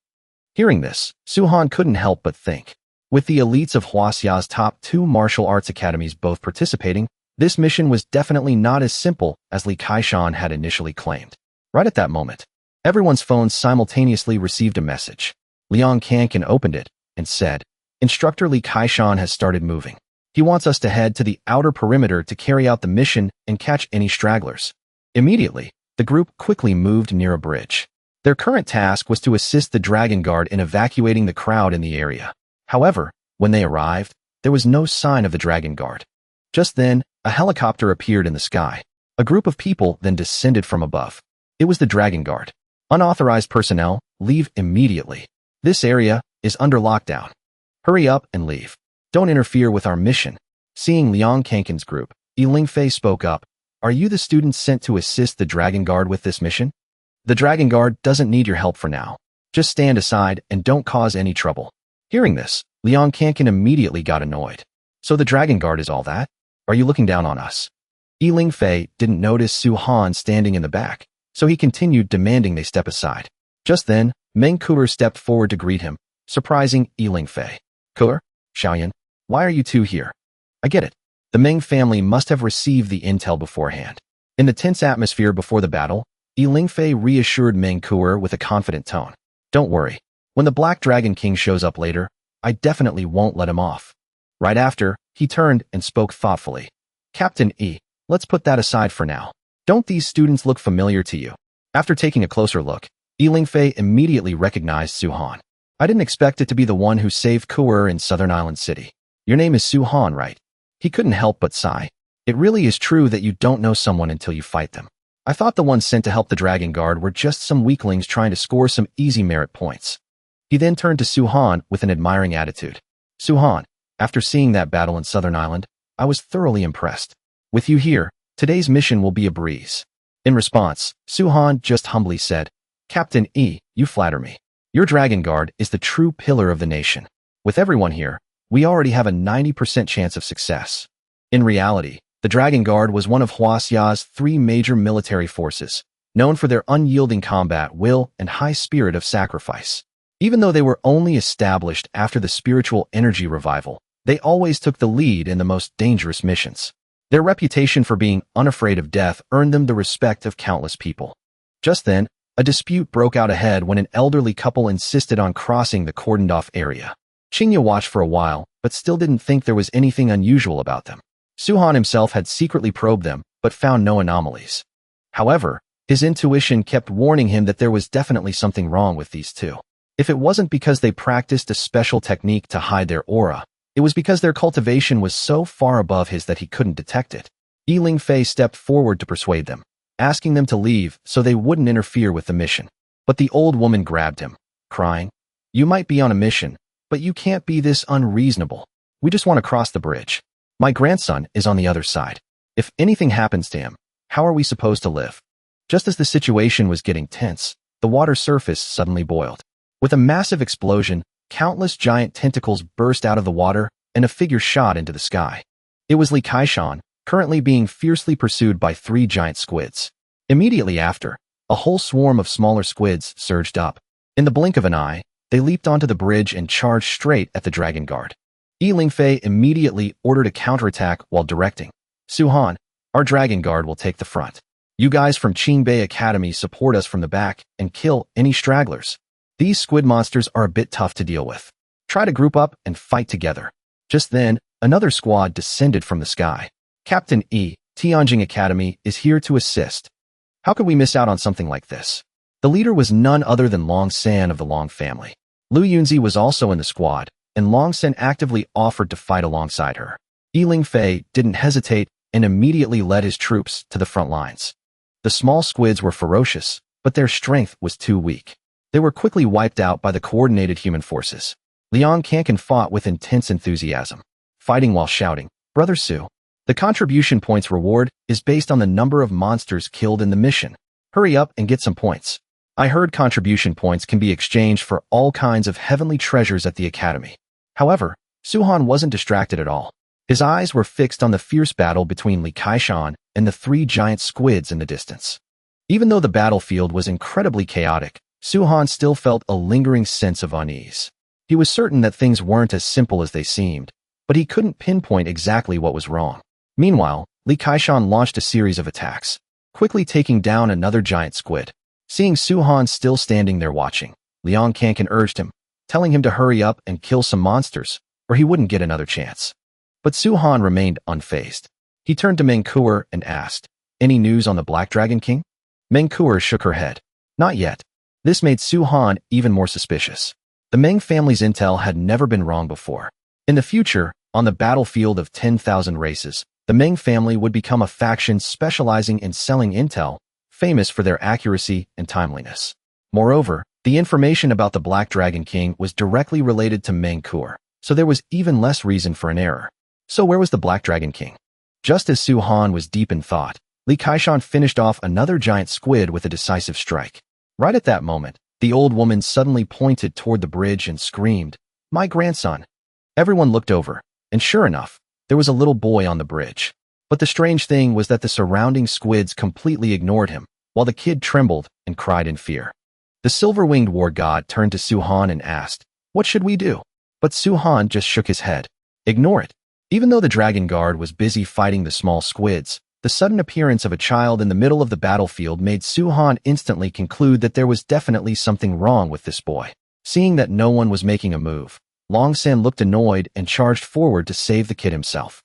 S1: Hearing this, Su-han couldn't help but think. With the elites of Huaxia's top 2 martial arts academies both participating, this mission was definitely not as simple as Li Kaishan had initially claimed. Right at that moment, everyone's phones simultaneously received a message. Liang Kankan opened it and said, "Instructor Li Kaishan has started moving. He wants us to head to the outer perimeter to carry out the mission and catch any stragglers." Immediately, the group quickly moved near a bridge. Their current task was to assist the Dragon Guard in evacuating the crowd in the area. However, when they arrived, there was no sign of the Dragon Guard. Just then, a helicopter appeared in the sky. A group of people then descended from above. It was the Dragon Guard. "Unauthorized personnel, leave immediately. This area is under lockdown. Hurry up and leave. Don't interfere with our mission." Seeing Liang Kankan's group, Lingfei spoke up. "Are you the students sent to assist the Dragon Guard with this mission? The Dragon Guard doesn't need your help for now. Just stand aside and don't cause any trouble." Hearing this, Liang Kankan immediately got annoyed. "So the Dragon Guard is all that? Are you looking down on us?" Lingfei didn't notice Su-han standing in the back, so he continued demanding they step aside. Just then, Meng Kuer stepped forward to greet him, surprising Lingfei. "Kuer, Xiaoyan, why are you two here?" "I get it. The Meng family must have received the intel beforehand." In the tense atmosphere before the battle, Lingfei reassured Meng Kuer with a confident tone. "Don't worry. When the Black Dragon King shows up later, I definitely won't let him off." Right after, he turned and spoke thoughtfully. "Captain E, let's put that aside for now. Don't these students look familiar to you?" After taking a closer look, Lingfei immediately recognized Su-han. "I didn't expect it to be the one who saved Kuer in Southern Island City. Your name is Su-han, right?" He couldn't help but sigh. "It really is true that you don't know someone until you fight them. I thought the ones sent to help the Dragon Guard were just some weaklings trying to score some easy merit points." He then turned to Su-han with an admiring attitude. "Su-han, after seeing that battle in Southern Island, I was thoroughly impressed. With you here, today's mission will be a breeze." In response, Su-han just humbly said, "Captain E, you flatter me. Your Dragon Guard is the true pillar of the nation. With everyone here, we already have a 90% chance of success." In reality, the Dragon Guard was one of Huaxia's 3 major military forces, known for their unyielding combat will and high spirit of sacrifice. Even though they were only established after the spiritual energy revival, they always took the lead in the most dangerous missions. Their reputation for being unafraid of death earned them the respect of countless people. Just then, a dispute broke out ahead when an elderly couple insisted on crossing the cordoned-off area. Qingya watched for a while, but still didn't think there was anything unusual about them. Su-han himself had secretly probed them, but found no anomalies. However, his intuition kept warning him that there was definitely something wrong with these two. If it wasn't because they practiced a special technique to hide their aura, it was because their cultivation was so far above his that he couldn't detect it. Lingfei stepped forward to persuade them, asking them to leave so they wouldn't interfere with the mission. But the old woman grabbed him, crying, "You might be on a mission, but you can't be this unreasonable. We just want to cross the bridge. My grandson is on the other side. If anything happens to him, how are we supposed to live?" Just as the situation was getting tense, the water surface suddenly boiled. With a massive explosion, countless giant tentacles burst out of the water and a figure shot into the sky. It was Li Kaishan, currently being fiercely pursued by 3 giant squids. Immediately after, a whole swarm of smaller squids surged up. In the blink of an eye, they leaped onto the bridge and charged straight at the Dragon Guard. Lingfei immediately ordered a counterattack while directing. "Su-han, our Dragon Guard will take the front. You guys from Qingbei Academy support us from the back and kill any stragglers. These squid monsters are a bit tough to deal with. Try to group up and fight together." Just then, another squad descended from the sky. "Captain E, Tianjin Academy is here to assist. How could we miss out on something like this?" The leader was none other than Long San of the Long family. Lu Yuni was also in the squad, and Long San actively offered to fight alongside her. Lingfei didn't hesitate and immediately led his troops to the front lines. The small squids were ferocious, but their strength was too weak. They were quickly wiped out by the coordinated human forces. Liang Kankan fought with intense enthusiasm, fighting while shouting, "Brother Su, the contribution points reward is based on the number of monsters killed in the mission. Hurry up and get some points. I heard contribution points can be exchanged for all kinds of heavenly treasures at the academy." However, Su-han wasn't distracted at all. His eyes were fixed on the fierce battle between Li Kaishan and the three giant squids in the distance. Even though the battlefield was incredibly chaotic, Su-han still felt a lingering sense of unease. He was certain that things weren't as simple as they seemed, but he couldn't pinpoint exactly what was wrong. Meanwhile, Li Kaishan launched a series of attacks, quickly taking down another giant squid. Seeing Su-han still standing there watching, Liang Kankan urged him, telling him to hurry up and kill some monsters, or he wouldn't get another chance. But Su-han remained unfazed. He turned to Mengkuer and asked, "Any news on the Black Dragon King?" Mengkuer shook her head. Not yet. This made Su-han even more suspicious. The Meng family's intel had never been wrong before. In the future, on the battlefield of 10,000 races, the Meng family would become a faction specializing in selling intel, famous for their accuracy and timeliness. Moreover, the information about the Black Dragon King was directly related to Mengkuer, so there was even less reason for an error. So where was the Black Dragon King? Just as Su-han was deep in thought, Li Kaishan finished off another giant squid with a decisive strike. Right at that moment, the old woman suddenly pointed toward the bridge and screamed, "My grandson!" Everyone looked over, and sure enough, there was a little boy on the bridge. But the strange thing was that the surrounding squids completely ignored him, while the kid trembled and cried in fear. The silver-winged war god turned to Su-han and asked, "What should we do?" But Su-han just shook his head. Ignore it. Even though the dragon guard was busy fighting the small squids, the sudden appearance of a child in the middle of the battlefield made Su-han instantly conclude that there was definitely something wrong with this boy. Seeing that no one was making a move, Long San looked annoyed and charged forward to save the kid himself.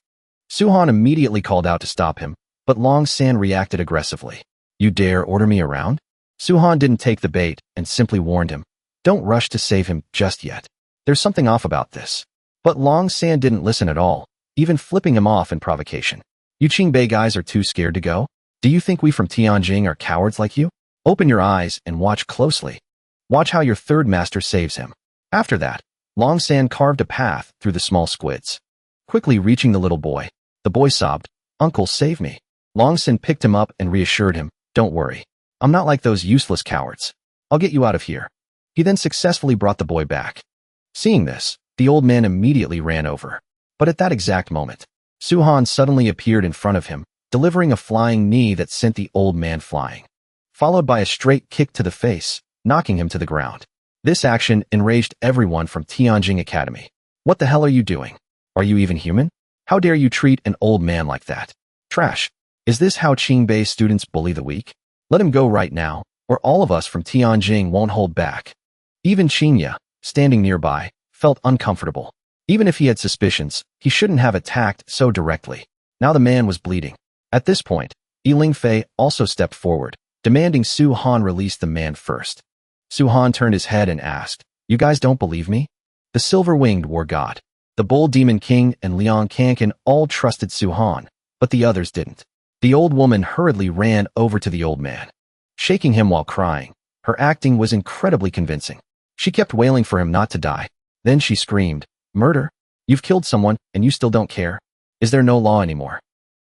S1: Su-han immediately called out to stop him, but Long San reacted aggressively. "You dare order me around?" Su-han didn't take the bait and simply warned him, "Don't rush to save him just yet. There's something off about this." But Long San didn't listen at all, even flipping him off in provocation. "You Qingbei guys are too scared to go? Do you think we from Tianjing are cowards like you? Open your eyes and watch closely. Watch how your third master saves him." After that, Long San carved a path through the small squids. Quickly reaching the little boy, the boy sobbed, "Uncle, save me." Long San picked him up and reassured him, "Don't worry. I'm not like those useless cowards. I'll get you out of here." He then successfully brought the boy back. Seeing this, the old man immediately ran over. But at that exact moment, Su-han suddenly appeared in front of him, delivering a flying knee that sent the old man flying, followed by a straight kick to the face, knocking him to the ground. This action enraged everyone from Tianjing Academy. "What the hell are you doing? Are you even human? How dare you treat an old man like that? Trash. Is this how Qingbei students bully the weak? Let him go right now, or all of us from Tianjing won't hold back." Even Qinya, standing nearby, felt uncomfortable. Even if he had suspicions, he shouldn't have attacked so directly. Now the man was bleeding. At this point, Yiling Fei also stepped forward, demanding Su-han release the man first. Su-han turned his head and asked, "You guys don't believe me?" The silver-winged war god, the bull demon king, and Liang Kankan all trusted Su-han, but the others didn't. The old woman hurriedly ran over to the old man, shaking him while crying. Her acting was incredibly convincing. She kept wailing for him not to die. Then she screamed, "Murder? You've killed someone, and you still don't care? Is there no law anymore?"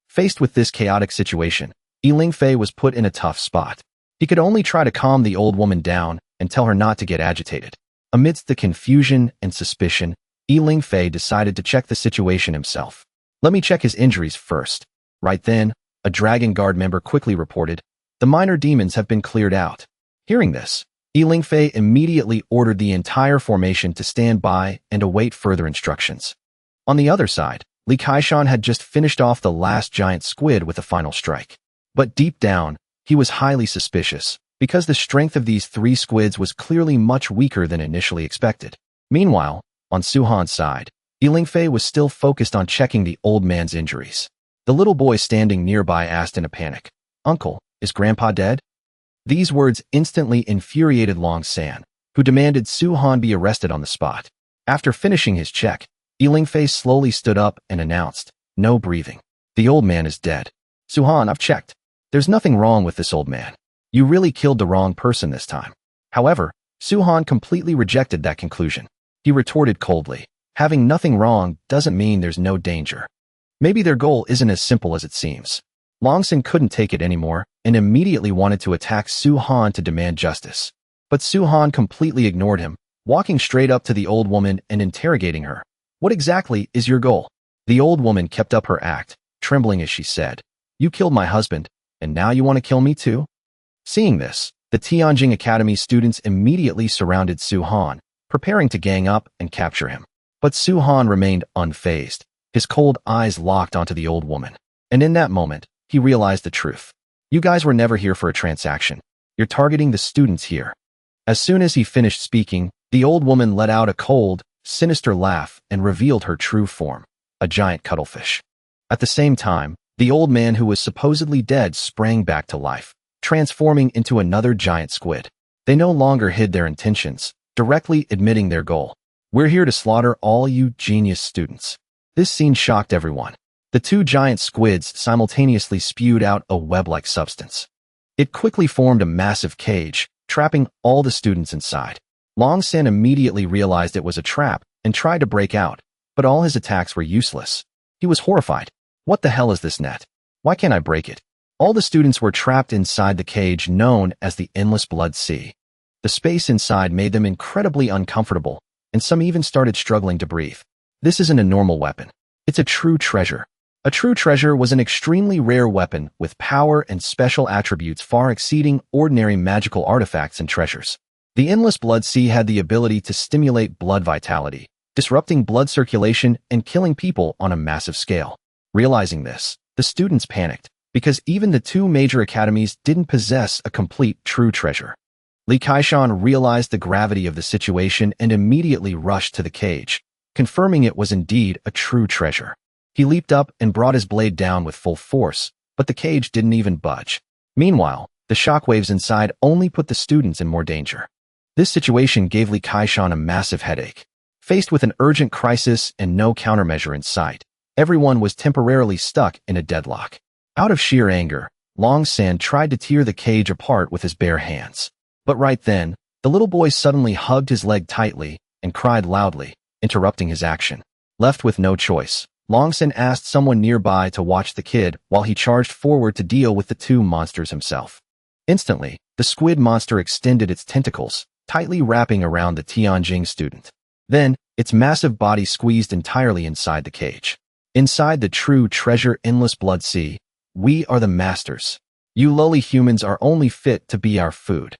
S1: Faced with this chaotic situation, Yiling Fei was put in a tough spot. He could only try to calm the old woman down and tell her not to get agitated. Amidst the confusion and suspicion, Yiling Fei decided to check the situation himself. "Let me check his injuries first." Right then, a Dragon Guard member quickly reported, "The minor demons have been cleared out." Hearing this, Yiling Fei immediately ordered the entire formation to stand by and await further instructions. On the other side, Li Kaishan had just finished off the last giant squid with a final strike. But deep down, he was highly suspicious, because the strength of these three squids was clearly much weaker than initially expected. Meanwhile, on Su-han's side, Yiling Fei was still focused on checking the old man's injuries. The little boy standing nearby asked in a panic, "Uncle, is Grandpa dead?" These words instantly infuriated Long San, who demanded Su-han be arrested on the spot. After finishing his check, Yiling Fei slowly stood up and announced, "No breathing. The old man is dead." "Su-han, I've checked. There's nothing wrong with this old man. You really killed the wrong person this time." However, Su-han completely rejected that conclusion. He retorted coldly, "Having nothing wrong doesn't mean there's no danger. Maybe their goal isn't as simple as it seems." Long San couldn't take it anymore and immediately wanted to attack Su-han to demand justice. But Su-han completely ignored him, walking straight up to the old woman and interrogating her. "What exactly is your goal?" The old woman kept up her act, trembling as she said, "You killed my husband, and now you want to kill me too?" Seeing this, the Tianjing Academy students immediately surrounded Su Han, preparing to gang up and capture him. But Su Han remained unfazed, his cold eyes locked onto the old woman. And in that moment, he realized the truth. "You guys were never here for a transaction. You're targeting the students here." As soon as he finished speaking, the old woman let out a cold, sinister laugh and revealed her true form, a giant cuttlefish. At the same time, the old man who was supposedly dead sprang back to life, transforming into another giant squid. They no longer hid their intentions, directly admitting their goal. "We're here to slaughter all you genius students." This scene shocked everyone. The two giant squids simultaneously spewed out a web-like substance. It quickly formed a massive cage, trapping all the students inside. Long San immediately realized it was a trap and tried to break out, but all his attacks were useless. He was horrified. "What the hell is this net? Why can't I break it?" All the students were trapped inside the cage known as the Endless Blood Sea. The space inside made them incredibly uncomfortable, and some even started struggling to breathe. This isn't a normal weapon. It's a true treasure. A true treasure was an extremely rare weapon with power and special attributes far exceeding ordinary magical artifacts and treasures. The Endless Blood Sea had the ability to stimulate blood vitality, disrupting blood circulation and killing people on a massive scale. Realizing this, the students panicked, because even the two major academies didn't possess a complete true treasure. Li Kaishan realized the gravity of the situation and immediately rushed to the cage, confirming it was indeed a true treasure. He leaped up and brought his blade down with full force, but the cage didn't even budge. Meanwhile, the shockwaves inside only put the students in more danger. This situation gave Li Kaishan a massive headache. Faced with an urgent crisis and no countermeasure in sight, everyone was temporarily stuck in a deadlock. Out of sheer anger, Long San tried to tear the cage apart with his bare hands. But right then, the little boy suddenly hugged his leg tightly and cried loudly, interrupting his action. Left with no choice, Long San asked someone nearby to watch the kid while he charged forward to deal with the two monsters himself. Instantly, the squid monster extended its tentacles, tightly wrapping around the Tianjing student. Then, its massive body squeezed entirely inside the cage. Inside the true treasure Endless Blood Sea, we are the masters. You lowly humans are only fit to be our food.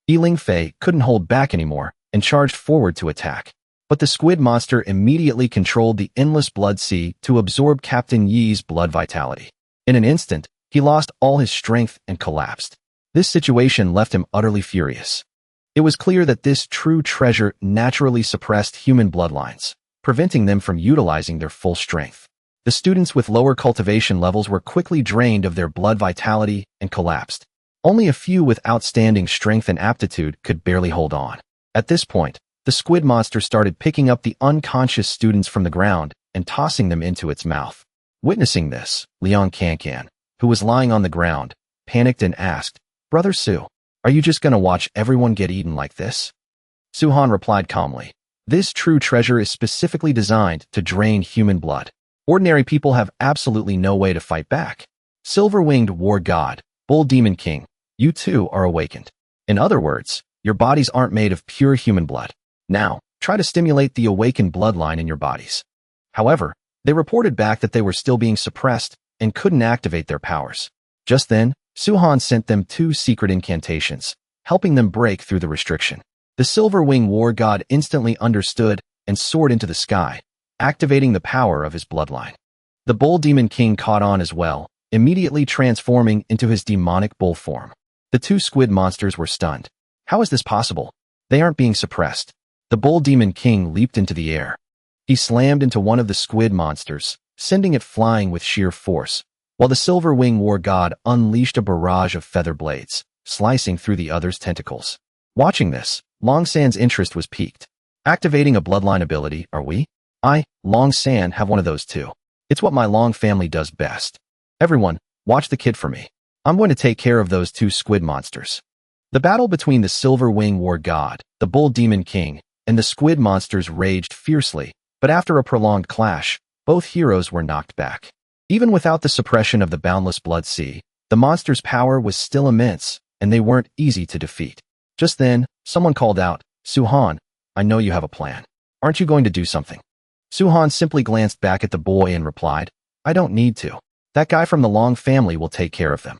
S1: Yiling Fei couldn't hold back anymore and charged forward to attack. But the squid monster immediately controlled the Endless Blood Sea to absorb Captain Yi's blood vitality. In an instant, he lost all his strength and collapsed. This situation left him utterly furious. It was clear that this true treasure naturally suppressed human bloodlines, preventing them from utilizing their full strength. The students with lower cultivation levels were quickly drained of their blood vitality and collapsed. Only a few with outstanding strength and aptitude could barely hold on. At this point, the squid monster started picking up the unconscious students from the ground and tossing them into its mouth. Witnessing this, Liang Cancan, who was lying on the ground, panicked and asked, "Brother Su, are you just gonna watch everyone get eaten like this?" Su Han replied calmly, "This true treasure is specifically designed to drain human blood. Ordinary people have absolutely no way to fight back. Silver-winged war god, bull demon king, you too are awakened. In other words, your bodies aren't made of pure human blood. Now, try to stimulate the awakened bloodline in your bodies." However, they reported back that they were still being suppressed and couldn't activate their powers. Just then, Su Han sent them two secret incantations, helping them break through the restriction. The silver-winged war god instantly understood and soared into the sky, activating the power of his bloodline. The bull demon king caught on as well, immediately transforming into his demonic bull form. The two squid monsters were stunned. How is this possible? They aren't being suppressed. The bull demon king leaped into the air. He slammed into one of the squid monsters, sending it flying with sheer force, while the silver-winged war god unleashed a barrage of feather blades, slicing through the other's tentacles. Watching this, Long San's interest was piqued. Activating a bloodline ability, are we? I, Long San, have one of those too. It's what my Long family does best. Everyone, watch the kid for me. I'm going to take care of those two squid monsters. The battle between the silver-winged war god, the bull demon king, and the squid monsters raged fiercely, but after a prolonged clash, both heroes were knocked back. Even without the suppression of the boundless blood sea, the monsters' power was still immense, and they weren't easy to defeat. Just then, someone called out, "Su Han, I know you have a plan. Aren't you going to do something?" Su-Han simply glanced back at the boy and replied, I don't need to. That guy from the Long family will take care of them.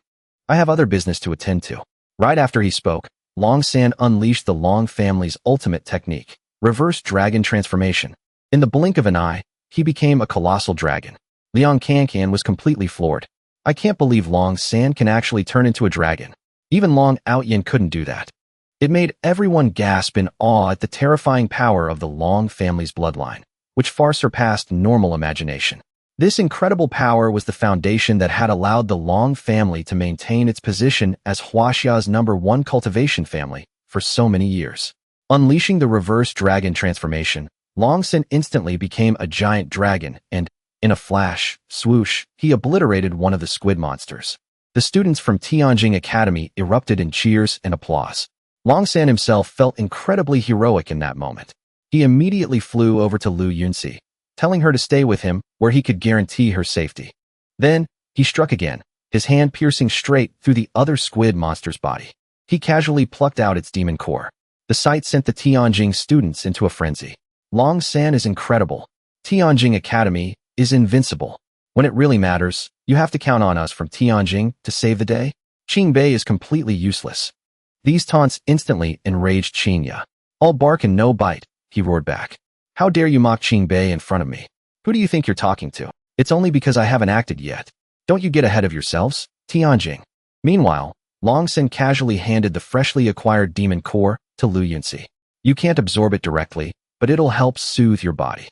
S1: I have other business to attend to. Right after he spoke, Long San unleashed the Long family's ultimate technique, reverse dragon transformation. In the blink of an eye, he became a colossal dragon. Liang Cancan was completely floored. I can't believe Long San can actually turn into a dragon. Even Long Outyin couldn't do that. It made everyone gasp in awe at the terrifying power of the Long family's bloodline, which far surpassed normal imagination. This incredible power was the foundation that had allowed the Long family to maintain its position as Huaxia's #1 cultivation family for so many years. Unleashing the reverse dragon transformation, Long San instantly became a giant dragon and, in a flash, swoosh, he obliterated one of the squid monsters. The students from Tianjing Academy erupted in cheers and applause. Long San himself felt incredibly heroic in that moment. He immediately flew over to Lu Yuni, telling her to stay with him where he could guarantee her safety. Then, he struck again, his hand piercing straight through the other squid monster's body. He casually plucked out its demon core. The sight sent the Tianjing students into a frenzy. Long San is incredible. Tianjing Academy is invincible. When it really matters, you have to count on us from Tianjing to save the day. Qingbei is completely useless. These taunts instantly enraged Qinya. All bark and no bite, he roared back. How dare you mock Qingbei in front of me? Who do you think you're talking to? It's only because I haven't acted yet. Don't you get ahead of yourselves, Tianjing. Meanwhile, Long San casually handed the freshly acquired demon core to Lu Yuni. You can't absorb it directly, but it'll help soothe your body.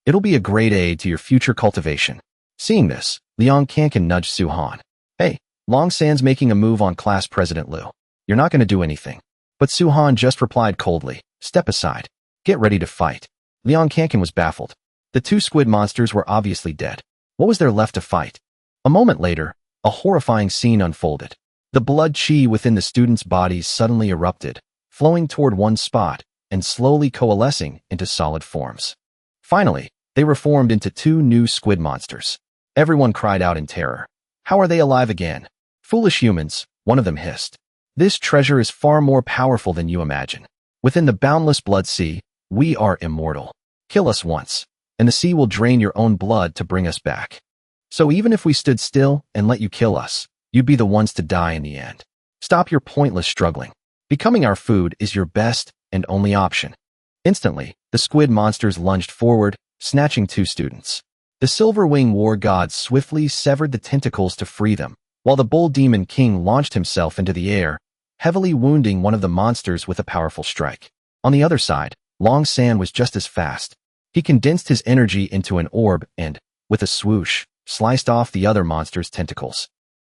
S1: It'll be a great aid to your future cultivation. Seeing this, Liang Cancan nudged Su-Han. Hey, Long San's making a move on class president Lu. You're not going to do anything. But Su-Han just replied coldly, step aside. Get ready to fight. Liang Cancan was baffled. The two squid monsters were obviously dead. What was there left to fight? A moment later, a horrifying scene unfolded. The blood chi within the students' bodies suddenly erupted, flowing toward one spot and slowly coalescing into solid forms. Finally, they reformed into two new squid monsters. Everyone cried out in terror. How are they alive again? Foolish humans, one of them hissed. This treasure is far more powerful than you imagine. Within the boundless blood sea, we are immortal. Kill us once, and the sea will drain your own blood to bring us back. So even if we stood still and let you kill us, you'd be the ones to die in the end. Stop your pointless struggling. Becoming our food is your best and only option. Instantly, the squid monsters lunged forward, snatching two students. The Silver Wing War God swiftly severed the tentacles to free them, while the Bull Demon King launched himself into the air, heavily wounding one of the monsters with a powerful strike. On the other side, Long San was just as fast. He condensed his energy into an orb and, with a swoosh, sliced off the other monster's tentacles.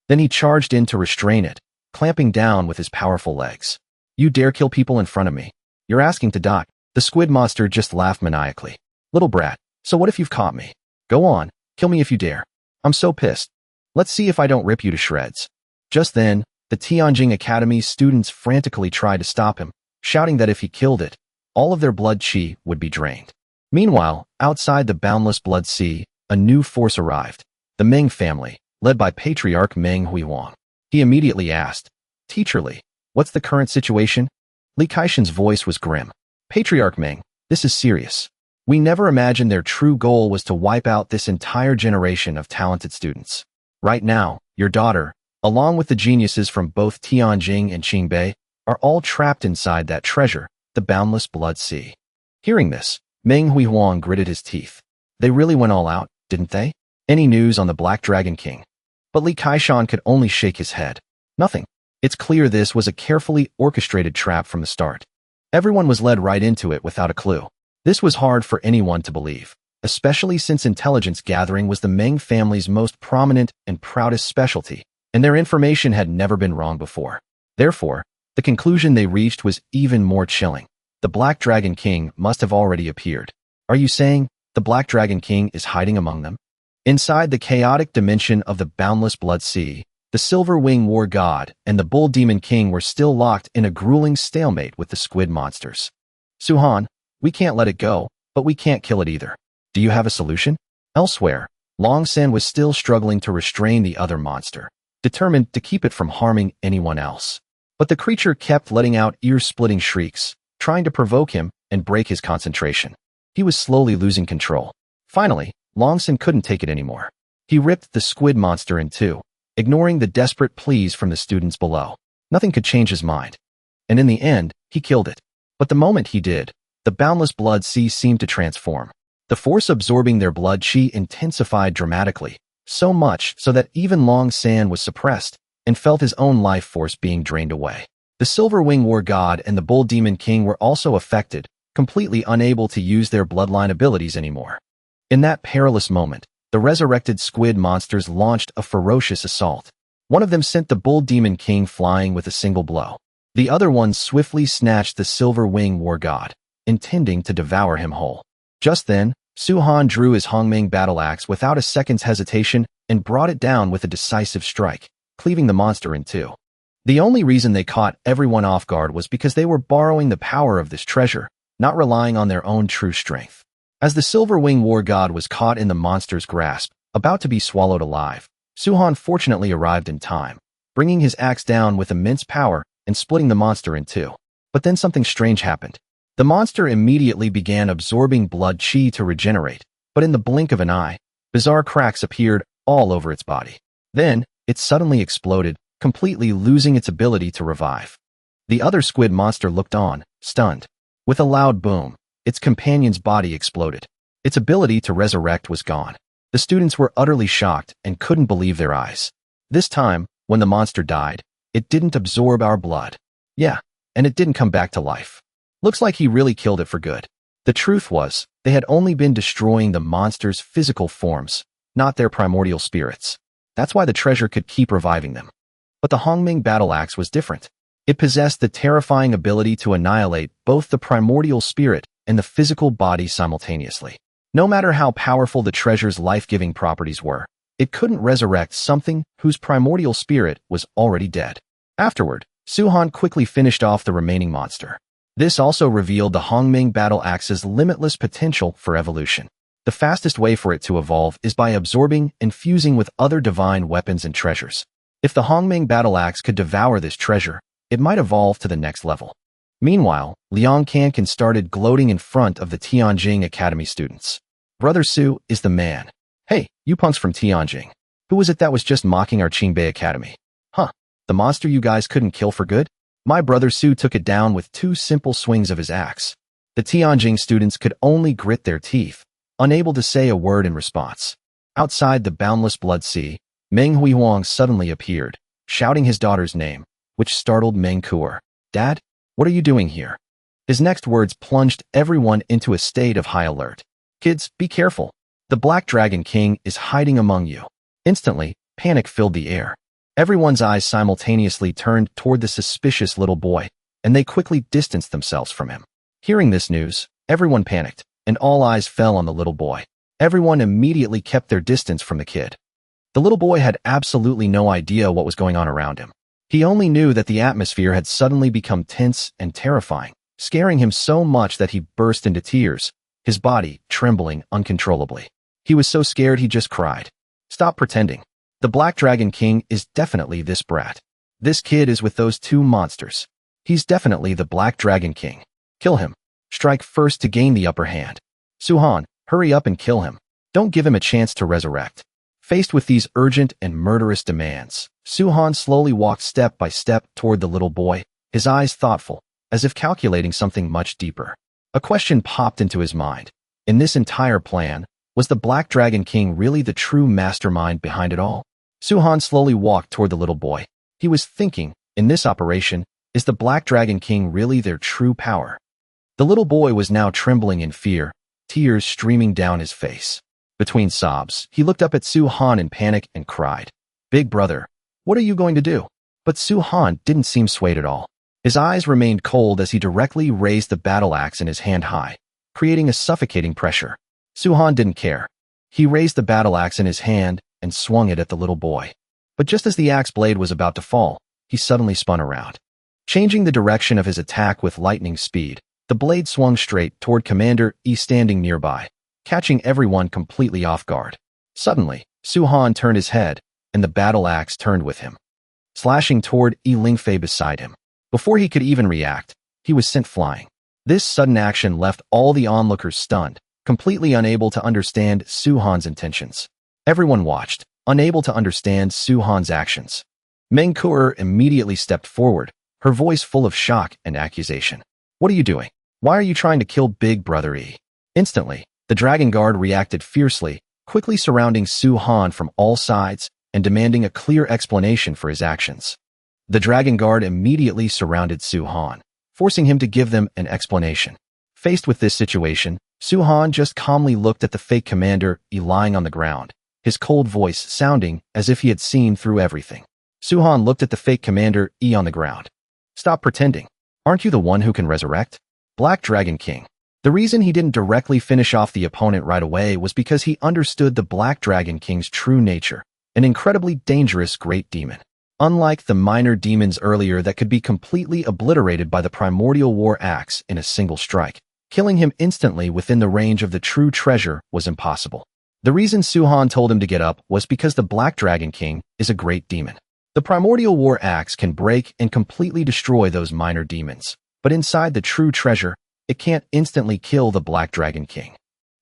S1: Then he charged in to restrain it, clamping down with his powerful legs. You dare kill people in front of me? You're asking to die. The squid monster just laughed maniacally. Little brat, so what if you've caught me? Go on, kill me if you dare. I'm so pissed. Let's see if I don't rip you to shreds. Just then, the Tianjing Academy students frantically tried to stop him, shouting that if he killed it, all of their blood chi would be drained. Meanwhile, outside the boundless blood sea, a new force arrived, the Meng family, led by Patriarch Meng Huiwang. He immediately asked, Teacher Li, what's the current situation? Li Kaishan's voice was grim. Patriarch Meng, this is serious. We never imagined their true goal was to wipe out this entire generation of talented students. Right now, your daughter, along with the geniuses from both Tianjing and Qingbei, are all trapped inside that treasure, the boundless blood sea. Hearing this, Meng Huihuang gritted his teeth. They really went all out, didn't they? Any news on the Black Dragon King? But Li Kaishan could only shake his head. Nothing. It's clear this was a carefully orchestrated trap from the start. Everyone was led right into it without a clue. This was hard for anyone to believe, especially since intelligence gathering was the Meng family's most prominent and proudest specialty, and their information had never been wrong before. Therefore, the conclusion they reached was even more chilling. The Black Dragon King must have already appeared. Are you saying the Black Dragon King is hiding among them? Inside the chaotic dimension of the boundless blood sea, the Silver Wing War God and the Bull Demon King were still locked in a grueling stalemate with the squid monsters. Su-Han, we can't let it go, but we can't kill it either. Do you have a solution? Elsewhere, Long San was still struggling to restrain the other monster, determined to keep it from harming anyone else. But the creature kept letting out ear-splitting shrieks, trying to provoke him and break his concentration. He was slowly losing control. Finally, Longson couldn't take it anymore. He ripped the squid monster in two, ignoring the desperate pleas from the students below. Nothing could change his mind. And in the end, he killed it. But the moment he did, the boundless blood sea seemed to transform. The force absorbing their blood chi intensified dramatically, so much so that even Long San was suppressed and felt his own life force being drained away. The Silver Wing War God and the Bull Demon King were also affected, completely unable to use their bloodline abilities anymore. In that perilous moment, the resurrected squid monsters launched a ferocious assault. One of them sent the Bull Demon King flying with a single blow. The other one swiftly snatched the Silver Wing War God, intending to devour him whole. Just then, Su-Han drew his Hongmeng battle axe without a second's hesitation and brought it down with a decisive strike, cleaving the monster in two. The only reason they caught everyone off guard was because they were borrowing the power of this treasure, not relying on their own true strength. As the Silver Wing War God was caught in the monster's grasp, about to be swallowed alive, Su-Han fortunately arrived in time, bringing his axe down with immense power and splitting the monster in two. But then something strange happened. The monster immediately began absorbing blood chi to regenerate, but in the blink of an eye, bizarre cracks appeared all over its body. Then, it suddenly exploded, completely losing its ability to revive. The other squid monster looked on, stunned. With a loud boom, its companion's body exploded. Its ability to resurrect was gone. The students were utterly shocked and couldn't believe their eyes. This time, when the monster died, it didn't absorb our blood. Yeah, and it didn't come back to life. Looks like he really killed it for good. The truth was, they had only been destroying the monster's physical forms, not their primordial spirits. That's why the treasure could keep reviving them. But the Hongmeng battle axe was different. It possessed the terrifying ability to annihilate both the primordial spirit and the physical body simultaneously. No matter how powerful the treasure's life-giving properties were, it couldn't resurrect something whose primordial spirit was already dead. Afterward, Su-Han quickly finished off the remaining monster. This also revealed the Hongmeng battle axe's limitless potential for evolution. The fastest way for it to evolve is by absorbing and fusing with other divine weapons and treasures. If the Hongmeng battle axe could devour this treasure, it might evolve to the next level. Meanwhile, Liang Kankan started gloating in front of the Tianjing Academy students. Brother Su is the man. Hey, you punks from Tianjing. Who was it that was just mocking our Qingbei Academy? Huh, the monster you guys couldn't kill for good? My brother Su took it down with 2 simple swings of his axe. The Tianjing students could only grit their teeth, unable to say a word in response. Outside the boundless blood sea, Meng Huihuang suddenly appeared, shouting his daughter's name, which startled Meng Kuo. Dad, what are you doing here? His next words plunged everyone into a state of high alert. Kids, be careful. The Black Dragon King is hiding among you. Instantly, panic filled the air. Everyone's eyes simultaneously turned toward the suspicious little boy, and they quickly distanced themselves from him. Hearing this news, everyone panicked, and all eyes fell on the little boy. Everyone immediately kept their distance from the kid. The little boy had absolutely no idea what was going on around him. He only knew that the atmosphere had suddenly become tense and terrifying, scaring him so much that he burst into tears, his body trembling uncontrollably. He was so scared he just cried. Stop pretending. The Black Dragon King is definitely this brat. This kid is with those 2 monsters. He's definitely the Black Dragon King. Kill him. Strike first to gain the upper hand. Su-Han, hurry up and kill him. Don't give him a chance to resurrect. Faced with these urgent and murderous demands, Su-Han slowly walked step by step toward the little boy, his eyes thoughtful, as if calculating something much deeper. A question popped into his mind. In this entire plan, was the Black Dragon King really the true mastermind behind it all? Su-Han slowly walked toward the little boy. He was thinking, in this operation, is the Black Dragon King really their true power? The little boy was now trembling in fear, tears streaming down his face. Between sobs, he looked up at Su-Han in panic and cried, "Big brother, what are you going to do?" But Su-Han didn't seem swayed at all. His eyes remained cold as he directly raised the battle axe in his hand high, creating a suffocating pressure. Su-Han didn't care. He raised the battle axe in his hand and swung it at the little boy. But just as the axe blade was about to fall, he suddenly spun around. Changing the direction of his attack with lightning speed, the blade swung straight toward Commander Yi standing nearby, catching everyone completely off guard. Suddenly, Su-Han turned his head, and the battle axe turned with him, slashing toward Yi Lingfei beside him. Before he could even react, he was sent flying. This sudden action left all the onlookers stunned, completely unable to understand Suhan's intentions. Everyone watched, unable to understand Suhan's actions. Meng Kuer immediately stepped forward, her voice full of shock and accusation. What are you doing? Why are you trying to kill Big Brother E? Instantly, the Dragon Guard reacted fiercely, quickly surrounding Suhan from all sides and demanding a clear explanation for his actions. The Dragon Guard immediately surrounded Suhan, forcing him to give them an explanation. Faced with this situation, Suhan just calmly looked at the fake commander E lying on the ground, his cold voice sounding as if he had seen through everything. Suhan looked at the fake commander E on the ground. Stop pretending. Aren't you the one who can resurrect? Black Dragon King. The reason he didn't directly finish off the opponent right away was because he understood the Black Dragon King's true nature, an incredibly dangerous great demon. Unlike the minor demons earlier that could be completely obliterated by the Primordial War Axe in a single strike, killing him instantly within the range of the true treasure was impossible. The reason Suhan told him to get up was because the Black Dragon King is a great demon. The Primordial War Axe can break and completely destroy those minor demons, but inside the true treasure, it can't instantly kill the Black Dragon King.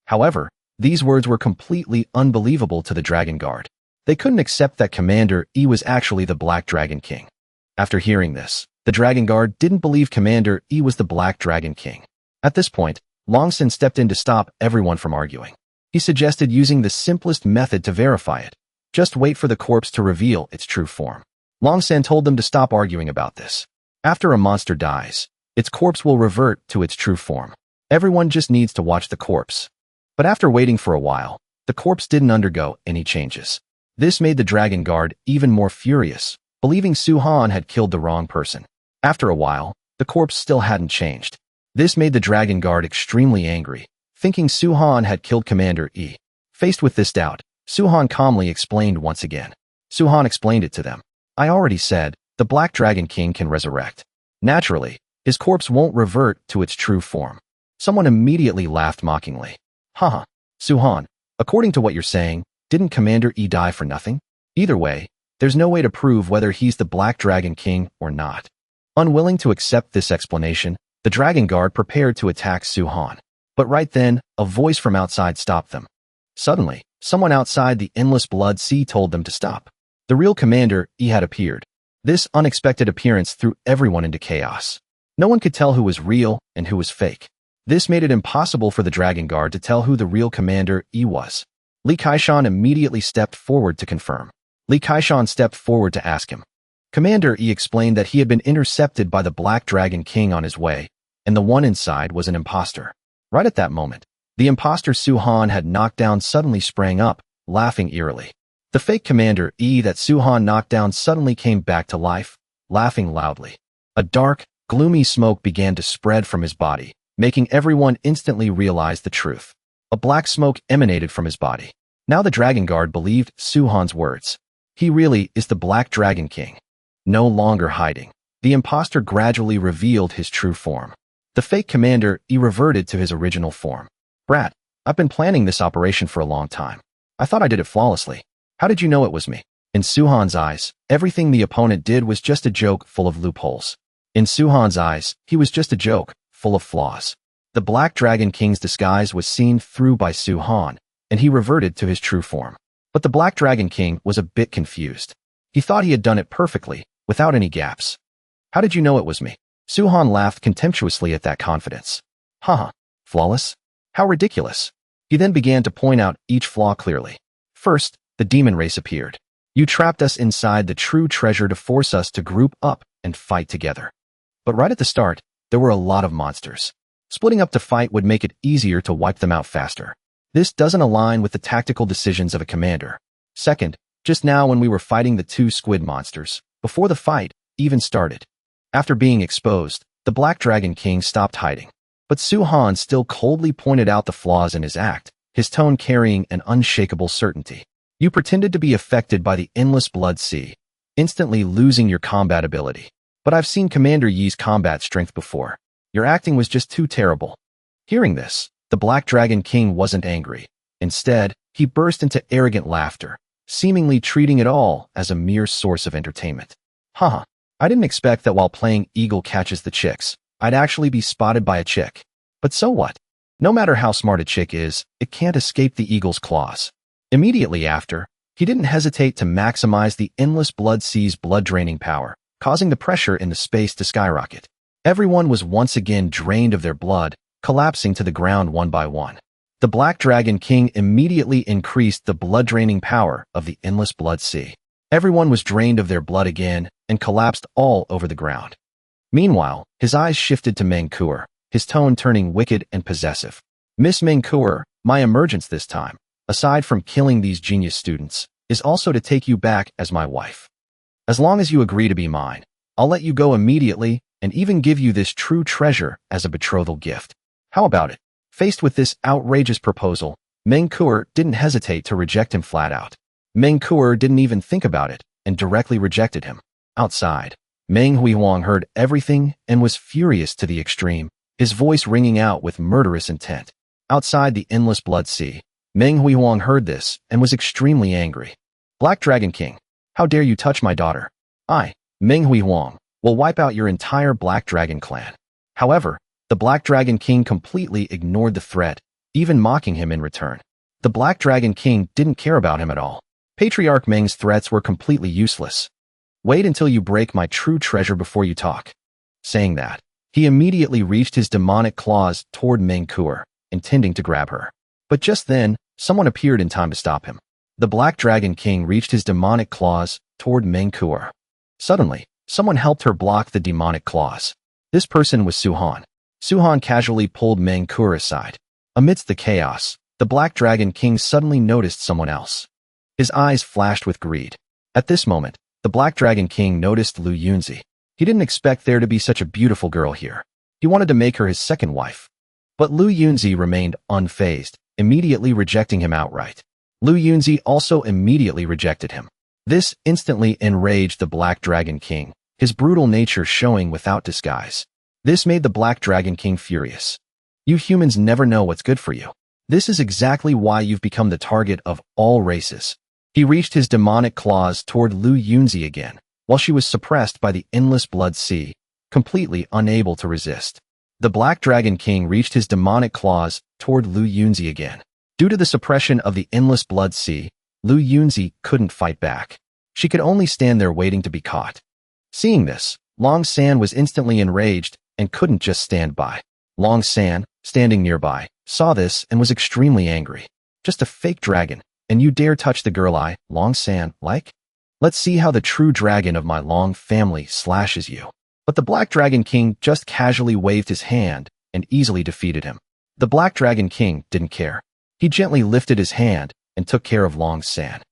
S1: However, these words were completely unbelievable to the Dragon Guard. They couldn't accept that Commander E was actually the Black Dragon King. After hearing this, the Dragon Guard didn't believe Commander E was the Black Dragon King. At this point, Longsen stepped in to stop everyone from arguing. He suggested using the simplest method to verify it. Just wait for the corpse to reveal its true form. Longsen told them to stop arguing about this. After a monster dies, its corpse will revert to its true form. Everyone just needs to watch the corpse. But after waiting for a while, the corpse didn't undergo any changes. This made the Dragon Guard even more furious, believing Suhan had killed the wrong person. After a while, the corpse still hadn't changed. This made the Dragon Guard extremely angry, thinking Suhan had killed Commander E. Faced with this doubt, Suhan calmly explained once again. Suhan explained it to them. I already said, the Black Dragon King can resurrect. Naturally, his corpse won't revert to its true form. Someone immediately laughed mockingly. Haha, Suhan, according to what you're saying, didn't Commander E die for nothing? Either way, there's no way to prove whether he's the Black Dragon King or not. Unwilling to accept this explanation, the Dragon Guard prepared to attack Suhan. But right then, a voice from outside stopped them. Suddenly, someone outside the endless blood sea told them to stop. The real Commander E had appeared. This unexpected appearance threw everyone into chaos. No one could tell who was real and who was fake. This made it impossible for the Dragon Guard to tell who the real Commander E was. Li Kaishan immediately stepped forward to confirm. Li Kaishan stepped forward to ask him. Commander E explained that he had been intercepted by the Black Dragon King on his way, and the one inside was an imposter. Right at that moment, the imposter Suhan had knocked down suddenly sprang up, laughing eerily. The fake Commander E that Suhan knocked down suddenly came back to life, laughing loudly. A dark, gloomy smoke began to spread from his body, making everyone instantly realize the truth. A black smoke emanated from his body. Now the Dragon Guard believed Suhan's words. He really is the Black Dragon King. No longer hiding, the imposter gradually revealed his true form. The fake Commander E reverted to his original form. Brat, I've been planning this operation for a long time. I thought I did it flawlessly. How did you know it was me? In Suhan's eyes, everything the opponent did was just a joke full of loopholes. In Suhan's eyes, he was just a joke, full of flaws. The Black Dragon King's disguise was seen through by Suhan, and he reverted to his true form. But the Black Dragon King was a bit confused. He thought he had done it perfectly, without any gaps. How did you know it was me? Suhan laughed contemptuously at that confidence. Haha, flawless? How ridiculous. He then began to point out each flaw clearly. First, the demon race appeared. You trapped us inside the true treasure to force us to group up and fight together. But right at the start, there were a lot of monsters. Splitting up to fight would make it easier to wipe them out faster. This doesn't align with the tactical decisions of a commander. Second, just now when we were fighting the two squid monsters, before the fight even started. After being exposed, the Black Dragon King stopped hiding. But Suhan still coldly pointed out the flaws in his act, his tone carrying an unshakable certainty. You pretended to be affected by the endless blood sea, instantly losing your combat ability. But I've seen Commander Yi's combat strength before. Your acting was just too terrible. Hearing this, the Black Dragon King wasn't angry. Instead, he burst into arrogant laughter, seemingly treating it all as a mere source of entertainment. Haha, I didn't expect that while playing Eagle Catches the Chicks, I'd actually be spotted by a chick. But so what? No matter how smart a chick is, it can't escape the eagle's claws. Immediately after, he didn't hesitate to maximize the endless blood sea's blood-draining power, causing the pressure in the space to skyrocket. Everyone was once again drained of their blood, collapsing to the ground one by one. The Black Dragon King immediately increased the blood-draining power of the endless blood sea. Everyone was drained of their blood again and collapsed all over the ground. Meanwhile, his eyes shifted to Manhwa, his tone turning wicked and possessive. Miss Manhwa, my emergence this time, aside from killing these genius students, is also to take you back as my wife. As long as you agree to be mine, I'll let you go immediately and even give you this true treasure as a betrothal gift. How about it? Faced with this outrageous proposal, Manhwa didn't hesitate to reject him flat out. Manhwa didn't even think about it and directly rejected him. Outside, Manhwa heard everything and was furious to the extreme, his voice ringing out with murderous intent. Outside the endless blood sea, Manhwa heard this and was extremely angry. Black Dragon King, how dare you touch my daughter? I, Manhwa, will wipe out your entire Black Dragon clan. However, the Black Dragon King completely ignored the threat, even mocking him in return. The Black Dragon King didn't care about him at all. Patriarch Meng's threats were completely useless. Wait until you break my true treasure before you talk. Saying that, he immediately reached his demonic claws toward Manhwa, intending to grab her. But just then, someone appeared in time to stop him. The Black Dragon King reached his demonic claws toward Manhwa. Suddenly, someone helped her block the demonic claws. This person was Schwan. Schwan casually pulled Manhwa aside. Amidst the chaos, the Black Dragon King suddenly noticed someone else. His eyes flashed with greed. At this moment, the Black Dragon King noticed Lu Yuni. He didn't expect there to be such a beautiful girl here. He wanted to make her his second wife. But Lu Yuni remained unfazed, immediately rejecting him outright. Lu Yuni also immediately rejected him. This instantly enraged the Black Dragon King, his brutal nature showing without disguise. This made the Black Dragon King furious. You humans never know what's good for you. This is exactly why you've become the target of all races. He reached his demonic claws toward Lu Yuni again, while she was suppressed by the endless blood sea, completely unable to resist. The Black Dragon King reached his demonic claws toward Lu Yuni again. Due to the suppression of the endless blood sea, Lu Yuni couldn't fight back. She could only stand there waiting to be caught. Seeing this, Long San was instantly enraged and couldn't just stand by. Long San, standing nearby, saw this and was extremely angry. Just a fake dragon, and you dare touch the girl I, Long San, like? Let's see how the true dragon of my Long family slashes you. But the Black Dragon King just casually waved his hand and easily defeated him. The Black Dragon King didn't care. He gently lifted his hand and took care of Long San.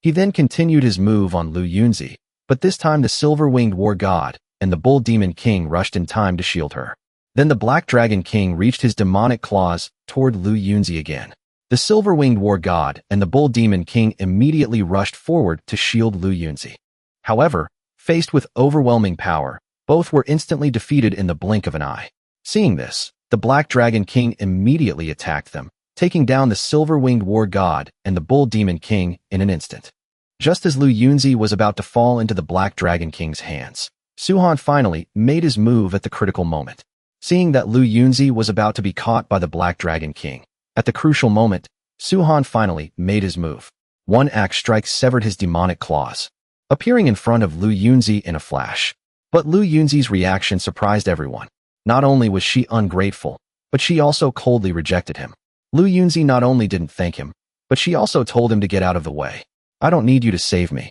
S1: He then continued his move on Lu Yuni, but this time the silver-winged war god and the bull demon king rushed in time to shield her. Then the Black Dragon King reached his demonic claws toward Lu Yuni again. The silver-winged war god and the bull demon king immediately rushed forward to shield Lu Yuni. However, faced with overwhelming power, both were instantly defeated in the blink of an eye. Seeing this, the Black Dragon King immediately attacked them, taking down the silver-winged war god and the bull demon king in an instant. Just as Lu Yuni was about to fall into the Black Dragon King's hands, Schwan finally made his move at the critical moment. Seeing that Lu Yuni was about to be caught by the Black Dragon King, at the crucial moment, Schwan finally made his move. One axe strike severed his demonic claws, appearing in front of Lu Yuni in a flash. But Lu Yuni's reaction surprised everyone. Not only was she ungrateful, but she also coldly rejected him. Lu Yuni not only didn't thank him, but she also told him to get out of the way. I don't need you to save me.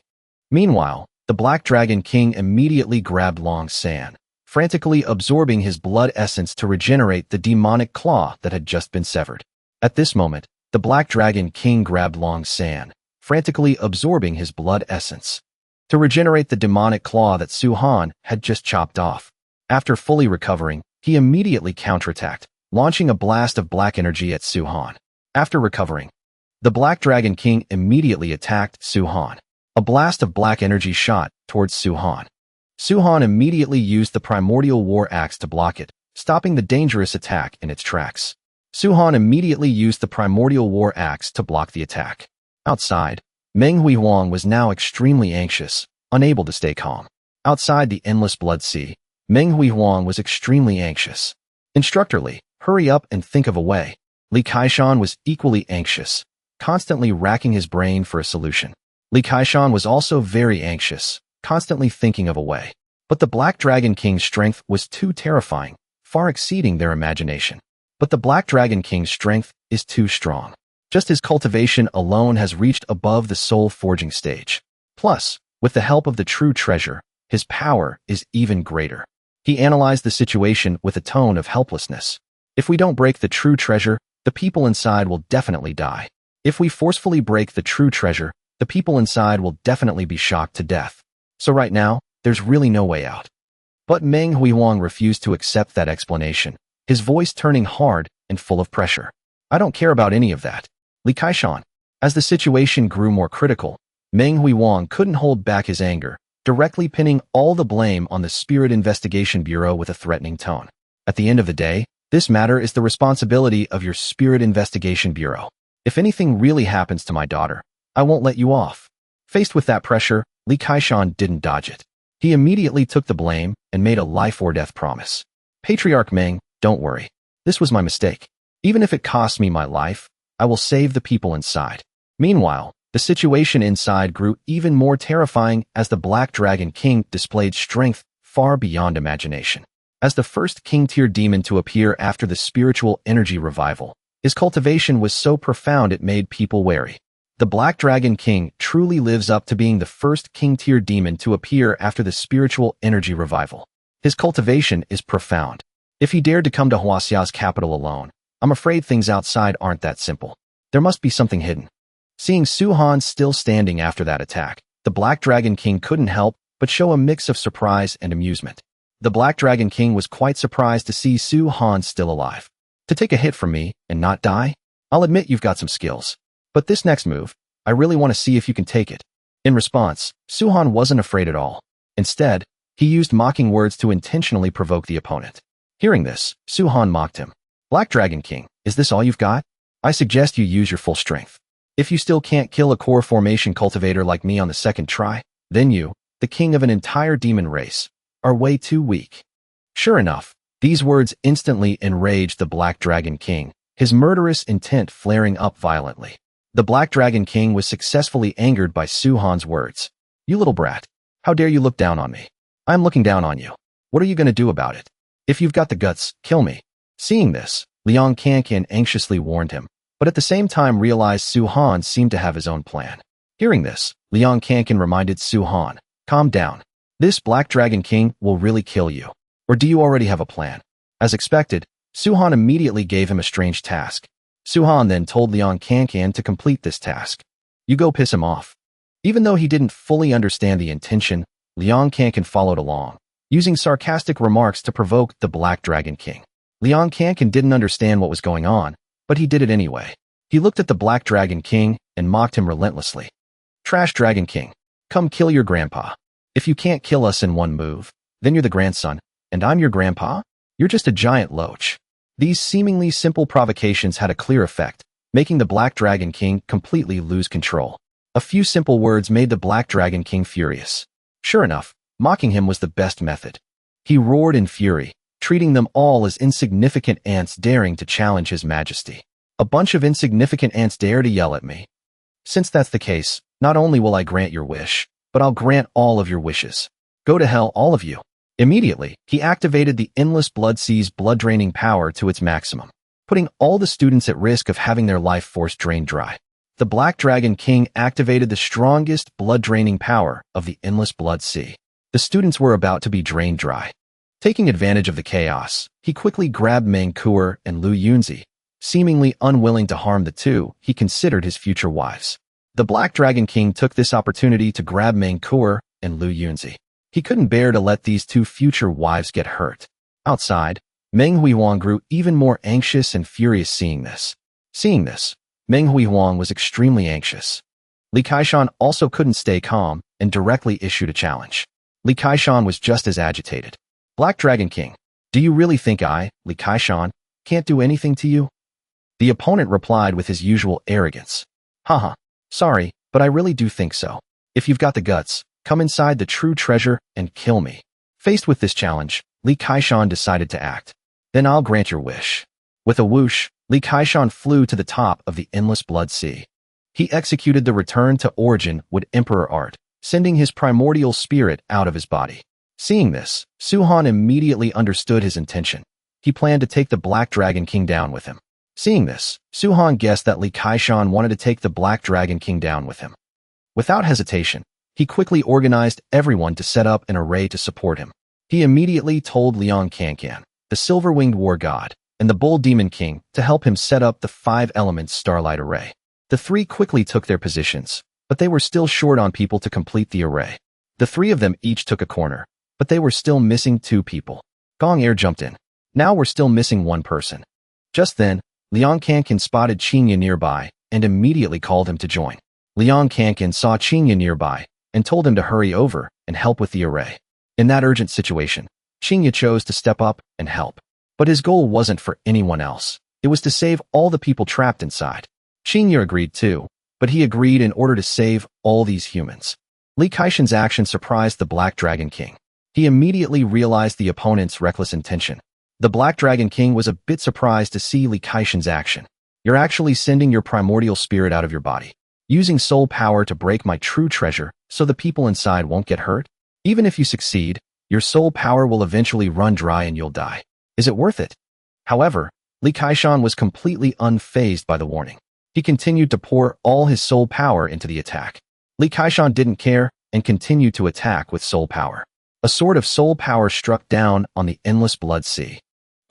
S1: Meanwhile, the Black Dragon King immediately grabbed Long San, frantically absorbing his blood essence to regenerate the demonic claw that had just been severed. At this moment, the Black Dragon King grabbed Long San, frantically absorbing his blood essence to regenerate the demonic claw that Schwan had just chopped off. After fully recovering, he immediately counterattacked, launching a blast of black energy at Schwan. After recovering, the Black Dragon King immediately attacked Schwan. A blast of black energy shot towards Schwan. Schwan immediately used the primordial war axe to block it, stopping the dangerous attack in its tracks. Schwan immediately used the primordial war axe to block the attack. Outside, Manhwa was now extremely anxious, unable to stay calm. Outside the endless blood sea, Manhwa was extremely anxious. Instructor Lee, hurry up and think of a way. Li Kaishan was equally anxious, constantly racking his brain for a solution. Li Kaishan was also very anxious, constantly thinking of a way. But the Black Dragon King's strength was too terrifying, far exceeding their imagination. But the Black Dragon King's strength is too strong. Just his cultivation alone has reached above the soul-forging stage. Plus, with the help of the true treasure, his power is even greater. He analyzed the situation with a tone of helplessness. If we don't break the true treasure, the people inside will definitely die. If we forcefully break the true treasure, the people inside will definitely be shocked to death. So right now, there's really no way out. But Meng Huihuang refused to accept that explanation, his voice turning hard and full of pressure. I don't care about any of that. Li Kaishan. As the situation grew more critical, Meng Huihuang couldn't hold back his anger, directly pinning all the blame on the Spirit Investigation Bureau with a threatening tone. At the end of the day, this matter is the responsibility of your Spirit Investigation Bureau. If anything really happens to my daughter, I won't let you off. Faced with that pressure, Li Kaishan didn't dodge it. He immediately took the blame and made a life-or-death promise. Patriarch Meng, don't worry. This was my mistake. Even if it costs me my life, I will save the people inside. Meanwhile, the situation inside grew even more terrifying as the Black Dragon King displayed strength far beyond imagination. As the first king-tier demon to appear after the spiritual energy revival, his cultivation was so profound it made people wary. The Black Dragon King truly lives up to being the first king-tier demon to appear after the spiritual energy revival. His cultivation is profound. If he dared to come to Huaxia's capital alone, I'm afraid things outside aren't that simple. There must be something hidden. Seeing Su Han still standing after that attack, the Black Dragon King couldn't help but show a mix of surprise and amusement. The Black Dragon King was quite surprised to see Su Han still alive. To take a hit from me and not die? I'll admit you've got some skills. But this next move, I really want to see if you can take it. In response, Su Han wasn't afraid at all. Instead, he used mocking words to intentionally provoke the opponent. Hearing this, Su Han mocked him. Black Dragon King, is this all you've got? I suggest you use your full strength. If you still can't kill a core formation cultivator like me on the second try, then you, the king of an entire demon race, are way too weak. Sure enough, these words instantly enraged the Black Dragon King, his murderous intent flaring up violently. The Black Dragon King was successfully angered by Su Han's words. You little brat, how dare you look down on me? I'm looking down on you. What are you going to do about it? If you've got the guts, kill me. Seeing this, Liang Kankan anxiously warned him, but at the same time realized Su Han seemed to have his own plan. Hearing this, Liang Kankan reminded Su Han, calm down. This Black Dragon King will really kill you. Or do you already have a plan? As expected, Su Han immediately gave him a strange task. Su Han then told Liang Kankan to complete this task. You go piss him off. Even though he didn't fully understand the intention, Liang Kankan followed along, using sarcastic remarks to provoke the Black Dragon King. Liang Kankan didn't understand what was going on, but he did it anyway. He looked at the Black Dragon King and mocked him relentlessly. Trash Dragon King, come kill your grandpa. If you can't kill us in one move, then you're the grandson, and I'm your grandpa? You're just a giant loach. These seemingly simple provocations had a clear effect, making the Black Dragon King completely lose control. A few simple words made the Black Dragon King furious. Sure enough, mocking him was the best method. He roared in fury, treating them all as insignificant ants daring to challenge his majesty. A bunch of insignificant ants dare to yell at me. Since that's the case, not only will I grant your wish, but I'll grant all of your wishes. Go to hell, all of you. Immediately, he activated the Endless Blood Sea's blood-draining power to its maximum, putting all the students at risk of having their life force drained dry. The Black Dragon King activated the strongest blood-draining power of the Endless Blood Sea. The students were about to be drained dry. Taking advantage of the chaos, he quickly grabbed Meng Kuer and Lu Yunzi. Seemingly unwilling to harm the two, he considered his future wives. The Black Dragon King took this opportunity to grab Meng Kuer and Lu Yunzi. He couldn't bear to let these two future wives get hurt. Outside, Meng Huihuang grew even more anxious and furious seeing this. Meng Huihuang was extremely anxious. Li Kaishan also couldn't stay calm and directly issued a challenge. Li Kaishan was just as agitated. Black Dragon King, do you really think I, Li Kaishan, can't do anything to you? The opponent replied with his usual arrogance. Haha, sorry, but I really do think so. If you've got the guts, come inside the true treasure and kill me. Faced with this challenge, Li Kaishan decided to act. Then I'll grant your wish. With a whoosh, Li Kaishan flew to the top of the endless blood sea. He executed the return to origin with Emperor art, sending his primordial spirit out of his body. Seeing this, Suhan immediately understood his intention. He planned to take the Black Dragon King down with him. Seeing this, Suhan guessed that Li Kaishan wanted to take the Black Dragon King down with him. Without hesitation, he quickly organized everyone to set up an array to support him. He immediately told Liang Kankan, the silver-winged war god, and the Bull Demon King to help him set up the 5-element starlight array. The three quickly took their positions, but they were still short on people to complete the array. The three of them each took a corner, but they were still missing 2 people. Gong Air jumped in. Now we're still missing 1 person. Just then, Liang Kankan spotted Qinya nearby and immediately called him to join. Liang Kankan saw Qinya nearby and told him to hurry over and help with the array. In that urgent situation, Qinya chose to step up and help. But his goal wasn't for anyone else. It was to save all the people trapped inside. Qinya agreed too, but he agreed in order to save all these humans. Li Kaishan's action surprised the Black Dragon King. He immediately realized the opponent's reckless intention. The Black Dragon King was a bit surprised to see Li Kaishan's action. You're actually sending your primordial spirit out of your body, using soul power to break my true treasure so the people inside won't get hurt? Even if you succeed, your soul power will eventually run dry and you'll die. Is it worth it? However, Li Kaishan was completely unfazed by the warning. He continued to pour all his soul power into the attack. Li Kaishan didn't care and continued to attack with soul power. A sword of soul power struck down on the endless blood sea,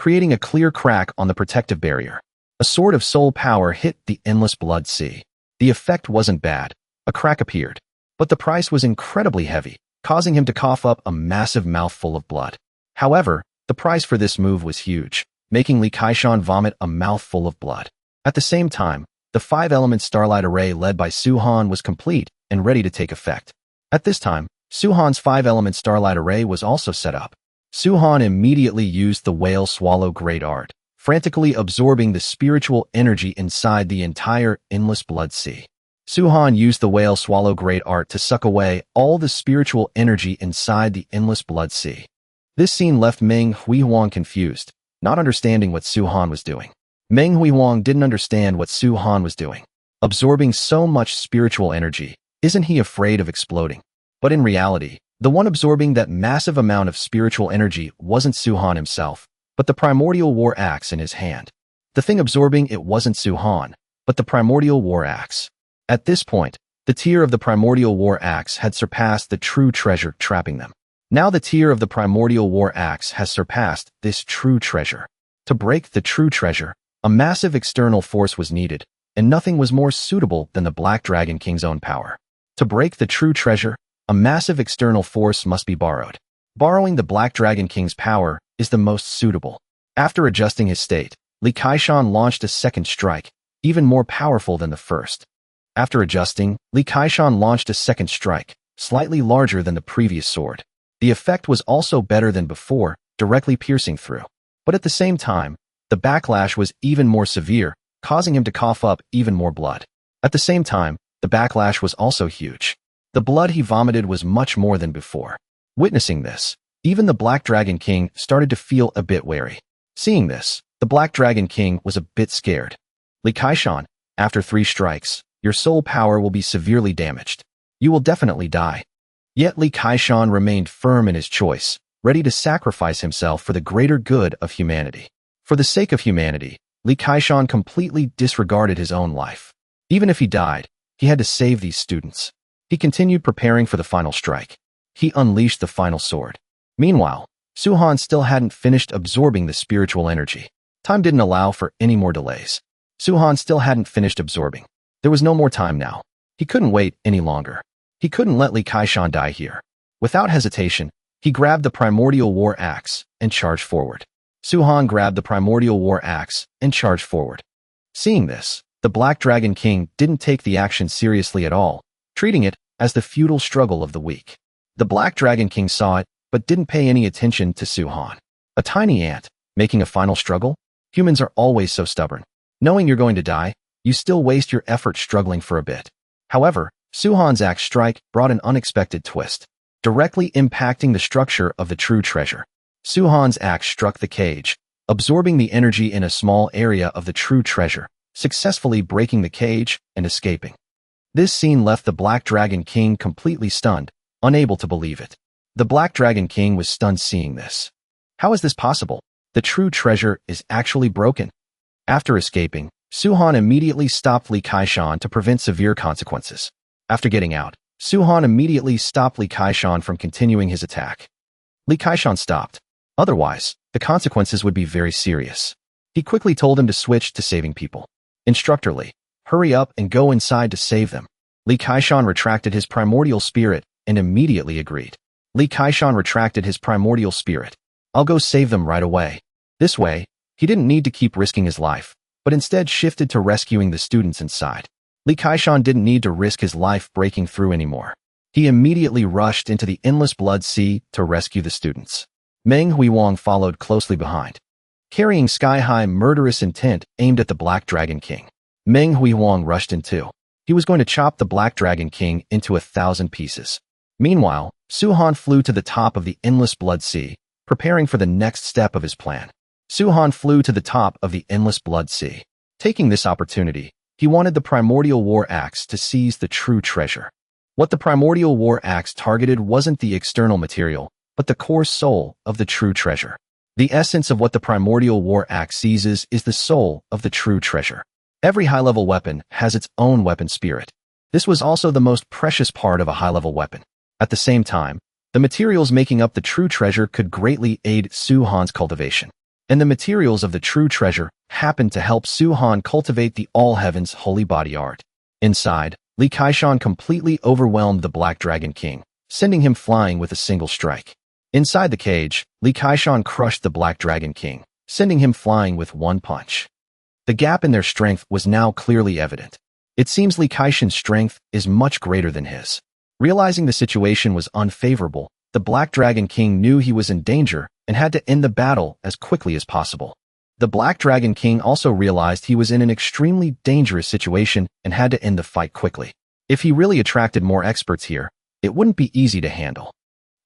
S1: creating a clear crack on the protective barrier. A sword of soul power hit the endless blood sea. The effect wasn't bad. A crack appeared, but the price was incredibly heavy, causing him to cough up a massive mouthful of blood. However, the price for this move was huge, making Li Kaishan vomit a mouthful of blood. At the same time, the 5-element starlight array led by Suhan was complete and ready to take effect. At this time, Suhan's 5-element starlight array was also set up. Suhan immediately used the whale swallow great art, frantically absorbing the spiritual energy inside the entire endless blood sea. Suhan used the whale swallow great art to suck away all the spiritual energy inside the endless blood sea. This scene left Meng Huihuang confused, not understanding what Suhan was doing. Meng Huihuang didn't understand what Suhan was doing. Absorbing so much spiritual energy, isn't he afraid of exploding? But in reality, the one absorbing that massive amount of spiritual energy wasn't Suhan himself, but the primordial war axe in his hand. The thing absorbing it wasn't Suhan, but the primordial war axe. At this point, the tear of the primordial war axe had surpassed the true treasure trapping them. Now the tear of the primordial war axe has surpassed this true treasure. To break the true treasure, a massive external force was needed, and nothing was more suitable than the Black Dragon King's own power. To break the true treasure, a massive external force must be borrowed. Borrowing the Black Dragon King's power is the most suitable. After adjusting his state, Li Kaishan launched a second strike, even more powerful than the first. After adjusting, Li Kaishan launched a second strike, slightly larger than the previous sword. The effect was also better than before, directly piercing through. But at the same time, the backlash was even more severe, causing him to cough up even more blood. At the same time, the backlash was also huge. The blood he vomited was much more than before. Witnessing this, even the Black Dragon King started to feel a bit wary. Seeing this, the Black Dragon King was a bit scared. Li Kaishan, after 3 strikes, your soul power will be severely damaged. You will definitely die. Yet Li Kaishan remained firm in his choice, ready to sacrifice himself for the greater good of humanity. For the sake of humanity, Li Kaishan completely disregarded his own life. Even if he died, he had to save these students. He continued preparing for the final strike. He unleashed the final sword. Meanwhile, Suhan still hadn't finished absorbing the spiritual energy. Time didn't allow for any more delays. Suhan still hadn't finished absorbing. There was no more time now. He couldn't wait any longer. He couldn't let Li Kaishan die here. Without hesitation, he grabbed the primordial war axe and charged forward. Suhan grabbed the primordial war axe and charged forward. Seeing this, the Black Dragon King didn't take the action seriously at all, treating it as the futile struggle of the weak. The Black Dragon King saw it, but didn't pay any attention to Suhan. A tiny ant, making a final struggle? Humans are always so stubborn. Knowing you're going to die, you still waste your effort struggling for a bit. However, Suhan's axe strike brought an unexpected twist, directly impacting the structure of the true treasure. Suhan's axe struck the cage, absorbing the energy in a small area of the true treasure, successfully breaking the cage and escaping. This scene left the Black Dragon King completely stunned, unable to believe it. The Black Dragon King was stunned seeing this. How is this possible? The true treasure is actually broken. After escaping, Suhan immediately stopped Li Kaishan to prevent severe consequences. After getting out, Suhan immediately stopped Li Kaishan from continuing his attack. Li Kaishan stopped. Otherwise, the consequences would be very serious. He quickly told him to switch to saving people. Instructor Li, hurry up and go inside to save them. Li Kaishan retracted his primordial spirit and immediately agreed. Li Kaishan retracted his primordial spirit. I'll go save them right away. This way, he didn't need to keep risking his life, but instead shifted to rescuing the students inside. Li Kaishan didn't need to risk his life breaking through anymore. He immediately rushed into the endless blood sea to rescue the students. Meng Huiwang followed closely behind, carrying sky-high murderous intent aimed at the Black Dragon King. Meng Huiwang rushed in too. He was going to chop the Black Dragon King into 1,000 pieces. Meanwhile, Suhan flew to the top of the endless blood sea, preparing for the next step of his plan. Suhan flew to the top of the endless blood sea. Taking this opportunity, he wanted the primordial war axe to seize the true treasure. What the primordial war axe targeted wasn't the external material, but the core soul of the true treasure. The essence of what the primordial war axe seizes is the soul of the true treasure. Every high-level weapon has its own weapon spirit. This was also the most precious part of a high-level weapon. At the same time, the materials making up the true treasure could greatly aid Suhan's cultivation. And the materials of the true treasure happened to help Suhan cultivate the All Heavens Holy Body Art. Inside, Li Kaishan completely overwhelmed the Black Dragon King, sending him flying with a single strike. Inside the cage, Li Kaishan crushed the Black Dragon King, sending him flying with one punch. The gap in their strength was now clearly evident. It seems Li Kaishan's strength is much greater than his. Realizing the situation was unfavorable, the Black Dragon King knew he was in danger and had to end the battle as quickly as possible. The Black Dragon King also realized he was in an extremely dangerous situation and had to end the fight quickly. If he really attracted more experts here, it wouldn't be easy to handle.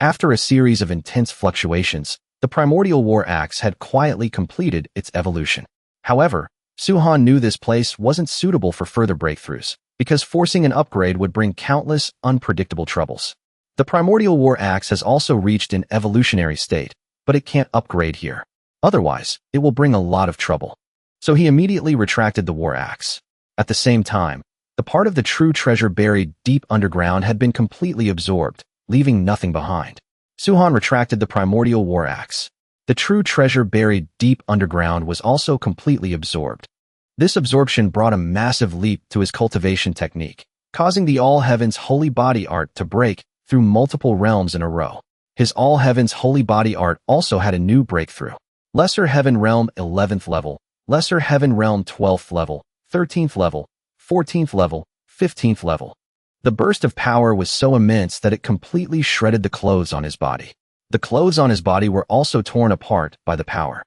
S1: After a series of intense fluctuations, the primordial war axe had quietly completed its evolution. However, Suhan knew this place wasn't suitable for further breakthroughs, because forcing an upgrade would bring countless, unpredictable troubles. The primordial war axe has also reached an evolutionary state, but it can't upgrade here. Otherwise, it will bring a lot of trouble. So he immediately retracted the war axe. At the same time, the part of the true treasure buried deep underground had been completely absorbed, leaving nothing behind. Suhan retracted the primordial war axe. The true treasure buried deep underground was also completely absorbed. This absorption brought a massive leap to his cultivation technique, causing the All Heavens Holy Body Art to break through multiple realms in a row. His All Heavens Holy Body Art also had a new breakthrough. Lesser Heaven Realm 11th level, Lesser Heaven Realm 12th level, 13th level, 14th level, 15th level. The burst of power was so immense that it completely shredded the clothes on his body. The clothes on his body were also torn apart by the power.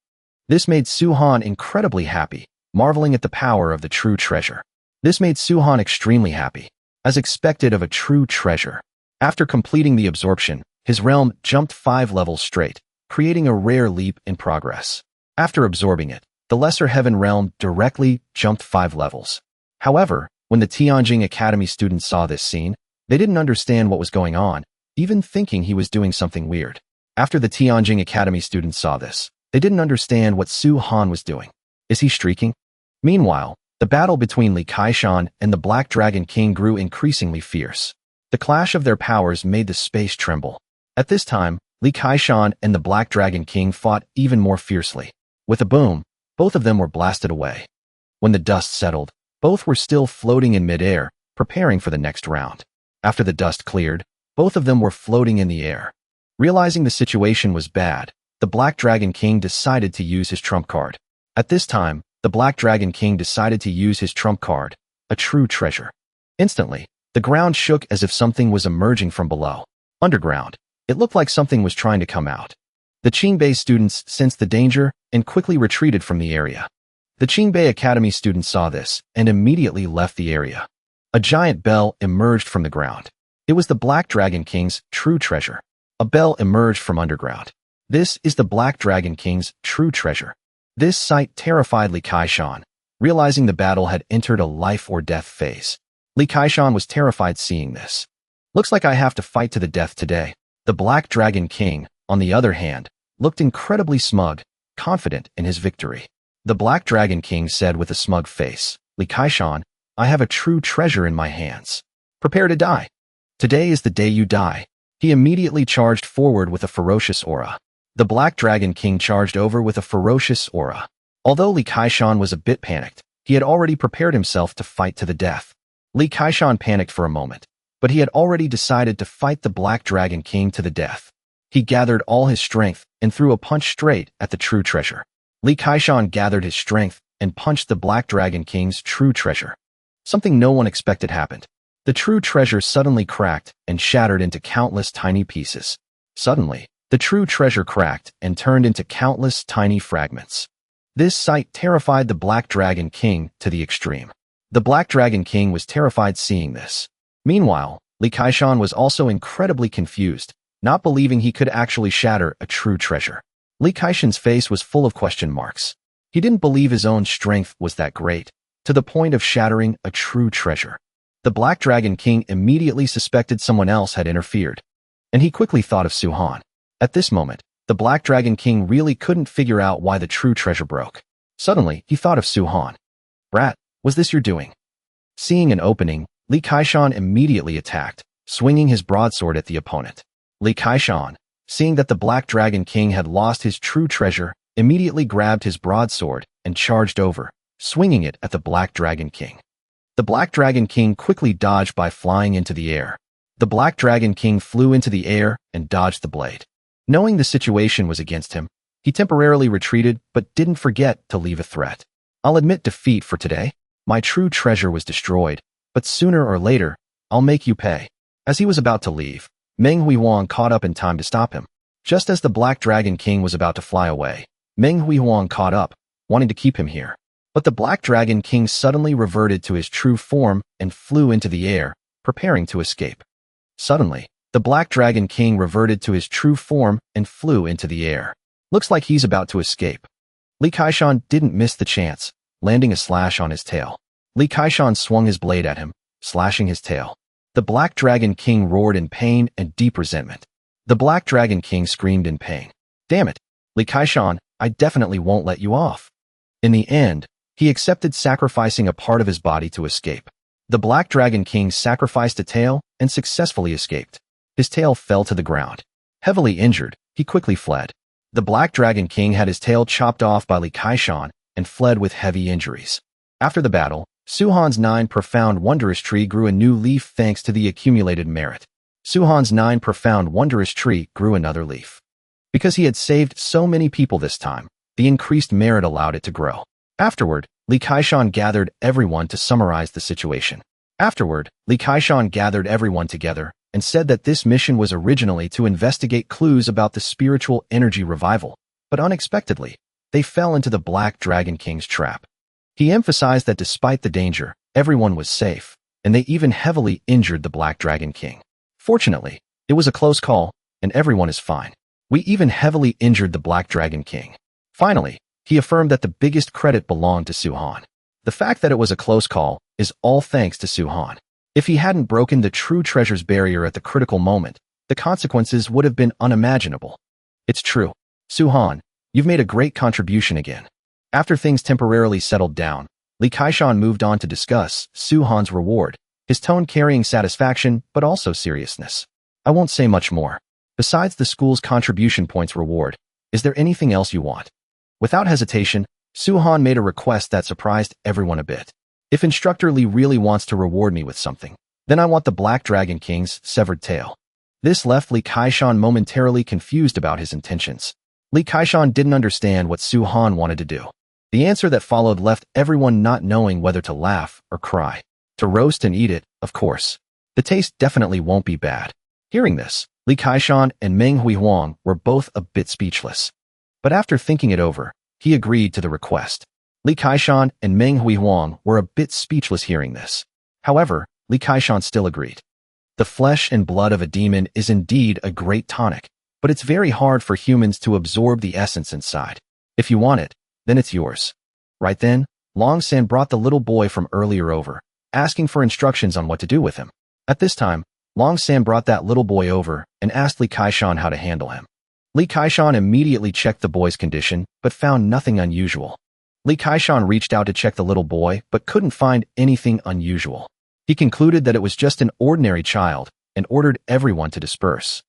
S1: This made Suhan incredibly happy, marveling at the power of the true treasure. This made Suhan extremely happy, as expected of a true treasure. After completing the absorption, his realm jumped 5 levels straight, creating a rare leap in progress. After absorbing it, the Lesser Heaven realm directly jumped 5 levels. However, when the Tianjing Academy students saw this scene, they didn't understand what was going on, even thinking he was doing something weird. After the Tianjing Academy students saw this, they didn't understand what Suhan was doing. Is he streaking? Meanwhile, the battle between Li Kaishan and the Black Dragon King grew increasingly fierce. The clash of their powers made the space tremble. At this time, Li Kaishan and the Black Dragon King fought even more fiercely. With a boom, both of them were blasted away. When the dust settled, both were still floating in midair, preparing for the next round. After the dust cleared, both of them were floating in the air. Realizing the situation was bad, the Black Dragon King decided to use his trump card. At this time, the Black Dragon King decided to use his trump card, a true treasure. Instantly, the ground shook as if something was emerging from below. Underground, it looked like something was trying to come out. The Qingbei students sensed the danger and quickly retreated from the area. The Qingbei Academy students saw this and immediately left the area. A giant bell emerged from the ground. It was the Black Dragon King's true treasure. A bell emerged from underground. This is the Black Dragon King's true treasure. This sight terrified Li Kaishan, realizing the battle had entered a life-or-death phase. Li Kaishan was terrified seeing this. Looks like I have to fight to the death today. The Black Dragon King, on the other hand, looked incredibly smug, confident in his victory. The Black Dragon King said with a smug face, Li Kaishan, I have a true treasure in my hands. Prepare to die. Today is the day you die. He immediately charged forward with a ferocious aura. The Black Dragon King charged over with a ferocious aura. Although Li Kaishan was a bit panicked, he had already prepared himself to fight to the death. Li Kaishan panicked for a moment, but he had already decided to fight the Black Dragon King to the death. He gathered all his strength and threw a punch straight at the true treasure. Li Kaishan gathered his strength and punched the Black Dragon King's true treasure. Something no one expected happened. The true treasure suddenly cracked and shattered into countless tiny pieces. Suddenly, the true treasure cracked and turned into countless tiny fragments. This sight terrified the Black Dragon King to the extreme. The Black Dragon King was terrified seeing this. Meanwhile, Li Kaishan was also incredibly confused, not believing he could actually shatter a true treasure. Li Kaishan's face was full of question marks. He didn't believe his own strength was that great, to the point of shattering a true treasure. The Black Dragon King immediately suspected someone else had interfered, and he quickly thought of Su-Han. At this moment, the Black Dragon King really couldn't figure out why the true treasure broke. Suddenly, he thought of Su-Han. Brat, was this your doing? Seeing an opening, Li Kaishan immediately attacked, swinging his broadsword at the opponent. Li Kaishan, seeing that the Black Dragon King had lost his true treasure, immediately grabbed his broadsword and charged over, swinging it at the Black Dragon King. The Black Dragon King quickly dodged by flying into the air. The Black Dragon King flew into the air and dodged the blade. Knowing the situation was against him, he temporarily retreated but didn't forget to leave a threat. I'll admit defeat for today. My true treasure was destroyed, but sooner or later, I'll make you pay. As he was about to leave, Meng Huihuang caught up in time to stop him. Just as the Black Dragon King was about to fly away, Meng Huihuang caught up, wanting to keep him here. But the Black Dragon King suddenly reverted to his true form and flew into the air, preparing to escape. Suddenly, the Black Dragon King reverted to his true form and flew into the air. Looks like he's about to escape. Li Kaishan didn't miss the chance, landing a slash on his tail. Li Kaishan swung his blade at him, slashing his tail. The Black Dragon King roared in pain and deep resentment. The Black Dragon King screamed in pain. Damn it, Li Kaishan, I definitely won't let you off. In the end, he accepted sacrificing a part of his body to escape. The Black Dragon King sacrificed a tail and successfully escaped. His tail fell to the ground. Heavily injured, he quickly fled. The Black Dragon King had his tail chopped off by Li Kaishan and fled with heavy injuries. After the battle, Su-Han's 9 profound wondrous tree grew a new leaf thanks to the accumulated merit. Su-Han's 9 profound wondrous tree grew another leaf. Because he had saved so many people this time, the increased merit allowed it to grow. Afterward, Li Kaishan gathered everyone to summarize the situation. Afterward, Li Kaishan gathered everyone together and said that this mission was originally to investigate clues about the spiritual energy revival, but unexpectedly, they fell into the Black Dragon King's trap. He emphasized that despite the danger, everyone was safe, and they even heavily injured the Black Dragon King. Fortunately, it was a close call, and everyone is fine. We even heavily injured the Black Dragon King. Finally, he affirmed that the biggest credit belonged to Su-Han. The fact that it was a close call is all thanks to Su-Han. If he hadn't broken the true treasure's barrier at the critical moment, the consequences would have been unimaginable. It's true. Su-Han, you've made a great contribution again. After things temporarily settled down, Li Kaishan moved on to discuss Su-Han's reward, his tone carrying satisfaction but also seriousness. I won't say much more. Besides the school's contribution points reward, is there anything else you want? Without hesitation, Su-Han made a request that surprised everyone a bit. If Instructor Li really wants to reward me with something, then I want the Black Dragon King's severed tail. This left Li Kaishan momentarily confused about his intentions. Li Kaishan didn't understand what Su-Han wanted to do. The answer that followed left everyone not knowing whether to laugh or cry. To roast and eat it, of course. The taste definitely won't be bad. Hearing this, Li Kaishan and Meng Huihuang were both a bit speechless. But after thinking it over, he agreed to the request. Li Kaishan and Meng Huihuang were a bit speechless hearing this. However, Li Kaishan still agreed. The flesh and blood of a demon is indeed a great tonic, but it's very hard for humans to absorb the essence inside. If you want it, then it's yours. Right then, Long San brought the little boy from earlier over, asking for instructions on what to do with him. At this time, Long San brought that little boy over and asked Li Kaishan how to handle him. Li Kaishan immediately checked the boy's condition, but found nothing unusual. Li Kaishan reached out to check the little boy, but couldn't find anything unusual. He concluded that it was just an ordinary child and ordered everyone to disperse.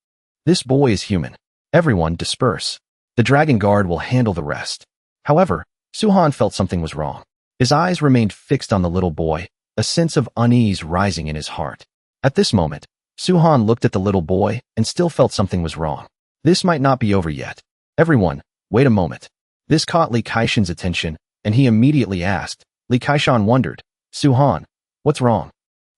S1: This boy is human. Everyone disperse. The Dragon Guard will handle the rest. However, Suhan felt something was wrong. His eyes remained fixed on the little boy, a sense of unease rising in his heart. At this moment, Suhan looked at the little boy and still felt something was wrong. This might not be over yet. Everyone, wait a moment. This caught Li Kaishan's attention, and he immediately asked. Li Kaishan wondered, Suhan, what's wrong?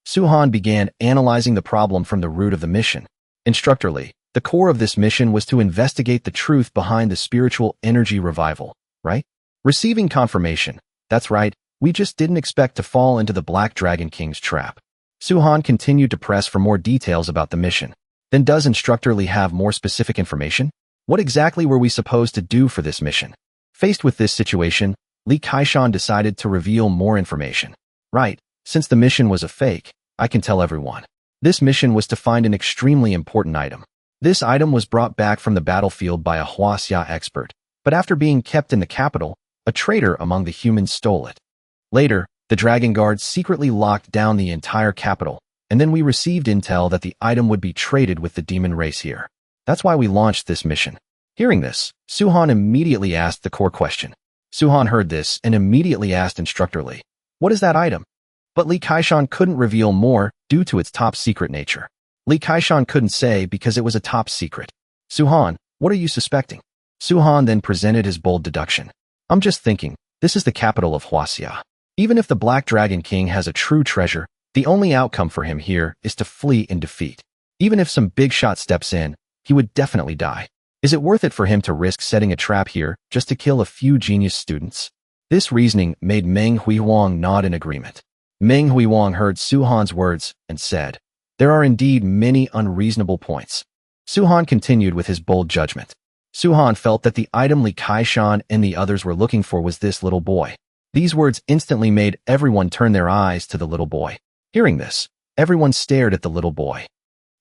S1: Suhan began analyzing the problem from the root of the mission. Instructor Li, the core of this mission was to investigate the truth behind the spiritual energy revival, right? Receiving confirmation. That's right, we just didn't expect to fall into the Black Dragon King's trap. Suhan continued to press for more details about the mission. Then does Instructor Li have more specific information? What exactly were we supposed to do for this mission? Faced with this situation, Li Kaishan decided to reveal more information. Right, since the mission was a fake, I can tell everyone. This mission was to find an extremely important item. This item was brought back from the battlefield by a Huaxia expert, but after being kept in the capital, a traitor among the humans stole it. Later, the Dragon Guard secretly locked down the entire capital, and then we received intel that the item would be traded with the demon race here. That's why we launched this mission. Hearing this, Suhan immediately asked the core question. Suhan heard this and immediately asked Instructor Li, what is that item? But Li Kaishan couldn't reveal more due to its top secret nature. Li Kaishan couldn't say because it was a top secret. Suhan, what are you suspecting? Suhan then presented his bold deduction. I'm just thinking, this is the capital of Huaxia. Even if the Black Dragon King has a true treasure, the only outcome for him here is to flee in defeat. Even if some big shot steps in, he would definitely die. Is it worth it for him to risk setting a trap here just to kill a few genius students? This reasoning made Meng Huihuang nod in agreement. Meng Huihuang heard Suhan's words and said, there are indeed many unreasonable points. Suhan continued with his bold judgment. Suhan felt that the item Li Kaishan and the others were looking for was this little boy. These words instantly made everyone turn their eyes to the little boy. Hearing this, everyone stared at the little boy.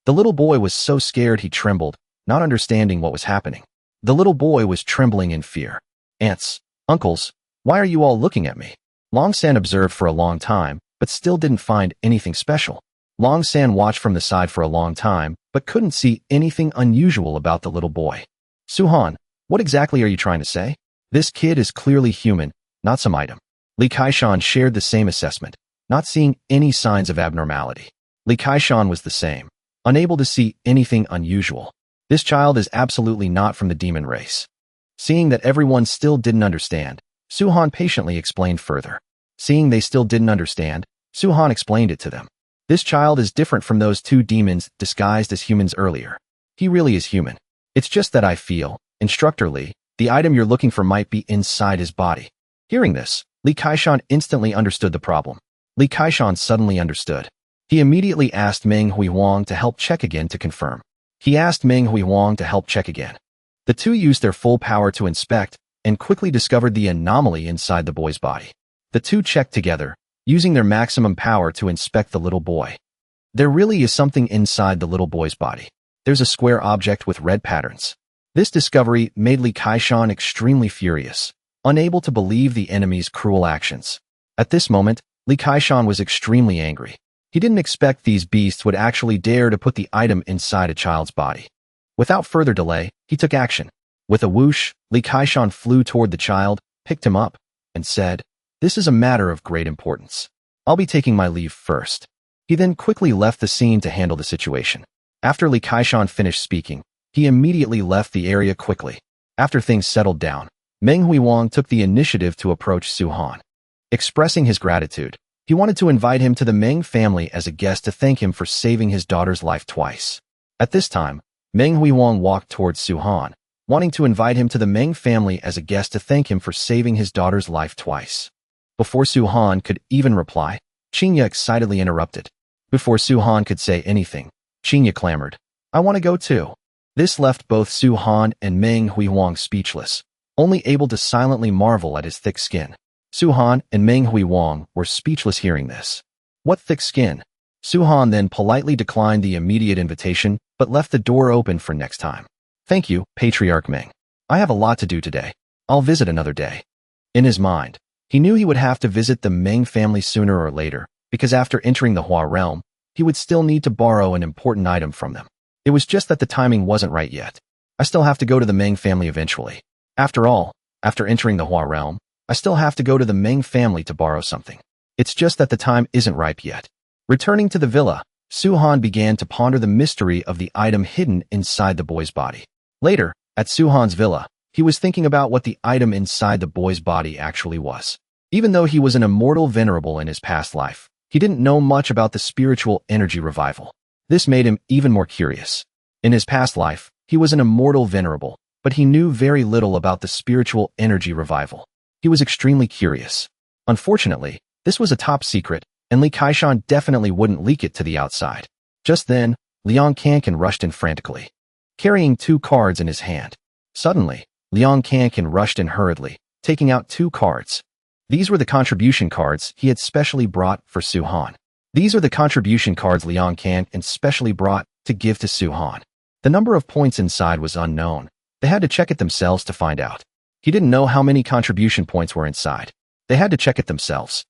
S1: The little boy was so scared he trembled, not understanding what was happening. The little boy was trembling in fear. Aunts, uncles, why are you all looking at me? Long San observed for a long time, but still didn't find anything special. Long San watched from the side for a long time, but couldn't see anything unusual about the little boy. Suhan, what exactly are you trying to say? This kid is clearly human, not some item. Li Kaishan shared the same assessment, not seeing any signs of abnormality. Li Kaishan was the same, unable to see anything unusual. This child is absolutely not from the demon race. Seeing that everyone still didn't understand, Suhan patiently explained further. Seeing they still didn't understand, Suhan explained it to them. This child is different from those two demons disguised as humans earlier. He really is human. It's just that I feel, Instructor Li, the item you're looking for might be inside his body. Hearing this, Li Kaishan instantly understood the problem. Li Kaishan suddenly understood. He immediately asked Meng Huihuang to help check again to confirm. He asked Meng Huihuang to help check again. The two used their full power to inspect and quickly discovered the anomaly inside the boy's body. The two checked together, using their maximum power to inspect the little boy. There really is something inside the little boy's body. There's a square object with red patterns. This discovery made Li Kaishan extremely furious, unable to believe the enemy's cruel actions. At this moment, Li Kaishan was extremely angry. He didn't expect these beasts would actually dare to put the item inside a child's body. Without further delay, he took action. With a whoosh, Li Kaishan flew toward the child, picked him up, and said, "This is a matter of great importance. I'll be taking my leave first." He then quickly left the scene to handle the situation. After Li Kaishan finished speaking, he immediately left the area quickly. After things settled down, Meng Huihuang took the initiative to approach Suhan. Expressing his gratitude, he wanted to invite him to the Meng family as a guest to thank him for saving his daughter's life twice. At this time, Meng Huihuang walked towards Suhan, wanting to invite him to the Meng family as a guest to thank him for saving his daughter's life twice. Before Suhan could even reply, Qinya excitedly interrupted. Before Suhan could say anything, Qinya clamored, "I want to go too." This left both Suhan and Meng Huihuang speechless. only able to silently marvel at his thick skin. Su-han and Meng Hui Wang were speechless hearing this. What thick skin? Su-han then politely declined the immediate invitation, but left the door open for next time. Thank you, Patriarch Meng. I have a lot to do today. I'll visit another day. In his mind, he knew he would have to visit the Meng family sooner or later, because after entering the Hua realm, he would still need to borrow an important item from them. It was just that the timing wasn't right yet. I still have to go to the Meng family eventually. After all, after entering the Hua realm, I still have to go to the Meng family to borrow something. It's just that the time isn't ripe yet. Returning to the villa, Su-han began to ponder the mystery of the item hidden inside the boy's body. Later, at Su-han's villa, he was thinking about what the item inside the boy's body actually was. Even though he was an immortal venerable in his past life, he didn't know much about the spiritual energy revival. This made him even more curious. In his past life, he was an immortal venerable, but he knew very little about the spiritual energy revival. He was extremely curious. Unfortunately, this was a top secret, and Li Kaishan definitely wouldn't leak it to the outside. Just then, Liang Kankan rushed in frantically, carrying 2 cards in his hand. Suddenly, Liang Kankan rushed in hurriedly, taking out 2 cards. These were the contribution cards he had specially brought for Su-han. These are the contribution cards Liang Kankan specially brought to give to Su-han. The number of points inside was unknown. They had to check it themselves to find out. He didn't know how many contribution points were inside. They had to check it themselves.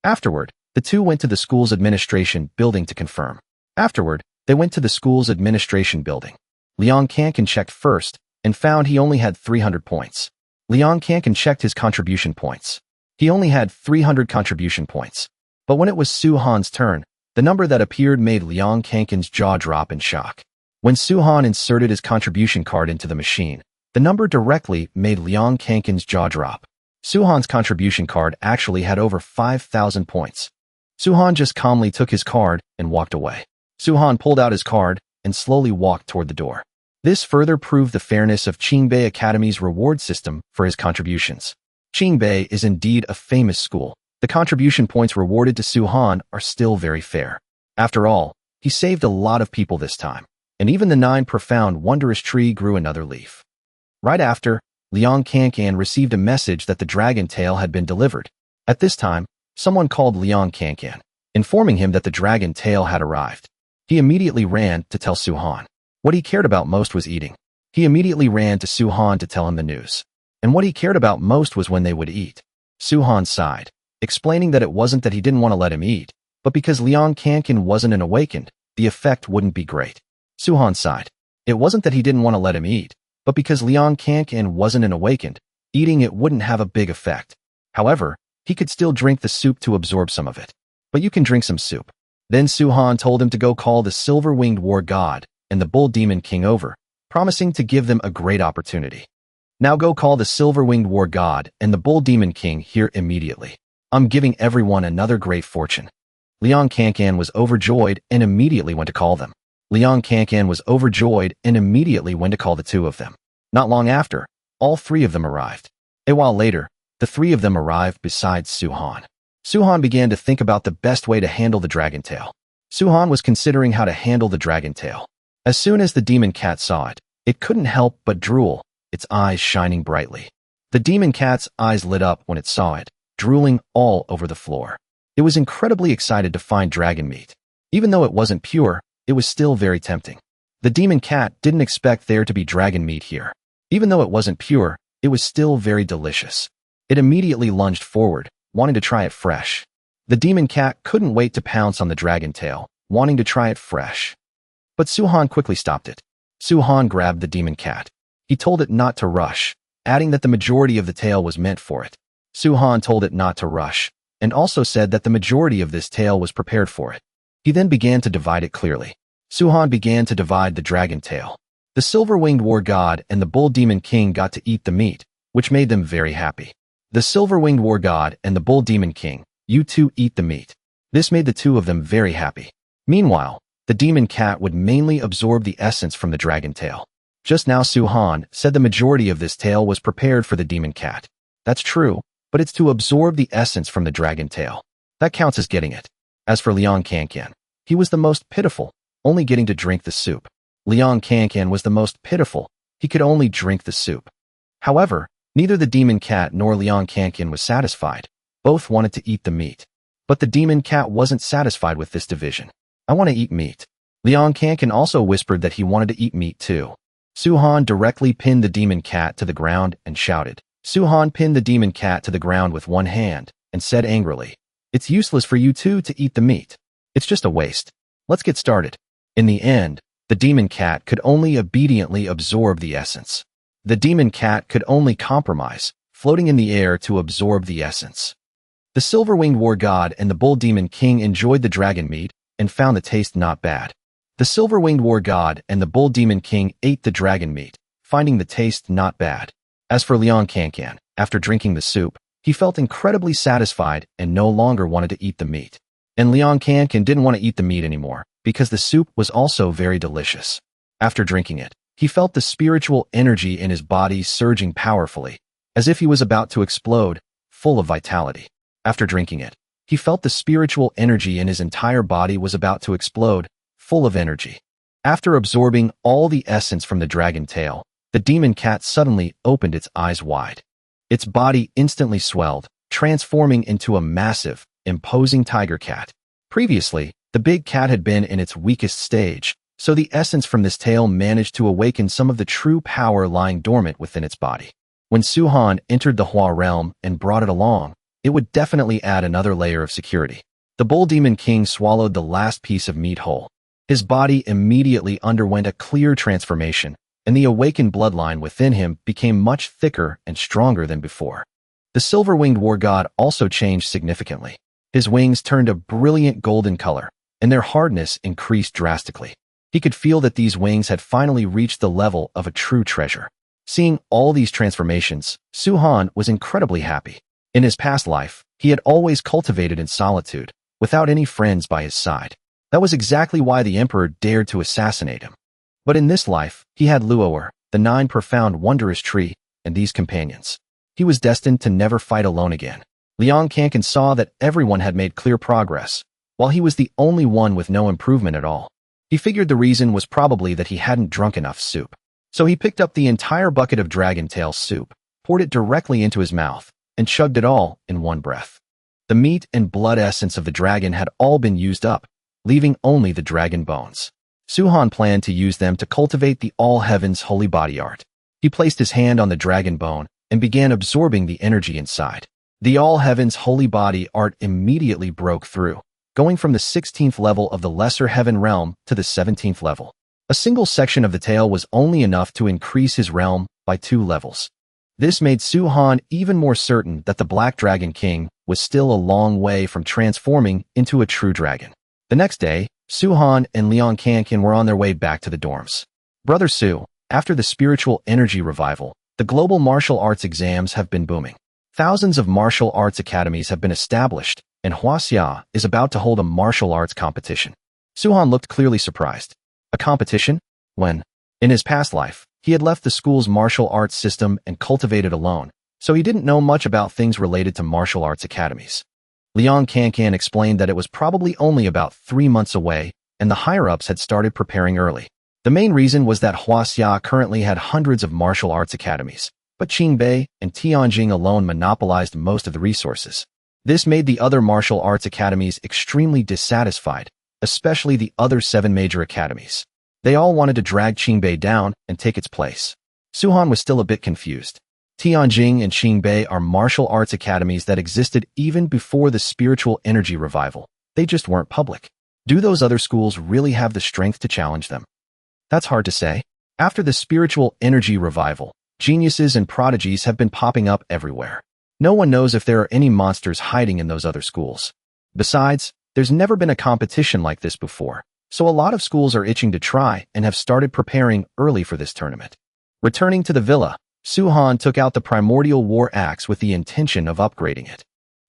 S1: Afterward, the 2 went to the school's administration building to confirm. Afterward, they went to the school's administration building. Liang Kankan checked first and found he only had 300 points. Liang Kankan checked his contribution points. He only had 300 contribution points. But when it was Su-han's turn, the number that appeared made Liang Kankan's jaw drop in shock. When Su-han inserted his contribution card into the machine, the number directly made Liang Kankan's jaw drop. Su-han's contribution card actually had over 5,000 points. Su-han just calmly took his card and walked away. Su-han pulled out his card and slowly walked toward the door. This further proved the fairness of Qingbei Academy's reward system for his contributions. Qingbei is indeed a famous school. The contribution points rewarded to Su-han are still very fair. After all, he saved a lot of people this time, and even the 9 profound wondrous tree grew another leaf. Right after, Liang Kankan received a message that the dragon tail had been delivered. At this time, someone called Liang Kankan, informing him that the dragon tail had arrived. He immediately ran to tell Su-han. What he cared about most was eating. He immediately ran to Su-han to tell him the news. And what he cared about most was when they would eat. Su-han sighed, explaining that it wasn't that he didn't want to let him eat, but because Liang Kankan wasn't an awakened, the effect wouldn't be great. Su-han sighed. It wasn't that he didn't want to let him eat, but because Liang Kankan wasn't an awakened, eating it wouldn't have a big effect. However, he could still drink the soup to absorb some of it. But you can drink some soup. Then Su-han told him to go call the silver-winged war god and the bull demon king over, promising to give them a great opportunity. Now go call the silver-winged war god and the bull demon king here immediately. I'm giving everyone another great fortune. Liang Kankan was overjoyed and immediately went to call them. Liang Kankan was overjoyed and immediately went to call the 2 of them. Not long after, all 3 of them arrived. A while later, the 3 of them arrived besides Su-han. Su-han began to think about the best way to handle the dragon tail. Su-han was considering how to handle the dragon tail. As soon as the demon cat saw it, it couldn't help but drool, its eyes shining brightly. The demon cat's eyes lit up when it saw it, drooling all over the floor. It was incredibly excited to find dragon meat. Even though it wasn't pure, it was still very tempting. The demon cat didn't expect there to be dragon meat here. Even though it wasn't pure, it was still very delicious. It immediately lunged forward, wanting to try it fresh. The demon cat couldn't wait to pounce on the dragon tail, wanting to try it fresh. But Su-han quickly stopped it. Su-han grabbed the demon cat. He told it not to rush, adding that the majority of the tail was meant for it. Su-han told it not to rush, and also said that the majority of this tail was prepared for it. He then began to divide it clearly. Su-han began to divide the dragon tail. The silver-winged war god and the bull demon king got to eat the meat, which made them very happy. The silver-winged war god and the bull demon king, you 2 eat the meat. This made the 2 of them very happy. Meanwhile, the demon cat would mainly absorb the essence from the dragon tail. Just now Su-han said the majority of this tail was prepared for the demon cat. That's true, but it's to absorb the essence from the dragon tail. That counts as getting it. As for Liang Kankan, he was the most pitiful, only getting to drink the soup. Liang Kankan was the most pitiful, he could only drink the soup. However, Neither the demon cat nor Liang Kankin was satisfied. Both wanted to eat the meat. But the demon cat wasn't satisfied with this division. I want to eat meat. Liang Kankin also whispered that he wanted to eat meat too. Su-han directly pinned the demon cat to the ground and shouted. Su-han pinned the demon cat to the ground with one hand and said angrily, "It's useless for you two to eat the meat. It's just a waste. Let's get started." In the end, the demon cat could only obediently absorb the essence. The demon cat could only compromise, floating in the air to absorb the essence. The silver-winged war god and the bull demon king enjoyed the dragon meat and found the taste not bad. The silver-winged war god and the bull demon king ate the dragon meat, finding the taste not bad. As for Liang Kankan, after drinking the soup, he felt incredibly satisfied and no longer wanted to eat the meat. And Liang Kankan didn't want to eat the meat anymore, because the soup was also very delicious. After drinking it, he felt the spiritual energy in his body surging powerfully, as if he was about to explode, full of vitality. After drinking it, he felt the spiritual energy in his entire body was about to explode, full of energy. After absorbing all the essence from the dragon tail, the demon cat suddenly opened its eyes wide. Its body instantly swelled, transforming into a massive, imposing tiger cat. Previously, the big cat had been in its weakest stage, so the essence from this tail managed to awaken some of the true power lying dormant within its body. When Su-han entered the Hua realm and brought it along, it would definitely add another layer of security. The bull demon king swallowed the last piece of meat whole. His body immediately underwent a clear transformation, and the awakened bloodline within him became much thicker and stronger than before. The silver-winged war god also changed significantly. His wings turned a brilliant golden color, and their hardness increased drastically. He could feel that these wings had finally reached the level of a true treasure. Seeing all these transformations, Su-han was incredibly happy. In his past life, he had always cultivated in solitude, without any friends by his side. That was exactly why the emperor dared to assassinate him. But in this life, he had Luoer, the 9 profound wondrous tree, and these companions. He was destined to never fight alone again. Liang Kankan saw that everyone had made clear progress, while he was the only one with no improvement at all. He figured the reason was probably that he hadn't drunk enough soup. So he picked up the entire bucket of dragon tail soup, poured it directly into his mouth, and chugged it all in one breath. The meat and blood essence of the dragon had all been used up, leaving only the dragon bones. Su-han planned to use them to cultivate the All Heavens holy body art. He placed his hand on the dragon bone and began absorbing the energy inside. The All Heavens holy body art immediately broke through, going from the 16th level of the lesser heaven realm to the 17th level. A single section of the tail was only enough to increase his realm by 2 levels. This made Su-han even more certain that the Black Dragon King was still a long way from transforming into a true dragon. The next day, Su-han and Liang Kankan were on their way back to the dorms. Brother Su, after the spiritual energy revival, the global martial arts exams have been booming. Thousands of martial arts academies have been established, and Huaxia is about to hold a martial arts competition. Su-han looked clearly surprised. A competition? When? In his past life, he had left the school's martial arts system and cultivated alone, so he didn't know much about things related to martial arts academies. Liang Kankan explained that it was probably only about 3 months away, and the higher-ups had started preparing early. The main reason was that Huaxia currently had hundreds of martial arts academies, but Qingbei and Tianjing alone monopolized most of the resources. This made the other martial arts academies extremely dissatisfied, especially the other 7 major academies. They all wanted to drag Qingbei down and take its place. Su-han was still a bit confused. Tianjing and Qingbei are martial arts academies that existed even before the spiritual energy revival. They just weren't public. Do those other schools really have the strength to challenge them? That's hard to say. After the spiritual energy revival, geniuses and prodigies have been popping up everywhere. No one knows if there are any monsters hiding in those other schools. Besides, there's never been a competition like this before, so a lot of schools are itching to try and have started preparing early for this tournament. Returning to the villa, Su-han took out the primordial war axe with the intention of upgrading it.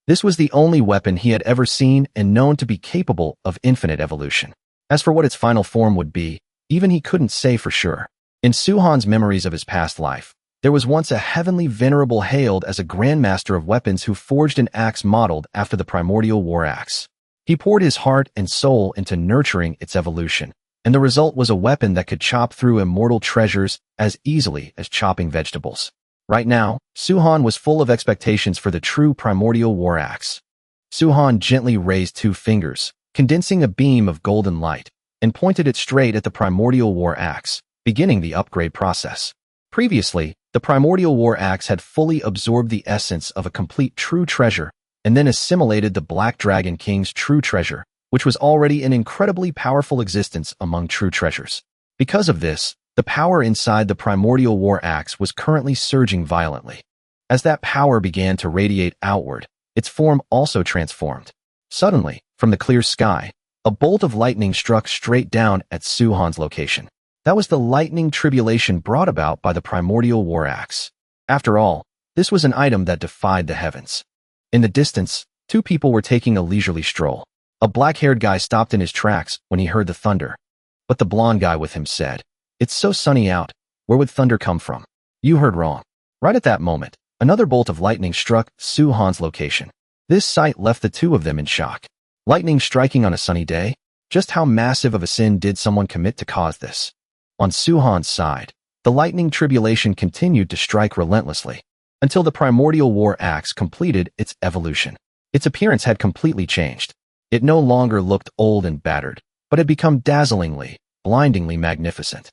S1: This was the only weapon he had ever seen and known to be capable of infinite evolution. As for what its final form would be, even he couldn't say for sure. In Su-han's memories of his past life, there was once a heavenly venerable hailed as a grandmaster of weapons who forged an axe modeled after the primordial war axe. He poured his heart and soul into nurturing its evolution, and the result was a weapon that could chop through immortal treasures as easily as chopping vegetables. Right now, Suhan was full of expectations for the true primordial war axe. Suhan gently raised 2 fingers, condensing a beam of golden light, and pointed it straight at the primordial war axe, beginning the upgrade process. Previously, the primordial war axe had fully absorbed the essence of a complete true treasure and then assimilated the Black Dragon King's true treasure, which was already an incredibly powerful existence among true treasures. Because of this, the power inside the primordial war axe was currently surging violently. As that power began to radiate outward, its form also transformed. Suddenly, from the clear sky, a bolt of lightning struck straight down at Suhan's location. That was the lightning tribulation brought about by the primordial war axe. After all, this was an item that defied the heavens. In the distance, 2 people were taking a leisurely stroll. A black-haired guy stopped in his tracks when he heard the thunder. But the blonde guy with him said, "It's so sunny out. Where would thunder come from?" "You heard wrong." Right at that moment, another bolt of lightning struck Suhan's location. This sight left the 2 of them in shock. Lightning striking on a sunny day? Just how massive of a sin did someone commit to cause this? On Suhan's side, the lightning tribulation continued to strike relentlessly until the primordial war axe completed its evolution. Its appearance had completely changed. It no longer looked old and battered, but had become dazzlingly, blindingly magnificent.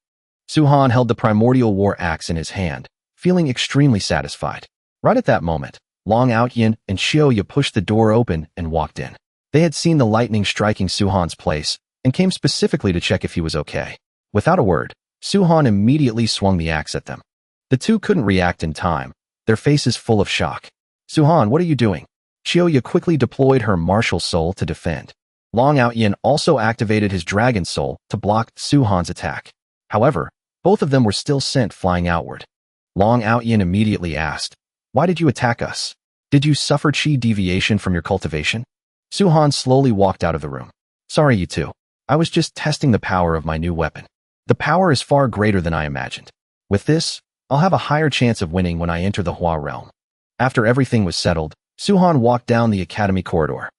S1: Suhan held the primordial war axe in his hand, feeling extremely satisfied. Right at that moment, Long Outyin and Xiaoya pushed the door open and walked in. They had seen the lightning striking Suhan's place and came specifically to check if he was okay. Without a word, Suhan immediately swung the axe at them. The 2 couldn't react in time, their faces full of shock. "Suhan, what are you doing?" Xiaoya quickly deployed her martial soul to defend. Long Outyin also activated his dragon soul to block Suhan's attack. However, both of them were still sent flying outward. Long Outyin immediately asked, "Why did you attack us? Did you suffer chi deviation from your cultivation?" Suhan slowly walked out of the room. "Sorry, you 2. I was just testing the power of my new weapon. The power is far greater than I imagined. With this, I'll have a higher chance of winning when I enter the Hua realm." After everything was settled, Suhan walked down the academy corridor.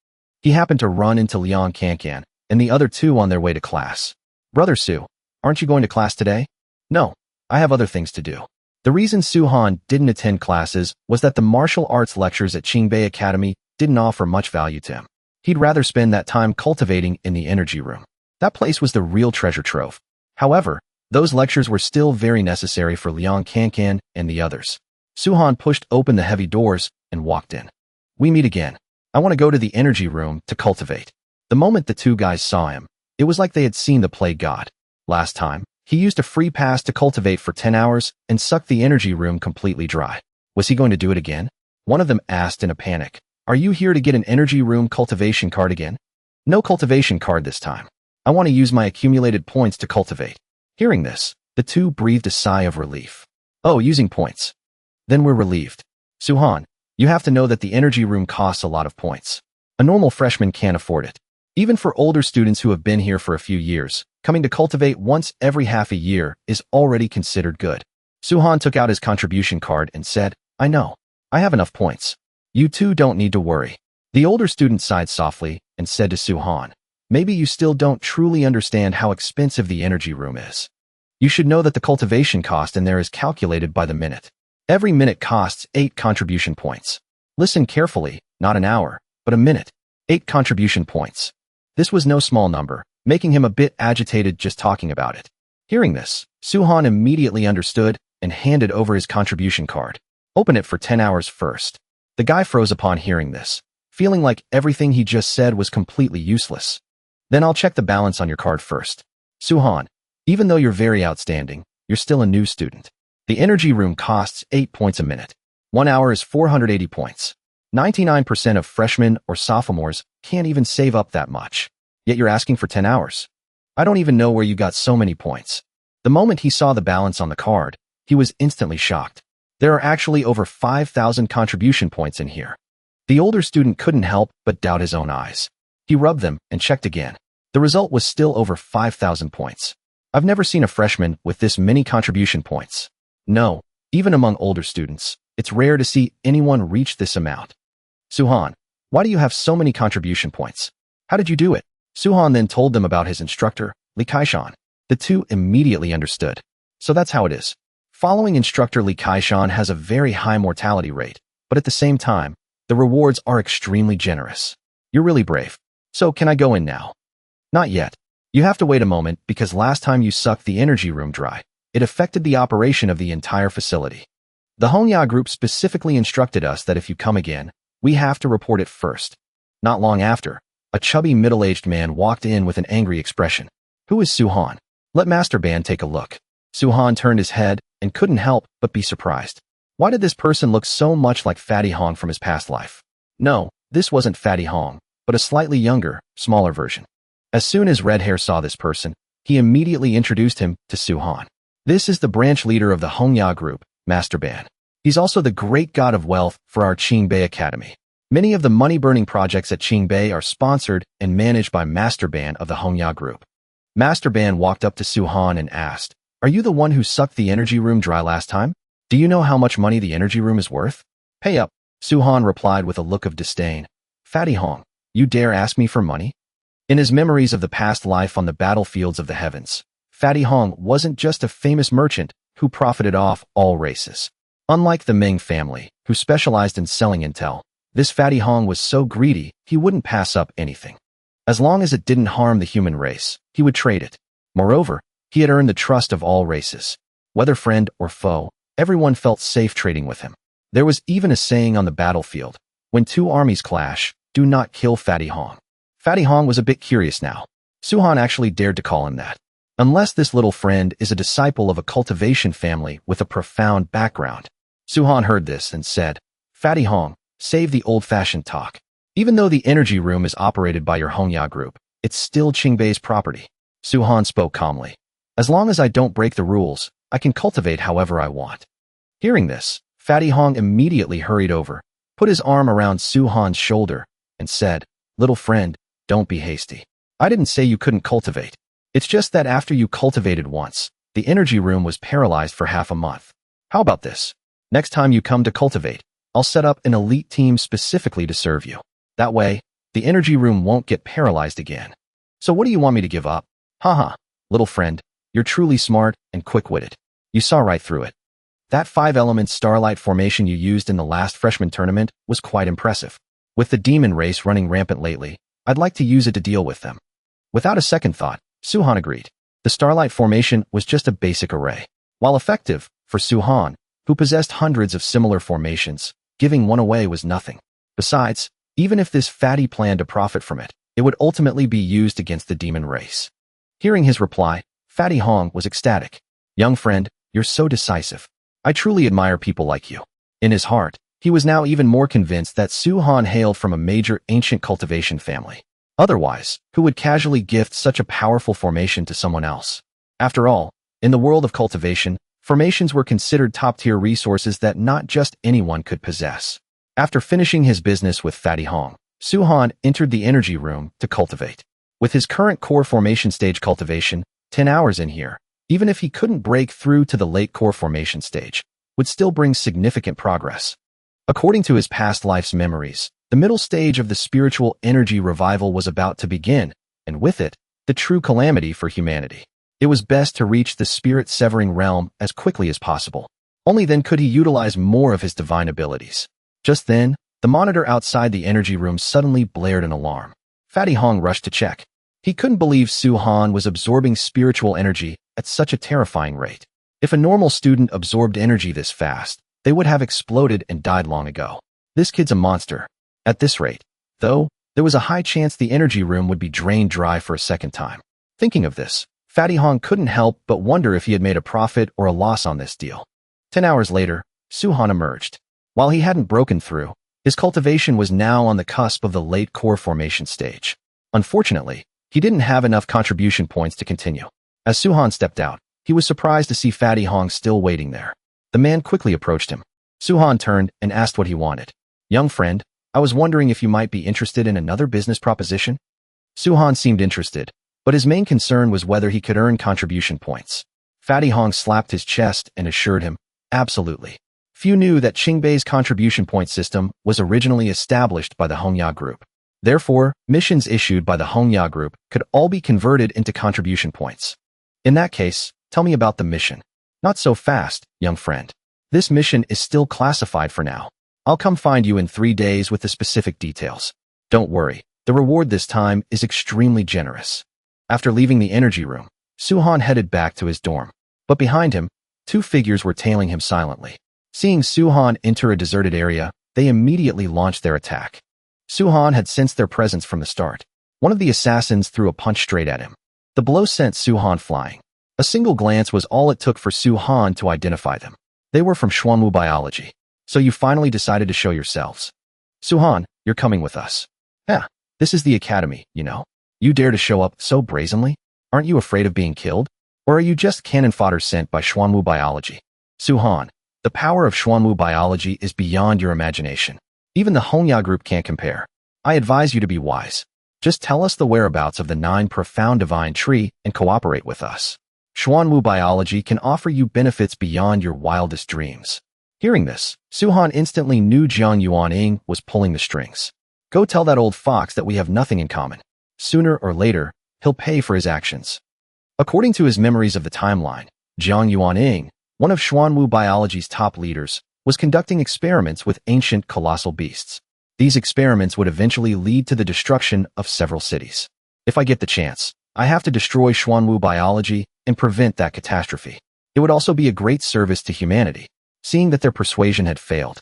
S1: He happened to run into Liang Kankan and the other 2 on their way to class. "Brother Su, aren't you going to class today?" "No, I have other things to do." The reason Suhan didn't attend classes was that the martial arts lectures at Qingbei Academy didn't offer much value to him. He'd rather spend that time cultivating in the energy room. That place was the real treasure trove. However, those lectures were still very necessary for Liang Kankan and the others. Suhan pushed open the heavy doors and walked in. "We meet again. I want to go to the energy room to cultivate." The moment the 2 guys saw him, it was like they had seen the plague god. Last time, he used a free pass to cultivate for 10 hours and sucked the energy room completely dry. Was he going to do it again? One of them asked in a panic, "Are you here to get an energy room cultivation card again?" "No cultivation card this time. I want to use my accumulated points to cultivate." Hearing this, the 2 breathed a sigh of relief. "Oh, using points. Then we're relieved." "Suhan, you have to know that the energy room costs a lot of points. A normal freshman can't afford it. Even for older students who have been here for a few years, coming to cultivate once every half a year is already considered good." Suhan took out his contribution card and said, "I know. I have enough points. You 2 don't need to worry." The older student sighed softly and said to Suhan, "Maybe you still don't truly understand how expensive the energy room is. You should know that the cultivation cost in there is calculated by the minute. Every minute costs 8 contribution points. Listen carefully, not an hour, but a minute. 8 contribution points." This was no small number, making him a bit agitated just talking about it. Hearing this, Suhan immediately understood and handed over his contribution card. "Open it for 10 hours first." The guy froze upon hearing this, feeling like everything he just said was completely useless. "Then I'll check the balance on your card first." "Suhan, even though you're very outstanding, you're still a new student. The energy room costs 8 points a minute. 1 hour is 480 points. 99% of freshmen or sophomores can't even save up that much. Yet you're asking for 10 hours. I don't even know where you got so many points." The moment he saw the balance on the card, he was instantly shocked. There are actually over 5,000 contribution points in here. The older student couldn't help but doubt his own eyes. He rubbed them and checked again. The result was still over 5,000 points. I've never seen a freshman with this many contribution points. No, even among older students, it's rare to see anyone reach this amount. "Suhan, why do you have so many contribution points? How did you do it?" Suhan then told them about his instructor, Li Kaishan. The 2 immediately understood. So that's how it is. Following instructor Li Kaishan has a very high mortality rate, but at the same time, the rewards are extremely generous. You're really brave. So can I go in now? Not yet. You have to wait a moment because last time you sucked the energy room dry, it affected the operation of the entire facility. The Hongya group specifically instructed us that if you come again, we have to report it first. Not long after, a chubby middle-aged man walked in with an angry expression. Who is Su-han? Let Master Ban take a look. Su-han turned his head and couldn't help but be surprised. Why did this person look so much like Fatty Hong from his past life? No, this wasn't Fatty Hong, but a slightly younger, smaller version. As soon as Red Hair saw this person, he immediately introduced him to Su-han. This is the branch leader of the Hongya group, Master Ban. He's also the great god of wealth for our Qingbei Academy. Many of the money-burning projects at Qingbei are sponsored and managed by Master Ban of the Hongya group. Master Ban walked up to Su-han and asked, "Are you the one who sucked the energy room dry last time? Do you know how much money the energy room is worth?" "Pay up," Su-han replied with a look of disdain. "Fatty Hong, you dare ask me for money?" In his memories of the past life on the battlefields of the heavens, Fatty Hong wasn't just a famous merchant who profited off all races. Unlike the Meng family, who specialized in selling intel, this Fatty Hong was so greedy he wouldn't pass up anything. As long as it didn't harm the human race, he would trade it. Moreover, he had earned the trust of all races. Whether friend or foe, everyone felt safe trading with him. There was even a saying on the battlefield, when two armies clash, do not kill Fatty Hong. Fatty Hong was a bit curious now. Su-han actually dared to call him that. Unless this little friend is a disciple of a cultivation family with a profound background. Su-han heard this and said, "Fatty Hong, save the old-fashioned talk. Even though the energy room is operated by your Hongya group, it's still Qingbei's property." Su-han spoke calmly. "As long as I don't break the rules, I can cultivate however I want." Hearing this, Fatty Hong immediately hurried over, put his arm around Su-han's shoulder, and said, "Little friend, don't be hasty. I didn't say you couldn't cultivate. It's just that after you cultivated once, the energy room was paralyzed for half a month. How about this? Next time you come to cultivate, I'll set up an elite team specifically to serve you. That way, the energy room won't get paralyzed again. So what do you want me to give up? Haha, little friend, you're truly smart and quick-witted. You saw right through it. That 5-element starlight formation you used in the last freshman tournament was quite impressive. With the demon race running rampant lately, I'd like to use it to deal with them." Without a second thought, Su-han agreed. The starlight formation was just a basic array. While effective, for Su-han, who possessed hundreds of similar formations, giving one away was nothing. Besides, even if this fatty planned to profit from it, it would ultimately be used against the demon race. Hearing his reply, Fatty Hong was ecstatic. "Young friend, you're so decisive. I truly admire people like you." In his heart, he was now even more convinced that Su-han hailed from a major ancient cultivation family. Otherwise, who would casually gift such a powerful formation to someone else? After all, in the world of cultivation, formations were considered top-tier resources that not just anyone could possess. After finishing his business with Fatty Hong, Su-han entered the energy room to cultivate. With his current core formation stage cultivation, 10 hours in here, even if he couldn't break through to the late core formation stage, would still bring significant progress. According to his past life's memories, the middle stage of the spiritual energy revival was about to begin, and with it, the true calamity for humanity. It was best to reach the spirit-severing realm as quickly as possible. Only then could he utilize more of his divine abilities. Just then, the monitor outside the energy room suddenly blared an alarm. Fatty Hong rushed to check. He couldn't believe Su-han was absorbing spiritual energy at such a terrifying rate. If a normal student absorbed energy this fast, they would have exploded and died long ago. This kid's a monster. At this rate, though, there was a high chance the energy room would be drained dry for a second time. Thinking of this, Fatty Hong couldn't help but wonder if he had made a profit or a loss on this deal. 10 hours later, Su-han emerged. While he hadn't broken through, his cultivation was now on the cusp of the late core formation stage. Unfortunately, he didn't have enough contribution points to continue. As Su-han stepped out, he was surprised to see Fatty Hong still waiting there. The man quickly approached him. Su-han turned and asked what he wanted. "Young friend, I was wondering if you might be interested in another business proposition?" Su-han seemed interested, but his main concern was whether he could earn contribution points. Fatty Hong slapped his chest and assured him, "Absolutely." Few knew that Qingbei's contribution point system was originally established by the Hongya Group. Therefore, missions issued by the Hongya Group could all be converted into contribution points. "In that case, tell me about the mission." Not so fast, young friend. This mission is still classified for now. I'll come find you in 3 days with the specific details. Don't worry, the reward this time is extremely generous. After leaving the energy room, Suhan headed back to his dorm. But behind him, 2 figures were tailing him silently. Seeing Suhan enter a deserted area, they immediately launched their attack. Suhan had sensed their presence from the start. One of the assassins threw a punch straight at him. The blow sent Suhan flying. A single glance was all it took for Suhan to identify them. They were from Schwan Wu biology. So you finally decided to show yourselves. Suhan, you're coming with us. Yeah, this is the academy, you know. You dare to show up so brazenly? Aren't you afraid of being killed? Or are you just cannon fodder sent by Schwan Wu biology? Suhan, the power of Schwan Wu biology is beyond your imagination. Even the Hongya group can't compare. I advise you to be wise. Just tell us the whereabouts of the 9 profound divine tree and cooperate with us. Schwan Wu biology can offer you benefits beyond your wildest dreams. Hearing this, Suhan instantly knew Jiang Yuaning was pulling the strings. Go tell that old fox that we have nothing in common. Sooner or later, he'll pay for his actions. According to his memories of the timeline, Jiang Yuaning, one of Schwan Wu biology's top leaders, was conducting experiments with ancient colossal beasts. These experiments would eventually lead to the destruction of several cities. If I get the chance, I have to destroy Schwan Wu biology and prevent that catastrophe. It would also be a great service to humanity. Seeing that their persuasion had failed,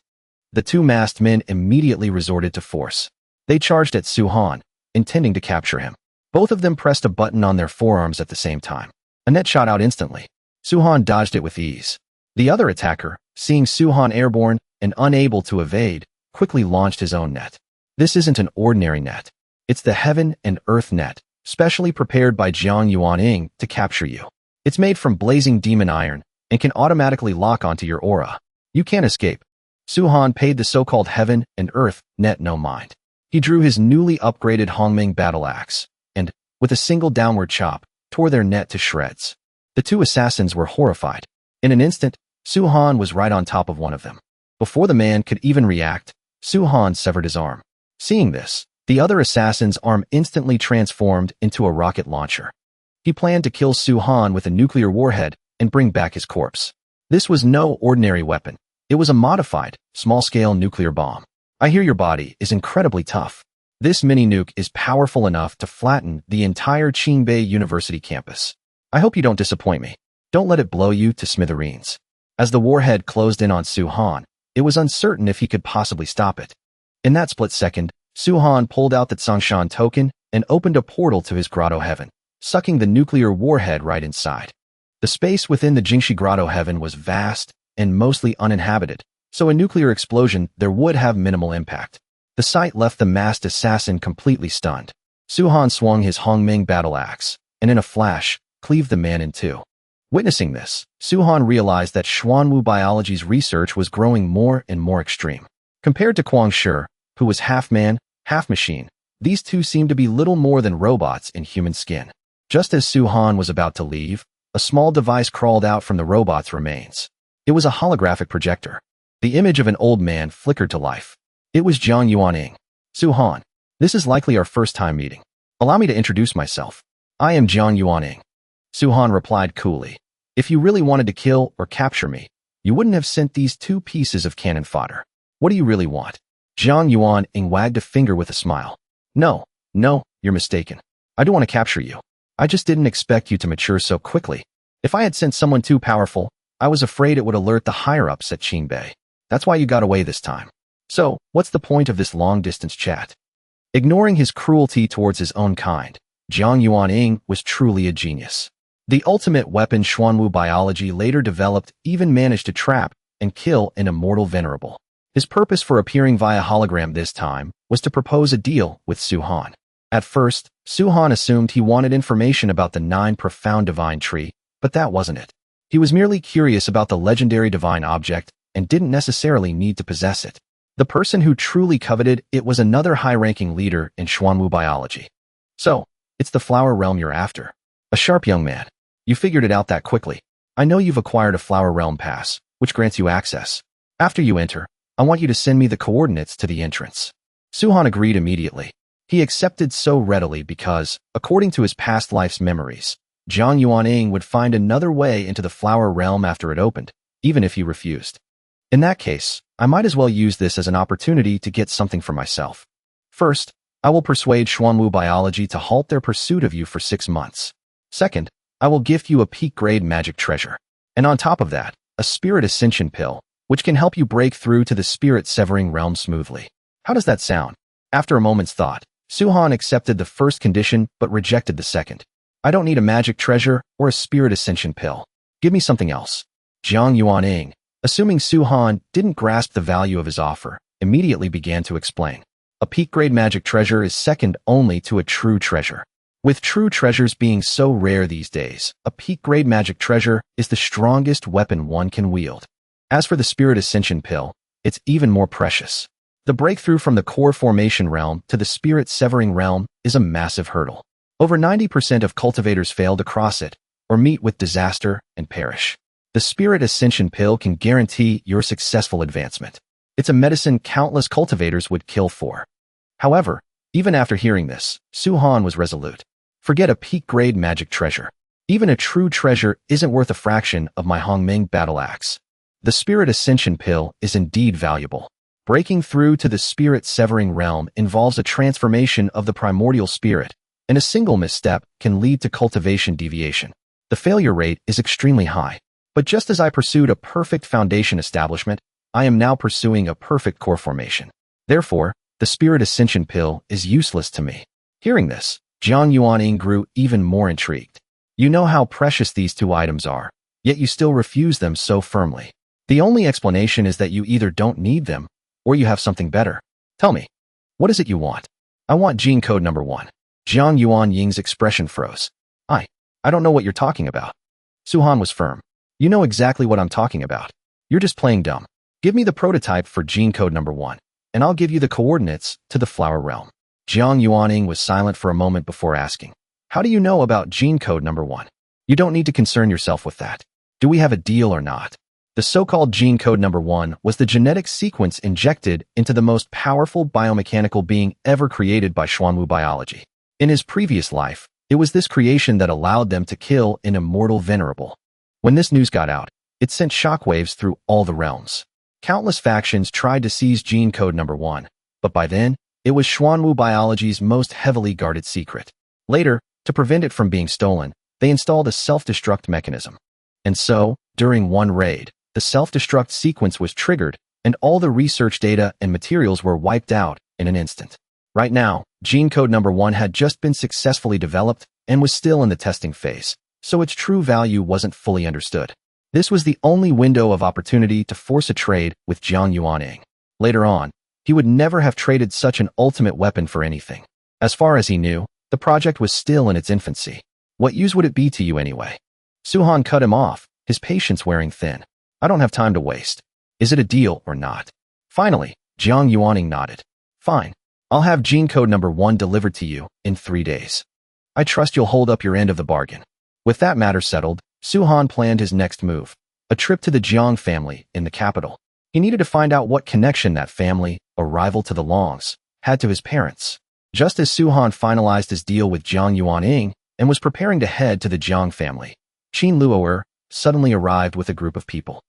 S1: the 2 masked men immediately resorted to force. They charged at Suhan, intending to capture him. Both of them pressed a button on their forearms at the same time. A net shot out instantly. Suhan dodged it with ease. The other attacker, seeing Suhan airborne and unable to evade, quickly launched his own net. This isn't an ordinary net. It's the Heaven and Earth net, specially prepared by Jiang Yuaning to capture you. It's made from blazing demon iron and can automatically lock onto your aura. You can't escape. Suhan paid the so-called Heaven and Earth net no mind. He drew his newly upgraded Hongming battle axe, and, with a single downward chop, tore their net to shreds. The 2 assassins were horrified. In an instant, Suhan was right on top of one of them. Before the man could even react, Suhan severed his arm. Seeing this, the other assassin's arm instantly transformed into a rocket launcher. He planned to kill Suhan with a nuclear warhead and bring back his corpse. This was no ordinary weapon. It was a modified, small-scale nuclear bomb. I hear your body is incredibly tough. This mini-nuke is powerful enough to flatten the entire Qingbei University campus. I hope you don't disappoint me. Don't let it blow you to smithereens. As the warhead closed in on Suhan, it was uncertain if he could possibly stop it. In that split second, Suhan pulled out the Tsongshan token and opened a portal to his grotto heaven, sucking the nuclear warhead right inside. The space within the Jingshi grotto heaven was vast and mostly uninhabited, so a nuclear explosion there would have minimal impact. The sight left the masked assassin completely stunned. Suhan swung his Hongming battle axe, and in a flash, cleaved the man in 2. Witnessing this, Suhan realized that Schwan Wu biology's research was growing more and more extreme. Compared to Kuang Shi, who was half man, half machine, these 2 seemed to be little more than robots in human skin. Just as Suhan was about to leave, a small device crawled out from the robot's remains. It was a holographic projector. The image of an old man flickered to life. It was Jiang Yuaning. Suhan, this is likely our first time meeting. Allow me to introduce myself. I am Jiang Yuaning. Suhan replied coolly. If you really wanted to kill or capture me, you wouldn't have sent these 2 pieces of cannon fodder. What do you really want? Jiang Yuaning wagged a finger with a smile. No, you're mistaken. I don't want to capture you. I just didn't expect you to mature so quickly. If I had sent someone too powerful, I was afraid it would alert the higher-ups at Qingbei. That's why you got away this time. So, what's the point of this long-distance chat? Ignoring his cruelty towards his own kind, Jiang Yuaning was truly a genius. The ultimate weapon Schwan Wu biology later developed even managed to trap and kill an immortal venerable. His purpose for appearing via hologram this time was to propose a deal with Suhan. At first, Suhan assumed he wanted information about the 9 profound divine tree, but that wasn't it. He was merely curious about the legendary divine object and didn't necessarily need to possess it. The person who truly coveted it was another high-ranking leader in Schwan Wu biology. So, it's the flower realm you're after. A sharp young man. You figured it out that quickly. I know you've acquired a flower realm pass, which grants you access. After you enter, I want you to send me the coordinates to the entrance. Suhan agreed immediately. He accepted so readily because, according to his past life's memories, Jiang Yuanying would find another way into the flower realm after it opened, even if he refused. In that case, I might as well use this as an opportunity to get something for myself. First, I will persuade Schwan Wu Biology to halt their pursuit of you for 6 months. Second, I will gift you a peak-grade magic treasure. And on top of that, a spirit ascension pill, which can help you break through to the spirit-severing realm smoothly. How does that sound? After a moment's thought, Su-Han accepted the first condition but rejected the second. I don't need a magic treasure or a spirit ascension pill. Give me something else. Jiang Yuanying, assuming Su-Han didn't grasp the value of his offer, immediately began to explain. A peak-grade magic treasure is second only to a true treasure. With true treasures being so rare these days, a peak-grade magic treasure is the strongest weapon one can wield. As for the Spirit Ascension Pill, it's even more precious. The breakthrough from the core formation realm to the spirit-severing realm is a massive hurdle. Over 90% of cultivators fail to cross it, or meet with disaster and perish. The Spirit Ascension Pill can guarantee your successful advancement. It's a medicine countless cultivators would kill for. However, even after hearing this, Su-Han was resolute. Forget a peak-grade magic treasure. Even a true treasure isn't worth a fraction of my Hongming battle axe. The Spirit Ascension Pill is indeed valuable. Breaking through to the spirit-severing realm involves a transformation of the primordial spirit, and a single misstep can lead to cultivation deviation. The failure rate is extremely high. But just as I pursued a perfect foundation establishment, I am now pursuing a perfect core formation. Therefore, the Spirit Ascension Pill is useless to me. Hearing this, Jiang Yuanying grew even more intrigued. You know how precious these two items are, yet you still refuse them so firmly. The only explanation is that you either don't need them, or you have something better. Tell me, what is it you want? I want gene code number 1. Jiang Yuanying's expression froze. I don't know what you're talking about. Su-Han was firm. You know exactly what I'm talking about. You're just playing dumb. Give me the prototype for gene code number 1, and I'll give you the coordinates to the flower realm. Jiang Yuanying was silent for a moment before asking, how do you know about gene code number 1? You don't need to concern yourself with that. Do we have a deal or not? The so-called gene code number 1 was the genetic sequence injected into the most powerful biomechanical being ever created by Schwan Wu Biology. In his previous life, it was this creation that allowed them to kill an immortal venerable. When this news got out, it sent shockwaves through all the realms. Countless factions tried to seize gene code number 1, but by then, it was Schwan Wu Biology's most heavily guarded secret. Later, to prevent it from being stolen, they installed a self-destruct mechanism. And so, during one raid, the self-destruct sequence was triggered, and all the research data and materials were wiped out in an instant. Right now, gene code number 1 had just been successfully developed and was still in the testing phase, so its true value wasn't fully understood. This was the only window of opportunity to force a trade with Jiang Yuanying. Later on, he would never have traded such an ultimate weapon for anything. As far as he knew, the project was still in its infancy. What use would it be to you anyway? Su-Han cut him off, his patience wearing thin. I don't have time to waste. Is it a deal or not? Finally, Jiang Yuanying nodded. Fine. I'll have gene code number 1 delivered to you in 3 days. I trust you'll hold up your end of the bargain. With that matter settled, Su-Han planned his next move, a trip to the Jiang family in the capital. He needed to find out what connection that family, a rival to the Longs, had to his parents. Just as Su-Han finalized his deal with Jiang Yuanying and was preparing to head to the Jiang family, Qin Luo'er suddenly arrived with a group of people.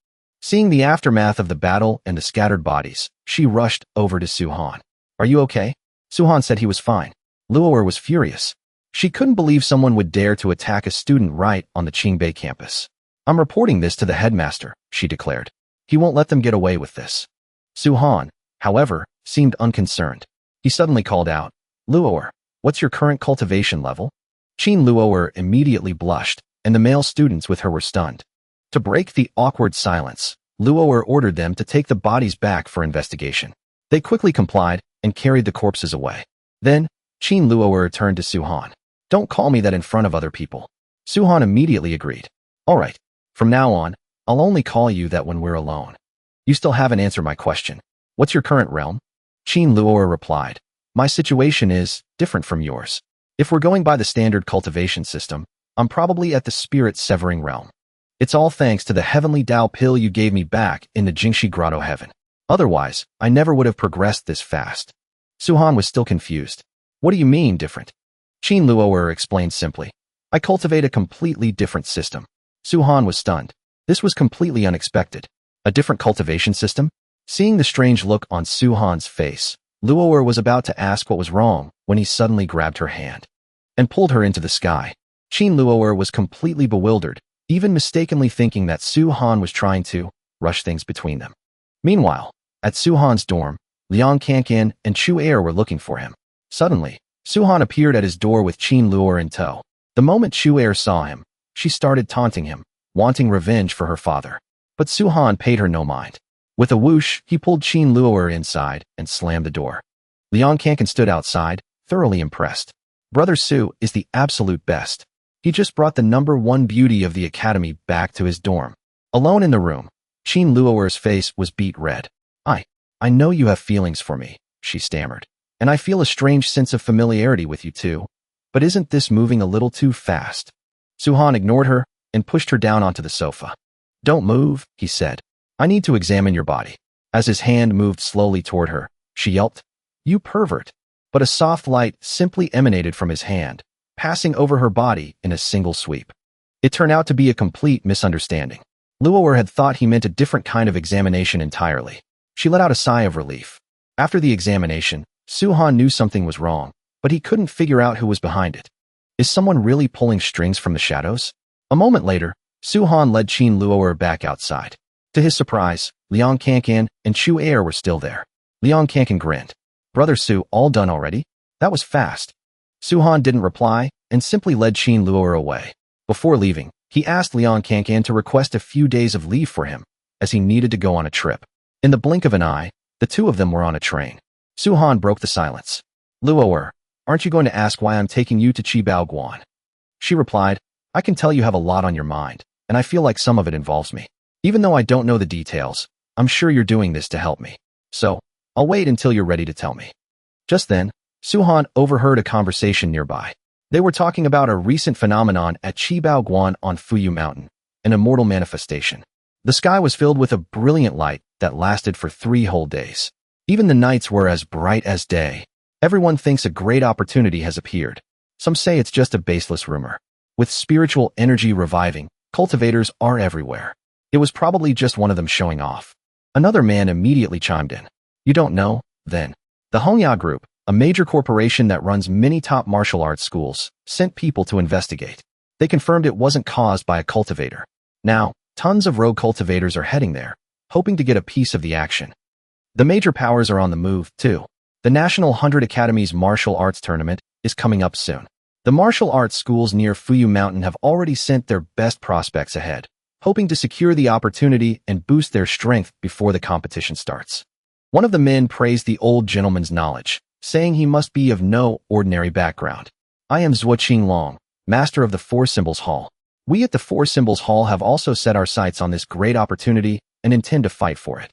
S1: Seeing the aftermath of the battle and the scattered bodies, she rushed over to Su-Han. Are you okay? Su-Han said he was fine. Luo'er was furious. She couldn't believe someone would dare to attack a student right on the Qingbei campus. I'm reporting this to the headmaster, she declared. He won't let them get away with this. Su-Han, however, seemed unconcerned. He suddenly called out, Luo'er, what's your current cultivation level? Qin Luo'er immediately blushed, and the male students with her were stunned. To break the awkward silence, Luo'er ordered them to take the bodies back for investigation. They quickly complied and carried the corpses away. Then, Qin Luo'er turned to Su-Han. Don't call me that in front of other people. Su-Han immediately agreed. All right, from now on, I'll only call you that when we're alone. You still haven't answered my question. What's your current realm? Qin Luo'er replied. My situation is different from yours. If we're going by the standard cultivation system, I'm probably at the spirit-severing realm. It's all thanks to the heavenly Dao pill you gave me back in the Jingshi grotto heaven. Otherwise, I never would have progressed this fast. Su-Han was still confused. What do you mean, different? Qin Luo'er explained simply. I cultivate a completely different system. Su-han was stunned. This was completely unexpected. A different cultivation system? Seeing the strange look on Su-han's face, Luoer was about to ask what was wrong when he suddenly grabbed her hand and pulled her into the sky. Qin Luoer was completely bewildered, even mistakenly thinking that Su-han was trying to rush things between them. Meanwhile, at Su-han's dorm, Liang Kankan and Chu Air were looking for him. Suddenly, Su-han appeared at his door with Qin Luoer in tow. The moment Chu Air saw him, she started taunting him, wanting revenge for her father. But Su-han paid her no mind. With a whoosh, he pulled Qin Luoer inside and slammed the door. Liang Kankan stood outside, thoroughly impressed. Brother Su is the absolute best. He just brought the #1 beauty of the academy back to his dorm. Alone in the room, Qin Luoer's face was beet red. I know you have feelings for me, she stammered. And I feel a strange sense of familiarity with you too. But isn't this moving a little too fast? Su-han ignored her and pushed her down onto the sofa. Don't move, he said. I need to examine your body. As his hand moved slowly toward her, she yelped, You pervert. But a soft light simply emanated from his hand, passing over her body in a single sweep. It turned out to be a complete misunderstanding. Luoer had thought he meant a different kind of examination entirely. She let out a sigh of relief. After the examination, Su-han knew something was wrong, but he couldn't figure out who was behind it. Is someone really pulling strings from the shadows? A moment later, Su-han led Qin Luoer back outside. To his surprise, Liang Kankan and Chu Air were still there. Liang Kankan grinned. Brother Su, all done already? That was fast. Su-han didn't reply and simply led Qin Luoer away. Before leaving, he asked Liang Kankan to request a few days of leave for him, as he needed to go on a trip. In the blink of an eye, the two of them were on a train. Su-han broke the silence. Luoer, aren't you going to ask why I'm taking you to Chibaoguan? She replied, I can tell you have a lot on your mind, and I feel like some of it involves me. Even though I don't know the details, I'm sure you're doing this to help me. So, I'll wait until you're ready to tell me. Just then, Su-han overheard a conversation nearby. They were talking about a recent phenomenon at Chibaoguan on Fuyu Mountain, an immortal manifestation. The sky was filled with a brilliant light that lasted for 3 whole days. Even the nights were as bright as day. Everyone thinks a great opportunity has appeared. Some say it's just a baseless rumor. With spiritual energy reviving, cultivators are everywhere. It was probably just one of them showing off. Another man immediately chimed in. You don't know, then. The Hongya Group, a major corporation that runs many top martial arts schools, sent people to investigate. They confirmed it wasn't caused by a cultivator. Now, tons of rogue cultivators are heading there, hoping to get a piece of the action. The major powers are on the move, too. The National 100 Academies Martial Arts Tournament is coming up soon. The martial arts schools near Fuyu Mountain have already sent their best prospects ahead, hoping to secure the opportunity and boost their strength before the competition starts. One of the men praised the old gentleman's knowledge, saying he must be of no ordinary background. I am Zhuo Qinglong, master of the Four Symbols Hall. We at the Four Symbols Hall have also set our sights on this great opportunity and intend to fight for it.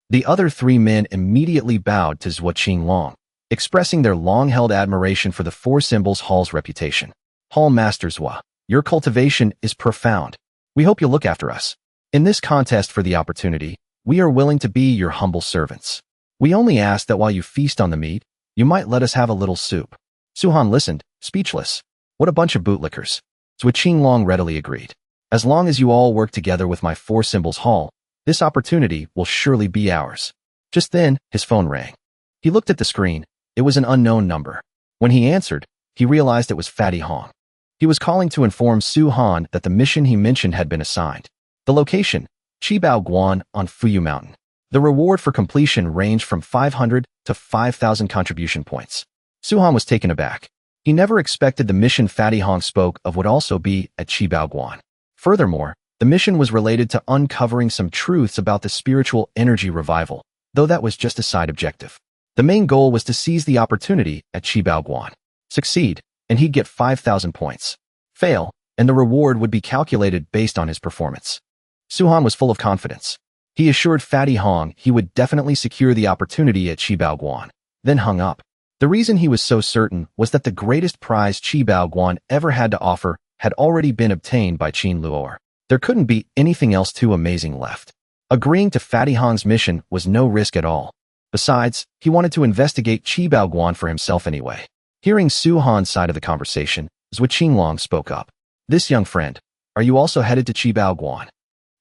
S1: The other 3 men immediately bowed to Zhuo Qinglong, expressing their long-held admiration for the Four Symbols Hall's reputation. Hall Master Zhuo, your cultivation is profound. We hope you'll look after us. In this contest for the opportunity, we are willing to be your humble servants. We only ask that while you feast on the meat, you might let us have a little soup. Su-han listened, speechless. What a bunch of bootlickers. Zhuo Qinglong readily agreed. As long as you all work together with my Four Symbols Hall, this opportunity will surely be ours. Just then, his phone rang. He looked at the screen. It was an unknown number. When he answered, he realized it was Fatty Hong. He was calling to inform Su-han that the mission he mentioned had been assigned. The location, Chibaoguan on Fuyu Mountain. The reward for completion ranged from 500 to 5,000 contribution points. Su-han was taken aback. He never expected the mission Fatty Hong spoke of would also be at Chibaoguan. Furthermore, the mission was related to uncovering some truths about the spiritual energy revival, though that was just a side objective. The main goal was to seize the opportunity at Chibaoguan. Succeed, and he'd get 5,000 points. Fail, and the reward would be calculated based on his performance. Su-han was full of confidence. He assured Fatty Hong he would definitely secure the opportunity at Chibaoguan, then hung up. The reason he was so certain was that the greatest prize Chibaoguan ever had to offer had already been obtained by Qin Luoer. There couldn't be anything else too amazing left. Agreeing to Fatty Hong's mission was no risk at all. Besides, he wanted to investigate Chibaoguan for himself anyway. Hearing Su-han's side of the conversation, Zhuo Qinglong spoke up. This young friend, are you also headed to Chibaoguan?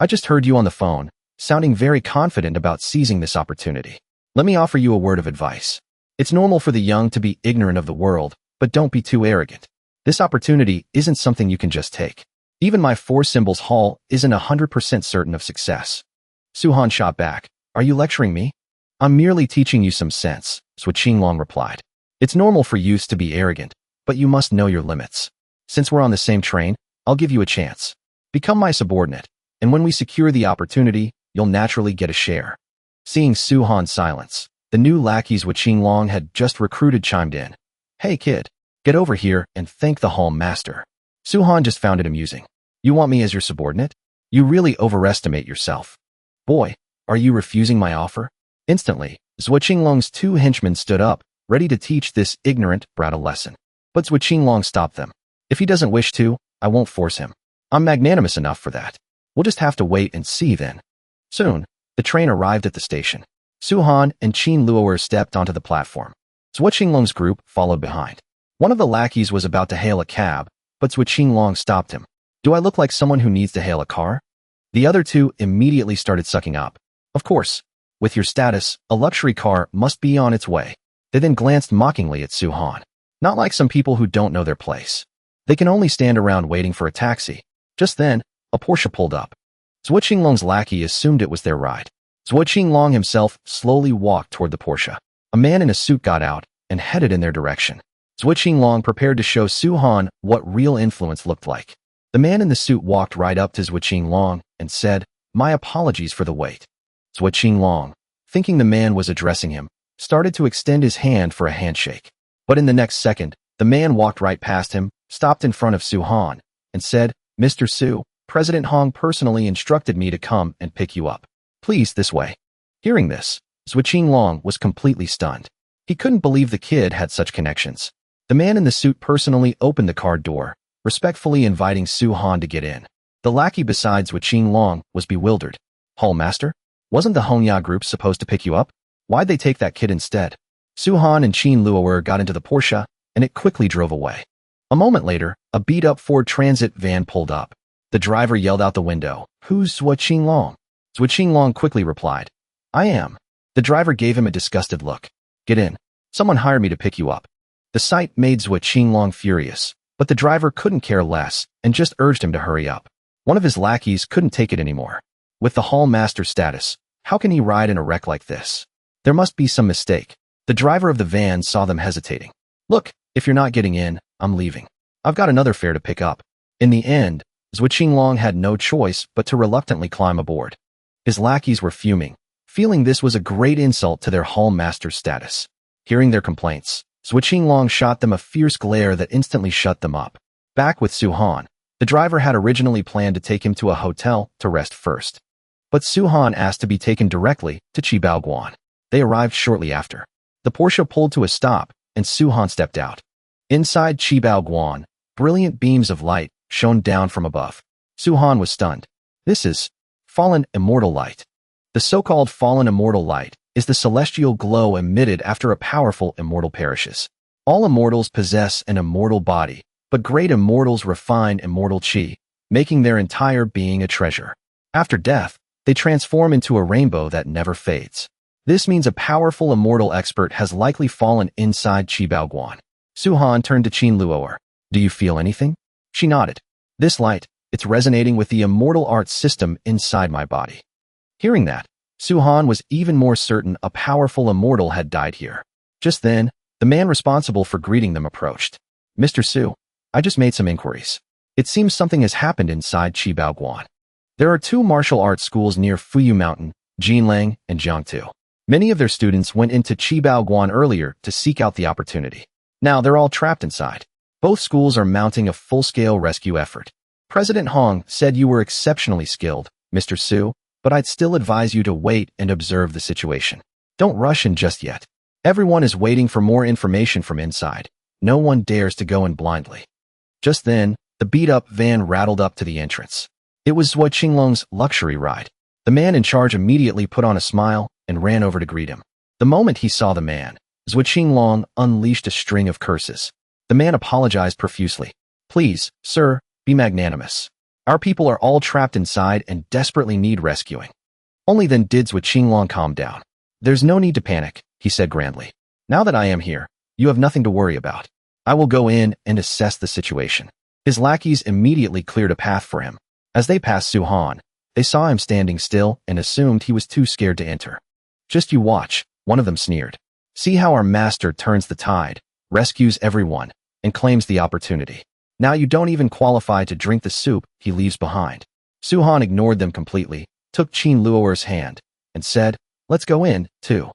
S1: I just heard you on the phone, sounding very confident about seizing this opportunity. Let me offer you a word of advice. It's normal for the young to be ignorant of the world, but don't be too arrogant. This opportunity isn't something you can just take. Even my 4 symbols haul isn't 100% certain of success. Suhan shot back. Are you lecturing me? I'm merely teaching you some sense, Qinglong replied. It's normal for youths to be arrogant, but you must know your limits. Since we're on the same train, I'll give you a chance. Become my subordinate, and when we secure the opportunity, you'll naturally get a share. Seeing Suhan's silence, the new lackeys Qinglong had just recruited chimed in. Hey kid, get over here and thank the hall master. Suhan just found it amusing. You want me as your subordinate? You really overestimate yourself. Boy, are you refusing my offer? Instantly, Qinglong's 2 henchmen stood up, ready to teach this ignorant brat a lesson. But Qinglong stopped them. If he doesn't wish to, I won't force him. I'm magnanimous enough for that. We'll just have to wait and see then. Soon, the train arrived at the station. Suhan and Qin Luoer stepped onto the platform. Qinglong's group followed behind. One of the lackeys was about to hail a cab, but Qinglong stopped him. Do I look like someone who needs to hail a car? The other 2 immediately started sucking up. Of course. With your status, a luxury car must be on its way. They then glanced mockingly at Suhan. Not like some people who don't know their place. They can only stand around waiting for a taxi. Just then, a Porsche pulled up. Qinglong's lackey assumed it was their ride. Qinglong himself slowly walked toward the Porsche. A man in a suit got out and headed in their direction. Qinglong prepared to show Suhan what real influence looked like. The man in the suit walked right up to Qinglong and said, My apologies for the wait. Qinglong, thinking the man was addressing him, started to extend his hand for a handshake. But in the next second, the man walked right past him, stopped in front of Suhan, and said, Mr. Su, President Hong personally instructed me to come and pick you up. Please, this way. Hearing this, Qinglong was completely stunned. He couldn't believe the kid had such connections. The man in the suit personally opened the car door, respectfully inviting Suhan to get in. The lackey besides Qinglong was bewildered. Hall master? Wasn't the Hongya group supposed to pick you up? Why'd they take that kid instead? Suhan and Qin Luoer got into the Porsche, and it quickly drove away. A moment later, a beat-up Ford Transit van pulled up. The driver yelled out the window, Who's Qinglong? Qinglong quickly replied, I am. The driver gave him a disgusted look. Get in. Someone hired me to pick you up. The sight made Qinglong furious, but the driver couldn't care less and just urged him to hurry up. One of his lackeys couldn't take it anymore. With the hall master status, how can he ride in a wreck like this? There must be some mistake. The driver of the van saw them hesitating. Look, if you're not getting in, I'm leaving. I've got another fare to pick up. In the end, Qinglong had no choice but to reluctantly climb aboard. His lackeys were fuming, feeling this was a great insult to their hall master's status. Hearing their complaints, Qinglong shot them a fierce glare that instantly shut them up. Back with Suhan, the driver had originally planned to take him to a hotel to rest first. But Suhan asked to be taken directly to Chibaoguan. They arrived shortly after. The Porsche pulled to a stop, and Suhan stepped out. Inside Chibaoguan, brilliant beams of light shone down from above. Suhan was stunned. This is fallen immortal light. The so-called fallen immortal light is the celestial glow emitted after a powerful immortal perishes. All immortals possess an immortal body, but great immortals refine immortal chi, making their entire being a treasure. After death, they transform into a rainbow that never fades. This means a powerful immortal expert has likely fallen inside Chibaoguan. Suhan turned to Qin Luoer. Do you feel anything? She nodded. This light, it's resonating with the immortal art system inside my body. Hearing that, Suhan was even more certain a powerful immortal had died here. Just then, the man responsible for greeting them approached. Mr. Su, I just made some inquiries. It seems something has happened inside Chibaoguan. There are 2 martial arts schools near Fuyu Mountain, Jinlang and Jiangtu. Many of their students went into Chibaoguan earlier to seek out the opportunity. Now they're all trapped inside. Both schools are mounting a full-scale rescue effort. President Hong said you were exceptionally skilled, Mr. Su, but I'd still advise you to wait and observe the situation. Don't rush in just yet. Everyone is waiting for more information from inside. No one dares to go in blindly. Just then, the beat-up van rattled up to the entrance. It was Qinglong's luxury ride. The man in charge immediately put on a smile and ran over to greet him. The moment he saw the man, Qinglong unleashed a string of curses. The man apologized profusely. Please, sir, Be magnanimous. Our people are all trapped inside and desperately need rescuing. Only then did Zhuo Qinglong calm down. There's no need to panic, he said grandly. Now that I am here, you have nothing to worry about. I will go in and assess the situation. His lackeys immediately cleared a path for him. As they passed Su Han, they saw him standing still and assumed he was too scared to enter. Just you watch, one of them sneered. See how our master turns the tide, rescues everyone, and claims the opportunity. Now you don't even qualify to drink the soup he leaves behind. Su Han ignored them completely, took Qin Luo'er's hand, and said, let's go in, too.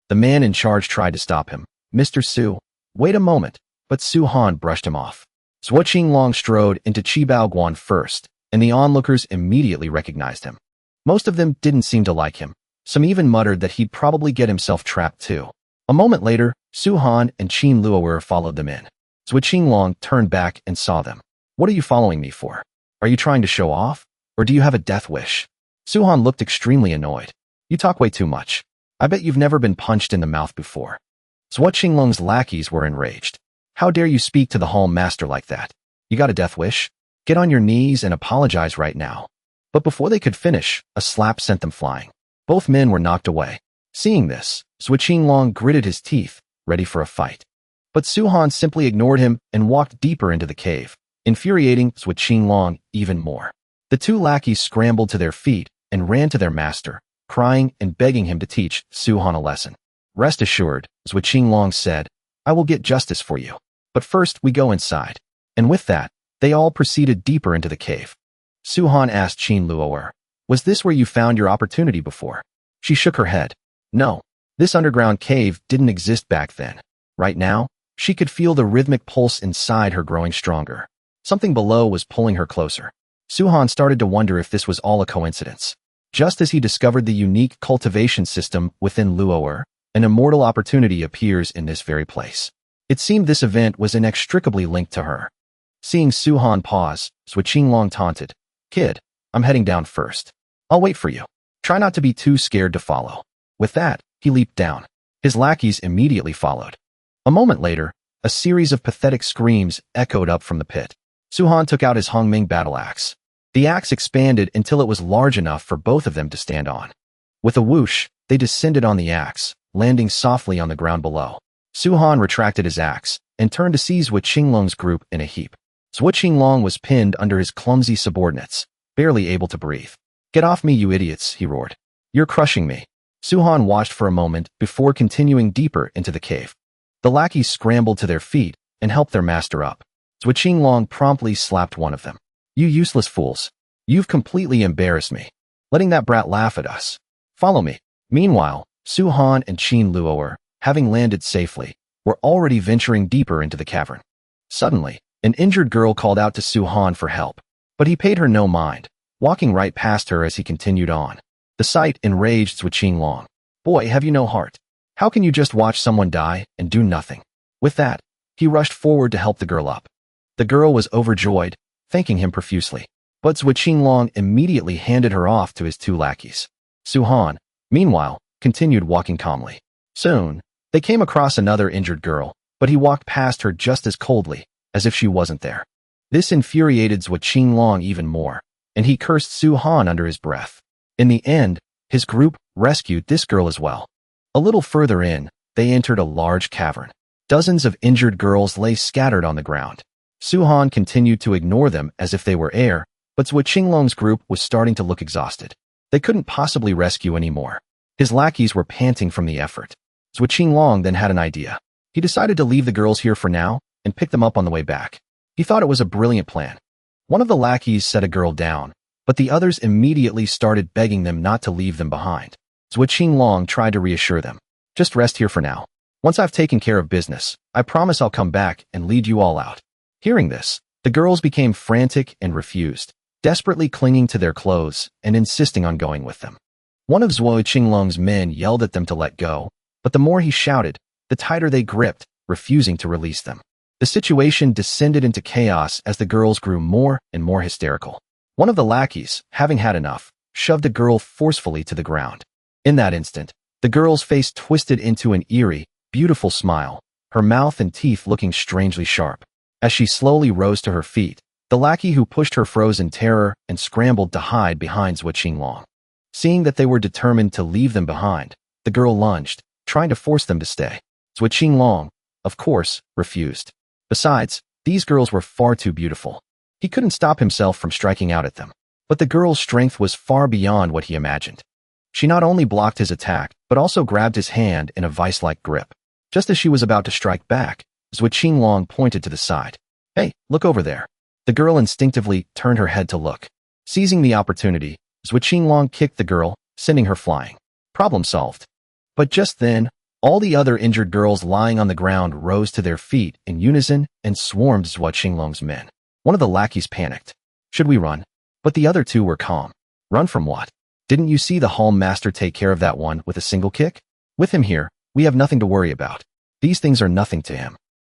S1: The man in charge tried to stop him. Mr. Su, wait a moment, but Su Han brushed him off. Zhuo Qinglong strode into Qibaoguan first, and the onlookers immediately recognized him. Most of them didn't seem to like him. Some even muttered that he'd probably get himself trapped too. A moment later, Su Han and Qin Luo'er followed them in. Zhuo Qinglong turned back and saw them. What are you following me for? Are you trying to show off? Or do you have a death wish? Su Han looked extremely annoyed. You talk way too much. I bet you've never been punched in the mouth before. Zhuo Qinglong's lackeys were enraged. How dare you speak to the hall master like that? You got a death wish? Get on your knees and apologize right now. But before they could finish, a slap sent them flying. Both men were knocked away. Seeing this, Zhuo Qinglong gritted his teeth, ready for a fight. But Su Han simply ignored him and walked deeper into the cave, infuriating Zhuo Qinglong even more. The two lackeys scrambled to their feet and ran to their master, crying and begging him to teach Su Han a lesson. Rest assured, Zhuo Qinglong said, I will get justice for you. But first we go inside. And with that, they all proceeded deeper into the cave. Su Han asked Qin Luo'er, was this where you found your opportunity before? She shook her head. No, this underground cave didn't exist back then. Right now, she could feel the rhythmic pulse inside her growing stronger. Something below was pulling her closer. Su Han started to wonder if this was all a coincidence. Just as he discovered the unique cultivation system within Luo'er, an immortal opportunity appears in this very place. It seemed this event was inextricably linked to her. Seeing Su Han pause, Zhuo Qinglong taunted, Kid, I'm heading down first. I'll wait for you. Try not to be too scared to follow. With that, he leaped down. His lackeys immediately followed. A moment later, a series of pathetic screams echoed up from the pit. Su Han took out his Hongming battle axe. The axe expanded until it was large enough for both of them to stand on. With a whoosh, they descended on the axe, landing softly on the ground below. Su Han retracted his axe and turned to seize Zhuo Qinglong's group in a heap. Zhuo Qinglong was pinned under his clumsy subordinates, barely able to breathe. Get off me, you idiots, he roared. You're crushing me. Su Han watched for a moment before continuing deeper into the cave. The lackeys scrambled to their feet and helped their master up. Zhuo Qinglong promptly slapped one of them. You useless fools. You've completely embarrassed me. Letting that brat laugh at us. Follow me. Meanwhile, Su Han and Qin Luo'er, having landed safely, were already venturing deeper into the cavern. Suddenly, an injured girl called out to Su Han for help, but he paid her no mind, walking right past her as he continued on. The sight enraged Zhuo Qinglong. Boy, have you no heart. How can you just watch someone die and do nothing? With that, he rushed forward to help the girl up. The girl was overjoyed, thanking him profusely. But Zhuo Qinglong immediately handed her off to his two lackeys. Su Han, meanwhile, continued walking calmly. Soon, they came across another injured girl, but he walked past her just as coldly, as if she wasn't there. This infuriated Zhuo Qinglong even more, and he cursed Su Han under his breath. In the end, his group rescued this girl as well. A little further in, they entered a large cavern. Dozens of injured girls lay scattered on the ground. Su Han continued to ignore them as if they were air, but Zhuo Qinglong's group was starting to look exhausted. They couldn't possibly rescue anymore. His lackeys were panting from the effort. Zhuo Qinglong then had an idea. He decided to leave the girls here for now and pick them up on the way back. He thought it was a brilliant plan. One of the lackeys set a girl down, but the others immediately started begging them not to leave them behind. Zhuo Qinglong tried to reassure them. Just rest here for now. Once I've taken care of business, I promise I'll come back and lead you all out. Hearing this, the girls became frantic and refused, desperately clinging to their clothes and insisting on going with them. One of Zhuo Qinglong's men yelled at them to let go, but the more he shouted, the tighter they gripped, refusing to release them. The situation descended into chaos as the girls grew more and more hysterical. One of the lackeys, having had enough, shoved a girl forcefully to the ground. In that instant, the girl's face twisted into an eerie, beautiful smile, her mouth and teeth looking strangely sharp. As she slowly rose to her feet, The lackey who pushed her froze in terror and scrambled to hide behind Zhuo Qinglong. Seeing that they were determined to leave them behind, the girl lunged, trying to force them to stay. Zhuo Qinglong, of course, refused. Besides, these girls were far too beautiful. He couldn't stop himself from striking out at them. But the girl's strength was far beyond what he imagined. She not only blocked his attack, but also grabbed his hand in a vice-like grip. Just as she was about to strike back, Zhuo Qinglong pointed to the side. "Hey, look over there." The girl instinctively turned her head to look. Seizing the opportunity, Zhuo Qinglong kicked the girl, sending her flying. Problem solved. But just then, all the other injured girls lying on the ground rose to their feet in unison and swarmed Zhuo Qinglong's men. One of the lackeys panicked. "Should we run?" But the other two were calm. "Run from what? Didn't you see the hall master take care of that one with a single kick? With him here, we have nothing to worry about. These things are nothing to him."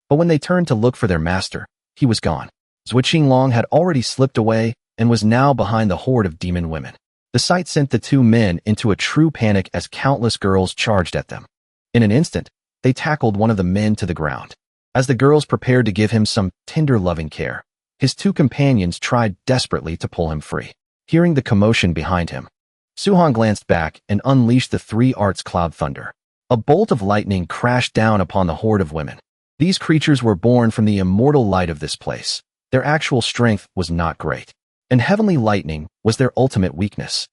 S1: But when they turned to look for their master, he was gone. Zhuo Qinglong had already slipped away and was now behind the horde of demon women. The sight sent the two men into a true panic as countless girls charged at them. In an instant, they tackled one of the men to the ground. As the girls prepared to give him some tender loving care, his two companions tried desperately to pull him free. Hearing the commotion behind him, Suhan glanced back and unleashed the three arts cloud thunder. A bolt of lightning crashed down upon the horde of women. These creatures were born from the immortal light of this place. Their actual strength was not great, and heavenly lightning was their ultimate weakness.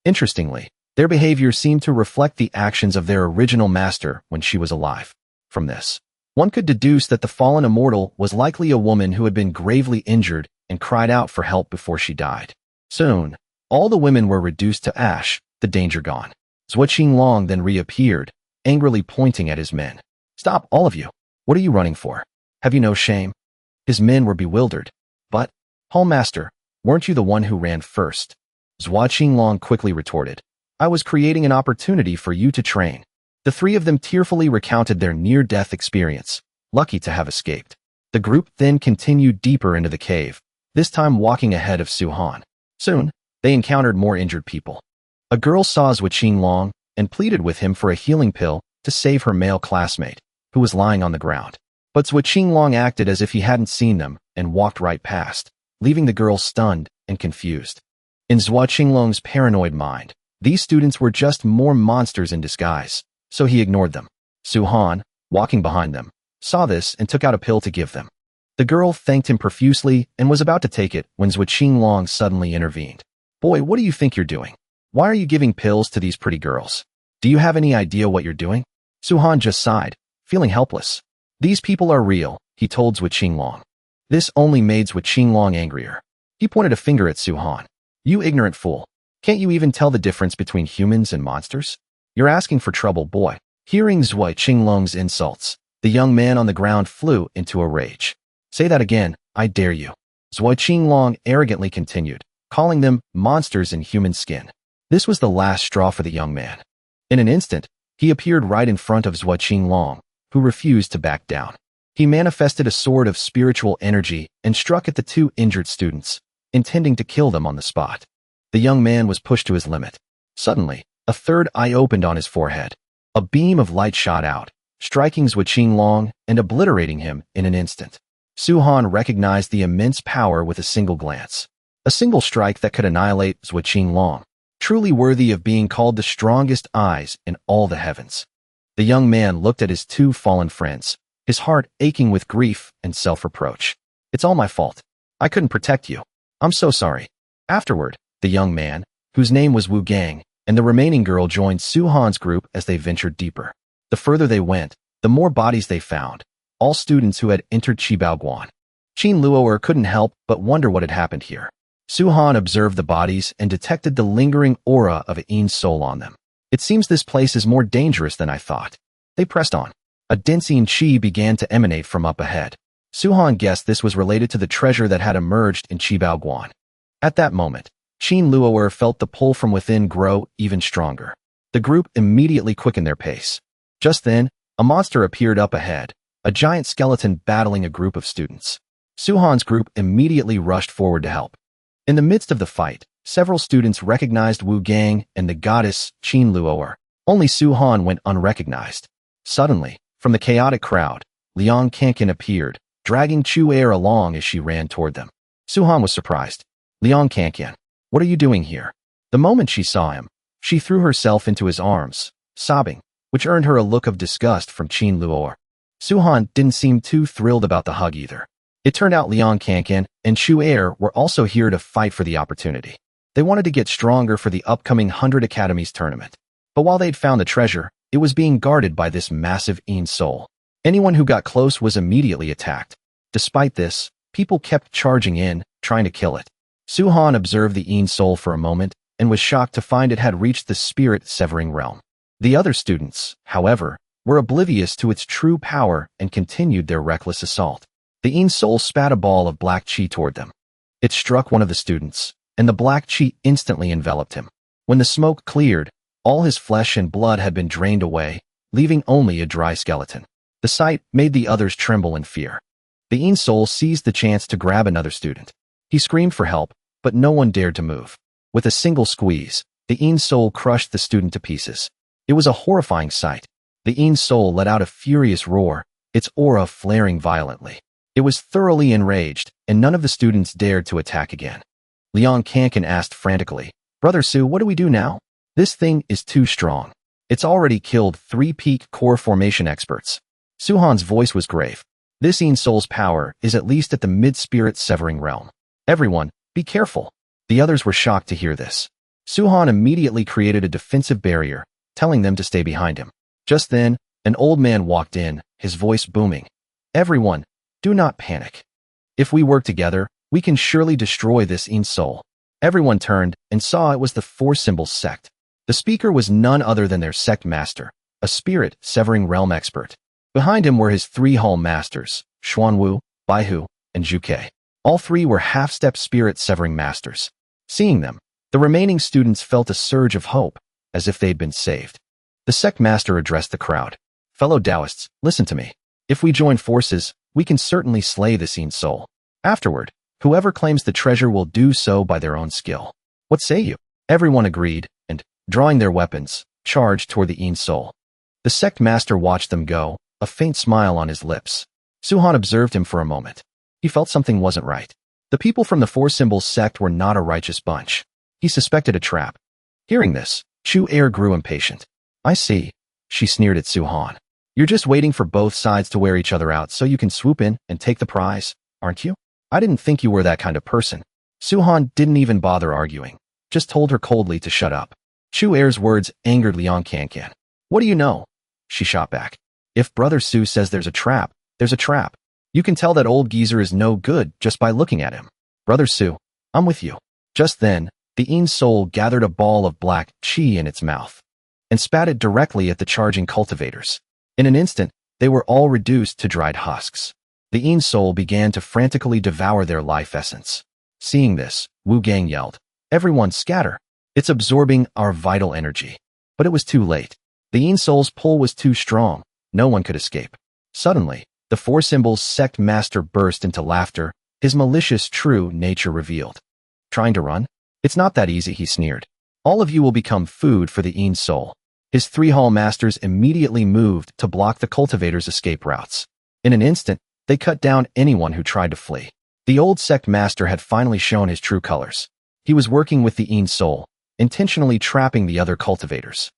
S1: Interestingly, their behavior seemed to reflect the actions of their original master when she was alive. From this, one could deduce that the fallen immortal was likely a woman who had been gravely injured and cried out for help before she died. Soon, all the women were reduced to ash, the danger gone. Zhuo Qinglong then reappeared, angrily pointing at his men. "Stop, all of you. What are you running for? Have you no shame?" His men were bewildered. "But, Hall Master, weren't you the one who ran first?" Zhuo Qinglong quickly retorted. "I was creating an opportunity for you to train." The three of them tearfully recounted their near-death experience, lucky to have escaped. The group then continued deeper into the cave, this time walking ahead of Suhan. Soon, they encountered more injured people. A girl saw Zhuo Qinglong and pleaded with him for a healing pill to save her male classmate, who was lying on the ground. But Zhuo Qinglong acted as if he hadn't seen them and walked right past, leaving the girl stunned and confused. In Zhuo Qinglong's paranoid mind, these students were just more monsters in disguise, so he ignored them. Suhan, walking behind them, saw this and took out a pill to give them. The girl thanked him profusely and was about to take it when Zhuo Qinglong suddenly intervened. "Boy, what do you think you're doing? Why are you giving pills to these pretty girls? Do you have any idea what you're doing?" Suhan just sighed, feeling helpless. "These people are real," he told Zhuo Qinglong. This only made Zhuo Qinglong angrier. He pointed a finger at Suhan. "You ignorant fool. Can't you even tell the difference between humans and monsters? You're asking for trouble, boy." Hearing Zhuo Qinglong's insults, the young man on the ground flew into a rage. "Say that again, I dare you." Zhuo Qinglong arrogantly continued, calling them monsters in human skin. This was the last straw for the young man. In an instant, he appeared right in front of Zhuo Qinglong, who refused to back down. He manifested a sword of spiritual energy and struck at the two injured students, intending to kill them on the spot. The young man was pushed to his limit. Suddenly, a third eye opened on his forehead. A beam of light shot out, striking Zhuo Qinglong and obliterating him in an instant. Suhan recognized the immense power with a single glance. A single strike that could annihilate Zhuo Qinglong, truly worthy of being called the strongest eyes in all the heavens. The young man looked at his two fallen friends, his heart aching with grief and self-reproach. "It's all my fault. I couldn't protect you. I'm so sorry." Afterward, the young man, whose name was Wu Gang, and the remaining girl joined Suhan's group as they ventured deeper. The further they went, the more bodies they found, all students who had entered Chibaoguan. Qin Luoer couldn't help but wonder what had happened here. Suhan observed the bodies and detected the lingering aura of Ein's soul on them. "It seems this place is more dangerous than I thought." They pressed on. A densing chi began to emanate from up ahead. Suhan guessed this was related to the treasure that had emerged in Chibaoguan. At that moment, Qin Luoer felt the pull from within grow even stronger. The group immediately quickened their pace. Just then, a monster appeared up ahead, a giant skeleton battling a group of students. Suhan's group immediately rushed forward to help. In the midst of the fight, several students recognized Wu Gang and the goddess Qin Luoer. Only Suhan went unrecognized. Suddenly, from the chaotic crowd, Liang Kankan appeared, dragging Chu Air along as she ran toward them. Suhan was surprised. Liang Kankan, what are you doing here? The moment she saw him, she threw herself into his arms, sobbing, which earned her a look of disgust from Qin Luor. Suhan didn't seem too thrilled about the hug either. It turned out Liang Kankan and Chu Air were also here to fight for the opportunity. They wanted to get stronger for the upcoming 100 Academies tournament. But while they'd found the treasure, it was being guarded by this massive Een soul. Anyone who got close was immediately attacked. Despite this, people kept charging in, trying to kill it. Suhan observed the Een soul for a moment and was shocked to find it had reached the spirit-severing realm. The other students, however, were oblivious to its true power and continued their reckless assault. The Een soul spat a ball of black chi toward them. It struck one of the students, and the black chi instantly enveloped him. When the smoke cleared, all his flesh and blood had been drained away, leaving only a dry skeleton. The sight made the others tremble in fear. The Een soul seized the chance to grab another student. He screamed for help, but no one dared to move. With a single squeeze, the Een soul crushed the student to pieces. It was a horrifying sight. The Een soul let out a furious roar, its aura flaring violently. It was thoroughly enraged, and none of the students dared to attack again. Liang Kankan asked frantically, Brother Su, what do we do now? This thing is too strong. It's already killed 3 peak core formation experts. Suhan's voice was grave. This Een soul's power is at least at the mid-spirit severing realm. Everyone, be careful. The others were shocked to hear this. Suhan immediately created a defensive barrier, telling them to stay behind him. Just then, an old man walked in, his voice booming. Everyone, do not panic. If we work together, we can surely destroy this Een soul. Everyone turned and saw it was the Four Symbols sect. The speaker was none other than their sect master, a spirit-severing realm expert. Behind him were his 3 hall masters, Schwan Wu, Baihu, and Zhuke. All 3 were half-step spirit-severing masters. Seeing them, the remaining students felt a surge of hope, as if they'd been saved. The sect master addressed the crowd. Fellow Taoists, listen to me. If we join forces, we can certainly slay this Een soul. Afterward, whoever claims the treasure will do so by their own skill. What say you? Everyone agreed, and, drawing their weapons, charged toward the Een soul. The sect master watched them go, a faint smile on his lips. Suhan observed him for a moment. He felt something wasn't right. The people from the Four Symbols sect were not a righteous bunch. He suspected a trap. Hearing this, Chu Air grew impatient. I see, she sneered at Suhan. You're just waiting for both sides to wear each other out so you can swoop in and take the prize, aren't you? I didn't think you were that kind of person. Suhan didn't even bother arguing, just told her coldly to shut up. Chu Air's words angered Liang Kankan. What do you know? She shot back. If Brother Su says there's a trap, there's a trap. You can tell that old geezer is no good just by looking at him. Brother Su, I'm with you. Just then, the Een soul gathered a ball of black chi in its mouth and spat it directly at the charging cultivators. In an instant, they were all reduced to dried husks. The Een soul began to frantically devour their life essence. Seeing this, Wu Gang yelled, Everyone scatter. It's absorbing our vital energy. But it was too late. The Een soul's pull was too strong. No one could escape. Suddenly, the Four Symbols sect master burst into laughter, his malicious true nature revealed. Trying to run? It's not that easy, he sneered. All of you will become food for the Een soul. His 3 hall masters immediately moved to block the cultivators' escape routes. In an instant, they cut down anyone who tried to flee. The old sect master had finally shown his true colors. He was working with the Een soul, intentionally trapping the other cultivators.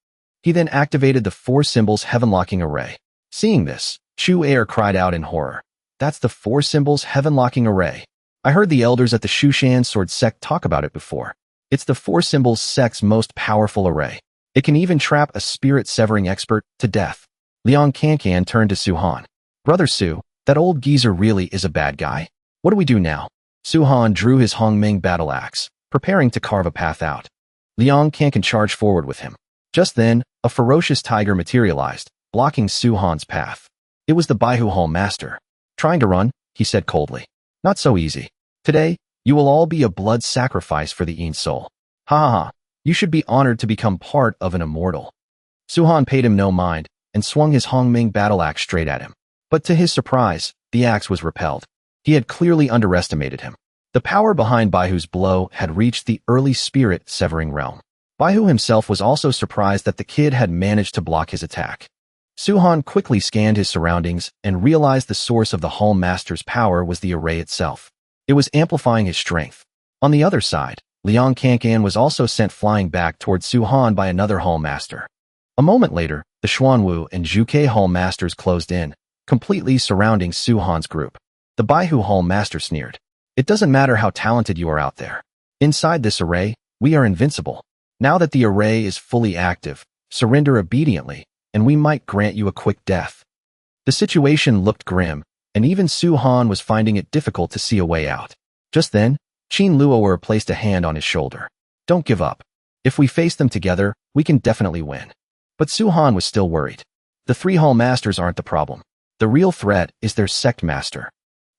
S1: He then activated the Four Symbols heaven-locking array. Seeing this, Chu Air cried out in horror. That's the Four Symbols heaven-locking array. I heard the elders at the Shushan Sword sect talk about it before. It's the Four Symbols sect's most powerful array. It can even trap a spirit-severing expert to death. Liang Kankan turned to Suhan. Brother Su, that old geezer really is a bad guy. What do we do now? Suhan drew his Hongmeng battle axe, preparing to carve a path out. Liang Kankan charged forward with him. Just then, a ferocious tiger materialized, blocking Suhan's path. It was the Baihu Hall master. Trying to run, he said coldly. Not so easy. Today, you will all be a blood sacrifice for the Een soul. Ha ha ha. You should be honored to become part of an immortal. Suhan paid him no mind and swung his Hongmeng battle axe straight at him. But to his surprise, the axe was repelled. He had clearly underestimated him. The power behind Baihu's blow had reached the early spirit-severing realm. Baihu himself was also surprised that the kid had managed to block his attack. Suhan quickly scanned his surroundings and realized the source of the Hall Master's power was the array itself. It was amplifying his strength. On the other side, Liang Kankan was also sent flying back towards Su-Han by another Hall Master. A moment later, the Schwan Wu and Zhuke Hall Masters closed in, completely surrounding Su-Han's group. The Baihu Hall Master sneered. It doesn't matter how talented you are out there. Inside this array, we are invincible. Now that the array is fully active, surrender obediently, and we might grant you a quick death. The situation looked grim, and even Su-Han was finding it difficult to see a way out. Just then, Qin Luo'er placed a hand on his shoulder. Don't give up. If we face them together, we can definitely win. But Su-Han was still worried. The three Hall Masters aren't the problem. The real threat is their sect master.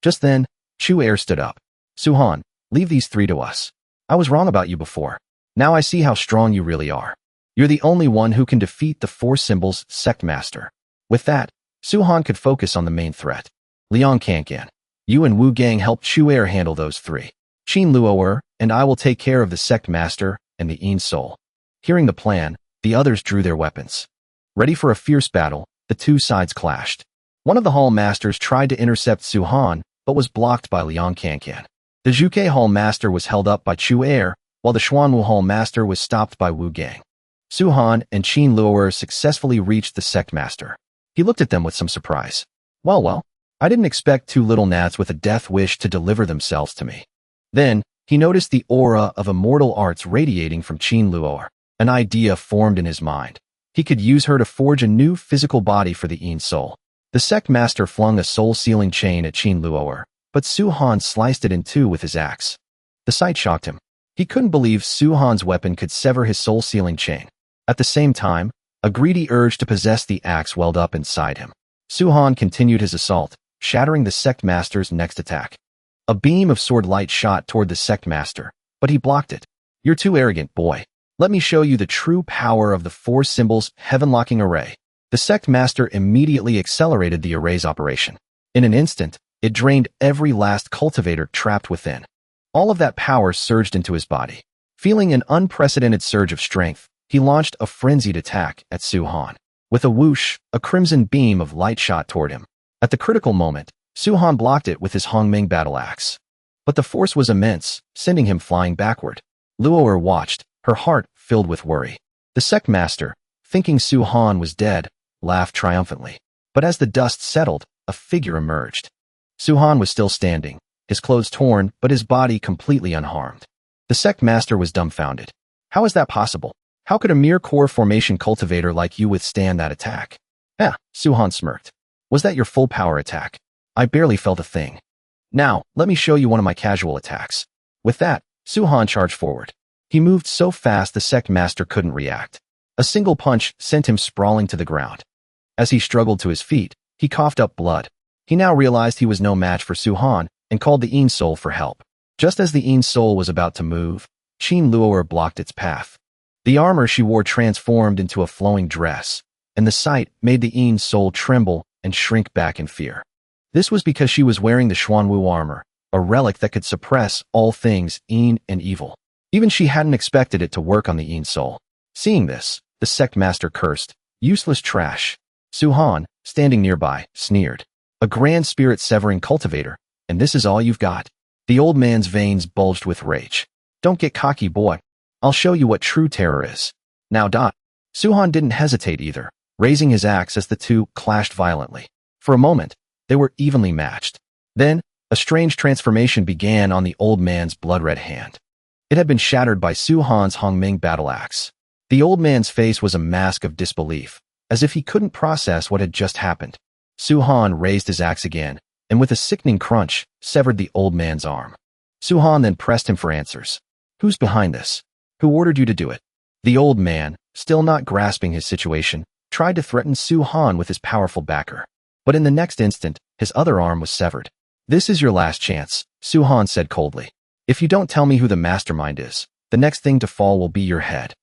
S1: Just then, Chu Er stood up. Su-Han, leave these three to us. I was wrong about you before. Now I see how strong you really are. You're the only one who can defeat the Four Symbols sect master. With that, Su-Han could focus on the main threat. Liang Kankan, you and Wu Gang help Chu Er handle those three. Qin Luo'er and I will take care of the sect master and the Yin Soul. Hearing the plan, the others drew their weapons. Ready for a fierce battle, the two sides clashed. One of the Hall Masters tried to intercept Su-Han, but was blocked by Liang Kankan. The Zhuke Hall Master was held up by Chu Er, while the Schwan Wu Hall Master was stopped by Wu Gang. Su-Han and Qin Luo'er successfully reached the sect master. He looked at them with some surprise. Well, I didn't expect two little gnats with a death wish to deliver themselves to me. Then, he noticed the aura of immortal arts radiating from Qin Luo'er. An idea formed in his mind. He could use her to forge a new physical body for the Yin Soul. The sect master flung a soul-sealing chain at Qin Luo'er, but Su-Han sliced it in two with his axe. The sight shocked him. He couldn't believe Su-Han's weapon could sever his soul-sealing chain. At the same time, a greedy urge to possess the axe welled up inside him. Su-Han continued his assault, shattering the sect master's next attack. A beam of sword light shot toward the sect master, but he blocked it. You're too arrogant, boy. Let me show you the true power of the Four Symbols heaven-locking array. The sect master immediately accelerated the array's operation. In an instant, it drained every last cultivator trapped within. All of that power surged into his body. Feeling an unprecedented surge of strength, he launched a frenzied attack at Su-Han. With a whoosh, a crimson beam of light shot toward him. At the critical moment, Su-Han blocked it with his Hongming battle axe. But the force was immense, sending him flying backward. Luo'er watched, her heart filled with worry. The sect master, thinking Su-Han was dead, laughed triumphantly. But as the dust settled, a figure emerged. Su-Han was still standing, his clothes torn, but his body completely unharmed. The sect master was dumbfounded. How is that possible? How could a mere core formation cultivator like you withstand that attack? Su-Han smirked. Was that your full power attack? I barely felt a thing. Now, let me show you one of my casual attacks. With that, Su-Han charged forward. He moved so fast the sect master couldn't react. A single punch sent him sprawling to the ground. As he struggled to his feet, he coughed up blood. He now realized he was no match for Su-Han and called the Yin Soul for help. Just as the Yin Soul was about to move, Qin Luo'er blocked its path. The armor she wore transformed into a flowing dress, and the sight made the Yin Soul tremble and shrink back in fear. This was because she was wearing the Schwan Wu armor, a relic that could suppress all things Yin and evil. Even she hadn't expected it to work on the Yin Soul. Seeing this, the sect master cursed. Useless trash. Su-Han, standing nearby, sneered. A grand spirit-severing cultivator, and this is all you've got? The old man's veins bulged with rage. Don't get cocky, boy. I'll show you what true terror is. Now. Su-Han didn't hesitate either, raising his axe as the two clashed violently. For a moment, they were evenly matched. Then, a strange transformation began on the old man's blood-red hand. It had been shattered by Su-Han's Hongming battle axe. The old man's face was a mask of disbelief, as if he couldn't process what had just happened. Su-Han raised his axe again, and with a sickening crunch, severed the old man's arm. Su-Han then pressed him for answers. Who's behind this? Who ordered you to do it? The old man, still not grasping his situation, tried to threaten Su-Han with his powerful backer. But in the next instant, his other arm was severed. This is your last chance, Su-Han said coldly. If you don't tell me who the mastermind is, the next thing to fall will be your head.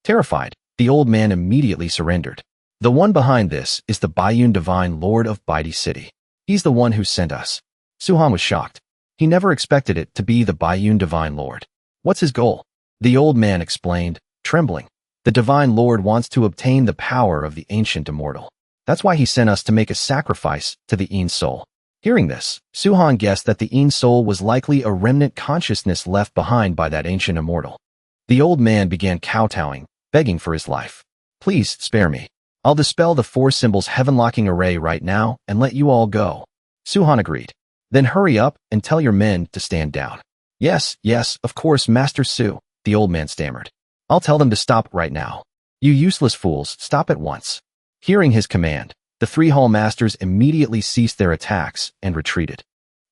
S1: Terrified, the old man immediately surrendered. The one behind this is the Baiyun Divine Lord of Baidi City. He's the one who sent us. Su-Han was shocked. He never expected it to be the Baiyun Divine Lord. What's his goal? The old man explained, trembling. The Divine Lord wants to obtain the power of the ancient immortal. That's why he sent us to make a sacrifice to the Yin Soul. Hearing this, Su-han guessed that the Yin soul was likely a remnant consciousness left behind by that ancient immortal. The old man began kowtowing, begging for his life. Please, spare me. I'll dispel the 4 symbols heaven-locking array right now and let you all go. Su-han agreed. Then hurry up and tell your men to stand down. Yes, of course, Master Su, the old man stammered. I'll tell them to stop right now. You useless fools, stop at once. Hearing his command, the 3 hall masters immediately ceased their attacks and retreated.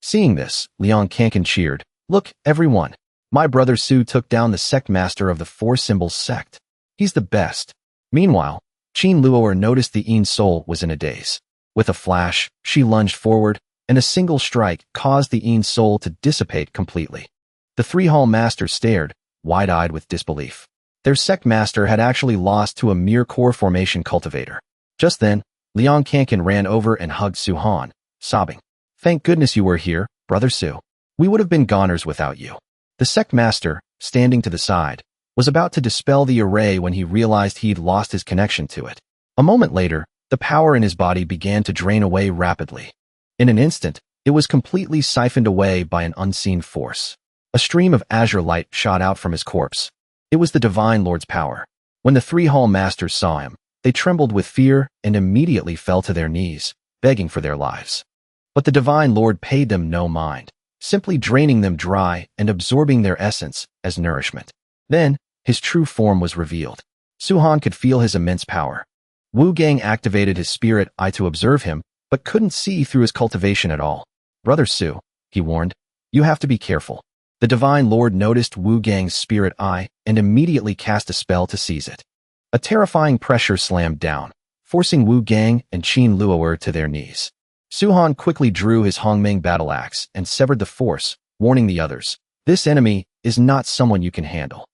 S1: Seeing this, Liang Kankan cheered. Look, everyone. My brother Su took down the sect master of the 4 symbols sect. He's the best. Meanwhile, Qin Luoer noticed the Yin soul was in a daze. With a flash, she lunged forward, and a single strike caused the Yin soul to dissipate completely. The 3 hall masters stared, wide-eyed with disbelief. Their sect master had actually lost to a mere core formation cultivator. Just then, Liang Kankan ran over and hugged Su-han, sobbing. Thank goodness you were here, Brother Su. We would have been goners without you. The sect master, standing to the side, was about to dispel the array when he realized he'd lost his connection to it. A moment later, the power in his body began to drain away rapidly. In an instant, it was completely siphoned away by an unseen force. A stream of azure light shot out from his corpse. It was the Divine Lord's power. When the 3 hall masters saw him, they trembled with fear and immediately fell to their knees, begging for their lives. But the Divine Lord paid them no mind, simply draining them dry and absorbing their essence as nourishment. Then, his true form was revealed. Su-han could feel his immense power. Wu Gang activated his spirit eye to observe him, but couldn't see through his cultivation at all. Brother Su, he warned, you have to be careful. The Divine Lord noticed Wu Gang's spirit eye and immediately cast a spell to seize it. A terrifying pressure slammed down, forcing Wu Gang and Qin Luoer to their knees. Su-han quickly drew his Hongmeng battle axe and severed the force, warning the others, this enemy is not someone you can handle.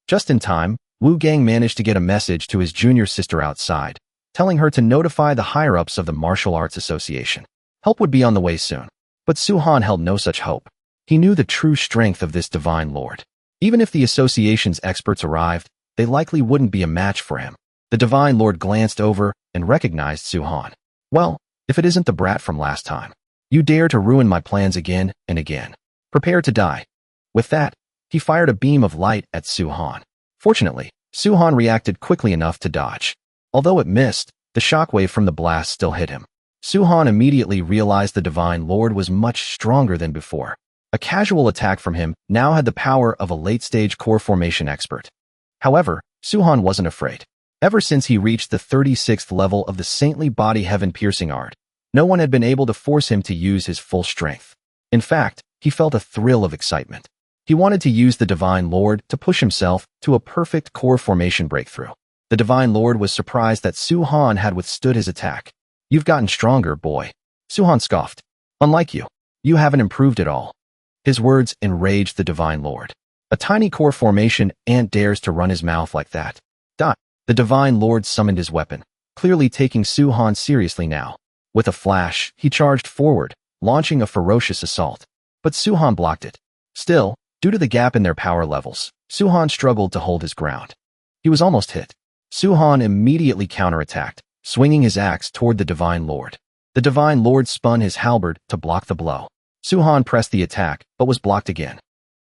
S1: Just in time, Wu Gang managed to get a message to his junior sister outside, telling her to notify the higher-ups of the Martial Arts Association. Help would be on the way soon. But Su-han held no such hope. He knew the true strength of this Divine Lord. Even if the association's experts arrived, they likely wouldn't be a match for him. The Divine Lord glanced over and recognized Su-han. Well, if it isn't the brat from last time. You dare to ruin my plans again and again. Prepare to die. With that, he fired a beam of light at Su-han. Fortunately, Su-han reacted quickly enough to dodge. Although it missed, the shockwave from the blast still hit him. Su-han immediately realized the Divine Lord was much stronger than before. A casual attack from him now had the power of a late-stage core formation expert. However, Su-han wasn't afraid. Ever since he reached the 36th level of the saintly body heaven-piercing art, no one had been able to force him to use his full strength. In fact, he felt a thrill of excitement. He wanted to use the Divine Lord to push himself to a perfect core formation breakthrough. The Divine Lord was surprised that Su-han had withstood his attack. You've gotten stronger, boy. Su-han scoffed. Unlike you, you haven't improved at all. His words enraged the Divine Lord. A tiny core formation ant dares to run his mouth like that. The Divine Lord summoned his weapon, clearly taking Su-han seriously now. With a flash, he charged forward, launching a ferocious assault. But Su-han blocked it. Still, due to the gap in their power levels, Su-han struggled to hold his ground. He was almost hit. Su-han immediately counterattacked, swinging his axe toward the Divine Lord. The Divine Lord spun his halberd to block the blow. Su-han pressed the attack, but was blocked again.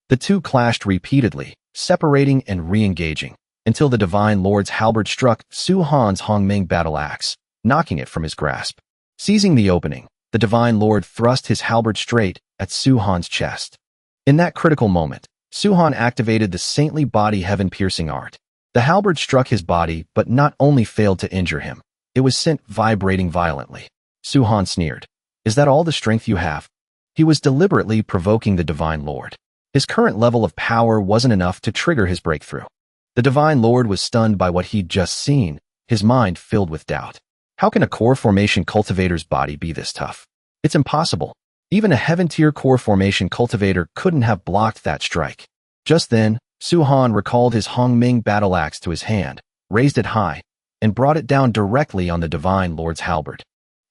S1: The two clashed repeatedly, separating and re-engaging, until the Divine Lord's halberd struck Su-han's Hongmeng battle axe, knocking it from his grasp. Seizing the opening, the Divine Lord thrust his halberd straight at Su-han's chest. In that critical moment, Su-han activated the saintly body heaven-piercing art. The halberd struck his body but not only failed to injure him, it was sent vibrating violently. Su-han sneered. Is that all the strength you have? He was deliberately provoking the Divine Lord. His current level of power wasn't enough to trigger his breakthrough. The Divine Lord was stunned by what he'd just seen, his mind filled with doubt. How can a core formation cultivator's body be this tough? It's impossible. Even a heaven-tier core formation cultivator couldn't have blocked that strike. Just then, Su-han recalled his Hongmeng battle axe to his hand, raised it high, and brought it down directly on the Divine Lord's halberd.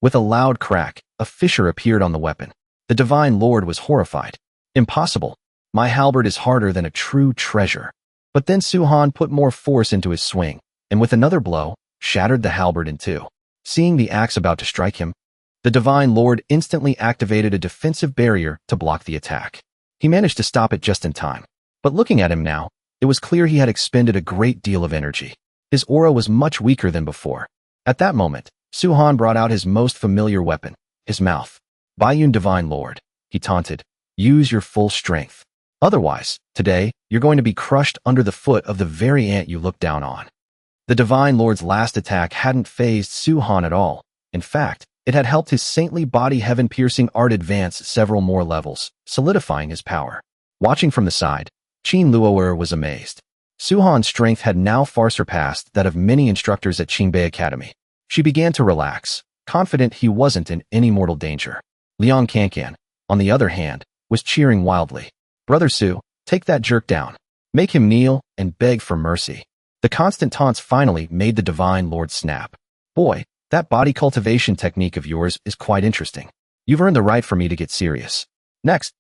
S1: With a loud crack, a fissure appeared on the weapon. The Divine Lord was horrified. Impossible. My halberd is harder than a true treasure. But then Su-han put more force into his swing, and with another blow, shattered the halberd in two. Seeing the axe about to strike him, The Divine Lord instantly activated a defensive barrier to block the attack. He managed to stop it just in time. But looking at him now, it was clear he had expended a great deal of energy. His aura was much weaker than before. At that moment, Su-Han brought out his most familiar weapon, his mouth. Baiyun Divine Lord, he taunted. Use your full strength. Otherwise, today, you're going to be crushed under the foot of the very ant you look down on. The Divine Lord's last attack hadn't fazed Su-Han at all. In fact, it had helped his saintly body heaven-piercing art advance several more levels, solidifying his power. Watching from the side, Qin Luo'er was amazed. Su-Han's strength had now far surpassed that of many instructors at Qingbei Academy. She began to relax, confident he wasn't in any mortal danger. Liang Kankan, on the other hand, was cheering wildly. Brother Su, take that jerk down. Make him kneel and beg for mercy. The constant taunts finally made the Divine Lord snap. Boy, that body cultivation technique of yours is quite interesting. You've earned the right for me to get serious. Next,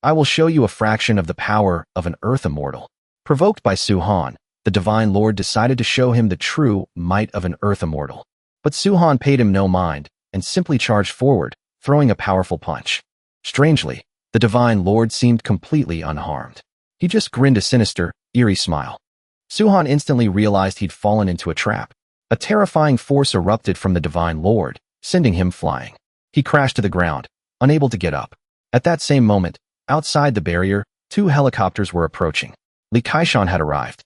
S1: I will show you a fraction of the power of an Earth Immortal. Provoked by Su-Han, the Divine Lord decided to show him the true might of an Earth Immortal. But Su-Han paid him no mind and simply charged forward, throwing a powerful punch. Strangely, the Divine Lord seemed completely unharmed. He just grinned a sinister, eerie smile. Su-Han instantly realized he'd fallen into a trap. A terrifying force erupted from the Divine Lord, sending him flying. He crashed to the ground, unable to get up. At that same moment, outside the barrier, 2 helicopters were approaching. Li Kaishan had arrived.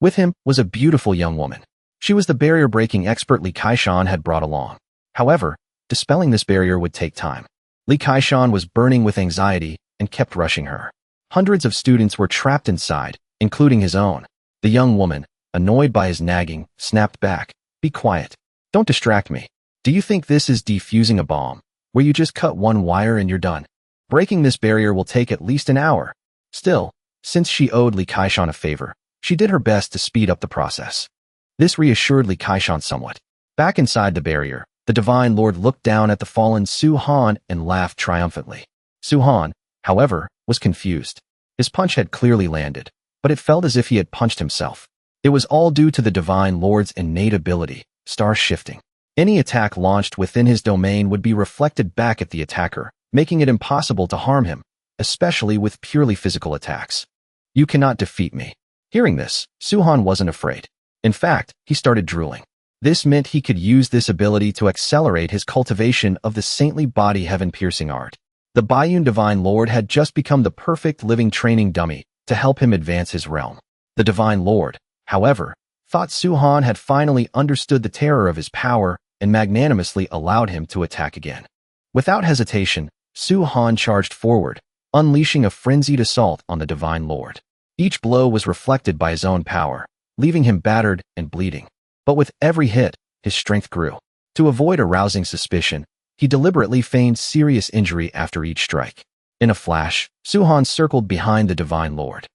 S1: With him was a beautiful young woman. She was the barrier-breaking expert Li Kaishan had brought along. However, dispelling this barrier would take time. Li Kaishan was burning with anxiety and kept rushing her. Hundreds of students were trapped inside, including his own. The young woman, annoyed by his nagging, snapped back. Be quiet. Don't distract me. Do you think this is defusing a bomb, where you just cut one wire and you're done? Breaking this barrier will take at least an hour. Still, since she owed Li Kaishan a favor, she did her best to speed up the process. This reassured Li Kaishan somewhat. Back inside the barrier, the Divine Lord looked down at the fallen Su-Han and laughed triumphantly. Su-Han, however, was confused. His punch had clearly landed, but it felt as if he had punched himself. It was all due to the Divine Lord's innate ability, star shifting. Any attack launched within his domain would be reflected back at the attacker, making it impossible to harm him, especially with purely physical attacks. You cannot defeat me. Hearing this, Su-Han wasn't afraid. In fact, he started drooling. This meant he could use this ability to accelerate his cultivation of the saintly body heaven-piercing art. The Baiyun Divine Lord had just become the perfect living training dummy to help him advance his realm. The Divine Lord, however, thought Su-Han had finally understood the terror of his power and magnanimously allowed him to attack again. Without hesitation, Su-Han charged forward, unleashing a frenzied assault on the Divine Lord. Each blow was reflected by his own power, leaving him battered and bleeding. But with every hit, his strength grew. To avoid arousing suspicion, he deliberately feigned serious injury after each strike. In a flash, Su-Han circled behind the Divine Lord.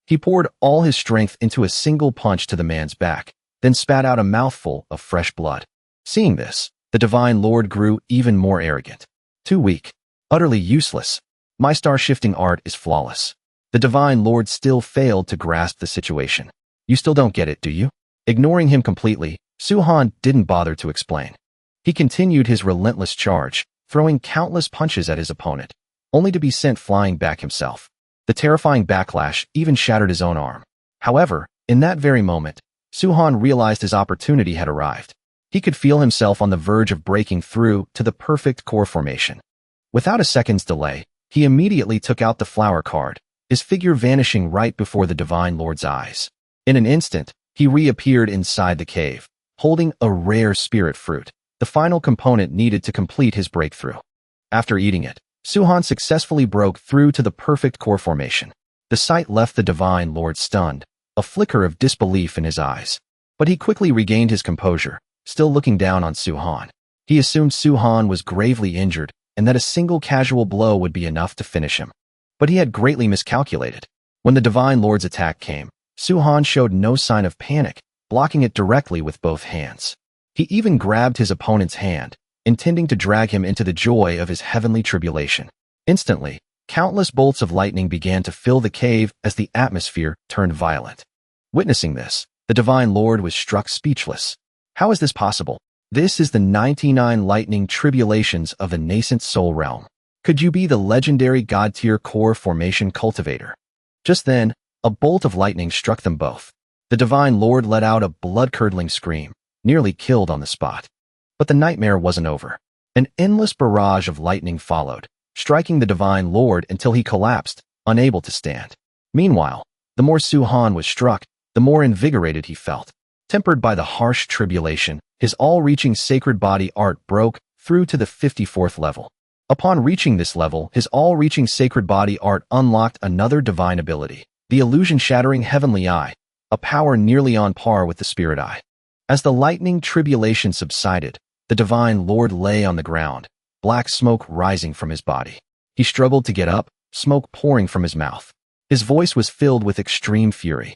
S1: He poured all his strength into a single punch to the man's back, then spat out a mouthful of fresh blood. Seeing this, the Divine Lord grew even more arrogant. Too weak. Utterly useless. My star-shifting art is flawless. The Divine Lord still failed to grasp the situation. You still don't get it, do you? Ignoring him completely, Su-Han didn't bother to explain. He continued his relentless charge, throwing countless punches at his opponent, only to be sent flying back himself. The terrifying backlash even shattered his own arm. However, in that very moment, Su-Han realized his opportunity had arrived. He could feel himself on the verge of breaking through to the perfect core formation. Without a second's delay, he immediately took out the flower card, his figure vanishing right before the Divine Lord's eyes. In an instant, he reappeared inside the cave, holding a rare spirit fruit, the final component needed to complete his breakthrough. After eating it, Su-Han successfully broke through to the perfect core formation. The sight left the Divine Lord stunned, a flicker of disbelief in his eyes. But he quickly regained his composure, still looking down on Su-Han. He assumed Su-Han was gravely injured and that a single casual blow would be enough to finish him. But he had greatly miscalculated. When the Divine Lord's attack came, Su-Han showed no sign of panic, blocking it directly with both hands. He even grabbed his opponent's hand, intending to drag him into the joy of his heavenly tribulation. Instantly, countless bolts of lightning began to fill the cave as the atmosphere turned violent. Witnessing this, the Divine Lord was struck speechless. How is this possible? This is the 99 lightning tribulations of the nascent soul realm. Could you be the legendary god-tier core formation cultivator? Just then, a bolt of lightning struck them both. The Divine Lord let out a blood-curdling scream, nearly killed on the spot. But the nightmare wasn't over. An endless barrage of lightning followed, striking the Divine Lord until he collapsed, unable to stand. Meanwhile, the more Su-han was struck, the more invigorated he felt. Tempered by the harsh tribulation, his all-reaching sacred body art broke through to the 54th level. Upon reaching this level, his all-reaching sacred body art unlocked another divine ability, the illusion-shattering heavenly eye, a power nearly on par with the spirit eye. As the lightning tribulation subsided, the Divine Lord lay on the ground, black smoke rising from his body. He struggled to get up, smoke pouring from his mouth. His voice was filled with extreme fury.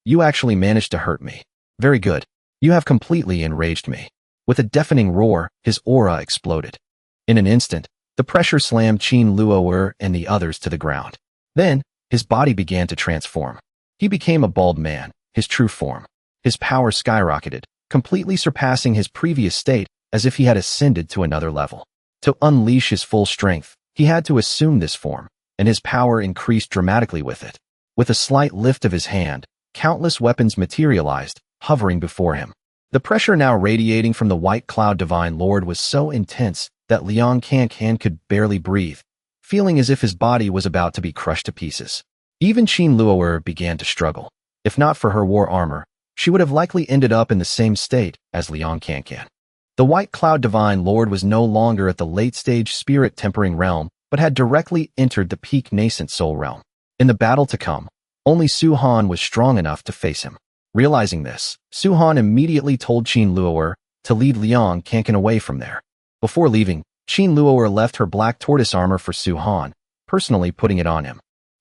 S1: You actually managed to hurt me. Very good. You have completely enraged me. With a deafening roar, his aura exploded. In an instant, the pressure slammed Qin Luo'er and the others to the ground. Then, his body began to transform. He became a bald man, his true form. His power skyrocketed, completely surpassing his previous state as if he had ascended to another level. To unleash his full strength, he had to assume this form, and his power increased dramatically with it. With a slight lift of his hand, countless weapons materialized, hovering before him. The pressure now radiating from the white cloud Divine Lord was so intense that Liang Kankan could barely breathe, feeling as if his body was about to be crushed to pieces. Even Qin Luo'er began to struggle. If not for her war armor, she would have likely ended up in the same state as Liang Kankan. The white cloud Divine Lord was no longer at the late-stage spirit-tempering realm, but had directly entered the peak nascent soul realm. In the battle to come, only Su-han was strong enough to face him. Realizing this, Su-han immediately told Qin Luo'er to lead Liang Kankan away from there. Before leaving, Qin Luo'er left her black tortoise armor for Su-han, personally putting it on him.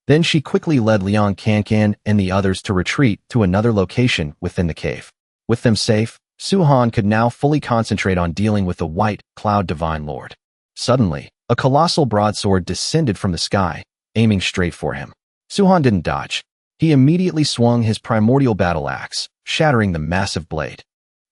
S1: Then she quickly led Liang Kankan and the others to retreat to another location within the cave. With them safe, Su-han could now fully concentrate on dealing with the white cloud Divine Lord. Suddenly, a colossal broadsword descended from the sky, aiming straight for him. Su-han didn't dodge. He immediately swung his primordial battle axe, shattering the massive blade.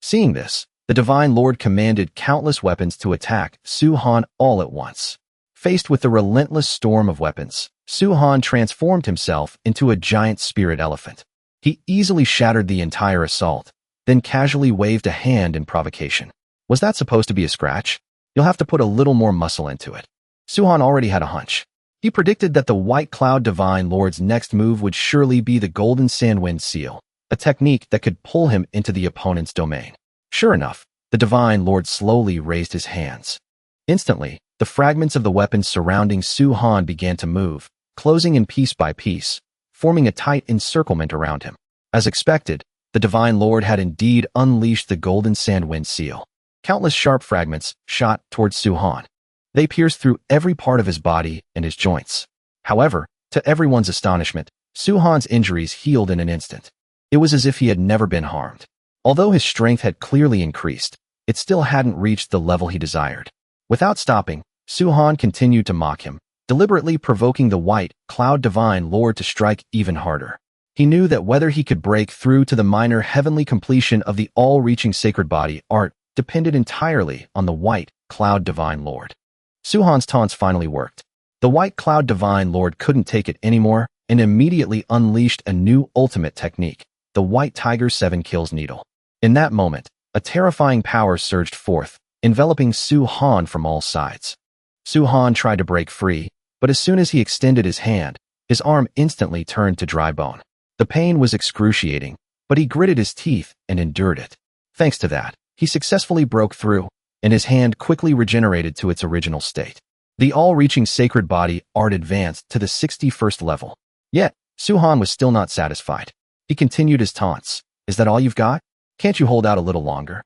S1: Seeing this, the Divine Lord commanded countless weapons to attack Su-han all at once. Faced with the relentless storm of weapons, Su-han transformed himself into a giant spirit elephant. He easily shattered the entire assault, then casually waved a hand in provocation. Was that supposed to be a scratch? You'll have to put a little more muscle into it. Su-han already had a hunch. He predicted that the White Cloud Divine Lord's next move would surely be the Golden Sandwind Seal, a technique that could pull him into the opponent's domain. Sure enough, the Divine Lord slowly raised his hands. Instantly, the fragments of the weapons surrounding Su-han began to move, closing in piece by piece, forming a tight encirclement around him. As expected, the Divine Lord had indeed unleashed the Golden Sandwind Seal. Countless sharp fragments shot towards Su-han. They pierced through every part of his body and his joints. However, to everyone's astonishment, Su-han's injuries healed in an instant. It was as if he had never been harmed. Although his strength had clearly increased, it still hadn't reached the level he desired. Without stopping, Su-han continued to mock him, deliberately provoking the White Cloud Divine Lord to strike even harder. He knew that whether he could break through to the minor heavenly completion of the all-reaching sacred body art depended entirely on the White Cloud Divine Lord. Su-han's taunts finally worked. The White Cloud Divine Lord couldn't take it anymore and immediately unleashed a new ultimate technique, the White Tiger 7 Kills Needle. In that moment, a terrifying power surged forth, enveloping Su-han from all sides. Su-han tried to break free, but as soon as he extended his hand, his arm instantly turned to dry bone. The pain was excruciating, but he gritted his teeth and endured it. Thanks to that, he successfully broke through, and his hand quickly regenerated to its original state. The all-reaching sacred body art advanced to the 61st level. Yet, Su-han was still not satisfied. He continued his taunts. Is that all you've got? Can't you hold out a little longer?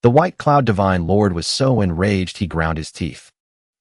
S1: The White Cloud Divine Lord was so enraged he ground his teeth.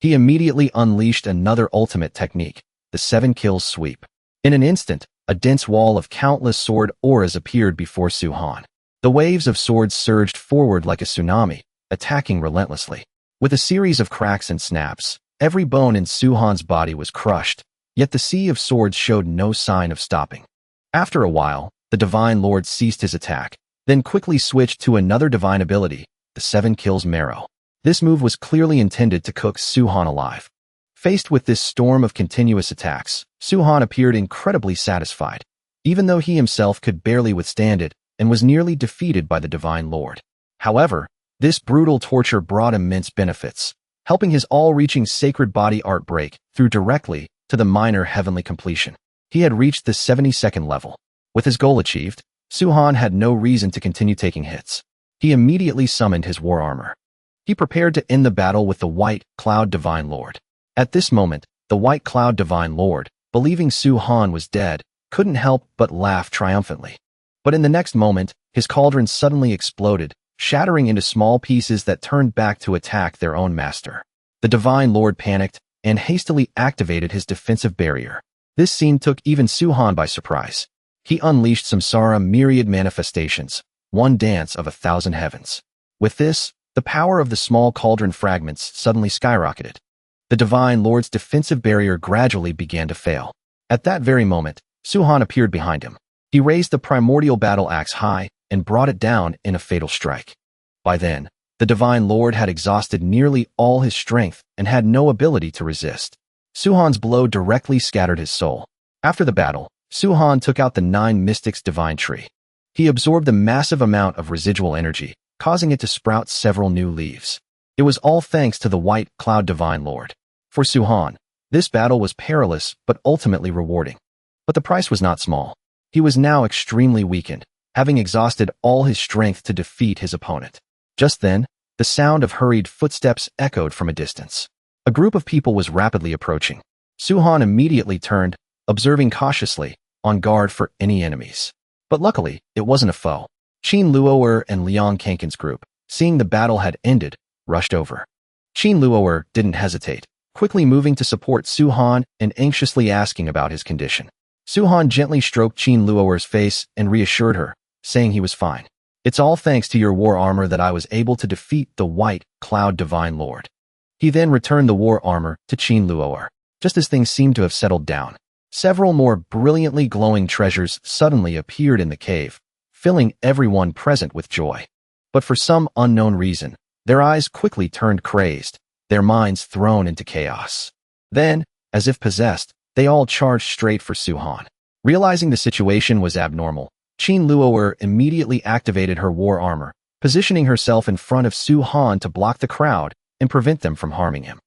S1: He immediately unleashed another ultimate technique, the 7 Kills Sweep. In an instant, a dense wall of countless sword auras appeared before Su-han. The waves of swords surged forward like a tsunami, attacking relentlessly. With a series of cracks and snaps, every bone in Su-han's body was crushed, yet the sea of swords showed no sign of stopping. After a while, the Divine Lord ceased his attack, then quickly switched to another divine ability, the 7 kills marrow. This move was clearly intended to cook Su-han alive. Faced with this storm of continuous attacks, Su-han appeared incredibly satisfied, even though he himself could barely withstand it and was nearly defeated by the Divine Lord. However, this brutal torture brought immense benefits, helping his all-reaching sacred body art break through directly to the minor heavenly completion. He had reached the 72nd level. With his goal achieved, Su-han had no reason to continue taking hits. He immediately summoned his war armor. He prepared to end the battle with the White Cloud Divine Lord. At this moment, the White Cloud Divine Lord, believing Su-han was dead, couldn't help but laugh triumphantly. But in the next moment, his cauldron suddenly exploded, shattering into small pieces that turned back to attack their own master. The Divine Lord panicked and hastily activated his defensive barrier. This scene took even Su-han by surprise. He unleashed Samsara myriad manifestations, one dance of 1,000 heavens. With this, the power of the small cauldron fragments suddenly skyrocketed. The Divine Lord's defensive barrier gradually began to fail. At that very moment, Su-han appeared behind him. He raised the primordial battle axe high and brought it down in a fatal strike. By then, the Divine Lord had exhausted nearly all his strength and had no ability to resist. Su-han's blow directly scattered his soul. After the battle, Su-han took out the 9 Mystics Divine Tree. He absorbed a massive amount of residual energy, causing it to sprout several new leaves. It was all thanks to the White Cloud Divine Lord. For Su-han, this battle was perilous but ultimately rewarding. But the price was not small. He was now extremely weakened, having exhausted all his strength to defeat his opponent. Just then, the sound of hurried footsteps echoed from a distance. A group of people was rapidly approaching. Su-han immediately turned, observing cautiously, on guard for any enemies. But luckily, it wasn't a foe. Qin Luo'er and Liang Kankin's group, seeing the battle had ended, rushed over. Qin Luo'er didn't hesitate, quickly moving to support Su-han and anxiously asking about his condition. Su-han gently stroked Qin Luo'er's face and reassured her, saying he was fine. It's all thanks to your war armor that I was able to defeat the White Cloud Divine Lord. He then returned the war armor to Qin Luo'er. Just as things seemed to have settled down, several more brilliantly glowing treasures suddenly appeared in the cave, filling everyone present with joy. But for some unknown reason, their eyes quickly turned crazed, their minds thrown into chaos. Then, as if possessed, they all charged straight for Su-han. Realizing the situation was abnormal, Qin Luo'er immediately activated her war armor, positioning herself in front of Su-han to block the crowd and prevent them from harming him.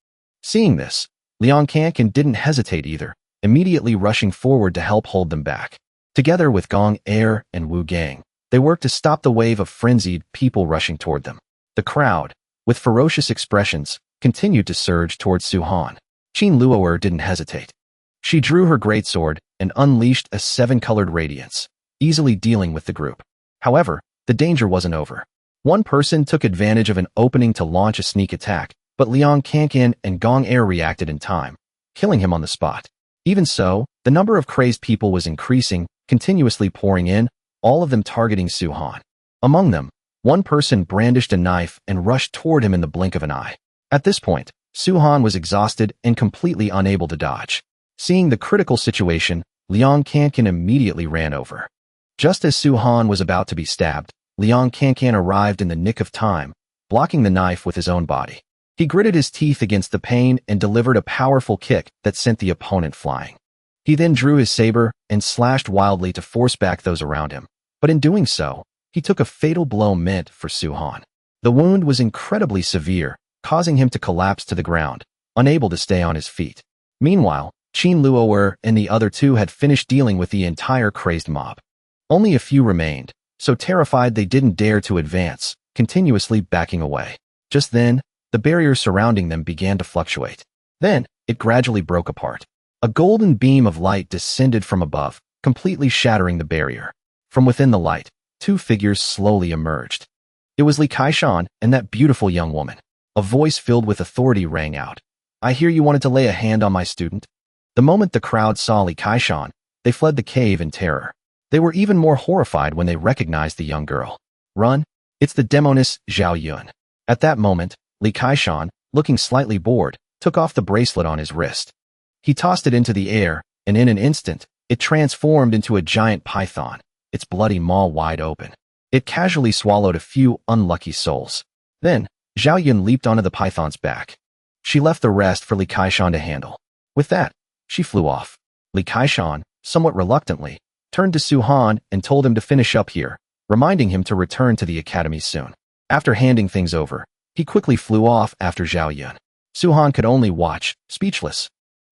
S1: Seeing this, Liang Kankin didn't hesitate either, immediately rushing forward to help hold them back. Together with Gong Er and Wu Gang, they worked to stop the wave of frenzied people rushing toward them. The crowd, with ferocious expressions, continued to surge towards Su-han. Qin Luo'er didn't hesitate. She drew her greatsword and unleashed a 7-colored radiance, easily dealing with the group. However, the danger wasn't over. One person took advantage of an opening to launch a sneak attack, but Liang Kankin and Gong Er reacted in time, killing him on the spot. Even so, the number of crazed people was increasing, continuously pouring in, all of them targeting Su-han. Among them, one person brandished a knife and rushed toward him in the blink of an eye. At this point, Su-han was exhausted and completely unable to dodge. Seeing the critical situation, Liang Kankin immediately ran over. Just as Su-han was about to be stabbed, Liang Kankin arrived in the nick of time, blocking the knife with his own body. He gritted his teeth against the pain and delivered a powerful kick that sent the opponent flying. He then drew his saber and slashed wildly to force back those around him. But in doing so, he took a fatal blow meant for Su-han. The wound was incredibly severe, causing him to collapse to the ground, unable to stay on his feet. Meanwhile, Qin Luo'er and the other two had finished dealing with the entire crazed mob. Only a few remained, so terrified they didn't dare to advance, continuously backing away. Just then, the barrier surrounding them began to fluctuate. Then, it gradually broke apart. A golden beam of light descended from above, completely shattering the barrier. From within the light, 2 figures slowly emerged. It was Li Kaishan and that beautiful young woman. A voice filled with authority rang out. I hear you wanted to lay a hand on my student. The moment the crowd saw Li Kaishan, they fled the cave in terror. They were even more horrified when they recognized the young girl. Run! It's the demoness Zhao Yun. At that moment, Li Kaishan, looking slightly bored, took off the bracelet on his wrist. He tossed it into the air, and in an instant, it transformed into a giant python, its bloody maw wide open. It casually swallowed a few unlucky souls. Then, Zhao Yun leaped onto the python's back. She left the rest for Li Kaishan to handle. With that, she flew off. Li Kaishan, somewhat reluctantly, turned to Su Han and told him to finish up here, reminding him to return to the academy soon. After handing things over, he quickly flew off after Zhao Yun. Su Han could only watch, speechless.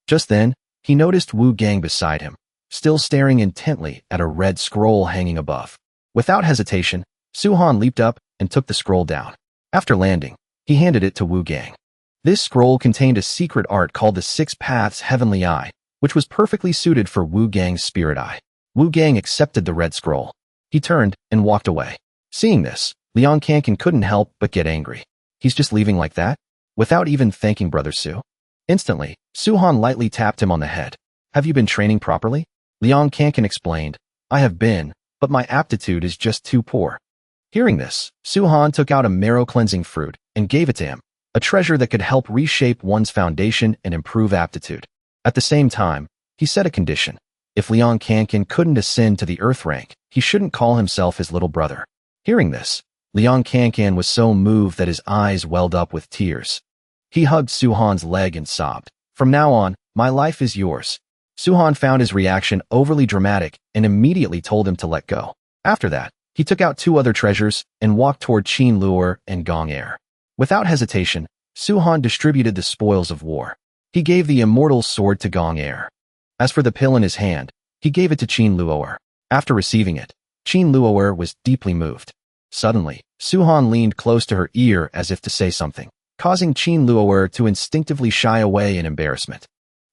S1: Just then, he noticed Wu Gang beside him, still staring intently at a red scroll hanging above. Without hesitation, Su Han leaped up and took the scroll down. After landing, he handed it to Wu Gang. This scroll contained a secret art called the Six Paths Heavenly Eye, which was perfectly suited for Wu Gang's spirit eye. Wu Gang accepted the red scroll. He turned and walked away. Seeing this, Liang Kankan couldn't help but get angry. He's just leaving like that? Without even thanking Brother Su? Instantly, Su Han lightly tapped him on the head. Have you been training properly? Liang Kankan explained. I have been, but my aptitude is just too poor. Hearing this, Su Han took out a marrow-cleansing fruit and gave it to him, a treasure that could help reshape one's foundation and improve aptitude. At the same time, he set a condition. If Liang Kankan couldn't ascend to the Earth rank, he shouldn't call himself his little brother. Hearing this, Liang Kankan was so moved that his eyes welled up with tears. He hugged Su Han's leg and sobbed. From now on, my life is yours. Su Han found his reaction overly dramatic and immediately told him to let go. After that, he took out 2 other treasures and walked toward Qin Luo and Gong Er. Without hesitation, Su Han distributed the spoils of war. He gave the immortal sword to Gong Er. As for the pill in his hand, he gave it to Qin Luo. After receiving it, Qin Luo was deeply moved. Suddenly, Su Han leaned close to her ear as if to say something, causing Qin Luo to instinctively shy away in embarrassment.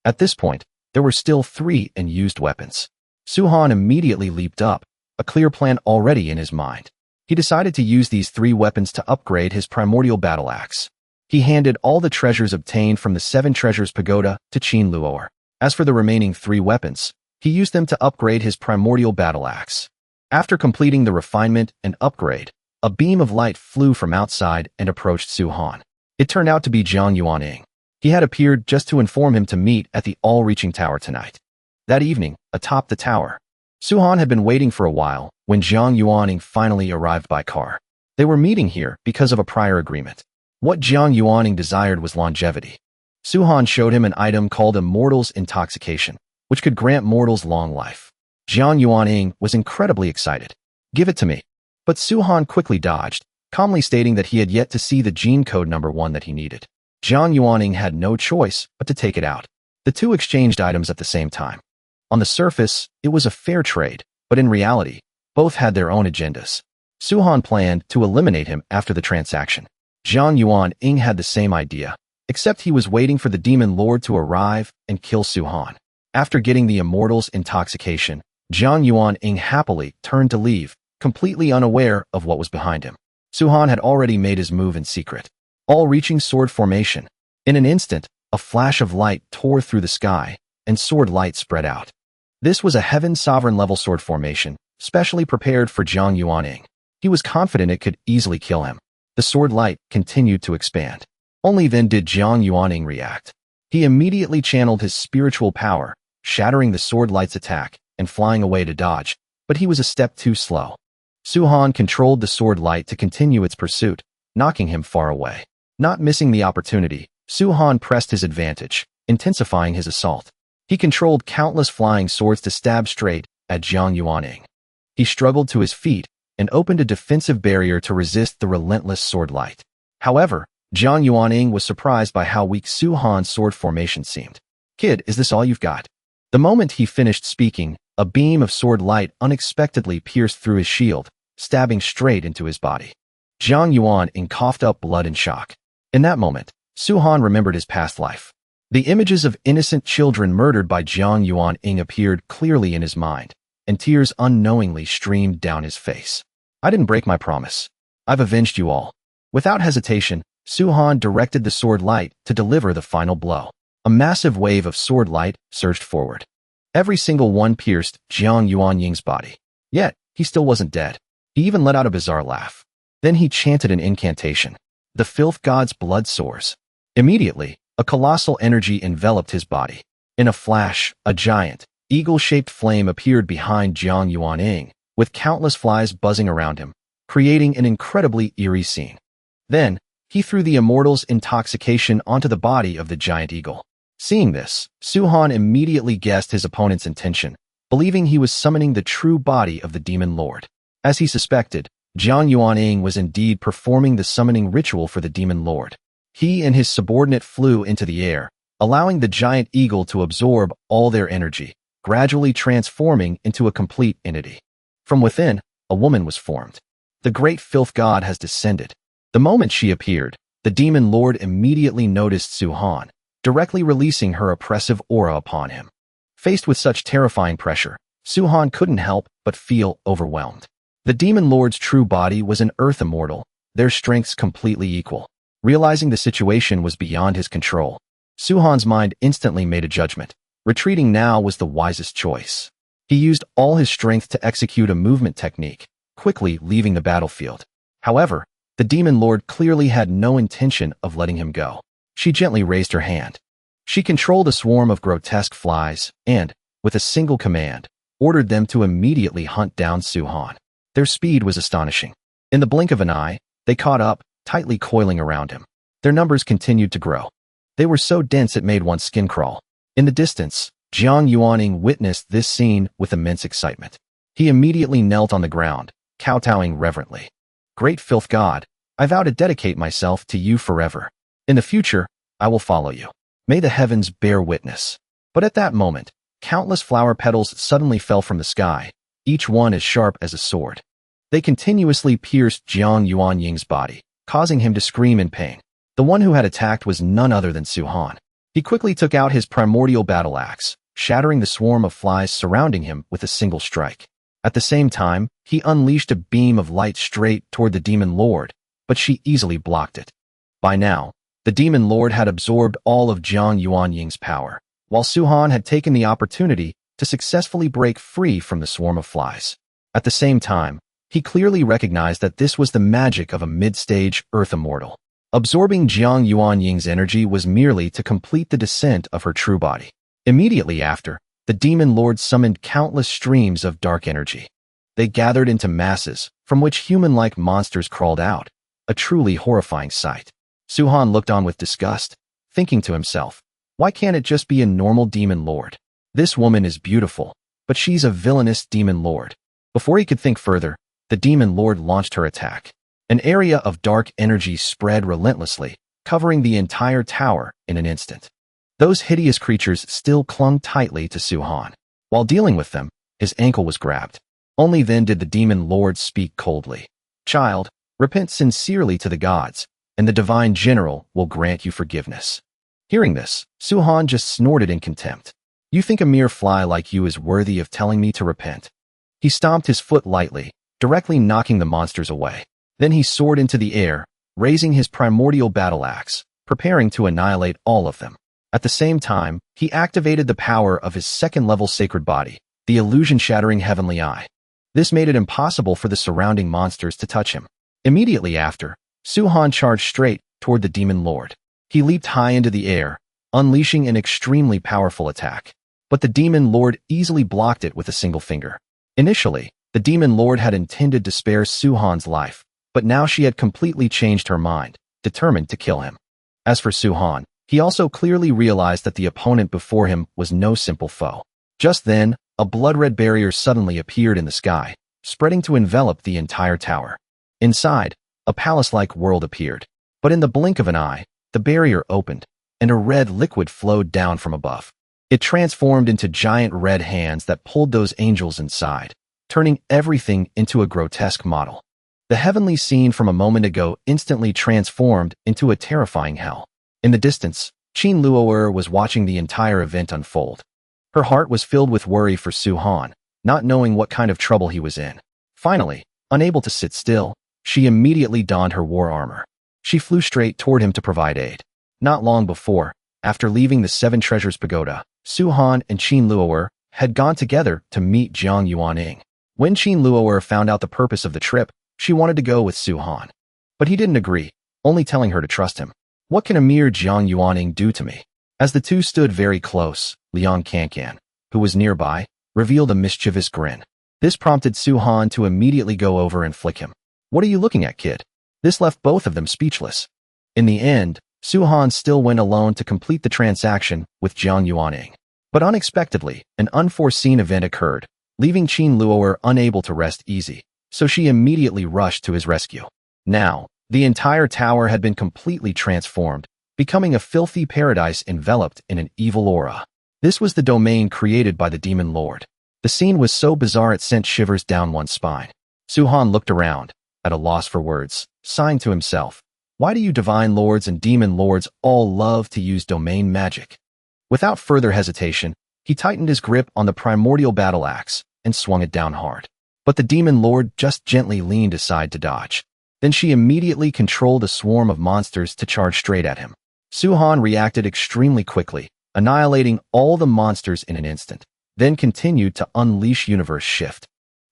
S1: At this point, there were still 3 unused weapons. Su Han immediately leaped up, a clear plan already in his mind. He decided to use these 3 weapons to upgrade his primordial battle axe. He handed all the treasures obtained from the 7 Treasures Pagoda to Qin Luo. As for the remaining 3 weapons, he used them to upgrade his primordial battle axe. After completing the refinement and upgrade, a beam of light flew from outside and approached Su Han. It turned out to be Jiang Yuaning. He had appeared just to inform him to meet at the all-reaching tower tonight. That evening, atop the tower, Su Han had been waiting for a while when Jiang Yuaning finally arrived by car. They were meeting here because of a prior agreement. What Jiang Yuaning desired was longevity. Su Han showed him an item called Immortal's Intoxication, which could grant mortals long life. Jiang Yuaning was incredibly excited. Give it to me. But Su Han quickly dodged, calmly stating that he had yet to see the gene code number 1 that he needed. Jiang Yuaning had no choice but to take it out. The 2 exchanged items at the same time. On the surface, it was a fair trade, but in reality, both had their own agendas. Su Han planned to eliminate him after the transaction. Jiang Yuaning had the same idea, except he was waiting for the Demon Lord to arrive and kill Su Han. After getting the Immortal's Intoxication, Jiang Yuaning happily turned to leave, completely unaware of what was behind him. Su Han had already made his move in secret. All-reaching sword formation. In an instant, a flash of light tore through the sky, and sword light spread out. This was a Heaven Sovereign-level sword formation, specially prepared for Jiang Yuaning. He was confident it could easily kill him. The sword light continued to expand. Only then did Jiang Yuaning react. He immediately channeled his spiritual power, shattering the sword light's attack and flying away to dodge, but he was a step too slow. Su Han controlled the sword light to continue its pursuit, knocking him far away. Not missing the opportunity, Su Han pressed his advantage, intensifying his assault. He controlled countless flying swords to stab straight at Jiang Yuaning. He struggled to his feet and opened a defensive barrier to resist the relentless sword light. However, Jiang Yuaning was surprised by how weak Su Han's sword formation seemed. Kid, is this all you've got? The moment he finished speaking, a beam of sword light unexpectedly pierced through his shield, stabbing straight into his body. Jiang Yuaning coughed up blood in shock. In that moment, Su Han remembered his past life. The images of innocent children murdered by Jiang Yuaning appeared clearly in his mind, and tears unknowingly streamed down his face. I didn't break my promise. I've avenged you all. Without hesitation, Su Han directed the sword light to deliver the final blow. A massive wave of sword light surged forward. Every single one pierced Jiang Yuaning's body. Yet, he still wasn't dead. He even let out a bizarre laugh. Then he chanted an incantation. The filth god's blood soars. Immediately, a colossal energy enveloped his body. In a flash, a giant, eagle-shaped flame appeared behind Jiang Yuaning, with countless flies buzzing around him, creating an incredibly eerie scene. Then, He threw the immortal's intoxication onto the body of the giant eagle. Seeing this, Su-han immediately guessed his opponent's intention, believing he was summoning the true body of the demon lord. As he suspected, Jiang Yuanying was indeed performing the summoning ritual for the demon lord. He and his subordinate flew into the air, allowing the giant eagle to absorb all their energy, gradually transforming into a complete entity. From within, a woman was formed. The great filth god has descended. The moment she appeared, the demon lord immediately noticed Su-han, directly releasing her oppressive aura upon him. Faced with such terrifying pressure, Su-han couldn't help but feel overwhelmed. The demon lord's true body was an earth immortal, their strengths completely equal. Realizing the situation was beyond his control, Su-han's mind instantly made a judgment. Retreating now was the wisest choice. He used all his strength to execute a movement technique, quickly leaving the battlefield. However, the demon lord clearly had no intention of letting him go. She gently raised her hand. She controlled a swarm of grotesque flies and, with a single command, ordered them to immediately hunt down Su-han. Their speed was astonishing. In the blink of an eye, they caught up, tightly coiling around him. Their numbers continued to grow. They were so dense it made one's skin crawl. In the distance, Jiang Yuanying witnessed this scene with immense excitement. He immediately knelt on the ground, kowtowing reverently. Great filth god, I vow to dedicate myself to you forever. In the future, I will follow you. May the heavens bear witness. But at that moment, countless flower petals suddenly fell from the sky, each one as sharp as a sword. They continuously pierced Jiang Yuanying's body, causing him to scream in pain. The one who had attacked was none other than Su-han. He quickly took out his primordial battle axe, shattering the swarm of flies surrounding him with a single strike. At the same time, he unleashed a beam of light straight toward the demon lord, but she easily blocked it. By now, the demon lord had absorbed all of Jiang Yuanying's power, while Su-han had taken the opportunity to successfully break free from the swarm of flies. At the same time, he clearly recognized that this was the magic of a mid-stage earth immortal. Absorbing Jiang Yuanying's energy was merely to complete the descent of her true body. Immediately after, the demon lord summoned countless streams of dark energy. They gathered into masses, from which human-like monsters crawled out, a truly horrifying sight. Su-han looked on with disgust, thinking to himself, why can't it just be a normal demon lord? This woman is beautiful, but she's a villainous demon lord. Before he could think further, the demon lord launched her attack. An area of dark energy spread relentlessly, covering the entire tower in an instant. Those hideous creatures still clung tightly to Su-han. While dealing with them, his ankle was grabbed. Only then did the demon lord speak coldly. Child, repent sincerely to the gods, and the divine general will grant you forgiveness. Hearing this, Su-han just snorted in contempt. You think a mere fly like you is worthy of telling me to repent? He stomped his foot lightly, directly knocking the monsters away. Then he soared into the air, raising his primordial battle axe, preparing to annihilate all of them. At the same time, he activated the power of his second-level sacred body, the illusion-shattering heavenly eye. This made it impossible for the surrounding monsters to touch him. Immediately after, Su-han charged straight toward the demon lord. He leaped high into the air, unleashing an extremely powerful attack. But the demon lord easily blocked it with a single finger. Initially, the demon lord had intended to spare Su-han's life, but now she had completely changed her mind, determined to kill him. As for Su-han, he also clearly realized that the opponent before him was no simple foe. Just then, a blood-red barrier suddenly appeared in the sky, spreading to envelop the entire tower. Inside, a palace-like world appeared. But in the blink of an eye, the barrier opened, and a red liquid flowed down from above. It transformed into giant red hands that pulled those angels inside, turning everything into a grotesque model. The heavenly scene from a moment ago instantly transformed into a terrifying hell. In the distance, Qin Luo'er was watching the entire event unfold. Her heart was filled with worry for Su-han, not knowing what kind of trouble he was in. Finally, unable to sit still, she immediately donned her war armor. She flew straight toward him to provide aid. Not long before, after leaving the Seven Treasures Pagoda, Su-han and Qin Luo'er had gone together to meet Jiang Yuanying. When Qin Luo'er found out the purpose of the trip, she wanted to go with Su-han. But he didn't agree, only telling her to trust him. What can a mere Jiang Yuanying do to me? As the two stood very close, Liang Kankan, who was nearby, revealed a mischievous grin. This prompted Su-han to immediately go over and flick him. What are you looking at, kid? This left both of them speechless. In the end, Su-han still went alone to complete the transaction with Jiang Yuaning. But unexpectedly, an unforeseen event occurred, leaving Qin Luo'er unable to rest easy, so she immediately rushed to his rescue. Now, the entire tower had been completely transformed, becoming a filthy paradise enveloped in an evil aura. This was the domain created by the Demon Lord. The scene was so bizarre it sent shivers down one's spine. Su-han looked around, at a loss for words, sighing to himself, "Why do you divine lords and demon lords all love to use domain magic?" Without further hesitation, he tightened his grip on the primordial battle axe and swung it down hard. But the demon lord just gently leaned aside to dodge. Then she immediately controlled a swarm of monsters to charge straight at him. Su-han reacted extremely quickly, annihilating all the monsters in an instant, then continued to unleash Universe Shift.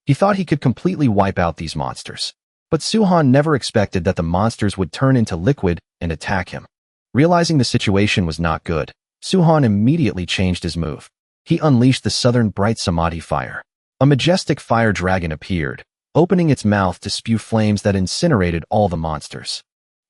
S1: He thought he could completely wipe out these monsters. But Su-han never expected that the monsters would turn into liquid and attack him. Realizing the situation was not good, Su-han immediately changed his move. He unleashed the Southern Bright Samadhi Fire. A majestic fire dragon appeared, opening its mouth to spew flames that incinerated all the monsters.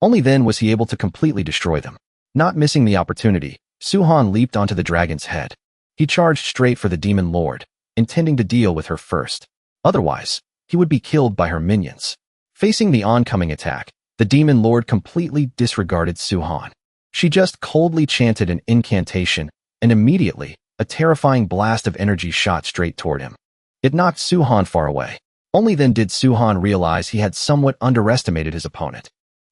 S1: Only then was he able to completely destroy them. Not missing the opportunity, Su-han leaped onto the dragon's head. He charged straight for the Demon Lord, intending to deal with her first. Otherwise, he would be killed by her minions. Facing the oncoming attack, the Demon Lord completely disregarded Su-han. She just coldly chanted an incantation, and immediately, a terrifying blast of energy shot straight toward him. It knocked Su-han far away. Only then did Su-han realize he had somewhat underestimated his opponent.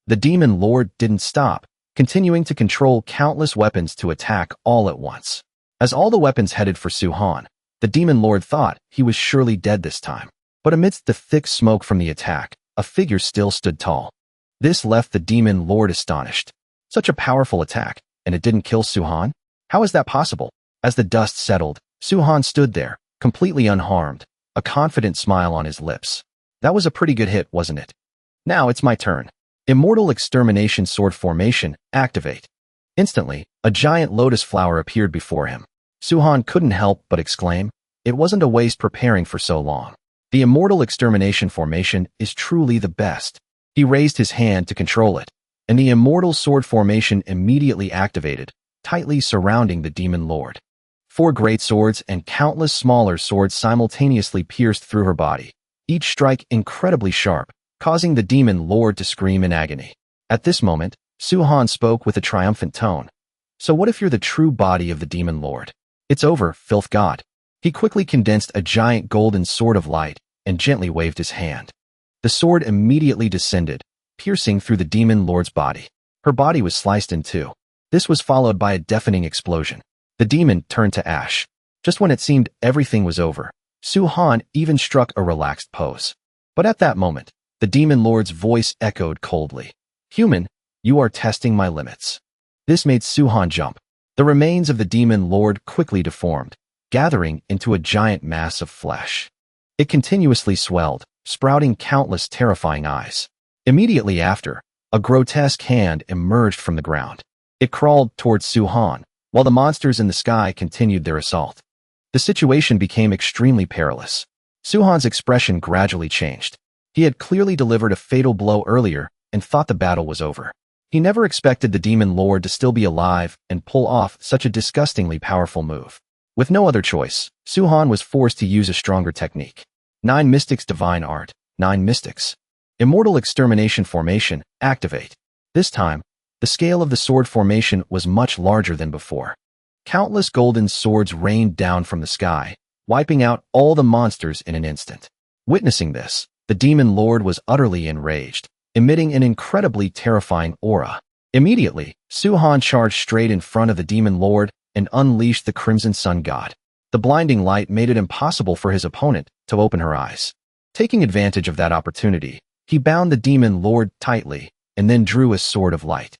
S1: The Demon Lord didn't stop, continuing to control countless weapons to attack all at once. As all the weapons headed for Su-han, the Demon Lord thought he was surely dead this time. But amidst the thick smoke from the attack, a figure still stood tall. This left the Demon Lord astonished. Such a powerful attack, and it didn't kill Su-han? How is that possible? As the dust settled, Su-han stood there, completely unharmed, a confident smile on his lips. That was a pretty good hit, wasn't it? Now it's my turn. Immortal Extermination Sword Formation, activate. Instantly, a giant lotus flower appeared before him. Su-han couldn't help but exclaim, it wasn't a waste preparing for so long. The Immortal Extermination Formation is truly the best. He raised his hand to control it, and the Immortal Sword Formation immediately activated, tightly surrounding the Demon Lord. 4 great swords and countless smaller swords simultaneously pierced through her body, each strike incredibly sharp, causing the Demon Lord to scream in agony. At this moment, Su-han spoke with a triumphant tone. So what if you're the true body of the Demon Lord? It's over, filth god. He quickly condensed a giant golden sword of light and gently waved his hand. The sword immediately descended, piercing through the Demon Lord's body. Her body was sliced in two. This was followed by a deafening explosion. The demon turned to ash. Just when it seemed everything was over, Su-han even struck a relaxed pose. But at that moment, the Demon Lord's voice echoed coldly. Human, you are testing my limits. This made Su-han jump. The remains of the Demon Lord quickly deformed, gathering into a giant mass of flesh. It continuously swelled, sprouting countless terrifying eyes. Immediately after, a grotesque hand emerged from the ground. It crawled towards Su-han, while the monsters in the sky continued their assault. The situation became extremely perilous. Su-han's expression gradually changed. He had clearly delivered a fatal blow earlier and thought the battle was over. He never expected the Demon Lord to still be alive and pull off such a disgustingly powerful move. With no other choice, Su-han was forced to use a stronger technique. 9 Mystics Divine Art, 9 Mystics. Immortal Extermination Formation, activate. This time, the scale of the sword formation was much larger than before. Countless golden swords rained down from the sky, wiping out all the monsters in an instant. Witnessing this, the Demon Lord was utterly enraged, emitting an incredibly terrifying aura. Immediately, Su-han charged straight in front of the Demon Lord and unleashed the Crimson Sun God. The blinding light made it impossible for his opponent to open her eyes. Taking advantage of that opportunity, he bound the Demon Lord tightly and then drew his sword of light.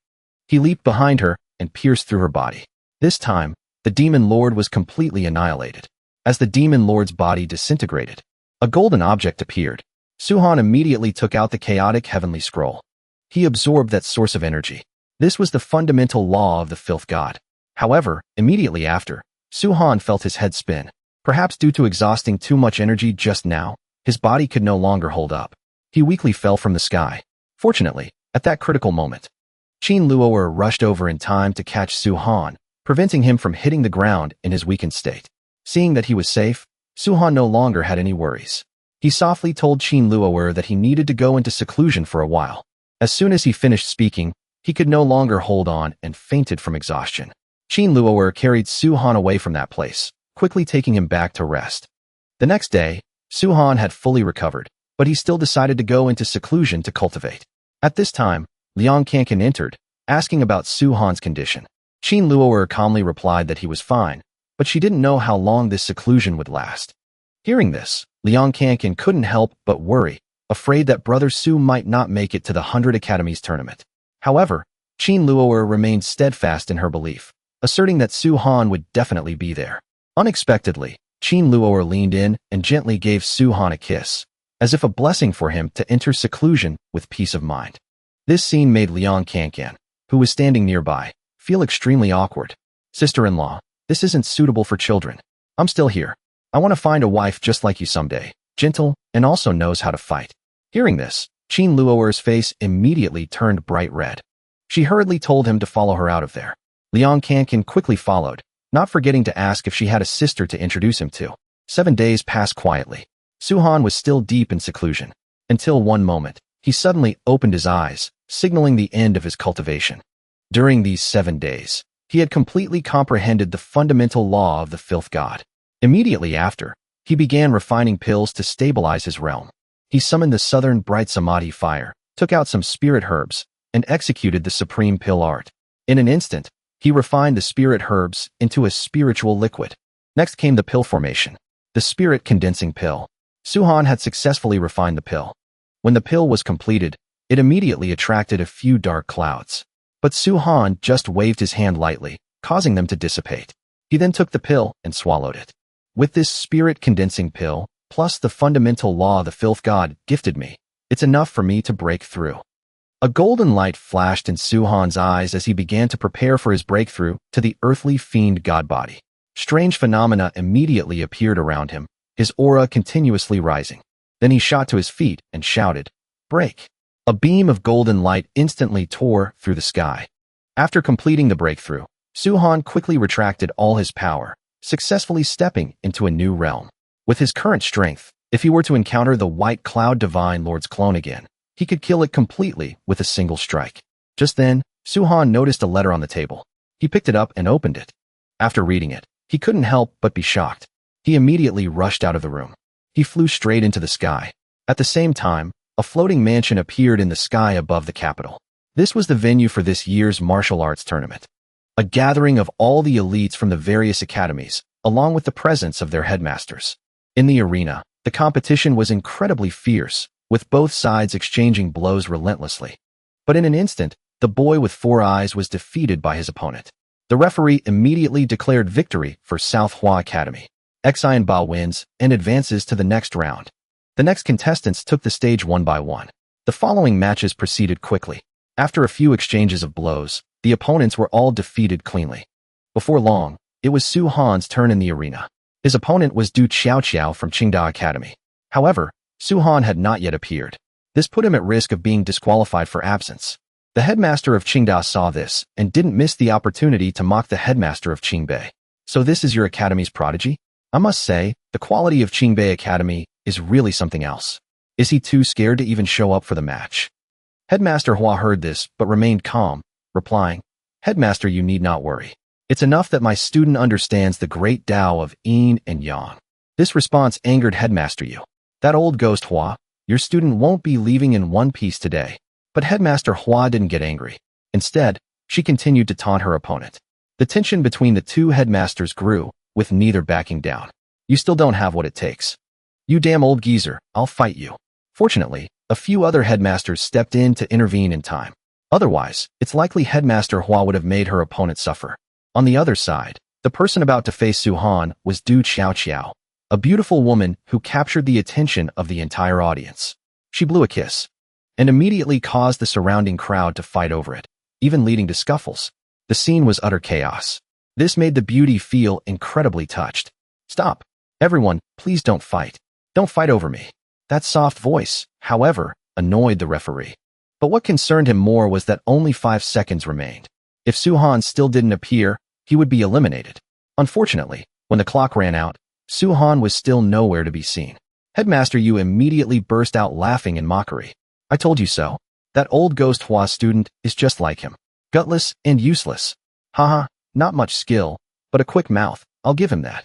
S1: He leaped behind her and pierced through her body. This time, the Demon Lord was completely annihilated. As the Demon Lord's body disintegrated, a golden object appeared. Su-han immediately took out the chaotic heavenly scroll. He absorbed that source of energy. This was the fundamental law of the filth god. However, immediately after, Su-han felt his head spin. Perhaps due to exhausting too much energy just now, his body could no longer hold up. He weakly fell from the sky. Fortunately, at that critical moment, Qin Luoer rushed over in time to catch Su Han, preventing him from hitting the ground in his weakened state. Seeing that he was safe, Su Han no longer had any worries. He softly told Qin Luoer that he needed to go into seclusion for a while. As soon as he finished speaking, he could no longer hold on and fainted from exhaustion. Qin Luoer carried Su Han away from that place, quickly taking him back to rest. The next day, Su Han had fully recovered, but he still decided to go into seclusion to cultivate. At this time, Liang Kankan entered, asking about Su Han's condition. Qin Luoer calmly replied that he was fine, but she didn't know how long this seclusion would last. Hearing this, Liang Kankan couldn't help but worry, afraid that Brother Su might not make it to the 100 Academies tournament. However, Qin Luoer remained steadfast in her belief, asserting that Su Han would definitely be there. Unexpectedly, Qin Luoer leaned in and gently gave Su Han a kiss, as if a blessing for him to enter seclusion with peace of mind. This scene made Liang Kankan, who was standing nearby, feel extremely awkward. Sister-in-law, this isn't suitable for children. I'm still here. I want to find a wife just like you someday, gentle, and also knows how to fight. Hearing this, Qin Luoer's face immediately turned bright red. She hurriedly told him to follow her out of there. Liang Kankan quickly followed, not forgetting to ask if she had a sister to introduce him to. 7 days passed quietly. Su Han was still deep in seclusion, until one moment, he suddenly opened his eyes, signaling the end of his cultivation. During these 7 days, he had completely comprehended the fundamental law of the filth god. Immediately after, he began refining pills to stabilize his realm. He summoned the southern bright samadhi fire, took out some spirit herbs, and executed the supreme pill art. In an instant, he refined the spirit herbs into a spiritual liquid. Next came the pill formation, the spirit condensing pill. Su Han had successfully refined the pill. When the pill was completed, it immediately attracted a few dark clouds. But Su Han just waved his hand lightly, causing them to dissipate. He then took the pill and swallowed it. With this spirit-condensing pill, plus the fundamental law the filth god gifted me, it's enough for me to break through. A golden light flashed in Su Han's eyes as he began to prepare for his breakthrough to the earthly fiend god body. Strange phenomena immediately appeared around him, his aura continuously rising. Then he shot to his feet and shouted, "Break!" A beam of golden light instantly tore through the sky. After completing the breakthrough, Su Han quickly retracted all his power, successfully stepping into a new realm. With his current strength, if he were to encounter the White Cloud Divine Lord's clone again, he could kill it completely with a single strike. Just then, Su Han noticed a letter on the table. He picked it up and opened it. After reading it, he couldn't help but be shocked. He immediately rushed out of the room. He flew straight into the sky. At the same time, a floating mansion appeared in the sky above the capital. This was the venue for this year's martial arts tournament. A gathering of all the elites from the various academies, along with the presence of their headmasters. In the arena, the competition was incredibly fierce, with both sides exchanging blows relentlessly. But in an instant, the boy with 4 eyes was defeated by his opponent. The referee immediately declared victory for South Hua Academy. Ecchi Ba wins and advances to the next round. The next contestants took the stage one by one. The following matches proceeded quickly. After a few exchanges of blows, the opponents were all defeated cleanly. Before long, it was Su Han's turn in the arena. His opponent was Du Xiao from Qingda Academy. However, Su Han had not yet appeared. This put him at risk of being disqualified for absence. The headmaster of Qingda saw this and didn't miss the opportunity to mock the headmaster of Qingbei. "So this is your academy's prodigy? I must say, the quality of Qingbei Academy is really something else. Is he too scared to even show up for the match?" Headmaster Hua heard this but remained calm, replying, "Headmaster, you need not worry. It's enough that my student understands the great Tao of Yin and Yang." This response angered Headmaster Yu. "That old ghost Hua, your student won't be leaving in one piece today." But Headmaster Hua didn't get angry. Instead, she continued to taunt her opponent. The tension between the two headmasters grew, with neither backing down. "You still don't have what it takes. You damn old geezer, I'll fight you." Fortunately, a few other headmasters stepped in to intervene in time. Otherwise, it's likely Headmaster Hua would have made her opponent suffer. On the other side, the person about to face Su Han was Du Xiao, a beautiful woman who captured the attention of the entire audience. She blew a kiss, and immediately caused the surrounding crowd to fight over it, even leading to scuffles. The scene was utter chaos. This made the beauty feel incredibly touched. "Stop. Everyone, please don't fight. Don't fight over me." That soft voice, however, annoyed the referee. But what concerned him more was that only 5 seconds remained. If Su-han still didn't appear, he would be eliminated. Unfortunately, when the clock ran out, Su-han was still nowhere to be seen. Headmaster Yu immediately burst out laughing in mockery. I told you so. That old ghost Hua student is just like him. Gutless and useless. Haha, not much skill, but a quick mouth, I'll give him that.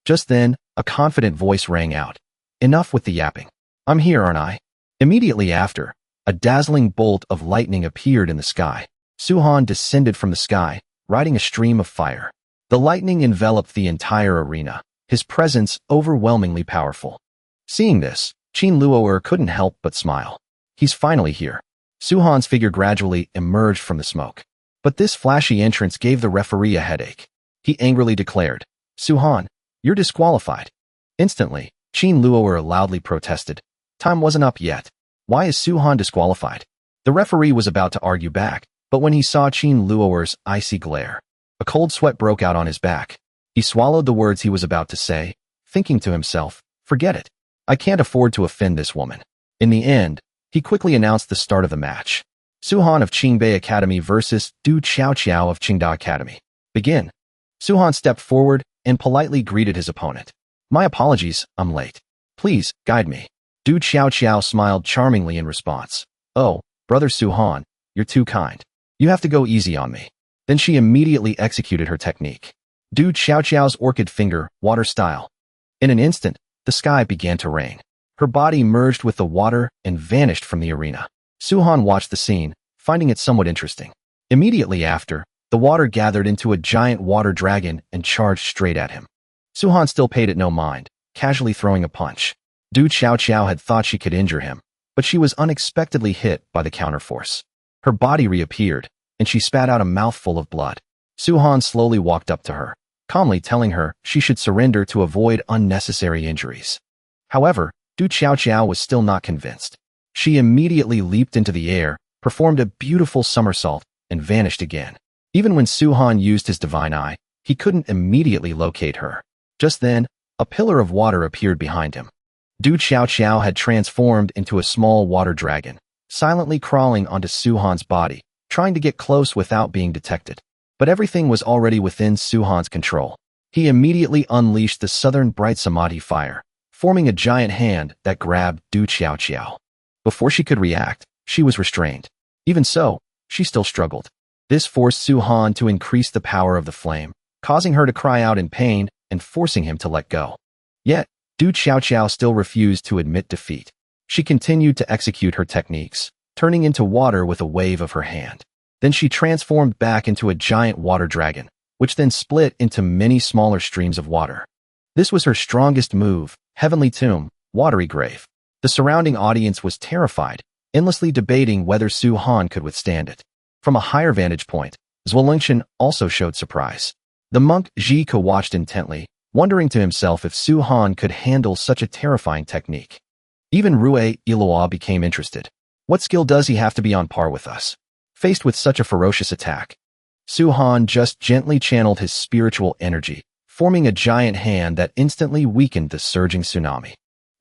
S1: Just then, a confident voice rang out. Enough with the yapping. I'm here, aren't I? Immediately after, a dazzling bolt of lightning appeared in the sky. Su-han descended from the sky, riding a stream of fire. The lightning enveloped the entire arena, his presence overwhelmingly powerful. Seeing this, Qin Luo'er couldn't help but smile. He's finally here. Su-han's figure gradually emerged from the smoke. But this flashy entrance gave the referee a headache. He angrily declared, Su-han, you're disqualified. Instantly, Qin Luo'er loudly protested. Time wasn't up yet. Why is Su-han disqualified? The referee was about to argue back, but when he saw Qin Luo'er's icy glare, a cold sweat broke out on his back. He swallowed the words he was about to say, thinking to himself, forget it. I can't afford to offend this woman. In the end, he quickly announced the start of the match. Su-han of Qingbei Academy versus Du Qiao of Qingda Academy. Begin. Su-han stepped forward and politely greeted his opponent. My apologies, I'm late. Please, guide me. Du Qiao smiled charmingly in response. Oh, brother Su-han, you're too kind. You have to go easy on me. Then she immediately executed her technique. Du Qiao's orchid finger, water style. In an instant, the sky began to rain. Her body merged with the water and vanished from the arena. Su-han watched the scene, finding it somewhat interesting. Immediately after, the water gathered into a giant water dragon and charged straight at him. Su-han still paid it no mind, casually throwing a punch. Du Qiao had thought she could injure him, but she was unexpectedly hit by the counterforce. Her body reappeared, and she spat out a mouthful of blood. Su-han slowly walked up to her, calmly telling her she should surrender to avoid unnecessary injuries. However, Du Qiao was still not convinced. She immediately leaped into the air, performed a beautiful somersault, and vanished again. Even when Su-han used his divine eye, he couldn't immediately locate her. Just then, a pillar of water appeared behind him. Du Qiao had transformed into a small water dragon, silently crawling onto Su-han's body, trying to get close without being detected. But everything was already within Su-han's control. He immediately unleashed the southern bright samadhi fire, forming a giant hand that grabbed Du Qiao. Before she could react, she was restrained. Even so, she still struggled. This forced Su-han to increase the power of the flame, causing her to cry out in pain and forcing him to let go. Yet, Du Qiao still refused to admit defeat. She continued to execute her techniques, turning into water with a wave of her hand. Then she transformed back into a giant water dragon, which then split into many smaller streams of water. This was her strongest move, Heavenly Tomb, Watery Grave. The surrounding audience was terrified, endlessly debating whether Su-han could withstand it. From a higher vantage point, Zhuolingchen also showed surprise. The monk Zhike watched intently, wondering to himself if Su-han could handle such a terrifying technique. Even Rue Iloa became interested. What skill does he have to be on par with us? Faced with such a ferocious attack, Su-han just gently channeled his spiritual energy, forming a giant hand that instantly weakened the surging tsunami.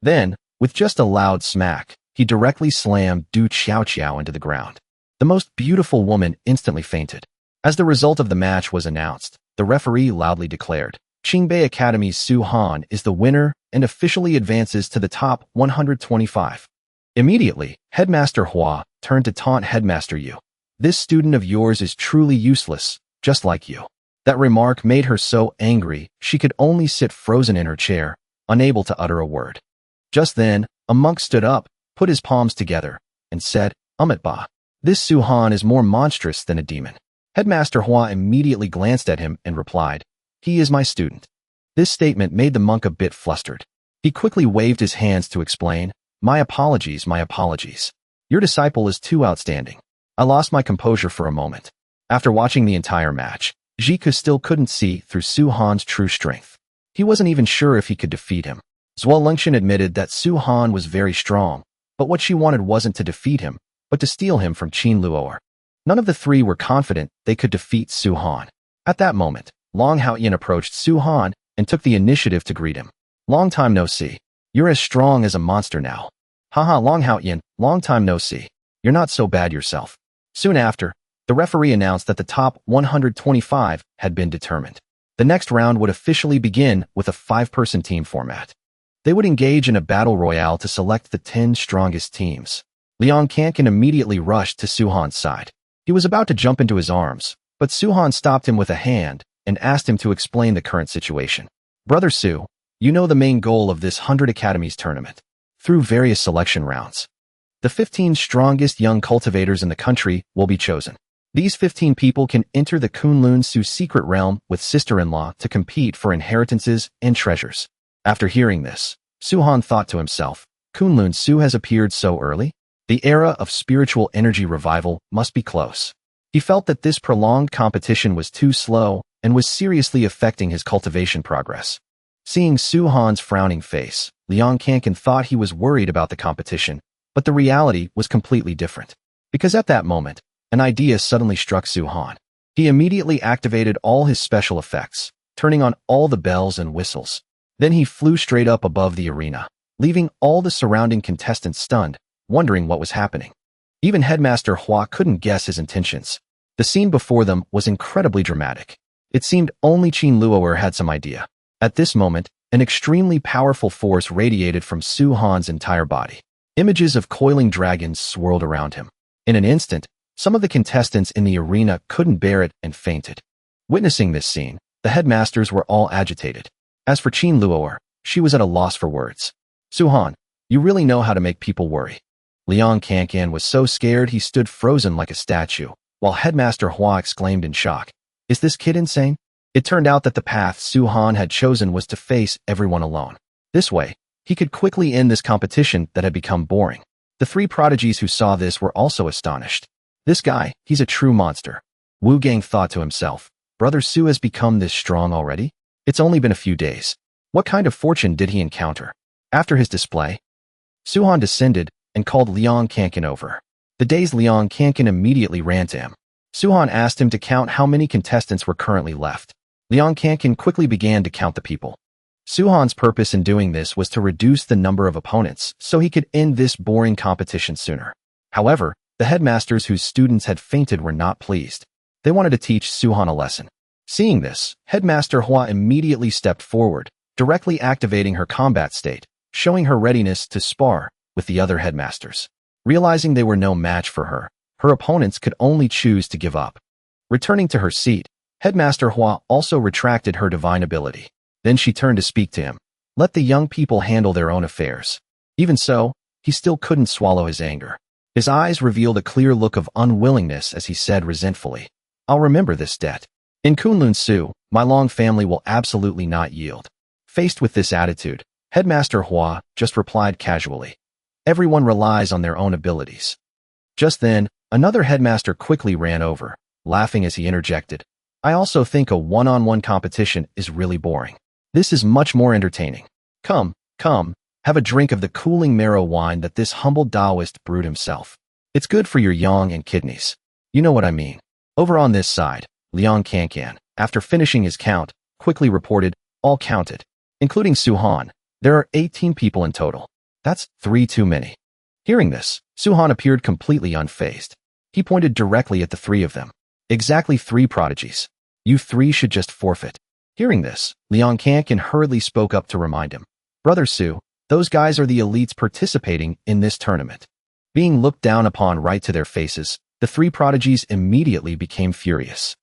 S1: Then, with just a loud smack, he directly slammed Du Qiao into the ground. The most beautiful woman instantly fainted. As the result of the match was announced, the referee loudly declared, Qingbei Academy's Su-han is the winner and officially advances to the top 125. Immediately, Headmaster Hua turned to taunt Headmaster Yu. This student of yours is truly useless, just like you. That remark made her so angry she could only sit frozen in her chair, unable to utter a word. Just then, a monk stood up, put his palms together, and said, Umitba, this Su-han is more monstrous than a demon. Headmaster Hua immediately glanced at him and replied, He is my student. This statement made the monk a bit flustered. He quickly waved his hands to explain, My apologies, my apologies. Your disciple is too outstanding. I lost my composure for a moment. After watching the entire match, Zhike still couldn't see through Su-han's true strength. He wasn't even sure if he could defeat him. Zhuolingchen admitted that Su-han was very strong, but what she wanted wasn't to defeat him, but to steal him from Qin Luo'er. None of the three were confident they could defeat Su-han. At that moment, Long Haoyan approached Su-han and took the initiative to greet him. Long time no see. You're as strong as a monster now. Haha, Long Haoyan, long time no see. You're not so bad yourself. Soon after, the referee announced that the top 125 had been determined. The next round would officially begin with a 5-person team format. They would engage in a battle royale to select the 10 strongest teams. Liang Kankan immediately rushed to Suhan's side. He was about to jump into his arms, but Suhan stopped him with a hand and asked him to explain the current situation. Brother Su, you know the main goal of this 100 Academies tournament. Through various selection rounds, the 15 strongest young cultivators in the country will be chosen. These 15 people can enter the Kunlun Su secret realm with sister-in-law to compete for inheritances and treasures. After hearing this, Suhan thought to himself, Kunlun Su has appeared so early? The era of spiritual energy revival must be close. He felt that this prolonged competition was too slow and was seriously affecting his cultivation progress. Seeing Suhan's frowning face, Liang Kankan thought he was worried about the competition, but the reality was completely different. Because at that moment, an idea suddenly struck Suhan. He immediately activated all his special effects, turning on all the bells and whistles. Then he flew straight up above the arena, leaving all the surrounding contestants stunned, wondering what was happening. Even Headmaster Hua couldn't guess his intentions. The scene before them was incredibly dramatic. It seemed only Qin Luo'er had some idea. At this moment, an extremely powerful force radiated from Suhan's entire body. Images of coiling dragons swirled around him. In an instant, some of the contestants in the arena couldn't bear it and fainted. Witnessing this scene, the headmasters were all agitated. As for Qin Luo'er, she was at a loss for words. Suhan, you really know how to make people worry. Liang Kankan was so scared he stood frozen like a statue, while Headmaster Hua exclaimed in shock, "Is this kid insane?" It turned out that the path Suhan had chosen was to face everyone alone. This way, he could quickly end this competition that had become boring. The 3 prodigies who saw this were also astonished. This guy, he's a true monster. Wu Gang thought to himself, Brother Su has become this strong already? It's only been a few days. What kind of fortune did he encounter? After his display, Suhan descended and called Liang Kankan over. The dazed Liang Kankan immediately ran to him. Suhan asked him to count how many contestants were currently left. Liang Kankan quickly began to count the people. Suhan's purpose in doing this was to reduce the number of opponents so he could end this boring competition sooner. However, the headmasters whose students had fainted were not pleased. They wanted to teach Suhan a lesson. Seeing this, Headmaster Hua immediately stepped forward, directly activating her combat state, showing her readiness to spar with the other headmasters. Realizing they were no match for her, her opponents could only choose to give up. Returning to her seat, Headmaster Hua also retracted her divine ability. Then she turned to speak to him. Let the young people handle their own affairs. Even so, he still couldn't swallow his anger. His eyes revealed a clear look of unwillingness as he said resentfully, I'll remember this debt. In Kunlun Su, my Long family will absolutely not yield. Faced with this attitude, Headmaster Hua just replied casually, everyone relies on their own abilities. Just then, another headmaster quickly ran over, laughing as he interjected, I also think a one-on-one competition is really boring. This is much more entertaining. Come, have a drink of the cooling marrow wine that this humble Taoist brewed himself. It's good for your yang and kidneys. You know what I mean. Over on this side, Liang Kankan, after finishing his count, quickly reported, all counted. Including Suhan, there are 18 people in total. That's 3 too many. Hearing this, Suhan appeared completely unfazed. He pointed directly at the 3 of them. Exactly 3 prodigies. You 3 should just forfeit. Hearing this, Liang Kankan hurriedly spoke up to remind him. Brother Su, those guys are the elites participating in this tournament. Being looked down upon right to their faces, the 3 prodigies immediately became furious.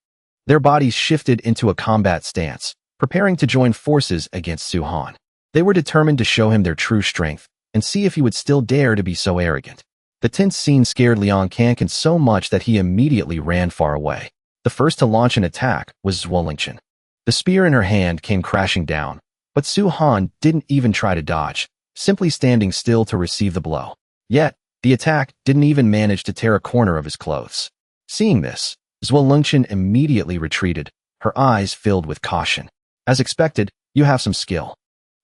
S1: Their bodies shifted into a combat stance, preparing to join forces against Suhan. They were determined to show him their true strength and see if he would still dare to be so arrogant. The tense scene scared Liang Kankan so much that he immediately ran far away. The first to launch an attack was Zhuolingchen. The spear in her hand came crashing down, but Suhan didn't even try to dodge, simply standing still to receive the blow. Yet, the attack didn't even manage to tear a corner of his clothes. Seeing this, Zhuolingchen immediately retreated, her eyes filled with caution. As expected, you have some skill.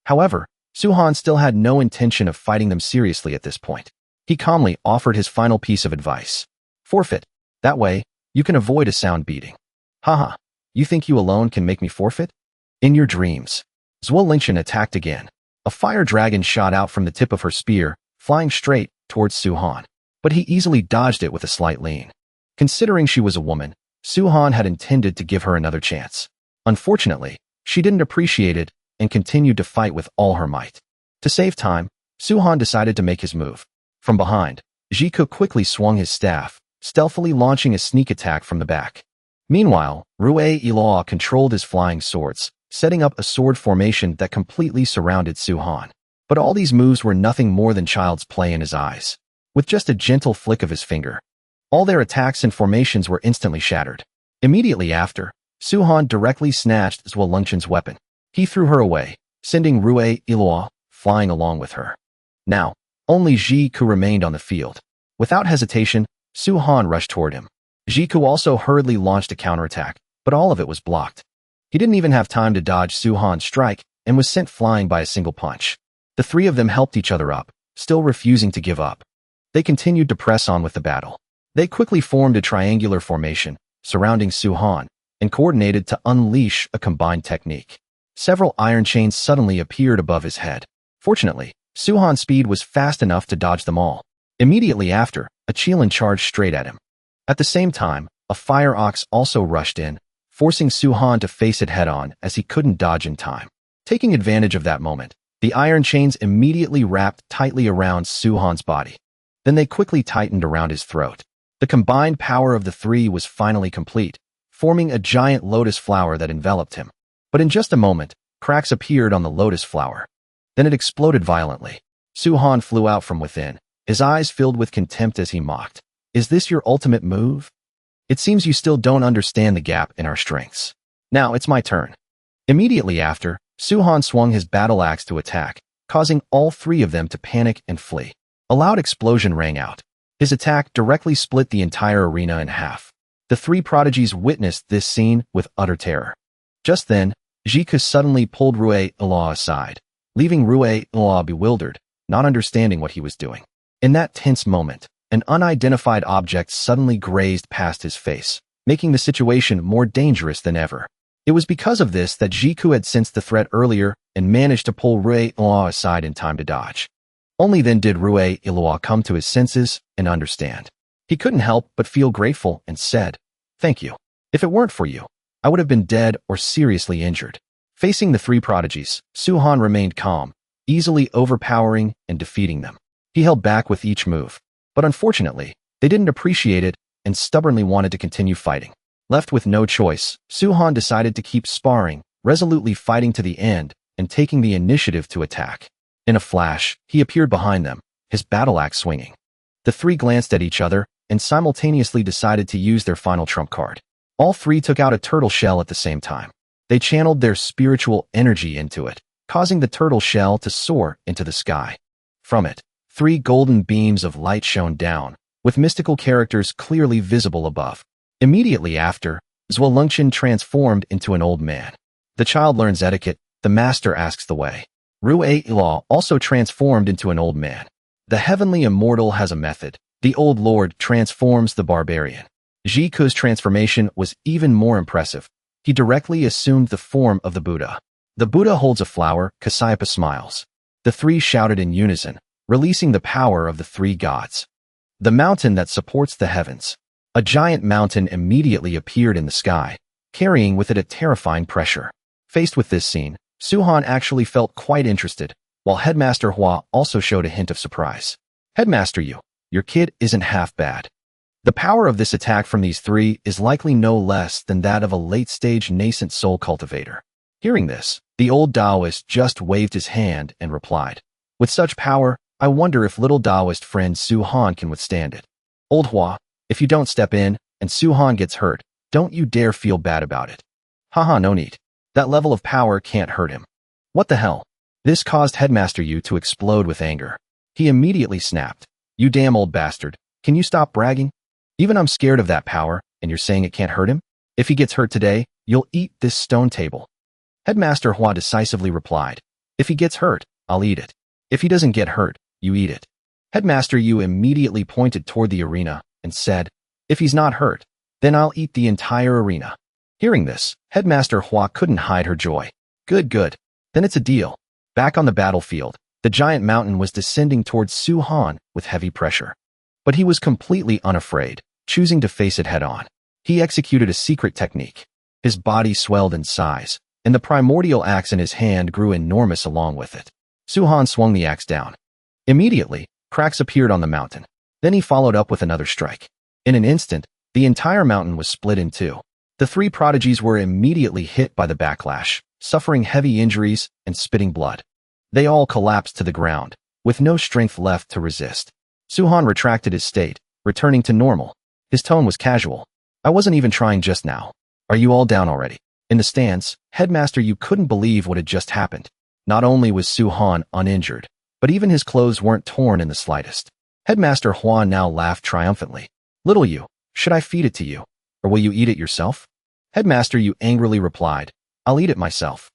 S1: However, Suhan still had no intention of fighting them seriously at this point. He calmly offered his final piece of advice. Forfeit. That way, you can avoid a sound beating. Haha, you think you alone can make me forfeit? In your dreams. Zhuolingchen attacked again. A fire dragon shot out from the tip of her spear, flying straight towards Suhan. but he easily dodged it with a slight lean. Considering she was a woman, Su-han had intended to give her another chance. Unfortunately, she didn't appreciate it and continued to fight with all her might. To save time, Su-han decided to make his move. From behind, Jiku quickly swung his staff, stealthily launching a sneak attack from the back. Meanwhile, Rue Ilaw controlled his flying swords, setting up a sword formation that completely surrounded Su-han. But all these moves were nothing more than child's play in his eyes. With just a gentle flick of his finger, all their attacks and formations were instantly shattered. Immediately after, Su-han directly snatched Zhuo Lengchen's weapon. He threw her away, sending Rue Ilaw flying along with her. Now, only Jiku remained on the field. Without hesitation, Su-han rushed toward him. Jiku also hurriedly launched a counterattack, but all of it was blocked. He didn't even have time to dodge Su-han's strike and was sent flying by a single punch. The three of them helped each other up, still refusing to give up. They continued to press on with the battle. They quickly formed a triangular formation, surrounding Su-han, and coordinated to unleash a combined technique. Several iron chains suddenly appeared above his head. Fortunately, Su-han's speed was fast enough to dodge them all. Immediately after, a Qilin charged straight at him. At the same time, a fire ox also rushed in, forcing Su-han to face it head-on as he couldn't dodge in time. Taking advantage of that moment, the iron chains immediately wrapped tightly around Su-han's body. Then they quickly tightened around his throat. The combined power of the three was finally complete, forming a giant lotus flower that enveloped him. But in just a moment, cracks appeared on the lotus flower. Then it exploded violently. Su-han flew out from within, his eyes filled with contempt as he mocked. Is this your ultimate move? It seems you still don't understand the gap in our strengths. Now it's my turn. Immediately after, Su-han swung his battle axe to attack, causing all three of them to panic and flee. A loud explosion rang out. His attack directly split the entire arena in half. The three prodigies witnessed this scene with utter terror. Just then, Jiku suddenly pulled Rue Ilaw aside, leaving Rue Ilaw bewildered, not understanding what he was doing. In that tense moment, an unidentified object suddenly grazed past his face, making the situation more dangerous than ever. It was because of this that Jiku had sensed the threat earlier and managed to pull Rue Ilaw aside in time to dodge. Only then did Rue Ilaw come to his senses and understand. He couldn't help but feel grateful and said, "Thank you. If it weren't for you, I would have been dead or seriously injured." Facing the three prodigies, Su-han remained calm, easily overpowering and defeating them. He held back with each move, but unfortunately, they didn't appreciate it and stubbornly wanted to continue fighting. Left with no choice, Su-han decided to keep sparring, resolutely fighting to the end and taking the initiative to attack. In a flash, he appeared behind them, his battle axe swinging. The three glanced at each other and simultaneously decided to use their final trump card. All three took out a turtle shell at the same time. They channeled their spiritual energy into it, causing the turtle shell to soar into the sky. From it, three golden beams of light shone down, with mystical characters clearly visible above. Immediately after, Zhuo Lengchen transformed into an old man. The child learns etiquette, the master asks the way. Rue Ilaw also transformed into an old man. The heavenly immortal has a method. The old lord transforms the barbarian. Jiku's transformation was even more impressive. He directly assumed the form of the Buddha. The Buddha holds a flower, Kasyapa smiles. The three shouted in unison, releasing the power of the three gods. The mountain that supports the heavens. A giant mountain immediately appeared in the sky, carrying with it a terrifying pressure. Faced with this scene, Su-han actually felt quite interested, while Headmaster Hua also showed a hint of surprise. "Headmaster Yu, your kid isn't half bad." The power of this attack from these three is likely no less than that of a late-stage nascent soul cultivator. Hearing this, the old Taoist just waved his hand and replied, "With such power, I wonder if little Taoist friend Su-han can withstand it. Old Hua, if you don't step in and Su-han gets hurt, don't you dare feel bad about it." "Haha, no need. That level of power can't hurt him." "What the hell?" This caused Headmaster Yu to explode with anger. He immediately snapped, "You damn old bastard, can you stop bragging? Even I'm scared of that power, and you're saying it can't hurt him? If he gets hurt today, you'll eat this stone table." Headmaster Hua decisively replied, "If he gets hurt, I'll eat it. If he doesn't get hurt, you eat it." Headmaster Yu immediately pointed toward the arena and said, "If he's not hurt, then I'll eat the entire arena." Hearing this, Headmaster Hua couldn't hide her joy. Good, good. Then it's a deal." Back on the battlefield, the giant mountain was descending towards Su-han with heavy pressure. But he was completely unafraid, choosing to face it head-on. He executed a secret technique. His body swelled in size, and the primordial axe in his hand grew enormous along with it. Su-han swung the axe down. Immediately, cracks appeared on the mountain. Then he followed up with another strike. In an instant, the entire mountain was split in two. The three prodigies were immediately hit by the backlash, suffering heavy injuries and spitting blood. They all collapsed to the ground, with no strength left to resist. Su-han retracted his state, returning to normal. His tone was casual. I wasn't even trying just now. Are you all down already? In the stands, Headmaster, you couldn't believe what had just happened. Not only was Su-han uninjured, but even his clothes weren't torn in the slightest. Headmaster Huan now laughed triumphantly. Little you, should I feed it to you, or will you eat it yourself? Headmaster Yu angrily replied, I'll eat it myself.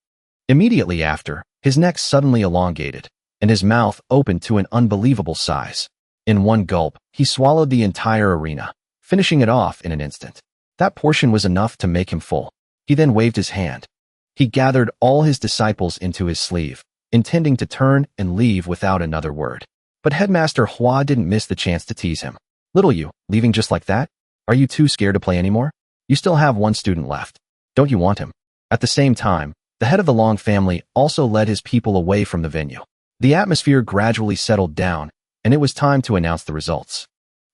S1: Immediately after, his neck suddenly elongated, and his mouth opened to an unbelievable size. In one gulp, he swallowed the entire arena, finishing it off in an instant. That portion was enough to make him full. He then waved his hand. He gathered all his disciples into his sleeve, intending to turn and leave without another word. But Headmaster Hua didn't miss the chance to tease him. Little you, leaving just like that? Are you too scared to play anymore? You still have one student left. Don't you want him? At the same time, the head of the Long family also led his people away from the venue. The atmosphere gradually settled down, and it was time to announce the results.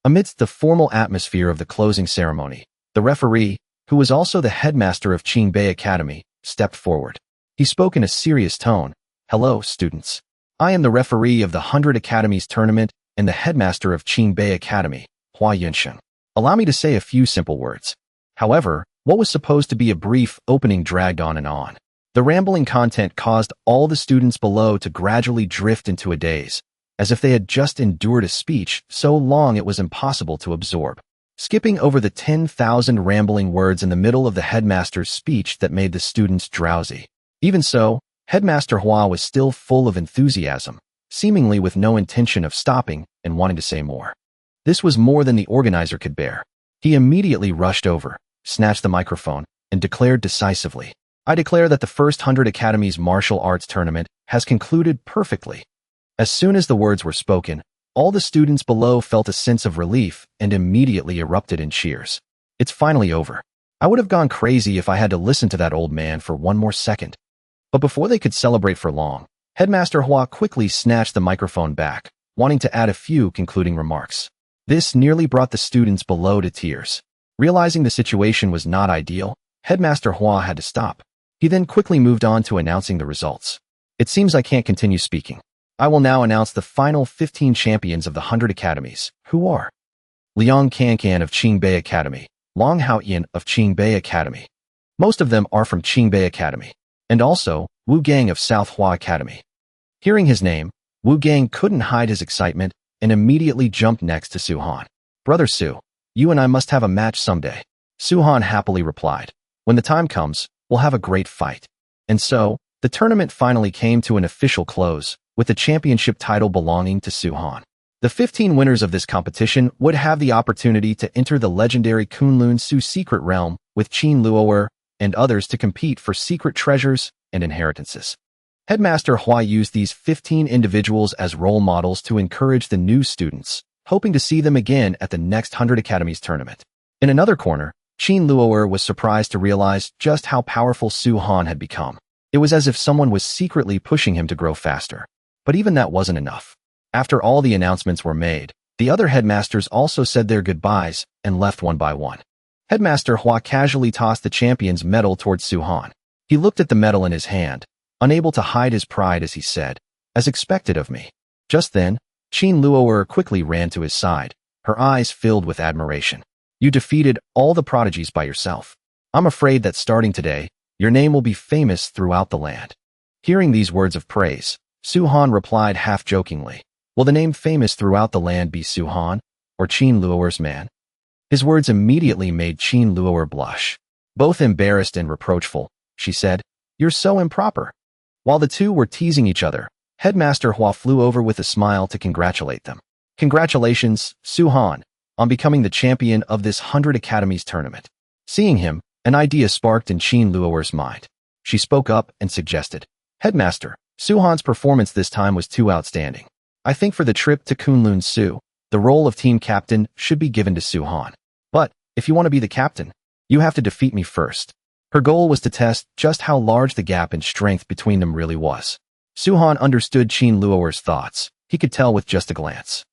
S1: Amidst the formal atmosphere of the closing ceremony, the referee, who was also the headmaster of Qingbei Academy, stepped forward. He spoke in a serious tone. Hello, students. I am the referee of the 100 Academies tournament and the headmaster of Qingbei Academy, Hua Yunshen. Allow me to say a few simple words. However, what was supposed to be a brief opening dragged on and on. The rambling content caused all the students below to gradually drift into a daze, as if they had just endured a speech so long it was impossible to absorb. Skipping over the 10,000 rambling words in the middle of the headmaster's speech that made the students drowsy. Even so, Headmaster Hua was still full of enthusiasm, seemingly with no intention of stopping and wanting to say more. This was more than the organizer could bear. He immediately rushed over, snatched the microphone, and declared decisively, I declare that the first 100 Academies martial arts tournament has concluded perfectly. As soon as the words were spoken, all the students below felt a sense of relief and immediately erupted in cheers. It's finally over. I would have gone crazy if I had to listen to that old man for one more second. But before they could celebrate for long, Headmaster Hua quickly snatched the microphone back, wanting to add a few concluding remarks. This nearly brought the students below to tears. Realizing the situation was not ideal, Headmaster Hua had to stop. He then quickly moved on to announcing the results. It seems I can't continue speaking. I will now announce the final 15 champions of the 100 Academies, who are Liang Kankan of Qingbei Academy, Long Haoyan of Qingbei Academy. Most of them are from Qingbei Academy, and also Wu Gang of South Hua Academy. Hearing his name, Wu Gang couldn't hide his excitement and immediately jumped next to Su-han. Brother Su, you and I must have a match someday. Su-han happily replied. When the time comes, we'll have a great fight. And so, the tournament finally came to an official close, with the championship title belonging to Su-han. The 15 winners of this competition would have the opportunity to enter the legendary Kunlun Su secret realm with Qin Luo'er and others to compete for secret treasures and inheritances. Headmaster Hua used these 15 individuals as role models to encourage the new students, hoping to see them again at the next 100 Academies tournament. In another corner, Qin Luo'er was surprised to realize just how powerful Su-han had become. It was as if someone was secretly pushing him to grow faster. But even that wasn't enough. After all the announcements were made, the other headmasters also said their goodbyes and left one by one. Headmaster Hua casually tossed the champion's medal towards Su-han. He looked at the medal in his hand, unable to hide his pride as he said, as expected of me. Just then, Qin Luo'er quickly ran to his side, her eyes filled with admiration. You defeated all the prodigies by yourself. I'm afraid that starting today, your name will be famous throughout the land. Hearing these words of praise, Su-han replied half-jokingly, will the name famous throughout the land be Su-han, or Qin Luo'er's man? His words immediately made Qin Luo'er blush. Both embarrassed and reproachful, she said, you're so improper. While the two were teasing each other, Headmaster Hua flew over with a smile to congratulate them. Congratulations, Su-han, on becoming the champion of this 100 Academies tournament. Seeing him, an idea sparked in Qin Luo'er's mind. She spoke up and suggested, Headmaster, Su-han's performance this time was too outstanding. I think for the trip to Kunlun Su, the The role of team captain should be given to Su-han. But, if you want to be the captain, you have to defeat me first. Her goal was to test just how large the gap in strength between them really was. Su-han understood Qin Luo'er's thoughts. He could tell with just a glance.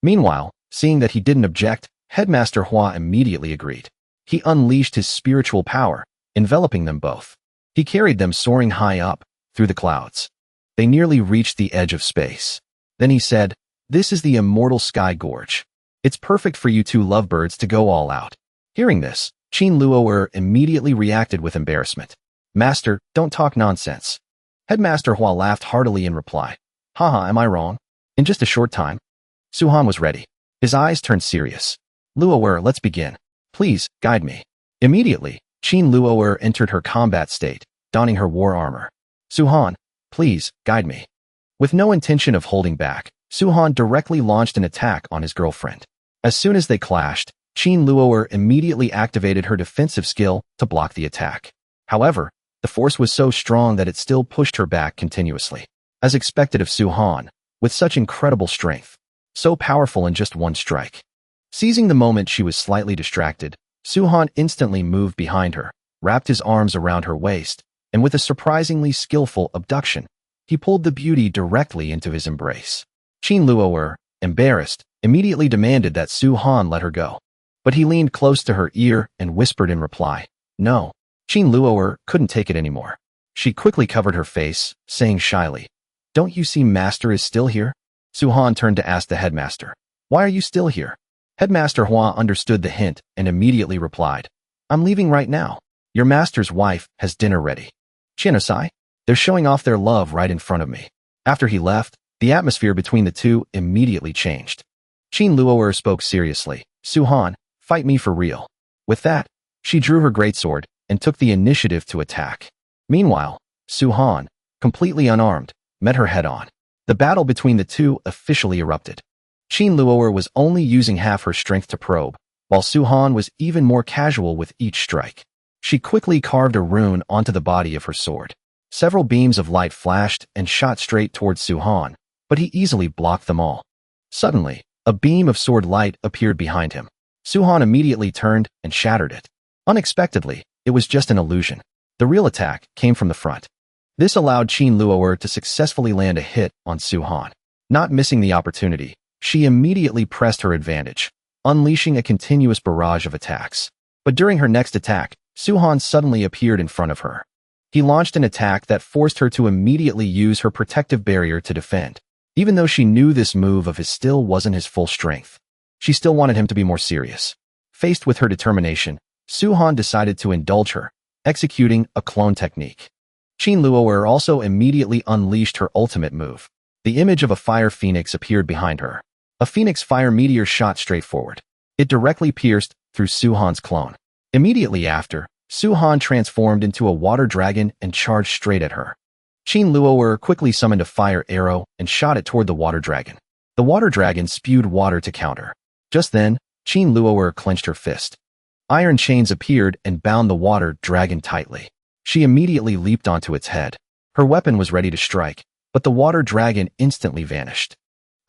S1: Meanwhile, seeing that he didn't object, Headmaster Hua immediately agreed. He unleashed his spiritual power, enveloping them both. He carried them soaring high up, through the clouds. They nearly reached the edge of space. Then he said, "This is the immortal sky gorge. It's perfect for you two lovebirds to go all out." Hearing this, Qin Luo'er immediately reacted with embarrassment. "Master, don't talk nonsense." Headmaster Hua laughed heartily in reply. "Haha, am I wrong? In just a short time?" Su-han was ready. His eyes turned serious. "Luo'er, let's begin. Please, guide me." Immediately, Qin Luo'er entered her combat state, donning her war armor. "Su-han, please, guide me." With no intention of holding back, Su-han directly launched an attack on his girlfriend. As soon as they clashed, Qin Luo'er immediately activated her defensive skill to block the attack. However, the force was so strong that it still pushed her back continuously. As expected of Su-han, with such incredible strength, so powerful in just one strike. Seizing the moment she was slightly distracted, Su-han instantly moved behind her, wrapped his arms around her waist, and with a surprisingly skillful abduction, he pulled the beauty directly into his embrace. Qin Luo'er, embarrassed, immediately demanded that Su-han let her go. But he leaned close to her ear and whispered in reply, "No." Qin Luo'er couldn't take it anymore. She quickly covered her face, saying shyly, "Don't you see Master is still here?" Su-han turned to ask the headmaster, "Why are you still here?" Headmaster Hua understood the hint and immediately replied, "I'm leaving right now. Your master's wife has dinner ready." "Chinosai? They're showing off their love right in front of me." After he left, the atmosphere between the two immediately changed. Qin Luo'er spoke seriously, "Su-han, fight me for real." With that, she drew her greatsword and took the initiative to attack. Meanwhile, Su-han, completely unarmed, met her head-on. The battle between the two officially erupted. Qin Luo'er was only using half her strength to probe, while Su-han was even more casual with each strike. She quickly carved a rune onto the body of her sword. Several beams of light flashed and shot straight towards Su-han, but he easily blocked them all. Suddenly, a beam of sword light appeared behind him. Su-han immediately turned and shattered it. Unexpectedly, it was just an illusion. The real attack came from the front. This allowed Qin Luo'er to successfully land a hit on Su-han. Not missing the opportunity, she immediately pressed her advantage, unleashing a continuous barrage of attacks. But during her next attack, Su-han suddenly appeared in front of her. He launched an attack that forced her to immediately use her protective barrier to defend. Even though she knew this move of his still wasn't his full strength, she still wanted him to be more serious. Faced with her determination, Su-han decided to indulge her, executing a clone technique. Qin Luo'er also immediately unleashed her ultimate move. The image of a fire phoenix appeared behind her. A phoenix fire meteor shot straight forward. It directly pierced through Su-han's clone. Immediately after, Su-han transformed into a water dragon and charged straight at her. Qin Luo'er quickly summoned a fire arrow and shot it toward the water dragon. The water dragon spewed water to counter. Just then, Qin Luo'er clenched her fist. Iron chains appeared and bound the water dragon tightly. She immediately leaped onto its head. Her weapon was ready to strike, but the water dragon instantly vanished.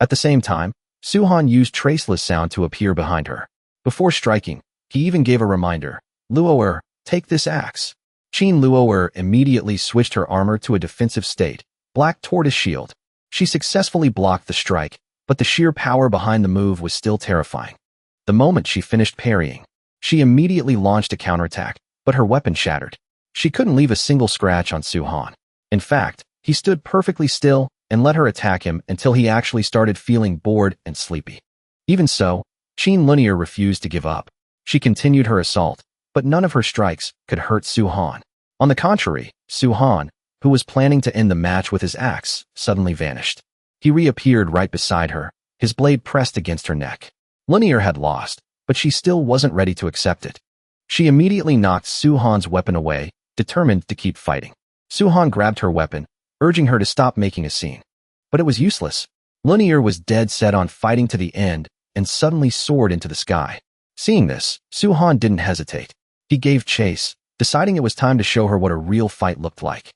S1: At the same time, Su-han used traceless sound to appear behind her. Before striking, he even gave a reminder, "Luo'er, take this axe." Qin Luo'er immediately switched her armor to a defensive state, black tortoise shield. She successfully blocked the strike, but the sheer power behind the move was still terrifying. The moment she finished parrying, she immediately launched a counterattack, but her weapon shattered. She couldn't leave a single scratch on Su-han. In fact, he stood perfectly still and let her attack him until he actually started feeling bored and sleepy. Even so, Qin Luo'er refused to give up. She continued her assault, but none of her strikes could hurt Su-han. On the contrary, Su-han, who was planning to end the match with his axe, suddenly vanished. He reappeared right beside her, his blade pressed against her neck. Luo'er had lost, but she still wasn't ready to accept it. She immediately knocked Su-han's weapon away, determined to keep fighting. Su-han grabbed her weapon, urging her to stop making a scene. But it was useless. Luo'er was dead set on fighting to the end and suddenly soared into the sky. Seeing this, Su-han didn't hesitate. He gave chase, deciding it was time to show her what a real fight looked like.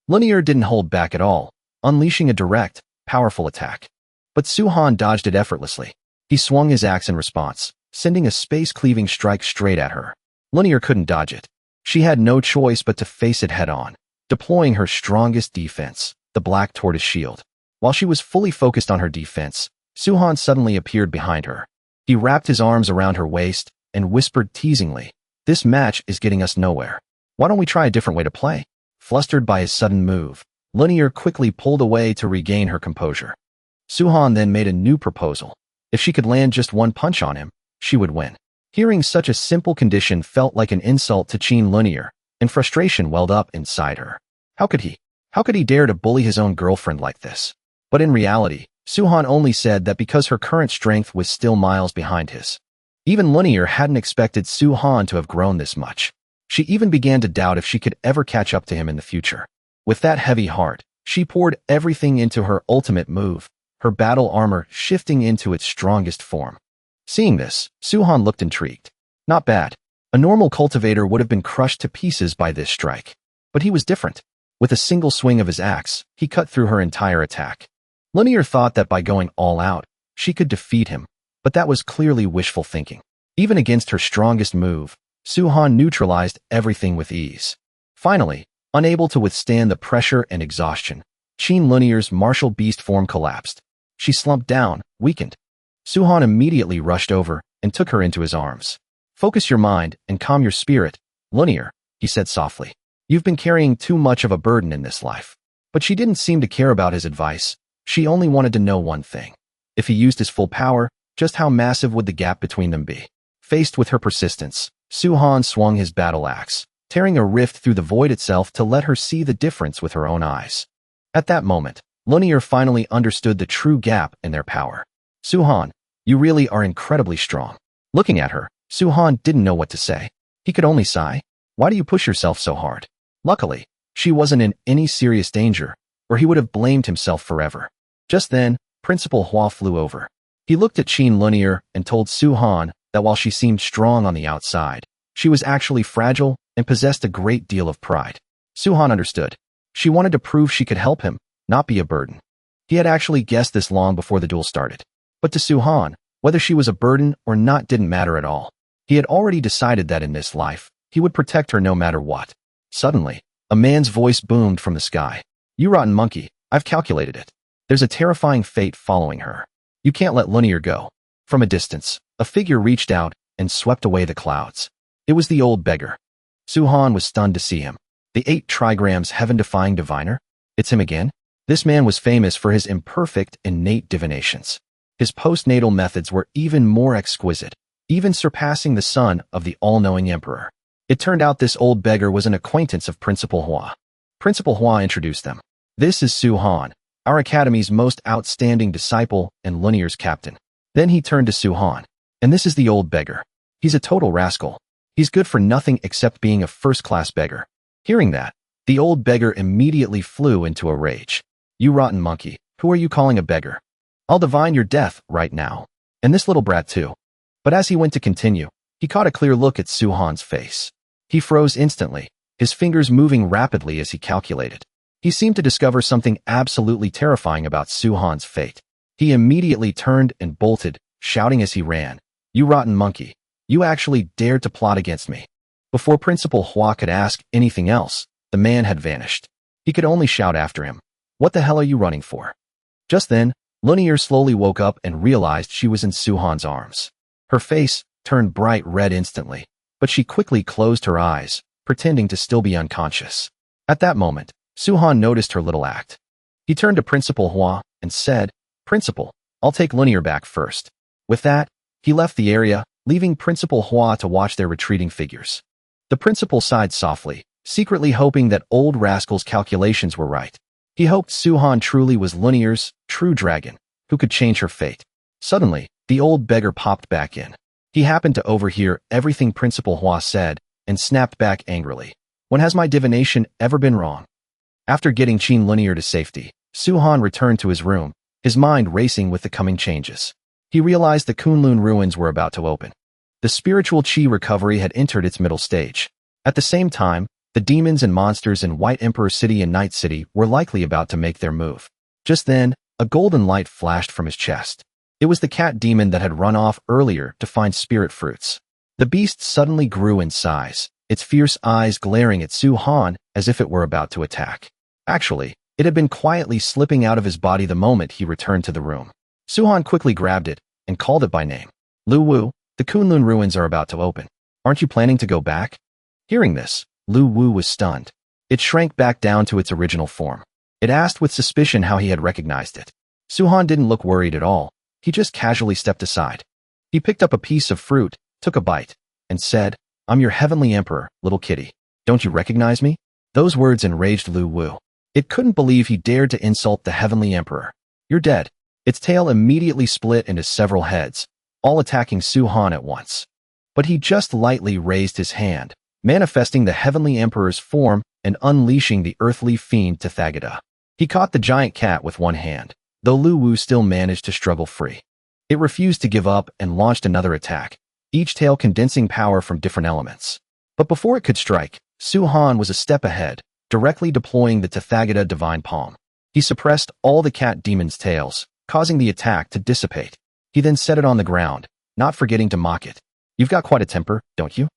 S1: Luo'er didn't hold back at all, unleashing a direct, powerful attack. But Su-han dodged it effortlessly. He swung his axe in response, sending a space-cleaving strike straight at her. Linear couldn't dodge it. She had no choice but to face it head-on, deploying her strongest defense, the black tortoise shield. While she was fully focused on her defense, Suhan suddenly appeared behind her. He wrapped his arms around her waist and whispered teasingly, "This match is getting us nowhere. Why don't we try a different way to play?" Flustered by his sudden move, Linear quickly pulled away to regain her composure. Suhan then made a new proposal. If she could land just one punch on him, she would win. Hearing such a simple condition felt like an insult to Qin Linear, and frustration welled up inside her. How could he dare to bully his own girlfriend like this? But in reality, Suhan only said that because her current strength was still miles behind his. Even Linear hadn't expected Suhan to have grown this much. She even began to doubt if she could ever catch up to him in the future. With that heavy heart, she poured everything into her ultimate move, her battle armor shifting into its strongest form. Seeing this, Suhan looked intrigued. Not bad. A normal cultivator would have been crushed to pieces by this strike. But he was different. With a single swing of his axe, he cut through her entire attack. Linear thought that by going all out, she could defeat him, but that was clearly wishful thinking. Even against her strongest move, Suhan neutralized everything with ease. Finally, unable to withstand the pressure and exhaustion, Qin Linear's martial beast form collapsed. She slumped down, weakened. Suhan immediately rushed over and took her into his arms. "Focus your mind and calm your spirit, Linear," he said softly. "You've been carrying too much of a burden in this life." But she didn't seem to care about his advice. She only wanted to know one thing. If he used his full power, just how massive would the gap between them be? Faced with her persistence, Suhan swung his battle axe, tearing a rift through the void itself to let her see the difference with her own eyes. At that moment, Linear finally understood the true gap in their power. "Suhan, you really are incredibly strong." Looking at her, Suhan didn't know what to say. He could only sigh. "Why do you push yourself so hard?" Luckily, she wasn't in any serious danger, or he would have blamed himself forever. Just then, Principal Hua flew over. He looked at Qin Linear and told Suhan that while she seemed strong on the outside, she was actually fragile and possessed a great deal of pride. Suhan understood. She wanted to prove she could help him, not be a burden. He had actually guessed this long before the duel started. But to Suhan, whether she was a burden or not didn't matter at all. He had already decided that in this life, he would protect her no matter what. Suddenly, a man's voice boomed from the sky. "You rotten monkey, I've calculated it. There's a terrifying fate following her. You can't let Linear go." From a distance, a figure reached out and swept away the clouds. It was the old beggar. Suhan was stunned to see him. The 8 trigrams heaven-defying diviner? It's him again? This man was famous for his imperfect, innate divinations. His postnatal methods were even more exquisite, even surpassing the son of the all-knowing emperor. It turned out this old beggar was an acquaintance of Principal Hua. Principal Hua introduced them. "This is Suhan, our academy's most outstanding disciple and Linear's captain." Then he turned to Suhan. "And this is the old beggar. He's a total rascal. He's good for nothing except being a first-class beggar." Hearing that, the old beggar immediately flew into a rage. "You rotten monkey, who are you calling a beggar? I'll divine your death right now. And this little brat too." But as he went to continue, he caught a clear look at Suhan's face. He froze instantly, his fingers moving rapidly as he calculated. He seemed to discover something absolutely terrifying about Suhan's fate. He immediately turned and bolted, shouting as he ran, "You rotten monkey, you actually dared to plot against me." Before Principal Hua could ask anything else, the man had vanished. He could only shout after him, "What the hell are you running for?" Just then, Linear slowly woke up and realized she was in Suhan's arms. Her face turned bright red instantly, but she quickly closed her eyes, pretending to still be unconscious. At that moment, Suhan noticed her little act. He turned to Principal Hua and said, "Principal, I'll take Linear back first." With that, he left the area, leaving Principal Hua to watch their retreating figures. The principal sighed softly, secretly hoping that old rascal's calculations were right. He hoped Suhan truly was Linear's true dragon, who could change her fate. Suddenly, the old beggar popped back in. He happened to overhear everything Principal Hua said and snapped back angrily. "When has my divination ever been wrong?" After getting Qin Linear to safety, Suhan returned to his room, his mind racing with the coming changes. He realized the Kunlun ruins were about to open. The spiritual qi recovery had entered its middle stage. At the same time, the demons and monsters in White Emperor City and Night City were likely about to make their move. Just then, a golden light flashed from his chest. It was the cat demon that had run off earlier to find spirit fruits. The beast suddenly grew in size, its fierce eyes glaring at Su-han as if it were about to attack. Actually, it had been quietly slipping out of his body the moment he returned to the room. Su-han quickly grabbed it and called it by name. Lu Wu, the Kunlun ruins are about to open. Aren't you planning to go back? Hearing this, Lu Wu was stunned. It shrank back down to its original form. It asked with suspicion how he had recognized it. Su-han didn't look worried at all. He just casually stepped aside. He picked up a piece of fruit, took a bite, and said, "I'm your heavenly emperor, little kitty. Don't you recognize me?" Those words enraged Lu Wu. It couldn't believe he dared to insult the heavenly emperor. "You're dead." Its tail immediately split into several heads, all attacking Su-han at once. But he just lightly raised his hand, manifesting the heavenly emperor's form and unleashing the earthly fiend Tathagata. He caught the giant cat with one hand, though Lu Wu still managed to struggle free. It refused to give up and launched another attack, each tail condensing power from different elements. But before it could strike, Su-han was a step ahead, directly deploying the Tathagata divine palm. He suppressed all the cat demon's tails, causing the attack to dissipate. He then set it on the ground, not forgetting to mock it. "You've got quite a temper, don't you?"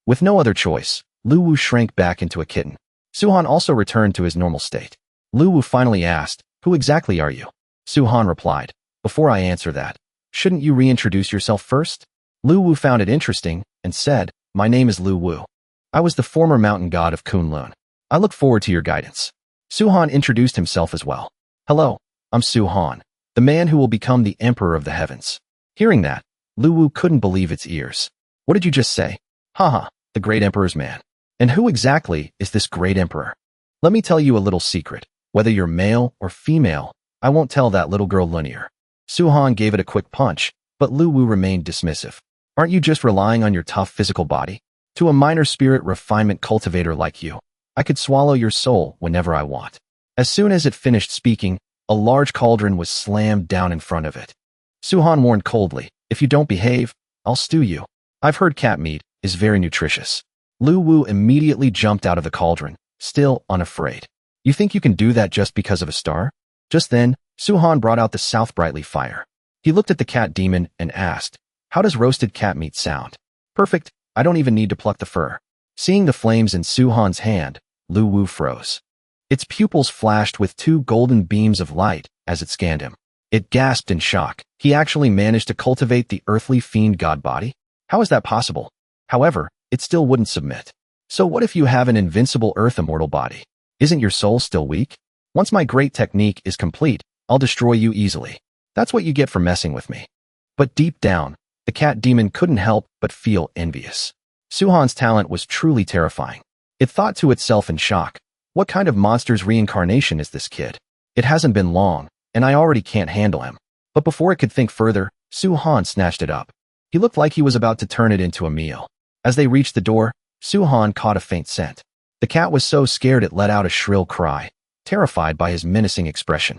S1: With no other choice, Lu Wu shrank back into a kitten. Su-han also returned to his normal state. Lu Wu finally asked, "Who exactly are you?" Su-han replied, "Before I answer that, shouldn't you reintroduce yourself first?" Lu Wu found it interesting and said, "My name is Lu Wu. I was the former mountain god of Kunlun. I look forward to your guidance." Su-han introduced himself as well. "Hello, I'm Su-han, the man who will become the emperor of the heavens." Hearing that, Lu Wu couldn't believe its ears. "What did you just say?" "Haha, the great emperor's man. And who exactly is this great emperor?" "Let me tell you a little secret. Whether you're male or female, I won't tell that little girl Lunier." Su-han gave it a quick punch, but Lu Wu remained dismissive. "Aren't you just relying on your tough physical body? To a minor spirit refinement cultivator like you, I could swallow your soul whenever I want." As soon as it finished speaking, a large cauldron was slammed down in front of it. Su-han warned coldly, "If you don't behave, I'll stew you. I've heard cat meat is very nutritious." Lu Wu immediately jumped out of the cauldron, still unafraid. "You think you can do that just because of a star?" Just then, Su-han brought out the South Brightly fire. He looked at the cat demon and asked, "How does roasted cat meat sound?" "Perfect, I don't even need to pluck the fur." Seeing the flames in Su-han's hand, Lu Wu froze. Its pupils flashed with two golden beams of light as it scanned him. It gasped in shock. He actually managed to cultivate the earthly fiend god body? How is that possible? However, it still wouldn't submit. "So what if you have an invincible earth immortal body? Isn't your soul still weak? Once my great technique is complete, I'll destroy you easily. That's what you get for messing with me." But deep down, the cat demon couldn't help but feel envious. Su-han's talent was truly terrifying. It thought to itself in shock, "What kind of monster's reincarnation is this kid? It hasn't been long, and I already can't handle him." But before it could think further, Su-han snatched it up. He looked like he was about to turn it into a meal. As they reached the door, Su-han caught a faint scent. The cat was so scared it let out a shrill cry, terrified by his menacing expression.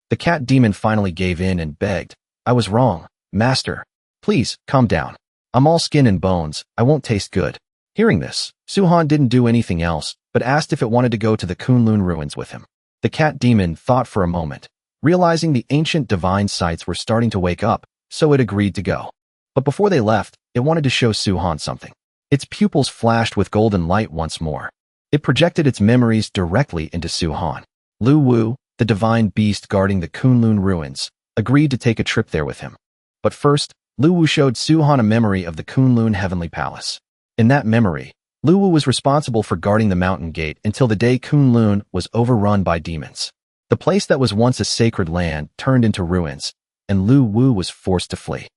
S1: The cat demon finally gave in and begged, "I was wrong, master. Please, calm down. I'm all skin and bones, I won't taste good." Hearing this, Su-han didn't do anything else, but asked if it wanted to go to the Kunlun ruins with him. The cat demon thought for a moment, realizing the ancient divine sites were starting to wake up, so it agreed to go. But before they left, it wanted to show Su-han something. Its pupils flashed with golden light once more. It projected its memories directly into Su-han. Lu Wu, the divine beast guarding the Kunlun ruins, agreed to take a trip there with him. But first, Lu Wu showed Su-han a memory of the Kunlun Heavenly Palace. In that memory, Lu Wu was responsible for guarding the mountain gate until the day Kunlun was overrun by demons. The place that was once a sacred land turned into ruins, and Lu Wu was forced to flee.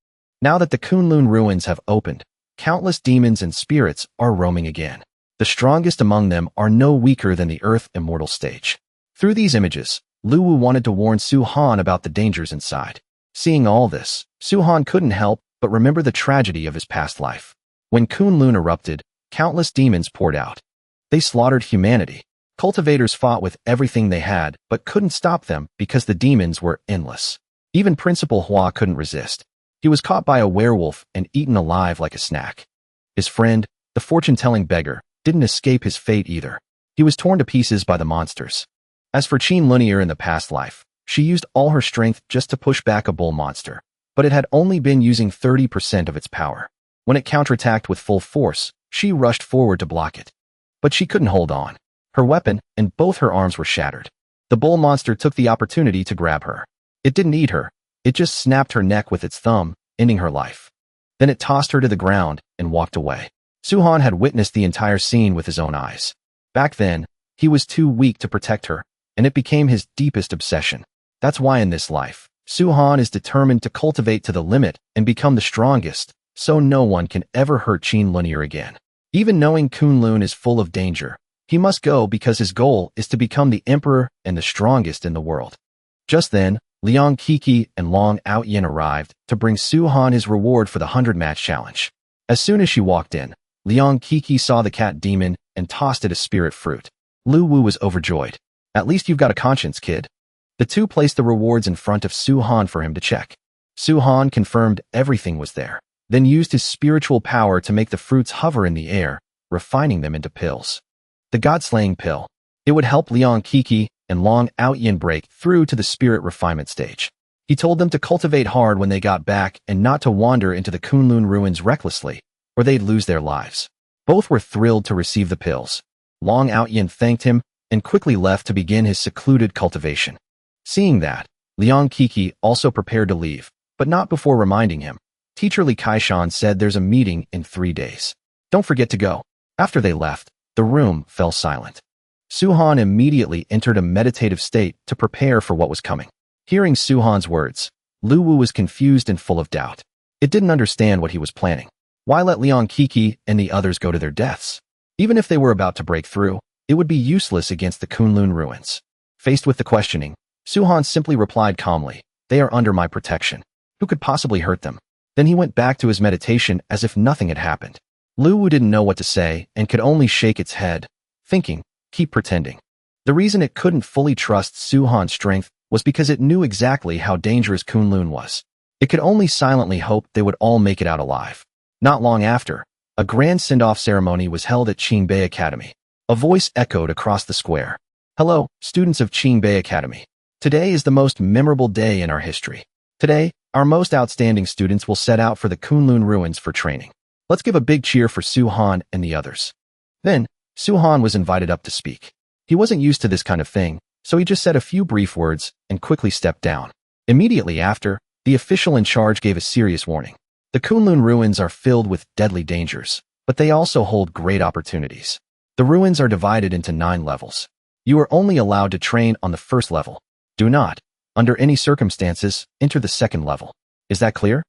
S1: Now that the Kunlun ruins have opened, countless demons and spirits are roaming again. The strongest among them are no weaker than the Earth Immortal stage. Through these images, Lu Wu wanted to warn Su-han about the dangers inside. Seeing all this, Su-han couldn't help but remember the tragedy of his past life. When Kunlun erupted, countless demons poured out. They slaughtered humanity. Cultivators fought with everything they had, but couldn't stop them because the demons were endless. Even Principal Hua couldn't resist. He was caught by a werewolf and eaten alive like a snack. His friend, the fortune-telling beggar, didn't escape his fate either. He was torn to pieces by the monsters. As for Qin Lunier in the past life, she used all her strength just to push back a bull monster. but it had only been using 30% of its power. When it counterattacked with full force, she rushed forward to block it. But she couldn't hold on. Her weapon and both her arms were shattered. The bull monster took the opportunity to grab her. It didn't eat her. It just snapped her neck with its thumb, ending her life. Then it tossed her to the ground and walked away. Su-han had witnessed the entire scene with his own eyes. Back then, he was too weak to protect her, and it became his deepest obsession. That's why in this life, Su-han is determined to cultivate to the limit and become the strongest, so no one can ever hurt Qin Linear again. Even knowing Kunlun is full of danger, he must go because his goal is to become the emperor and the strongest in the world. Just then, Liang Kiki and Long Outyin arrived to bring Su-han his reward for the 100-match challenge. As soon as she walked in, Liang Kiki saw the cat demon and tossed it a spirit fruit. Lu Wu was overjoyed. At least you've got a conscience, kid. The two placed the rewards in front of Su-han for him to check. Su-han confirmed everything was there, then used his spiritual power to make the fruits hover in the air, refining them into pills. The God-slaying pill. It would help Liang Kiki and Long Outyin break through to the spirit refinement stage. He told them to cultivate hard when they got back and not to wander into the Kunlun ruins recklessly, or they'd lose their lives. Both were thrilled to receive the pills. Long Outyin thanked him and quickly left to begin his secluded cultivation. Seeing that, Liang Kiki also prepared to leave, but not before reminding him. Teacher Li Kaishan said there's a meeting in 3 days. Don't forget to go. After they left, the room fell silent. Su-han immediately entered a meditative state to prepare for what was coming. Hearing Su-han's words, Lu Wu was confused and full of doubt. It didn't understand what he was planning. Why let Liang Kiki and the others go to their deaths? Even if they were about to break through, it would be useless against the Kunlun ruins. Faced with the questioning, Su-han simply replied calmly, "They are under my protection. Who could possibly hurt them?" Then he went back to his meditation as if nothing had happened. Lu Wu didn't know what to say and could only shake its head, thinking, keep pretending. The reason it couldn't fully trust Su-han's strength was because it knew exactly how dangerous Kunlun was. It could only silently hope they would all make it out alive. Not long after, a grand send-off ceremony was held at Qingbei Academy. A voice echoed across the square. "Hello, students of Qingbei Academy. Today is the most memorable day in our history. Today, our most outstanding students will set out for the Kunlun ruins for training. Let's give a big cheer for Su-han and the others." Then, Su-han was invited up to speak. He wasn't used to this kind of thing, so he just said a few brief words and quickly stepped down. Immediately after, the official in charge gave a serious warning. The Kunlun ruins are filled with deadly dangers, but they also hold great opportunities. The ruins are divided into 9 levels. You are only allowed to train on the first level. Do not, under any circumstances, enter the second level. Is that clear?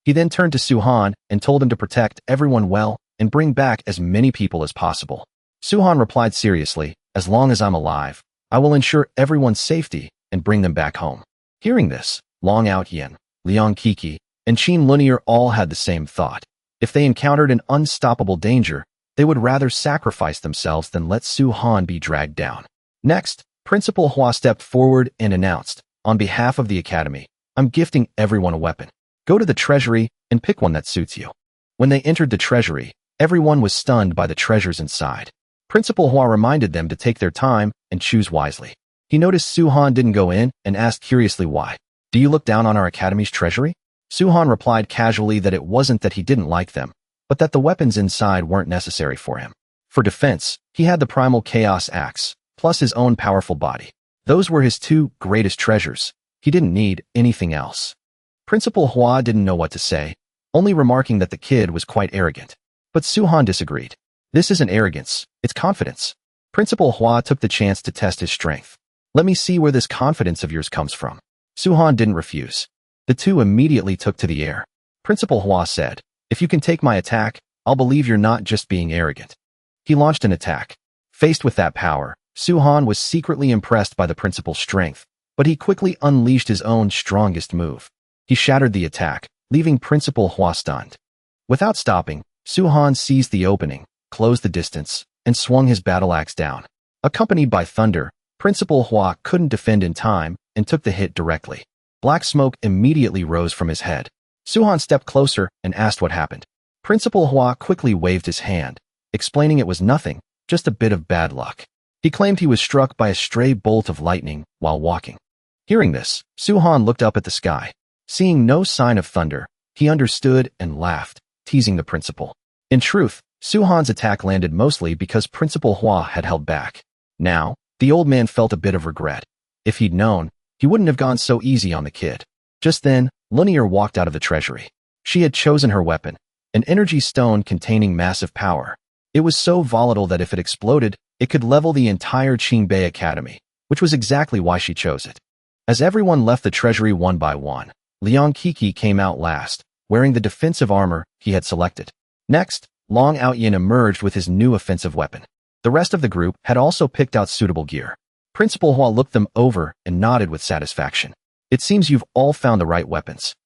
S1: He then turned to Su-han and told him to protect everyone well and bring back as many people as possible. Su-han replied seriously, "As long as I'm alive, I will ensure everyone's safety and bring them back home." Hearing this, Long Outyin, Liang Kiki, and Qin Linear all had the same thought. If they encountered an unstoppable danger, they would rather sacrifice themselves than let Su-han be dragged down. Next, Principal Hua stepped forward and announced, "On behalf of the academy, I'm gifting everyone a weapon. Go to the treasury and pick one that suits you." When they entered the treasury, everyone was stunned by the treasures inside. Principal Hua reminded them to take their time and choose wisely. He noticed Su-han didn't go in and asked curiously why. "Do you look down on our academy's treasury?" Su-han replied casually that it wasn't that he didn't like them, but that the weapons inside weren't necessary for him. For defense, he had the primal chaos axe, plus his own powerful body. Those were his 2 greatest treasures. He didn't need anything else. Principal Hua didn't know what to say, only remarking that the kid was quite arrogant. But Su-han disagreed. "This isn't arrogance, it's confidence." Principal Hua took the chance to test his strength. "Let me see where this confidence of yours comes from." Su-han didn't refuse. The two immediately took to the air. Principal Hua said, "If you can take my attack, I'll believe you're not just being arrogant." He launched an attack. Faced with that power, Su-han was secretly impressed by the principal's strength, but he quickly unleashed his own strongest move. He shattered the attack, leaving Principal Hua stunned. Without stopping, Su-han seized the opening, closed the distance, and swung his battle axe down. Accompanied by thunder, Principal Hua couldn't defend in time and took the hit directly. Black smoke immediately rose from his head. Su-han stepped closer and asked what happened. Principal Hua quickly waved his hand, explaining it was nothing, just a bit of bad luck. He claimed he was struck by a stray bolt of lightning while walking. Hearing this, Su-han looked up at the sky. Seeing no sign of thunder, he understood and laughed, teasing the principal. In truth, Suhan's attack landed mostly because Principal Hua had held back. Now, the old man felt a bit of regret. If he'd known, he wouldn't have gone so easy on the kid. Just then, Lunier walked out of the treasury. She had chosen her weapon, an energy stone containing massive power. It was so volatile that if it exploded, it could level the entire Qingbei Academy, which was exactly why she chose it. As everyone left the treasury one by one, Liang Qixi came out last, wearing the defensive armor he had selected. Next, Long Outyin emerged with his new offensive weapon. The rest of the group had also picked out suitable gear. Principal Hua looked them over and nodded with satisfaction. It seems you've all found the right weapons.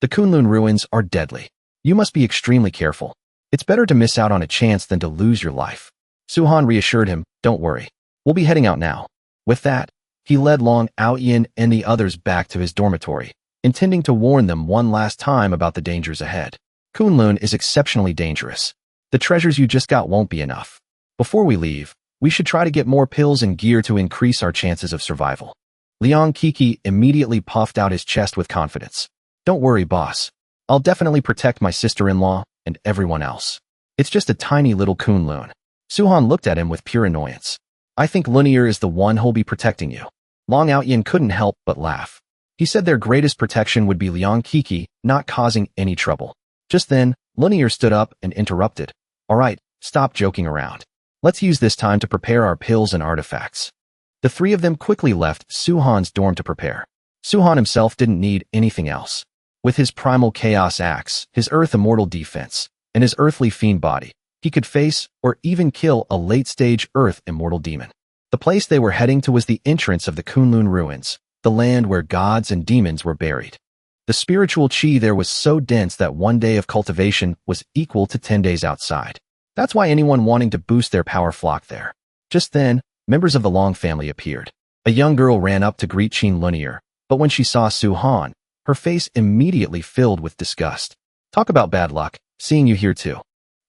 S1: The Kunlun ruins are deadly. You must be extremely careful. It's better to miss out on a chance than to lose your life. Suhan reassured him, don't worry. We'll be heading out now. With that, he led Long Outyin and the others back to his dormitory, intending to warn them one last time about the dangers ahead. Kunlun is exceptionally dangerous. The treasures you just got won't be enough. Before we leave, we should try to get more pills and gear to increase our chances of survival. Liang Qixi immediately puffed out his chest with confidence. Don't worry, boss. I'll definitely protect my sister-in-law and everyone else. It's just a tiny little Kunlun. Suhan looked at him with pure annoyance. I think Lunier is the one who'll be protecting you. Long Outyin couldn't help but laugh. He said their greatest protection would be Liang Qixi not causing any trouble. Just then, Lunier stood up and interrupted. All right, stop joking around. Let's use this time to prepare our pills and artifacts. The three of them quickly left Suhan's dorm to prepare. Suhan himself didn't need anything else. With his primal chaos axe, his earth immortal defense, and his earthly fiend body, he could face or even kill a late-stage earth immortal demon. The place they were heading to was the entrance of the Kunlun ruins, the land where gods and demons were buried. The spiritual qi there was so dense that one day of cultivation was equal to 10 days outside. That's why anyone wanting to boost their power flocked there. Just then, members of the Long family appeared. A young girl ran up to greet Qin Lunier, but when she saw Suhan, her face immediately filled with disgust. Talk about bad luck, seeing you here too.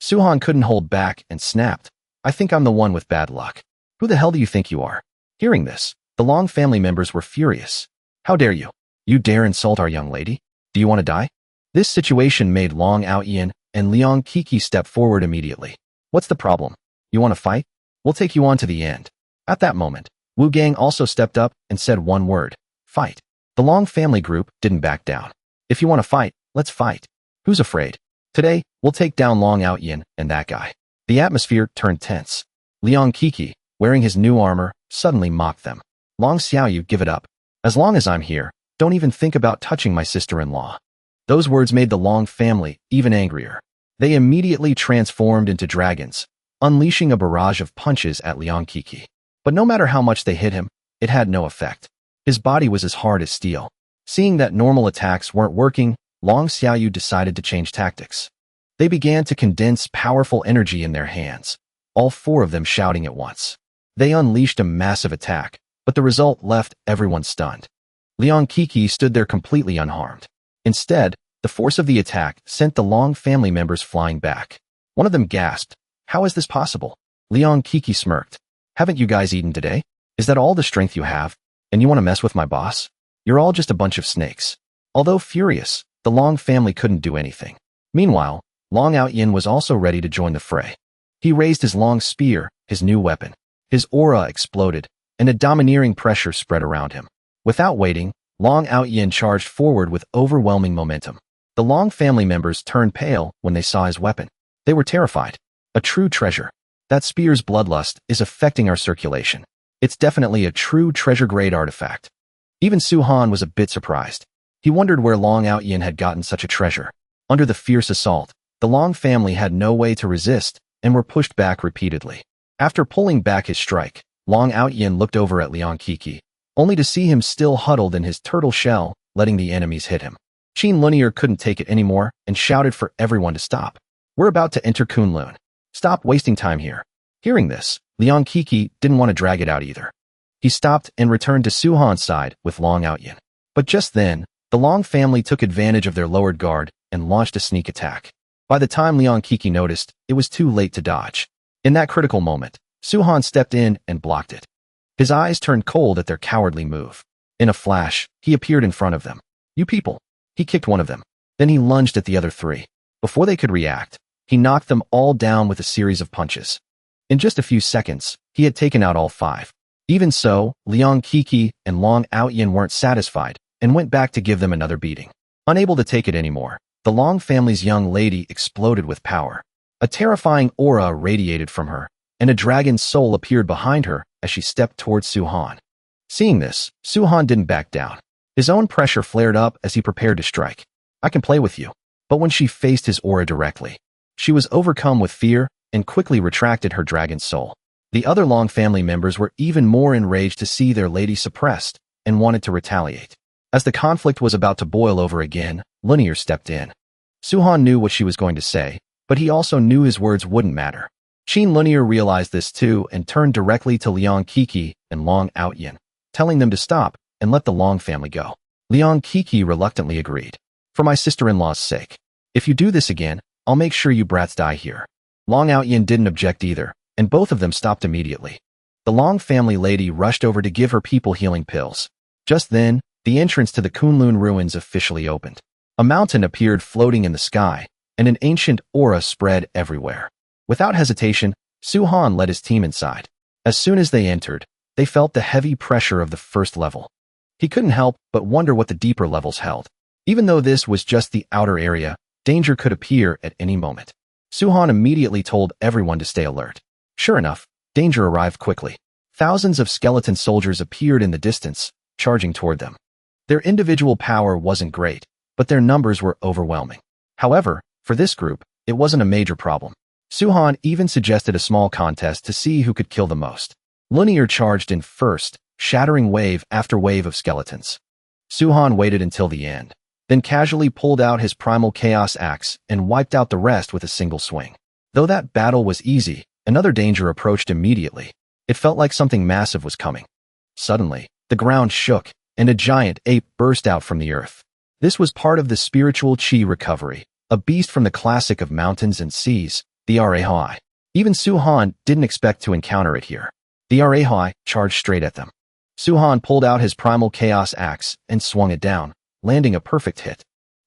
S1: Suhan couldn't hold back and snapped. I think I'm the one with bad luck. Who the hell do you think you are? Hearing this, the Long family members were furious. How dare you? You dare insult our young lady? Do you want to die? This situation made Long Outyin and Liang Qixi step forward immediately. What's the problem? You want to fight? We'll take you on to the end. At that moment, Wu Gang also stepped up and said one word. Fight. The Long family group didn't back down. If you want to fight, let's fight. Who's afraid? Today, we'll take down Long Outyin and that guy. The atmosphere turned tense. Liang Qixi, wearing his new armor, suddenly mocked them. Long Xiaoyu, give it up. As long as I'm here, don't even think about touching my sister-in-law. Those words made the Long family even angrier. They immediately transformed into dragons, unleashing a barrage of punches at Liang Qixi. But no matter how much they hit him, it had no effect. His body was as hard as steel. Seeing that normal attacks weren't working, Long Xiaoyu decided to change tactics. They began to condense powerful energy in their hands, all four of them shouting at once. They unleashed a massive attack, but the result left everyone stunned. Liang Qixi stood there completely unharmed. Instead, the force of the attack sent the Long family members flying back. One of them gasped, "How is this possible?" Liang Qixi smirked. "Haven't you guys eaten today? Is that all the strength you have? And you want to mess with my boss? You're all just a bunch of snakes." Although furious, the Long family couldn't do anything. Meanwhile, Long Outyin was also ready to join the fray. He raised his long spear, his new weapon. His aura exploded, and a domineering pressure spread around him. Without waiting, Long Outyin charged forward with overwhelming momentum. The Long family members turned pale when they saw his weapon. They were terrified. A true treasure. That spear's bloodlust is affecting our circulation. It's definitely a true treasure-grade artifact. Even Suhan was a bit surprised. He wondered where Long Outyin had gotten such a treasure. Under the fierce assault, the Long family had no way to resist and were pushed back repeatedly. After pulling back his strike, Long Outyin looked over at Liang Qixi, only to see him still huddled in his turtle shell, letting the enemies hit him. Qin Lunier couldn't take it anymore and shouted for everyone to stop. We're about to enter Kunlun. Stop wasting time here. Hearing this, Liang Qixi didn't want to drag it out either. He stopped and returned to Suhan's side with Long Outyin. But just then, the Long family took advantage of their lowered guard and launched a sneak attack. By the time Liang Qixi noticed, it was too late to dodge. In that critical moment, Suhan stepped in and blocked it. His eyes turned cold at their cowardly move. In a flash, he appeared in front of them. You people, He kicked one of them. Then he lunged at the other three. Before they could react, he knocked them all down with a series of punches. In just a few seconds, he had taken out all five. Even so, Liang Kiki and Long Outyin weren't satisfied and went back to give them another beating. Unable to take it anymore, the Long family's young lady exploded with power. A terrifying aura radiated from her, and a dragon's soul appeared behind her as she stepped towards Su-han. Seeing this, Su-han didn't back down. His own pressure flared up as he prepared to strike. I can play with you. But when she faced his aura directly, she was overcome with fear and quickly retracted her dragon's soul. The other Long family members were even more enraged to see their lady suppressed and wanted to retaliate. As the conflict was about to boil over again, Linear stepped in. Su-han knew what she was going to say, but he also knew his words wouldn't matter. Qin Linear realized this too and turned directly to Liang Kiki and Long Outyin, telling them to stop and let the Long family go. Liang Kiki reluctantly agreed. For my sister-in-law's sake. If you do this again, I'll make sure you brats die here. Long Outyin didn't object either, and both of them stopped immediately. The Long family lady rushed over to give her people healing pills. Just then, the entrance to the Kunlun ruins officially opened. A mountain appeared floating in the sky, and an ancient aura spread everywhere. Without hesitation, Su-han led his team inside. As soon as they entered, they felt the heavy pressure of the first level. He couldn't help but wonder what the deeper levels held. Even though this was just the outer area, danger could appear at any moment. Su-han immediately told everyone to stay alert. Sure enough, danger arrived quickly. Thousands of skeleton soldiers appeared in the distance, charging toward them. Their individual power wasn't great, but their numbers were overwhelming. However, for this group, it wasn't a major problem. Su-han even suggested a small contest to see who could kill the most. Linear charged in first, shattering wave after wave of skeletons. Su-han waited until the end, then casually pulled out his primal chaos axe and wiped out the rest with a single swing. Though that battle was easy, another danger approached immediately. It felt like something massive was coming. Suddenly, the ground shook, and a giant ape burst out from the earth. This was part of the spiritual chi recovery, a beast from the classic of mountains and seas, the Arahoi. Even Su-han didn't expect to encounter it here. The Arahoi charged straight at them. Su-han pulled out his primal chaos axe and swung it down, landing a perfect hit.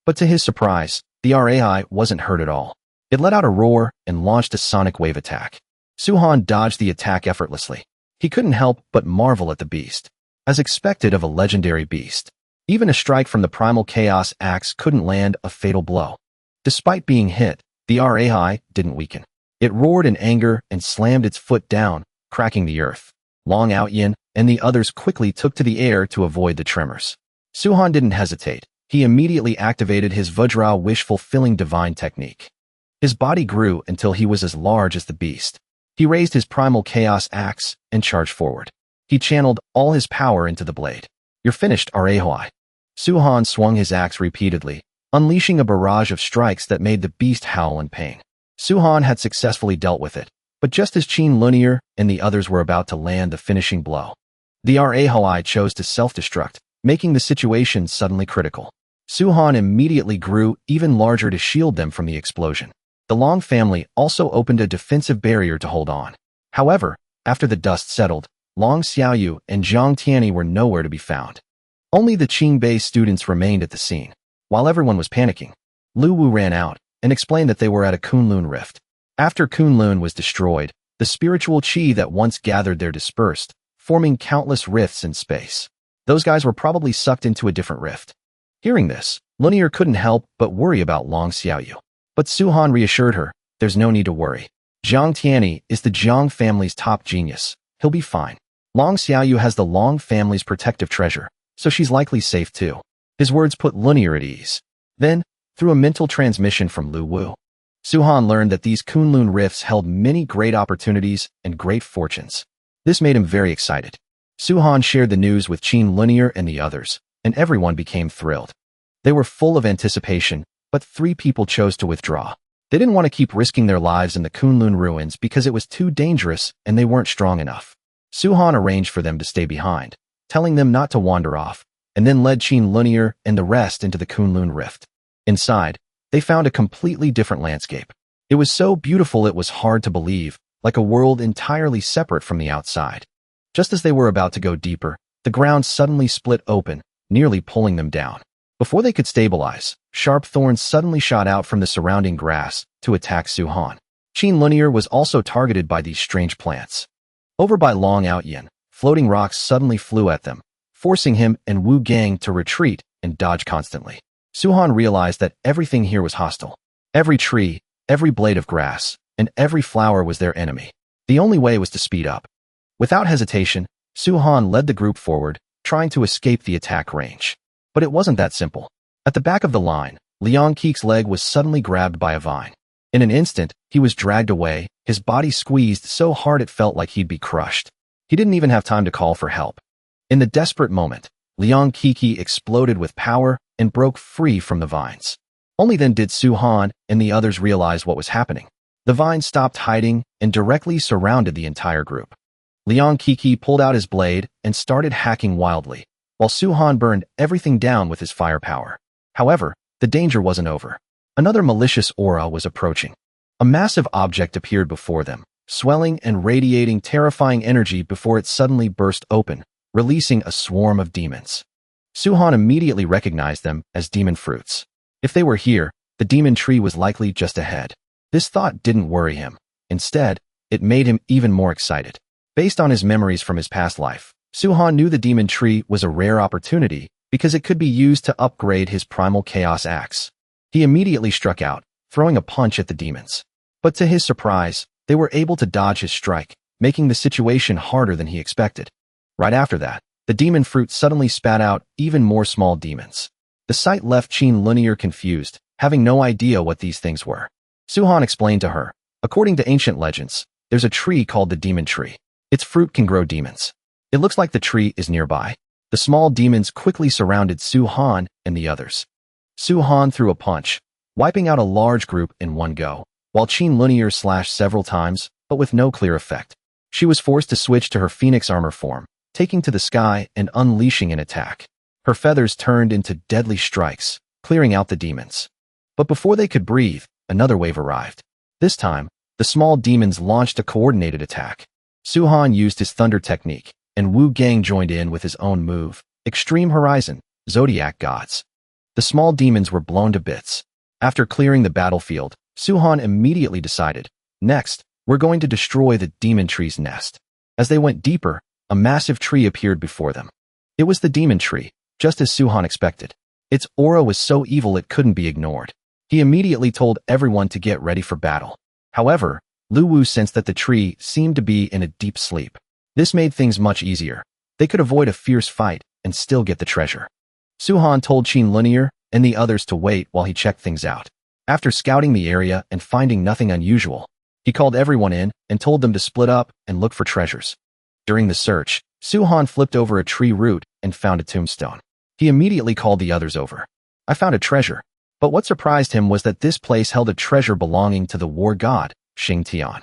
S1: But to his surprise, the Arahoi wasn't hurt at all. It let out a roar and launched a sonic wave attack. Su-han dodged the attack effortlessly. He couldn't help but marvel at the beast. As expected of a legendary beast, even a strike from the primal chaos axe couldn't land a fatal blow. Despite being hit, the Arahoi didn't weaken. It roared in anger and slammed its foot down, cracking the earth. Long Outyin and the others quickly took to the air to avoid the tremors. Su-han didn't hesitate. He immediately activated his Vajra wish-fulfilling divine technique. His body grew until he was as large as the beast. He raised his primal chaos axe and charged forward. He channeled all his power into the blade. You're finished, Arahoi. Su-han swung his axe repeatedly, unleashing a barrage of strikes that made the beast howl in pain. Su-han had successfully dealt with it, but just as Qin Linear and the others were about to land the finishing blow, the Arahoi chose to self-destruct, making the situation suddenly critical. Su-han immediately grew even larger to shield them from the explosion. The Long family also opened a defensive barrier to hold on. However, after the dust settled, Long Xiaoyu and Zhang Tianyi were nowhere to be found. Only the Qingbei students remained at the scene. While everyone was panicking, Lu Wu ran out and explained that they were at a Kunlun rift. After Kunlun was destroyed, the spiritual qi that once gathered there dispersed, forming countless rifts in space. Those guys were probably sucked into a different rift. Hearing this, Linear couldn't help but worry about Long Xiaoyu. But Su-han reassured her, there's no need to worry. Zhang Tianyi is the Zhang family's top genius. He'll be fine. Long Xiaoyu has the Long family's protective treasure, so she's likely safe too. His words put Linear at ease. Then, through a mental transmission from Lu Wu, Su-han learned that these Kunlun rifts held many great opportunities and great fortunes. This made him very excited. Su-han shared the news with Qin Linear and the others, and everyone became thrilled. They were full of anticipation, but 3 people chose to withdraw. They didn't want to keep risking their lives in the Kunlun ruins because it was too dangerous and they weren't strong enough. Su-han arranged for them to stay behind, telling them not to wander off, and then led Qin Linear and the rest into the Kunlun rift. Inside, they found a completely different landscape. It was so beautiful it was hard to believe, like a world entirely separate from the outside. Just as they were about to go deeper, the ground suddenly split open, nearly pulling them down. Before they could stabilize, sharp thorns suddenly shot out from the surrounding grass to attack Su-han. Qin Linear was also targeted by these strange plants. Over by Long Outyin, floating rocks suddenly flew at them, forcing him and Wu Gang to retreat and dodge constantly. Su-han realized that everything here was hostile. Every tree, every blade of grass, and every flower was their enemy. The only way was to speed up. Without hesitation, Su-han led the group forward, trying to escape the attack range. But it wasn't that simple. At the back of the line, Liang Keek's leg was suddenly grabbed by a vine. In an instant, he was dragged away, his body squeezed so hard it felt like he'd be crushed. He didn't even have time to call for help. In the desperate moment, Liang Kiki exploded with power and broke free from the vines. Only then did Su-han and the others realize what was happening. The vine stopped hiding and directly surrounded the entire group. Liang Kiki pulled out his blade and started hacking wildly, while Su-han burned everything down with his firepower. However, the danger wasn't over. Another malicious aura was approaching. A massive object appeared before them, swelling and radiating terrifying energy before it suddenly burst open, releasing a swarm of demons. Su-han immediately recognized them as demon fruits. If they were here, the demon tree was likely just ahead. This thought didn't worry him. Instead, it made him even more excited. Based on his memories from his past life, Su-han knew the demon tree was a rare opportunity because it could be used to upgrade his primal chaos axe. He immediately struck out, throwing a punch at the demons. But to his surprise, they were able to dodge his strike, making the situation harder than he expected. Right after that, the demon fruit suddenly spat out even more small demons. The sight left Qin Linear confused, having no idea what these things were. Su-han explained to her, according to ancient legends, there's a tree called the demon tree. Its fruit can grow demons. It looks like the tree is nearby. The small demons quickly surrounded Su-han and the others. Su-han threw a punch, wiping out a large group in one go, while Qin Linear slashed several times, but with no clear effect. She was forced to switch to her phoenix armor form, taking to the sky and unleashing an attack. Her feathers turned into deadly strikes, clearing out the demons. But before they could breathe, another wave arrived. This time, the small demons launched a coordinated attack. Su-han used his thunder technique, and Wu Gang joined in with his own move, Extreme Horizon, Zodiac Gods. The small demons were blown to bits. After clearing the battlefield, Su-han immediately decided, next, we're going to destroy the demon tree's nest. As they went deeper, a massive tree appeared before them. It was the demon tree, just as Su-han expected. Its aura was so evil it couldn't be ignored. He immediately told everyone to get ready for battle. However, Lu Wu sensed that the tree seemed to be in a deep sleep. This made things much easier. They could avoid a fierce fight and still get the treasure. Su-han told Qin Linear and the others to wait while he checked things out. After scouting the area and finding nothing unusual, he called everyone in and told them to split up and look for treasures. During the search, Su-han flipped over a tree root and found a tombstone. He immediately called the others over. I found a treasure. But what surprised him was that this place held a treasure belonging to the war god, Xing Tian.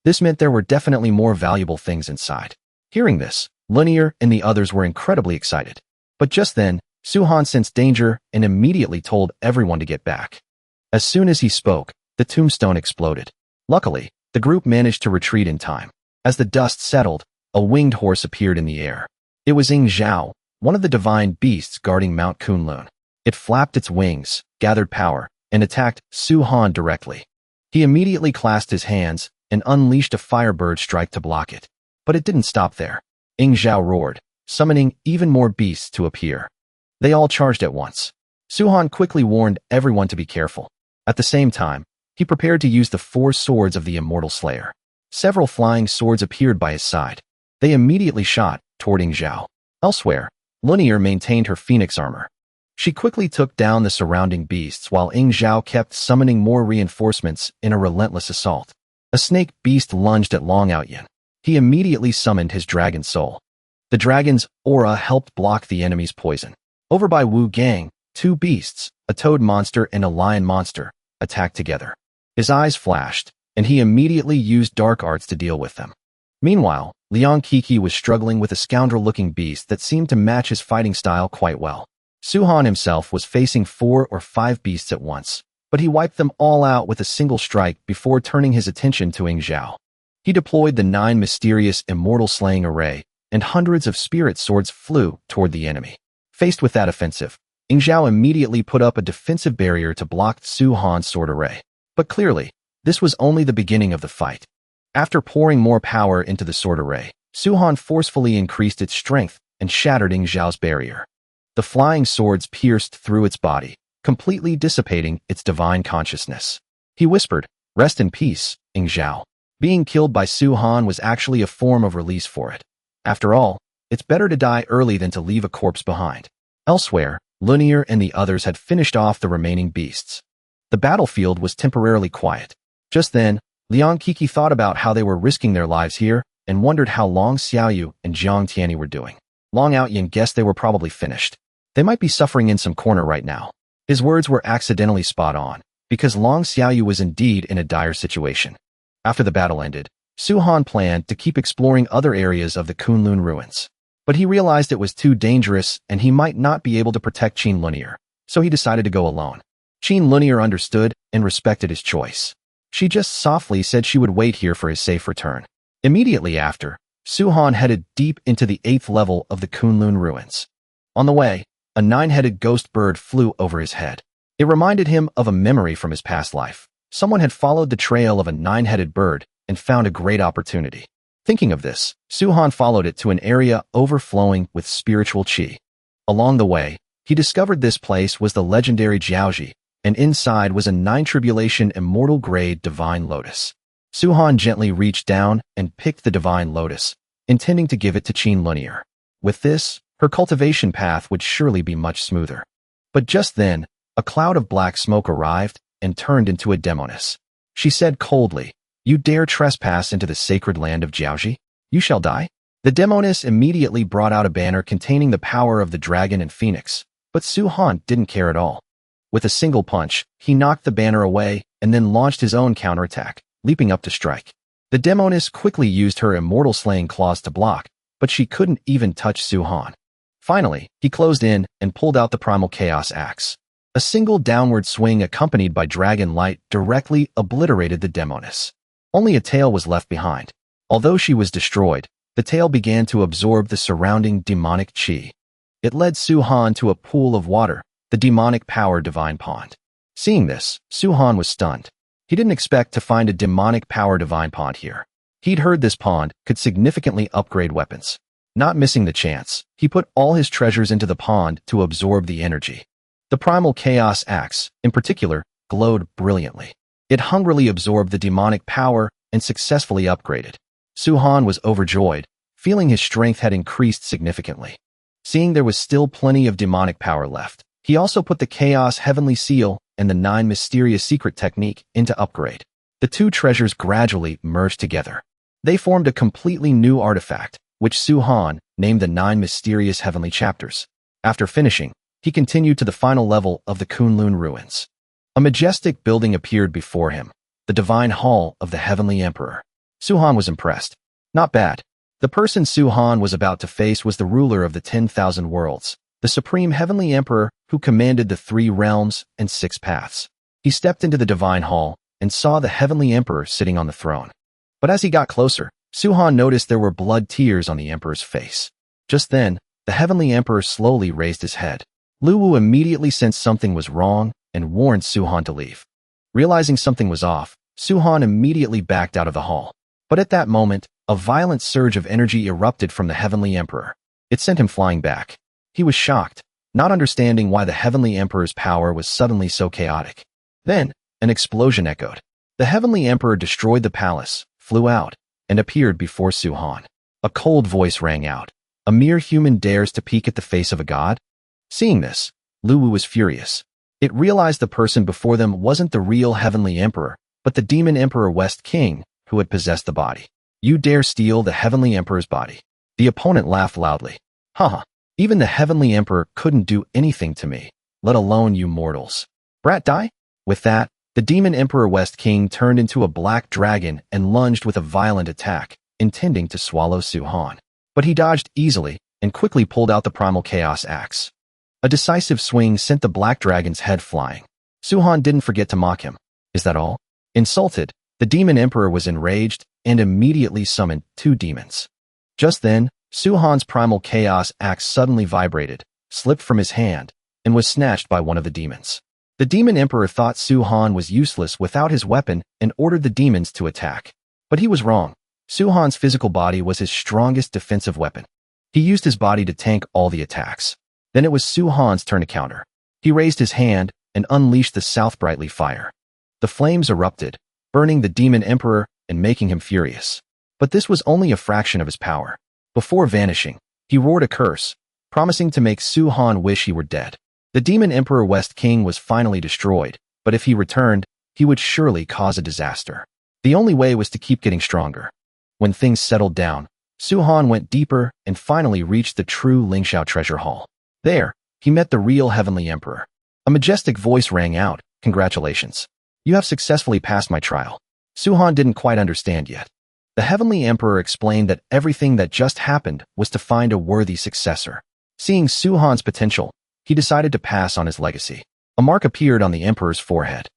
S1: This meant there were definitely more valuable things inside. Hearing this, Linear and the others were incredibly excited. But just then, Su-han sensed danger and immediately told everyone to get back. As soon as he spoke, the tombstone exploded. Luckily, the group managed to retreat in time. As the dust settled, a winged horse appeared in the air. It was Ying Zhao, one of the divine beasts guarding Mount Kunlun. It flapped its wings, gathered power, and attacked Su-han directly. He immediately clasped his hands and unleashed a firebird strike to block it. But it didn't stop there. Ying Zhao roared, summoning even more beasts to appear. They all charged at once. Su-han quickly warned everyone to be careful. At the same time, he prepared to use the 4 swords of the Immortal Slayer. Several flying swords appeared by his side. They immediately shot toward Ying Zhao. Elsewhere, Linear maintained her phoenix armor. She quickly took down the surrounding beasts while Ying Zhao kept summoning more reinforcements in a relentless assault. A snake beast lunged at Long Outyin. He immediately summoned his dragon soul. The dragon's aura helped block the enemy's poison. Over by Wu Gang, 2 beasts, a toad monster and a lion monster, attacked together. His eyes flashed, and he immediately used dark arts to deal with them. Meanwhile, Liang Kiki was struggling with a scoundrel-looking beast that seemed to match his fighting style quite well. Su-han himself was facing 4 or 5 beasts at once, but he wiped them all out with a single strike before turning his attention to Ying Zhao. He deployed the 9 mysterious immortal slaying array, and hundreds of spirit swords flew toward the enemy. Faced with that offensive, Zhao immediately put up a defensive barrier to block Su Han's sword array. But clearly, this was only the beginning of the fight. After pouring more power into the sword array, Su Han forcefully increased its strength and shattered Zhao's barrier. The flying swords pierced through its body, completely dissipating its divine consciousness. He whispered, "Rest in peace, Zhao." Being killed by Su Han was actually a form of release for it. After all, it's better to die early than to leave a corpse behind. Elsewhere, Lu and the others had finished off the remaining beasts. The battlefield was temporarily quiet. Just then, Liang Kiki thought about how they were risking their lives here and wondered how Long Xiaoyu and Jiang Tianyi were doing. Long Outyan guessed they were probably finished. They might be suffering in some corner right now. His words were accidentally spot on, because Long Xiaoyu was indeed in a dire situation. After the battle ended, Su Han planned to keep exploring other areas of the Kunlun ruins. But he realized it was too dangerous and he might not be able to protect Qin Lunier, so he decided to go alone. Qin Lunier understood and respected his choice. She just softly said she would wait here for his safe return. Immediately after, Su Han headed deep into the 8th level of the Kunlun ruins. On the way, a 9-headed ghost bird flew over his head. It reminded him of a memory from his past life. Someone had followed the trail of a 9-headed bird and found a great opportunity. Thinking of this, Su Han followed it to an area overflowing with spiritual qi. Along the way, he discovered this place was the legendary Jiaoji, and inside was a 9-tribulation immortal grade divine lotus. Su Han gently reached down and picked the divine lotus, intending to give it to Qin Lunier. With this, her cultivation path would surely be much smoother. But just then, a cloud of black smoke arrived and turned into a demoness. She said coldly, "You dare trespass into the sacred land of Jiaoji? You shall die." The demoness immediately brought out a banner containing the power of the dragon and phoenix, but Su Han didn't care at all. With a single punch, he knocked the banner away and then launched his own counterattack, leaping up to strike. The demoness quickly used her immortal slaying claws to block, but she couldn't even touch Su Han. Finally, he closed in and pulled out the primal chaos axe. A single downward swing accompanied by dragon light directly obliterated the demoness. Only a tail was left behind. Although she was destroyed, the tail began to absorb the surrounding demonic qi. It led Su Han to a pool of water, the demonic power divine pond. Seeing this, Su Han was stunned. He didn't expect to find a demonic power divine pond here. He'd heard this pond could significantly upgrade weapons. Not missing the chance, he put all his treasures into the pond to absorb the energy. The primal chaos axe, in particular, glowed brilliantly. It hungrily absorbed the demonic power and successfully upgraded. Su Han was overjoyed, feeling his strength had increased significantly. Seeing there was still plenty of demonic power left, he also put the Chaos Heavenly Seal and the 9 Mysterious Secret Technique into upgrade. The two treasures gradually merged together. They formed a completely new artifact, which Su Han named the 9 Mysterious Heavenly Chapters. After finishing, he continued to the final level of the Kunlun ruins. A majestic building appeared before him, the Divine Hall of the Heavenly Emperor. Su Han was impressed. Not bad. The person Su Han was about to face was the ruler of the 10,000 worlds, the Supreme Heavenly Emperor who commanded the 3 realms and 6 paths. He stepped into the Divine Hall and saw the Heavenly Emperor sitting on the throne. But as he got closer, Su Han noticed there were blood tears on the Emperor's face. Just then, the Heavenly Emperor slowly raised his head. Lu Wu immediately sensed something was wrong and warned Su Han to leave. Realizing something was off, Su Han immediately backed out of the hall. But at that moment, a violent surge of energy erupted from the Heavenly Emperor. It sent him flying back. He was shocked, not understanding why the Heavenly Emperor's power was suddenly so chaotic. Then, an explosion echoed. The Heavenly Emperor destroyed the palace, flew out, and appeared before Su Han. A cold voice rang out. "A mere human dares to peek at the face of a god?" Seeing this, Lu Wu was furious. It realized the person before them wasn't the real Heavenly Emperor, but the Demon Emperor West King, who had possessed the body. "You dare steal the Heavenly Emperor's body?" The opponent laughed loudly. "Haha, even the Heavenly Emperor couldn't do anything to me, let alone you mortals. Brat die?" With that, the Demon Emperor West King turned into a black dragon and lunged with a violent attack, intending to swallow Su Han. But he dodged easily and quickly pulled out the Primal Chaos Axe. A decisive swing sent the black dragon's head flying. Su Han didn't forget to mock him. "Is that all?" Insulted, the Demon Emperor was enraged and immediately summoned 2 demons. Just then, Su Han's Primal Chaos Axe suddenly vibrated, slipped from his hand, and was snatched by one of the demons. The demon emperor thought Su Han was useless without his weapon and ordered the demons to attack. But he was wrong. Su Han's physical body was his strongest defensive weapon. He used his body to tank all the attacks. Then it was Su Han's turn to counter. He raised his hand and unleashed the South Brightly fire. The flames erupted, burning the demon emperor and making him furious. But this was only a fraction of his power. Before vanishing, he roared a curse, promising to make Su Han wish he were dead. The demon emperor West King was finally destroyed, but if he returned, he would surely cause a disaster. The only way was to keep getting stronger. When things settled down, Su Han went deeper and finally reached the true Lingxiao treasure hall. There, he met the real heavenly emperor. A majestic voice rang out, "Congratulations. You have successfully passed my trial." Su Han didn't quite understand yet. The heavenly emperor explained that everything that just happened was to find a worthy successor. Seeing Su Han's potential, he decided to pass on his legacy. A mark appeared on the emperor's forehead.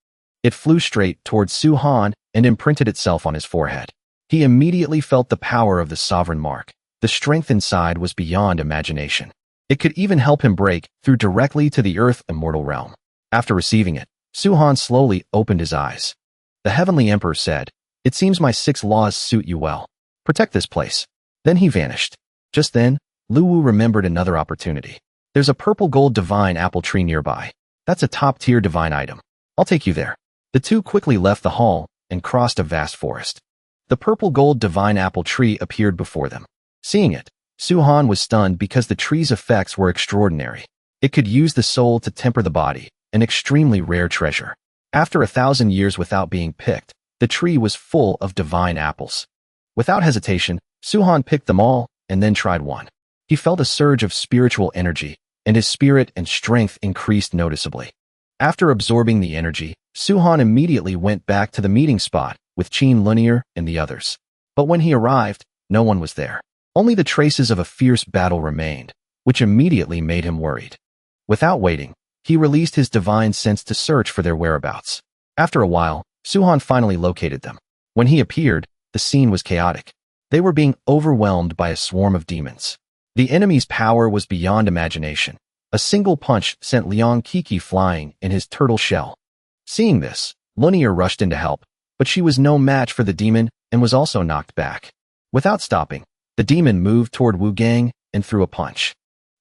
S1: It flew straight towards Su Han and imprinted itself on his forehead. He immediately felt the power of the sovereign mark. The strength inside was beyond imagination. It could even help him break through directly to the Earth immortal realm. After receiving it, Su Han slowly opened his eyes. The heavenly emperor said, "It seems my 6 laws suit you well. Protect this place." Then he vanished. Just then, Lu Wu remembered another opportunity. "There's a purple gold divine apple tree nearby. That's a top-tier divine item. I'll take you there." The two quickly left the hall and crossed a vast forest. The purple gold divine apple tree appeared before them. Seeing it, Su Han was stunned because the tree's effects were extraordinary. It could use the soul to temper the body, an extremely rare treasure. After 1,000 years without being picked, the tree was full of divine apples. Without hesitation, Su Han picked them all and then tried one. He felt a surge of spiritual energy, and his spirit and strength increased noticeably. After absorbing the energy, Su Han immediately went back to the meeting spot with Qin Lunier and the others. But when he arrived, no one was there. Only the traces of a fierce battle remained, which immediately made him worried. Without waiting, he released his divine sense to search for their whereabouts. After a while, Su Han finally located them. When he appeared, the scene was chaotic. They were being overwhelmed by a swarm of demons. The enemy's power was beyond imagination. A single punch sent Liang Kiki flying in his turtle shell. Seeing this, Lunier rushed in to help, but she was no match for the demon and was also knocked back. Without stopping, the demon moved toward Wu Gang and threw a punch.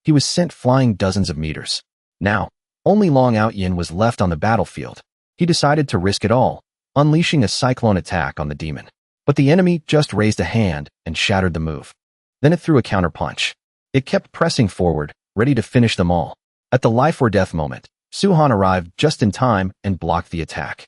S1: He was sent flying dozens of meters. Now, only Long Outyin was left on the battlefield. He decided to risk it all, unleashing a cyclone attack on the demon. But the enemy just raised a hand and shattered the move. Then it threw a counterpunch. It kept pressing forward, ready to finish them all. At the life or death moment, Su Han arrived just in time and blocked the attack.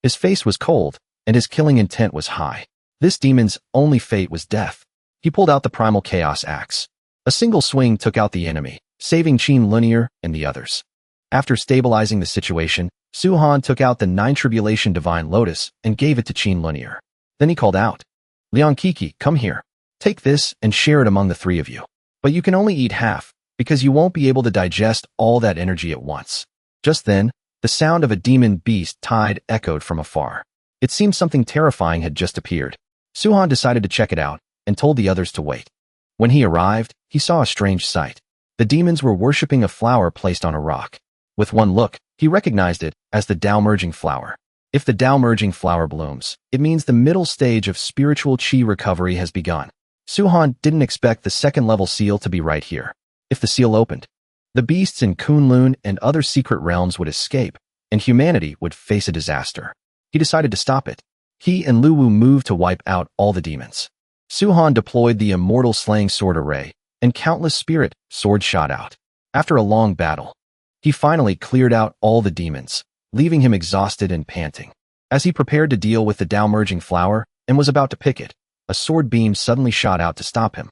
S1: His face was cold, and his killing intent was high. This demon's only fate was death. He pulled out the primal chaos axe. A single swing took out the enemy, saving Qin Lunier and the others. After stabilizing the situation, Su Han took out the 9 Tribulation Divine Lotus and gave it to Qin Lunier. Then he called out, "Liang Kiki, come here. Take this and share it among the 3 of you. But you can only eat half, because you won't be able to digest all that energy at once." Just then, the sound of a demon beast tied echoed from afar. It seemed something terrifying had just appeared. Su Han decided to check it out and told the others to wait. When he arrived, he saw a strange sight. The demons were worshipping a flower placed on a rock. With one look, he recognized it as the Tao Merging Flower. If the Tao Merging Flower blooms, it means the middle stage of spiritual qi recovery has begun. Su Han didn't expect the second-level seal to be right here. If the seal opened, the beasts in Kunlun and other secret realms would escape, and humanity would face a disaster. He decided to stop it. He and Lu Wu moved to wipe out all the demons. Su Han deployed the immortal slaying sword array, and countless spirit swords shot out. After a long battle, he finally cleared out all the demons, leaving him exhausted and panting. As he prepared to deal with the Tao Merging Flower and was about to pick it, a sword beam suddenly shot out to stop him.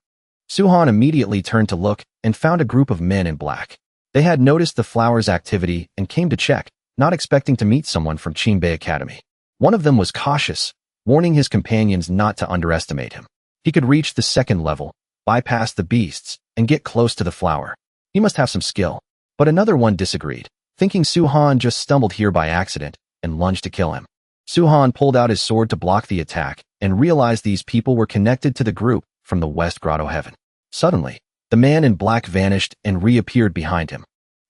S1: Su Han immediately turned to look and found a group of men in black. They had noticed the flower's activity and came to check, not expecting to meet someone from Qinbei Academy. One of them was cautious, warning his companions not to underestimate him. He could reach the second level, bypass the beasts, and get close to the flower. He must have some skill. But another one disagreed, thinking Su Han just stumbled here by accident and lunged to kill him. Su Han pulled out his sword to block the attack and realized these people were connected to the group from the West Grotto Heaven. Suddenly, the man in black vanished and reappeared behind him.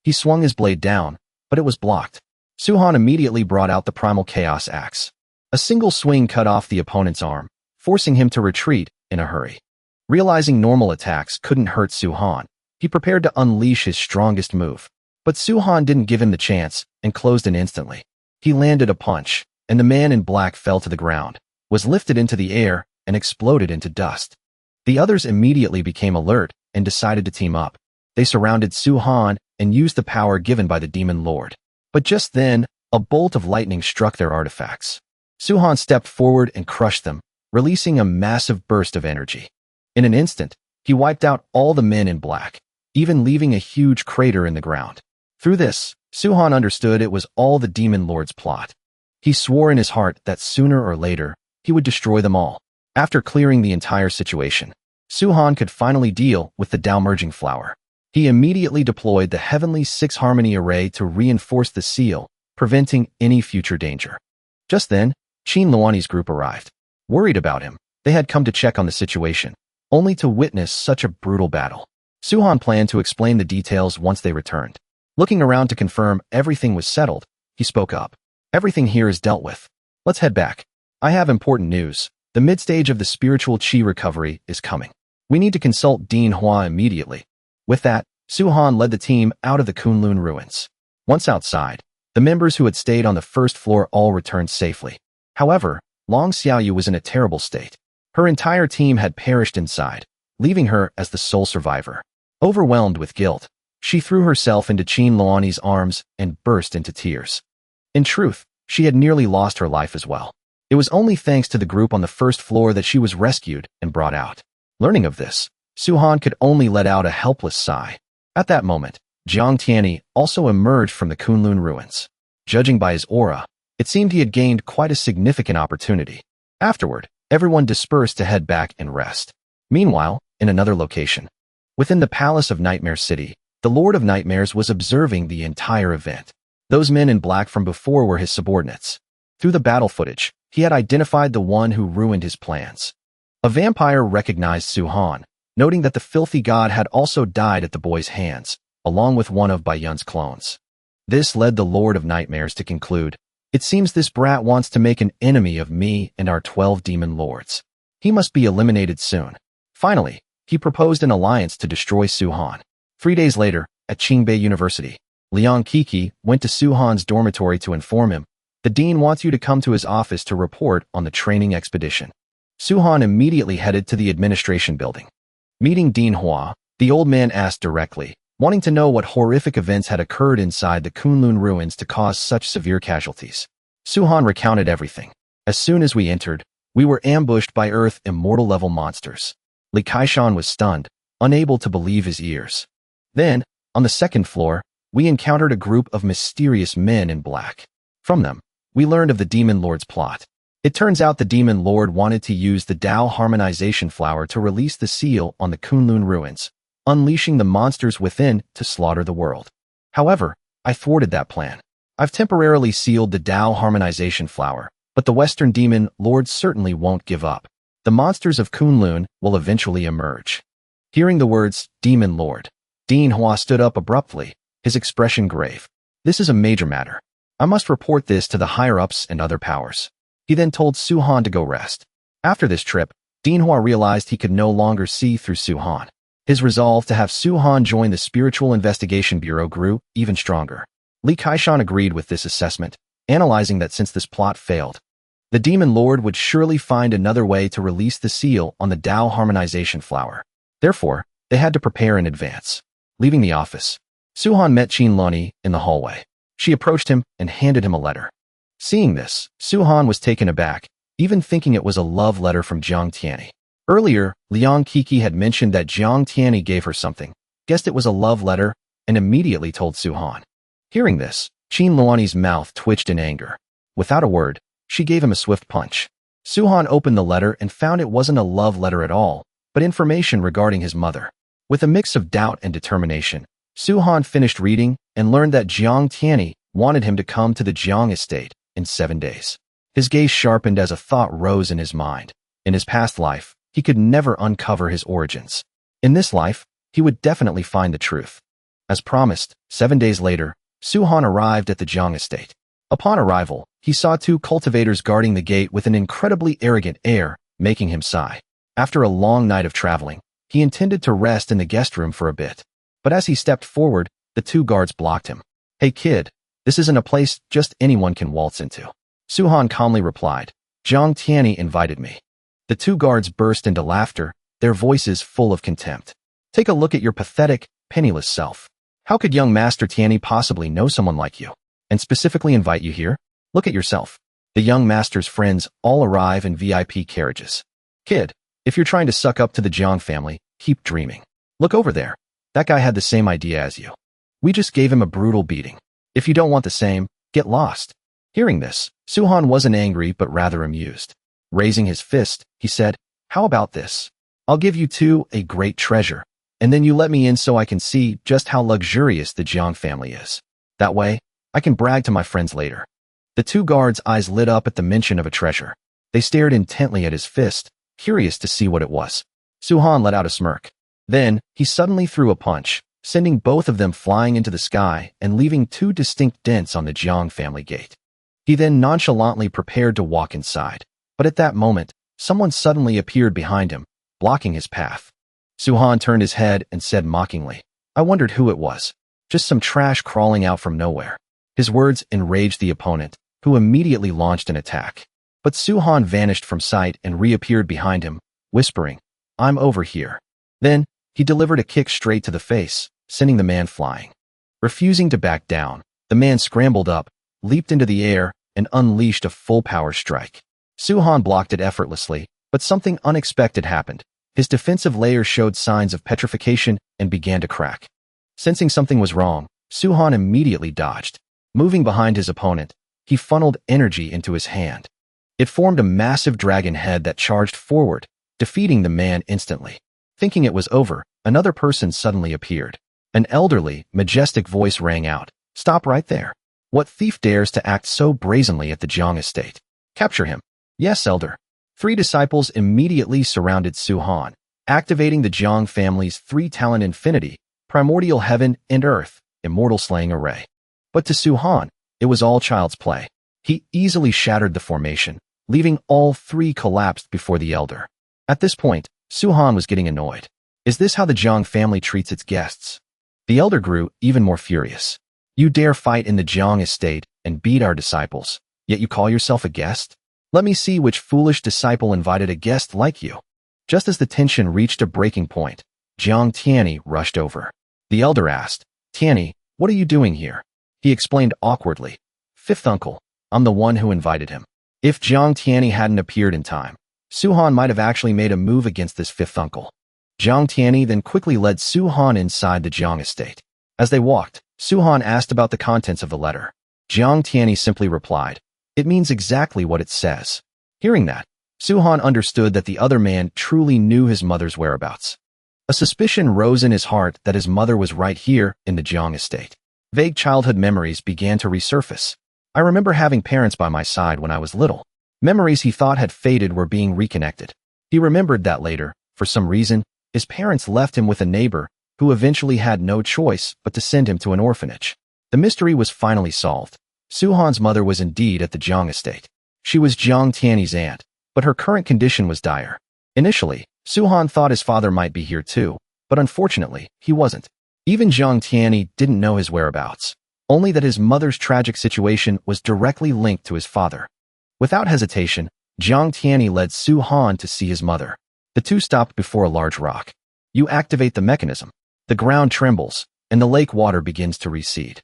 S1: He swung his blade down, but it was blocked. Su-han immediately brought out the primal chaos axe. A single swing cut off the opponent's arm, forcing him to retreat in a hurry. Realizing normal attacks couldn't hurt Su-han, he prepared to unleash his strongest move. But Su-han didn't give him the chance and closed in instantly. He landed a punch, and the man in black fell to the ground, was lifted into the air, and exploded into dust. The others immediately became alert and decided to team up. They surrounded Su-han and used the power given by the Demon Lord. But just then, a bolt of lightning struck their artifacts. Su-han stepped forward and crushed them, releasing a massive burst of energy. In an instant, he wiped out all the men in black, even leaving a huge crater in the ground. Through this, Su-han understood it was all the Demon Lord's plot. He swore in his heart that sooner or later, he would destroy them all. After clearing the entire situation, Su-han could finally deal with the Tao merging flower. He immediately deployed the Heavenly Six Harmony Array to reinforce the seal, preventing any future danger. Just then, Qin Luani's group arrived. Worried about him, they had come to check on the situation, only to witness such a brutal battle. Su-han planned to explain the details once they returned. Looking around to confirm everything was settled, he spoke up. Everything here is dealt with. Let's head back. I have important news. The mid-stage of the spiritual qi recovery is coming. We need to consult Dean Hua immediately. With that, Su-han led the team out of the Kunlun ruins. Once outside, the members who had stayed on the first floor all returned safely. However, Long Xiaoyu was in a terrible state. Her entire team had perished inside, leaving her as the sole survivor. Overwhelmed with guilt, she threw herself into Qin Luani's arms and burst into tears. In truth, she had nearly lost her life as well. It was only thanks to the group on the first floor that she was rescued and brought out. Learning of this, Su-han could only let out a helpless sigh. At that moment, Jiang Tianyi also emerged from the Kunlun ruins. Judging by his aura, it seemed he had gained quite a significant opportunity. Afterward, everyone dispersed to head back and rest. Meanwhile, in another location, within the Palace of Nightmare City, the Lord of Nightmares was observing the entire event. Those men in black from before were his subordinates. Through the battle footage, he had identified the one who ruined his plans. A vampire recognized Su-han, noting that the filthy god had also died at the boy's hands, along with one of Bai Yun's clones. This led the Lord of Nightmares to conclude, "It seems this brat wants to make an enemy of me and our 12 demon lords. He must be eliminated soon." Finally, he proposed an alliance to destroy Su-han. 3 days later, at Qingbei University, Liang Kiki went to Su-han's dormitory to inform him, "The dean wants you to come to his office to report on the training expedition." Su-han immediately headed to the administration building. Meeting Dean Hua, the old man asked directly, wanting to know what horrific events had occurred inside the Kunlun ruins to cause such severe casualties. Su-han recounted everything. "As soon as we entered, we were ambushed by Earth immortal-level monsters." Li Kaishan was stunned, unable to believe his ears. Then, on the second floor, we encountered a group of mysterious men in black. From them, we learned of the Demon Lord's plot. It turns out the Demon Lord wanted to use the Tao harmonization flower to release the seal on the Kunlun ruins, unleashing the monsters within to slaughter the world. However, I thwarted that plan. I've temporarily sealed the Tao harmonization flower, but the Western Demon Lord certainly won't give up. The monsters of Kunlun will eventually emerge. Hearing the words, Demon Lord, Dean Hua stood up abruptly, his expression grave. "This is a major matter. I must report this to the higher-ups and other powers." He then told Su-han to go rest. After this trip, Dean Hua realized he could no longer see through Su-han. His resolve to have Su-han join the Spiritual Investigation Bureau grew even stronger. Li Kaishan agreed with this assessment, analyzing that since this plot failed, the Demon Lord would surely find another way to release the seal on the Tao harmonization flower. Therefore, they had to prepare in advance. Leaving the office, Su-han met Qin Luani in the hallway. She approached him and handed him a letter. Seeing this, Su-han was taken aback, even thinking it was a love letter from Jiang Tianyi. Earlier, Liang Kiki had mentioned that Jiang Tianyi gave her something, guessed it was a love letter, and immediately told Su-han. Hearing this, Qin Luani's mouth twitched in anger. Without a word, she gave him a swift punch. Su-han opened the letter and found it wasn't a love letter at all, but information regarding his mother. With a mix of doubt and determination, Su-han finished reading and learned that Jiang Tianyi wanted him to come to the Jiang estate in 7 days. His gaze sharpened as a thought rose in his mind. In his past life, he could never uncover his origins. In this life, he would definitely find the truth. As promised, 7 days later, Su-han arrived at the Jiang estate. Upon arrival, he saw 2 cultivators guarding the gate with an incredibly arrogant air, making him sigh. After a long night of traveling, he intended to rest in the guest room for a bit. But as he stepped forward, the 2 guards blocked him. "Hey kid, this isn't a place just anyone can waltz into." Su-han calmly replied, "Jiang Tianyi invited me." The 2 guards burst into laughter, their voices full of contempt. "Take a look at your pathetic, penniless self. How could young Master Tianyi possibly know someone like you, and specifically invite you here? Look at yourself." The young master's friends all arrive in VIP carriages. "Kid, if you're trying to suck up to the Jiang family, keep dreaming. Look over there. That guy had the same idea as you. We just gave him a brutal beating. If you don't want the same, get lost." Hearing this, Su-han wasn't angry but rather amused. Raising his fist, he said, "How about this? I'll give you 2 a great treasure, and then you let me in so I can see just how luxurious the Jiang family is. That way, I can brag to my friends later." The 2 guards' eyes lit up at the mention of a treasure. They stared intently at his fist, curious to see what it was. Su-han let out a smirk. Then, he suddenly threw a punch, sending both of them flying into the sky and leaving 2 distinct dents on the Jiang family gate. He then nonchalantly prepared to walk inside, but at that moment, someone suddenly appeared behind him, blocking his path. Su-han turned his head and said mockingly, "I wondered who it was. Just some trash crawling out from nowhere." His words enraged the opponent, who immediately launched an attack. But Su-han vanished from sight and reappeared behind him, whispering, "I'm over here." Then, he delivered a kick straight to the face, sending the man flying. Refusing to back down, the man scrambled up, leaped into the air, and unleashed a full-power strike. Su-han blocked it effortlessly, but something unexpected happened. His defensive layer showed signs of petrification and began to crack. Sensing something was wrong, Su-han immediately dodged. Moving behind his opponent, he funneled energy into his hand. It formed a massive dragon head that charged forward, defeating the man instantly. Thinking it was over, another person suddenly appeared. An elderly, majestic voice rang out, "Stop right there. What thief dares to act so brazenly at the Jiang estate? Capture him." "Yes, elder." 3 disciples immediately surrounded Su-han, activating the Jiang family's 3-talent infinity, primordial heaven and earth, immortal slaying array. But to Su-han, it was all child's play. He easily shattered the formation, leaving all 3 collapsed before the elder. At this point, Su-han was getting annoyed. Is this how the Jiang family treats its guests? The elder grew even more furious. "You dare fight in the Jiang estate and beat our disciples, yet you call yourself a guest? Let me see which foolish disciple invited a guest like you." Just as the tension reached a breaking point, Jiang Tianyi rushed over. The elder asked, "Tianyi, what are you doing here?" He explained awkwardly, "Fifth uncle, I'm the one who invited him." If Jiang Tianyi hadn't appeared in time, Su-han might have actually made a move against this 5th uncle. Jiang Tianyi then quickly led Su-han inside the Jiang estate. As they walked, Su-han asked about the contents of the letter. Jiang Tianyi simply replied, "It means exactly what it says." Hearing that, Su-han understood that the other man truly knew his mother's whereabouts. A suspicion rose in his heart that his mother was right here in the Jiang estate. Vague childhood memories began to resurface. "I remember having parents by my side when I was little." Memories he thought had faded were being reconnected. He remembered that later, for some reason, his parents left him with a neighbor who eventually had no choice but to send him to an orphanage. The mystery was finally solved. Su-han's mother was indeed at the Jiang estate. She was Jiang Tianyi's aunt, but her current condition was dire. Initially, Su-han thought his father might be here too, but unfortunately, he wasn't. Even Jiang Tianyi didn't know his whereabouts, only that his mother's tragic situation was directly linked to his father. Without hesitation, Jiang Tianyi led Su-han to see his mother. The 2 stopped before a large rock. You activate the mechanism. The ground trembles, and the lake water begins to recede.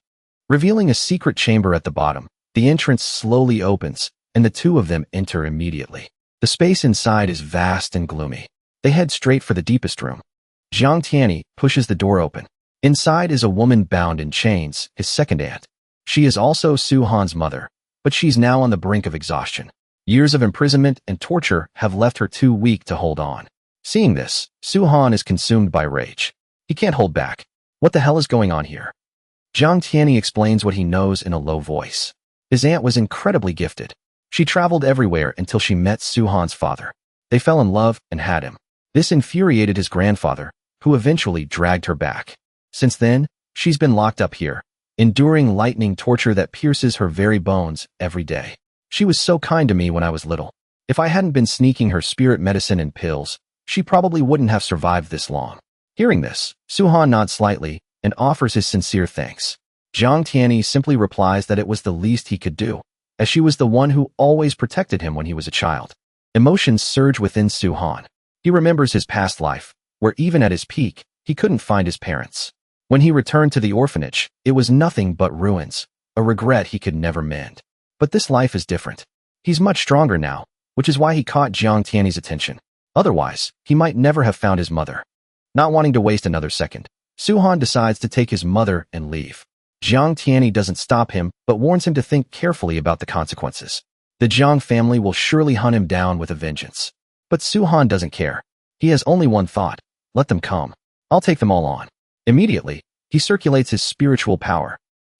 S1: Revealing a secret chamber at the bottom, the entrance slowly opens, and the 2 of them enter immediately. The space inside is vast and gloomy. They head straight for the deepest room. Jiang Tianyi pushes the door open. Inside is a woman bound in chains, his second aunt. She is also Su-han's mother, but she's now on the brink of exhaustion. Years of imprisonment and torture have left her too weak to hold on. Seeing this, Su-han is consumed by rage. He can't hold back. What the hell is going on here? Jiang Tianyi explains what he knows in a low voice. His aunt was incredibly gifted. She traveled everywhere until she met Su-han's father. They fell in love and had him. This infuriated his grandfather, who eventually dragged her back. Since then, She's been locked up here, enduring lightning torture that pierces her very bones every day. She was so kind to me when I was little. If I hadn't been sneaking her spirit medicine and pills, she probably wouldn't have survived this long. Hearing this, Su-han nods slightly and offers his sincere thanks. Jiang Tianyi simply replies that it was the least he could do, as she was the one who always protected him when he was a child. Emotions surge within Su-han. He remembers his past life, where even at his peak, he couldn't find his parents. When he returned to the orphanage, it was nothing but ruins, a regret he could never mend. But this life is different. He's much stronger now, which is why he caught Jiang Tianyi's attention. Otherwise, he might never have found his mother. Not wanting to waste another second, Su-han decides to take his mother and leave. Jiang Tianyi doesn't stop him, but warns him to think carefully about the consequences. The Jiang family will surely hunt him down with a vengeance. But Su-han doesn't care. He has only one thought: let them come. I'll take them all on. Immediately, he circulates his spiritual power.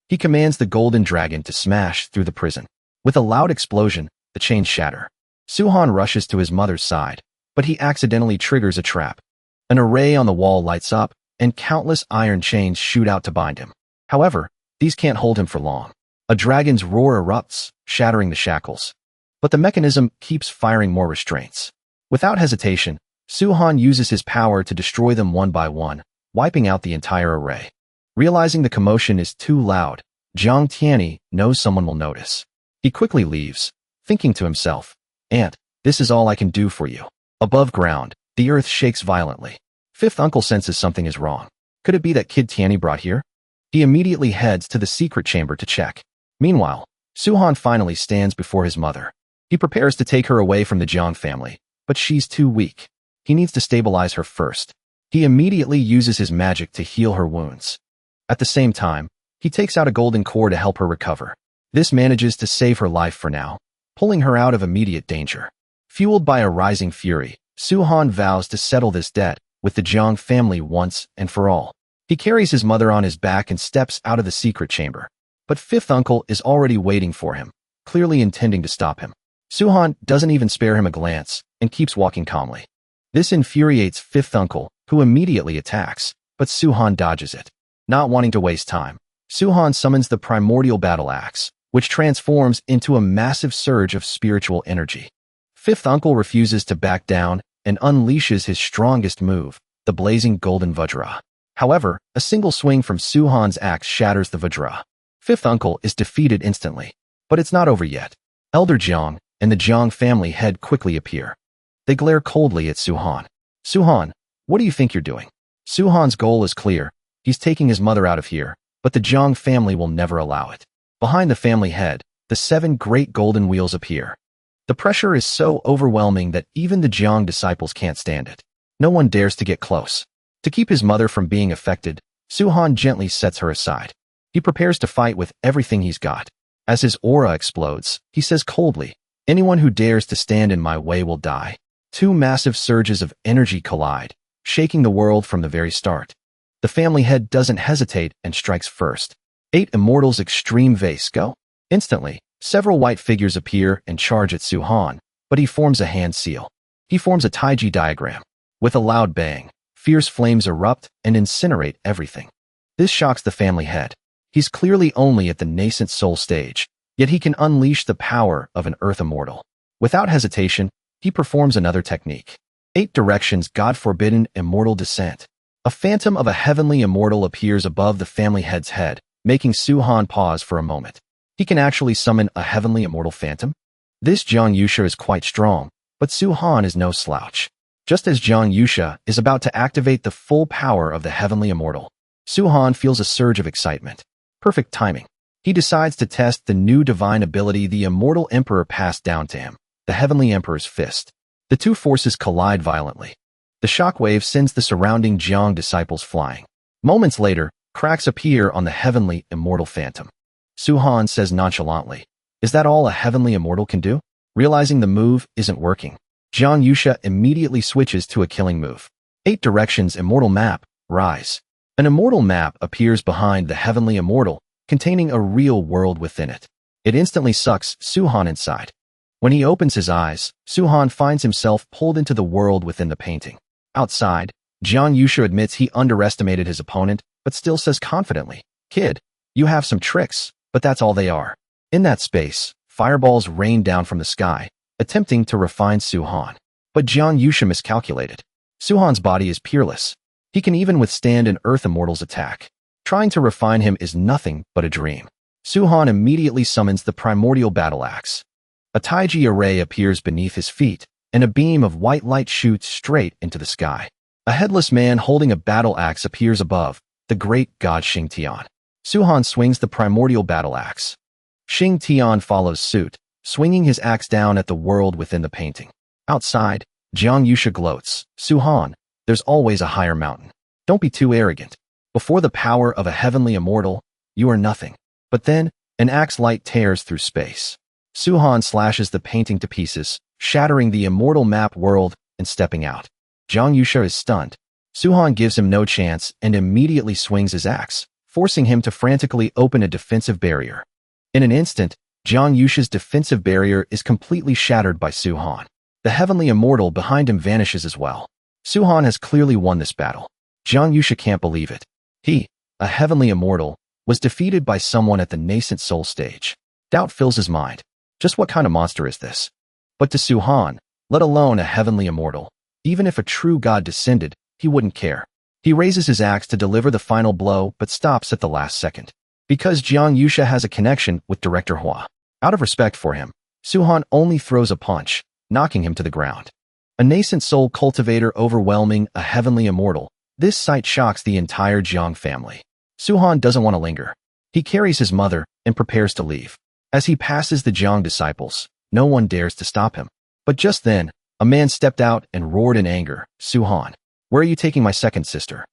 S1: He commands the golden dragon to smash through the prison. With a loud explosion, the chains shatter. Su-han rushes to his mother's side, but he accidentally triggers a trap. An array on the wall lights up, and countless iron chains shoot out to bind him. However, these can't hold him for long. A dragon's roar erupts, shattering the shackles. But the mechanism keeps firing more restraints. Without hesitation, Su-han uses his power to destroy them one by one, wiping out the entire array. Realizing the commotion is too loud, Jiang Tianyi knows someone will notice. He quickly leaves, thinking to himself, "Aunt, this is all I can do for you." Above ground, the earth shakes violently. Fifth uncle senses something is wrong. Could it be that kid Tianyi brought here? He immediately heads to the secret chamber to check. Meanwhile, Su-han finally stands before his mother. He prepares to take her away from the Jiang family, but she's too weak. He needs to stabilize her first. He immediately uses his magic to heal her wounds. At the same time, he takes out a golden core to help her recover. This manages to save her life for now, pulling her out of immediate danger. Fueled by a rising fury, Su-han vows to settle this debt with the Jiang family once and for all. He carries his mother on his back and steps out of the secret chamber. But fifth uncle is already waiting for him, clearly intending to stop him. Su-han doesn't even spare him a glance and keeps walking calmly. This infuriates fifth uncle, who immediately attacks, but Su-han dodges it. Not wanting to waste time, Su-han summons the primordial battle axe, which transforms into a massive surge of spiritual energy. Fifth uncle refuses to back down and unleashes his strongest move, the blazing golden Vajra. However, a single swing from Su-han's axe shatters the Vajra. Fifth uncle is defeated instantly, but it's not over yet. Elder Jiang and the Jiang family head quickly appear. They glare coldly at Su-han. "Su-han, what do you think you're doing?" Su-han's goal is clear. He's taking his mother out of here, but the Jiang family will never allow it. Behind the family head, the 7 great golden wheels appear. The pressure is so overwhelming that even the Jiang disciples can't stand it. No one dares to get close. To keep his mother from being affected, Su-han gently sets her aside. He prepares to fight with everything he's got. As his aura explodes, he says coldly, "Anyone who dares to stand in my way will die." 2 massive surges of energy collide, shaking the world from the very start. The family head doesn't hesitate and strikes first. 8 immortals extreme vase go. Instantly, several white figures appear and charge at Su-han, but he forms a hand seal. He forms a taiji diagram. With a loud bang, fierce flames erupt and incinerate everything. This shocks the family head. He's clearly only at the nascent soul stage, yet he can unleash the power of an earth immortal. Without hesitation, he performs another technique. 8 directions God-forbidden immortal descent. A phantom of a heavenly immortal appears above the family head's head, making Su-han pause for a moment. He can actually summon a heavenly immortal phantom? This Jiang Yusha is quite strong, but Su-han is no slouch. Just as Jiang Yusha is about to activate the full power of the heavenly immortal, Su-han feels a surge of excitement. Perfect timing. He decides to test the new divine ability the immortal emperor passed down to him, the heavenly emperor's fist. The 2 forces collide violently. The shockwave sends the surrounding Jiang disciples flying. Moments later, cracks appear on the heavenly immortal phantom. Su-han says nonchalantly, "Is that all a heavenly immortal can do?" Realizing the move isn't working, Jiang Yusha immediately switches to a killing move. 8 directions immortal map, rise. An immortal map appears behind the heavenly immortal, containing a real world within it. It instantly sucks Su-han inside. When he opens his eyes, Su-han finds himself pulled into the world within the painting. Outside, Jiang Yusha admits he underestimated his opponent but still says confidently, "Kid, you have some tricks, but that's all they are." In that space, fireballs rain down from the sky, attempting to refine Su-han. But Jiang Yusha miscalculated. Su-han's body is peerless. He can even withstand an Earth Immortal's attack. Trying to refine him is nothing but a dream. Su-han immediately summons the primordial battle axe. A Taiji array appears beneath his feet, and a beam of white light shoots straight into the sky. A headless man holding a battle axe appears above, the great god Xing Tian. Su-han swings the primordial battle axe. Xing Tian follows suit, swinging his axe down at the world within the painting. Outside, Jiang Yusha gloats. "Su-han, there's always a higher mountain. Don't be too arrogant. Before the power of a heavenly immortal, you are nothing." But then, an axe light tears through space. Su-han slashes the painting to pieces, shattering the immortal map world and stepping out. Jiang Yusha is stunned. Su-han gives him no chance and immediately swings his axe, forcing him to frantically open a defensive barrier. In an instant, Jiang Yusha's defensive barrier is completely shattered by Su-han. The heavenly immortal behind him vanishes as well. Su-han has clearly won this battle. Jiang Yusha can't believe it. He, a heavenly immortal, was defeated by someone at the nascent soul stage. Doubt fills his mind. Just what kind of monster is this? But to Su-han, let alone a heavenly immortal, even if a true god descended, he wouldn't care. He raises his axe to deliver the final blow but stops at the last second. Because Jiang Yusha has a connection with Director Hua. Out of respect for him, Su-han only throws a punch, knocking him to the ground. A nascent soul cultivator overwhelming a heavenly immortal. This sight shocks the entire Jiang family. Su-han doesn't want to linger. He carries his mother and prepares to leave. As he passes the Jiang disciples, no one dares to stop him. But just then, a man stepped out and roared in anger, "Su-han, where are you taking my second sister?"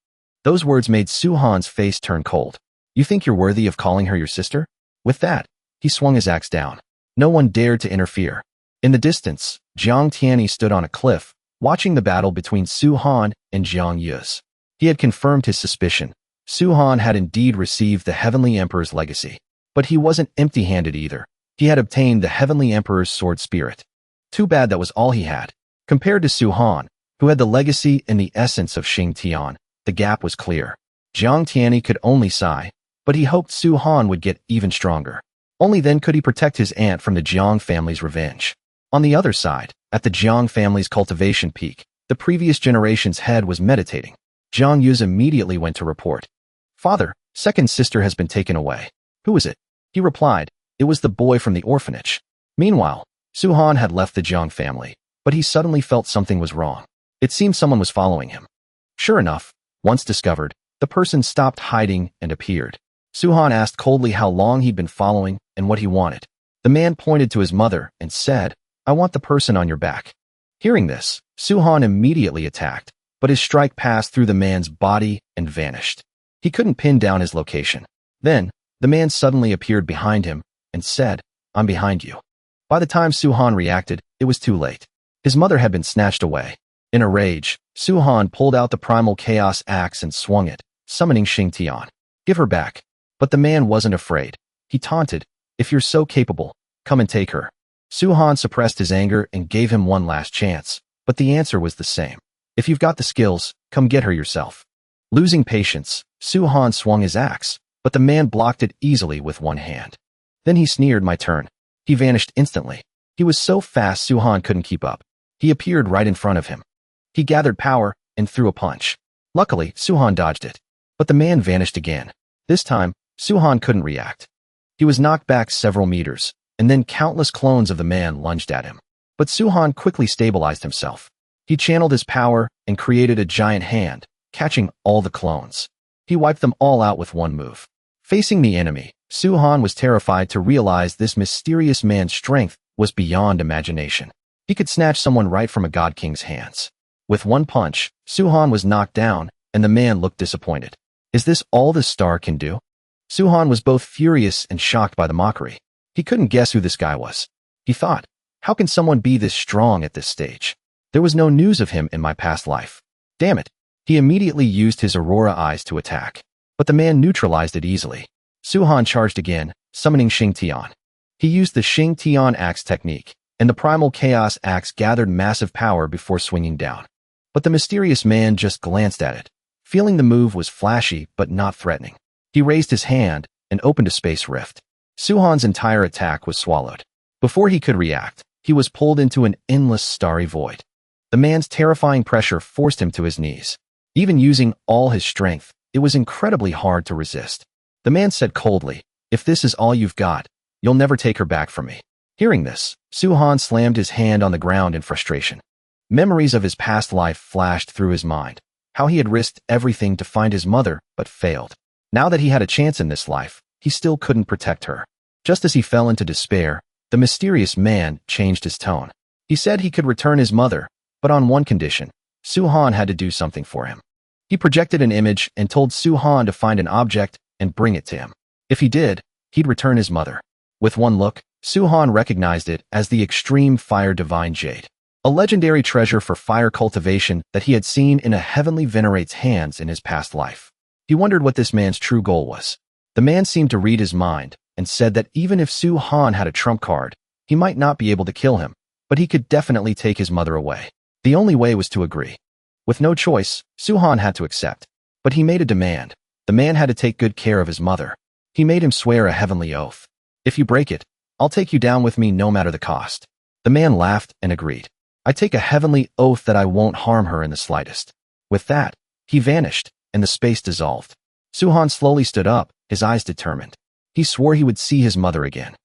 S1: Those words made Su-han's face turn cold. "You think you're worthy of calling her your sister?" With that, he swung his axe down. No one dared to interfere. In the distance, Jiang Tianyi stood on a cliff, watching the battle between Su-han and Jiang Yus. He had confirmed his suspicion. Su-han had indeed received the Heavenly Emperor's legacy. But he wasn't empty-handed either. He had obtained the Heavenly Emperor's sword spirit. Too bad that was all he had. Compared to Su-han, who had the legacy and the essence of Xing Tian, the gap was clear. Jiang Tianyi could only sigh, but he hoped Su-han would get even stronger. Only then could he protect his aunt from the Jiang family's revenge. On the other side, at the Jiang family's cultivation peak, the previous generation's head was meditating. Jiang Yus immediately went to report. "Father, second sister has been taken away." "Who is it?" He replied, "It was the boy from the orphanage." Meanwhile, Su-han had left the Jiang family, but he suddenly felt something was wrong. It seemed someone was following him. Sure enough, once discovered, the person stopped hiding and appeared. Su-han asked coldly how long he'd been following and what he wanted. The man pointed to his mother and said, "I want the person on your back." Hearing this, Su-han immediately attacked, but his strike passed through the man's body and vanished. He couldn't pin down his location. Then, the man suddenly appeared behind him and said, "I'm behind you." By the time Su-han reacted, it was too late. His mother had been snatched away. In a rage, Su-han pulled out the primal chaos axe and swung it, summoning Xing Tian. "Give her back." But the man wasn't afraid. He taunted, "If you're so capable, come and take her." Su-han suppressed his anger and gave him one last chance, but the answer was the same. "If you've got the skills, come get her yourself." Losing patience, Su-han swung his axe, but the man blocked it easily with one hand. Then he sneered, "My turn." He vanished instantly. He was so fast Su-han couldn't keep up. He appeared right in front of him. He gathered power and threw a punch. Luckily, Su-han dodged it. But the man vanished again. This time, Su-han couldn't react. He was knocked back several meters, and then countless clones of the man lunged at him. But Su-han quickly stabilized himself. He channeled his power and created a giant hand, catching all the clones. He wiped them all out with one move. Facing the enemy, Su-han was terrified to realize this mysterious man's strength was beyond imagination. He could snatch someone right from a god king's hands. With one punch, Su-han was knocked down, and the man looked disappointed. Is this all this star can do? Su-han was both furious and shocked by the mockery. He couldn't guess who this guy was. He thought, how can someone be this strong at this stage? There was no news of him in my past life. Damn it. He immediately used his Aurora eyes to attack. But the man neutralized it easily. Su-han charged again, summoning Xing Tian. He used the Xing Tian axe technique, and the primal chaos axe gathered massive power before swinging down. But the mysterious man just glanced at it, Feeling the move was flashy but not threatening. He raised his hand and opened a space rift. Suhan's entire attack was swallowed. Before he could react, he was pulled into an endless starry void. The man's terrifying pressure forced him to his knees. Even using all his strength, it was incredibly hard to resist. The man said coldly, "If this is all you've got, you'll never take her back from me." Hearing this, Suhan slammed his hand on the ground in frustration. Memories of his past life flashed through his mind, how he had risked everything to find his mother but failed. Now that he had a chance in this life, he still couldn't protect her. Just as he fell into despair, the mysterious man changed his tone. He said he could return his mother, but on one condition: Suhan had to do something for him. He projected an image and told Suhan to find an object and bring it to him. If he did, he'd return his mother. With one look, Suhan recognized it as the extreme fire divine jade, a legendary treasure for fire cultivation that he had seen in a heavenly venerate's hands in his past life. He wondered what this man's true goal was. The man seemed to read his mind and said that even if Suhan had a trump card, he might not be able to kill him, but he could definitely take his mother away. The only way was to agree. With no choice, Suhan had to accept. But he made a demand. The man had to take good care of his mother. He made him swear a heavenly oath. "If you break it, I'll take you down with me no matter the cost." The man laughed and agreed. "I take a heavenly oath that I won't harm her in the slightest." With that, he vanished, and the space dissolved. Suhan slowly stood up, his eyes determined. He swore he would see his mother again.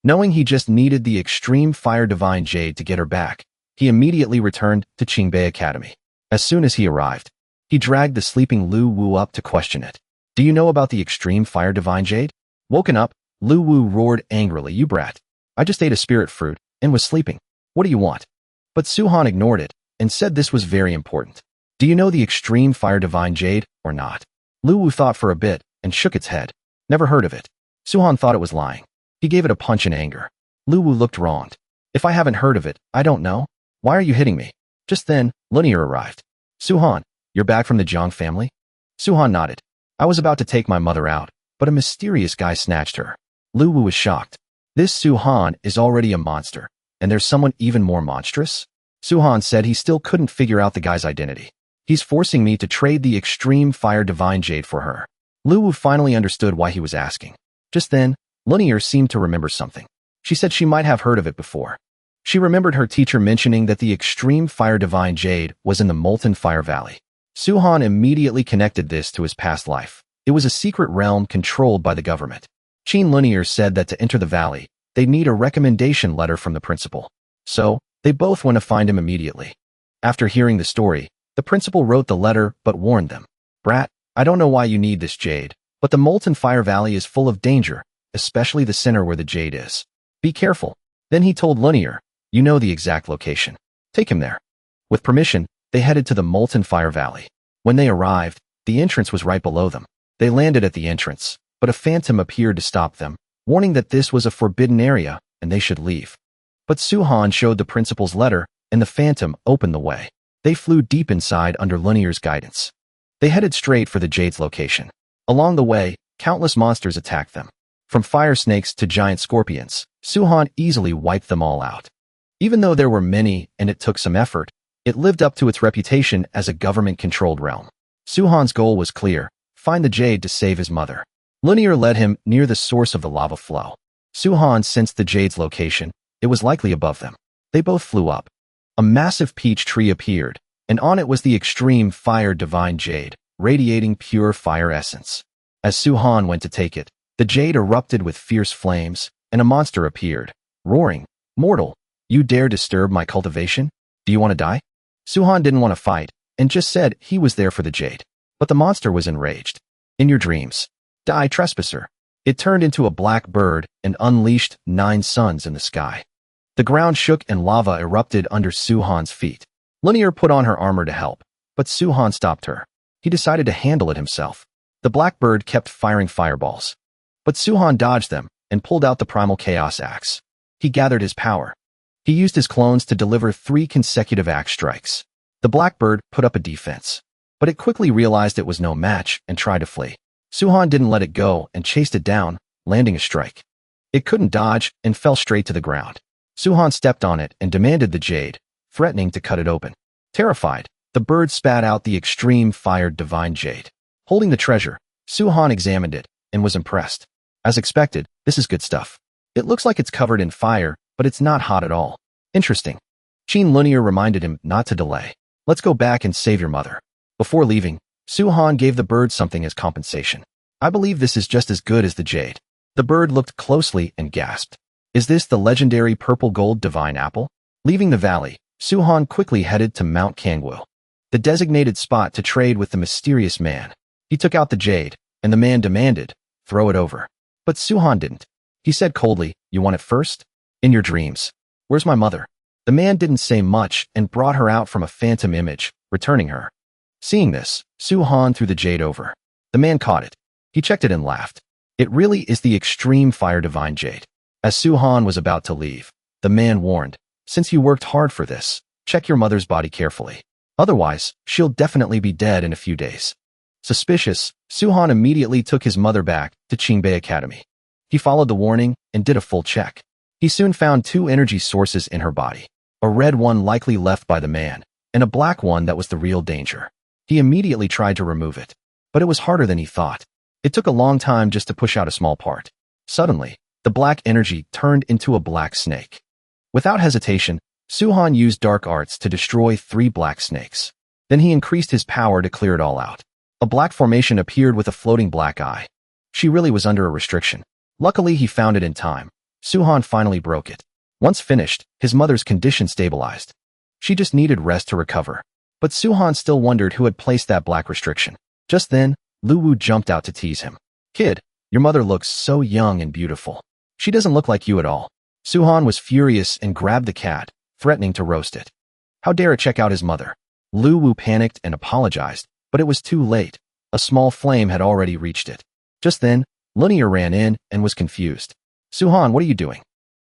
S1: Knowing he just needed the extreme fire divine jade to get her back, he immediately returned to Qingbei Academy. As soon as he arrived, he dragged the sleeping Lu Wu up to question it. "Do you know about the extreme fire divine jade?" Woken up, Lu Wu roared angrily, "You brat. I just ate a spirit fruit and was sleeping. What do you want?" But Suhan ignored it and said this was very important. "Do you know the extreme fire divine jade or not?" Lu Wu thought for a bit and shook its head. "Never heard of it." Suhan thought it was lying. He gave it a punch in anger. Lu Wu looked wronged. "If I haven't heard of it, I don't know. Why are you hitting me?" Just then, Linear arrived. "Suhan, you're back from the Jiang family?" Suhan nodded. "I was about to take my mother out, but a mysterious guy snatched her." Lu Wu was shocked. This Suhan is already a monster, and there's someone even more monstrous? Suhan said he still couldn't figure out the guy's identity. "He's forcing me to trade the extreme fire divine jade for her." Lu Wu finally understood why he was asking. Just then, Linear seemed to remember something. She said she might have heard of it before. She remembered her teacher mentioning that the extreme fire divine jade was in the Molten Fire Valley. Suhan immediately connected this to his past life. It was a secret realm controlled by the government. Qin Linear said that to enter the valley, they'd need a recommendation letter from the principal. So, they both went to find him immediately. After hearing the story, the principal wrote the letter but warned them. "Brat, I don't know why you need this jade, but the Molten Fire Valley is full of danger, especially the center where the jade is. Be careful." Then he told Linear, "You know the exact location. Take him there." With permission, they headed to the Molten Fire Valley. When they arrived, the entrance was right below them. They landed at the entrance, but a phantom appeared to stop them, warning that this was a forbidden area and they should leave. But Suhan showed the principal's letter, and the phantom opened the way. They flew deep inside under Linear's guidance. They headed straight for the jade's location. Along the way, countless monsters attacked them. From fire snakes to giant scorpions, Suhan easily wiped them all out. Even though there were many and it took some effort, it lived up to its reputation as a government-controlled realm. Suhan's goal was clear: find the jade to save his mother. Linear led him near the source of the lava flow. Suhan sensed the jade's location. It was likely above them. They both flew up. A massive peach tree appeared, and on it was the extreme fire divine jade, radiating pure fire essence. As Suhan went to take it, the jade erupted with fierce flames, and a monster appeared, roaring, "Mortal, you dare disturb my cultivation? Do you want to die?" Suhan didn't want to fight, and just said he was there for the jade. But the monster was enraged. "In your dreams. Die, trespasser." It turned into a black bird and unleashed 9 suns in the sky. The ground shook and lava erupted under Suhan's feet. Linear put on her armor to help, but Suhan stopped her. He decided to handle it himself. The black bird kept firing fireballs. But Suhan dodged them and pulled out the primal chaos axe. He gathered his power. He used his clones to deliver 3 consecutive axe strikes. The blackbird put up a defense, but it quickly realized it was no match and tried to flee. Suhan didn't let it go and chased it down, landing a strike. It couldn't dodge and fell straight to the ground. Suhan stepped on it and demanded the jade, threatening to cut it open. Terrified, the The bird spat out the extreme fired divine jade. Holding the treasure, Su-han examined it and was impressed. As expected, this is good stuff. It looks like it's covered in fire, but it's not hot at all. Interesting. Qin Lunier reminded him not to delay. Let's go back and save your mother. Before leaving, Su-han gave the bird something as compensation. I believe this is just as good as the jade. The bird looked closely and gasped. Is this the legendary purple gold divine apple? Leaving the valley, Su-han quickly headed to Mount Kangwoo, the designated spot to trade with the mysterious man. He took out the jade, and the man demanded, throw it over. But Su-han didn't. He said coldly, you want it first? In your dreams. Where's my mother? The man didn't say much and brought her out from a phantom image, returning her. Seeing this, Su-han threw the jade over. The man caught it. He checked it and laughed. It really is the extreme fire divine jade. As Su-han was about to leave, the man warned, since you worked hard for this, check your mother's body carefully. Otherwise, she'll definitely be dead in a few days. Suspicious, Su-han immediately took his mother back to Qingbei Academy. He followed the warning and did a full check. He soon found two energy sources in her body, a red one likely left by the man, and a black one that was the real danger. He immediately tried to remove it, but it was harder than he thought. It took a long time just to push out a small part. Suddenly, the black energy turned into a black snake. Without hesitation, Su-han used dark arts to destroy 3 black snakes. Then he increased his power to clear it all out. A black formation appeared with a floating black eye. She really was under a restriction. Luckily, he found it in time. Su-han finally broke it. Once finished, his mother's condition stabilized. She just needed rest to recover. But Su-han still wondered who had placed that black restriction. Just then, Lu Wu jumped out to tease him. Kid, your mother looks so young and beautiful. She doesn't look like you at all. Su-han was furious and grabbed the cat, threatening to roast it. How dare it check out his mother? Lu Wu panicked and apologized, but it was too late. A small flame had already reached it. Just then, Lunier ran in and was confused. Su-han, what are you doing?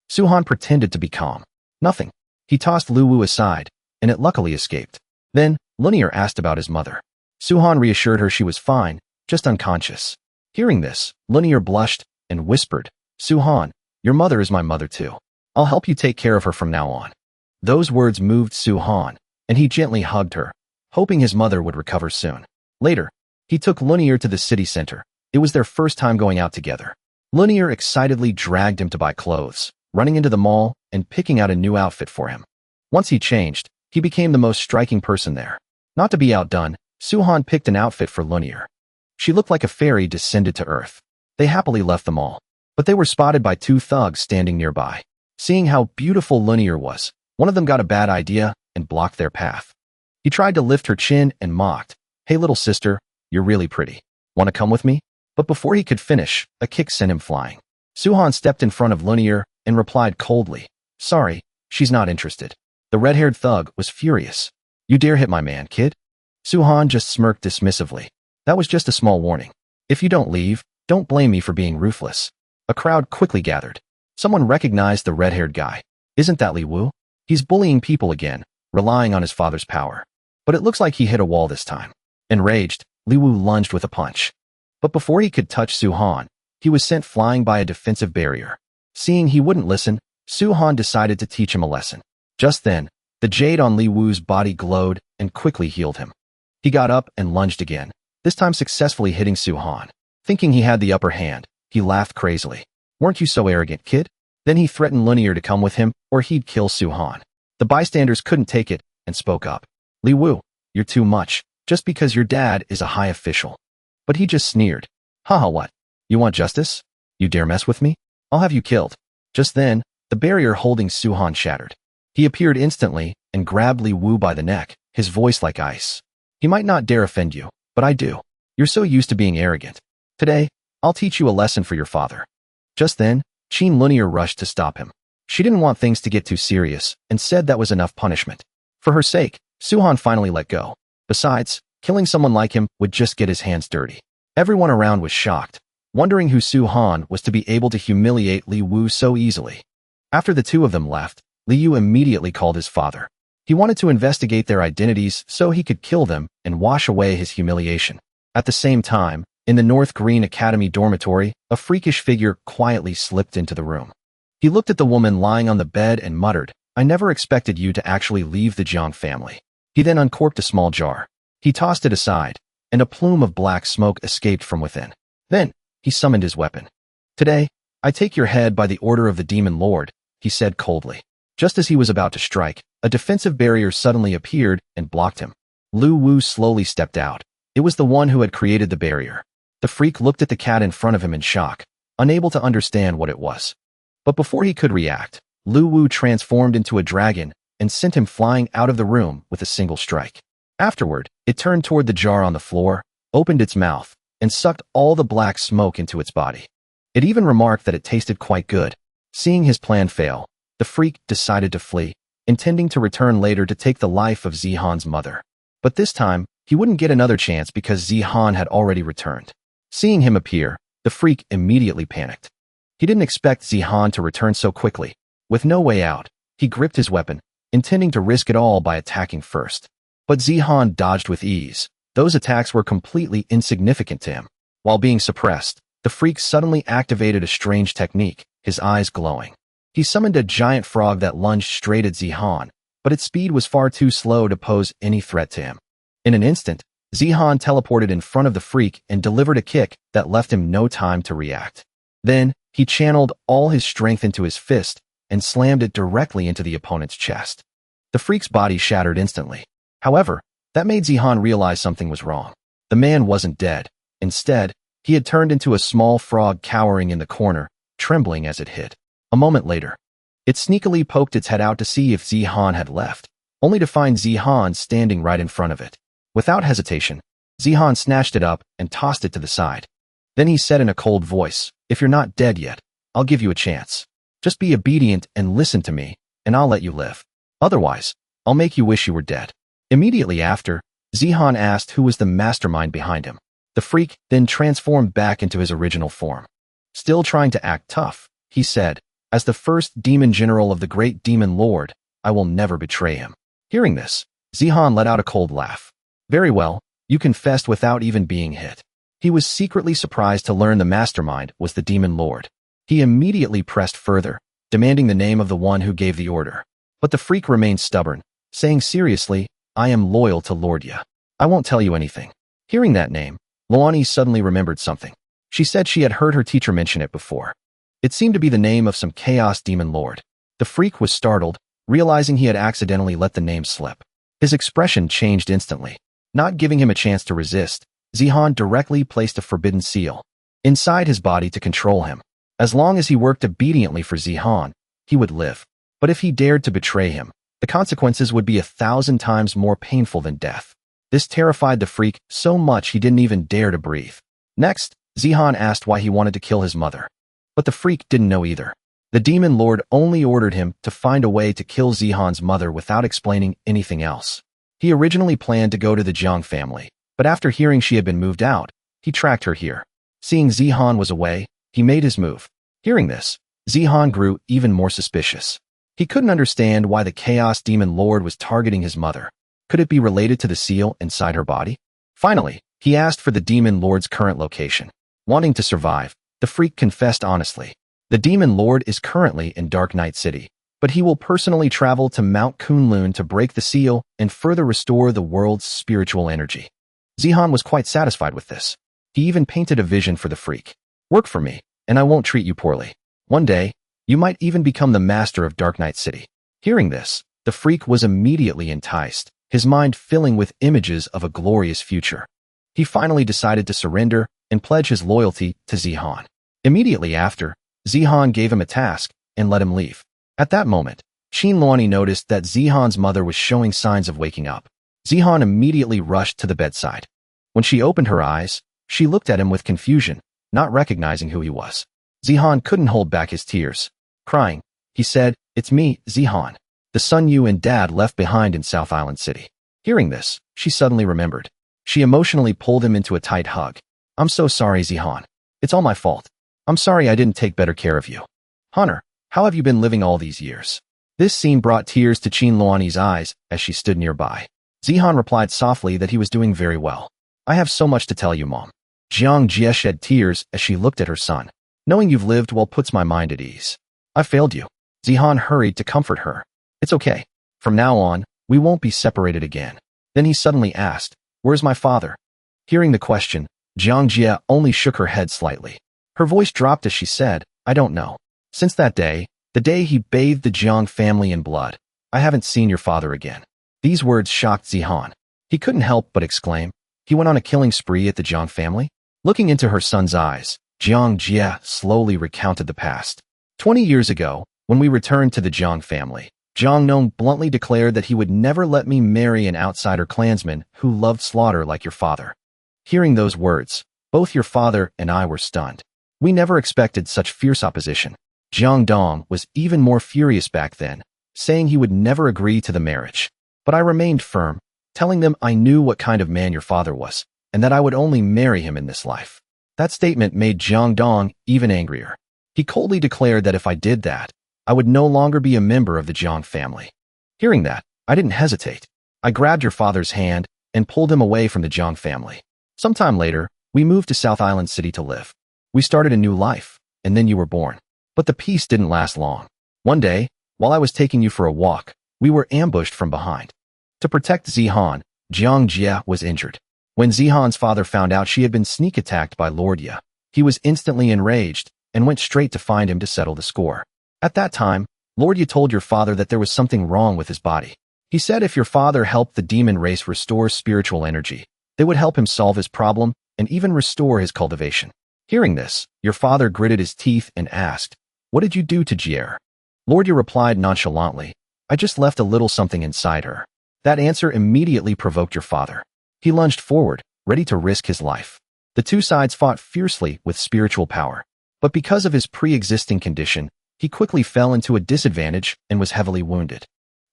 S1: Su-han pretended to be calm. Nothing. He tossed Lu Wu aside, and it luckily escaped. Then, Lunier asked about his mother. Su-han reassured her she was fine, just unconscious. Hearing this, Lunier blushed and whispered, Su-han, your mother is my mother too. I'll help you take care of her from now on. Those words moved Su-han, and he gently hugged her, hoping his mother would recover soon. Later, he took Lunier to the city center. It was their first time going out together. Lunier excitedly dragged him to buy clothes, running into the mall and picking out a new outfit for him. Once he changed, he became the most striking person there. Not to be outdone, Su-han picked an outfit for Lunier. She looked like a fairy descended to earth. They happily left the mall, but they were spotted by 2 thugs standing nearby. Seeing how beautiful Lunier was, one of them got a bad idea and blocked their path. He tried to lift her chin and mocked, Hey little sister, you're really pretty. Want to come with me? But before he could finish, a kick sent him flying. Su-han stepped in front of Lunier and replied coldly, Sorry, she's not interested. The red-haired thug was furious. You dare hit my man, kid? Su-han just smirked dismissively. That was just a small warning. If you don't leave, don't blame me for being ruthless. A crowd quickly gathered. Someone recognized the red-haired guy. Isn't that Li Wu? He's bullying people again, relying on his father's power. But it looks like he hit a wall this time. Enraged, Li Wu lunged with a punch. But before he could touch Su-han, he was sent flying by a defensive barrier. Seeing he wouldn't listen, Su-han decided to teach him a lesson. Just then, the jade on Li Wu's body glowed and quickly healed him. He got up and lunged again, this time successfully hitting Su-han. Thinking he had the upper hand, he laughed crazily. Weren't you so arrogant, kid? Then he threatened Lunier to come with him or he'd kill Su-han. The bystanders couldn't take it and spoke up. Li Wu, you're too much, just because your dad is a high official. But he just sneered. Haha, what? You want justice? You dare mess with me? I'll have you killed. Just then, the barrier holding Su-han shattered. He appeared instantly and grabbed Li Wu by the neck, his voice like ice. He might not dare offend you, but I do. You're so used to being arrogant. Today, I'll teach you a lesson for your father. Just then, Qin Lunier rushed to stop him. She didn't want things to get too serious and said that was enough punishment. For her sake, Su-han finally let go. Besides, killing someone like him would just get his hands dirty. Everyone around was shocked, wondering who Su-han was to be able to humiliate Li Wu so easily. After the two of them left, Li Yu immediately called his father. He wanted to investigate their identities so he could kill them and wash away his humiliation. At the same time, in the North Green Academy dormitory, a freakish figure quietly slipped into the room. He looked at the woman lying on the bed and muttered, I never expected you to actually leave the Jiang family. He then uncorked a small jar. He tossed it aside, and a plume of black smoke escaped from within. Then, he summoned his weapon. "Today, I take your head by the order of the Demon Lord," he said coldly. Just as he was about to strike, a defensive barrier suddenly appeared and blocked him. Lu Wu slowly stepped out. It was the one who had created the barrier. The freak looked at the cat in front of him in shock, unable to understand what it was. But before he could react, Lu Wu transformed into a dragon and sent him flying out of the room with a single strike. Afterward, it turned toward the jar on the floor, opened its mouth, and sucked all the black smoke into its body. It even remarked that it tasted quite good. Seeing his plan fail, the freak decided to flee, intending to return later to take the life of Zihan's mother. But this time, he wouldn't get another chance because Zihan had already returned. Seeing him appear, the freak immediately panicked. He didn't expect Zihan to return so quickly. With no way out, he gripped his weapon, intending to risk it all by attacking first. But Zihan dodged with ease. Those attacks were completely insignificant to him. While being suppressed, the freak suddenly activated a strange technique, his eyes glowing. He summoned a giant frog that lunged straight at Zihan, but its speed was far too slow to pose any threat to him. In an instant, Zihan teleported in front of the freak and delivered a kick that left him no time to react. Then, he channeled all his strength into his fist and slammed it directly into the opponent's chest. The freak's body shattered instantly. However, that made Zihan realize something was wrong. The man wasn't dead. Instead, he had turned into a small frog cowering in the corner, trembling as it hit. A moment later, it sneakily poked its head out to see if Zihan had left, only to find Zihan standing right in front of it. Without hesitation, Zihan snatched it up and tossed it to the side. Then he said in a cold voice, "If you're not dead yet, I'll give you a chance. Just be obedient and listen to me, and I'll let you live. Otherwise, I'll make you wish you were dead." Immediately after, Zihan asked who was the mastermind behind him. The freak then transformed back into his original form. Still trying to act tough, he said, "As the first demon general of the great demon lord, I will never betray him." Hearing this, Zihan let out a cold laugh. "Very well, you confessed without even being hit." He was secretly surprised to learn the mastermind was the demon lord. He immediately pressed further, demanding the name of the one who gave the order. But the freak remained stubborn, saying seriously, "I am loyal to Lord Ya. I won't tell you anything." Hearing that name, Lu Yuni suddenly remembered something. She said she had heard her teacher mention it before. It seemed to be the name of some chaos demon lord. The freak was startled, realizing he had accidentally let the name slip. His expression changed instantly. Not giving him a chance to resist, Zihan directly placed a forbidden seal inside his body to control him. As long as he worked obediently for Zihan, he would live. But if he dared to betray him, the consequences would be 1,000 times more painful than death. This terrified the freak so much he didn't even dare to breathe. Next, Zihan asked why he wanted to kill his mother. But the freak didn't know either. The demon lord only ordered him to find a way to kill Zihan's mother without explaining anything else. He originally planned to go to the Jiang family, but after hearing she had been moved out, he tracked her here. Seeing Zihan was away, he made his move. Hearing this, Zihan grew even more suspicious. He couldn't understand why the Chaos Demon Lord was targeting his mother. Could it be related to the seal inside her body? Finally, he asked for the Demon Lord's current location. Wanting to survive, the freak confessed honestly. The Demon Lord is currently in Dark Knight City, but he will personally travel to Mount Kunlun to break the seal and further restore the world's spiritual energy. Zihan was quite satisfied with this. He even painted a vision for the freak. "Work for me, and I won't treat you poorly. One day, you might even become the master of Dark Knight City." Hearing this, the freak was immediately enticed, his mind filling with images of a glorious future. He finally decided to surrender and pledge his loyalty to Zihan. Immediately after, Zihan gave him a task and let him leave. At that moment, Lu Yuni noticed that Zihan's mother was showing signs of waking up. Zihan immediately rushed to the bedside. When she opened her eyes, she looked at him with confusion, not recognizing who he was. Zihan couldn't hold back his tears. Crying, he said, "It's me, Zihan, the son you and dad left behind in South Island City." Hearing this, she suddenly remembered. She emotionally pulled him into a tight hug. "I'm so sorry, Zihan. It's all my fault. I'm sorry I didn't take better care of you. Hunter, how have you been living all these years?" This scene brought tears to Lu Yuni's eyes as she stood nearby. Zihan replied softly that he was doing very well. "I have so much to tell you, Mom." Jiang Jie shed tears as she looked at her son. "Knowing you've lived well puts my mind at ease. I failed you." Zihan hurried to comfort her. "It's okay. From now on, we won't be separated again. Then he suddenly asked, "Where's my father?" Hearing the question, Jiang Jie only shook her head slightly. Her voice dropped as she said, "I don't know. Since that day, the day he bathed the Jiang family in blood, I haven't seen your father again." These words shocked Zihan. He couldn't help but exclaim, "He went on a killing spree at the Jiang family?" Looking into her son's eyes, Jiang Jie slowly recounted the past. 20 years ago, when we returned to the Jiang family, Jiang Nong bluntly declared that he would never let me marry an outsider clansman who loved slaughter like your father. Hearing those words, both your father and I were stunned. We never expected such fierce opposition. Jiang Dong was even more furious back then, saying he would never agree to the marriage. But I remained firm, telling them I knew what kind of man your father was, and that I would only marry him in this life. That statement made Jiang Dong even angrier. He coldly declared that if I did that, I would no longer be a member of the Jiang family. Hearing that, I didn't hesitate. I grabbed your father's hand and pulled him away from the Jiang family. Sometime later, we moved to South Island City to live. We started a new life, and then you were born. But the peace didn't last long. One day, while I was taking you for a walk, we were ambushed from behind. To protect Zihan, Jiang Jie was injured. When Zihan's father found out she had been sneak attacked by Lord Ye, he was instantly enraged and went straight to find him to settle the score. At that time, Lord Ye told your father that there was something wrong with his body. He said if your father helped the demon race restore spiritual energy, they would help him solve his problem and even restore his cultivation. Hearing this, your father gritted his teeth and asked, "What did you do to Jier?" Lord Ye replied nonchalantly, "I just left a little something inside her." That answer immediately provoked your father. He lunged forward, ready to risk his life. The two sides fought fiercely with spiritual power. But because of his pre-existing condition, he quickly fell into a disadvantage and was heavily wounded.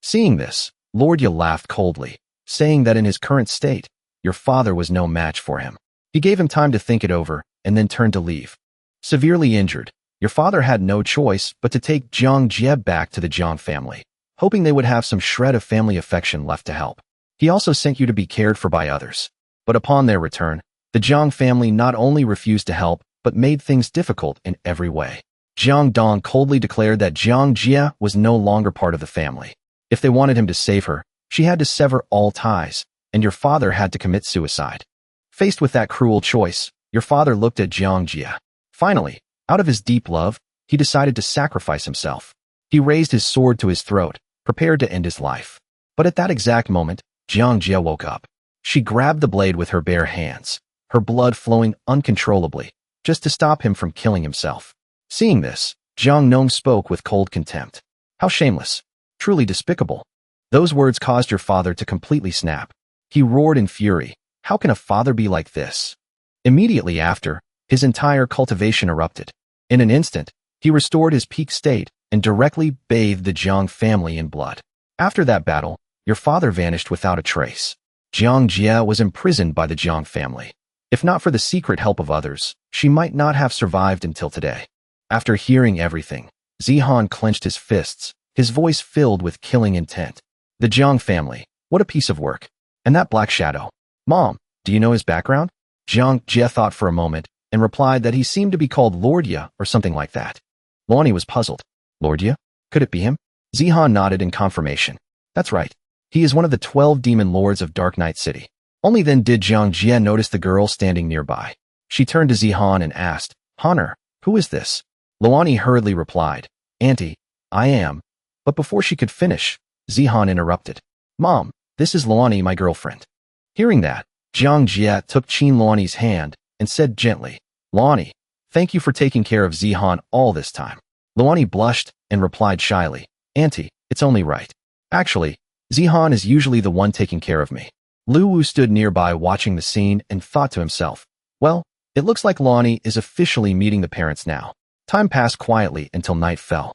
S1: Seeing this, Lord Ye laughed coldly, saying that in his current state, your father was no match for him. He gave him time to think it over and then turned to leave. Severely injured, your father had no choice but to take Jiang Jie back to the Jiang family, hoping they would have some shred of family affection left to help. He also sent you to be cared for by others. But upon their return, the Jiang family not only refused to help, but made things difficult in every way. Jiang Dong coldly declared that Jiang Jie was no longer part of the family. If they wanted him to save her, she had to sever all ties, and your father had to commit suicide. Faced with that cruel choice, your father looked at Jiang Jie. Finally, out of his deep love, he decided to sacrifice himself. He raised his sword to his throat, prepared to end his life. But at that exact moment, Jiang Jie woke up. She grabbed the blade with her bare hands, her blood flowing uncontrollably, just to stop him from killing himself. Seeing this, Jiang Nong spoke with cold contempt. How shameless. Truly despicable. Those words caused your father to completely snap. He roared in fury. How can a father be like this? Immediately after, his entire cultivation erupted. In an instant, he restored his peak state and directly bathed the Jiang family in blood. After that battle, your father vanished without a trace. Jiang Jie was imprisoned by the Jiang family. If not for the secret help of others, she might not have survived until today. After hearing everything, Zihan clenched his fists, his voice filled with killing intent. The Jiang family, what a piece of work. And that black shadow. Mom, do you know his background? Jiang Jie thought for a moment and replied that he seemed to be called Lord Ye or something like that. Lonnie was puzzled. Lord Ye? Could it be him? Zihan nodded in confirmation. That's right. He is one of the 12 demon lords of Dark Knight City. Only then did Jiang Jie notice the girl standing nearby. She turned to Zihan and asked, "Honor, who is this?" Luani hurriedly replied, "Auntie, I am." But before she could finish, Zihan interrupted. "Mom, this is Luani, my girlfriend." Hearing that, Jiang Jie took Qin Luani's hand and said gently, "Luani, thank you for taking care of Zihan all this time." Luani blushed and replied shyly, "Auntie, it's only right. Actually, Zihan is usually the one taking care of me." Lu Wu stood nearby watching the scene and thought to himself, well, it looks like Luani is officially meeting the parents now. Time passed quietly until night fell.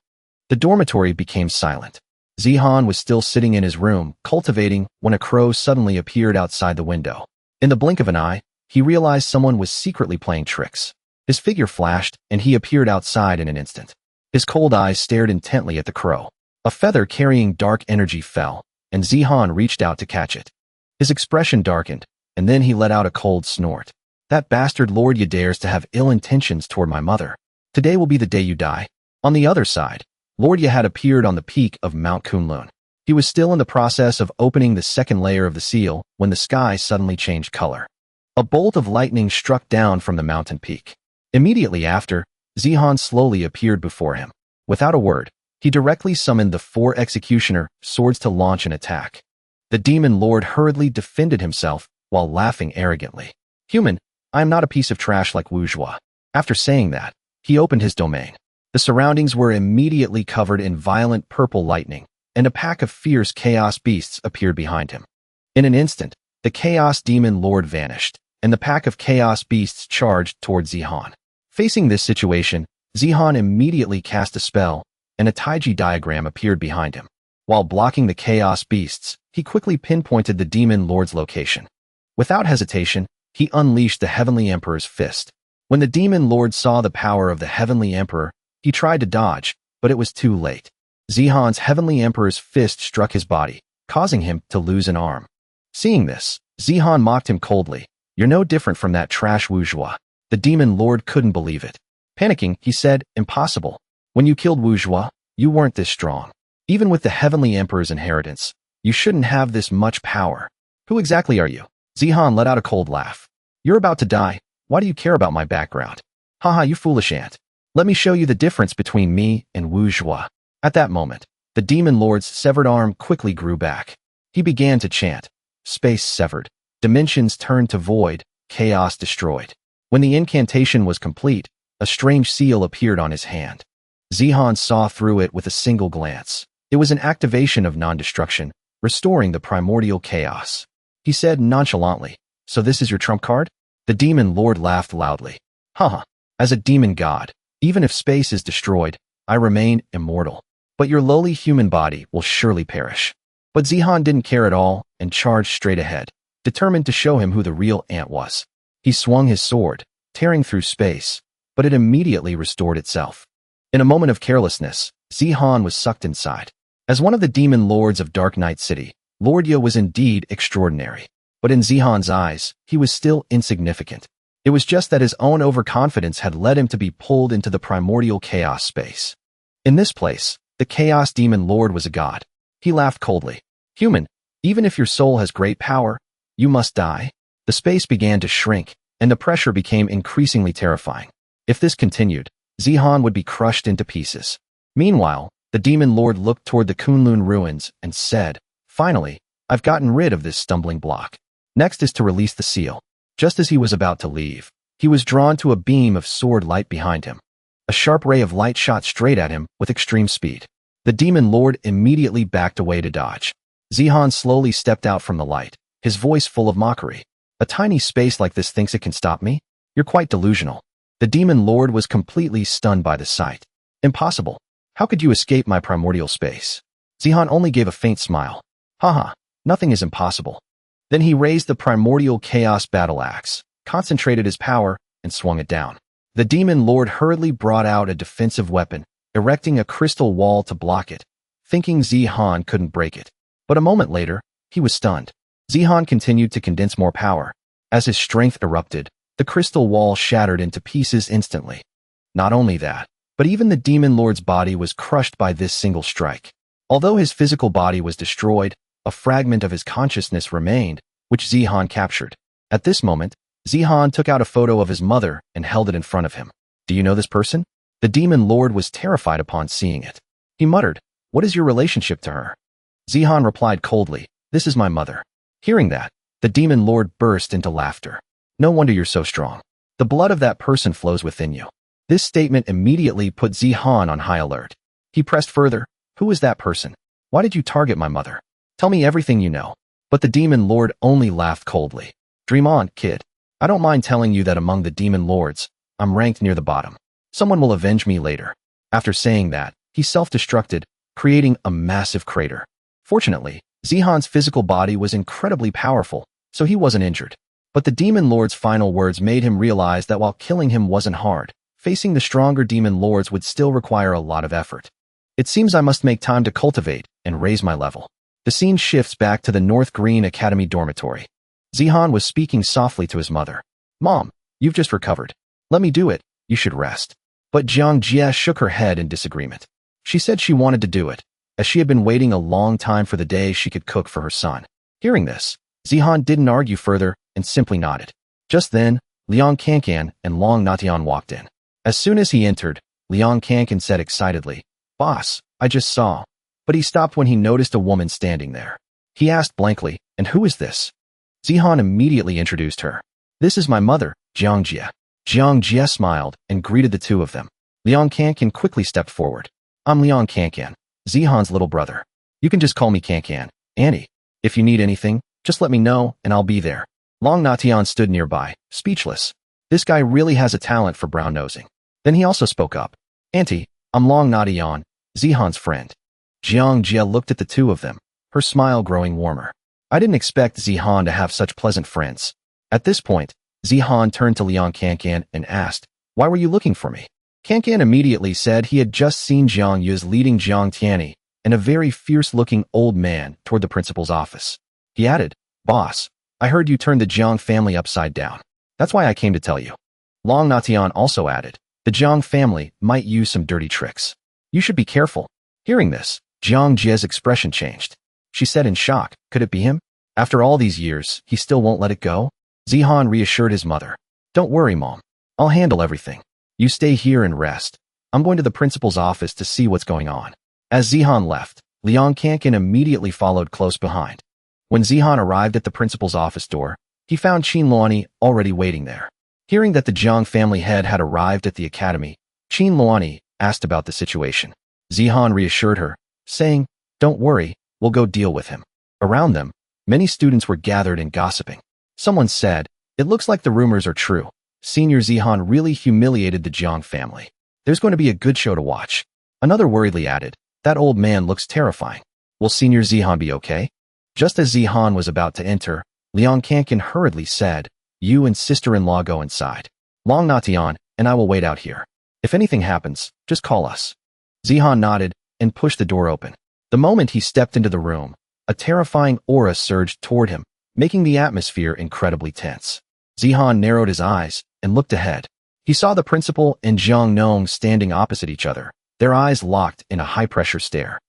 S1: The dormitory became silent. Zihan was still sitting in his room, cultivating, when a crow suddenly appeared outside the window. In the blink of an eye, he realized someone was secretly playing tricks. His figure flashed, and he appeared outside in an instant. His cold eyes stared intently at the crow. A feather carrying dark energy fell, and Zihan reached out to catch it. His expression darkened, and then he let out a cold snort. That bastard Lord Ye dares to have ill intentions toward my mother. Today will be the day you die. On the other side, Lord Ye had appeared on the peak of Mount Kunlun. He was still in the process of opening the second layer of the seal when the sky suddenly changed color. A bolt of lightning struck down from the mountain peak. Immediately after, Zihan slowly appeared before him. Without a word, he directly summoned the 4 executioner swords to launch an attack. The demon lord hurriedly defended himself while laughing arrogantly. Human, I am not a piece of trash like Wuzhua. After saying that, he opened his domain. The surroundings were immediately covered in violent purple lightning, and a pack of fierce chaos beasts appeared behind him. In an instant, the chaos demon lord vanished, and the pack of chaos beasts charged toward Zihan. Facing this situation, Zihan immediately cast a spell, and a taiji diagram appeared behind him. While blocking the chaos beasts, he quickly pinpointed the demon lord's location. Without hesitation, he unleashed the Heavenly Emperor's fist. When the demon lord saw the power of the Heavenly Emperor, he tried to dodge, but it was too late. Zihan's Heavenly Emperor's fist struck his body, causing him to lose an arm. Seeing this, Zihan mocked him coldly. You're no different from that trash Wuzhua. The demon lord couldn't believe it. Panicking, he said, impossible. When you killed Wuzhua, you weren't this strong. Even with the Heavenly Emperor's inheritance, you shouldn't have this much power. Who exactly are you? Zihan let out a cold laugh. You're about to die. Why do you care about my background? Haha, you foolish ant. Let me show you the difference between me and Wuzhua. At that moment, the demon lord's severed arm quickly grew back. He began to chant. Space severed. Dimensions turned to void. Chaos destroyed. When the incantation was complete, a strange seal appeared on his hand. Zihan saw through it with a single glance. It was an activation of non-destruction, restoring the primordial chaos. He said nonchalantly, so this is your trump card? The demon lord laughed loudly. Haha, as a demon god, even if space is destroyed, I remain immortal. But your lowly human body will surely perish. But Zihan didn't care at all and charged straight ahead, determined to show him who the real ant was. He swung his sword, tearing through space, but it immediately restored itself. In a moment of carelessness, Zihan was sucked inside. As one of the demon lords of Dark Knight City, Lord Ye was indeed extraordinary. But in Zihan's eyes, he was still insignificant. It was just that his own overconfidence had led him to be pulled into the primordial chaos space. In this place, the chaos demon lord was a god. He laughed coldly. Human, even if your soul has great power, you must die. The space began to shrink, and the pressure became increasingly terrifying. If this continued, Zihan would be crushed into pieces. Meanwhile, the demon lord looked toward the Kunlun ruins and said, finally, I've gotten rid of this stumbling block. Next is to release the seal. Just as he was about to leave, he was drawn to a beam of sword light behind him. A sharp ray of light shot straight at him with extreme speed. The demon lord immediately backed away to dodge. Zihan slowly stepped out from the light, his voice full of mockery. A tiny space like this thinks it can stop me? You're quite delusional. The demon lord was completely stunned by the sight. Impossible. How could you escape my primordial space? Zihan only gave a faint smile. Haha, nothing is impossible. Then he raised the primordial chaos battle axe, concentrated his power, and swung it down. The demon lord hurriedly brought out a defensive weapon, erecting a crystal wall to block it, thinking Zihan couldn't break it. But a moment later, he was stunned. Zihan continued to condense more power. As his strength erupted, the crystal wall shattered into pieces instantly. Not only that, but even the demon lord's body was crushed by this single strike. Although his physical body was destroyed, a fragment of his consciousness remained, which Zihan captured. At this moment, Zihan took out a photo of his mother and held it in front of him. Do you know this person? The demon lord was terrified upon seeing it. He muttered, what is your relationship to her? Zihan replied coldly, this is my mother. Hearing that, the demon lord burst into laughter. No wonder you're so strong. The blood of that person flows within you. This statement immediately put Zihan on high alert. He pressed further, who is that person? Why did you target my mother? Tell me everything you know. But the demon lord only laughed coldly. Dream on, kid. I don't mind telling you that among the demon lords, I'm ranked near the bottom. Someone will avenge me later. After saying that, he self-destructed, creating a massive crater. Fortunately, Zihan's physical body was incredibly powerful, so he wasn't injured. But the demon lord's final words made him realize that while killing him wasn't hard, facing the stronger demon lords would still require a lot of effort. It seems I must make time to cultivate and raise my level. The scene shifts back to the North Green Academy dormitory. Zihan was speaking softly to his mother. Mom, you've just recovered. Let me do it. You should rest. But Jiang Jie shook her head in disagreement. She said she wanted to do it, as she had been waiting a long time for the day she could cook for her son. Hearing this, Zihan didn't argue further and simply nodded. Just then, Liang Kankan and Long Nation walked in. As soon as he entered, Liang Kankan said excitedly, "Boss, I just saw." But he stopped when he noticed a woman standing there. He asked blankly, "And who is this?" Zihan immediately introduced her. "This is my mother, Jiang Jie." Jiang Jie smiled and greeted the two of them. Liang Kankan quickly stepped forward. "I'm Liang Kankan, Zihan's little brother. You can just call me Kankan, Annie. If you need anything, just let me know and I'll be there." Long Nation stood nearby, speechless. This guy really has a talent for brown-nosing. Then he also spoke up. "Auntie, I'm Long Nation, Zihan's friend." Jiang Jie looked at the two of them, her smile growing warmer. "I didn't expect Zihan to have such pleasant friends." At this point, Zihan turned to Liang Kankan and asked, "Why were you looking for me?" Kankan immediately said he had just seen Jiang Yu's leading Jiang Tianyi and a very fierce-looking old man toward the principal's office. He added, "Boss, I heard you turned the Jiang family upside down. That's why I came to tell you." Long Nation also added, "The Jiang family might use some dirty tricks. You should be careful." Hearing this, Jiang Jie's expression changed. She said in shock, "Could it be him? After all these years, he still won't let it go?" Zihan reassured his mother. "Don't worry, Mom. I'll handle everything. You stay here and rest. I'm going to the principal's office to see what's going on." As Zihan left, Liang Kankan immediately followed close behind. When Zihan arrived at the principal's office door, he found Qin Luani already waiting there. Hearing that the Jiang family head had arrived at the academy, Qin Luani asked about the situation. Zihan reassured her, saying, "Don't worry, we'll go deal with him." Around them, many students were gathered and gossiping. Someone said, "It looks like the rumors are true. Senior Zihan really humiliated the Jiang family. There's going to be a good show to watch." Another worriedly added, "That old man looks terrifying. Will Senior Zihan be okay?" Just as Zihan was about to enter, Liang Kankan hurriedly said, "You and sister-in-law go inside. Long Nation and I will wait out here. If anything happens, just call us." Zihan nodded and pushed the door open. The moment he stepped into the room, a terrifying aura surged toward him, making the atmosphere incredibly tense. Zihan narrowed his eyes and looked ahead. He saw the principal and Jiang Nong standing opposite each other, their eyes locked in a high-pressure stare.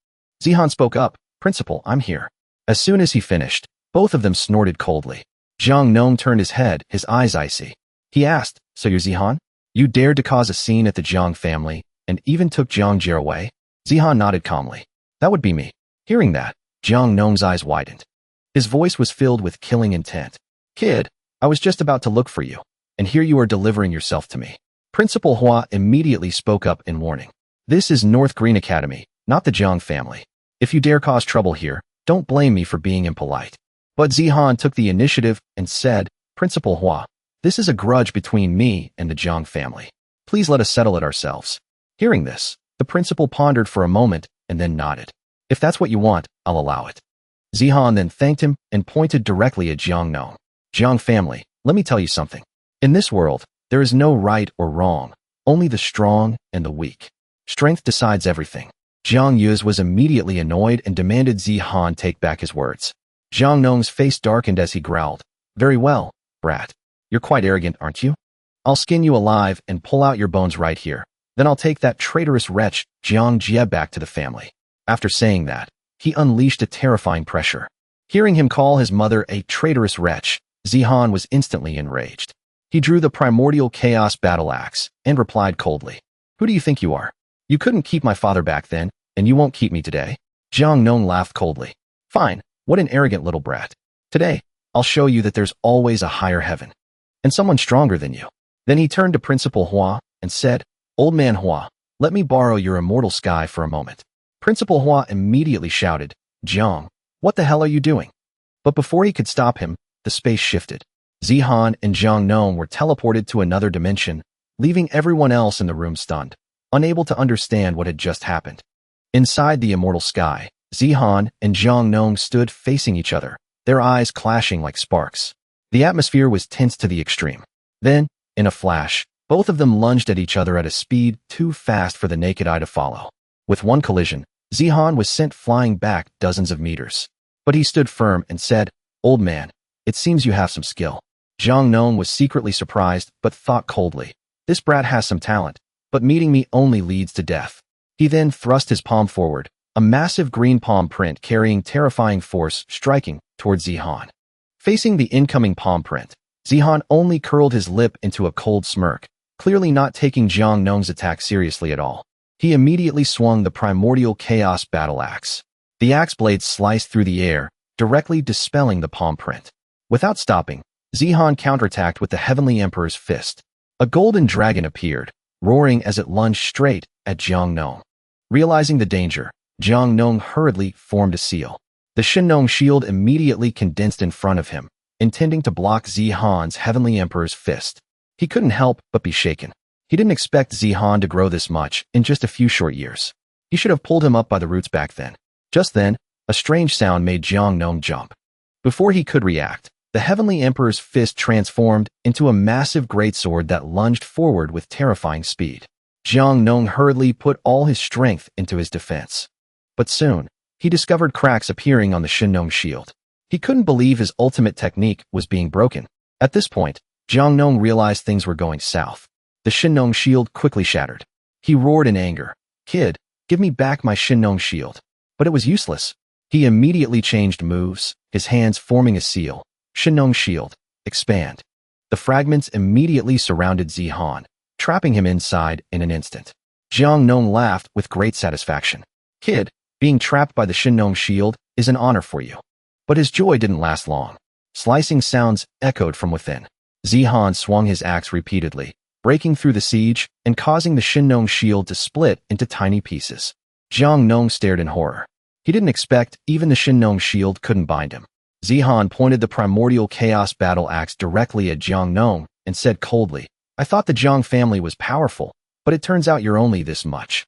S1: Zihan spoke up, "Principal, I'm here." As soon as he finished, both of them snorted coldly. Jiang Nong turned his head, his eyes icy. He asked, "So you're Zihan? You dared to cause a scene at the Jiang family and even took Jiang Jie away?" Zihan nodded calmly. "That would be me." Hearing that, Jiang Nong's eyes widened. His voice was filled with killing intent. "Kid, I was just about to look for you, and here you are delivering yourself to me." Principal Hua immediately spoke up in warning. "This is North Green Academy, not the Jiang family. If you dare cause trouble here, don't blame me for being impolite." But Zihan took the initiative and said, "Principal Hua, this is a grudge between me and the Jiang family. Please let us settle it ourselves." Hearing this, the principal pondered for a moment and then nodded. "If that's what you want, I'll allow it." Zihan then thanked him and pointed directly at Jiang Nong. "Jiang family, let me tell you something. In this world, there is no right or wrong, only the strong and the weak. Strength decides everything." Jiang Yu's was immediately annoyed and demanded Zihan take back his words. Jiang Nong's face darkened as he growled, "Very well, brat. You're quite arrogant, aren't you? I'll skin you alive and pull out your bones right here. Then I'll take that traitorous wretch, Jiang Jie, back to the family." After saying that, he unleashed a terrifying pressure. Hearing him call his mother a traitorous wretch, Zihan was instantly enraged. He drew the primordial chaos battle axe and replied coldly, "Who do you think you are? You couldn't keep my father back then, and you won't keep me today." Jiang Nong laughed coldly. "Fine, what an arrogant little brat. Today, I'll show you that there's always a higher heaven, and someone stronger than you." Then he turned to Principal Hua and said, "Old man Hua, let me borrow your immortal sky for a moment." Principal Hua immediately shouted, "Jiang, what the hell are you doing?" But before he could stop him, the space shifted. Zihan and Jiang Nong were teleported to another dimension, leaving everyone else in the room stunned, unable to understand what had just happened. Inside the immortal sky, Zihan and Jiang Nong stood facing each other, their eyes clashing like sparks. The atmosphere was tense to the extreme. Then, in a flash, both of them lunged at each other at a speed too fast for the naked eye to follow. With one collision, Zihan was sent flying back dozens of meters. But he stood firm and said, "Old man, it seems you have some skill." Jiang Nong was secretly surprised but thought coldly, "This brat has some talent, but meeting me only leads to death." He then thrust his palm forward, a massive green palm print carrying terrifying force striking towards Zihan. Facing the incoming palm print, Zihan only curled his lip into a cold smirk, clearly not taking Jiang Nong's attack seriously at all. He immediately swung the primordial chaos battle axe. The axe blade sliced through the air, directly dispelling the palm print. Without stopping, Zihan counterattacked with the Heavenly Emperor's fist. A golden dragon appeared, roaring as it lunged straight at Jiang Nong. Realizing the danger, Jiang Nong hurriedly formed a seal. The Shinnong shield immediately condensed in front of him, intending to block Zihan's Heavenly Emperor's fist. He couldn't help but be shaken. He didn't expect Zihan to grow this much in just a few short years. He should have pulled him up by the roots back then. Just then, a strange sound made Jiang Nong jump. Before he could react, the Heavenly Emperor's fist transformed into a massive greatsword that lunged forward with terrifying speed. Jiang Nong hurriedly put all his strength into his defense. But soon, he discovered cracks appearing on the Shinnong shield. He couldn't believe his ultimate technique was being broken. At this point, Jiang Nong realized things were going south. The Shinnong shield quickly shattered. He roared in anger, "Kid, give me back my Shinnong shield." But it was useless. He immediately changed moves, his hands forming a seal. Shinnong shield, expand. The fragments immediately surrounded Zihan, trapping him inside in an instant. Jiang Nong laughed with great satisfaction. "Kid, being trapped by the Shinnong shield is an honor for you." But his joy didn't last long. Slicing sounds echoed from within. Zihan swung his axe repeatedly, breaking through the siege and causing the Shinnong shield to split into tiny pieces. Jiang Nong stared in horror. He didn't expect even the Shinnong shield couldn't bind him. Zihan pointed the primordial chaos battle axe directly at Jiang Nong and said coldly, "I thought the Jiang family was powerful, but it turns out you're only this much."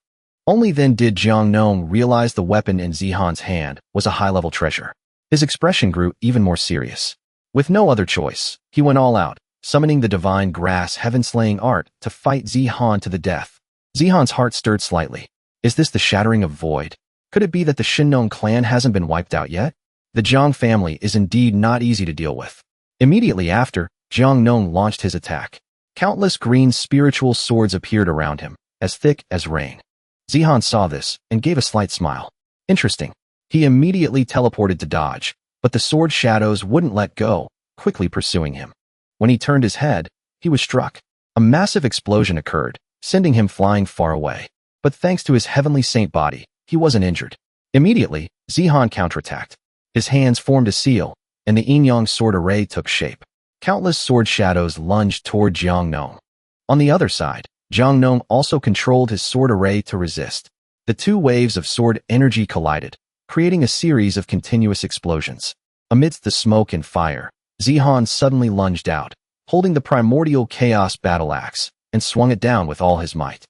S1: Only then did Jiang Nong realize the weapon in Zihan's hand was a high-level treasure. His expression grew even more serious. With no other choice, he went all out, summoning the divine grass heaven-slaying art to fight Zihan to the death. Zihan's heart stirred slightly. Is this the shattering of void? Could it be that the Shinnong clan hasn't been wiped out yet? The Jiang family is indeed not easy to deal with. Immediately after, Jiang Nong launched his attack. Countless green spiritual swords appeared around him, as thick as rain. Zihan saw this and gave a slight smile. Interesting. He immediately teleported to dodge, but the sword shadows wouldn't let go, quickly pursuing him. When he turned his head, he was struck. A massive explosion occurred, sending him flying far away. But thanks to his heavenly saint body, he wasn't injured. Immediately, Zihan counterattacked. His hands formed a seal, and the yin-yang sword array took shape. Countless sword shadows lunged toward Jiang Nong. On the other side, Jiang Nong also controlled his sword array to resist. The two waves of sword energy collided, creating a series of continuous explosions. Amidst the smoke and fire, Zihan suddenly lunged out, holding the primordial chaos battle axe, and swung it down with all his might.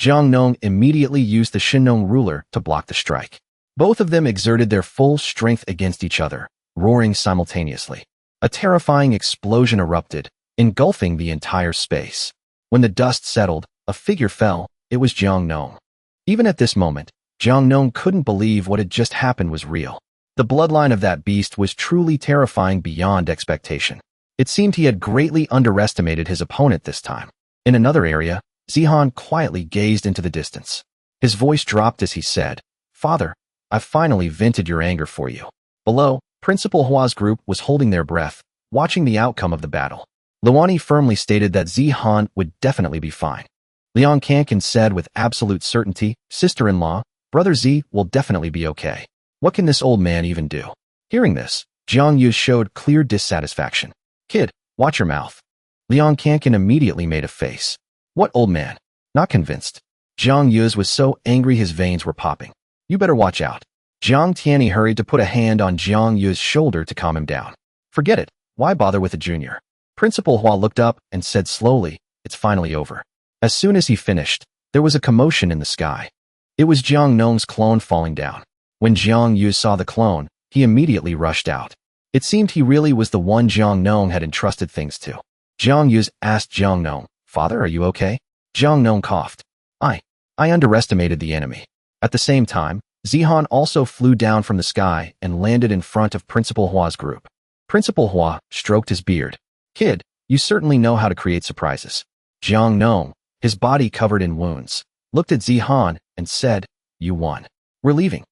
S1: Jiang Nong immediately used the Shinnong ruler to block the strike. Both of them exerted their full strength against each other, roaring simultaneously. A terrifying explosion erupted, engulfing the entire space. When the dust settled, a figure fell. It was Jiang Nong. Even at this moment, Jiang Nong couldn't believe what had just happened was real. The bloodline of that beast was truly terrifying beyond expectation. It seemed he had greatly underestimated his opponent this time. In another area, Zihan quietly gazed into the distance. His voice dropped as he said, "Father, I've finally vented your anger for you." Below, Principal Hua's group was holding their breath, watching the outcome of the battle. Lu Yuni firmly stated that Zihan would definitely be fine. Liang Kankan said with absolute certainty, "Sister-in-law, Brother Z will definitely be okay. What can this old man even do?" Hearing this, Jiang Yu showed clear dissatisfaction. "Kid, watch your mouth." Liang Kankan immediately made a face. "What old man?" Not convinced. Jiang Yu was so angry his veins were popping. "You better watch out." Jiang Tianyi hurried to put a hand on Jiang Yu's shoulder to calm him down. "Forget it. Why bother with a junior?" Principal Hua looked up and said slowly, "It's finally over." As soon as he finished, there was a commotion in the sky. It was Jiang Nong's clone falling down. When Jiang Yu saw the clone, he immediately rushed out. It seemed he really was the one Jiang Nong had entrusted things to. Jiang Yu asked Jiang Nong, "Father, are you okay?" Jiang Nong coughed. I underestimated the enemy." At the same time, Zihan also flew down from the sky and landed in front of Principal Hua's group. Principal Hua stroked his beard. "Kid, you certainly know how to create surprises." Jiang Nong, his body covered in wounds, looked at Zihan and said, "You won. We're leaving."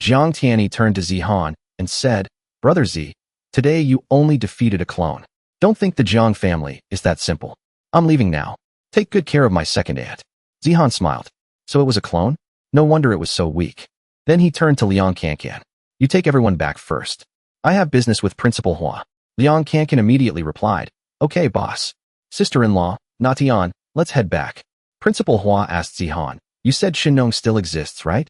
S1: Jiang Tianyi turned to Zihan and said, Brother Z, today you only defeated a clone. Don't think the Jiang family is that simple. I'm leaving now. Take good care of my second aunt. Zihan smiled. So it was a clone? No wonder it was so weak. Then he turned to Liang Kankan. You take everyone back first. I have business with Principal Hua. Liang Kankan immediately replied, Okay, boss. Sister-in-law, Natian, let's head back. Principal Hua asked Zihan, You said Shinnong still exists, right?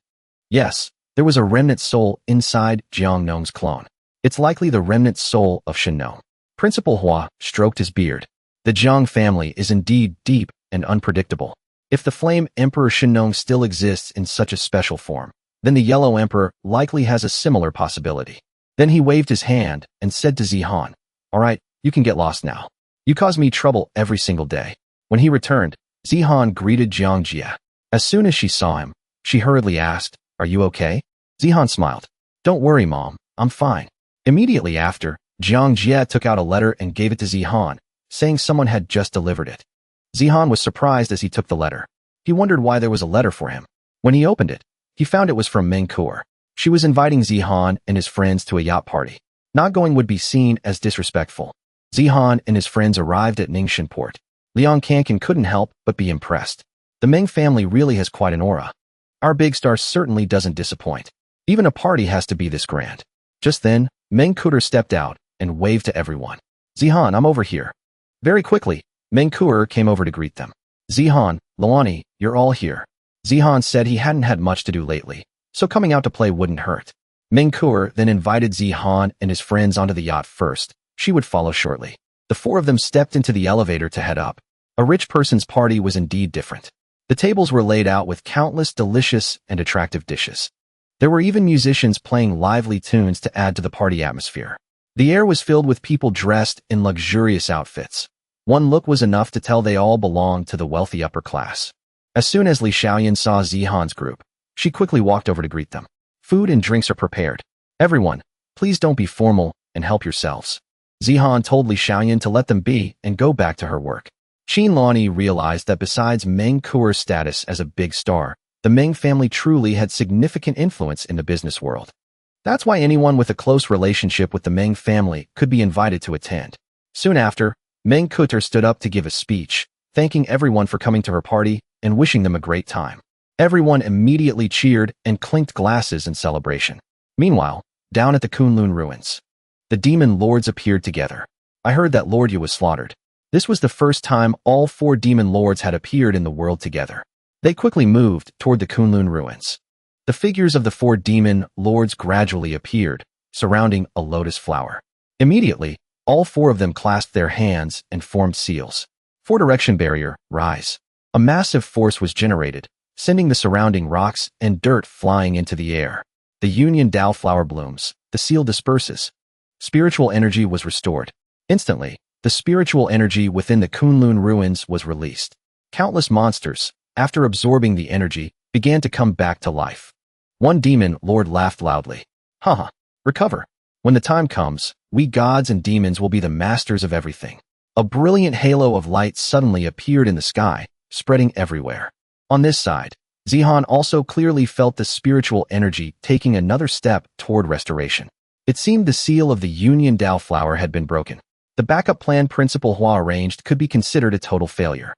S1: Yes, there was a remnant soul inside Jiang Nong's clone. It's likely the remnant soul of Shinnong. Principal Hua stroked his beard. The Jiang family is indeed deep and unpredictable. If the Flame Emperor Shinnong still exists in such a special form, then the Yellow Emperor likely has a similar possibility. Then he waved his hand and said to Zihan, All right, you can get lost now. You cause me trouble every single day. When he returned, Zihan greeted Jiang Jia. As soon as she saw him, she hurriedly asked, Are you okay? Zihan smiled. Don't worry, Mom, I'm fine. Immediately after, Jiang Jia took out a letter and gave it to Zihan, saying someone had just delivered it. Zihan was surprised as he took the letter. He wondered why there was a letter for him. When he opened it, he found it was from Meng Kuo. She was inviting Zihan and his friends to a yacht party. Not going would be seen as disrespectful. Zihan and his friends arrived at Ningxin port. Liang Kankan couldn't help but be impressed. The Meng family really has quite an aura. Our big star certainly doesn't disappoint. Even a party has to be this grand. Just then, Meng Kuo stepped out and waved to everyone. Zihan, I'm over here. Very quickly, Meng Kuo came over to greet them. Zihan, Luani, you're all here. Zihan said he hadn't had much to do lately, so coming out to play wouldn't hurt. Meng Kuo then invited Zihan and his friends onto the yacht first. She would follow shortly. The four of them stepped into the elevator to head up. A rich person's party was indeed different. The tables were laid out with countless delicious and attractive dishes. There were even musicians playing lively tunes to add to the party atmosphere. The air was filled with people dressed in luxurious outfits. One look was enough to tell they all belonged to the wealthy upper class. As soon as Li Xiaoyan saw Zihan's group, she quickly walked over to greet them. Food and drinks are prepared. Everyone, please don't be formal and help yourselves. Zihan told Li Xiaoyan to let them be and go back to her work. Qin Lani realized that besides Meng Kuo's status as a big star, the Meng family truly had significant influence in the business world. That's why anyone with a close relationship with the Meng family could be invited to attend. Soon after, Meng Kuo stood up to give a speech, thanking everyone for coming to her party and wishing them a great time. Everyone immediately cheered and clinked glasses in celebration. Meanwhile, down at the Kunlun ruins, the demon lords appeared together. I heard that Lord Yu was slaughtered. This was the first time all four demon lords had appeared in the world together. They quickly moved toward the Kunlun ruins. The figures of the four demon lords gradually appeared, surrounding a lotus flower. Immediately, all four of them clasped their hands and formed seals. Four direction barrier, rise. A massive force was generated, sending the surrounding rocks and dirt flying into the air. The Union Dao flower blooms. The seal disperses. Spiritual energy was restored. Instantly, the spiritual energy within the Kunlun ruins was released. Countless monsters, after absorbing the energy, began to come back to life. One demon lord laughed loudly. Haha, recover. When the time comes, we gods and demons will be the masters of everything. A brilliant halo of light suddenly appeared in the sky, spreading everywhere. On this side, Zihan also clearly felt the spiritual energy taking another step toward restoration. It seemed the seal of the Union Dao flower had been broken. The backup plan Principal Hua arranged could be considered a total failure.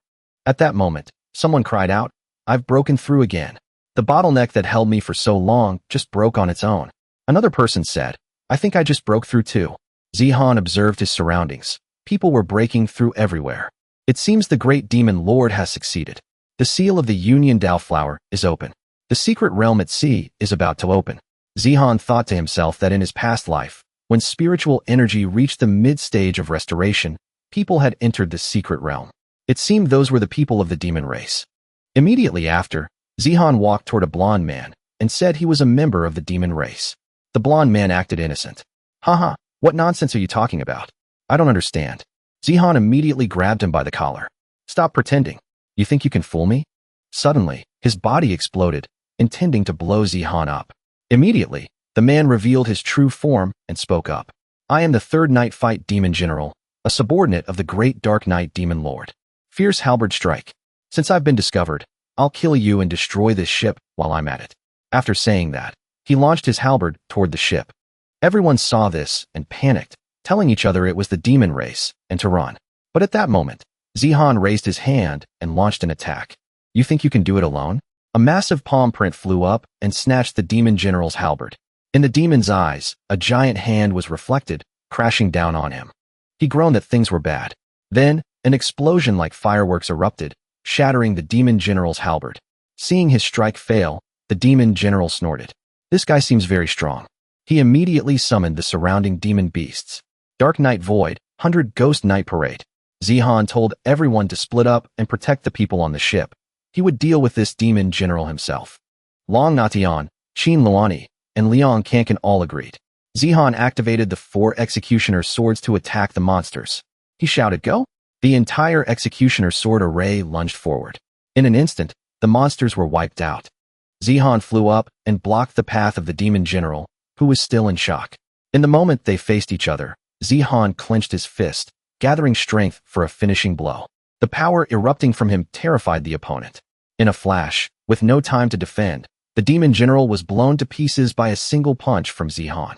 S1: At that moment, someone cried out, I've broken through again. The bottleneck that held me for so long just broke on its own. Another person said, I think I just broke through too. Zihan observed his surroundings. People were breaking through everywhere. It seems the great demon lord has succeeded. The seal of the Union Dao flower is open. The secret realm at sea is about to open. Zihan thought to himself that in his past life, when spiritual energy reached the mid-stage of restoration, people had entered the secret realm. It seemed those were the people of the demon race. Immediately after, Zihan walked toward a blonde man and said he was a member of the demon race. The blonde man acted innocent. Haha, what nonsense are you talking about? I don't understand. Zihan immediately grabbed him by the collar. Stop pretending. You think you can fool me? Suddenly, his body exploded, intending to blow Zihan up. Immediately, the man revealed his true form and spoke up. I am the Third Night Fight Demon General, a subordinate of the Great Dark Knight Demon Lord. Fierce halberd strike. Since I've been discovered, I'll kill you and destroy this ship while I'm at it. After saying that, He launched his halberd toward the ship. Everyone saw this and panicked, telling each other it was the demon race and to run. But at that moment, Zihan raised his hand and launched an attack. You think you can do it alone? A massive palm print flew up and snatched the demon general's halberd. In the demon's eyes, a giant hand was reflected, crashing down on him. He groaned that things were bad. Then, an explosion like fireworks erupted, shattering the demon general's halberd. Seeing his strike fail, the demon general snorted. This guy seems very strong. He immediately summoned the surrounding demon beasts. Dark Night Void, 100 Ghost Night Parade. Zihan told everyone to split up and protect the people on the ship. He would deal with this demon general himself. Long Nation, Qin Luani, and Liang Kankan all agreed. Zihan activated the 4 executioner swords to attack the monsters. He shouted, "Go!" The entire executioner sword array lunged forward. In an instant, the monsters were wiped out. Zihan flew up and blocked the path of the demon general, who was still in shock. In the moment they faced each other, Zihan clenched his fist, gathering strength for a finishing blow. The power erupting from him terrified the opponent. In a flash, with no time to defend, the demon general was blown to pieces by a single punch from Zihan.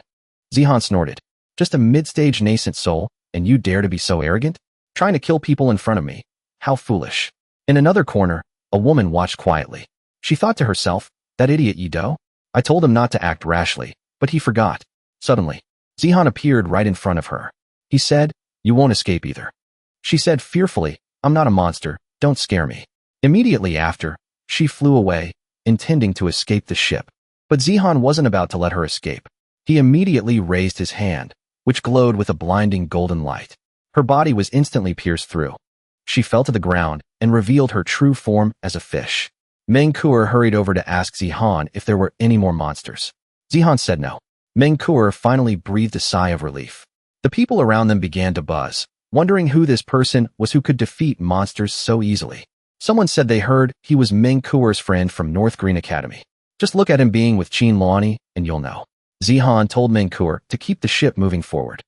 S1: Zihan snorted. "Just a mid-stage nascent soul, and you dare to be so arrogant? Trying to kill people in front of me. How foolish." In another corner, a woman watched quietly. She thought to herself, "That idiot Yido? I told him not to act rashly, but he forgot." Suddenly, Zihan appeared right in front of her. He said, "You won't escape either." She said fearfully, "I'm not a monster, don't scare me." Immediately after, she flew away, intending to escape the ship. But Zihan wasn't about to let her escape. He immediately raised his hand, which glowed with a blinding golden light. Her body was instantly pierced through. She fell to the ground and revealed her true form as a fish. Meng Kuer hurried over to ask Zihan if there were any more monsters. Zihan said no. Meng Kuer finally breathed a sigh of relief. The people around them began to buzz, wondering who this person was who could defeat monsters so easily. Someone said they heard he was Meng Kuer's friend from North Green Academy. Just look at him being with Qin Luani and you'll know. Zihan told Meng Kuer to keep the ship moving forward.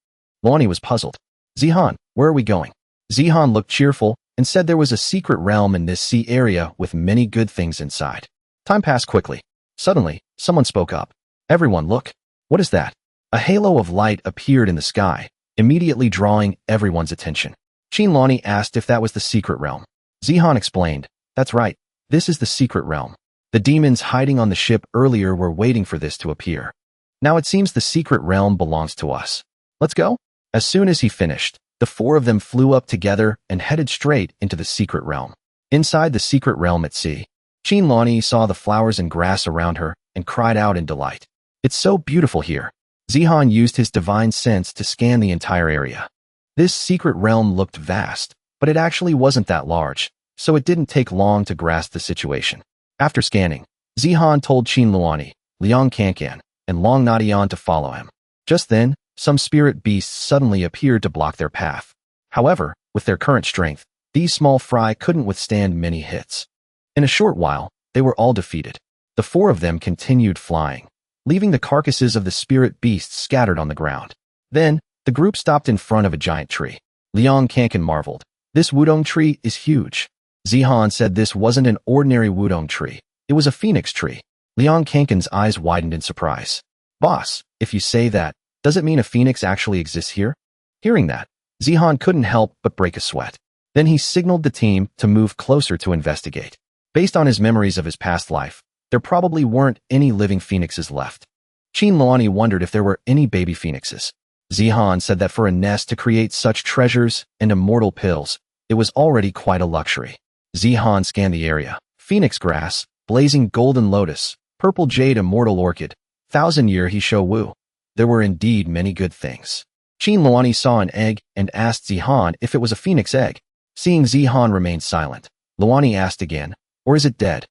S1: Luani was puzzled. Zihan, where are we going? Zihan looked cheerful and said there was a secret realm in this sea area with many good things inside. Time passed quickly. Suddenly, someone spoke up. Everyone, look. What is that? A halo of light appeared in the sky, immediately drawing everyone's attention. Qin Luani asked if that was the secret realm. Zihan explained, "That's right, this is the secret realm. The demons hiding on the ship earlier were waiting for this to appear. Now it seems the secret realm belongs to us. Let's go?" As soon as he finished, the 4 of them flew up together and headed straight into the secret realm. Inside the secret realm at sea, Qin Luani saw the flowers and grass around her and cried out in delight. "It's so beautiful here." Zihan used his divine sense to scan the entire area. This secret realm looked vast, but it actually wasn't that large, so it didn't take long to grasp the situation. After scanning, Zihan told Qin Luani, Liang Kankan, and Long Nadian to follow him. Just then, some spirit beasts suddenly appeared to block their path. However, with their current strength, these small fry couldn't withstand many hits. In a short while, they were all defeated. The 4 of them continued flying, leaving the carcasses of the spirit beasts scattered on the ground. Then, the group stopped in front of a giant tree. Liang Kankan marveled. "This wudong tree is huge." Zihan said this wasn't an ordinary wudong tree. It was a phoenix tree. Liang Kankan's eyes widened in surprise. "Boss, if you say that, does it mean a phoenix actually exists here?" Hearing that, Zihan couldn't help but break a sweat. Then he signaled the team to move closer to investigate. Based on his memories of his past life, there probably weren't any living phoenixes left. Qin Luani wondered if there were any baby phoenixes. Zihan said that for a nest to create such treasures and immortal pills, it was already quite a luxury. Zihan scanned the area. Phoenix grass, blazing golden lotus, purple jade immortal orchid, 1,000-year Shou Wu. There were indeed many good things. Qin Luani saw an egg and asked Zihan if it was a phoenix egg. Seeing Zihan remain silent, Luani asked again, "Or is it dead?"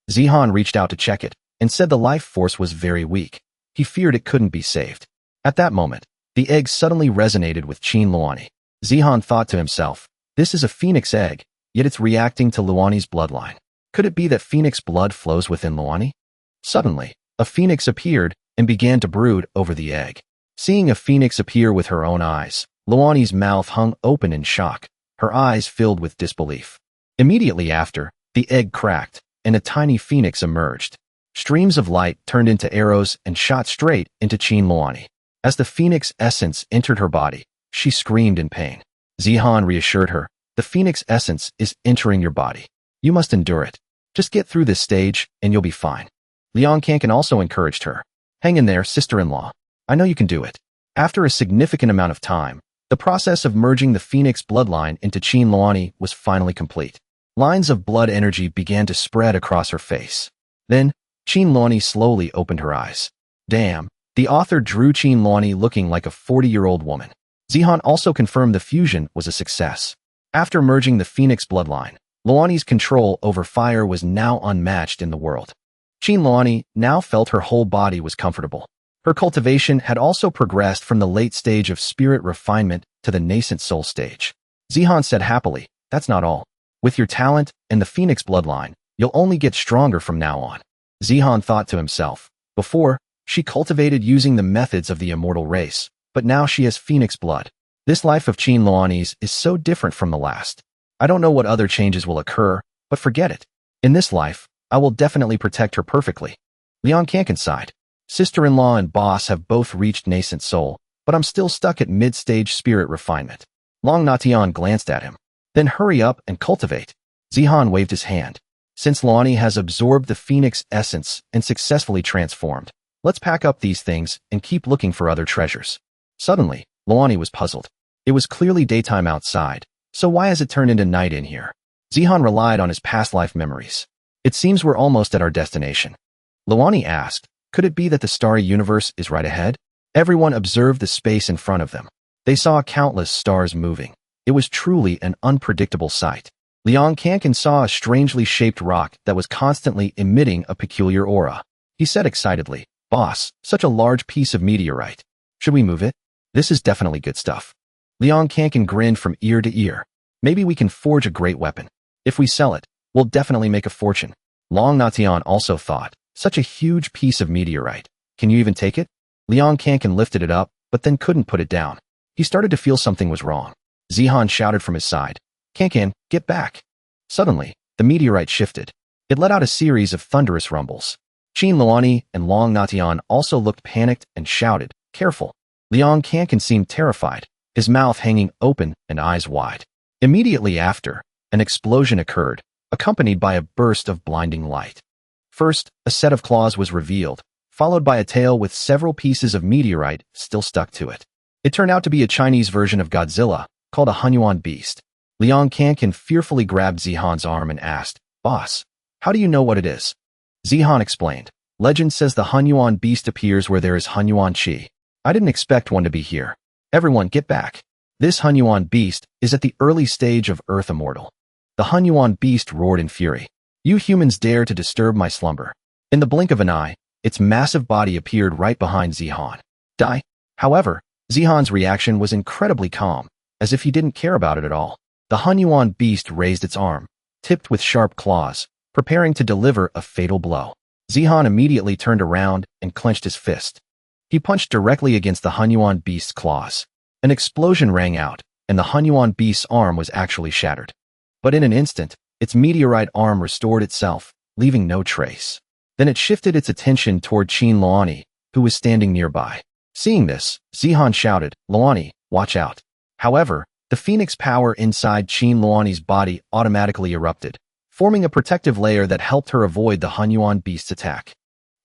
S1: Zihan reached out to check it and said the life force was very weak. He feared it couldn't be saved. At that moment, the egg suddenly resonated with Qin Luani. Zihan thought to himself, "This is a phoenix egg, yet it's reacting to Luani's bloodline. Could it be that phoenix blood flows within Luani?" Suddenly, a phoenix appeared and began to brood over the egg. Seeing a phoenix appear with her own eyes, Luani's mouth hung open in shock, her eyes filled with disbelief. Immediately after, the egg cracked, and a tiny phoenix emerged. Streams of light turned into arrows and shot straight into Qin Luani. As the phoenix essence entered her body, she screamed in pain. Zihan reassured her, "The phoenix essence is entering your body. You must endure it. Just get through this stage and you'll be fine." Liang Kankan also encouraged her. "Hang in there, sister-in-law. I know you can do it." After a significant amount of time, the process of merging the phoenix bloodline into Qin Luani was finally complete. Lines of blood energy began to spread across her face. Then, Qin Luani slowly opened her eyes. Damn, the author drew Qin Luani looking like a 40-year-old woman. Zihan also confirmed the fusion was a success. After merging the phoenix bloodline, Luani's control over fire was now unmatched in the world. Qin Luani now felt her whole body was comfortable. Her cultivation had also progressed from the late stage of spirit refinement to the nascent soul stage. Zihan said happily, "That's not all. With your talent and the phoenix bloodline, you'll only get stronger from now on." Zihan thought to himself. Before, she cultivated using the methods of the immortal race, but now she has phoenix blood. This life of Qin Luani's is so different from the last. I don't know what other changes will occur, but forget it. In this life, I will definitely protect her perfectly. Liang Kankan sighed. Sister-in-law and boss have both reached nascent soul, but I'm still stuck at mid-stage spirit refinement. Long Natian glanced at him. Then hurry up and cultivate. Zihan waved his hand. Since Luani has absorbed the phoenix essence and successfully transformed, let's pack up these things and keep looking for other treasures. Suddenly, Luani was puzzled. It was clearly daytime outside, so why has it turned into night in here? Zihan relied on his past life memories. It seems we're almost at our destination. Luani asked, could it be that the starry universe is right ahead? Everyone observed the space in front of them. They saw countless stars moving. It was truly an unpredictable sight. Liang Kankan saw a strangely shaped rock that was constantly emitting a peculiar aura. He said excitedly, "Boss, such a large piece of meteorite. Should we move it? This is definitely good stuff." Liang Kankan grinned from ear to ear. "Maybe we can forge a great weapon. If we sell it, we'll definitely make a fortune." Long Natian also thought, "Such a huge piece of meteorite. Can you even take it?" Liang Kankan lifted it up, but then couldn't put it down. He started to feel something was wrong. Zihan shouted from his side, "Kankan, get back." Suddenly, the meteorite shifted. It let out a series of thunderous rumbles. Qin Luani and Long Natian also looked panicked and shouted, "Careful." Liang Kankan seemed terrified, his mouth hanging open and eyes wide. Immediately after, an explosion occurred, accompanied by a burst of blinding light. First, a set of claws was revealed, followed by a tail with several pieces of meteorite still stuck to it. It turned out to be a Chinese version of Godzilla, called a Hunyuan beast. Liang Kankan fearfully grabbed Zihan's arm and asked, "Boss, how do you know what it is?" Zihan explained, "Legend says the Hunyuan beast appears where there is Hunyuan Qi. I didn't expect one to be here. Everyone get back. This Hunyuan beast is at the early stage of Earth Immortal." The Hunyuan beast roared in fury. "You humans dare to disturb my slumber." In the blink of an eye, its massive body appeared right behind Zihan. Die. However, Zihan's reaction was incredibly calm, as if he didn't care about it at all. The Hunyuan beast raised its arm, tipped with sharp claws, preparing to deliver a fatal blow. Zihan immediately turned around and clenched his fist. He punched directly against the Hunyuan beast's claws. An explosion rang out, and the Hunyuan beast's arm was actually shattered. But in an instant, its meteorite arm restored itself, leaving no trace. Then it shifted its attention toward Qin Luani, who was standing nearby. Seeing this, Zihan shouted, "Luani, watch out." However, the phoenix power inside Qin Luani's body automatically erupted, forming a protective layer that helped her avoid the Hunyuan beast's attack.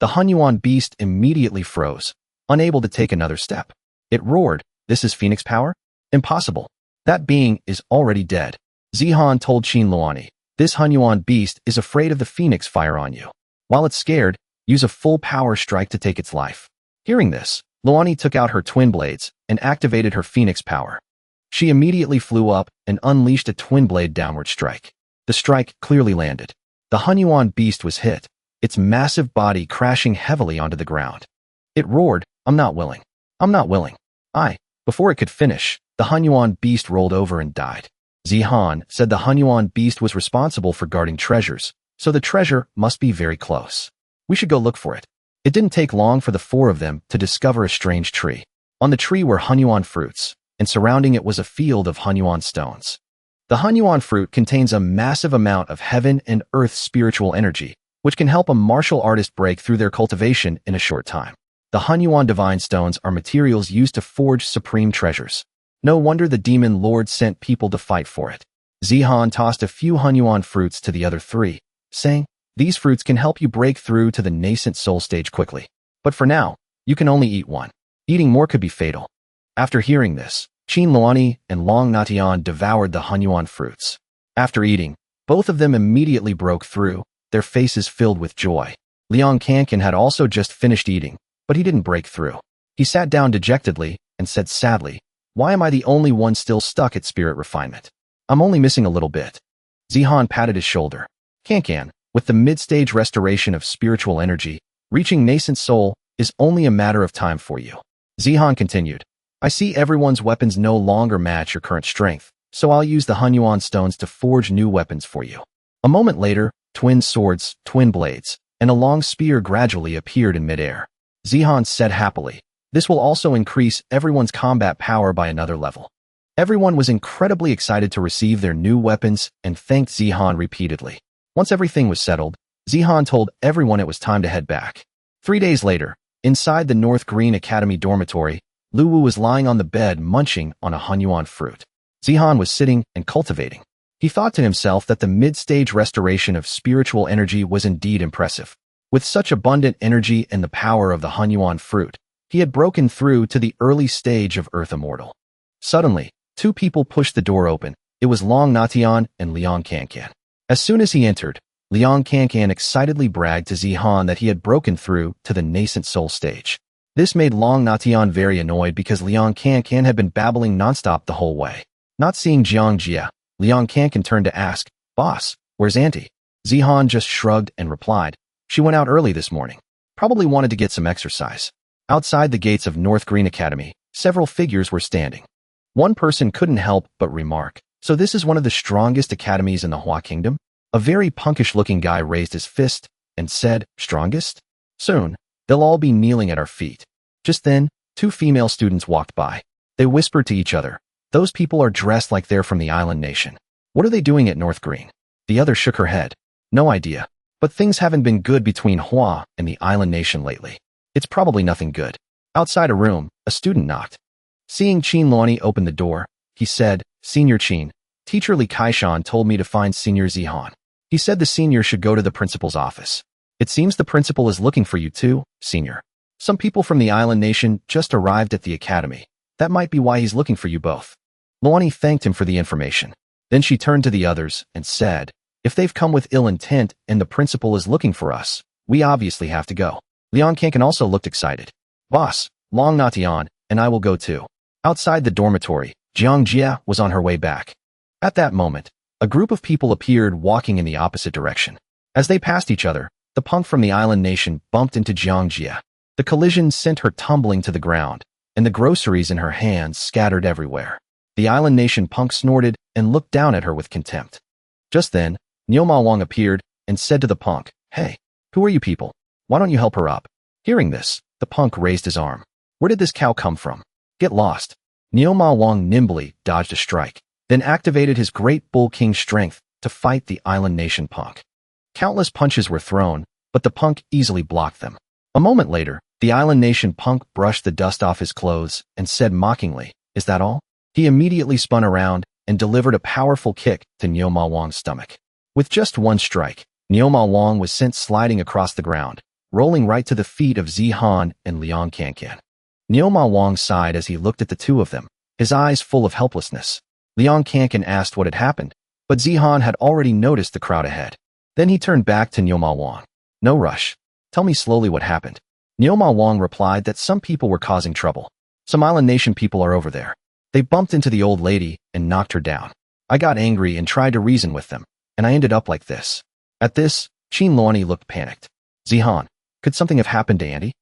S1: The Hunyuan beast immediately froze, unable to take another step. It roared, "This is phoenix power? Impossible. That being is already dead." Zihan told Qin Luani, "This Hunyuan beast is afraid of the phoenix fire on you. While it's scared, use a full power strike to take its life." Hearing this, Luani took out her twin blades and activated her phoenix power. She immediately flew up and unleashed a twin blade downward strike. The strike clearly landed. The Hunyuan beast was hit, its massive body crashing heavily onto the ground. It roared, "I'm not willing. I'm not willing." Before it could finish, the Hunyuan beast rolled over and died. Zihan said the Hunyuan beast was responsible for guarding treasures, so the treasure must be very close. We should go look for it. It didn't take long for the four of them to discover a strange tree. On the tree were Hunyuan fruits, and surrounding it was a field of Hunyuan stones. The Hunyuan fruit contains a massive amount of heaven and earth spiritual energy, which can help a martial artist break through their cultivation in a short time. The Hunyuan Divine Stones are materials used to forge supreme treasures. No wonder the Demon Lord sent people to fight for it. Zihan tossed a few Hunyuan fruits to the other three, saying, "These fruits can help you break through to the nascent soul stage quickly. But for now, you can only eat one. Eating more could be fatal." After hearing this, Qin Luani and Long Natian devoured the Hunyuan fruits. After eating, both of them immediately broke through, their faces filled with joy. Liang Kankan had also just finished eating, but he didn't break through. He sat down dejectedly and said sadly, "Why am I the only one still stuck at spirit refinement? I'm only missing a little bit." Zihan patted his shoulder. "Kankan, with the mid-stage restoration of spiritual energy, reaching nascent soul is only a matter of time for you." Zihan continued, "I see everyone's weapons no longer match your current strength, so I'll use the Hunyuan stones to forge new weapons for you." A moment later, twin swords, twin blades, and a long spear gradually appeared in midair. Zihan said happily, "This will also increase everyone's combat power by another level." Everyone was incredibly excited to receive their new weapons and thanked Zihan repeatedly. Once everything was settled, Zihan told everyone it was time to head back. 3 days later, inside the North Green Academy dormitory, Lu Wu was lying on the bed munching on a Hunyuan fruit. Zihan was sitting and cultivating. He thought to himself that the mid-stage restoration of spiritual energy was indeed impressive. With such abundant energy and the power of the Hunyuan fruit, he had broken through to the early stage of Earth Immortal. Suddenly, 2 people pushed the door open. It was Long Natian and Liang Kankan. As soon as he entered, Liang Kankan excitedly bragged to Zihan that he had broken through to the nascent soul stage. This made Long Natian very annoyed because Liang Kankan had been babbling nonstop the whole way. Not seeing Jiang Jia, Liang Kankan turned to ask, "Boss, where's Auntie?" Zihan just shrugged and replied, "She went out early this morning. Probably wanted to get some exercise." Outside the gates of North Green Academy, several figures were standing. One person couldn't help but remark, "So this is one of the strongest academies in the Hua Kingdom?" A very punkish-looking guy raised his fist and said, "Strongest? Soon, they'll all be kneeling at our feet." Just then, 2 female students walked by. They whispered to each other, "Those people are dressed like they're from the island nation. What are they doing at North Green?" The other shook her head. "No idea. But things haven't been good between Hua and the island nation lately. It's probably nothing good." Outside a room, a student knocked. Seeing Qin Luani open the door, he said, "Senior Qin, Teacher Li Kaishan told me to find Senior Zihan. He said the senior should go to the principal's office. It seems the principal is looking for you too, Senior. Some people from the island nation just arrived at the academy. That might be why he's looking for you both." Luani thanked him for the information. Then she turned to the others and said, "If they've come with ill intent and the principal is looking for us, we obviously have to go." Liang Kankan also looked excited. "Boss, Long Natian, and I will go too." Outside the dormitory, Jiang Jia was on her way back. At that moment, a group of people appeared walking in the opposite direction. As they passed each other, the punk from the island nation bumped into Jiang Jia. The collision sent her tumbling to the ground, and the groceries in her hands scattered everywhere. The island nation punk snorted and looked down at her with contempt. Just then, Nioma Wang appeared and said to the punk, "Hey, who are you people? Why don't you help her up?" Hearing this, the punk raised his arm. "Where did this cow come from? Get lost." Nioma Wang nimbly dodged a strike, then activated his great bull king strength to fight the island nation punk. Countless punches were thrown, but the punk easily blocked them. A moment later, the island nation punk brushed the dust off his clothes and said mockingly, "Is that all?" He immediately spun around and delivered a powerful kick to Nioma Wang's stomach. With just one strike, Nioma Wang was sent sliding across the ground, rolling right to the feet of Zihan and Liang Kankan. Nioma Wang sighed as he looked at the two of them, his eyes full of helplessness. Liang Kankan asked what had happened, but Zihan had already noticed the crowd ahead. Then he turned back to Nioma Wang. "No rush. Tell me slowly what happened." Nioma Wang replied that some people were causing trouble. "Some island nation people are over there. They bumped into the old lady and knocked her down. I got angry and tried to reason with them, and I ended up like this." At this, Qin Luani looked panicked. "Zihan, could something have happened to Andy?"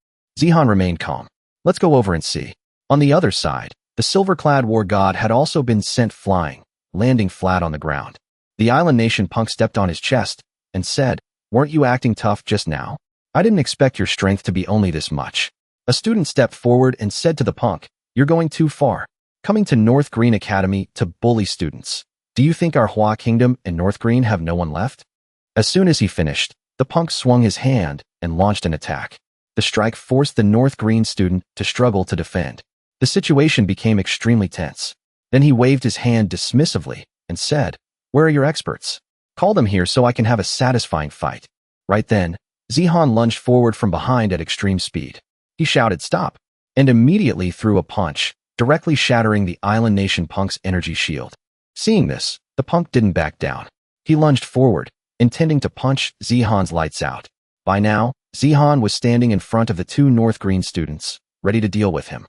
S1: Zihan remained calm. "Let's go over and see." On the other side, the silver-clad war god had also been sent flying, landing flat on the ground. The island nation punk stepped on his chest and said, "Weren't you acting tough just now? I didn't expect your strength to be only this much." A student stepped forward and said to the punk, "You're going too far. Coming to North Green Academy to bully students. Do you think our Hua Kingdom and North Green have no one left?" As soon as he finished, The punk swung his hand and launched an attack. The strike forced the North Green student to struggle to defend. The situation became extremely tense. Then he waved his hand dismissively and said, "Where are your experts? Call them here so I can have a satisfying fight." Right then, Zihan lunged forward from behind at extreme speed. He shouted, "Stop!" and immediately threw a punch, directly shattering the Island Nation punk's energy shield. Seeing this, the punk didn't back down. He lunged forward, intending to punch Zihan's lights out. By now, Zihan was standing in front of the two North Green students, ready to deal with him.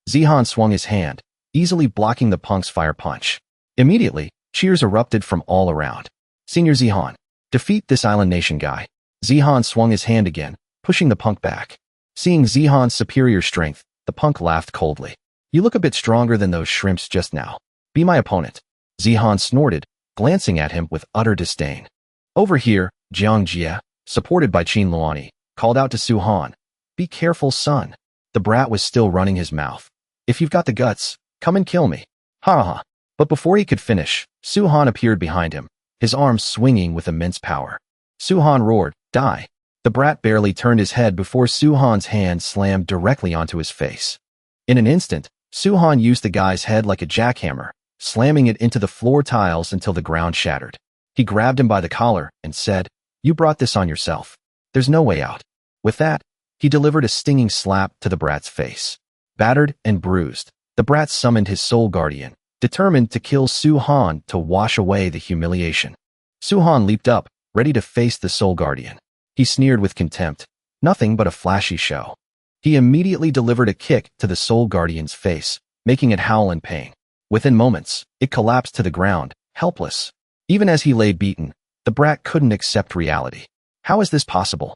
S1: Zihan swung his hand, easily blocking the punk's fire punch. Immediately, cheers erupted from all around. "Senior Zihan, defeat this Island Nation guy." Zihan swung his hand again, pushing the punk back. Seeing Zihan's superior strength, the punk laughed coldly. "You look a bit stronger than those shrimps just now. Be my opponent." Zihan snorted, glancing at him with utter disdain. Over here, Jiang Jie, supported by Qin Luani, called out to Su Han, "Be careful, son." The brat was still running his mouth. "If you've got the guts, come and kill me." Ha ha. But before he could finish, Su Han appeared behind him, his arms swinging with immense power. Su Han roared, "Die." The brat barely turned his head before Su Han's hand slammed directly onto his face. In an instant, Su Han used the guy's head like a jackhammer, slamming it into the floor tiles until the ground shattered. He grabbed him by the collar and said, "You brought this on yourself. There's no way out." With that, he delivered a stinging slap to the brat's face. Battered and bruised, the brat summoned his soul guardian, determined to kill Su Han to wash away the humiliation. Su Han leaped up, ready to face the soul guardian. He sneered with contempt, nothing but a flashy show. He immediately delivered a kick to the soul guardian's face, making it howl in pain. Within moments, it collapsed to the ground, helpless. Even as he lay beaten, the brat couldn't accept reality. How is this possible?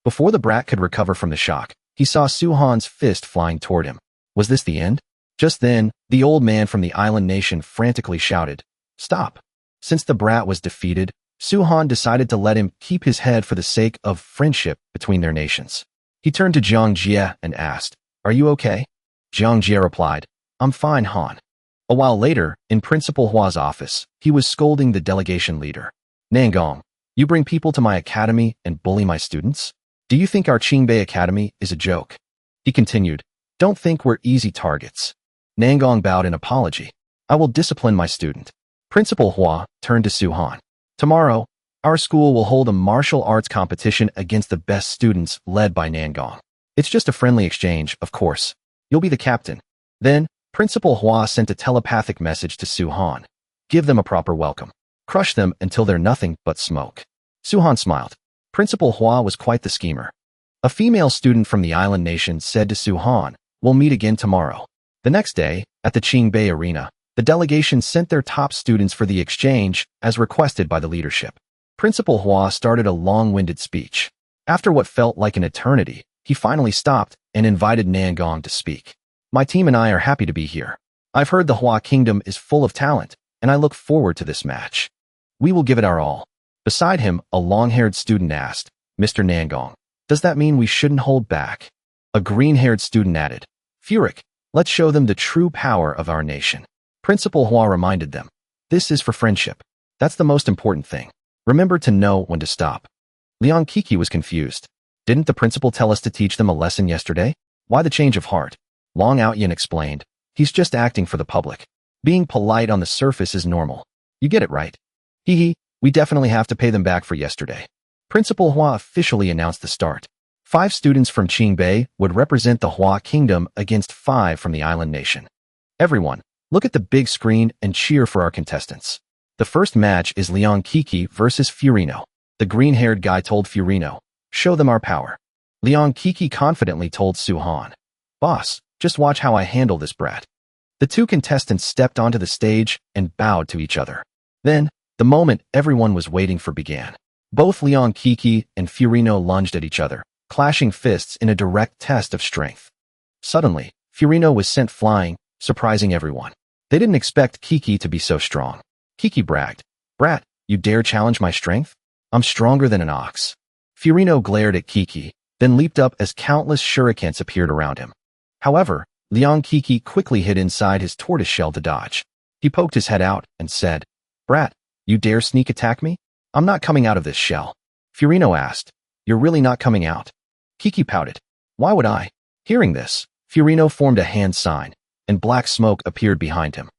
S1: Before the brat could recover from the shock, he saw Su Han's fist flying toward him. Was this the end? Just then, the old man from the Island Nation frantically shouted, "Stop!" Since the brat was defeated, Su Han decided to let him keep his head for the sake of friendship between their nations. He turned to Jiang Jie and asked, "Are you okay?" Jiang Jie replied, "I'm fine, Han." A while later, in Principal Hua's office, he was scolding the delegation leader. "Nangong, you bring people to my academy and bully my students? Do you think our Qingbei Academy is a joke?" He continued, "Don't think we're easy targets." Nangong bowed in apology. "I will discipline my student." Principal Hua turned to Su Han. "Tomorrow, our school will hold a martial arts competition against the best students led by Nangong. It's just a friendly exchange, of course. You'll be the captain." Then, Principal Hua sent a telepathic message to Su Han. "Give them a proper welcome. Crush them until they're nothing but smoke." Su Han smiled. Principal Hua was quite the schemer. A female student from the Island Nation said to Su Han, "We'll meet again tomorrow." The next day, at the Qingbei Arena, the delegation sent their top students for the exchange as requested by the leadership. Principal Hua started a long-winded speech. After what felt like an eternity, he finally stopped and invited Nangong to speak. "My team and I are happy to be here. I've heard the Hua Kingdom is full of talent, and I look forward to this match. We will give it our all." Beside him, a long-haired student asked, "Mr. Nangong, does that mean we shouldn't hold back?" A green-haired student added, "Furik, let's show them the true power of our nation." Principal Hua reminded them, "This is for friendship. That's the most important thing. Remember to know when to stop." Liang Kiki was confused. "Didn't the principal tell us to teach them a lesson yesterday? Why the change of heart?" Long Outyin explained, "He's just acting for the public. Being polite on the surface is normal. You get it right. Hee hee, we definitely have to pay them back for yesterday." Principal Hua officially announced the start. 5 students from Qingbei would represent the Hua Kingdom against 5 from the Island Nation. "Everyone, look at the big screen and cheer for our contestants. The first match is Liang Kiki versus Furino." The green-haired guy told Furino, "Show them our power." Liang Kiki confidently told Su Han, "Boss, just watch how I handle this brat." The 2 contestants stepped onto the stage and bowed to each other. Then, the moment everyone was waiting for began. Both Liang Kiki and Furino lunged at each other, clashing fists in a direct test of strength. Suddenly, Furino was sent flying, surprising everyone. They didn't expect Kiki to be so strong. Kiki bragged, "Brat, you dare challenge my strength? I'm stronger than an ox." Furino glared at Kiki, then leaped up as countless shurikens appeared around him. However, Liang Kiki quickly hid inside his tortoise shell to dodge. He poked his head out and said, "Brat, you dare sneak attack me? I'm not coming out of this shell." Furino asked, You're really not coming out. Kiki pouted. Why would I? Hearing this, Furino formed a hand sign, and black smoke appeared behind him.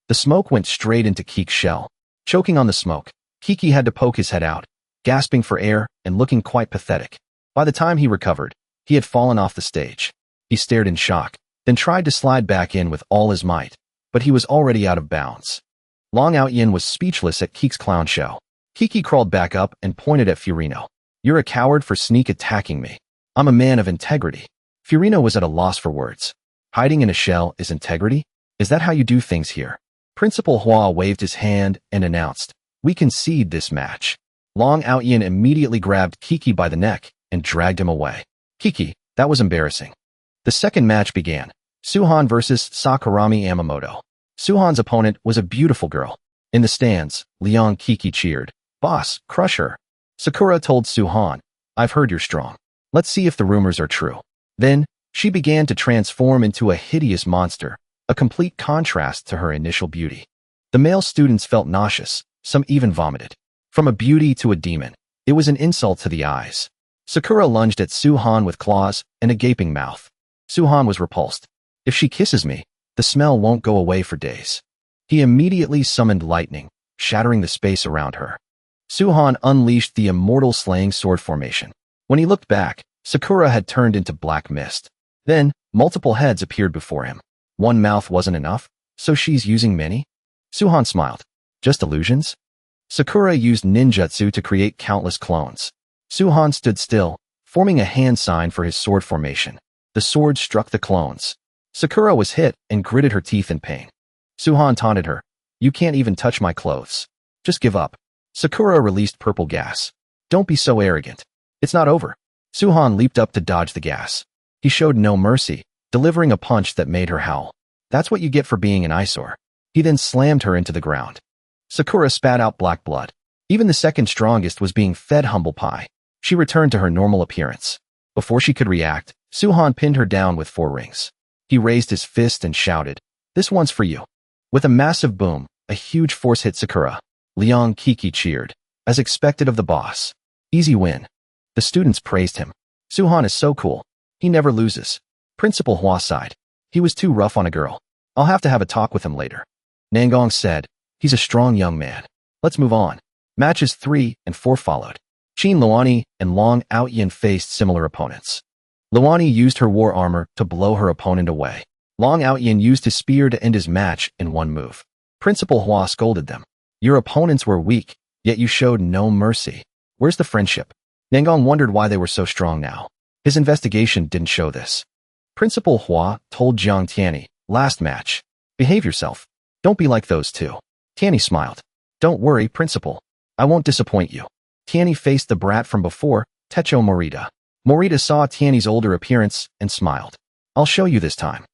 S1: The smoke went straight into Kiki's shell. Choking on the smoke, Kiki had to poke his head out, gasping for air and looking quite pathetic. By the time he recovered, he had fallen off the stage. He stared in shock, then tried to slide back in with all his might, but he was already out of bounds. Long Outyin was speechless at Kiki's clown show. Kiki crawled back up and pointed at Furino. You're a coward for sneak attacking me. I'm a man of integrity. Furino was at a loss for words. Hiding in a shell is integrity? Is that how you do things here? Principal Hua waved his hand and announced, we concede this match. Long Outyin immediately grabbed Kiki by the neck and dragged him away. Kiki, that was embarrassing. The second match began. Suhan versus Sakurami Yamamoto. Suhan's opponent was a beautiful girl. In the stands, Liang Kiki cheered. Boss, crush her. Sakura told Suhan, I've heard you're strong. Let's see if the rumors are true. Then, she began to transform into a hideous monster, a complete contrast to her initial beauty. The male students felt nauseous, some even vomited. From a beauty to a demon, it was an insult to the eyes. Sakura lunged at Suhan with claws and a gaping mouth. Suhan was repulsed. If she kisses me, the smell won't go away for days. He immediately summoned lightning, shattering the space around her. Suhan unleashed the immortal slaying sword formation. When he looked back, Sakura had turned into black mist. Then, multiple heads appeared before him. One mouth wasn't enough, so she's using many? Suhan smiled. Just illusions? Sakura used ninjutsu to create countless clones. Suhan stood still, forming a hand sign for his sword formation. The sword struck the clones. Sakura was hit and gritted her teeth in pain. Suhan taunted her. You can't even touch my clothes. Just give up. Sakura released purple gas. Don't be so arrogant. It's not over. Suhan leaped up to dodge the gas. He showed no mercy, delivering a punch that made her howl. That's what you get for being an eyesore. He then slammed her into the ground. Sakura spat out black blood. Even the second strongest was being fed humble pie. She returned to her normal appearance. Before she could react, Suhan pinned her down with 4 rings. He raised his fist and shouted, This one's for you. With a massive boom, a huge force hit Sakura. Liang Kiki cheered, as expected of the boss. Easy win. The students praised him. Suhan is so cool. He never loses. Principal Hua sighed. He was too rough on a girl. I'll have to have a talk with him later. Nangong said, He's a strong young man. Let's move on. Matches 3 and 4 followed. Qin Luani and Long Outyin faced similar opponents. Luani used her war armor to blow her opponent away. Long Outyin used his spear to end his match in one move. Principal Hua scolded them. Your opponents were weak, yet you showed no mercy. Where's the friendship? Nangong wondered why they were so strong now. His investigation didn't show this. Principal Hua told Jiang Tianyi, last match. Behave yourself. Don't be like those two. Tianyi smiled. Don't worry, Principal. I won't disappoint you. Tianyi faced the brat from before, Techo Morita. Morita saw Tianyi's older appearance and smiled. I'll show you this time.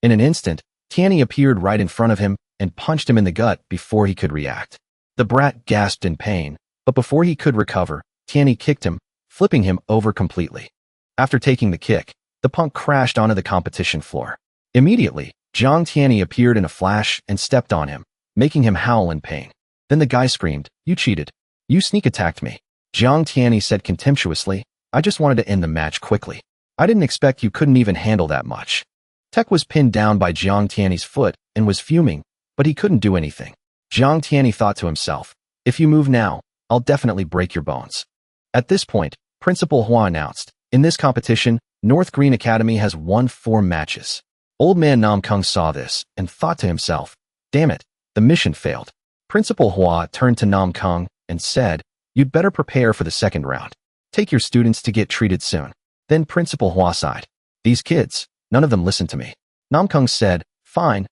S1: In an instant, Tianyi appeared right in front of him and punched him in the gut before he could react. The brat gasped in pain, but before he could recover, Tianyi kicked him, flipping him over completely. After taking the kick, the punk crashed onto the competition floor. Immediately, Jiang Tianyi appeared in a flash and stepped on him, making him howl in pain. Then the guy screamed, You cheated. You sneak attacked me. Jiang Tianyi said contemptuously, I just wanted to end the match quickly. I didn't expect you couldn't even handle that much. Tech was pinned down by Jiang Tianyi's foot and was fuming, but he couldn't do anything. Jiang Tianyi thought to himself, if you move now, I'll definitely break your bones. At this point, Principal Hua announced, in this competition, North Green Academy has won 4 matches. Old man Nam Kung saw this and thought to himself, damn it, the mission failed. Principal Hua turned to Nam Kung and said, you'd better prepare for the second round. Take your students to get treated soon. Then Principal Hua sighed. These kids, none of them listened to me. Nam Kung said, fine,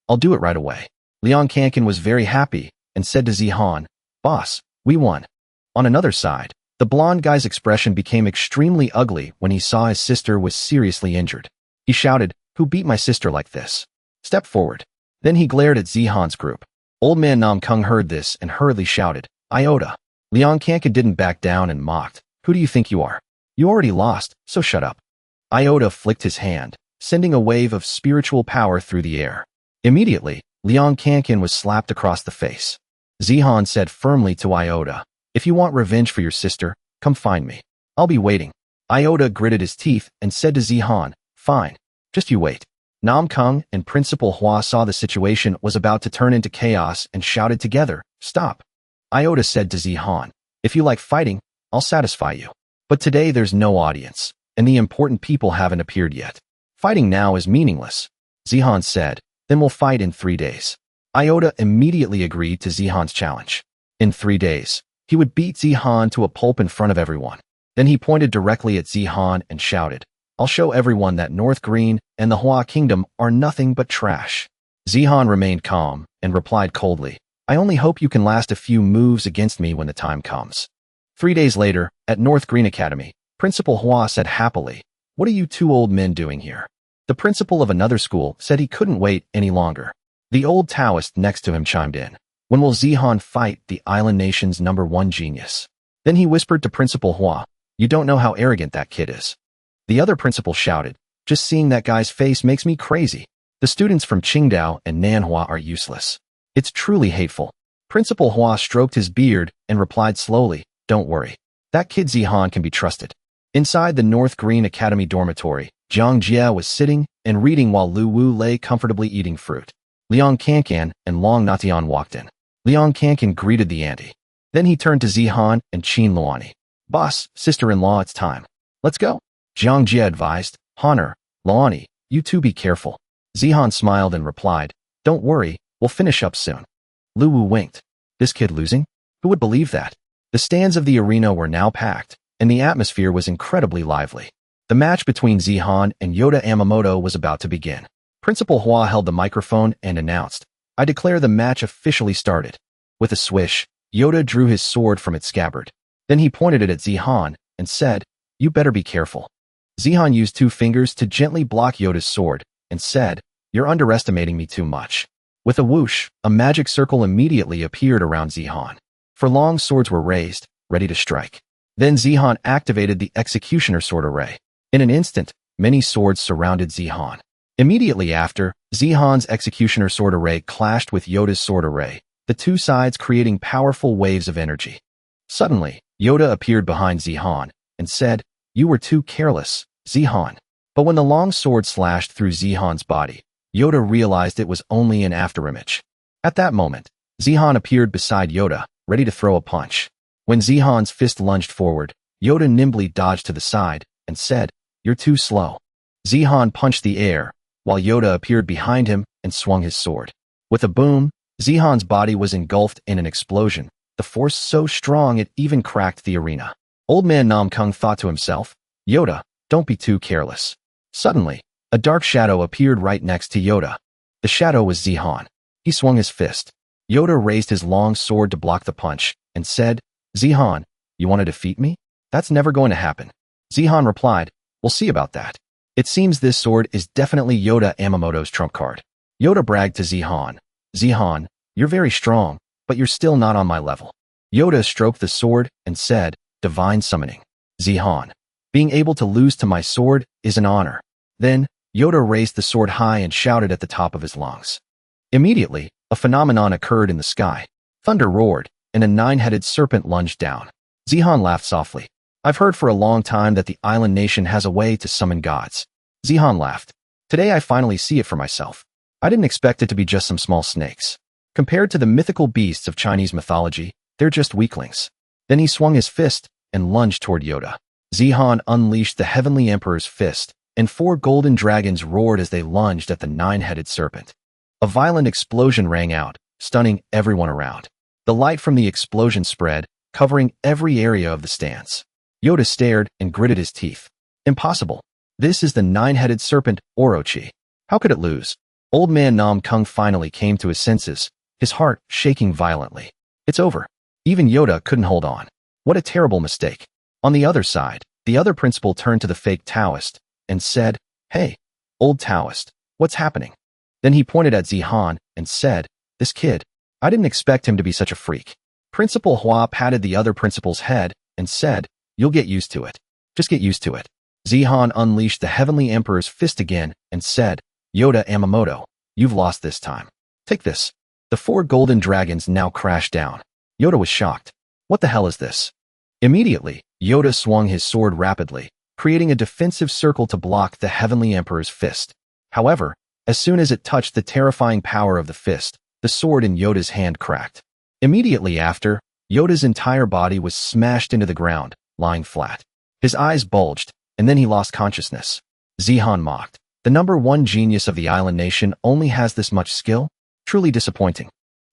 S1: I'll do it right away. Liang Kankin was very happy and said to Zihan, boss, we won. On another side, the blonde guy's expression became extremely ugly when he saw his sister was seriously injured. He shouted, who beat my sister like this? Step forward. Then he glared at Zihan's group. Old man Nam Kung heard this and hurriedly shouted, Iota. Liang Kankin didn't back down and mocked, who do you think you are? You already lost, so shut up. Iota flicked his hand, sending a wave of spiritual power through the air. Immediately, Liang Kankin was slapped across the face. Zihan said firmly to Iota, if you want revenge for your sister, come find me. I'll be waiting. Iota gritted his teeth and said to Zihan, fine. Just you wait. Nam Kung and Principal Hua saw the situation was about to turn into chaos and shouted together, stop. Iota said to Zihan, if you like fighting, I'll satisfy you. But today there's no audience, and the important people haven't appeared yet. Fighting now is meaningless. Zihan said, then we'll fight in 3 days. Iota immediately agreed to Zihan's challenge. In 3 days, he would beat Zihan to a pulp in front of everyone. Then he pointed directly at Zihan and shouted, I'll show everyone that North Green and the Hua Kingdom are nothing but trash. Zihan remained calm and replied coldly, I only hope you can last a few moves against me when the time comes. 3 days later, at North Green Academy, Principal Hua said happily, what are you two old men doing here? The principal of another school said he couldn't wait any longer. The old Taoist next to him chimed in, when will Zihan fight the island nation's #1 genius? Then he whispered to Principal Hua, you don't know how arrogant that kid is. The other principal shouted, just seeing that guy's face makes me crazy. The students from Qingdao and Manhwa are useless. It's truly hateful. Principal Hua stroked his beard and replied slowly, don't worry. That kid Zihan can be trusted. Inside the North Green Academy dormitory, Jiang Jia was sitting and reading while Lu Wu lay comfortably eating fruit. Liang Kankan and Long Natian walked in. Liang Kankan greeted the auntie. Then he turned to Zihan and Qin Luani. Boss, sister-in-law, it's time. Let's go. Jiang Jia advised, Honor, Luani, you two be careful. Zihan smiled and replied, don't worry, we'll finish up soon. Lu Wu winked. This kid losing? Who would believe that? The stands of the arena were now packed, and the atmosphere was incredibly lively. The match between Zihan and Yoda Yamamoto was about to begin. Principal Hua held the microphone and announced, I declare the match officially started. With a swish, Yoda drew his sword from its scabbard. Then he pointed it at Zihan and said, you better be careful. Zihan used 2 fingers to gently block Yoda's sword and said, you're underestimating me too much. With a whoosh, a magic circle immediately appeared around Zihan. For long swords were raised, ready to strike. Then Zihan activated the executioner sword array. In an instant, many swords surrounded Zihan. Immediately after, Zihan's executioner sword array clashed with Yoda's sword array, the 2 sides creating powerful waves of energy. Suddenly, Yoda appeared behind Zihan and said, you were too careless, Zihan. But when the long sword slashed through Zihan's body, Yoda realized it was only an afterimage. At that moment, Zihan appeared beside Yoda, ready to throw a punch. When Zihan's fist lunged forward, Yoda nimbly dodged to the side and said, you're too slow. Zihan punched the air, while Yoda appeared behind him and swung his sword. With a boom, Zihan's body was engulfed in an explosion, the force so strong it even cracked the arena. Old man Nam Kung thought to himself, Yoda, don't be too careless. Suddenly, a dark shadow appeared right next to Yoda. The shadow was Zihan. He swung his fist. Yoda raised his long sword to block the punch and said, Zihan, you want to defeat me? That's never going to happen. Zihan replied, we'll see about that. It seems this sword is definitely Yoda Yamamoto's trump card. Yoda bragged to Zihan, Zihan, you're very strong, but you're still not on my level. Yoda stroked the sword and said, divine summoning. Zihan, being able to lose to my sword is an honor. Then, Yoda raised the sword high and shouted at the top of his lungs. Immediately, a phenomenon occurred in the sky. Thunder roared, and a 9-headed serpent lunged down. Zihan laughed softly. I've heard for a long time that the island nation has a way to summon gods. Zihan laughed. Today I finally see it for myself. I didn't expect it to be just some small snakes. Compared to the mythical beasts of Chinese mythology, they're just weaklings. Then he swung his fist and lunged toward Yoda. Zihan unleashed the Heavenly Emperor's fist, and 4 golden dragons roared as they lunged at the 9-headed serpent. A violent explosion rang out, stunning everyone around. The light from the explosion spread, covering every area of the stands. Yoda stared and gritted his teeth. Impossible. This is the 9-headed serpent, Orochi. How could it lose? Old man Nam Kung finally came to his senses, his heart shaking violently. It's over. Even Yoda couldn't hold on. What a terrible mistake. On the other side, the other principal turned to the fake Taoist and said, hey, old Taoist, what's happening? Then he pointed at Zihan and said, this kid, I didn't expect him to be such a freak. Principal Hua patted the other principal's head and said, you'll get used to it. Just get used to it. Zihan unleashed the Heavenly Emperor's fist again and said, Yoda Yamamoto, you've lost this time. Take this. The 4 golden dragons now crashed down. Yoda was shocked. What the hell is this? Immediately, Yoda swung his sword rapidly, creating a defensive circle to block the Heavenly Emperor's fist. However, as soon as it touched the terrifying power of the fist, the sword in Yoda's hand cracked. Immediately after, Yoda's entire body was smashed into the ground, lying flat. His eyes bulged, and then he lost consciousness. Zihan mocked. The #1 genius of the island nation only has this much skill? Truly disappointing.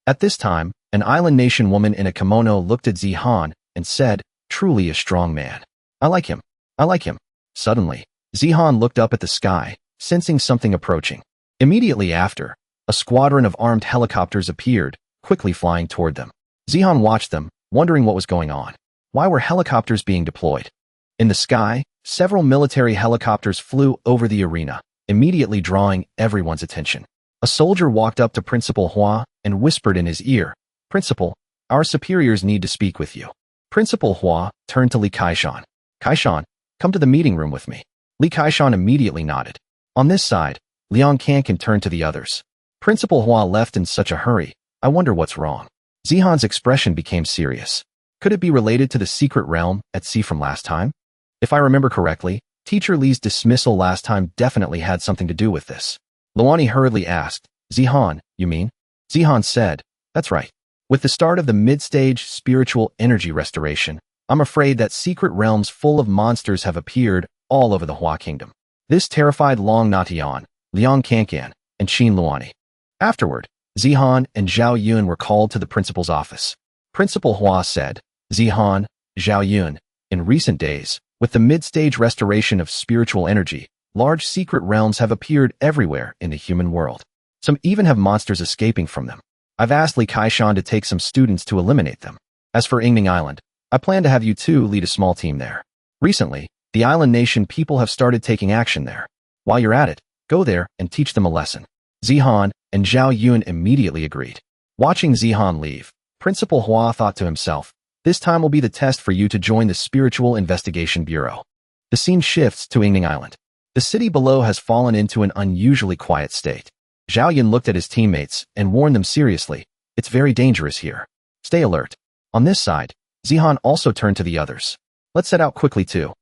S1: At this time, an island nation woman in a kimono looked at Zihan and said, "Truly a strong man. I like him. I like him." Suddenly, Zihan looked up at the sky, sensing something approaching. Immediately after, a squadron of armed helicopters appeared, quickly flying toward them. Zihan watched them, wondering what was going on. Why were helicopters being deployed? In the sky, several military helicopters flew over the arena, immediately drawing everyone's attention. A soldier walked up to Principal Hua and whispered in his ear, "Principal, our superiors need to speak with you." Principal Hua turned to Li Kaishan. "Kaishan, come to the meeting room with me." Li Kaishan immediately nodded. On this side, Liang Kankan turned to the others. Principal Hua left in such a hurry. I wonder what's wrong. Zihan's expression became serious. Could it be related to the secret realm at sea from last time? If I remember correctly, Teacher Li's dismissal last time definitely had something to do with this. Luani hurriedly asked, "Zihan, you mean?" Zihan said, "That's right. With the start of the mid-stage spiritual energy restoration, I'm afraid that secret realms full of monsters have appeared all over the Hua Kingdom. This terrified Long Natian, Liang Kankan, and Qin Luani." Afterward, Zihan and Zhao Yun were called to the principal's office. Principal Hua said, "Zihan, Zhao Yun, in recent days, with the mid-stage restoration of spiritual energy, large secret realms have appeared everywhere in the human world. Some even have monsters escaping from them. I've asked Li Kaishan to take some students to eliminate them. As for Yingning Island, I plan to have you two lead a small team there. Recently, the island nation people have started taking action there. While you're at it, go there and teach them a lesson." Zihan and Zhao Yun immediately agreed. Watching Zihan leave, Principal Hua thought to himself, "This time will be the test for you to join the Spiritual Investigation Bureau." The scene shifts to Yingning Island. The city below has fallen into an unusually quiet state. Zhao Yun looked at his teammates and warned them seriously, "It's very dangerous here. Stay alert." On this side, Zihan also turned to the others. "Let's set out quickly too."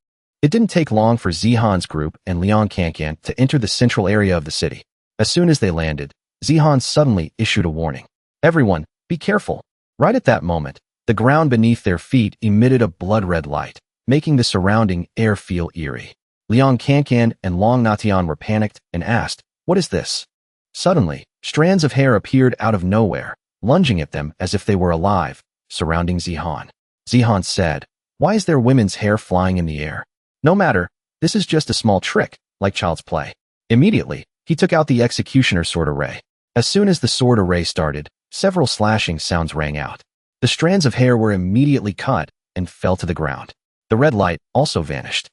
S1: It didn't take long for Zihan's group and Liang Kankan to enter the central area of the city. As soon as they landed, Zihan suddenly issued a warning. "Everyone, be careful." Right at that moment, the ground beneath their feet emitted a blood-red light, making the surrounding air feel eerie. Liang Kankan and Long Natian were panicked and asked, "What is this?" Suddenly, strands of hair appeared out of nowhere, lunging at them as if they were alive, surrounding Zihan. Zihan said, "Why is there women's hair flying in the air?" "No matter, this is just a small trick, like child's play." Immediately, he took out the executioner sword array. As soon as the sword array started, several slashing sounds rang out. The strands of hair were immediately cut and fell to the ground. The red light also vanished.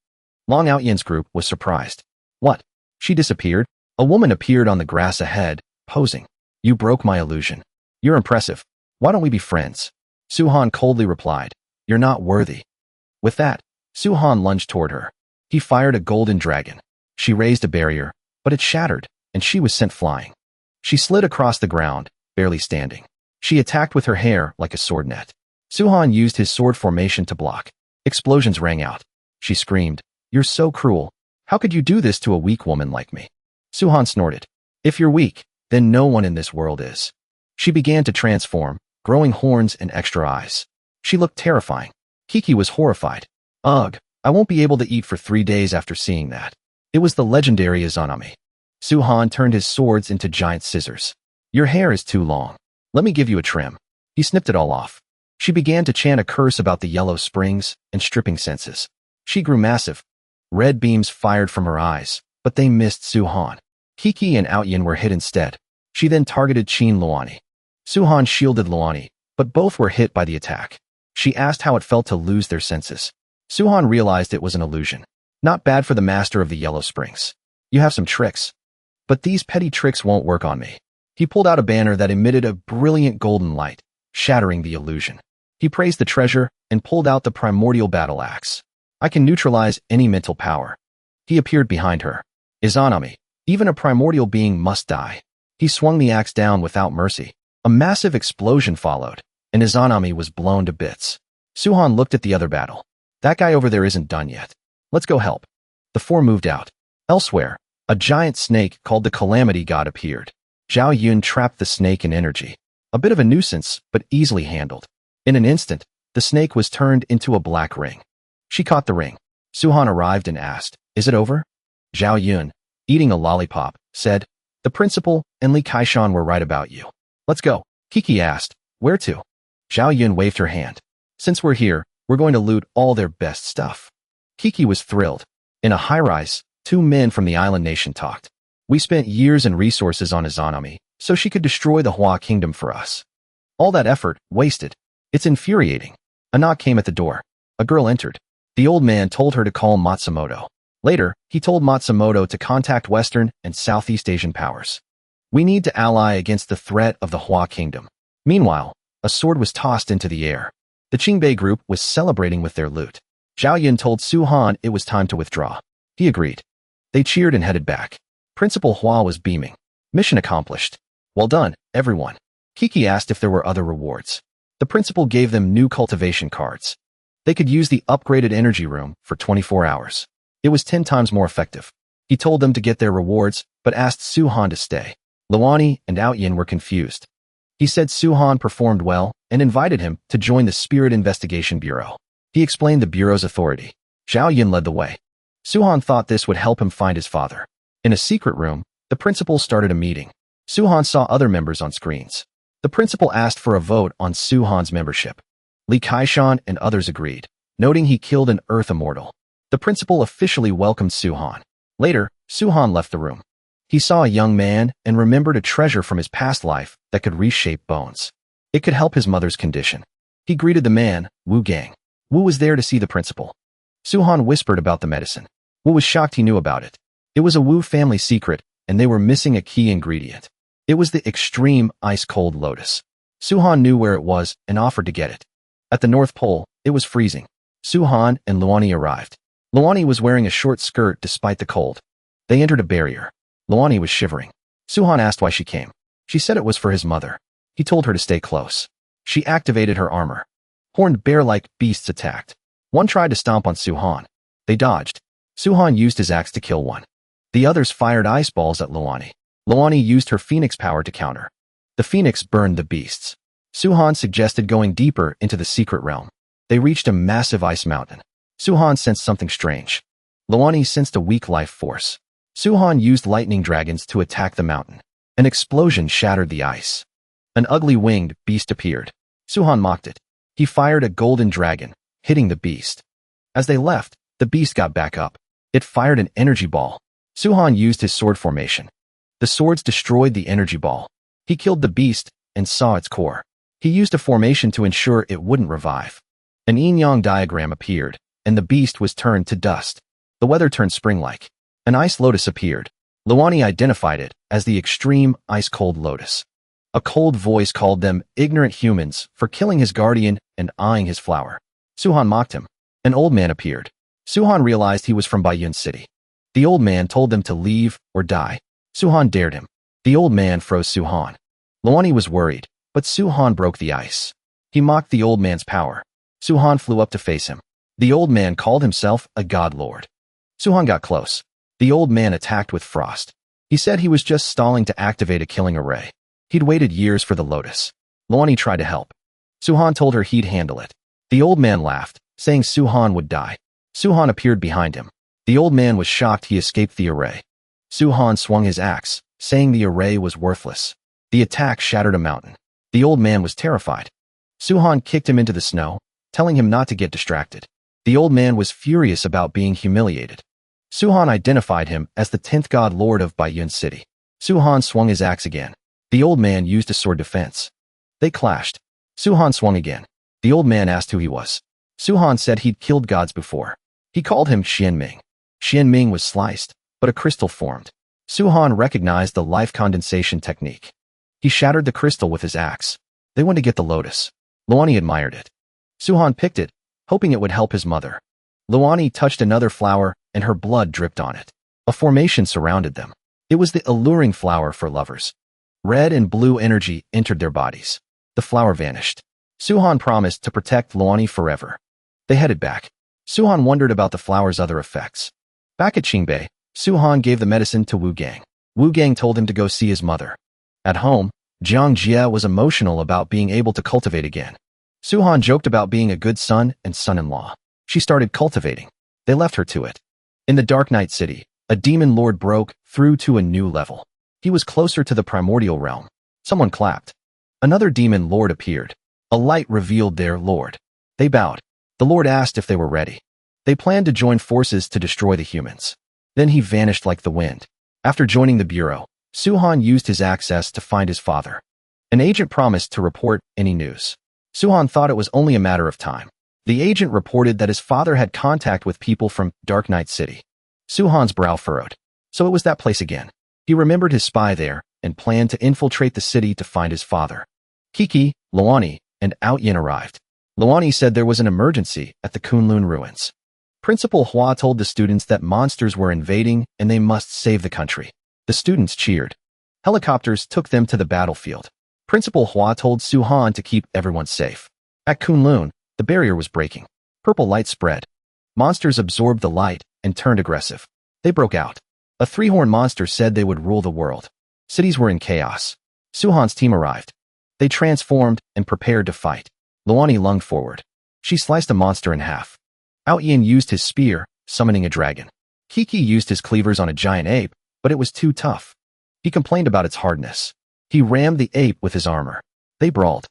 S1: Long Outyan's group was surprised. "What? She disappeared?" A woman appeared on the grass ahead, posing. "You broke my illusion. You're impressive. Why don't we be friends?" Suhan coldly replied, "You're not worthy." With that, Suhan lunged toward her. He fired a golden dragon. She raised a barrier, but it shattered, and she was sent flying. She slid across the ground, barely standing. She attacked with her hair like a sword net. Suhan used his sword formation to block. Explosions rang out. She screamed, "You're so cruel. How could you do this to a weak woman like me?" Suhan snorted, "If you're weak, then no one in this world is." She began to transform, growing horns and extra eyes. She looked terrifying. Kiki was horrified. "Ugh, I won't be able to eat for 3 days after seeing that." It was the legendary Izanami. Suhan turned his swords into giant scissors. "Your hair is too long. Let me give you a trim." He snipped it all off. She began to chant a curse about the yellow springs and stripping senses. She grew massive. Red beams fired from her eyes, but they missed Suhan. Kiki and Outyan were hit instead. She then targeted Qin Luani. Suhan shielded Luani, but both were hit by the attack. She asked how it felt to lose their senses. Suhan realized it was an illusion. Not bad for the master of the yellow springs. You have some tricks. But these petty tricks won't work on me. He pulled out a banner that emitted a brilliant golden light, shattering the illusion. He praised the treasure and pulled out the primordial battle axe. I can neutralize any mental power. He appeared behind her. Izanami, even a primordial being must die. He swung the axe down without mercy. A massive explosion followed, and Izanami was blown to bits. Suhan looked at the other battle. That guy over there isn't done yet. Let's go help. The four moved out. Elsewhere, a giant snake called the Calamity God appeared. Zhao Yun trapped the snake in energy. A bit of a nuisance, but easily handled. In an instant, the snake was turned into a black ring. She caught the ring. Suhan arrived and asked, "Is it over?" Zhao Yun, eating a lollipop, said, "The principal and Li Kaishan were right about you. Let's go." Kiki asked, "Where to?" Zhao Yun waved her hand. "Since we're here, we're going to loot all their best stuff." Kiki was thrilled. In a high-rise, two men from the island nation talked. "We spent years and resources on Izanami, so she could destroy the Hua kingdom for us. All that effort, wasted. It's infuriating." A knock came at the door. A girl entered. The old man told her to call Matsumoto. Later, he told Matsumoto to contact Western and Southeast Asian powers. "We need to ally against the threat of the Hua kingdom." Meanwhile, a sword was tossed into the air. The Qingbei group was celebrating with their loot. Zhao Yun told Suhan it was time to withdraw. He agreed. They cheered and headed back. Principal Hua was beaming. "Mission accomplished. Well done, everyone." Kiki asked if there were other rewards. The principal gave them new cultivation cards. They could use the upgraded energy room for 24 hours. It was 10 times more effective. He told them to get their rewards, but asked Suhan to stay. Luani and Outyin were confused. He said Suhan performed well and invited him to join the Spirit Investigation Bureau. He explained the bureau's authority. Zhao Yun led the way. Suhan thought this would help him find his father. In a secret room, the principal started a meeting. Suhan saw other members on screens. The principal asked for a vote on Suhan's membership. Li Kaishan and others agreed, noting he killed an Earth immortal. The principal officially welcomed Suhan. Later, Suhan left the room. He saw a young man and remembered a treasure from his past life that could reshape bones. It could help his mother's condition. He greeted the man, Wu Gang. Wu was there to see the principal. Suhan whispered about the medicine. Wu was shocked he knew about it. It was a Wu family secret, and they were missing a key ingredient. It was the extreme ice-cold lotus. Suhan knew where it was and offered to get it. At the North Pole, it was freezing. Suhan and Luani arrived. Luani was wearing a short skirt despite the cold. They entered a barrier. Luani was shivering. Suhan asked why she came. She said it was for his mother. He told her to stay close. She activated her armor. Horned bear-like beasts attacked. One tried to stomp on Suhan. They dodged. Suhan used his axe to kill one. The others fired ice balls at Luani. Luani used her phoenix power to counter. The phoenix burned the beasts. Suhan suggested going deeper into the secret realm. They reached a massive ice mountain. Suhan sensed something strange. Luani sensed a weak life force. Suhan used lightning dragons to attack the mountain. An explosion shattered the ice. An ugly winged beast appeared. Suhan mocked it. He fired a golden dragon, hitting the beast. As they left, the beast got back up. It fired an energy ball. Suhan used his sword formation. The swords destroyed the energy ball. He killed the beast and saw its core. He used a formation to ensure it wouldn't revive. An yin-yang diagram appeared, and the beast was turned to dust. The weather turned spring-like. An ice lotus appeared. Luani identified it as the extreme ice-cold lotus. A cold voice called them ignorant humans for killing his guardian and eyeing his flower. Suhan mocked him. An old man appeared. Suhan realized he was from Baiyun City. The old man told them to leave or die. Suhan dared him. The old man froze Suhan. Luani was worried, but Suhan broke the ice. He mocked the old man's power. Suhan flew up to face him. The old man called himself a god lord. Suhan got close. The old man attacked with frost. He said he was just stalling to activate a killing array. He'd waited years for the lotus. Luani tried to help. Suhan told her he'd handle it. The old man laughed, saying Suhan would die. Suhan appeared behind him. The old man was shocked he escaped the array. Suhan swung his axe, saying the array was worthless. The attack shattered a mountain. The old man was terrified. Suhan kicked him into the snow, telling him not to get distracted. The old man was furious about being humiliated. Suhan identified him as the 10th god lord of Baiyun City. Suhan swung his axe again. The old man used a sword defense. They clashed. Suhan swung again. The old man asked who he was. Suhan said he'd killed gods before. He called him Xianming. Xianming was sliced, but a crystal formed. Suhan recognized the life condensation technique. He shattered the crystal with his axe. They went to get the lotus. Luani admired it. Suhan picked it, hoping it would help his mother. Luani touched another flower, and her blood dripped on it. A formation surrounded them. It was the alluring flower for lovers. Red and blue energy entered their bodies. The flower vanished. Suhan promised to protect Lu Yuni forever. They headed back. Suhan wondered about the flower's other effects. Back at Qingbei, Suhan gave the medicine to Wu Gang. Wu Gang told him to go see his mother. At home, Jiang Jie was emotional about being able to cultivate again. Suhan joked about being a good son and son-in-law. She started cultivating. They left her to it. In the Dark Night City, a demon lord broke through to a new level. He was closer to the primordial realm. Someone clapped. Another demon lord appeared. A light revealed their lord. They bowed. The lord asked if they were ready. They planned to join forces to destroy the humans. Then he vanished like the wind. After joining the bureau, Suhan used his access to find his father. An agent promised to report any news. Suhan thought it was only a matter of time. The agent reported that his father had contact with people from Dark Night City. Suhan's brow furrowed. So it was that place again. He remembered his spy there and planned to infiltrate the city to find his father. Kiki, Lu Yuni, and Outyin arrived. Lu Yuni said there was an emergency at the Kunlun ruins. Principal Hua told the students that monsters were invading and they must save the country. The students cheered. Helicopters took them to the battlefield. Principal Hua told Suhan to keep everyone safe. At Kunlun, the barrier was breaking. Purple light spread. Monsters absorbed the light and turned aggressive. They broke out. A three-horned monster said they would rule the world. Cities were in chaos. Suhan's team arrived. They transformed and prepared to fight. Lu Yuni lunged forward. She sliced a monster in half. Outyin used his spear, summoning a dragon. Kiki used his cleavers on a giant ape, but it was too tough. He complained about its hardness. He rammed the ape with his armor. They brawled.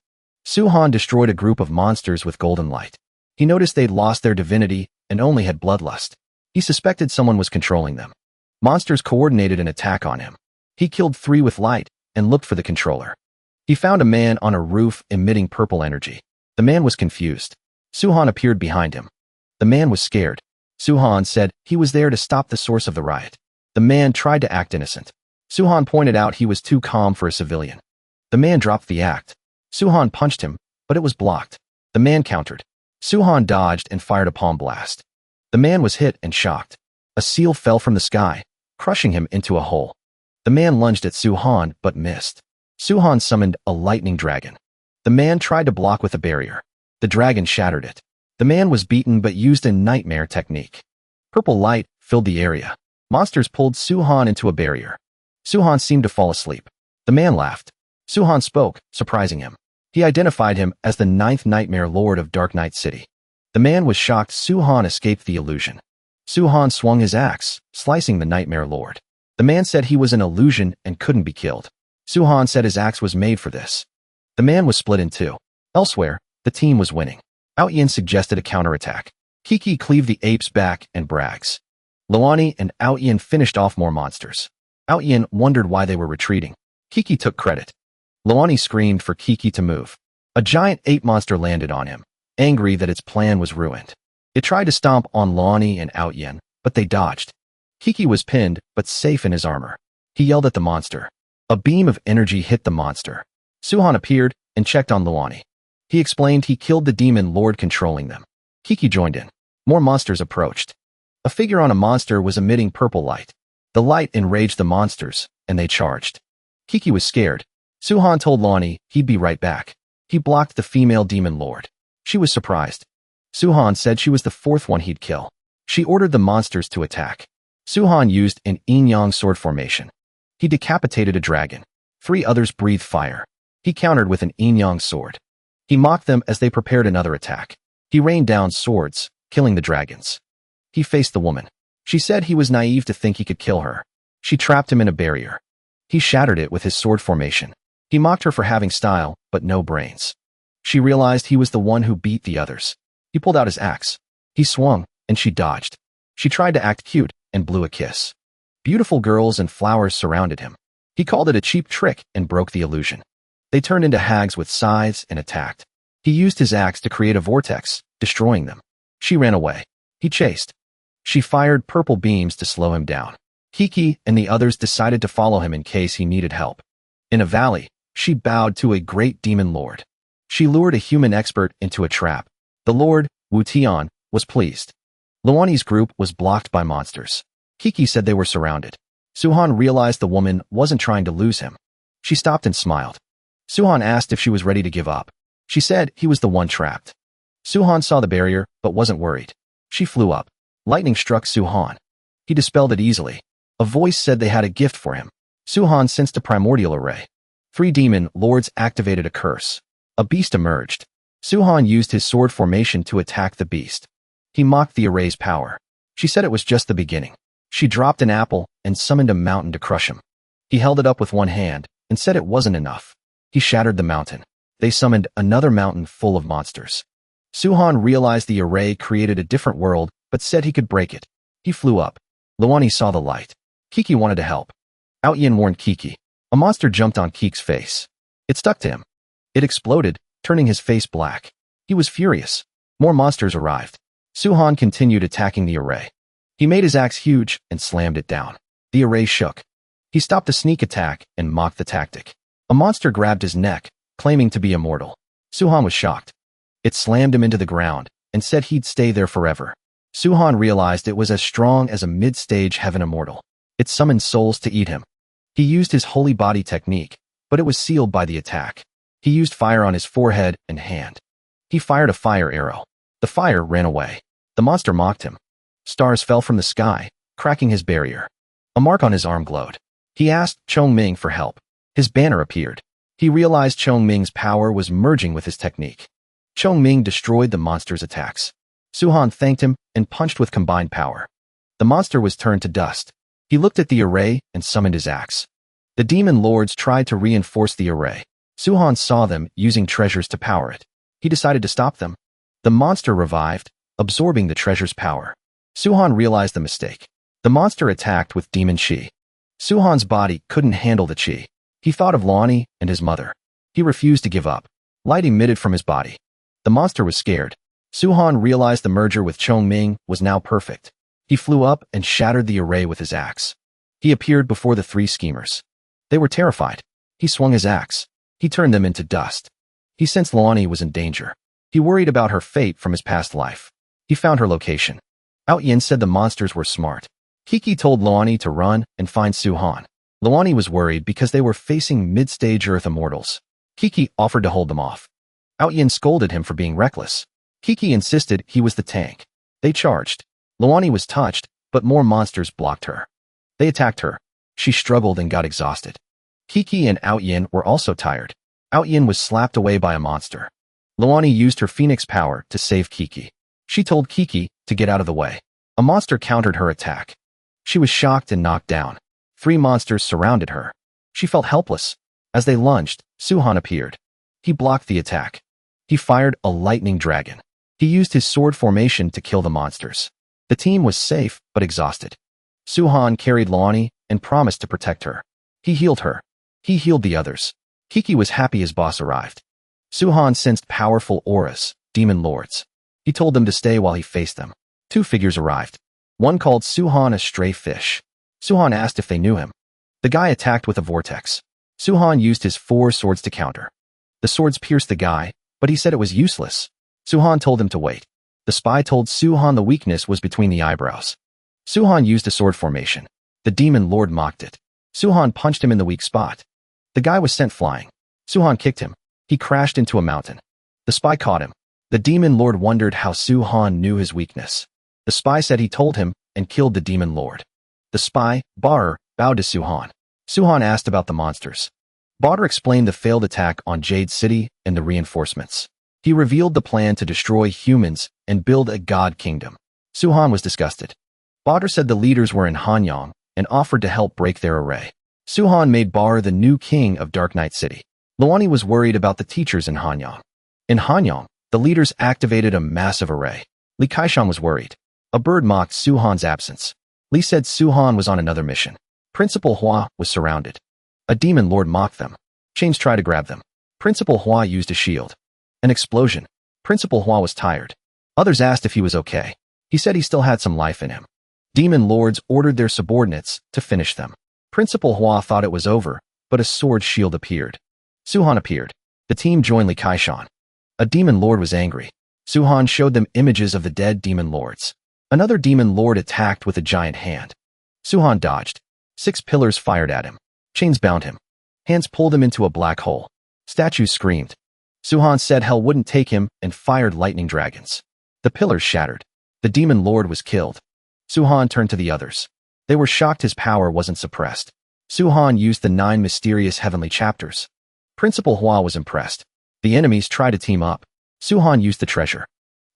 S1: Suhan destroyed a group of monsters with golden light. He noticed they'd lost their divinity and only had bloodlust. He suspected someone was controlling them. Monsters coordinated an attack on him. He killed 3 with light and looked for the controller. He found a man on a roof emitting purple energy. The man was confused. Suhan appeared behind him. The man was scared. Suhan said he was there to stop the source of the riot. The man tried to act innocent. Suhan pointed out he was too calm for a civilian. The man dropped the act. Suhan punched him, but it was blocked. The man countered. Suhan dodged and fired a palm blast. The man was hit and shocked. A seal fell from the sky, crushing him into a hole. The man lunged at Suhan but missed. Suhan summoned a lightning dragon. The man tried to block with a barrier. The dragon shattered it. The man was beaten but used a nightmare technique. Purple light filled the area. Monsters pulled Suhan into a barrier. Suhan seemed to fall asleep. The man laughed. Suhan spoke, surprising him. He identified him as the 9th Nightmare Lord of Dark Night City. The man was shocked Suhan escaped the illusion. Suhan swung his axe, slicing the Nightmare Lord. The man said he was an illusion and couldn't be killed. Suhan said his axe was made for this. The man was split in 2. Elsewhere, the team was winning. Outyin suggested a counterattack. Kiki cleaved the ape's back and brags. Lu Yuni and Outyin finished off more monsters. Outyin wondered why they were retreating. Kiki took credit. Lu Yuni screamed for Kiki to move. A giant ape monster landed on him, angry that its plan was ruined. It tried to stomp on Lu Yuni and Outyin, but they dodged. Kiki was pinned, but safe in his armor. He yelled at the monster. A beam of energy hit the monster. Suhan appeared and checked on Lu Yuni. He explained he killed the demon lord controlling them. Kiki joined in. More monsters approached. A figure on a monster was emitting purple light. The light enraged the monsters, and they charged. Kiki was scared. Suhan told Lu Yuni he'd be right back. He blocked the female demon lord. She was surprised. Suhan said she was the 4th one he'd kill. She ordered the monsters to attack. Suhan used an yin-yang sword formation. He decapitated a dragon. 3 others breathed fire. He countered with an yin-yang sword. He mocked them as they prepared another attack. He rained down swords, killing the dragons. He faced the woman. She said he was naive to think he could kill her. She trapped him in a barrier. He shattered it with his sword formation. He mocked her for having style, but no brains. She realized he was the one who beat the others. He pulled out his axe. He swung, and she dodged. She tried to act cute and blew a kiss. Beautiful girls and flowers surrounded him. He called it a cheap trick and broke the illusion. They turned into hags with scythes and attacked. He used his axe to create a vortex, destroying them. She ran away. He chased. She fired purple beams to slow him down. Kiki and the others decided to follow him in case he needed help. In a valley, she bowed to a great demon lord. She lured a human expert into a trap. The lord, Wu Tian, was pleased. Lu Yuni's group was blocked by monsters. Kiki said they were surrounded. Suhan realized the woman wasn't trying to lose him. She stopped and smiled. Suhan asked if she was ready to give up. She said he was the one trapped. Suhan saw the barrier, but wasn't worried. She flew up. Lightning struck Suhan. He dispelled it easily. A voice said they had a gift for him. Suhan sensed a primordial array. 3 demon lords activated a curse. A beast emerged. Suhan used his sword formation to attack the beast. He mocked the array's power. She said it was just the beginning. She dropped an apple and summoned a mountain to crush him. He held it up with one hand and said it wasn't enough. He shattered the mountain. They summoned another mountain full of monsters. Suhan realized the array created a different world, but said he could break it. He flew up. Lu Yuni saw the light. Kiki wanted to help. Outyin warned Kiki. A monster jumped on Kiki's face. It stuck to him. It exploded, turning his face black. He was furious. More monsters arrived. Suhan continued attacking the array. He made his axe huge and slammed it down. The array shook. He stopped the sneak attack and mocked the tactic. A monster grabbed his neck, claiming to be immortal. Suhan was shocked. It slammed him into the ground and said he'd stay there forever. Suhan realized it was as strong as a mid-stage heaven immortal. It summoned souls to eat him. He used his holy body technique, but it was sealed by the attack. He used fire on his forehead and hand. He fired a fire arrow. The fire ran away. The monster mocked him. Stars fell from the sky, cracking his barrier. A mark on his arm glowed. He asked Chongming for help. His banner appeared. He realized Chongming's power was merging with his technique. Chongming destroyed the monster's attacks. Suhan thanked him and punched with combined power. The monster was turned to dust. He looked at the array and summoned his axe. The demon lords tried to reinforce the array. Suhan saw them using treasures to power it. He decided to stop them. The monster revived, absorbing the treasure's power. Suhan realized the mistake. The monster attacked with demon chi. Suhan's body couldn't handle the chi. He thought of Lu Yuni and his mother. He refused to give up. Light emitted from his body. The monster was scared. Suhan realized the merger with Chongming was now perfect. He flew up and shattered the array with his axe. He appeared before the 3 schemers. They were terrified. He swung his axe. He turned them into dust. He sensed Lu Yuni was in danger. He worried about her fate from his past life. He found her location. Outyin said the monsters were smart. Kiki told Lu Yuni to run and find Suhan. Lu Yuni was worried because they were facing mid-stage Earth immortals. Kiki offered to hold them off. Outyin scolded him for being reckless. Kiki insisted he was the tank. They charged. Lu Yuni was touched, but more monsters blocked her. They attacked her. She struggled and got exhausted. Kiki and Outyin were also tired. Outyin was slapped away by a monster. Lu Yuni used her phoenix power to save Kiki. She told Kiki to get out of the way. A monster countered her attack. She was shocked and knocked down. 3 monsters surrounded her. She felt helpless. As they lunged, Suhan appeared. He blocked the attack. He fired a lightning dragon. He used his sword formation to kill the monsters. The team was safe but exhausted. Suhan carried Lu Yuni and promised to protect her. He healed her. He healed the others. Kiki was happy his boss arrived. Suhan sensed powerful auras, demon lords. He told them to stay while he faced them. 2 figures arrived. One called Suhan a stray fish. Suhan asked if they knew him. The guy attacked with a vortex. Suhan used his 4 swords to counter. The swords pierced the guy, but he said it was useless. Suhan told him to wait. The spy told Suhan the weakness was between the eyebrows. Suhan used a sword formation. The demon lord mocked it. Suhan punched him in the weak spot. The guy was sent flying. Suhan kicked him. He crashed into a mountain. The spy caught him. The demon lord wondered how Suhan knew his weakness. The spy said he told him and killed the demon lord. The spy, Barer, bowed to Suhan. Suhan asked about the monsters. Barer explained the failed attack on Jade City and the reinforcements. He revealed the plan to destroy humans and build a god kingdom. Suhan was disgusted. Barer said the leaders were in Hanyang and offered to help break their array. Suhan made Barer the new king of Dark Knight City. Lu Yuni was worried about the teachers in Hanyang. In Hanyang, the leaders activated a massive array. Li Kaishan was worried. A bird mocked Suhan's absence. Li said Suhan was on another mission. Principal Hua was surrounded. A demon lord mocked them. Chains tried to grab them. Principal Hua used a shield. An explosion. Principal Hua was tired. Others asked if he was okay. He said he still had some life in him. Demon lords ordered their subordinates to finish them. Principal Hua thought it was over, but a sword shield appeared. Suhan appeared. The team joined Li Kaishan. A demon lord was angry. Suhan showed them images of the dead demon lords. Another demon lord attacked with a giant hand. Suhan dodged. 6 pillars fired at him. Chains bound him. Hands pulled him into a black hole. Statues screamed. Suhan said hell wouldn't take him and fired lightning dragons. The pillars shattered. The demon lord was killed. Suhan turned to the others. They were shocked his power wasn't suppressed. Suhan used the 9 mysterious heavenly chapters. Principal Hua was impressed. The enemies tried to team up. Suhan used the treasure.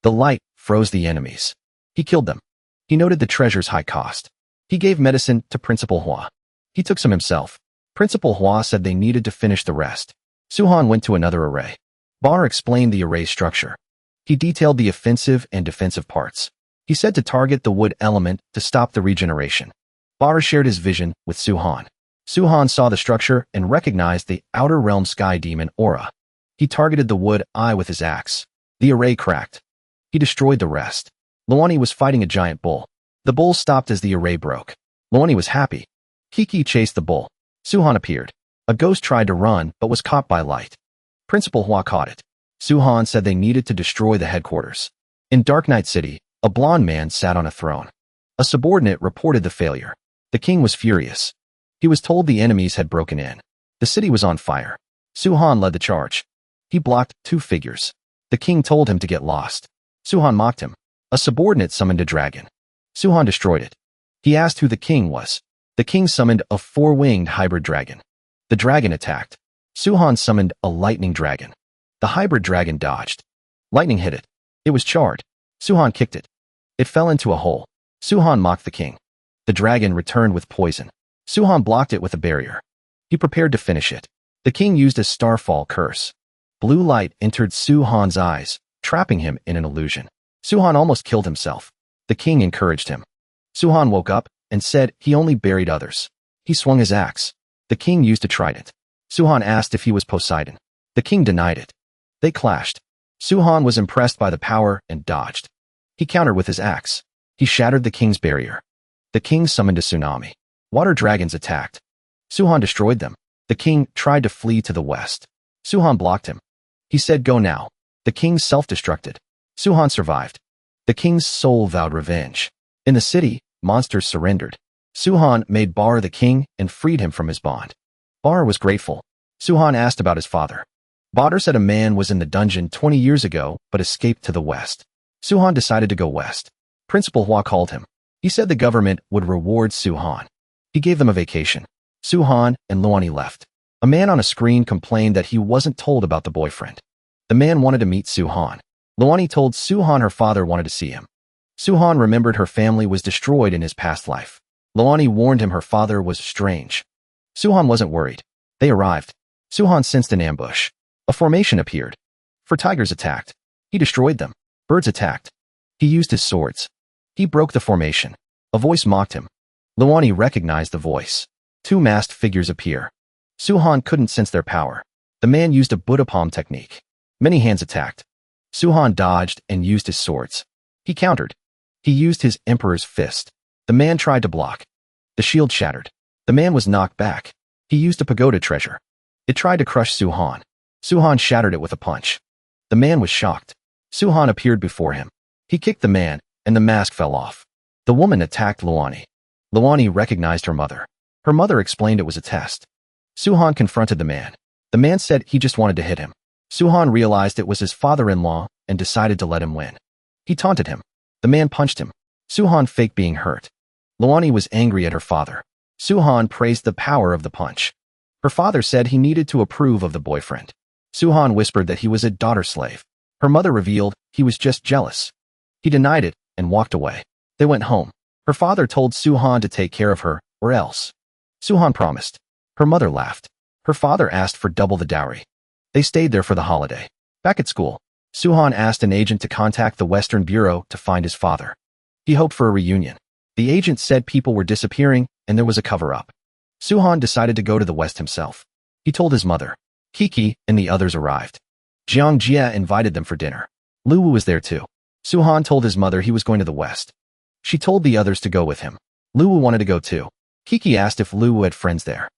S1: The light froze the enemies. He killed them. He noted the treasure's high cost. He gave medicine to Principal Hua. He took some himself. Principal Hua said they needed to finish the rest. Suhan went to another array. Bar explained the array's structure. He detailed the offensive and defensive parts. He said to target the wood element to stop the regeneration. Bar shared his vision with Suhan. Suhan saw the structure and recognized the outer realm sky demon aura. He targeted the wood eye with his axe. The array cracked. He destroyed the rest. Lu Yuni was fighting a giant bull. The bull stopped as the array broke. Lu Yuni was happy. Kiki chased the bull. Suhan appeared. A ghost tried to run but was caught by light. Principal Hua caught it. Suhan said they needed to destroy the headquarters. In Dark Knight City, a blonde man sat on a throne. A subordinate reported the failure. The king was furious. He was told the enemies had broken in. The city was on fire. Suhan led the charge. He blocked 2 figures. The king told him to get lost. Suhan mocked him. A subordinate summoned a dragon. Suhan destroyed it. He asked who the king was. The king summoned a 4-winged hybrid dragon. The dragon attacked. Suhan summoned a lightning dragon. The hybrid dragon dodged. Lightning hit it. It was charred. Suhan kicked it. It fell into a hole. Suhan mocked the king. The dragon returned with poison. Suhan blocked it with a barrier. He prepared to finish it. The king used a starfall curse. Blue light entered Suhan's eyes, trapping him in an illusion. Suhan almost killed himself. The king encouraged him. Suhan woke up and said he only buried others. He swung his axe. The king used a trident. Suhan asked if he was Poseidon. The king denied it. They clashed. Suhan was impressed by the power and dodged. He countered with his axe. He shattered the king's barrier. The king summoned a tsunami. Water dragons attacked. Suhan destroyed them. The king tried to flee to the west. Suhan blocked him. He said, "Go now." The king self-destructed. Suhan survived. The king's soul vowed revenge. In the city, monsters surrendered. Suhan made Bar the king and freed him from his bond. Bar was grateful. Suhan asked about his father. Bar said a man was in the dungeon 20 years ago but escaped to the west. Suhan decided to go west. Principal Hua called him. He said the government would reward Suhan. He gave them a vacation. Suhan and Lu Yuni left. A man on a screen complained that he wasn't told about the boyfriend. The man wanted to meet Suhan. Lu Yuni told Suhan her father wanted to see him. Suhan remembered her family was destroyed in his past life. Lu Yuni warned him her father was strange. Suhan wasn't worried. They arrived. Suhan sensed an ambush. A formation appeared. 4 tigers attacked. He destroyed them. Birds attacked. He used his swords. He broke the formation. A voice mocked him. Lu Yuni recognized the voice. 2 masked figures appear. Suhan couldn't sense their power. The man used a Buddha palm technique. Many hands attacked. Suhan dodged and used his swords. He countered. He used his emperor's fist. The man tried to block. The shield shattered. The man was knocked back. He used a pagoda treasure. It tried to crush Suhan. Suhan shattered it with a punch. The man was shocked. Suhan appeared before him. He kicked the man, and the mask fell off. The woman attacked Lu Yuni. Lu Yuni recognized her mother. Her mother explained it was a test. Suhan confronted the man. The man said he just wanted to hit him. Suhan realized it was his father-in-law and decided to let him win. He taunted him. The man punched him. Suhan faked being hurt. Lu Yuni was angry at her father. Suhan praised the power of the punch. Her father said he needed to approve of the boyfriend. Suhan whispered that he was a daughter slave. Her mother revealed he was just jealous. He denied it and walked away. They went home. Her father told Suhan to take care of her, or else. Suhan promised. Her mother laughed. Her father asked for double the dowry. They stayed there for the holiday. Back at school, Suhan asked an agent to contact the Western Bureau to find his father. He hoped for a reunion. The agent said people were disappearing and there was a cover-up. Suhan decided to go to the West himself. He told his mother. Kiki and the others arrived. Jiang Jia invited them for dinner. Lu Wu was there too. Suhan told his mother he was going to the West. She told the others to go with him. Lu Wu wanted to go too. Kiki asked if Lu Wu had friends there.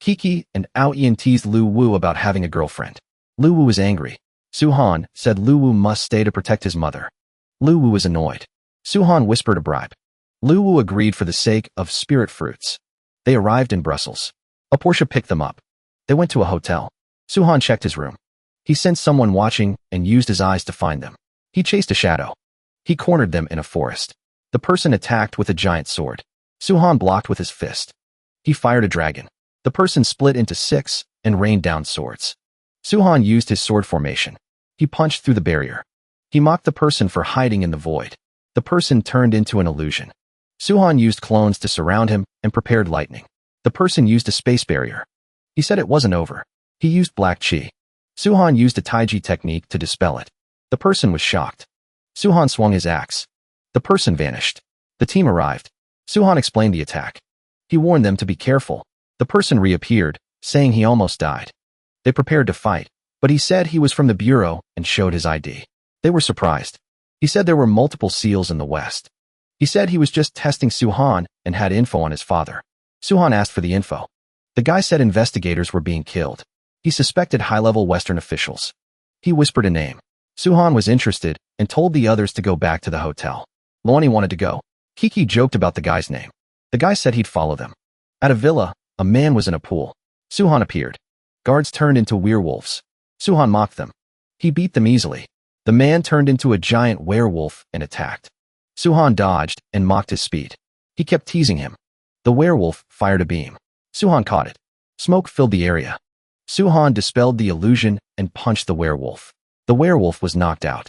S1: Kiki and Ao Ian teased Lu Wu about having a girlfriend. Lu Wu was angry. Suhan said Lu Wu must stay to protect his mother. Lu Wu was annoyed. Suhan whispered a bribe. Lu Wu agreed for the sake of spirit fruits. They arrived in Brussels. A Porsche picked them up. They went to a hotel. Suhan checked his room. He sensed someone watching and used his eyes to find them. He chased a shadow. He cornered them in a forest. The person attacked with a giant sword. Suhan blocked with his fist. He fired a dragon. The person split into 6 and rained down swords. Suhan used his sword formation. He punched through the barrier. He mocked the person for hiding in the void. The person turned into an illusion. Suhan used clones to surround him and prepared lightning. The person used a space barrier. He said it wasn't over. He used black chi. Suhan used a taiji technique to dispel it. The person was shocked. Suhan swung his axe. The person vanished. The team arrived. Suhan explained the attack. He warned them to be careful. The person reappeared, saying he almost died. They prepared to fight, but he said he was from the bureau and showed his ID. They were surprised. He said there were multiple seals in the West. He said he was just testing Suhan and had info on his father. Suhan asked for the info. The guy said investigators were being killed. He suspected high-level Western officials. He whispered a name. Suhan was interested and told the others to go back to the hotel. Lu Yuni wanted to go. Kiki joked about the guy's name. The guy said he'd follow them. At a villa, a man was in a pool. Suhan appeared. Guards turned into werewolves. Suhan mocked them. He beat them easily. The man turned into a giant werewolf and attacked. Suhan dodged and mocked his speed. He kept teasing him. The werewolf fired a beam. Suhan caught it. Smoke filled the area. Suhan dispelled the illusion and punched the werewolf. The werewolf was knocked out.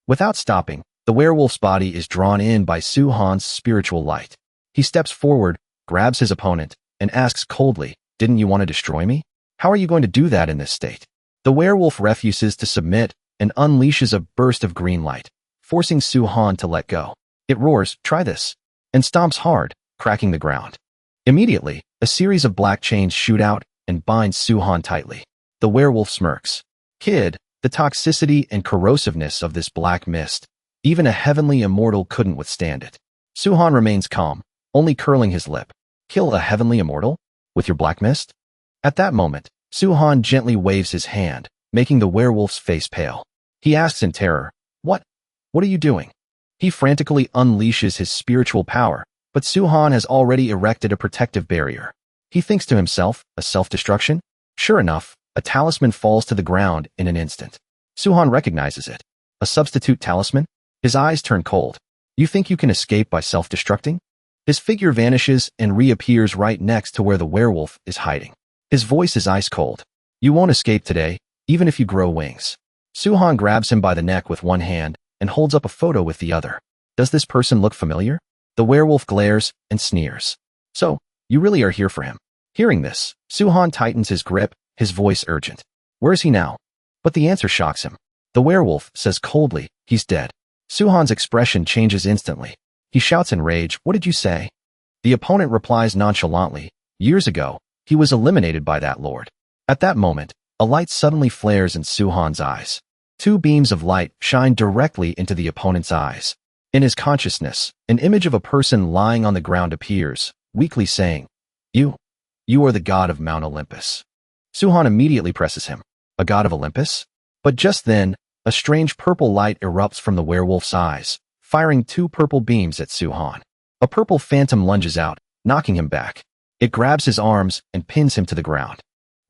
S1: Without stopping, the werewolf's body is drawn in by Suhan's spiritual light. He steps forward, grabs his opponent, and asks coldly, "Didn't you want to destroy me? How are you going to do that in this state?" The werewolf refuses to submit and unleashes a burst of green light, forcing Suhan to let go. It roars, "Try this," and stomps hard, cracking the ground. Immediately, a series of black chains shoot out and bind Suhan tightly. The werewolf smirks. "Kid, the toxicity and corrosiveness of this black mist, even a heavenly immortal couldn't withstand it." Suhan remains calm, only curling his lip. "Kill a heavenly immortal? With your black mist?" At that moment, Suhan gently waves his hand, making the werewolf's face pale. He asks in terror, What are you doing?" He frantically unleashes his spiritual power, but Suhan has already erected a protective barrier. He thinks to himself, a self-destruction? Sure enough, a talisman falls to the ground in an instant. Suhan recognizes it. A substitute talisman? His eyes turn cold. "You think you can escape by self-destructing?" His figure vanishes and reappears right next to where the werewolf is hiding. His voice is ice cold. "You won't escape today, even if you grow wings." Suhan grabs him by the neck with one hand and holds up a photo with the other. "Does this person look familiar?" The werewolf glares and sneers. "So, you really are here for him." Hearing this, Suhan tightens his grip, his voice urgent. "Where is he now?" But the answer shocks him. The werewolf says coldly, "He's dead." Suhan's expression changes instantly. He shouts in rage, "What did you say?" The opponent replies nonchalantly, "Years ago, he was eliminated by that lord." At that moment, a light suddenly flares in Suhan's eyes. 2 beams of light shine directly into the opponent's eyes. In his consciousness, an image of a person lying on the ground appears, weakly saying, You are the god of Mount Olympus." Suhan immediately presses him. "A god of Olympus?" But just then, a strange purple light erupts from the werewolf's eyes, firing 2 purple beams at Suhan. A purple phantom lunges out, knocking him back. It grabs his arms and pins him to the ground.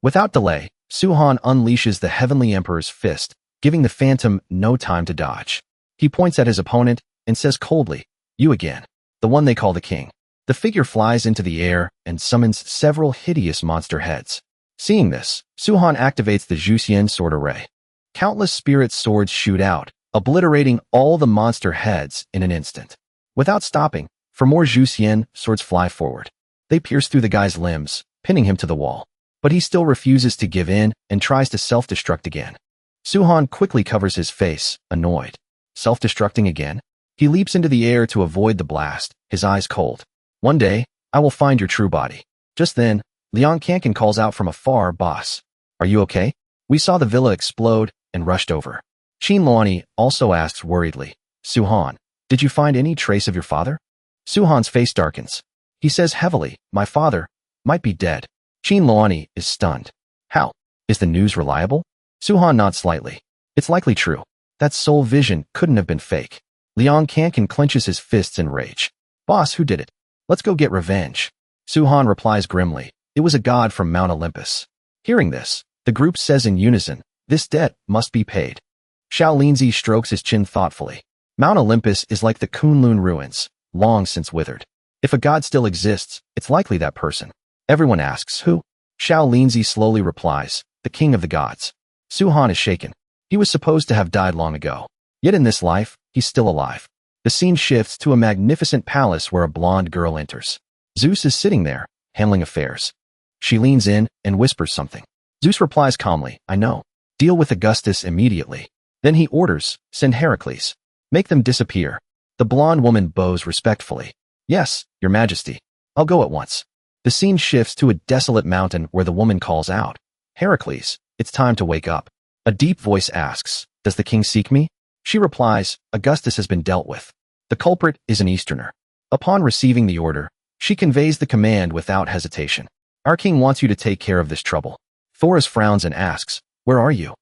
S1: Without delay, Suhan unleashes the Heavenly Emperor's fist, giving the phantom no time to dodge. He points at his opponent and says coldly, "You again. The one they call the king." The figure flies into the air and summons several hideous monster heads. Seeing this, Suhan activates the Juxian sword array. Countless spirit swords shoot out, obliterating all the monster heads in an instant. Without stopping, for more Juxian, swords fly forward. They pierce through the guy's limbs, pinning him to the wall. But he still refuses to give in and tries to self-destruct again. Suhan quickly covers his face, annoyed. Self-destructing again? He leaps into the air to avoid the blast, his eyes cold. "One day, I will find your true body." Just then, Leon Kankin calls out from afar, "Boss, are you okay?" We saw the villa explode and rushed over. Lu Yuni also asks worriedly, "Suhan, did you find any trace of your father?" Suhan's face darkens. He says heavily, "My father might be dead." Lu Yuni is stunned. "How? Is the news reliable?" Suhan nods slightly. "It's likely true. That soul vision couldn't have been fake." Leon Kankin clenches his fists in rage. "Boss, who did it? Let's go get revenge." Suhan replies grimly, "It was a god from Mount Olympus." Hearing this, the group says in unison, This debt must be paid. Xiao Linzi strokes his chin thoughtfully. Mount Olympus is like the Kunlun ruins, long since withered. If a god still exists, it's likely that person. Everyone asks, who? Xiao Linzi slowly replies, the king of the gods. Su Han is shaken. He was supposed to have died long ago. Yet in this life, he's still alive. The scene shifts to a magnificent palace where a blonde girl enters. Zeus is sitting there, handling affairs. She leans in and whispers something. Zeus replies calmly, I know. Deal with Augustus immediately. Then he orders, send Heracles. Make them disappear. The blonde woman bows respectfully. Yes, your majesty. I'll go at once. The scene shifts to a desolate mountain where the woman calls out. Heracles, it's time to wake up. A deep voice asks, does the king seek me? She replies, Augustus has been dealt with. The culprit is an Easterner. Upon receiving the order, she conveys the command without hesitation. Our king wants you to take care of this trouble. Thoris frowns and asks, where are you?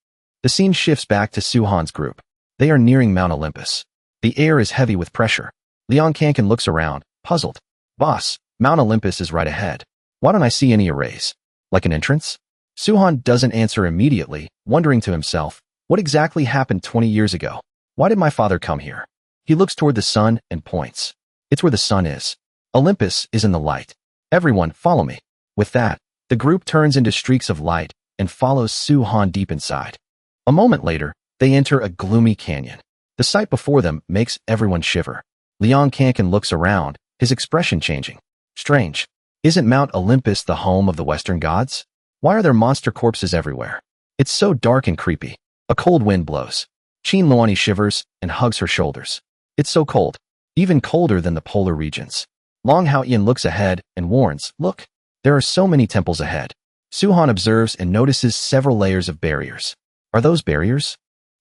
S1: The scene shifts back to Su Han's group. They are nearing Mount Olympus. The air is heavy with pressure. Liang looks around, puzzled. Boss, Mount Olympus is right ahead. Why don't I see any arrays? Like an entrance? Su Han doesn't answer immediately, wondering to himself, what exactly happened 20 years ago? Why did my father come here? He looks toward the sun and points. It's where the sun is. Olympus is in the light. Everyone, follow me. With that, the group turns into streaks of light and follows Su Han deep inside. A moment later, they enter a gloomy canyon. The sight before them makes everyone shiver. Liang looks around, his expression changing. Strange. Isn't Mount Olympus the home of the Western gods? Why are there monster corpses everywhere? It's so dark and creepy. A cold wind blows. Qin Luani shivers and hugs her shoulders. It's so cold. Even colder than the polar regions. Long Haoyan looks ahead and warns, look, there are so many temples ahead. Su Han observes and notices several layers of barriers. Are those barriers?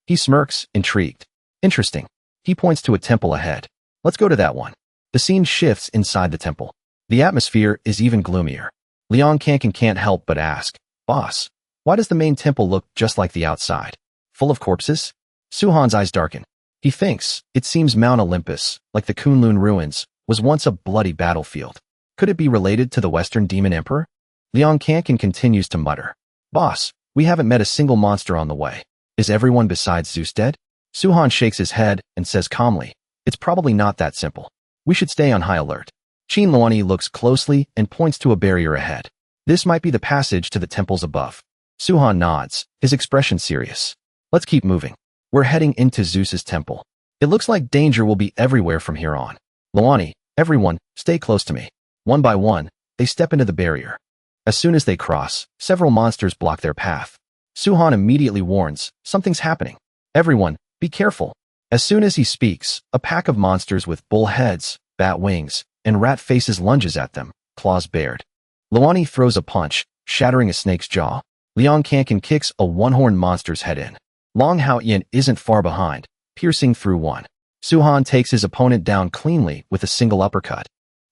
S1: He smirks, intrigued. Interesting. He points to a temple ahead. Let's go to that one. The scene shifts inside the temple. The atmosphere is even gloomier. Liang can't help but ask, boss, why does the main temple look just like the outside? Full of corpses? Su Han's eyes darken. He thinks, it seems Mount Olympus, like the Kunlun ruins, was once a bloody battlefield. Could it be related to the Western Demon Emperor? Liang continues to mutter. Boss, we haven't met a single monster on the way. Is everyone besides Zeus dead? Su Han shakes his head and says calmly, it's probably not that simple. We should stay on high alert. Qin Luani looks closely and points to a barrier ahead. This might be the passage to the temples above. Su Han nods, his expression serious. Let's keep moving. We're heading into Zeus's temple. It looks like danger will be everywhere from here on. Luani, everyone, stay close to me. One by one, they step into the barrier. As soon as they cross, several monsters block their path. Su Han immediately warns, something's happening. Everyone, be careful. As soon as he speaks, a pack of monsters with bull heads, bat wings, and rat faces lunges at them, claws bared. Luani throws a punch, shattering a snake's jaw. Liang kicks a one-horned monster's head in. Long Haoyan isn't far behind, piercing through one. Su Han takes his opponent down cleanly with a single uppercut.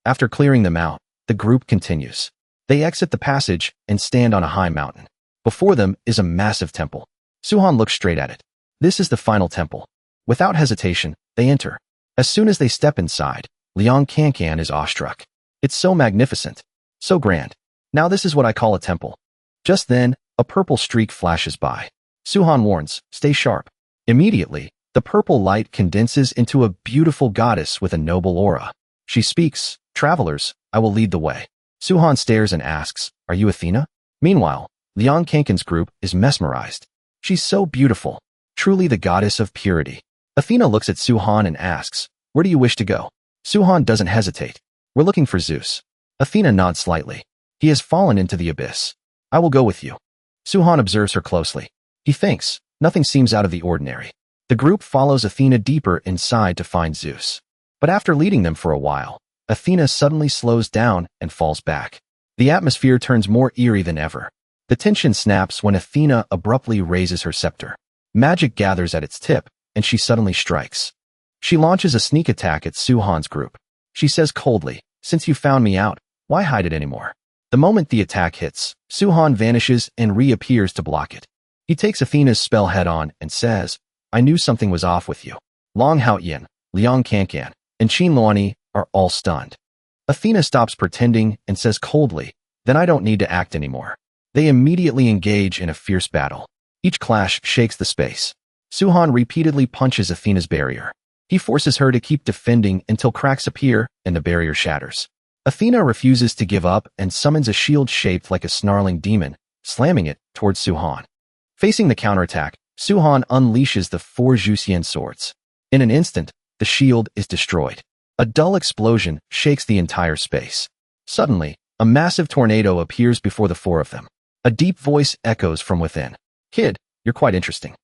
S1: After clearing them out, the group continues. They exit the passage and stand on a high mountain. Before them is a massive temple. Su Han looks straight at it. This is the final temple. Without hesitation, they enter. As soon as they step inside, Liang is awestruck. It's so magnificent. So grand. Now this is what I call a temple. Just then, a purple streak flashes by. Su Han warns, stay sharp. Immediately, the purple light condenses into a beautiful goddess with a noble aura. She speaks, travelers, I will lead the way. Su Han stares and asks, are you Athena? Meanwhile, Liang group is mesmerized. She's so beautiful. Truly the goddess of purity. Athena looks at Su Han and asks, where do you wish to go? Su Han doesn't hesitate. We're looking for Zeus. Athena nods slightly. He has fallen into the abyss. I will go with you. Su Han observes her closely. He thinks, nothing seems out of the ordinary. The group follows Athena deeper inside to find Zeus. But after leading them for a while, Athena suddenly slows down and falls back. The atmosphere turns more eerie than ever. The tension snaps when Athena abruptly raises her scepter. Magic gathers at its tip, and she suddenly strikes. She launches a sneak attack at Su Han's group. She says coldly, since you found me out, why hide it anymore? The moment the attack hits, Su Han vanishes and reappears to block it. He takes Athena's spell head-on and says, I knew something was off with you. Long Haoyan, Liang and Qin Luani are all stunned. Athena stops pretending and says coldly, then I don't need to act anymore. They immediately engage in a fierce battle. Each clash shakes the space. Suhan repeatedly punches Athena's barrier. He forces her to keep defending until cracks appear and the barrier shatters. Athena refuses to give up and summons a shield shaped like a snarling demon, slamming it towards Suhan. Facing the counterattack, Suhan unleashes the 4 Jusien swords. In an instant, the shield is destroyed. A dull explosion shakes the entire space. Suddenly, a massive tornado appears before the 4 of them. A deep voice echoes from within. "Kid, you're quite interesting."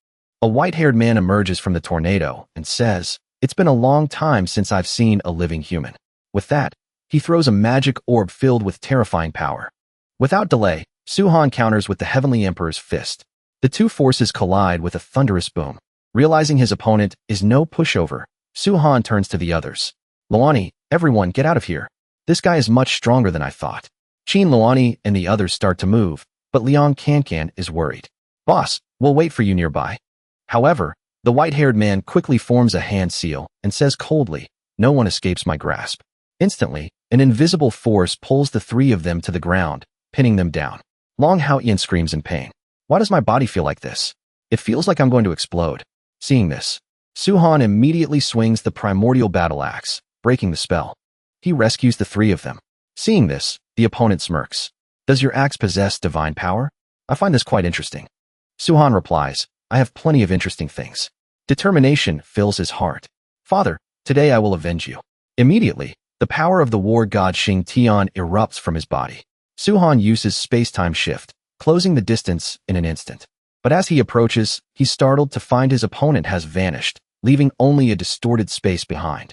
S1: A white-haired man emerges from the tornado and says, "It's been a long time since I've seen a living human." With that, he throws a magic orb filled with terrifying power. Without delay, Suhan counters with the Heavenly Emperor's fist. The 2 forces collide with a thunderous boom. Realizing his opponent is no pushover, Suhan turns to the others. "Luani, everyone get out of here. This guy is much stronger than I thought." Qin Luani and the others start to move, but Liang Cancan is worried. "Boss, we'll wait for you nearby." However, the white-haired man quickly forms a hand seal and says coldly, "No one escapes my grasp." Instantly, an invisible force pulls the 3 of them to the ground, pinning them down. Long Haoyan screams in pain. "Why does my body feel like this? It feels like I'm going to explode." Seeing this, Suhan immediately swings the primordial battle axe, breaking the spell. He rescues the 3 of them. Seeing this, the opponent smirks. "Does your axe possess divine power? I find this quite interesting." Suhan replies, "I have plenty of interesting things." Determination fills his heart. "Father, today I will avenge you." Immediately, the power of the war god Xing Tian erupts from his body. Suhan uses space-time shift, closing the distance in an instant. But as he approaches, he's startled to find his opponent has vanished, leaving only a distorted space behind.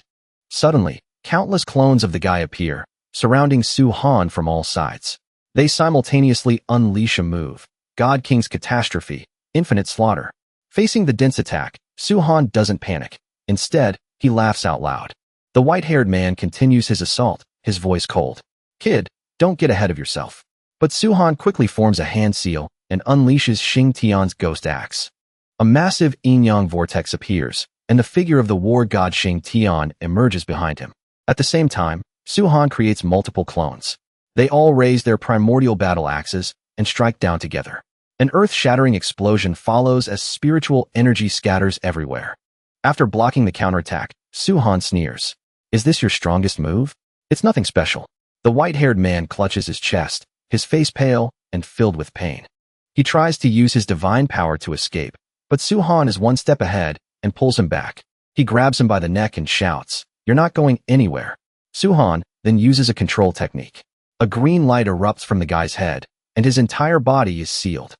S1: Suddenly, countless clones of the guy appear, surrounding Suhan from all sides. They simultaneously unleash a move, God King's Catastrophe, Infinite Slaughter. Facing the dense attack, Suhan doesn't panic. Instead, he laughs out loud. The white-haired man continues his assault, his voice cold. "Kid, don't get ahead of yourself." But Suhan quickly forms a hand seal and unleashes Xing Tian's ghost axe. A massive yin-yang vortex appears, and the figure of the war god Xing Tian emerges behind him. At the same time, Suhan creates multiple clones. They all raise their primordial battle axes and strike down together. An earth-shattering explosion follows as spiritual energy scatters everywhere. After blocking the counterattack, Suhan sneers. "Is this your strongest move?" "It's nothing special." The white-haired man clutches his chest, his face pale and filled with pain. He tries to use his divine power to escape, but Suhan is one step ahead and pulls him back. He grabs him by the neck and shouts, "You're not going anywhere." Suhan then uses a control technique. A green light erupts from the guy's head, and his entire body is sealed.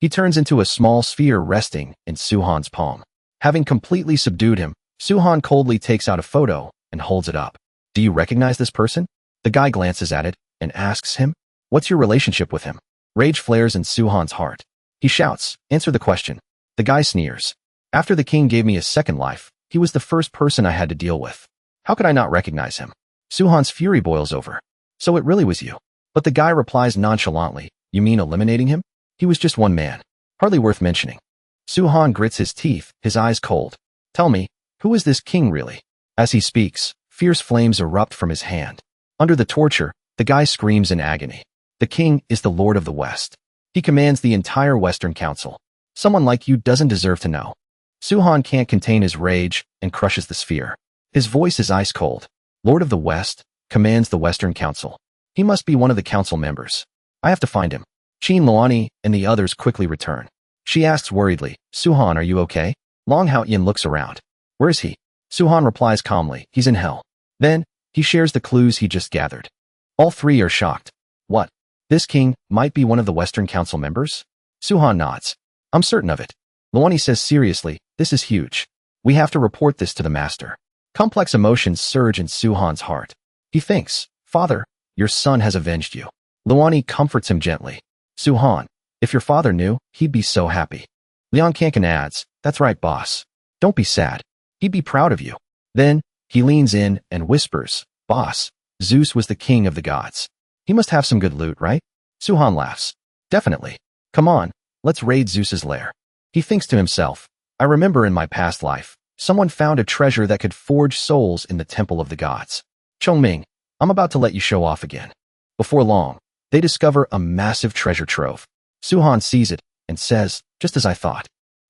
S1: He turns into a small sphere resting in Suhan's palm. Having completely subdued him, Suhan coldly takes out a photo and holds it up. "Do you recognize this person?" The guy glances at it and asks him, "What's your relationship with him?" Rage flares in Suhan's heart. He shouts, "Answer the question." The guy sneers. "After the king gave me a second life, he was the first person I had to deal with. How could I not recognize him?" Suhan's fury boils over. "So it really was you." But the guy replies nonchalantly, "You mean eliminating him? He was just one man. Hardly worth mentioning." Suhan grits his teeth, his eyes cold. "Tell me, who is this king really?" As he speaks, fierce flames erupt from his hand. Under the torture, the guy screams in agony. "The king is the Lord of the West. He commands the entire Western Council. Someone like you doesn't deserve to know." Suhan can't contain his rage and crushes the sphere. His voice is ice cold. "Lord of the West, commands the Western Council. He must be one of the council members. I have to find him." Qin Luani and the others quickly return. She asks worriedly, "Suhan, are you okay?" Long Haoyan looks around. "Where is he?" Suhan replies calmly, "He's in hell." Then, he shares the clues he just gathered. All 3 are shocked. "What? This king might be one of the Western Council members?" Suhan nods. "I'm certain of it." Luani says seriously, "This is huge. We have to report this to the master." Complex emotions surge in Suhan's heart. He thinks, "Father, your son has avenged you." Luani comforts him gently. "Suhan, if your father knew, he'd be so happy." Liang Kankan adds, "That's right, boss. Don't be sad. He'd be proud of you." Then, he leans in and whispers, "Boss, Zeus was the king of the gods. He must have some good loot, right?" Suhan laughs. "Definitely. Come on, let's raid Zeus's lair." He thinks to himself, "I remember in my past life, someone found a treasure that could forge souls in the temple of the gods. Chongming, I'm about to let you show off again." Before long, they discover a massive treasure trove. Suhan sees it and says, Just as I thought.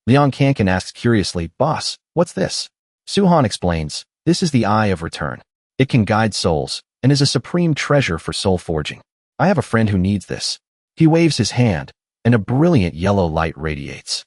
S1: Leon Kankin asks curiously, "Boss, what's this?" Suhan explains, "This is the Eye of Return. It can guide souls, and is a supreme treasure for soul forging. I have a friend who needs this." He waves his hand, and a brilliant yellow light radiates.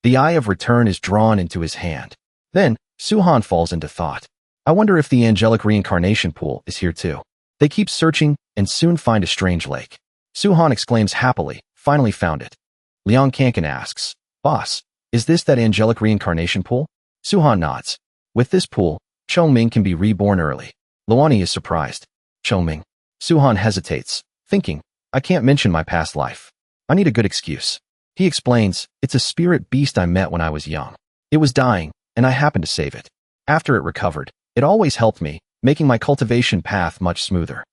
S1: The Eye of Return is drawn into his hand. Then, Suhan falls into thought. I wonder if the angelic reincarnation pool is here too. They keep searching, and soon find a strange lake. Suhan exclaims happily, "Finally found it." Leon Kankin asks, "Boss, is this that angelic reincarnation pool?" Suhan nods. With this pool, Chongming can be reborn early. Luani is surprised. Chongming. Suhan hesitates, thinking, I can't mention my past life. I need a good excuse. He explains, it's a spirit beast I met when I was young. It was dying, and I happened to save it. After it recovered, it always helped me, making my cultivation path much smoother.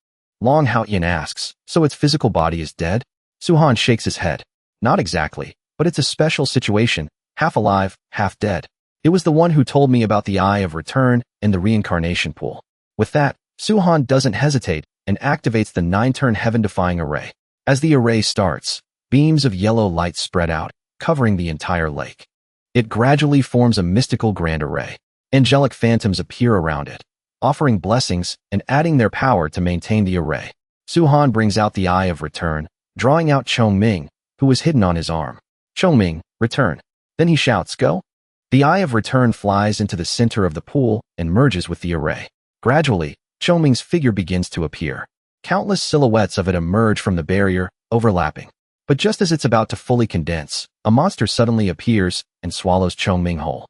S1: Long Haoyan asks, so its physical body is dead? Suhan shakes his head. Not exactly, but it's a special situation, half alive, half dead. It was the one who told me about the Eye of Return and the reincarnation pool. With that, Suhan doesn't hesitate and activates the 9-turn heaven-defying array. As the array starts, beams of yellow light spread out, covering the entire lake. It gradually forms a mystical grand array. Angelic phantoms appear around it, offering blessings and adding their power to maintain the array. Suhan brings out the Eye of Return, drawing out Chongming, who was hidden on his arm. Chongming, return. Then he shouts, go. The Eye of Return flies into the center of the pool and merges with the array. Gradually, Chongming's figure begins to appear. Countless silhouettes of it emerge from the barrier, overlapping. But just as it's about to fully condense, a monster suddenly appears and swallows Chongming whole.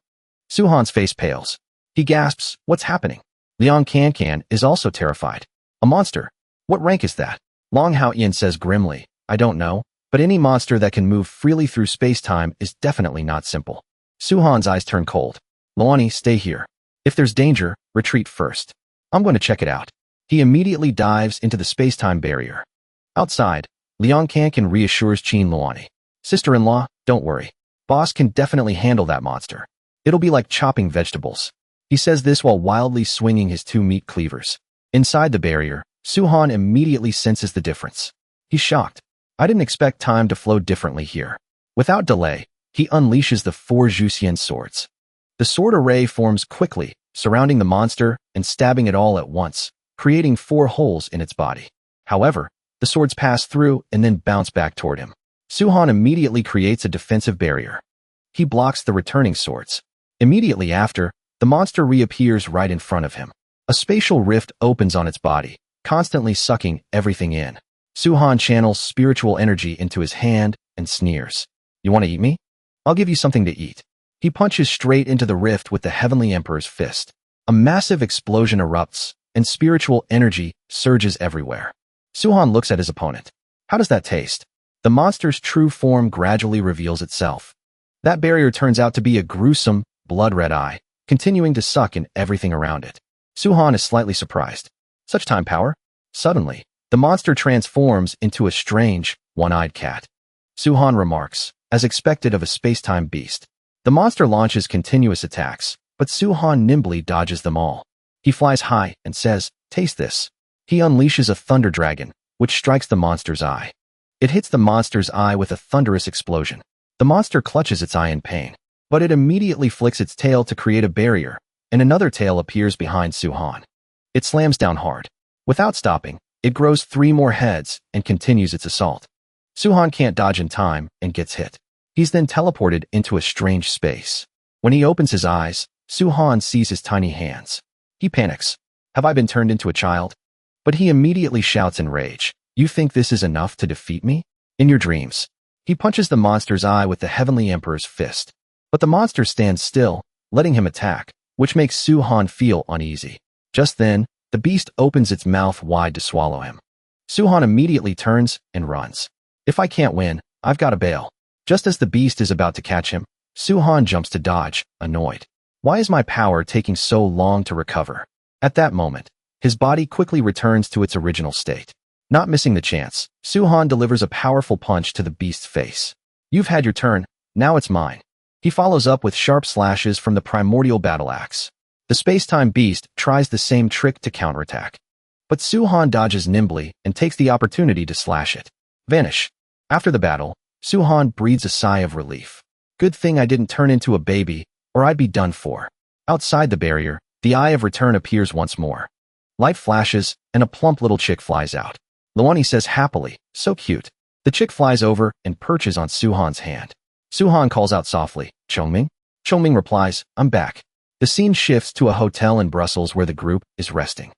S1: Suhan's face pales. He gasps, what's happening? Leon Kankan is also terrified. A monster? What rank is that? Long Haoyan says grimly, I don't know, but any monster that can move freely through space-time is definitely not simple. Suhan's eyes turn cold. Luani, stay here. If there's danger, retreat first. I'm going to check it out. He immediately dives into the space-time barrier. Outside, Leon Kankan reassures Qin Luani. Sister-in-law, don't worry. Boss can definitely handle that monster. It'll be like chopping vegetables. He says this while wildly swinging his 2 meat cleavers. Inside the barrier, Suhan immediately senses the difference. He's shocked. I didn't expect time to flow differently here. Without delay, he unleashes the 4 Juxian swords. The sword array forms quickly, surrounding the monster and stabbing it all at once, creating 4 holes in its body. However, the swords pass through and then bounce back toward him. Suhan immediately creates a defensive barrier. He blocks the returning swords. Immediately after, the monster reappears right in front of him. A spatial rift opens on its body, constantly sucking everything in. Suhan channels spiritual energy into his hand and sneers. You want to eat me? I'll give you something to eat. He punches straight into the rift with the Heavenly Emperor's fist. A massive explosion erupts, and spiritual energy surges everywhere. Suhan looks at his opponent. How does that taste? The monster's true form gradually reveals itself. That barrier turns out to be a gruesome, blood-red eye, continuing to suck in everything around it. Suhan is slightly surprised. Such time power? Suddenly, the monster transforms into a strange, one-eyed cat. Suhan remarks, as expected of a space-time beast. The monster launches continuous attacks, but Suhan nimbly dodges them all. He flies high and says, taste this. He unleashes a thunder dragon, which strikes the monster's eye. It hits the monster's eye with a thunderous explosion. The monster clutches its eye in pain, but it immediately flicks its tail to create a barrier, and another tail appears behind Suhan. It slams down hard. Without stopping, it grows 3 more heads and continues its assault. Suhan can't dodge in time and gets hit. He's then teleported into a strange space. When he opens his eyes, Suhan sees his tiny hands. He panics. Have I been turned into a child? But he immediately shouts in rage. You think this is enough to defeat me? In your dreams. He punches the monster's eye with the Heavenly Emperor's fist. But the monster stands still, letting him attack, which makes Suhan feel uneasy. Just then, the beast opens its mouth wide to swallow him. Suhan immediately turns and runs. If I can't win, I've got to bail. Just as the beast is about to catch him, Suhan jumps to dodge, annoyed. Why is my power taking so long to recover? At that moment, his body quickly returns to its original state. Not missing the chance, Suhan delivers a powerful punch to the beast's face. You've had your turn, now it's mine. He follows up with sharp slashes from the primordial battle axe. The space-time beast tries the same trick to counterattack. But Suhan dodges nimbly and takes the opportunity to slash it. Vanish. After the battle, Suhan breathes a sigh of relief. Good thing I didn't turn into a baby, or I'd be done for. Outside the barrier, the Eye of Return appears once more. Light flashes, and a plump little chick flies out. Lu Yuni says happily, so cute. The chick flies over and perches on Su-han's hand. Su-han calls out softly, Chongming? Chongming replies, I'm back. The scene shifts to a hotel in Brussels where the group is resting.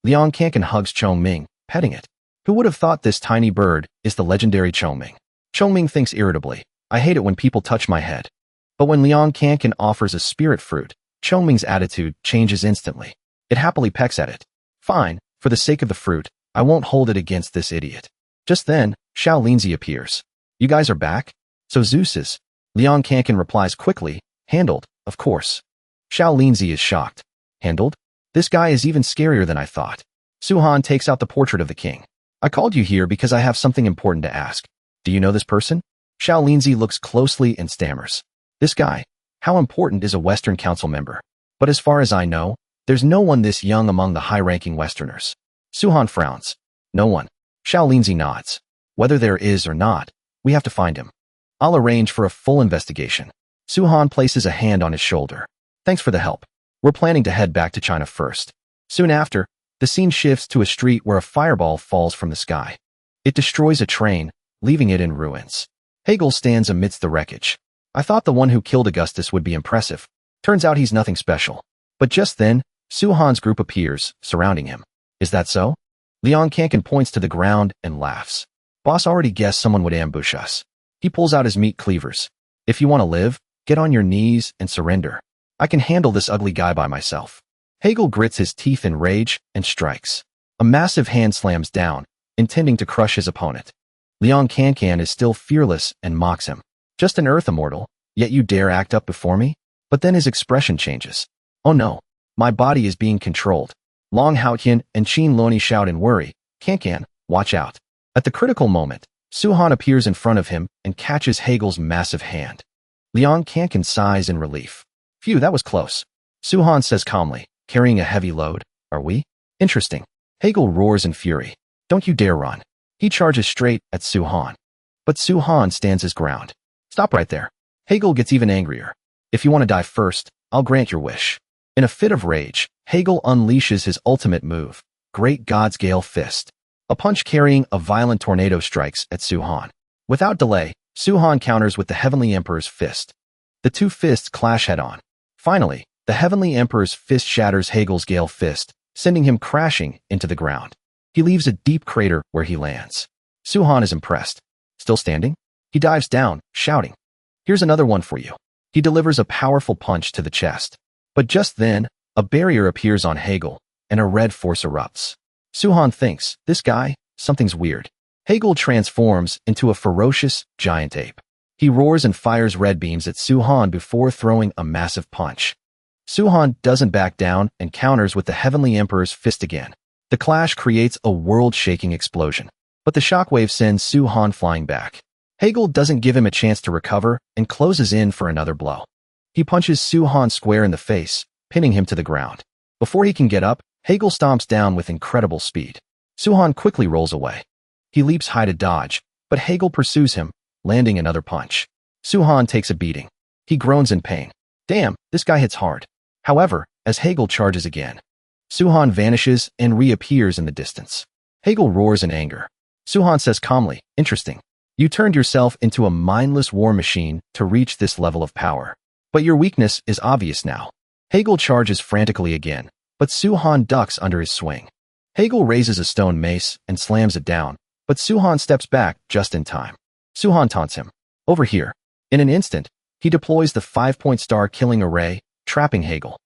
S1: Liang Kankan hugs Chongming, petting it. Who would have thought this tiny bird is the legendary Chongming? Chongming thinks irritably, I hate it when people touch my head. But when Liang Kankan offers a spirit fruit, Chongming's attitude changes instantly. It happily pecks at it. Fine, for the sake of the fruit, I won't hold it against this idiot. Just then, Xiao Linzi appears. You guys are back? So Zeus's. Liang Kankan replies quickly, handled, of course. Xiao Linzi is shocked. Handled? This guy is even scarier than I thought. Su-han takes out the portrait of the king. I called you here because I have something important to ask. Do you know this person? Xiao Linzi looks closely and stammers. This guy? How important is a Western Council member? But as far as I know, there's no one this young among the high-ranking Westerners. Su-han frowns. No one. Xiao Linzi nods. Whether there is or not, we have to find him. I'll arrange for a full investigation. Su-han places a hand on his shoulder. Thanks for the help. We're planning to head back to China first. Soon after, the scene shifts to a street where a fireball falls from the sky. It destroys a train, leaving it in ruins. Hegel stands amidst the wreckage. I thought the one who killed Augustus would be impressive. Turns out he's nothing special. But just then, Su-han's group appears, surrounding him. Is that so? Liang Kankan points to the ground and laughs. Boss already guessed someone would ambush us. He pulls out his meat cleavers. If you want to live, get on your knees and surrender. I can handle this ugly guy by myself. Hegel grits his teeth in rage and strikes. A massive hand slams down, intending to crush his opponent. Liang Kankan is still fearless and mocks him. Just an earth immortal, yet you dare act up before me? But then his expression changes. Oh no, my body is being controlled. Long Haotian and Qin Loni shout in worry, Kankan, watch out. At the critical moment, Su-han appears in front of him and catches Hegel's massive hand. Liang Kankan sighs in relief. Phew, that was close. Su-han says calmly, carrying a heavy load, are we? Interesting. Hegel roars in fury. Don't you dare run. He charges straight at Su-han. But Su-han stands his ground. Stop right there. Hegel gets even angrier. If you want to die first, I'll grant your wish. In a fit of rage, Hegel unleashes his ultimate move, Great God's Gale Fist. A punch carrying a violent tornado strikes at Su-han. Without delay, Su-han counters with the Heavenly Emperor's fist. The two fists clash head-on. Finally, the Heavenly Emperor's fist shatters Hegel's Gale Fist, sending him crashing into the ground. He leaves a deep crater where he lands. Su-han is impressed. Still standing? He dives down, shouting, Here's another one for you. He delivers a powerful punch to the chest. But just then, a barrier appears on Hegel, and a red force erupts. Su-han thinks, this guy, something's weird. Hegel transforms into a ferocious, giant ape. He roars and fires red beams at Su-han before throwing a massive punch. Su-han doesn't back down and counters with the Heavenly Emperor's fist again. The clash creates a world-shaking explosion. But the shockwave sends Su-han flying back. Hegel doesn't give him a chance to recover and closes in for another blow. He punches Su-han square in the face, pinning him to the ground. Before he can get up, Hegel stomps down with incredible speed. Su-han quickly rolls away. He leaps high to dodge, but Hegel pursues him, landing another punch. Su-han takes a beating. He groans in pain. Damn, this guy hits hard. However, as Hegel charges again, Su-han vanishes and reappears in the distance. Hegel roars in anger. Su-han says calmly, interesting. You turned yourself into a mindless war machine to reach this level of power. But your weakness is obvious now. Hegel charges frantically again, but Su-han ducks under his swing. Hegel raises a stone mace and slams it down, but Su-han steps back just in time. Su-han taunts him. Over here. In an instant, he deploys the 5-point star killing array, trapping Hegel.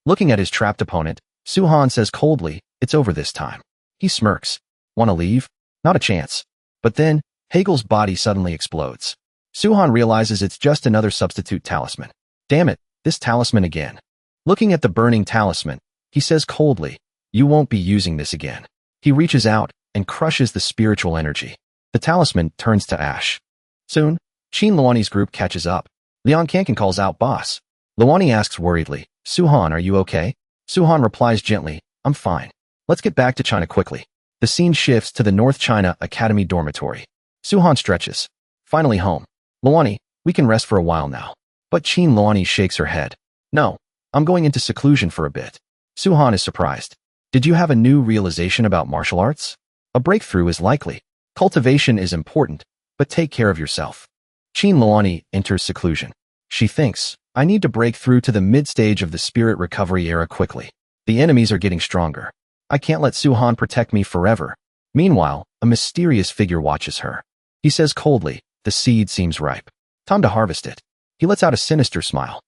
S1: Looking at his trapped opponent, Su-han says coldly, it's over this time. He smirks. Want to leave? Not a chance. But then, Hegel's body suddenly explodes. Su-han realizes it's just another substitute talisman. Damn it, this talisman again. Looking at the burning talisman, he says coldly, you won't be using this again. He reaches out and crushes the spiritual energy. The talisman turns to ash. Soon, Qin Luani's group catches up. Liang Kankan calls out boss. Luani asks worriedly, Su-han, are you okay? Su-han replies gently, I'm fine. Let's get back to China quickly. The scene shifts to the North China Academy dormitory. Su-han stretches. Finally home. Luani, we can rest for a while now. But Qin Luani shakes her head. No, I'm going into seclusion for a bit. Su-han is surprised. Did you have a new realization about martial arts? A breakthrough is likely. Cultivation is important, but take care of yourself. Qin Luani enters seclusion. She thinks, I need to break through to the mid-stage of the spirit recovery era quickly. The enemies are getting stronger. I can't let Su-han protect me forever. Meanwhile, a mysterious figure watches her. He says coldly, the seed seems ripe. Time to harvest it. He lets out a sinister smile.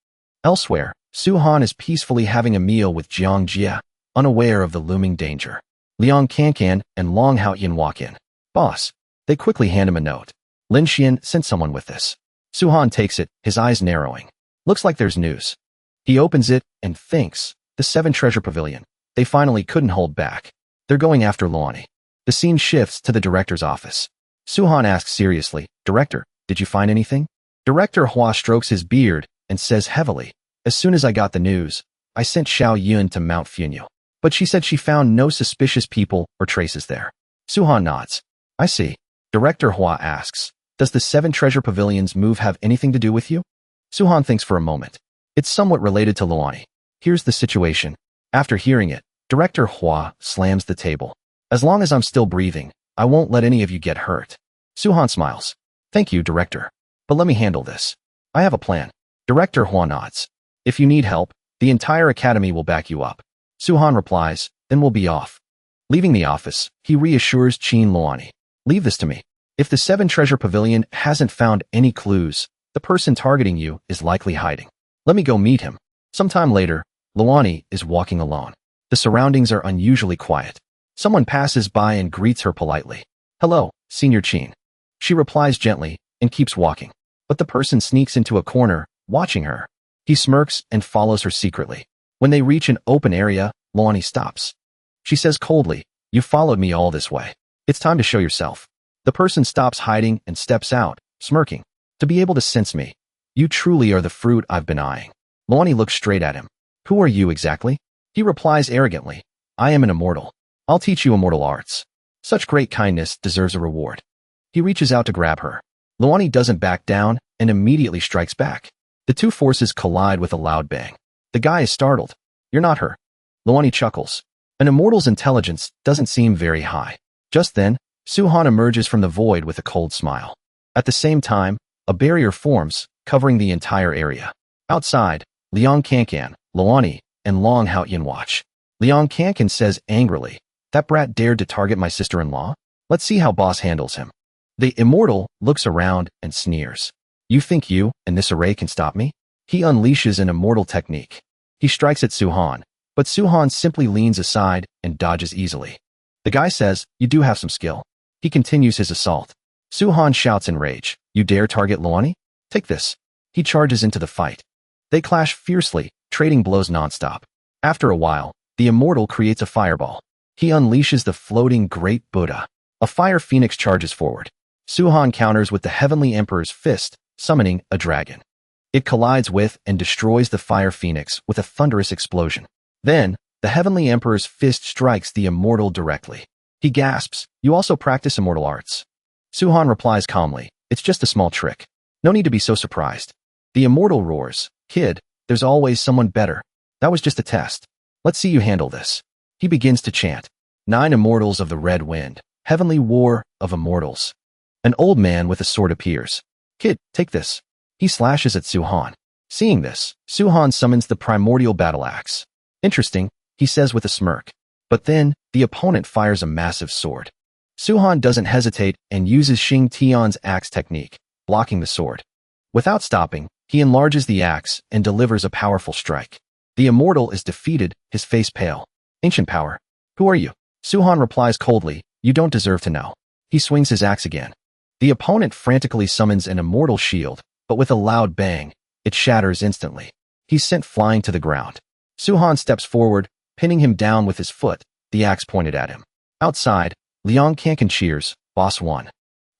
S1: Elsewhere, Su-han is peacefully having a meal with Jiang Jia, unaware of the looming danger. Liang Kankan and Long Haoyan walk in. Boss. They quickly hand him a note. Lin Xian sent someone with this. Su-han takes it, his eyes narrowing. Looks like there's news. He opens it and thinks, the 7 Treasure Pavilion. They finally couldn't hold back. They're going after Luani. The scene shifts to the director's office. Su-han asks seriously, Director, did you find anything? Director Hua strokes his beard and says heavily, as soon as I got the news, I sent Xiao Yun to Mount Funyu. But she said she found no suspicious people or traces there. Su-han nods. I see. Director Hua asks, does the 7 Treasure Pavilions move have anything to do with you? Su-han thinks for a moment. It's somewhat related to Luani. Here's the situation. After hearing it, Director Hua slams the table. As long as I'm still breathing, I won't let any of you get hurt. Su-han smiles. Thank you, Director. But let me handle this. I have a plan. Director Hua nods. If you need help, the entire academy will back you up. Su-han replies, then we'll be off. Leaving the office, he reassures Qin Luani. Leave this to me. If the 7 Treasure Pavilion hasn't found any clues, the person targeting you is likely hiding. Let me go meet him. Sometime later, Luani is walking alone. The surroundings are unusually quiet. Someone passes by and greets her politely. Hello, Senior Qin. She replies gently and keeps walking. But the person sneaks into a corner, watching her. He smirks and follows her secretly. When they reach an open area, Luani stops. She says coldly, you followed me all this way. It's time to show yourself. The person stops hiding and steps out, smirking. To be able to sense me. You truly are the fruit I've been eyeing. Luani looks straight at him. Who are you exactly? He replies arrogantly. I am an immortal. I'll teach you immortal arts. Such great kindness deserves a reward. He reaches out to grab her. Luani doesn't back down and immediately strikes back. The two forces collide with a loud bang. The guy is startled. You're not her. Luani chuckles. An immortal's intelligence doesn't seem very high. Just then, Su-han emerges from the void with a cold smile. At the same time, a barrier forms, covering the entire area. Outside, Liang Kankan, Luani, and Long Haoyan watch. Liang Kankan says angrily, that brat dared to target my sister-in-law? Let's see how boss handles him. The immortal looks around and sneers. You think you and this array can stop me? He unleashes an immortal technique. He strikes at Su-han, but Su-han simply leans aside and dodges easily. The guy says, you do have some skill. He continues his assault. Su-han shouts in rage, you dare target Luani? Take this. He charges into the fight. They clash fiercely, trading blows nonstop. After a while, the immortal creates a fireball. He unleashes the floating Great Buddha. A fire phoenix charges forward. Su-han counters with the Heavenly Emperor's fist, summoning a dragon. It collides with and destroys the fire phoenix with a thunderous explosion. Then, the Heavenly Emperor's fist strikes the immortal directly. He gasps, you also practice immortal arts. Su-han replies calmly, it's just a small trick. No need to be so surprised. The immortal roars, kid, there's always someone better. That was just a test. Let's see you handle this. He begins to chant, 9 immortals of the red wind, heavenly war of immortals. An old man with a sword appears. Kid, take this. He slashes at Su-han. Seeing this, Su-han summons the primordial battle axe. Interesting, he says with a smirk. But then, the opponent fires a massive sword. Su-han doesn't hesitate and uses Xing Tian's axe technique, blocking the sword. Without stopping, he enlarges the axe and delivers a powerful strike. The immortal is defeated, his face pale. Ancient power. Who are you? Su-han replies coldly, you don't deserve to know. He swings his axe again. The opponent frantically summons an immortal shield, but with a loud bang, it shatters instantly. He's sent flying to the ground. Su-han steps forward, pinning him down with his foot, the axe pointed at him. Outside, Liang Kankan cheers, boss won.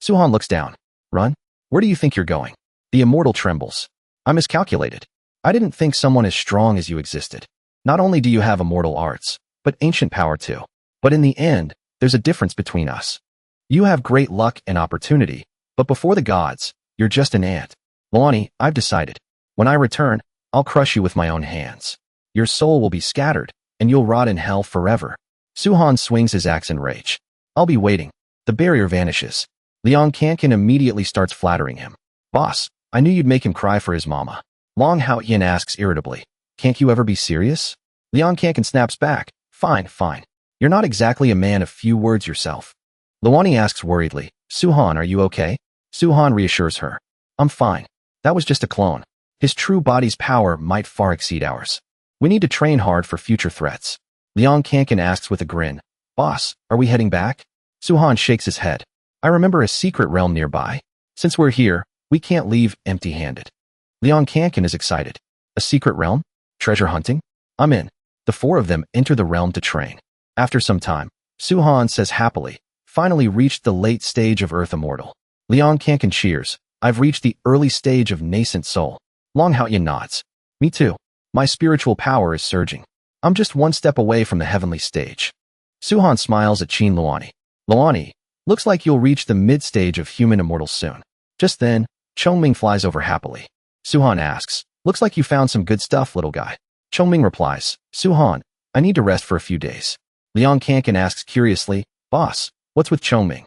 S1: Su-han looks down. Run? Where do you think you're going? The immortal trembles. I miscalculated. I didn't think someone as strong as you existed. Not only do you have immortal arts, but ancient power too. But in the end, there's a difference between us. You have great luck and opportunity, but before the gods, you're just an ant. Luani, I've decided. When I return, I'll crush you with my own hands. Your soul will be scattered, and you'll rot in hell forever. Suhan swings his axe in rage. I'll be waiting. The barrier vanishes. Liang Kankan immediately starts flattering him. Boss, I knew you'd make him cry for his mama. Long Hao Yin asks irritably. Can't you ever be serious? Liang Kankan snaps back. Fine, fine. You're not exactly a man of few words yourself. Luani asks worriedly. Suhan, are you okay? Suhan reassures her. I'm fine. That was just a clone. His true body's power might far exceed ours. We need to train hard for future threats. Liang Kankan asks with a grin. Boss, are we heading back? Suhan shakes his head. I remember a secret realm nearby. Since we're here, we can't leave empty-handed. Liang Kankan is excited. A secret realm? Treasure hunting? I'm in. The four of them enter the realm to train. After some time, Suhan says happily, finally reached the late stage of Earth Immortal. Liang Kankan cheers. I've reached the early stage of nascent soul. Long Haoyan nods. Me too. My spiritual power is surging. I'm just one step away from the heavenly stage. Suhan smiles at Qin Luani. Luani, looks like you'll reach the mid-stage of human immortal soon. Just then, Chongming flies over happily. Suhan asks, looks like you found some good stuff, little guy. Chongming replies, Suhan, I need to rest for a few days. Liang Kankan asks curiously, Boss, what's with Chongming?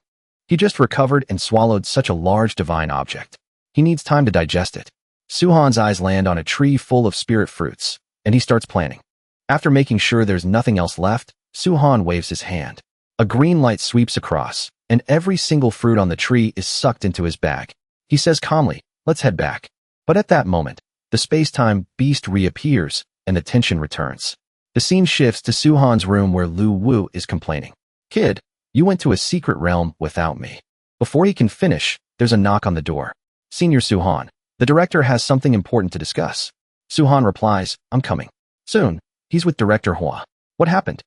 S1: He just recovered and swallowed such a large divine object. He needs time to digest it. Suhan's eyes land on a tree full of spirit fruits, and he starts planning. After making sure there's nothing else left, Suhan waves his hand. A green light sweeps across, and every single fruit on the tree is sucked into his bag. He says calmly, let's head back. But at that moment, the space-time beast reappears, and the tension returns. The scene shifts to Suhan's room where Lu Wu is complaining. Kid, you went to a secret realm without me. Before he can finish, there's a knock on the door. Senior Suhan, the director has something important to discuss. Suhan replies, I'm coming. Soon, he's with Director Hua. What happened?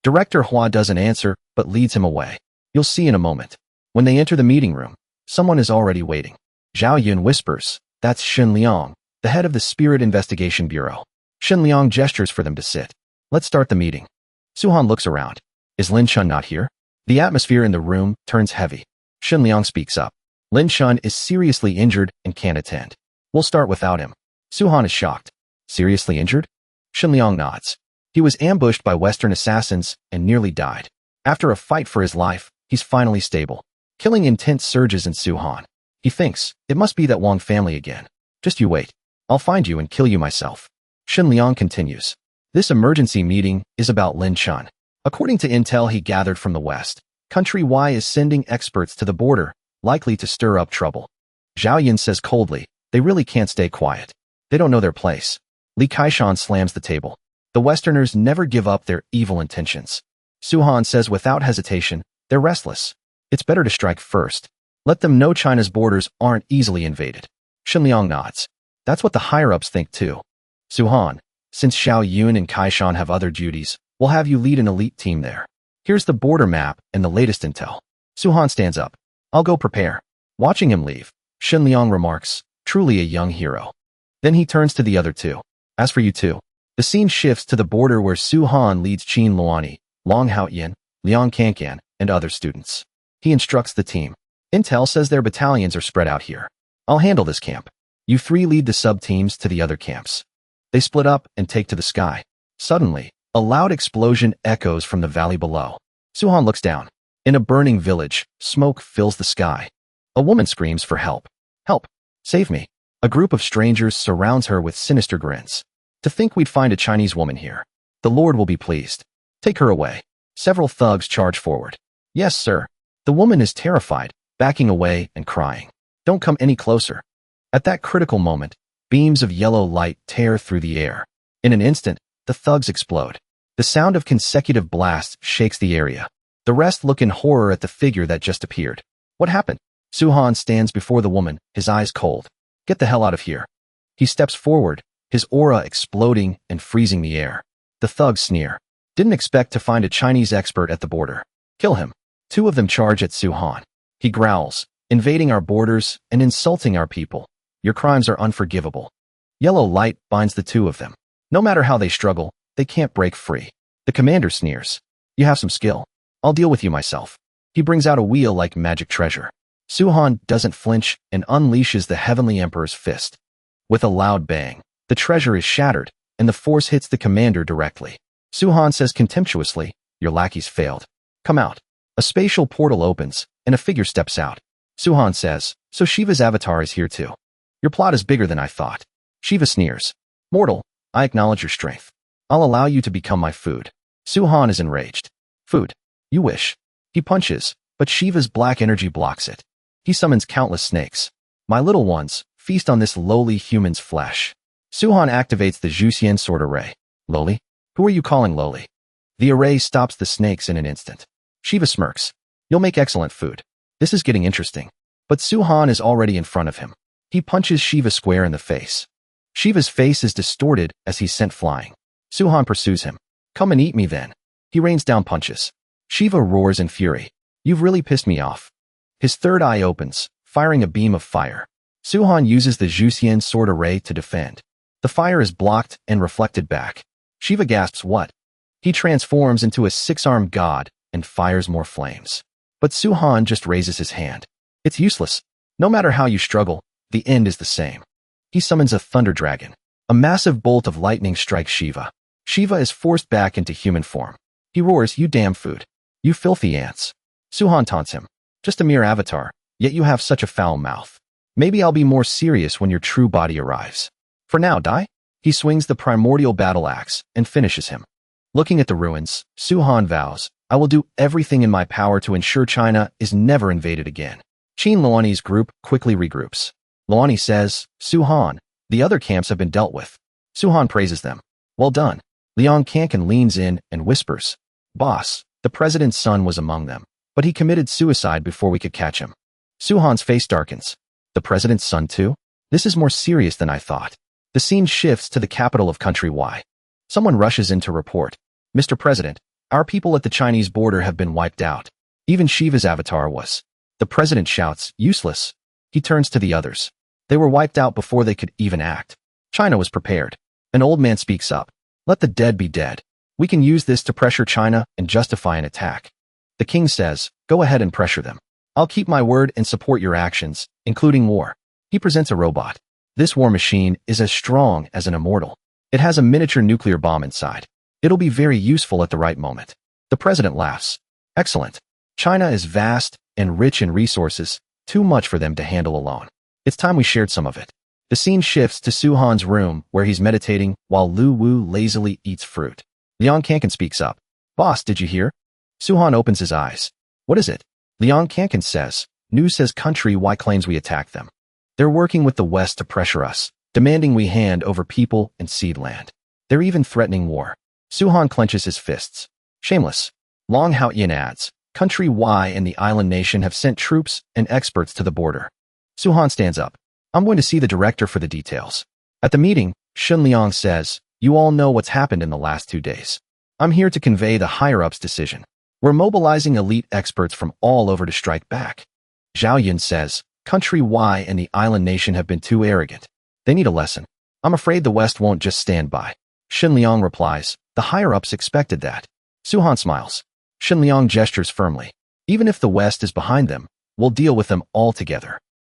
S1: Director Hua doesn't answer, but leads him away. You'll see in a moment. When they enter the meeting room, someone is already waiting. Zhao Yun whispers, that's Shen Liang, the head of the Spirit Investigation Bureau. Shen Liang gestures for them to sit. Let's start the meeting. Suhan looks around. Is Lin Chun not here? The atmosphere in the room turns heavy. Shen Liang speaks up. Lin Chun is seriously injured and can't attend. We'll start without him. Suhan is shocked. Seriously injured? Shen Liang nods. He was ambushed by Western assassins and nearly died. After a fight for his life, he's finally stable. Killing intent surges in Suhan. He thinks, it must be that Wang family again. Just you wait. I'll find you and kill you myself. Shen Liang continues. This emergency meeting is about Lin Chun. According to intel he gathered from the West, Country Y is sending experts to the border, likely to stir up trouble. Zhao Yin says coldly, they really can't stay quiet. They don't know their place. Li Kaishan slams the table. The Westerners never give up their evil intentions. Suhan says without hesitation, they're restless. It's better to strike first. Let them know China's borders aren't easily invaded. Shen Liang nods. That's what the higher-ups think too. Suhan, since Xiao Yun and Kaishan have other duties, we'll have you lead an elite team there. Here's the border map and the latest intel. Suhan stands up. I'll go prepare. Watching him leave, Shen Liang remarks, truly a young hero. Then he turns to the other two. As for you two, the scene shifts to the border where Suhan leads Qin Luani, Long Haoyan, Liang Kankan, and other students. He instructs the team. Intel says their battalions are spread out here. I'll handle this camp. You three lead the sub-teams to the other camps. They split up and take to the sky. Suddenly, a loud explosion echoes from the valley below. Suhan looks down. In a burning village, smoke fills the sky. A woman screams for help. Help! Save me! A group of strangers surrounds her with sinister grins. To think we'd find a Chinese woman here. The Lord will be pleased. Take her away. Several thugs charge forward. Yes, sir. The woman is terrified, backing away and crying. Don't come any closer. At that critical moment, beams of yellow light tear through the air. In an instant, the thugs explode. The sound of consecutive blasts shakes the area. The rest look in horror at the figure that just appeared. What happened? Suhan stands before the woman, his eyes cold. Get the hell out of here. He steps forward, his aura exploding and freezing the air. The thugs sneer. Didn't expect to find a Chinese expert at the border. Kill him. Two of them charge at Suhan. He growls, invading our borders and insulting our people. Your crimes are unforgivable. Yellow light binds the two of them. No matter how they struggle, they can't break free. The commander sneers. You have some skill. I'll deal with you myself. He brings out a wheel like magic treasure. Suhan doesn't flinch and unleashes the Heavenly Emperor's fist. With a loud bang, the treasure is shattered, and the force hits the commander directly. Su-han says contemptuously, "Your lackeys failed. Come out." A spatial portal opens, and a figure steps out. Su-han says, "So Shiva's avatar is here too. Your plot is bigger than I thought." Shiva sneers. "Mortal, I acknowledge your strength. I'll allow you to become my food." Su-han is enraged. "Food? You wish." He punches, but Shiva's black energy blocks it. He summons countless snakes. "My little ones, feast on this lowly human's flesh." Su-han activates the Juxian sword array. "Lowly? Who are you calling lowly?" The array stops the snakes in an instant. Shiva smirks. "You'll make excellent food. This is getting interesting." But Su-han is already in front of him. He punches Shiva square in the face. Shiva's face is distorted as he's sent flying. Su-han pursues him. "Come and eat me then." He rains down punches. Shiva roars in fury. "You've really pissed me off." His third eye opens, firing a beam of fire. Su-han uses the Juxian sword array to defend. The fire is blocked and reflected back. Shiva gasps, "What?" He transforms into a six-armed god and fires more flames. But Su-han just raises his hand. It's useless. No matter how you struggle, the end is the same. He summons a thunder dragon. A massive bolt of lightning strikes Shiva. Shiva is forced back into human form. He roars, "You damn food. You filthy ants." Su-han taunts him. "Just a mere avatar, yet you have such a foul mouth. Maybe I'll be more serious when your true body arrives. For now, die." He swings the primordial battle axe and finishes him. Looking at the ruins, Su-han vows, "I will do everything in my power to ensure China is never invaded again." Qin Luani's group quickly regroups. Luani says, "Su-han, the other camps have been dealt with." Su-han praises them. "Well done." Liang Kankan leans in and whispers, "Boss, the president's son was among them, but he committed suicide before we could catch him." Su-han's face darkens. "The president's son too? This is more serious than I thought." The scene shifts to the capital of country Y. Someone rushes in to report, "Mr. President, our people at the Chinese border have been wiped out. Even Shiva's avatar was." The president shouts, "Useless." He turns to the others. "They were wiped out before they could even act. China was prepared." An old man speaks up. "Let the dead be dead. We can use this to pressure China and justify an attack." The king says, "Go ahead and pressure them. I'll keep my word and support your actions, including war." He presents a robot. This war machine is as strong as an immortal. It has a miniature nuclear bomb inside. It'll be very useful at the right moment. The president laughs. "Excellent. China is vast and rich in resources, too much for them to handle alone. It's time we shared some of it." The scene shifts to Su-han's room where he's meditating while Lu Wu lazily eats fruit. Liang Kankan speaks up. "Boss, did you hear?" Su-han opens his eyes. "What is it?" Liang Kankan says, "News says country Y claims we attacked them. They're working with the West to pressure us, demanding we hand over people and seed land. They're even threatening war." Su-han clenches his fists. "Shameless." Long Haoyan adds, "Country Y and the island nation have sent troops and experts to the border." Su-han stands up. "I'm going to see the director for the details." At the meeting, Shun Liang says, "You all know what's happened in the last 2 days. I'm here to convey the higher-ups' decision. We're mobilizing elite experts from all over to strike back." Zhao Yun says, "Country Y and the island nation have been too arrogant. They need a lesson. I'm afraid the West won't just stand by." Shun Liang replies, "The higher-ups expected that." Su-han smiles. Shun Liang gestures firmly. "Even if the West is behind them, we'll deal with them all together."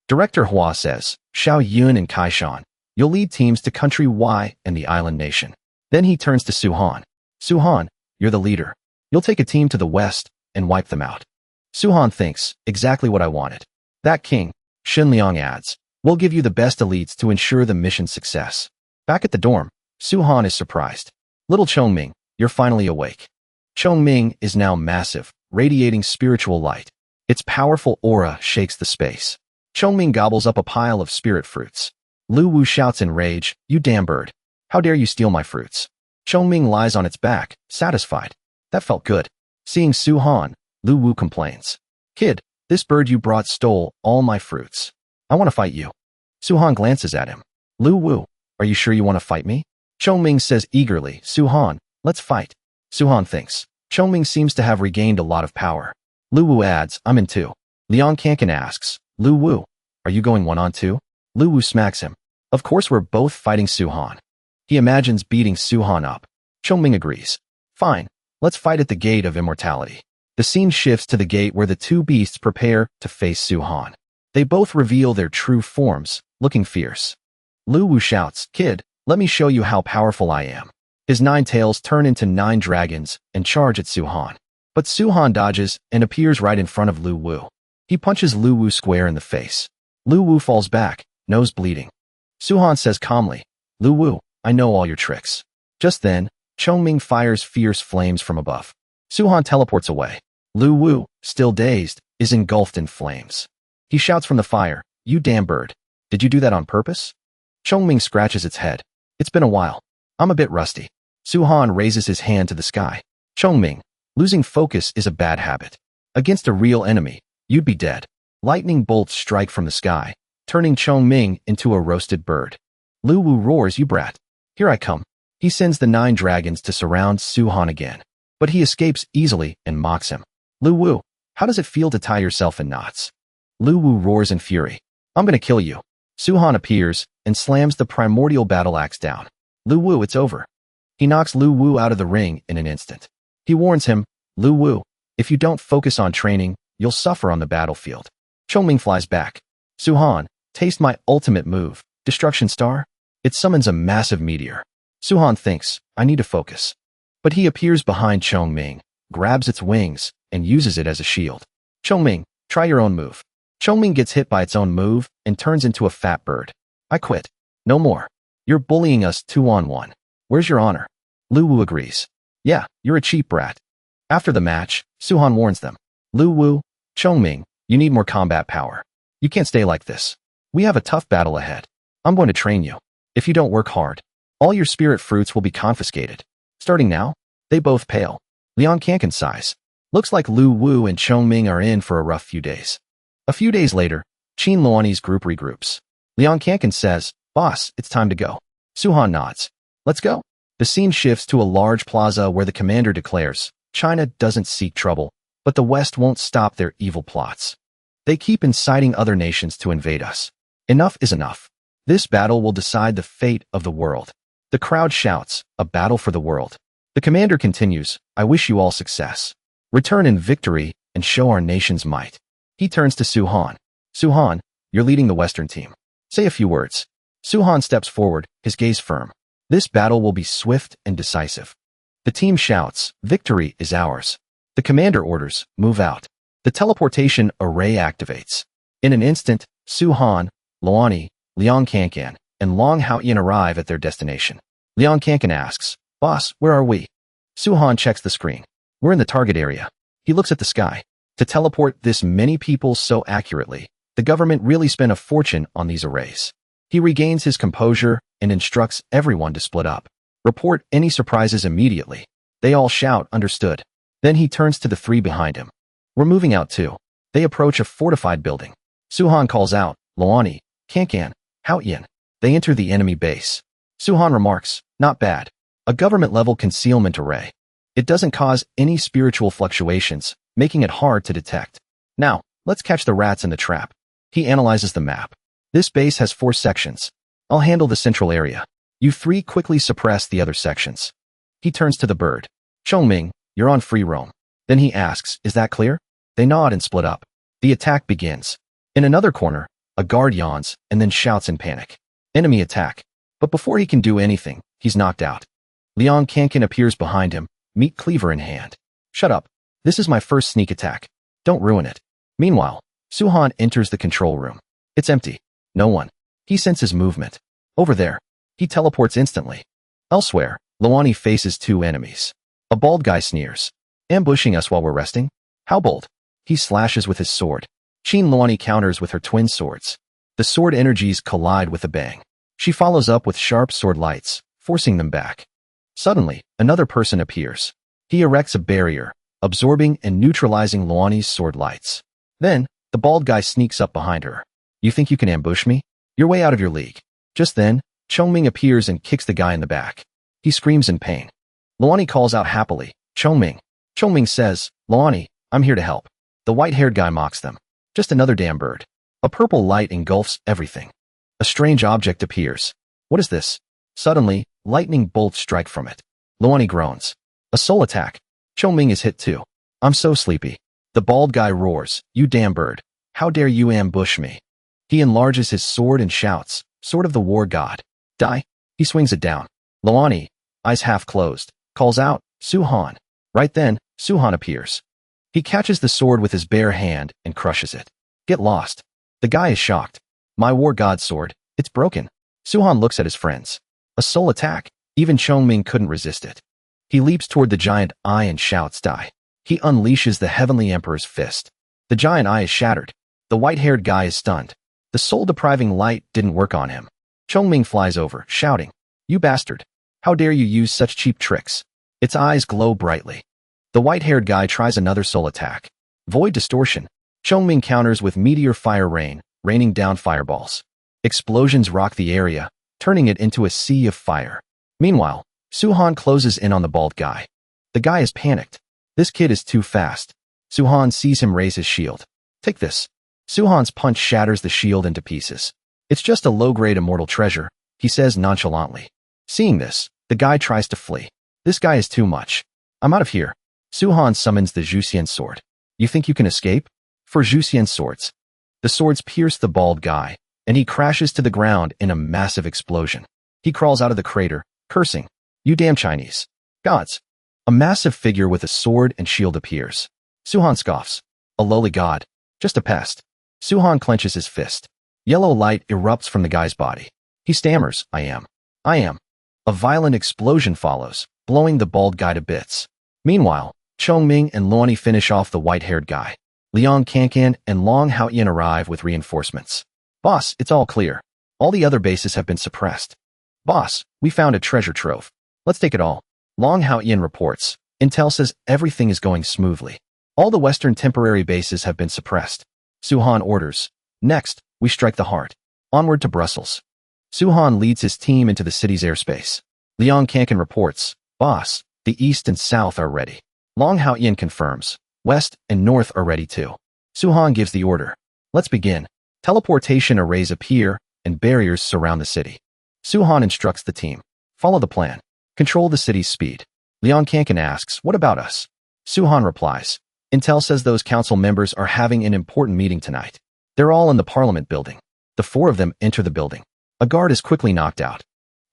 S1: Director Hua says, "Xiao Yun and Kai Shan, you'll lead teams to Country Y and the island nation." Then he turns to Su-han. "Su-han, you're the leader. You'll take a team to the West and wipe them out." Su-han thinks, "Exactly what I wanted." "That king," Shun Liang adds, "will give you the best elites to ensure the mission's success." Back at the dorm, Su-han is surprised. "Little Chongming, you're finally awake." Chongming is now massive, radiating spiritual light. Its powerful aura shakes the space. Chongming gobbles up a pile of spirit fruits. Lu Wu shouts in rage, "You damn bird. How dare you steal my fruits?" Chongming lies on its back, satisfied. "That felt good." Seeing Su-han, Lu Wu complains, "Kid, this bird you brought stole all my fruits. I want to fight you." Su-han glances at him. "Lu Wu, are you sure you want to fight me?" Chongming says eagerly, "Su-han, let's fight." Su-han thinks. Chongming seems to have regained a lot of power. Lu Wu adds, "I'm in too." Liang Kankan asks, "Lu Wu, are you going 1-on-2? Lu Wu smacks him. "Of course we're both fighting Su-han." He imagines beating Su-han up. Chongming agrees. "Fine, let's fight at the Gate of Immortality." The scene shifts to the gate where the two beasts prepare to face Su-han. They both reveal their true forms, looking fierce. Lu Wu shouts, "Kid, let me show you how powerful I am." His 9 tails turn into 9 dragons and charge at Su-han. But Su-han dodges and appears right in front of Lu Wu. He punches Lu Wu square in the face. Lu Wu falls back, nose bleeding. Su-han says calmly, "Lu Wu, I know all your tricks." Just then, Chongming fires fierce flames from above. Su-han teleports away. Lu Wu, still dazed, is engulfed in flames. He shouts from the fire, "You damn bird. Did you do that on purpose?" Chongming scratches its head. "It's been a while. I'm a bit rusty." Su-han raises his hand to the sky. "Chongming, losing focus is a bad habit. Against a real enemy, you'd be dead." Lightning bolts strike from the sky, turning Chongming into a roasted bird. Lu Wu roars, "You brat. Here I come." He sends the 9 dragons to surround Su-han again, but he escapes easily and mocks him. "Lu Wu, how does it feel to tie yourself in knots?" Lu Wu roars in fury, "I'm gonna kill you." Su-han appears and slams the primordial battle axe down. "Lu Wu, it's over." He knocks Lu Wu out of the ring in an instant. He warns him, "Lu Wu, if you don't focus on training, you'll suffer on the battlefield." Chongming flies back. "Su-han, taste my ultimate move, Destruction Star." It summons a massive meteor. Su-han thinks, "I need to focus." But he appears behind Chongming, grabs its wings, and uses it as a shield. "Chongming, try your own move." Chongming gets hit by its own move and turns into a fat bird. "I quit. No more. You're bullying us 2-on-1. Where's your honor?" Lu Wu agrees. "Yeah, you're a cheap brat." After the match, Su-han warns them. "Lu Wu, Chongming, you need more combat power. You can't stay like this. We have a tough battle ahead. I'm going to train you. If you don't work hard, all your spirit fruits will be confiscated. Starting now." They both pale. Liang sighs. Looks like Lu Wu and Chongming are in for a rough few days. A few days later, Qin Luani's group regroups. Liang says, "Boss, it's time to go." Su-han nods. "Let's go." The scene shifts to a large plaza where the commander declares, China doesn't seek trouble, but the West won't stop their evil plots. They keep inciting other nations to invade us. Enough is enough. This battle will decide the fate of the world. The crowd shouts, "A battle for the world." The commander continues, "I wish you all success. Return in victory and show our nation's might." He turns to Su-han. "Su-han, you're leading the Western team. Say a few words." Su-han steps forward, his gaze firm. "This battle will be swift and decisive." The team shouts, "Victory is ours." The commander orders, "Move out." The teleportation array activates. In an instant, Su-han, Luani, Liang and Long Haoyan arrive at their destination. Liang asks, "Boss, where are we?" Su-han checks the screen. "We're in the target area." He looks at the sky. To teleport this many people so accurately, the government really spent a fortune on these arrays. He regains his composure and instructs everyone to split up. Report any surprises immediately. They all shout, "Understood." Then he turns to the 3 behind him. "We're moving out too." They approach a fortified building. Su-han calls out, "Luani, Haoyan." They enter the enemy base. Su-han remarks, "Not bad. A government-level concealment array. It doesn't cause any spiritual fluctuations, making it hard to detect. Now, let's catch the rats in the trap." He analyzes the map. "This base has 4 sections. I'll handle the central area. You 3 quickly suppress the other sections." He turns to the bird. "Chongming, you're on free roam." Then he asks, "Is that clear?" They nod and split up. The attack begins. In another corner, a guard yawns and then shouts in panic, "Enemy attack." But before he can do anything, he's knocked out. Liang appears behind him, meat cleaver in hand. "Shut up. This is my first sneak attack. Don't ruin it." Meanwhile, Su-han enters the control room. It's empty. No one. He senses movement. Over there. He teleports instantly. Elsewhere, Luani faces 2 enemies. A bald guy sneers. "Ambushing us while we're resting? How bold." He slashes with his sword. Qin Luani counters with her twin swords. The sword energies collide with a bang. She follows up with sharp sword lights, forcing them back. Suddenly, another person appears. He erects a barrier, absorbing and neutralizing Luani's sword lights. Then, the bald guy sneaks up behind her. "You think you can ambush me? You're way out of your league." Just then, Chongming appears and kicks the guy in the back. He screams in pain. Luani calls out happily, "Chongming." Chongming says, "Luani, I'm here to help." The white-haired guy mocks them. "Just another damn bird." A purple light engulfs everything. A strange object appears. What is this? Suddenly, lightning bolts strike from it. Luani groans. A soul attack. Chongming is hit too. "I'm so sleepy." The bald guy roars, "You damn bird. How dare you ambush me?" He enlarges his sword and shouts, Sword of the War God. Die. He swings it down. Lu Yuni, eyes half closed, calls out, Suhan. Right then, Suhan appears. He catches the sword with his bare hand and crushes it. Get lost. The guy is shocked. My war god sword, it's broken. Suhan looks at his friends. A soul attack. Even Chongming couldn't resist it. He leaps toward the giant eye and shouts, die. He unleashes the Heavenly Emperor's fist. The giant eye is shattered. The white-haired guy is stunned. The soul-depriving light didn't work on him. Chongming flies over, shouting, You bastard! How dare you use such cheap tricks? Its eyes glow brightly. The white-haired guy tries another soul attack. Void distortion. Chongming counters with meteor fire rain, raining down fireballs. Explosions rock the area, turning it into a sea of fire. Meanwhile, Suhan closes in on the bald guy. The guy is panicked. This kid is too fast. Suhan sees him raise his shield. Take this. Suhan's punch shatters the shield into pieces. It's just a low-grade immortal treasure, he says nonchalantly. Seeing this, the guy tries to flee. This guy is too much. I'm out of here. Suhan summons the Juxian sword. You think you can escape? For Juxian swords. The swords pierce the bald guy, and he crashes to the ground in a massive explosion. He crawls out of the crater, cursing, You damn Chinese gods. A massive figure with a sword and shield appears. Suhan scoffs. A lowly god. Just a pest. Suhan clenches his fist. Yellow light erupts from the guy's body. He stammers, I am. A violent explosion follows, blowing the bald guy to bits. Meanwhile, Chongming and Lu Yuni finish off the white-haired guy. Liang Kankan and Long Haoyan arrive with reinforcements. Boss, it's all clear. All the other bases have been suppressed. Boss, we found a treasure trove. Let's take it all. Long Haoyan reports. Intel says everything is going smoothly. All the western temporary bases have been suppressed. Suhan orders. Next, we strike the heart. Onward to Brussels. Suhan leads his team into the city's airspace. Liang Kankan reports. Boss, the east and south are ready. Long Haoyan confirms. West and north are ready too. Suhan gives the order. Let's begin. Teleportation arrays appear, and barriers surround the city. Suhan instructs the team. Follow the plan. Control the city's speed. Liang Kankan asks, What about us? Suhan replies. Intel says those council members are having an important meeting tonight. They're all in the parliament building. The four of them enter the building. A guard is quickly knocked out.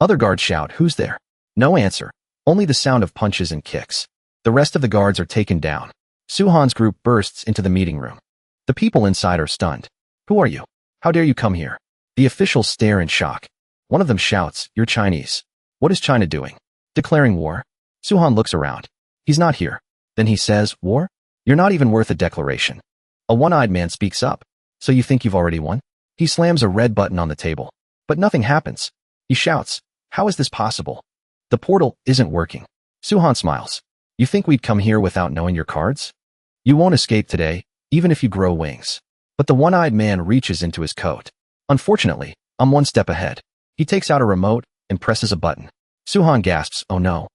S1: Other guards shout, Who's there? No answer. Only the sound of punches and kicks. The rest of the guards are taken down. Suhan's group bursts into the meeting room. The people inside are stunned. Who are you? How dare you come here? The officials stare in shock. One of them shouts, You're Chinese. What is China doing? Declaring war? Suhan looks around. He's not here. Then he says, War? You're not even worth a declaration. A one-eyed man speaks up. So you think you've already won? He slams a red button on the table. But nothing happens. He shouts, How is this possible? The portal isn't working. Suhan smiles. You think we'd come here without knowing your cards? You won't escape today, even if you grow wings. But the one-eyed man reaches into his coat. Unfortunately, I'm one step ahead. He takes out a remote and presses a button. Suhan gasps, Oh no.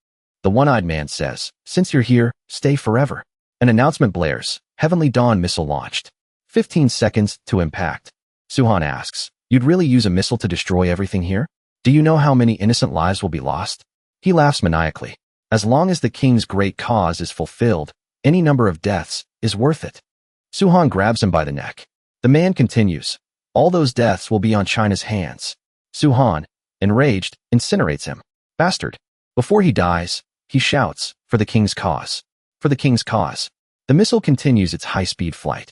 S1: The one-eyed man says, Since you're here, stay forever. An announcement blares. Heavenly Dawn missile launched. 15 seconds to impact. Suhan asks, You'd really use a missile to destroy everything here? Do you know how many innocent lives will be lost? He laughs maniacally. As long as the king's great cause is fulfilled, any number of deaths is worth it. Suhan grabs him by the neck. The man continues, All those deaths will be on China's hands. Suhan, enraged, incinerates him. Bastard. Before he dies, he shouts, For the king's cause. For the king's cause. The missile continues its high-speed flight.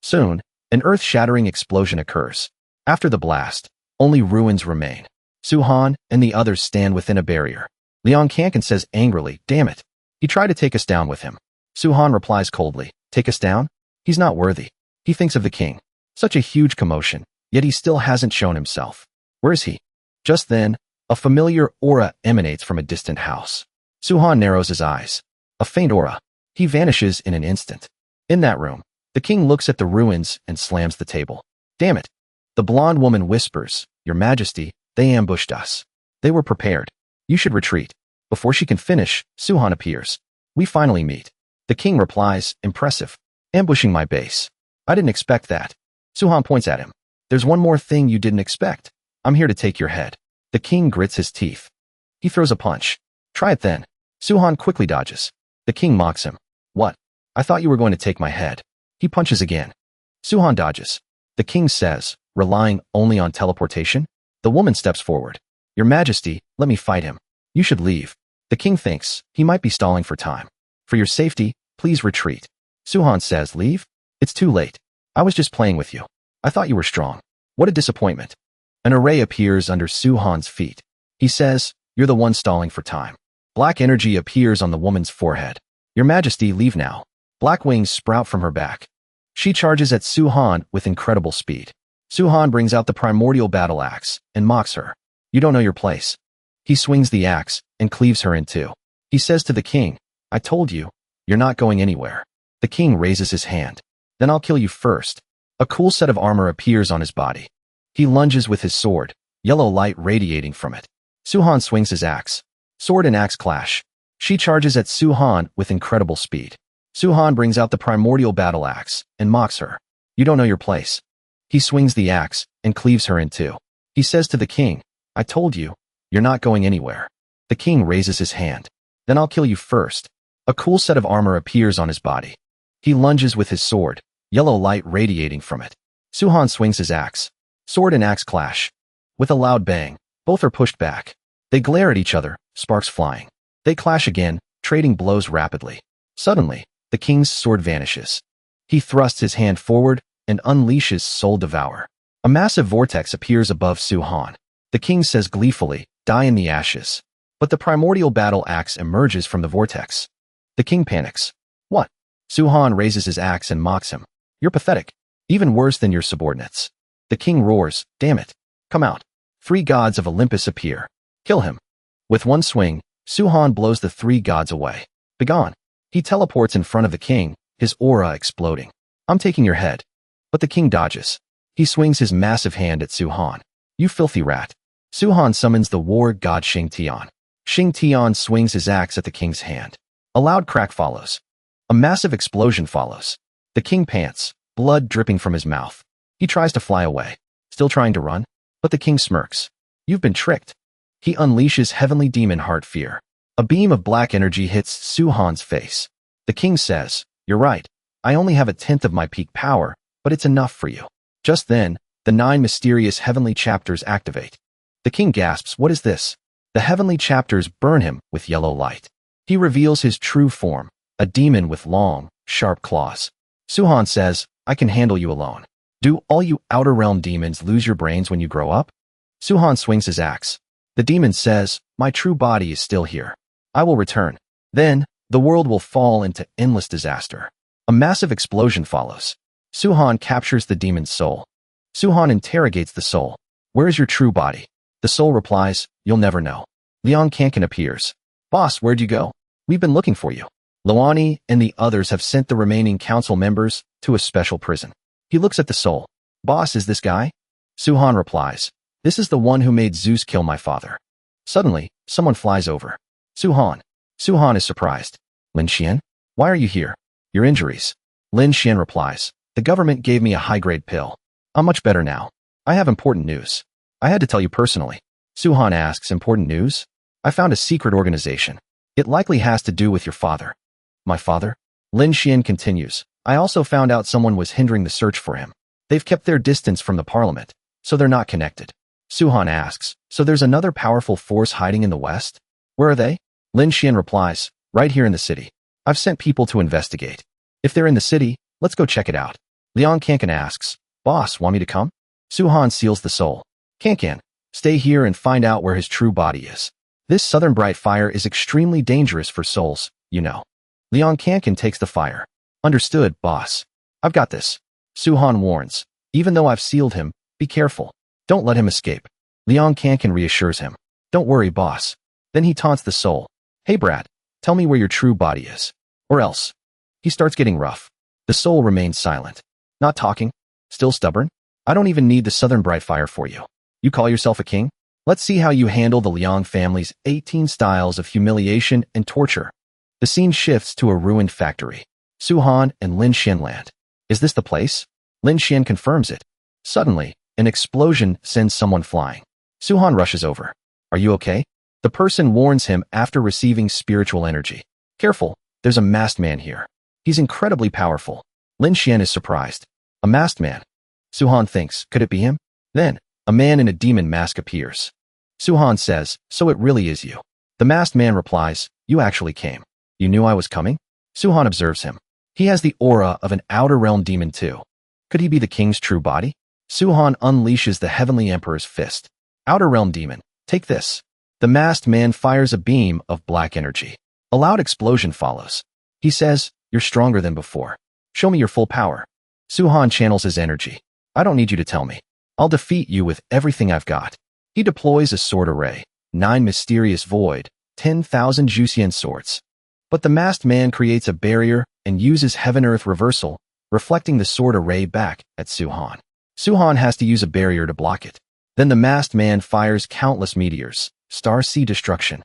S1: Soon, an earth-shattering explosion occurs. After the blast, only ruins remain. Suhan and the others stand within a barrier. Liang Kankan says angrily, Damn it. He tried to take us down with him. Suhan replies coldly, Take us down? He's not worthy. He thinks of the king. Such a huge commotion, yet he still hasn't shown himself. Where is he? Just then, a familiar aura emanates from a distant house. Suhan narrows his eyes. A faint aura. He vanishes in an instant. In that room, the king looks at the ruins and slams the table. Damn it. The blonde woman whispers, Your Majesty, they ambushed us. They were prepared. You should retreat. Before she can finish, Suhan appears. We finally meet. The king replies, Impressive. Ambushing my base. I didn't expect that. Suhan points at him. There's one more thing you didn't expect. I'm here to take your head. The king grits his teeth. He throws a punch. Try it then. Suhan quickly dodges. The king mocks him. What? I thought you were going to take my head. He punches again. Suhan dodges. The king says, Relying only on teleportation? The woman steps forward. Your Majesty, let me fight him. You should leave. The king thinks he might be stalling for time. For your safety, please retreat. Suhan says, leave? It's too late. I was just playing with you. I thought you were strong. What a disappointment. An array appears under Suhan's feet. He says, you're the one stalling for time. Black energy appears on the woman's forehead. Your Majesty, leave now. Black wings sprout from her back. She charges at Suhan with incredible speed. Suhan brings out the primordial battle axe and mocks her. You don't know your place. He swings the axe and cleaves her in two. He says to the king, I told you, you're not going anywhere. The king raises his hand. Then I'll kill you first. A cool set of armor appears on his body. He lunges with his sword, yellow light radiating from it. Suhan swings his axe. Sword and axe clash. She charges at Suhan with incredible speed. Suhan brings out the primordial battle axe and mocks her. You don't know your place. He swings the axe and cleaves her in two. He says to the king, I told you, you're not going anywhere. The king raises his hand. Then I'll kill you first. A cool set of armor appears on his body. He lunges with his sword, yellow light radiating from it. Suhan swings his axe. Sword and axe clash. With a loud bang, both are pushed back. They glare at each other, sparks flying. They clash again, trading blows rapidly. Suddenly, the king's sword vanishes. He thrusts his hand forward and unleashes Soul Devour. A massive vortex appears above Suhan. The king says gleefully, die in the ashes. But the primordial battle axe emerges from the vortex. The king panics. What? Suhan raises his axe and mocks him. You're pathetic. Even worse than your subordinates. The king roars, damn it. Come out. 3 gods of Olympus appear. Kill him. With one swing, Suhan blows the 3 gods away. Begone. He teleports in front of the king, his aura exploding. I'm taking your head. But the king dodges. He swings his massive hand at Suhan. You filthy rat. Suhan summons the war god Xingtian. Xingtian swings his axe at the king's hand. A loud crack follows. A massive explosion follows. The king pants, blood dripping from his mouth. He tries to fly away, still trying to run, but the king smirks. You've been tricked. He unleashes heavenly demon heart fear. A beam of black energy hits Suhan's face. The king says, you're right. I only have 1/10 of my peak power, but it's enough for you. Just then, the 9 mysterious heavenly chapters activate. The king gasps, what is this? The heavenly chapters burn him with yellow light. He reveals his true form, a demon with long, sharp claws. Suhan says, I can handle you alone. Do all you outer realm demons lose your brains when you grow up? Suhan swings his axe. The demon says, my true body is still here. I will return. Then, the world will fall into endless disaster. A massive explosion follows. Suhan captures the demon's soul. Suhan interrogates the soul. Where is your true body? The soul replies, you'll never know. Liang Kankan appears. Boss, where'd you go? We've been looking for you. Lu Yuni and the others have sent the remaining council members to a special prison. He looks at the soul. Boss, is this guy? Suhan replies, this is the one who made Zeus kill my father. Suddenly, someone flies over. Suhan. Suhan is surprised. Lin Xian? Why are you here? Your injuries. Lin Xian replies, the government gave me a high-grade pill. I'm much better now. I have important news. I had to tell you personally. Suhan asks, important news? I found a secret organization. It likely has to do with your father. My father? Lin Xian continues, I also found out someone was hindering the search for him. They've kept their distance from the parliament, so they're not connected. Suhan asks, so there's another powerful force hiding in the west? Where are they? Lin Xian replies, right here in the city. I've sent people to investigate. If they're in the city, let's go check it out. Liang Kankan asks, boss, want me to come? Suhan seals the soul. Kankan, stay here and find out where his true body is. This southern bright fire is extremely dangerous for souls, you know. Liang Kankan takes the fire. Understood, boss. I've got this. Suhan warns, even though I've sealed him, be careful. Don't let him escape. Liang Kankan reassures him. Don't worry, boss. Then he taunts the soul. Hey, Brad, tell me where your true body is. Or else. He starts getting rough. The soul remains silent. Not talking. Still stubborn. I don't even need the southern bright fire for you. You call yourself a king? Let's see how you handle the Liang family's 18 styles of humiliation and torture. The scene shifts to a ruined factory. Suhan and Lin Xian land. Is this the place? Lin Xian confirms it. Suddenly, an explosion sends someone flying. Suhan rushes over. Are you okay? The person warns him after receiving spiritual energy. Careful, there's a masked man here. He's incredibly powerful. Lin Xian is surprised. A masked man. Suhan thinks, could it be him? Then, A man in a demon mask appears. Suhan says, "So it really is you." The masked man replies, "You actually came. You knew I was coming?" Suhan observes him. He has the aura of an outer realm demon too. Could he be the king's true body? Suhan unleashes the Heavenly Emperor's fist. Outer realm demon, take this. The masked man fires a beam of black energy. A loud explosion follows. He says, "You're stronger than before. Show me your full power." Suhan channels his energy. "I don't need you to tell me. I'll defeat you with everything I've got." He deploys a sword array, 9 mysterious void, 10,000 Juxian swords. But the masked man creates a barrier and uses heaven-earth reversal, reflecting the sword array back at Suhan. Suhan has to use a barrier to block it. Then the masked man fires countless meteors, star sea destruction.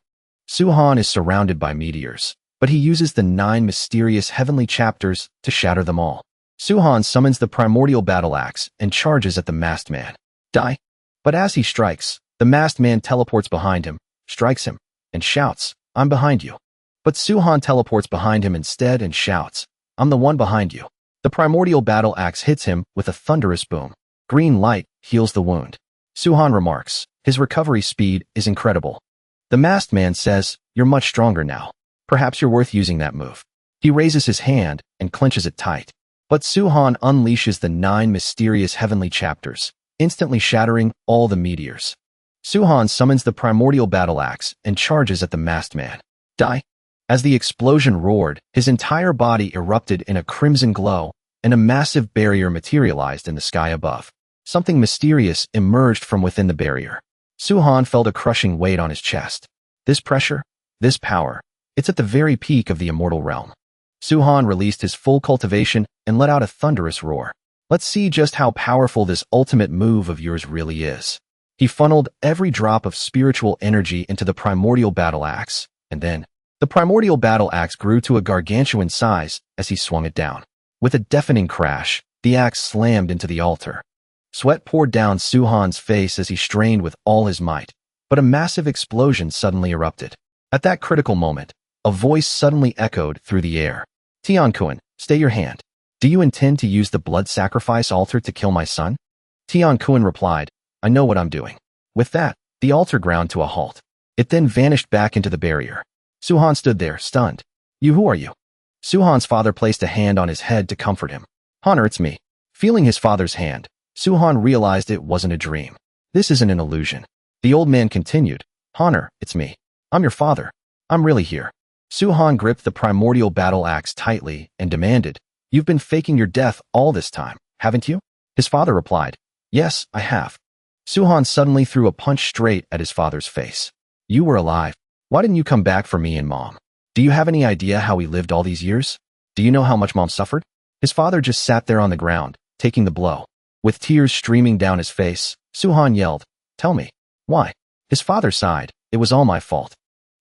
S1: Suhan is surrounded by meteors, but he uses the 9 mysterious heavenly chapters to shatter them all. Suhan summons the primordial battle axe and charges at the masked man. Die! But as he strikes, the masked man teleports behind him, strikes him, and shouts, "I'm behind you." But Suhan teleports behind him instead and shouts, "I'm the one behind you." The primordial battle axe hits him with a thunderous boom. Green light heals the wound. Suhan remarks, "His recovery speed is incredible." The masked man says, "You're much stronger now. Perhaps you're worth using that move." He raises his hand and clenches it tight. But Suhan unleashes the 9 mysterious heavenly chapters, instantly shattering all the meteors. Suhan summons the primordial battle axe and charges at the masked man. Die! As the explosion roared, his entire body erupted in a crimson glow, and a massive barrier materialized in the sky above. Something mysterious emerged from within the barrier. Suhan felt a crushing weight on his chest. This pressure, this power, it's at the very peak of the immortal realm. Suhan released his full cultivation and let out a thunderous roar. "Let's see just how powerful this ultimate move of yours really is." He funneled every drop of spiritual energy into the primordial battle axe, and then the primordial battle axe grew to a gargantuan size as he swung it down. With a deafening crash, the axe slammed into the altar. Sweat poured down Suhan's face as he strained with all his might, but a massive explosion suddenly erupted. At that critical moment, a voice suddenly echoed through the air. "Tiankun, stay your hand. Do you intend to use the blood sacrifice altar to kill my son?" Tiankun replied, "I know what I'm doing." With that, the altar ground to a halt. It then vanished back into the barrier. Suhan stood there, stunned. Who are you?" Suhan's father placed a hand on his head to comfort him. "Honor, it's me." Feeling his father's hand, Suhan realized it wasn't a dream. "This isn't an illusion." The old man continued, "Honor, it's me. I'm your father. I'm really here." Suhan gripped the primordial battle axe tightly and demanded, "You've been faking your death all this time, haven't you?" His father replied, "Yes, I have." Suhan suddenly threw a punch straight at his father's face. "You were alive. Why didn't you come back for me and Mom? Do you have any idea how we lived all these years? Do you know how much Mom suffered?" His father just sat there on the ground, taking the blow. With tears streaming down his face, Suhan yelled, "Tell me, why?" His father sighed, "It was all my fault.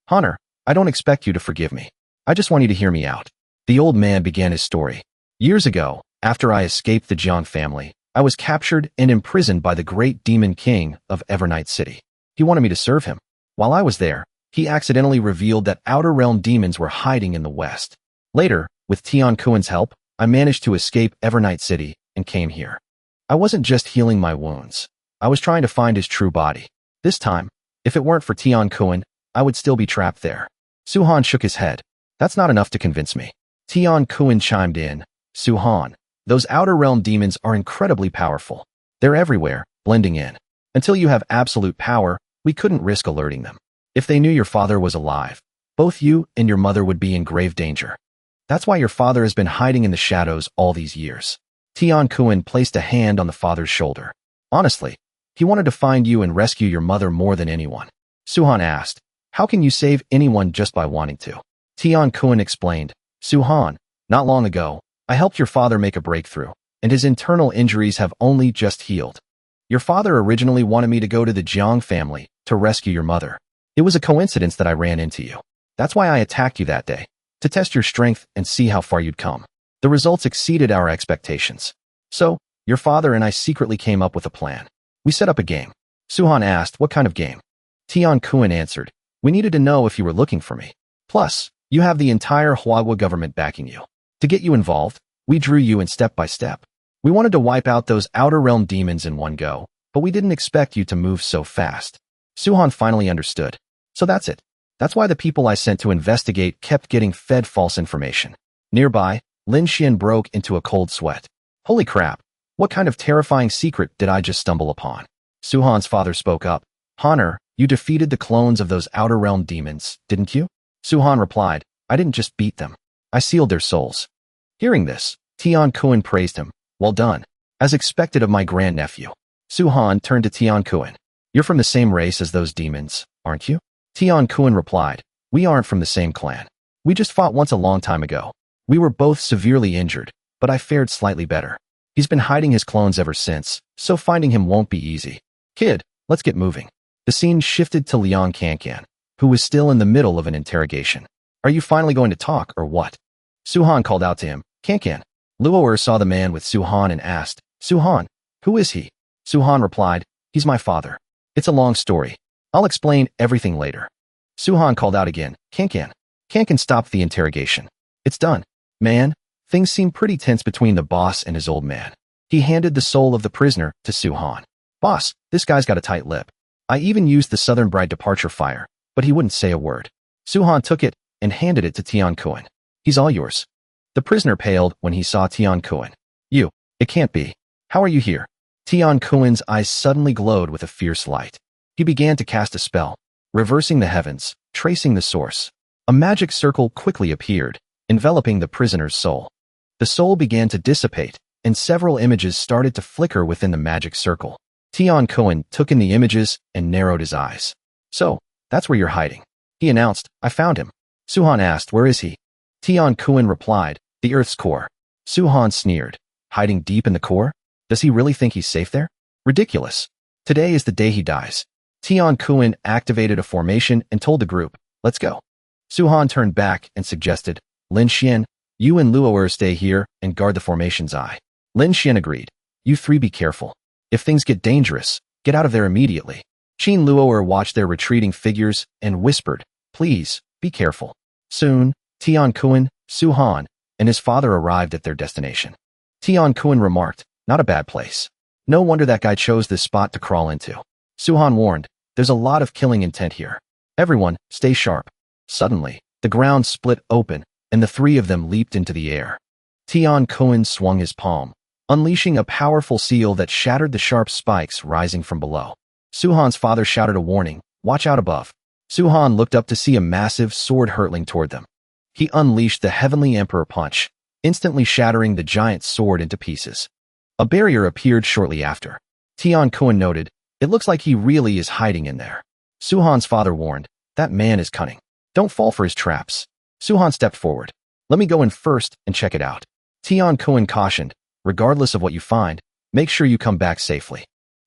S1: Honor, I don't expect you to forgive me. I just want you to hear me out." The old man began his story. "Years ago, after I escaped the Jiang family, I was captured and imprisoned by the great demon king of Evernight City. He wanted me to serve him. While I was there, he accidentally revealed that outer realm demons were hiding in the west. Later, with Tian Kuen's help, I managed to escape Evernight City and came here. I wasn't just healing my wounds. I was trying to find his true body. This time, if it weren't for Tian Kuen, I would still be trapped there." Suhan shook his head. "That's not enough to convince me." Tian Kuen chimed in, "Suhan, those outer realm demons are incredibly powerful. They're everywhere, blending in. Until you have absolute power, we couldn't risk alerting them. If they knew your father was alive, both you and your mother would be in grave danger. That's why your father has been hiding in the shadows all these years." Tian Kuen placed a hand on the father's shoulder. "Honestly, he wanted to find you and rescue your mother more than anyone." Suhan asked, "How can you save anyone just by wanting to?" Tian Kuen explained, "Suhan, not long ago, I helped your father make a breakthrough, and his internal injuries have only just healed. Your father originally wanted me to go to the Jiang family to rescue your mother. It was a coincidence that I ran into you. That's why I attacked you that day, to test your strength and see how far you'd come. The results exceeded our expectations. So, your father and I secretly came up with a plan. We set up a game." Suhan asked, "What kind of game?" Tian Kuen answered, "We needed to know if you were looking for me. Plus, you have the entire Huagua government backing you. To get you involved, we drew you in step by step. We wanted to wipe out those outer realm demons in one go, but but we didn't expect you to move so fast. Suhan finally understood. So that's it. That's why the people I sent to investigate kept getting fed false information. Nearby, Lin Xian broke into a cold sweat. Holy crap! What kind of terrifying secret did I just stumble upon? Suhan's father spoke up. Honor, you defeated the clones of those Outer Realm demons, didn't you? Suhan replied, I didn't just beat them. I sealed their souls. Hearing this, Tian Kuan praised him. Well done. As expected of my grandnephew. Suhan turned to Tian Kuan. You're from the same race as those demons, aren't you? Tian Kuan replied, we aren't from the same clan. We just fought once a long time ago. We were both severely injured, but I fared slightly better. He's been hiding his clones ever since, so finding him won't be easy. Kid, let's get moving. The scene shifted to Liang Cancan, who was still in the middle of an interrogation. Are you finally going to talk, or what? Suhan called out to him, Cancan. Luo'er saw the man with Suhan and asked, Suhan, who is he? Suhan replied, he's my father. It's a long story. I'll explain everything later. Suhan called out again, Cancan. Cancan stopped the interrogation. It's done. Man, things seem pretty tense between the boss and his old man. He handed the soul of the prisoner to Suhan. Boss, this guy's got a tight lip. I even used the Southern Bride departure fire, but he wouldn't say a word. Suhan took it and handed it to Tian Kuan. He's all yours. The prisoner paled when he saw Tian Kuan. You, it can't be. How are you here? Tian Kuan's eyes suddenly glowed with a fierce light. He began to cast a spell, reversing the heavens, tracing the source. A magic circle quickly appeared, enveloping the prisoner's soul. The soul began to dissipate, and several images started to flicker within the magic circle. Tian Kuan took in the images and narrowed his eyes. So, that's where you're hiding. He announced, I found him. Suhan asked, where is he? Tian Kuan replied, the Earth's core. Suhan sneered, hiding deep in the core? Does he really think he's safe there? Ridiculous. Today is the day he dies. Tian Kuan activated a formation and told the group, let's go. Suhan turned back and suggested, Lin Xian, you and Luo'er stay here and guard the formation's eye. Lin Xian agreed. You three be careful. If things get dangerous, get out of there immediately. Qin Luo'er watched their retreating figures and whispered, please, be careful. Soon, Tian Kuan, Suhan, and his father arrived at their destination. Tian Kuan remarked, not a bad place. No wonder that guy chose this spot to crawl into. Suhan warned, there's a lot of killing intent here. Everyone, stay sharp. Suddenly, the ground split open, and the three of them leaped into the air. Tian Kuan swung his palm, unleashing a powerful seal that shattered the sharp spikes rising from below. Suhan's father shouted a warning, watch out above. Suhan looked up to see a massive sword hurtling toward them. He unleashed the Heavenly Emperor Punch, instantly shattering the giant sword into pieces. A barrier appeared shortly after. Tian Kuan noted, it looks like he really is hiding in there. Suhan's father warned, that man is cunning. Don't fall for his traps. Suhan stepped forward. Let me go in first and check it out. Tian Kuan cautioned, regardless of what you find, make sure you come back safely.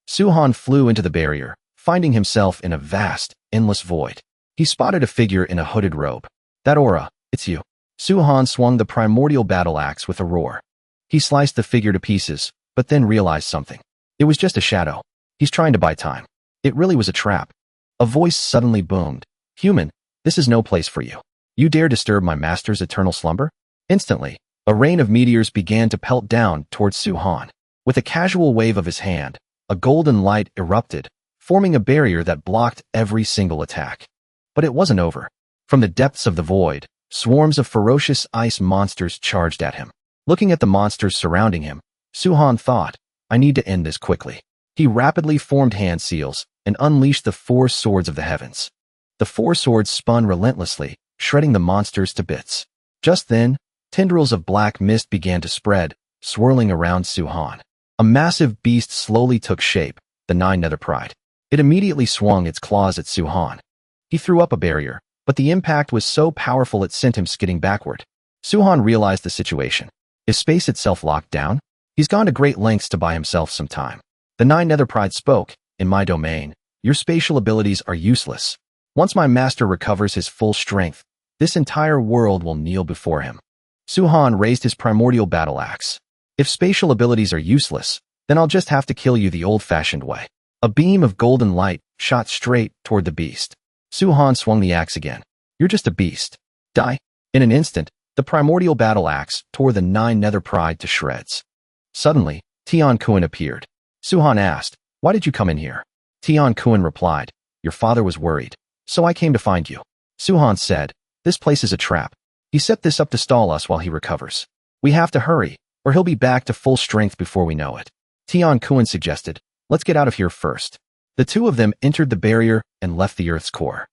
S1: Suhan flew into the barrier, finding himself in a vast, endless void. He spotted a figure in a hooded robe. That aura, it's you. Suhan swung the primordial battle axe with a roar. He sliced the figure to pieces, but then realized something. It was just a shadow. He's trying to buy time. It really was a trap. A voice suddenly boomed. Human, this is no place for you. You dare disturb my master's eternal slumber? Instantly, a rain of meteors began to pelt down towards Suhan. With a casual wave of his hand, a golden light erupted, forming a barrier that blocked every single attack. But it wasn't over. From the depths of the void, swarms of ferocious ice monsters charged at him. Looking at the monsters surrounding him, Suhan thought, I need to end this quickly. He rapidly formed hand seals and unleashed the 4 swords of the heavens. The 4 swords spun relentlessly, shredding the monsters to bits. Just then, tendrils of black mist began to spread, swirling around Suhan. A massive beast slowly took shape, the 9 Nether Pride. It immediately swung its claws at Suhan. He threw up a barrier, but the impact was so powerful it sent him skidding backward. Suhan realized the situation. Is space itself locked down? He's gone to great lengths to buy himself some time. The 9 Nether Pride spoke, in my domain, your spatial abilities are useless. Once my master recovers his full strength, this entire world will kneel before him. Suhan raised his primordial battle axe. If spatial abilities are useless, then I'll just have to kill you the old-fashioned way. A beam of golden light shot straight toward the beast. Suhan swung the axe again. You're just a beast. Die. In an instant, the primordial battle axe tore the 9 Nether Pride to shreds. Suddenly, Tian Kuan appeared. Suhan asked, Why did you come in here? Tian Kun replied, your father was worried, so I came to find you. Suhan said, this place is a trap. He set this up to stall us while he recovers. We have to hurry, or he'll be back to full strength before we know it. Tian Kun suggested, let's get out of here first. The two of them entered the barrier and left the Earth's core.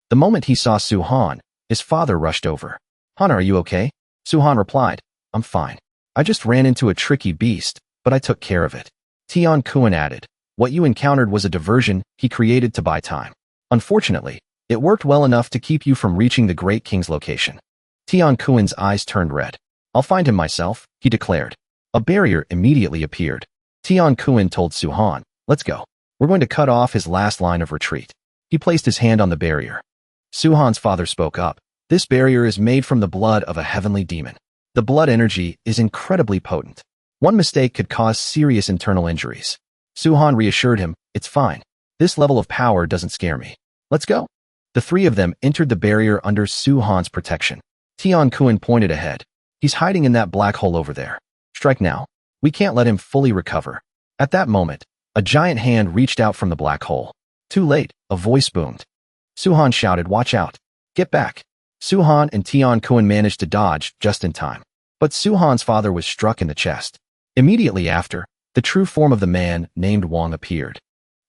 S1: The moment he saw Suhan, his father rushed over. Han, are you okay? Suhan replied, I'm fine. I just ran into a tricky beast, but I took care of it. Tian Kun added, what you encountered was a diversion he created to buy time. Unfortunately, it worked well enough to keep you from reaching the Great King's location. Tian Kun's eyes turned red. I'll find him myself, he declared. A barrier immediately appeared. Tian Kun told Suhan, let's go. We're going to cut off his last line of retreat. He placed his hand on the barrier. Suhan's father spoke up. This barrier is made from the blood of a heavenly demon. The blood energy is incredibly potent. One mistake could cause serious internal injuries. Suhan reassured him, it's fine. This level of power doesn't scare me. Let's go. The three of them entered the barrier under Suhan's protection. Tian Kun pointed ahead. He's hiding in that black hole over there. Strike now. We can't let him fully recover. At that moment, a giant hand reached out from the black hole. Too late, a voice boomed. Suhan shouted, watch out. Get back. Suhan and Tian Kun managed to dodge just in time. But Suhan's father was struck in the chest. Immediately after, the true form of the man named Wang appeared.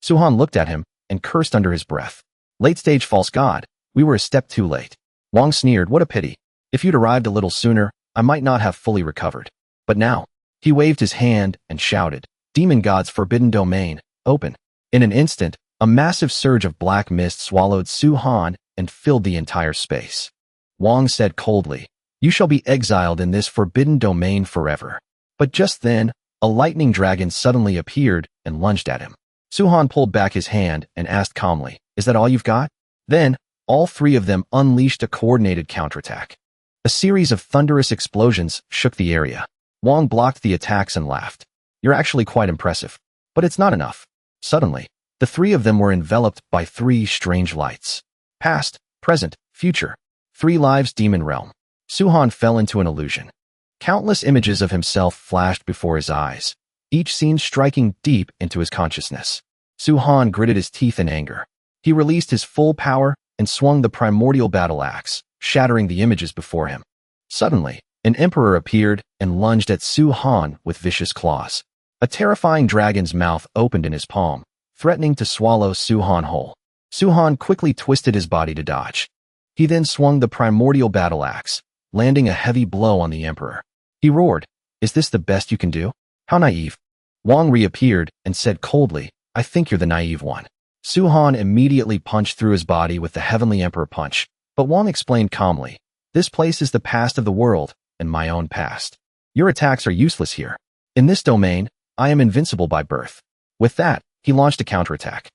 S1: Suhan looked at him and cursed under his breath. Late-stage false god, we were a step too late. Wang sneered, what a pity. If you'd arrived a little sooner, I might not have fully recovered. But now, he waved his hand and shouted, Demon God's forbidden domain, open. In an instant, a massive surge of black mist swallowed Suhan and filled the entire space. Wang said coldly, you shall be exiled in this forbidden domain forever. But just then, a lightning dragon suddenly appeared and lunged at him. Suhan pulled back his hand and asked calmly, is that all you've got? Then, all three of them unleashed a coordinated counterattack. A series of thunderous explosions shook the area. Wang blocked the attacks and laughed. You're actually quite impressive. But it's not enough. Suddenly, the three of them were enveloped by three strange lights. Past, present, future. 3 lives demon realm. Suhan fell into an illusion. Countless images of himself flashed before his eyes, each scene striking deep into his consciousness. Suhan gritted his teeth in anger. He released his full power and swung the primordial battle axe, shattering the images before him. Suddenly, an emperor appeared and lunged at Suhan with vicious claws. A terrifying dragon's mouth opened in his palm, threatening to swallow Suhan whole. Suhan quickly twisted his body to dodge. He then swung the primordial battle axe, landing a heavy blow on the emperor. He roared, is this the best you can do? How naive. Wang reappeared and said coldly, I think you're the naive one. Suhan immediately punched through his body with the heavenly emperor punch, but Wang explained calmly, this place is the past of the world and my own past. Your attacks are useless here. In this domain, I am invincible by birth. With that, he launched a counterattack.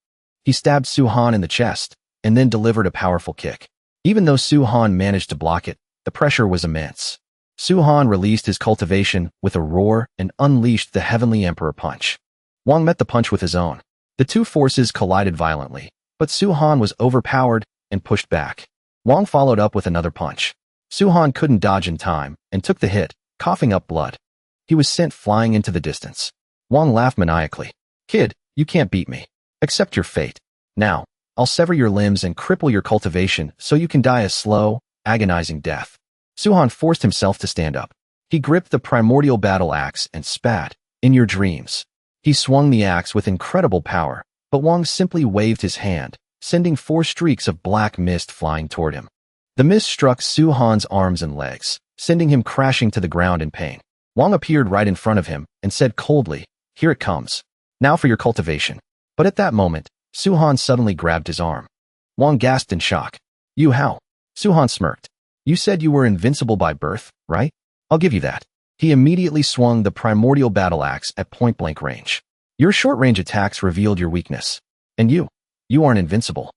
S1: He stabbed Suhan in the chest and then delivered a powerful kick. Even though Suhan managed to block it, the pressure was immense. Suhan released his cultivation with a roar and unleashed the heavenly emperor punch. Wang met the punch with his own. The two forces collided violently, but Suhan was overpowered and pushed back. Wang followed up with another punch. Suhan couldn't dodge in time and took the hit, coughing up blood. He was sent flying into the distance. Wang laughed maniacally. Kid, you can't beat me. Accept your fate. Now, I'll sever your limbs and cripple your cultivation so you can die a slow, agonizing death. Suhan forced himself to stand up. He gripped the primordial battle axe and spat, in your dreams. He swung the axe with incredible power, but Wang simply waved his hand, sending 4 streaks of black mist flying toward him. The mist struck Suhan's arms and legs, sending him crashing to the ground in pain. Wang appeared right in front of him and said coldly, here it comes. Now for your cultivation. But at that moment, Suhan suddenly grabbed his arm. Wang gasped in shock. You how? Suhan smirked. You said you were invincible by birth, right? I'll give you that. He immediately swung the primordial battle axe at point-blank range. Your short-range attacks revealed your weakness. And you aren't invincible.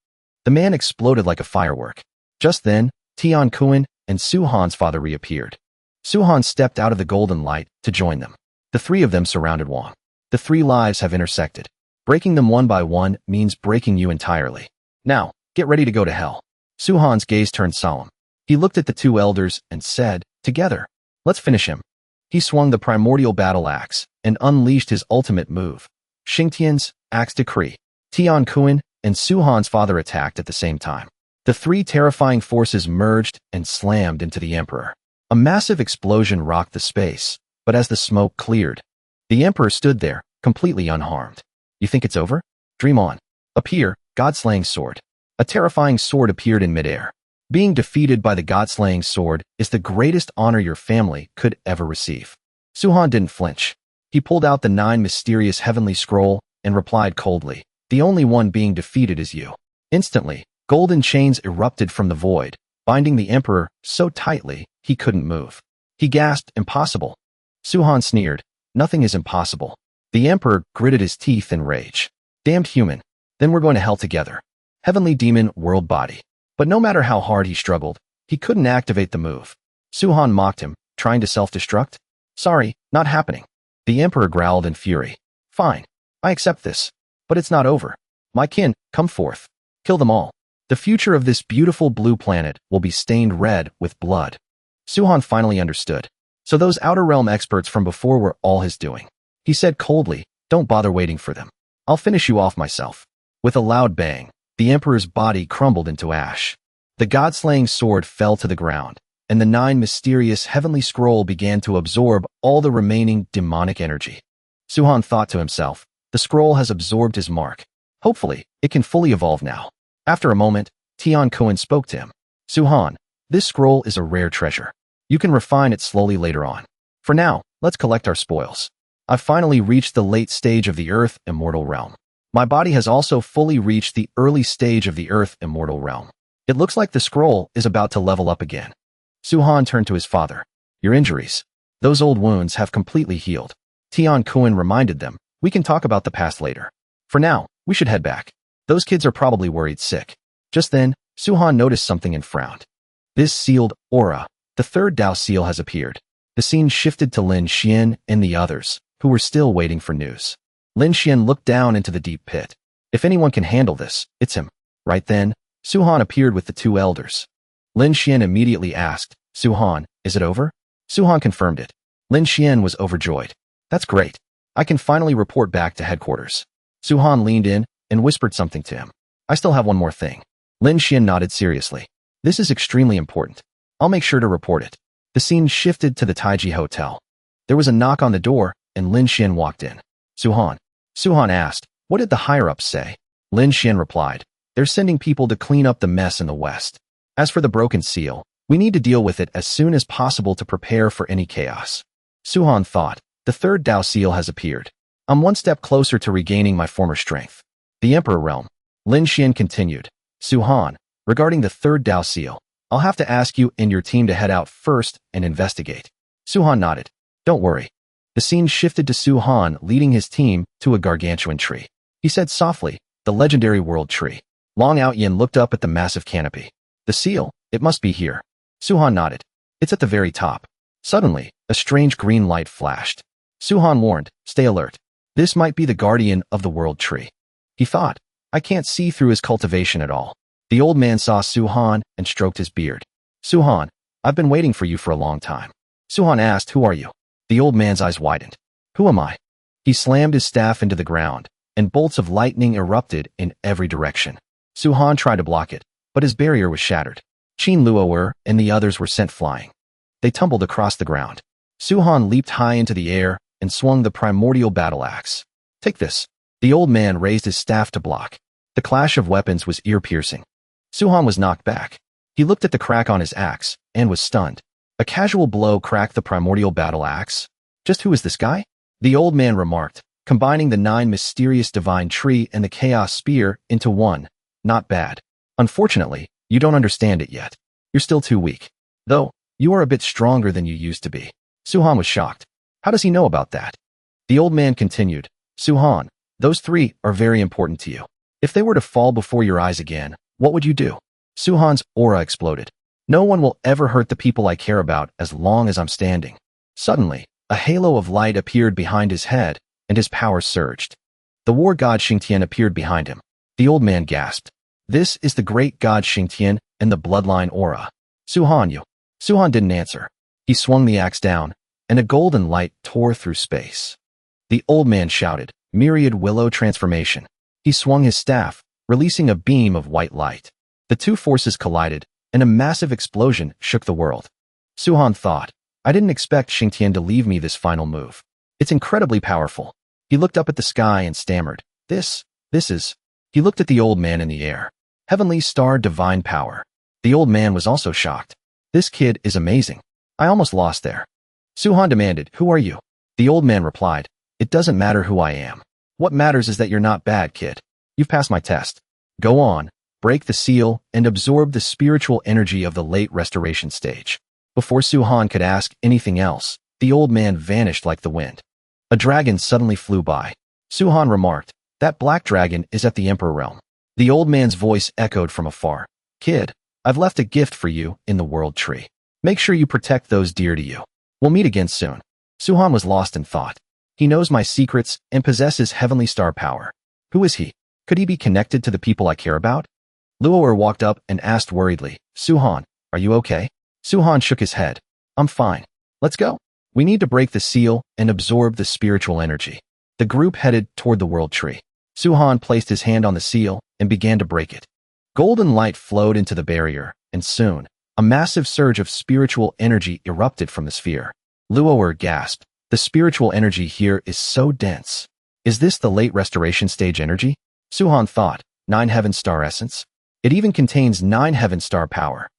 S1: The man exploded like a firework. Just then, Tian Kun and Suhan's father reappeared. Suhan stepped out of the golden light to join them. The three of them surrounded Wang. The 3 lives have intersected. Breaking them one by one means breaking you entirely. Now, get ready to go to hell. Suhan's gaze turned solemn. He looked at the 2 elders and said, together, let's finish him. He swung the primordial battle axe and unleashed his ultimate move, Xingtian's Axe Decree. Tian Kuan and Su-han's father attacked at the same time. The three terrifying forces merged and slammed into the Emperor. A massive explosion rocked the space, but as the smoke cleared, the Emperor stood there, completely unharmed. You think it's over? Dream on. Appear, God-slaying sword. A terrifying sword appeared in midair. Being defeated by the God-slaying sword is the greatest honor your family could ever receive. Su-han didn't flinch. He pulled out the 9 mysterious heavenly scroll and replied coldly, "The only one being defeated is you." Instantly, golden chains erupted from the void, binding the Emperor so tightly he couldn't move. He gasped, "Impossible." Su-han sneered, "Nothing is impossible." The Emperor gritted his teeth in rage. "Damned human. Then we're going to hell together." Heavenly demon world body. But no matter how hard he struggled, he couldn't activate the move. Su-han mocked him, trying to self-destruct. "Sorry, not happening." The Emperor growled in fury. "Fine. I accept this. But it's not over. My kin, come forth. Kill them all. The future of this beautiful blue planet will be stained red with blood." Su-han finally understood. So those Outer Realm experts from before were all his doing. He said coldly, "Don't bother waiting for them. I'll finish you off myself." With a loud bang, the Emperor's body crumbled into ash. The God-slaying sword fell to the ground, and the 9 mysterious heavenly scroll began to absorb all the remaining demonic energy. Su-han thought to himself, the scroll has absorbed his mark. Hopefully, it can fully evolve now. After a moment, Tian Kuan spoke to him. "Su-han, this scroll is a rare treasure. You can refine it slowly later on. For now, let's collect our spoils. I've finally reached the late stage of the Earth Immortal Realm. My body has also fully reached the early stage of the Earth Immortal Realm. It looks like the scroll is about to level up again." Su-han turned to his father. "Your injuries. Those old wounds have completely healed." Tian Kuan reminded them, "We can talk about the past later. For now, we should head back. Those kids are probably worried sick." Just then, Su-han noticed something and frowned. This sealed aura. The third Dao seal has appeared. The scene shifted to Lin Xian and the others, who were still waiting for news. Lin Xian looked down into the deep pit. If anyone can handle this, it's him. Right then, Su-han appeared with the 2 elders. Lin Xian immediately asked, "Su-han, is it over?" Su-han confirmed it. Lin Xian was overjoyed. "That's great. I can finally report back to headquarters." Su-han leaned in and whispered something to him. "I still have one more thing." Lin Xian nodded seriously. "This is extremely important. I'll make sure to report it." The scene shifted to the Taiji Hotel. There was a knock on the door, and Lin Xian walked in. "Su-han." Su-han asked, "What did the higher-ups say?" Lin Xian replied, "They're sending people to clean up the mess in the west. As for the broken seal, we need to deal with it as soon as possible to prepare for any chaos." Su-han thought, the third Dao seal has appeared. I'm one step closer to regaining my former strength. The Emperor Realm. Lin Xian continued, "Su-han, regarding the third Dao seal, I'll have to ask you and your team to head out first and investigate." Su-han nodded. "Don't worry." The scene shifted to Su-han leading his team to a gargantuan tree. He said softly, "The legendary world tree." Long Outyin looked up at the massive canopy. "The seal, it must be here." Su-han nodded. "It's at the very top." Suddenly, a strange green light flashed. Su-han warned, "Stay alert. This might be the guardian of the world tree." He thought, "I can't see through his cultivation at all." The old man saw Su-han and stroked his beard. "Su-han, I've been waiting for you for a long time." Su-han asked, "Who are you?" The old man's eyes widened. "Who am I?" He slammed his staff into the ground, and bolts of lightning erupted in every direction. Su-han tried to block it, but his barrier was shattered. Qin Luo'er and the others were sent flying. They tumbled across the ground. Su-han leaped high into the air and swung the primordial battle axe. "Take this." The old man raised his staff to block. The clash of weapons was ear-piercing. Su-han was knocked back. He looked at the crack on his axe and was stunned. A casual blow cracked the primordial battle axe. "Just who is this guy?" The old man remarked, combining the 9 mysterious divine tree and the chaos spear into one. "Not bad. Unfortunately, you don't understand it yet. You're still too weak. Though, you are a bit stronger than you used to be." Su-han was shocked. "How does he know about that?" The old man continued, "Su-han, those 3 are very important to you. If they were to fall before your eyes again, what would you do?" Su-han's aura exploded. "No one will ever hurt the people I care about as long as I'm standing." Suddenly, a halo of light appeared behind his head, and his power surged. The war god Xingtian appeared behind him. The old man gasped. "This is the great god Xingtian and the bloodline aura." "Su-han, you." Su-han didn't answer. He swung the axe down, and a golden light tore through space. The old man shouted, myriad willow transformation. He swung his staff, releasing a beam of white light. The two forces collided, and a massive explosion shook the world. Suhan thought, I didn't expect Xingtian to leave me this final move. It's incredibly powerful. He looked up at the sky and stammered, This is... He looked at the old man in the air. Heavenly star divine power. The old man was also shocked. This kid is amazing. I almost lost there. Suhan demanded, Who are you? The old man replied, It doesn't matter who I am. What matters is that you're not bad, kid. You've passed my test. Go on, break the seal, and absorb the spiritual energy of the late restoration stage. Before Suhan could ask anything else, the old man vanished like the wind. A dragon suddenly flew by. Suhan remarked, That black dragon is at the Emperor realm. The old man's voice echoed from afar. Kid, I've left a gift for you in the world tree. Make sure you protect those dear to you. We'll meet again soon. Suhan was lost in thought. He knows my secrets and possesses heavenly star power. Who is he? Could he be connected to the people I care about? Luoer walked up and asked worriedly, Suhan, are you okay? Suhan shook his head. I'm fine. Let's go. We need to break the seal and absorb the spiritual energy. The group headed toward the world tree. Suhan placed his hand on the seal and began to break it. Golden light flowed into the barrier, and soon, a massive surge of spiritual energy erupted from the sphere. Luoer gasped. The spiritual energy here is so dense. Is this the late restoration stage energy? Suhan thought, 9 heaven star essence? It even contains 9 heaven star power.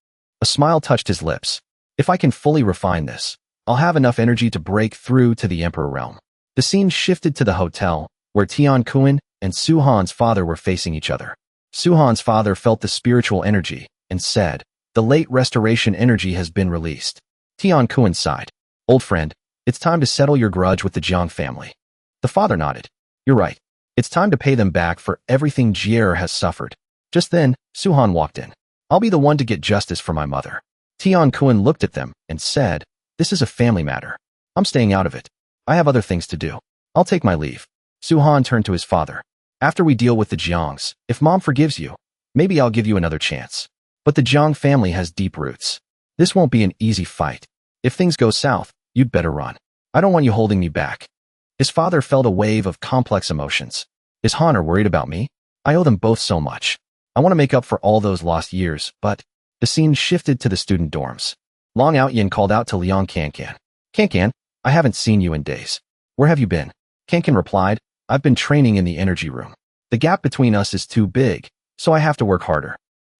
S1: A smile touched his lips. If I can fully refine this, I'll have enough energy to break through to the Emperor realm. The scene shifted to the hotel, where Tian Kuan and Suhan's father were facing each other. Suhan's father felt the spiritual energy and said, The late restoration energy has been released. Tian Kuan sighed. Old friend, it's time to settle your grudge with the Jiang family. The father nodded. You're right. It's time to pay them back for everything Jier has suffered. Just then, Suhan walked in. I'll be the one to get justice for my mother. Tian Kuan looked at them and said, This is a family matter. I'm staying out of it. I have other things to do. I'll take my leave. Suhan turned to his father. After we deal with the Jiangs, if mom forgives you, maybe I'll give you another chance. But the Jiang family has deep roots. This won't be an easy fight. If things go south, you'd better run. I don't want you holding me back. His father felt a wave of complex emotions. Is Han worried about me? I owe them both so much. I want to make up for all those lost years, but... The scene shifted to the student dorms. Long Outyin called out to Liang Cancan. Cancan, I haven't seen you in days. Where have you been? Cancan replied, I've been training in the energy room. The gap between us is too big, so I have to work harder.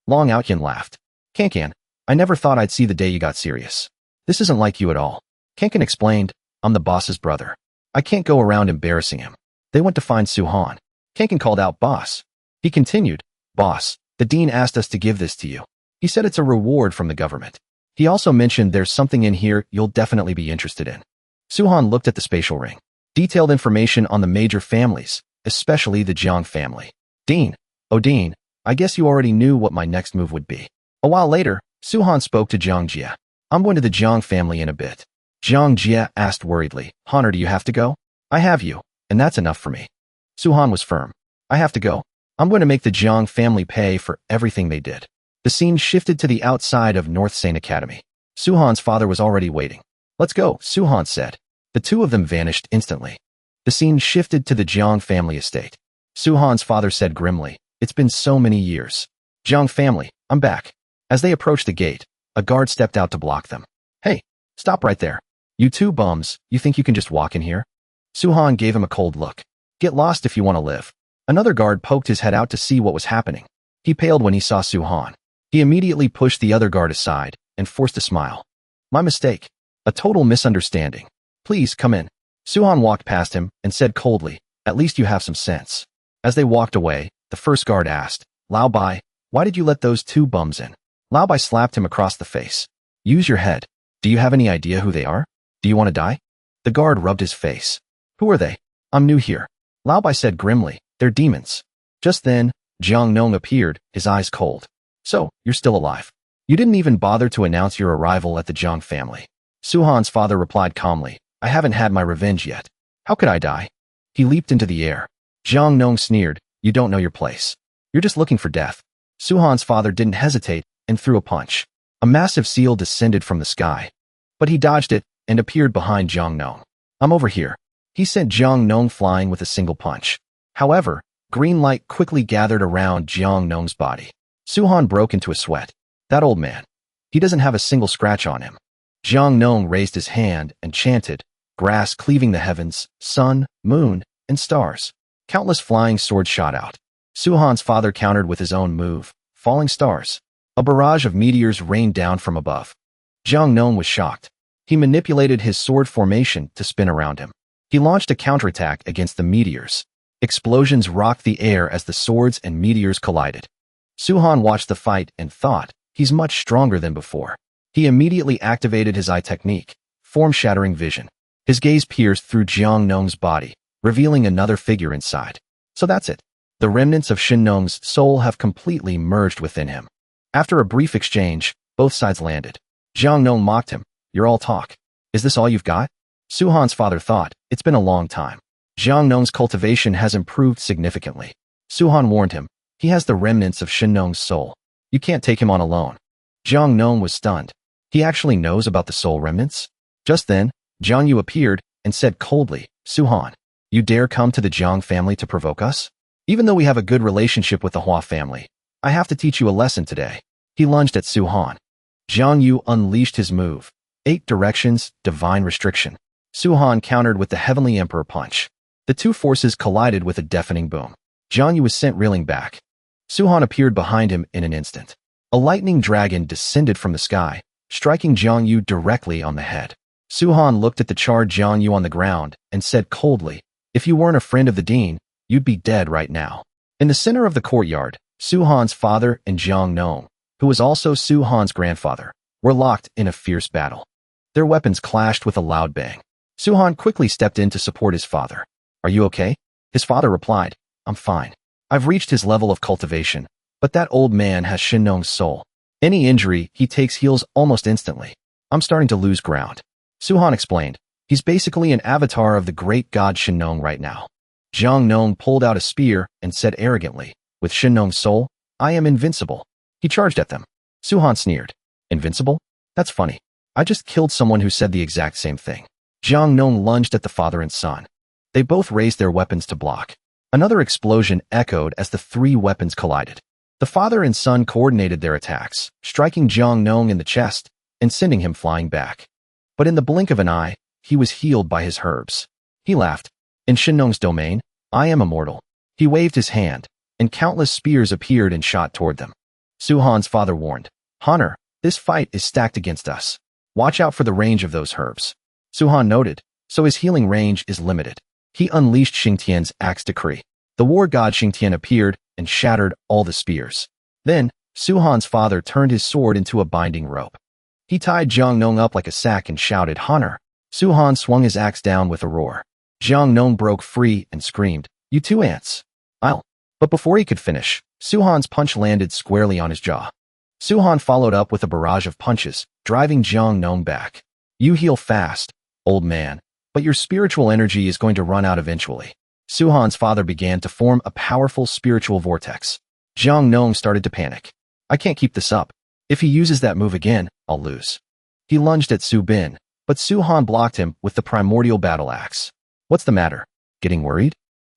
S1: Long Outyin laughed. Cancan, I never thought I'd see the day you got serious. This isn't like you at all. Cancan explained, I'm the boss's brother. I can't go around embarrassing him. They went to find Suhan. Cancan called out, Boss. He continued, Boss, the dean asked us to give this to you. He said it's a reward from the government. He also mentioned there's something in here you'll definitely be interested in. Suhan looked at the spatial ring. Detailed information on the major families, especially the Jiang family. Dean, oh Dean, I guess you already knew what my next move would be. A while later, Suhan spoke to Jiang Jia. I'm going to the Jiang family in a bit. Jiang Jia asked worriedly, Honor, do you have to go? I have you, and that's enough for me. Suhan was firm. I have to go. I'm going to make the Jiang family pay for everything they did. The scene shifted to the outside of North Saint Academy. Suhan's father was already waiting. Let's go, Suhan said. The two of them vanished instantly. The scene shifted to the Jiang family estate. Suhan's father said grimly, It's been so many years. Jiang family, I'm back. As they approached the gate, a guard stepped out to block them. Hey, stop right there. You two bums, you think you can just walk in here? Suhan gave him a cold look. Get lost if you want to live. Another guard poked his head out to see what was happening. He paled when he saw Suhan. He immediately pushed the other guard aside and forced a smile. My mistake. A total misunderstanding. Please come in. Suhan walked past him and said coldly, At least you have some sense. As they walked away, the first guard asked, Lao Bai, why did you let those two bums in? Lao Bai slapped him across the face. Use your head. Do you have any idea who they are? Do you want to die? The guard rubbed his face. Who are they? I'm new here. Lao Bai said grimly, They're demons. Just then, Jiang Nong appeared, his eyes cold. So, you're still alive. You didn't even bother to announce your arrival at the Jiang family. Suhan's father replied calmly, I haven't had my revenge yet. How could I die? He leaped into the air. Jiang Nong sneered, You don't know your place. You're just looking for death. Suhan's father didn't hesitate and threw a punch. A massive seal descended from the sky. But he dodged it and appeared behind Jiang Nong. I'm over here. He sent Jiang Nong flying with a single punch. However, green light quickly gathered around Jiang Nong's body. Su-han broke into a sweat. That old man. He doesn't have a single scratch on him. Jiang Nong raised his hand and chanted, grass cleaving the heavens, sun, moon, and stars. Countless flying swords shot out. Su-han's father countered with his own move, falling stars. A barrage of meteors rained down from above. Jiang Nong was shocked. He manipulated his sword formation to spin around him. He launched a counterattack against the meteors. Explosions rocked the air as the swords and meteors collided. Su-han watched the fight and thought, he's much stronger than before. He immediately activated his eye technique, form-shattering vision. His gaze pierced through Jiang Nong's body, revealing another figure inside. So that's it. The remnants of Shin Nong's soul have completely merged within him. After a brief exchange, both sides landed. Jiang Nong mocked him. You're all talk. Is this all you've got? Su-han's father thought, it's been a long time. Jiang Nong's cultivation has improved significantly. Su-han warned him, he has the remnants of Shin Nong's soul. You can't take him on alone. Jiang Nong was stunned. He actually knows about the soul remnants? Just then, Jiang Yu appeared and said coldly, Su-han, you dare come to the Jiang family to provoke us? Even though we have a good relationship with the Hua family, I have to teach you a lesson today. He lunged at Su-han. Jiang Yu unleashed his move. 8 directions, divine restriction. Su-han countered with the Heavenly Emperor punch. The two forces collided with a deafening boom. Jiang Yu was sent reeling back. Su-han appeared behind him in an instant. A lightning dragon descended from the sky, striking Jiang Yu directly on the head. Su-han looked at the charred Jiang Yu on the ground and said coldly, if you weren't a friend of the dean, you'd be dead right now. In the center of the courtyard, Su-han's father and Jiang Nong, who was also Su-han's grandfather, were locked in a fierce battle. Their weapons clashed with a loud bang. Su-han quickly stepped in to support his father. Are you okay? His father replied, I'm fine. I've reached his level of cultivation, but that old man has Shin Nong's soul. Any injury he takes heals almost instantly. I'm starting to lose ground. Su-han explained, he's basically an avatar of the great god Shin Nong right now. Jiang Nong pulled out a spear and said arrogantly, with Shin Nong's soul, I am invincible. He charged at them. Su-han sneered, invincible? That's funny. I just killed someone who said the exact same thing. Jiang Nong lunged at the father and son. They both raised their weapons to block. Another explosion echoed as the 3 weapons collided. The father and son coordinated their attacks, striking Jiang Nong in the chest and sending him flying back. But in the blink of an eye, he was healed by his herbs. He laughed. In Shin Nong's domain, I am immortal. He waved his hand, and countless spears appeared and shot toward them. Su-han's father warned, Honor, this fight is stacked against us. Watch out for the range of those herbs. Su-han noted, so his healing range is limited. He unleashed Xingtian's axe decree. The war god Xingtian appeared and shattered all the spears. Then, Su-han's father turned his sword into a binding rope. He tied Jiang Nong up like a sack and shouted, Honor. Su-han swung his axe down with a roar. Jiang Nong broke free and screamed, You 2 ants. I'll. But before he could finish, Su-han's punch landed squarely on his jaw. Su-han followed up with a barrage of punches, driving Jiang Nong back. You heal fast, old man, but your spiritual energy is going to run out eventually. Su-han's father began to form a powerful spiritual vortex. Jiang Nong started to panic. I can't keep this up. If he uses that move again, I'll lose. He lunged at Su Bin, but Su-han blocked him with the primordial battle axe. What's the matter? Getting worried?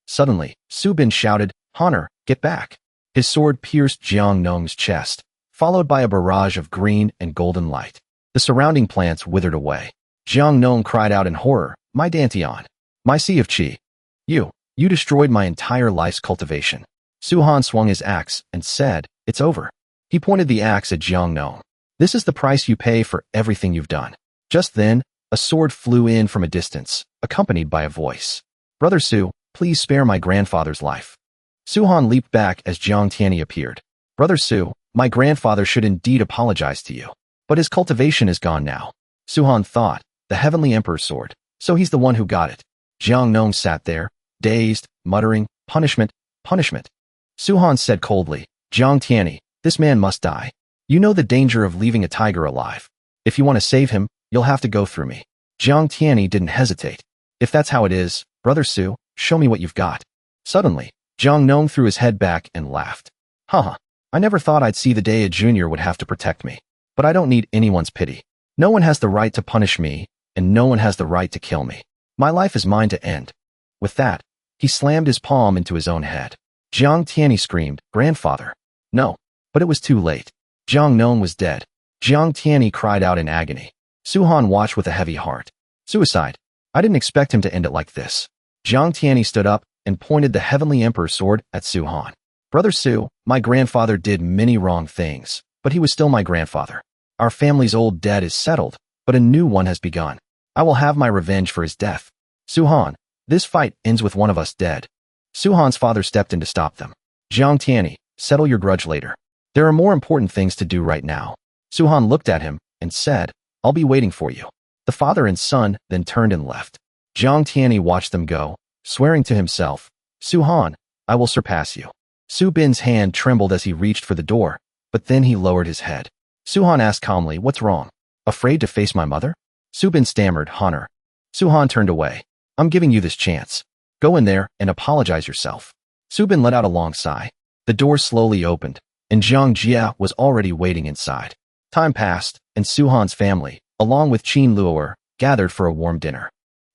S1: Suddenly, Su Bin shouted, Honor, get back. His sword pierced Jiang Nong's chest, followed by a barrage of green and golden light. The surrounding plants withered away. Jiang Nong cried out in horror, My Dantian, my sea of qi. You destroyed my entire life's cultivation. Su-han swung his axe and said, It's over. He pointed the axe at Jiang Nong. This is the price you pay for everything you've done. Just then, a sword flew in from a distance, accompanied by a voice. Brother Su, please spare my grandfather's life. Su-han leaped back as Jiang Tianyi appeared. Brother Su, my grandfather should indeed apologize to you. But his cultivation is gone now. Su-han thought, the Heavenly Emperor's sword, so he's the one who got it. Jiang Nong sat there, dazed, muttering, punishment, punishment. Su-han said coldly, Jiang Tianyi, this man must die. You know the danger of leaving a tiger alive. If you want to save him, you'll have to go through me. Jiang Tianyi didn't hesitate. If that's how it is, Brother Su, show me what you've got. Suddenly, Jiang Nong threw his head back and laughed. Haha, I never thought I'd see the day a junior would have to protect me. But I don't need anyone's pity. No one has the right to punish me, and no one has the right to kill me. My life is mine to end. With that, he slammed his palm into his own head. Jiang Tianyi screamed, "Grandfather!" No, but it was too late. Jiang Nong was dead. Jiang Tianyi cried out in agony. Su-han watched with a heavy heart. Suicide. I didn't expect him to end it like this. Jiang Tianyi stood up and pointed the Heavenly Emperor's sword at Su-han. Brother Su, my grandfather did many wrong things, but he was still my grandfather. Our family's old debt is settled, but a new one has begun. I will have my revenge for his death. Su-han, this fight ends with one of us dead. Su-han's father stepped in to stop them. Jiang Tianyi, settle your grudge later. There are more important things to do right now. Su-han looked at him and said, I'll be waiting for you. The father and son then turned and left. Jiang Tianyi watched them go, swearing to himself, Su-han, I will surpass you. Su Bin's hand trembled as he reached for the door, but then he lowered his head. Su-han asked calmly, what's wrong? Afraid to face my mother? Su Bin stammered, Honor. Su-han turned away. I'm giving you this chance. Go in there and apologize yourself. Su Bin let out a long sigh. The door slowly opened, and Jiang Jia was already waiting inside. Time passed, and Su-han's family, along with Qin Luo'er, gathered for a warm dinner.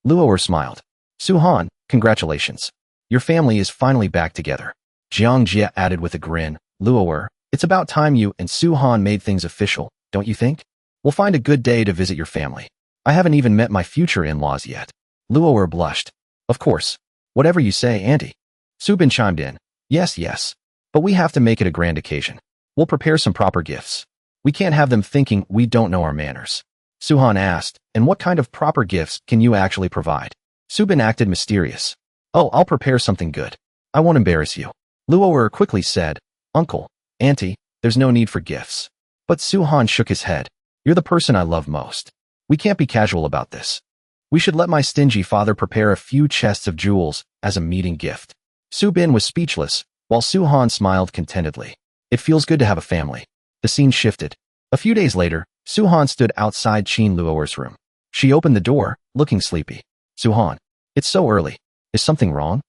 S1: Luo'er smiled. Su-han, congratulations. Your family is finally back together. Jiang Jia added with a grin, Luo'er, it's about time you and Su-han made things official, don't you think? We'll find a good day to visit your family. I haven't even met my future in-laws yet. Luo'er blushed. Of course. Whatever you say, Auntie. Su Bin chimed in. Yes, yes. But we have to make it a grand occasion. We'll prepare some proper gifts. We can't have them thinking we don't know our manners. Su-han asked, and what kind of proper gifts can you actually provide? Su Bin acted mysterious. Oh, I'll prepare something good. I won't embarrass you. Luo'er quickly said, Uncle, Auntie, there's no need for gifts. But Su-han shook his head. You're the person I love most. We can't be casual about this. We should let my stingy father prepare a few chests of jewels as a meeting gift. Su Bin was speechless, while Su-han smiled contentedly. It feels good to have a family. The scene shifted. A few days later, Su-han stood outside Qin Luo'er's room. She opened the door, looking sleepy. Su-han, it's so early. Is something wrong?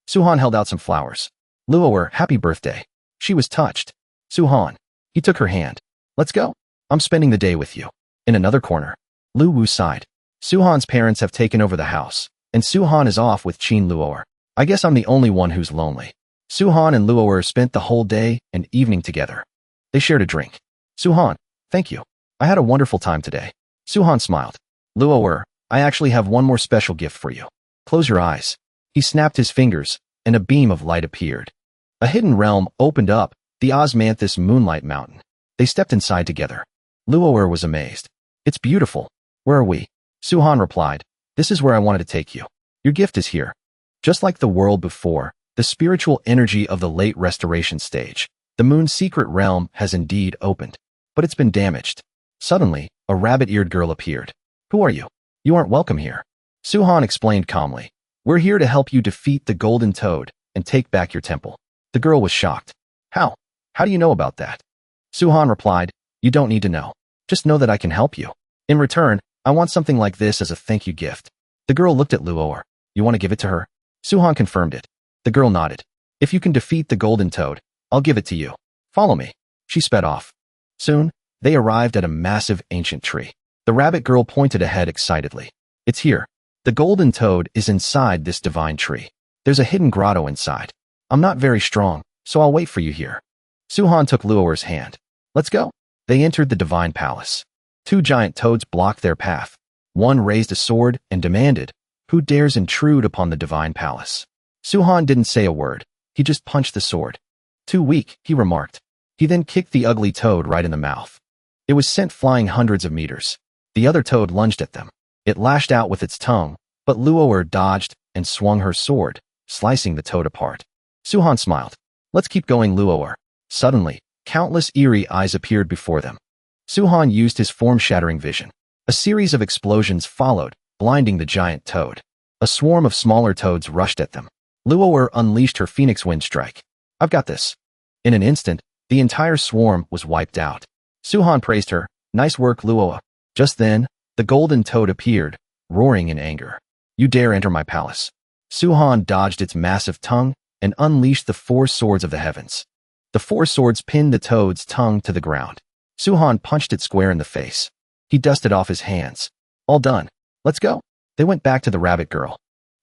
S1: Su-han held out some flowers. Luo'er, happy birthday. She was touched. Su-han. He took her hand. Let's go. I'm spending the day with you. In another corner, Lu Wu sighed. Su-han's parents have taken over the house, and Su-han is off with Qin Luo'er. I guess I'm the only one who's lonely. Su-han and Luo'er spent the whole day and evening together. They shared a drink. Su-han, thank you. I had a wonderful time today. Su-han smiled. Luo'er, I actually have one more special gift for you. Close your eyes. He snapped his fingers, and a beam of light appeared. A hidden realm opened up, the Osmanthus Moonlight Mountain. They stepped inside together. Luo'er was amazed. It's beautiful. Where are we? Su-han replied, this is where I wanted to take you. Your gift is here. Just like the world before, the spiritual energy of the late restoration stage, the moon's secret realm has indeed opened, but it's been damaged. Suddenly, a rabbit-eared girl appeared. Who are you? You aren't welcome here. Su-han explained calmly. We're here to help you defeat the Golden Toad and take back your temple. The girl was shocked. How? How do you know about that? Su-han replied, you don't need to know. Just know that I can help you. In return, I want something like this as a thank you gift. The girl looked at Luo'er. You want to give it to her? Su-han confirmed it. The girl nodded. If you can defeat the Golden Toad, I'll give it to you. Follow me. She sped off. Soon, they arrived at a massive ancient tree. The rabbit girl pointed ahead excitedly. It's here. The Golden Toad is inside this divine tree. There's a hidden grotto inside. I'm not very strong, so I'll wait for you here. Su-han took Luo'er's hand. Let's go. They entered the divine palace. Two giant toads blocked their path. One raised a sword and demanded, who dares intrude upon the divine palace? Su-han didn't say a word. He just punched the sword. Too weak, he remarked. He then kicked the ugly toad right in the mouth. It was sent flying hundreds of meters. The other toad lunged at them. It lashed out with its tongue, but Luo'er dodged and swung her sword, slicing the toad apart. Su-han smiled. Let's keep going, Luo'er. Suddenly, countless eerie eyes appeared before them. Su-han used his form-shattering vision. A series of explosions followed, blinding the giant toad. A swarm of smaller toads rushed at them. Luo'er unleashed her Phoenix Wind Strike. I've got this. In an instant, the entire swarm was wiped out. Su-han praised her. Nice work, Luo'er. Just then, the golden toad appeared, roaring in anger. You dare enter my palace. Su-han dodged its massive tongue and unleashed the four swords of the heavens. The four swords pinned the toad's tongue to the ground. Su-han punched it square in the face. He dusted off his hands. All done. Let's go. They went back to the rabbit girl.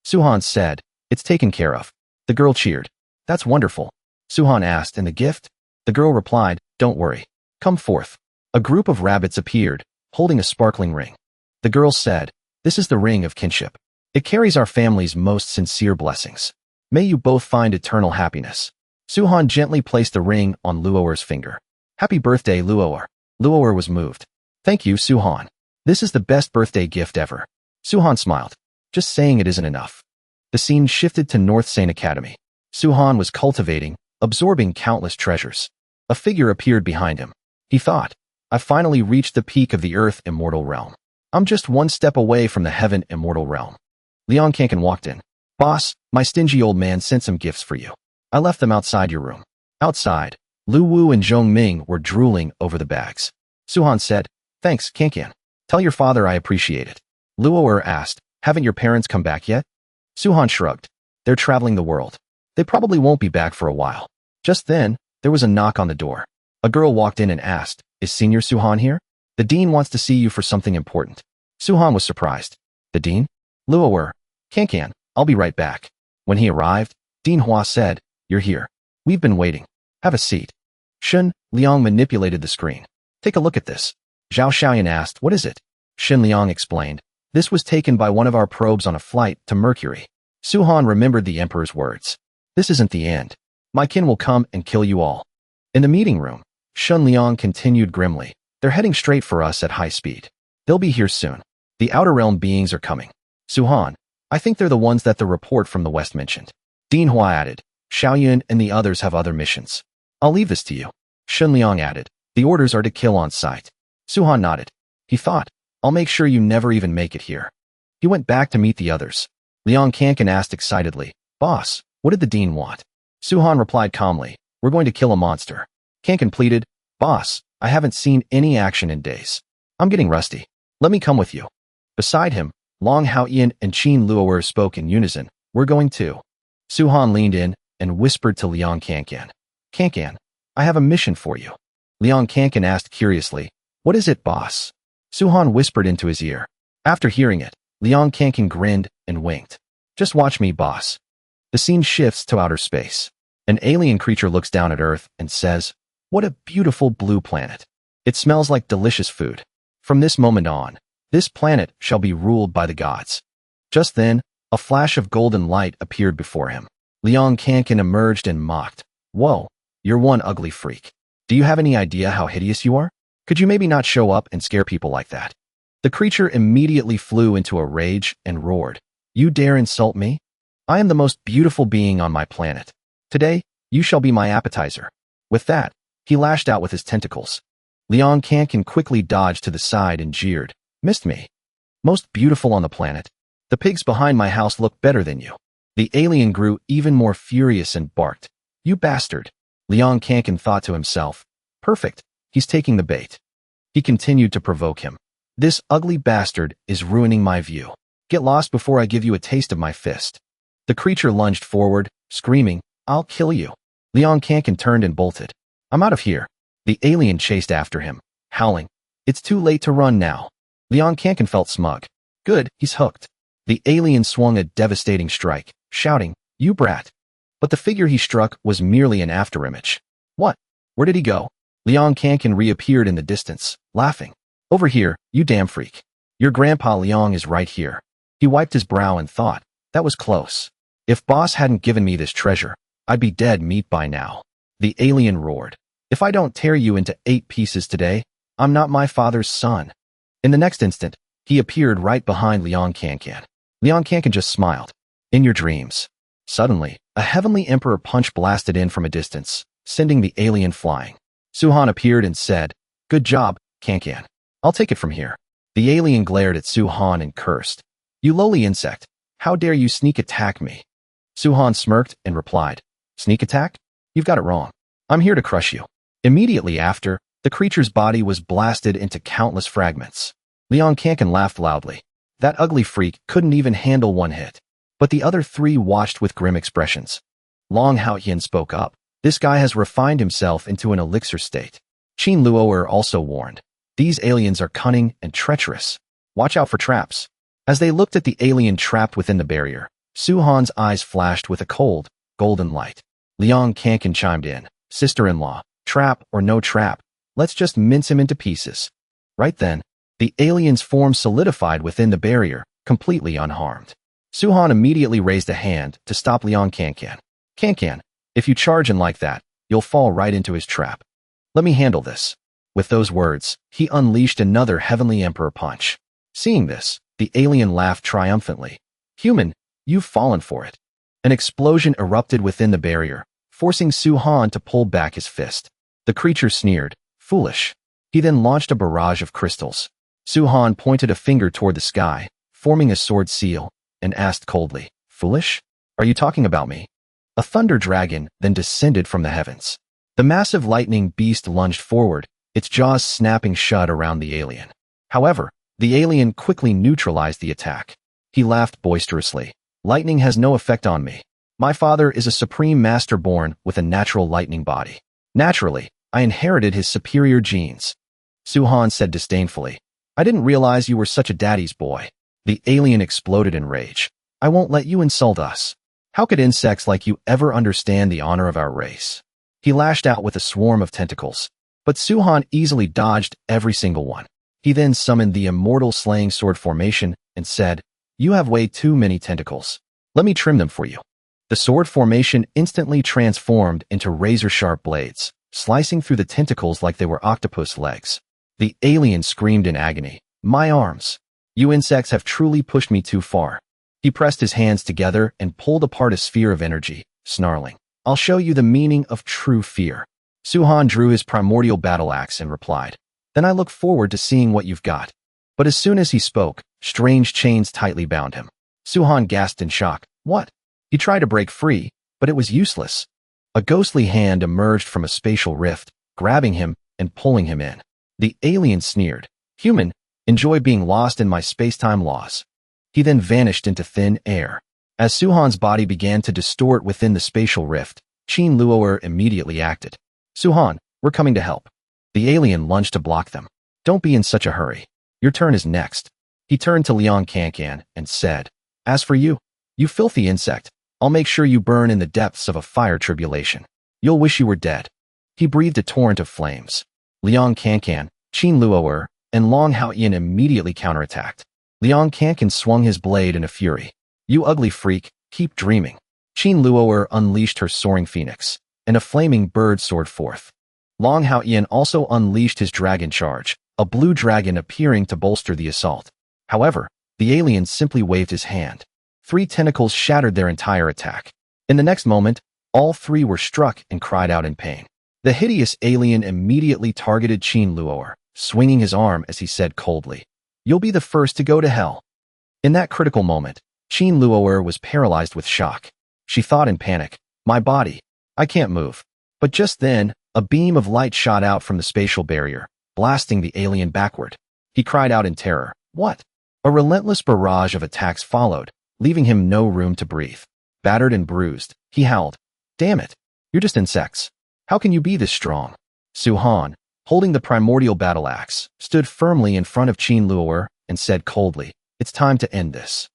S1: Suhan said, "It's taken care of." The girl cheered. "That's wonderful." Suhan asked, "And the gift?" The girl replied, "Don't worry. Come forth." A group of rabbits appeared, holding a sparkling ring. The girl said, "This is the ring of kinship. It carries our family's most sincere blessings. May you both find eternal happiness." Suhan gently placed the ring on Luoer's finger. "Happy birthday, Luoer." Luoer was moved. "Thank you, Suhan. This is the best birthday gift ever." Suhan smiled. Just saying it isn't enough. The scene shifted to North Sane Academy. Suhan was cultivating, absorbing countless treasures. A figure appeared behind him. He thought, "I finally reached the peak of the Earth Immortal Realm. I'm just one step away from the Heaven Immortal Realm." Leon Kankin walked in. "Boss, my stingy old man sent some gifts for you. I left them outside your room." Outside, Lu Wu and Zhong Ming were drooling over the bags. Suhan said, "Thanks, Kankin. Tell your father I appreciate it." Luoer asked, "Haven't your parents come back yet?" Suhan shrugged. "They're traveling the world. They probably won't be back for a while." Just then, there was a knock on the door. A girl walked in and asked, "Is Senior Suhan here? The dean wants to see you for something important." Suhan was surprised. "The dean?" Luoer, "Kankan, I'll be right back." When he arrived, Dean Hua said, "You're here. We've been waiting. Have a seat." Shen Liang manipulated the screen. "Take a look at this." Zhao Xiaoyan asked, "What is it?" Shen Liang explained, "This was taken by one of our probes on a flight to Mercury." Suhan remembered the emperor's words. "This isn't the end. My kin will come and kill you all." In the meeting room, Shen Liang continued grimly, "They're heading straight for us at high speed. They'll be here soon. The Outer Realm beings are coming." Suhan, "I think they're the ones that the report from the West mentioned." Dean Hua added, "Xiaoyun and the others have other missions. I'll leave this to you." Shen Liang added, "The orders are to kill on sight." Suhan nodded. He thought, "I'll make sure you never even make it here." He went back to meet the others. Liang Kankan asked excitedly, "Boss, what did the dean want?" Suhan replied calmly, "We're going to kill a monster." Kankan pleaded, "Boss, I haven't seen any action in days. I'm getting rusty. Let me come with you." Beside him, Long Haoyan and Qin Luoer spoke in unison, "We're going too." Suhan leaned in and whispered to Liang Kankan, "Kankan, I have a mission for you." Liang Kankan asked curiously, "What is it, boss?" Suhan whispered into his ear. After hearing it, Liang Kankan grinned and winked. "Just watch me, boss." The scene shifts to outer space. An alien creature looks down at Earth and says, "What a beautiful blue planet. It smells like delicious food. From this moment on, this planet shall be ruled by the gods." Just then, a flash of golden light appeared before him. Liang Kankan emerged and mocked, "Whoa, you're one ugly freak. Do you have any idea how hideous you are? Could you maybe not show up and scare people like that?" The creature immediately flew into a rage and roared, "You dare insult me? I am the most beautiful being on my planet. Today, you shall be my appetizer." With that, he lashed out with his tentacles. Liang Kankan quickly dodged to the side and jeered, "Missed me? Most beautiful on the planet. The pigs behind my house look better than you." The alien grew even more furious and barked, "You bastard." Liang Kankan thought to himself, "Perfect, he's taking the bait." He continued to provoke him. "This ugly bastard is ruining my view. Get lost before I give you a taste of my fist." The creature lunged forward, screaming, "I'll kill you." Liang Kankan turned and bolted. "I'm out of here." The alien chased after him, howling, "It's too late to run now." Liang Kankan felt smug. Good, he's hooked. The alien swung a devastating strike, shouting, "You brat." But the figure he struck was merely an afterimage. "What? Where did he go?" Liang Kankan reappeared in the distance, laughing. "Over here, you damn freak. Your grandpa Liang is right here." He wiped his brow and thought, "That was close. If boss hadn't given me this treasure, I'd be dead meat by now." The alien roared, "If I don't tear you into 8 pieces today, I'm not my father's son." In the next instant, he appeared right behind Liang Kankan. Liang Kankan just smiled. "In your dreams." Suddenly, a heavenly emperor punch blasted in from a distance, sending the alien flying. Suhan appeared and said, "Good job, Kankan. I'll take it from here." The alien glared at Suhan and cursed, "You lowly insect, how dare you sneak attack me?" Suhan smirked and replied, "Sneak attack? You've got it wrong. I'm here to crush you." Immediately after, the creature's body was blasted into countless fragments. Liang Kankan laughed loudly. That ugly freak couldn't even handle one hit. But the other 3 watched with grim expressions. Long Haoyan spoke up. "This guy has refined himself into an elixir state." Qin Luoer also warned, "These aliens are cunning and treacherous. Watch out for traps." As they looked at the alien trapped within the barrier, Su-han's eyes flashed with a cold, golden light. Liang Kankan chimed in, "Sister-in-law, trap or no trap, let's just mince him into pieces." Right then, the alien's form solidified within the barrier, completely unharmed. Su-han immediately raised a hand to stop Liang Kankan. "Kankan, if you charge in like that, you'll fall right into his trap. Let me handle this." With those words, he unleashed another Heavenly Emperor punch. Seeing this, the alien laughed triumphantly. "Human, you've fallen for it." An explosion erupted within the barrier, forcing Su-han to pull back his fist. The creature sneered, "Foolish." He then launched a barrage of crystals. Su-han pointed a finger toward the sky, forming a sword seal, and asked coldly, "Foolish? Are you talking about me?" A thunder dragon then descended from the heavens. The massive lightning beast lunged forward, its jaws snapping shut around the alien. However, the alien quickly neutralized the attack. He laughed boisterously. "Lightning has no effect on me. My father is a supreme master born with a natural lightning body. Naturally, I inherited his superior genes." Su-han said disdainfully, "I didn't realize you were such a daddy's boy." The alien exploded in rage. "I won't let you insult us. How could insects like you ever understand the honor of our race?" He lashed out with a swarm of tentacles, but Su-han easily dodged every single one. He then summoned the immortal slaying sword formation and said, "You have way too many tentacles. Let me trim them for you." The sword formation instantly transformed into razor-sharp blades, slicing through the tentacles like they were octopus legs. The alien screamed in agony, "My arms! You insects have truly pushed me too far." He pressed his hands together and pulled apart a sphere of energy, snarling, "I'll show you the meaning of true fear." Su-han drew his primordial battle axe and replied, "Then I look forward to seeing what you've got." But as soon as he spoke, strange chains tightly bound him. Su-han gasped in shock. "What?" He tried to break free, but it was useless. A ghostly hand emerged from a spatial rift, grabbing him and pulling him in. The alien sneered, "Human, enjoy being lost in my space-time laws." He then vanished into thin air. As Su-han's body began to distort within the spatial rift, Qin Luo'er immediately acted. "Su-han, we're coming to help." The alien lunged to block them. "Don't be in such a hurry. Your turn is next." He turned to Liang Kankan and said, "As for you, you filthy insect, I'll make sure you burn in the depths of a fire tribulation. You'll wish you were dead." He breathed a torrent of flames. Liang Kankan, Qin Luo'er, and Long Haoyan immediately counterattacked. Liang Kankan swung his blade in a fury. "You ugly freak, keep dreaming." Qin Luo'er unleashed her soaring phoenix, and a flaming bird soared forth. Long Haoyan also unleashed his dragon charge, a blue dragon appearing to bolster the assault. However, the alien simply waved his hand. 3 tentacles shattered their entire attack. In the next moment, all 3 were struck and cried out in pain. The hideous alien immediately targeted Qin Luo'er, swinging his arm as he said coldly, "You'll be the first to go to hell." In that critical moment, Qin Luo'er was paralyzed with shock. She thought in panic, "My body, I can't move." But just then, a beam of light shot out from the spatial barrier, blasting the alien backward. He cried out in terror, "What?" A relentless barrage of attacks followed, leaving him no room to breathe. Battered and bruised, he howled, "Damn it! You're just insects. How can you be this strong?" Su-han, holding the primordial battle axe, stood firmly in front of Qin Luo'er and said coldly, "It's time to end this."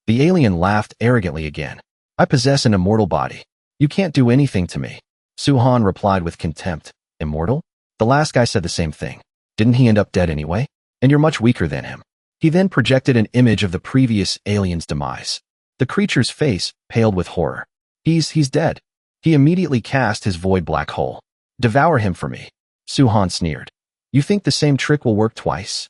S1: The alien laughed arrogantly again. "I possess an immortal body. You can't do anything to me." Su-han replied with contempt, "Immortal?" The last guy said the same thing. "Didn't he end up dead anyway? And you're much weaker than him." He then projected an image of the previous alien's demise. The creature's face paled with horror. He's dead." He immediately cast his void black hole. "Devour him for me." Su-han sneered. "You think the same trick will work twice?"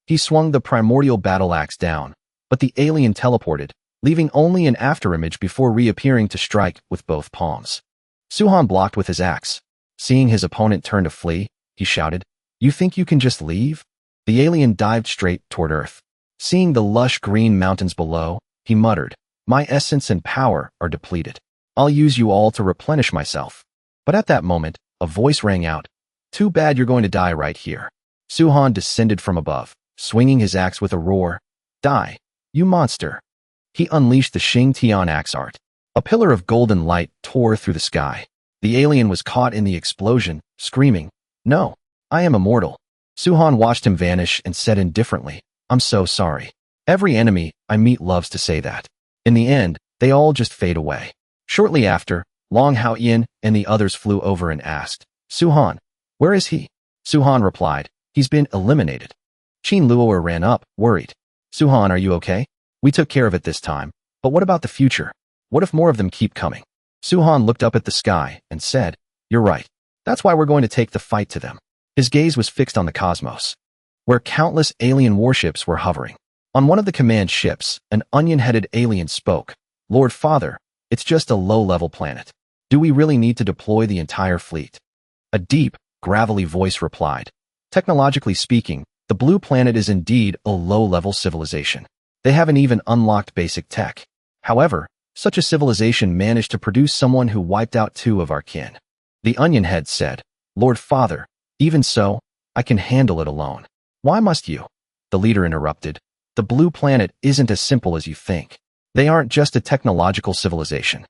S1: He swung the primordial battle axe down, but the alien teleported, leaving only an afterimage before reappearing to strike with both palms. Su-han blocked with his axe. Seeing his opponent turn to flee, he shouted, "You think you can just leave?" The alien dived straight toward Earth. Seeing the lush green mountains below, he muttered, "My essence and power are depleted. I'll use you all to replenish myself." But at that moment, a voice rang out, "Too bad you're going to die right here." Su-han descended from above, swinging his axe with a roar, "Die, you monster." He unleashed the Xing Tian axe art. A pillar of golden light tore through the sky. The alien was caught in the explosion, screaming, "No, I am immortal." Su-han watched him vanish and said indifferently, "I'm so sorry." Every enemy I meet loves to say that. In the end, they all just fade away. Shortly after, Long Haoyan and the others flew over and asked, Suhan, where is he? Suhan replied, he's been eliminated. Qin Luoer ran up, worried. Suhan, are you okay? We took care of it this time, but what about the future? What if more of them keep coming? Suhan looked up at the sky and said, you're right. That's why we're going to take the fight to them. His gaze was fixed on the cosmos, where countless alien warships were hovering. On one of the command ships, an onion-headed alien spoke, Lord Father, it's just a low-level planet. Do we really need to deploy the entire fleet? A deep, gravelly voice replied, technologically speaking, the blue planet is indeed a low-level civilization. They haven't even unlocked basic tech. However, such a civilization managed to produce someone who wiped out 2 of our kin. The onion head said, Lord Father, even so, I can handle it alone. Why must you? The leader interrupted. The blue planet isn't as simple as you think. They aren't just a technological civilization.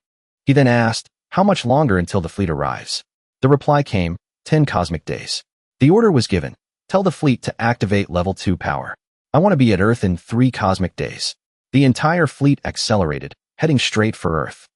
S1: He then asked, how much longer until the fleet arrives? The reply came, 10 cosmic days. The order was given, tell the fleet to activate level 2 power. I want to be at Earth in 3 cosmic days. The entire fleet accelerated, heading straight for Earth.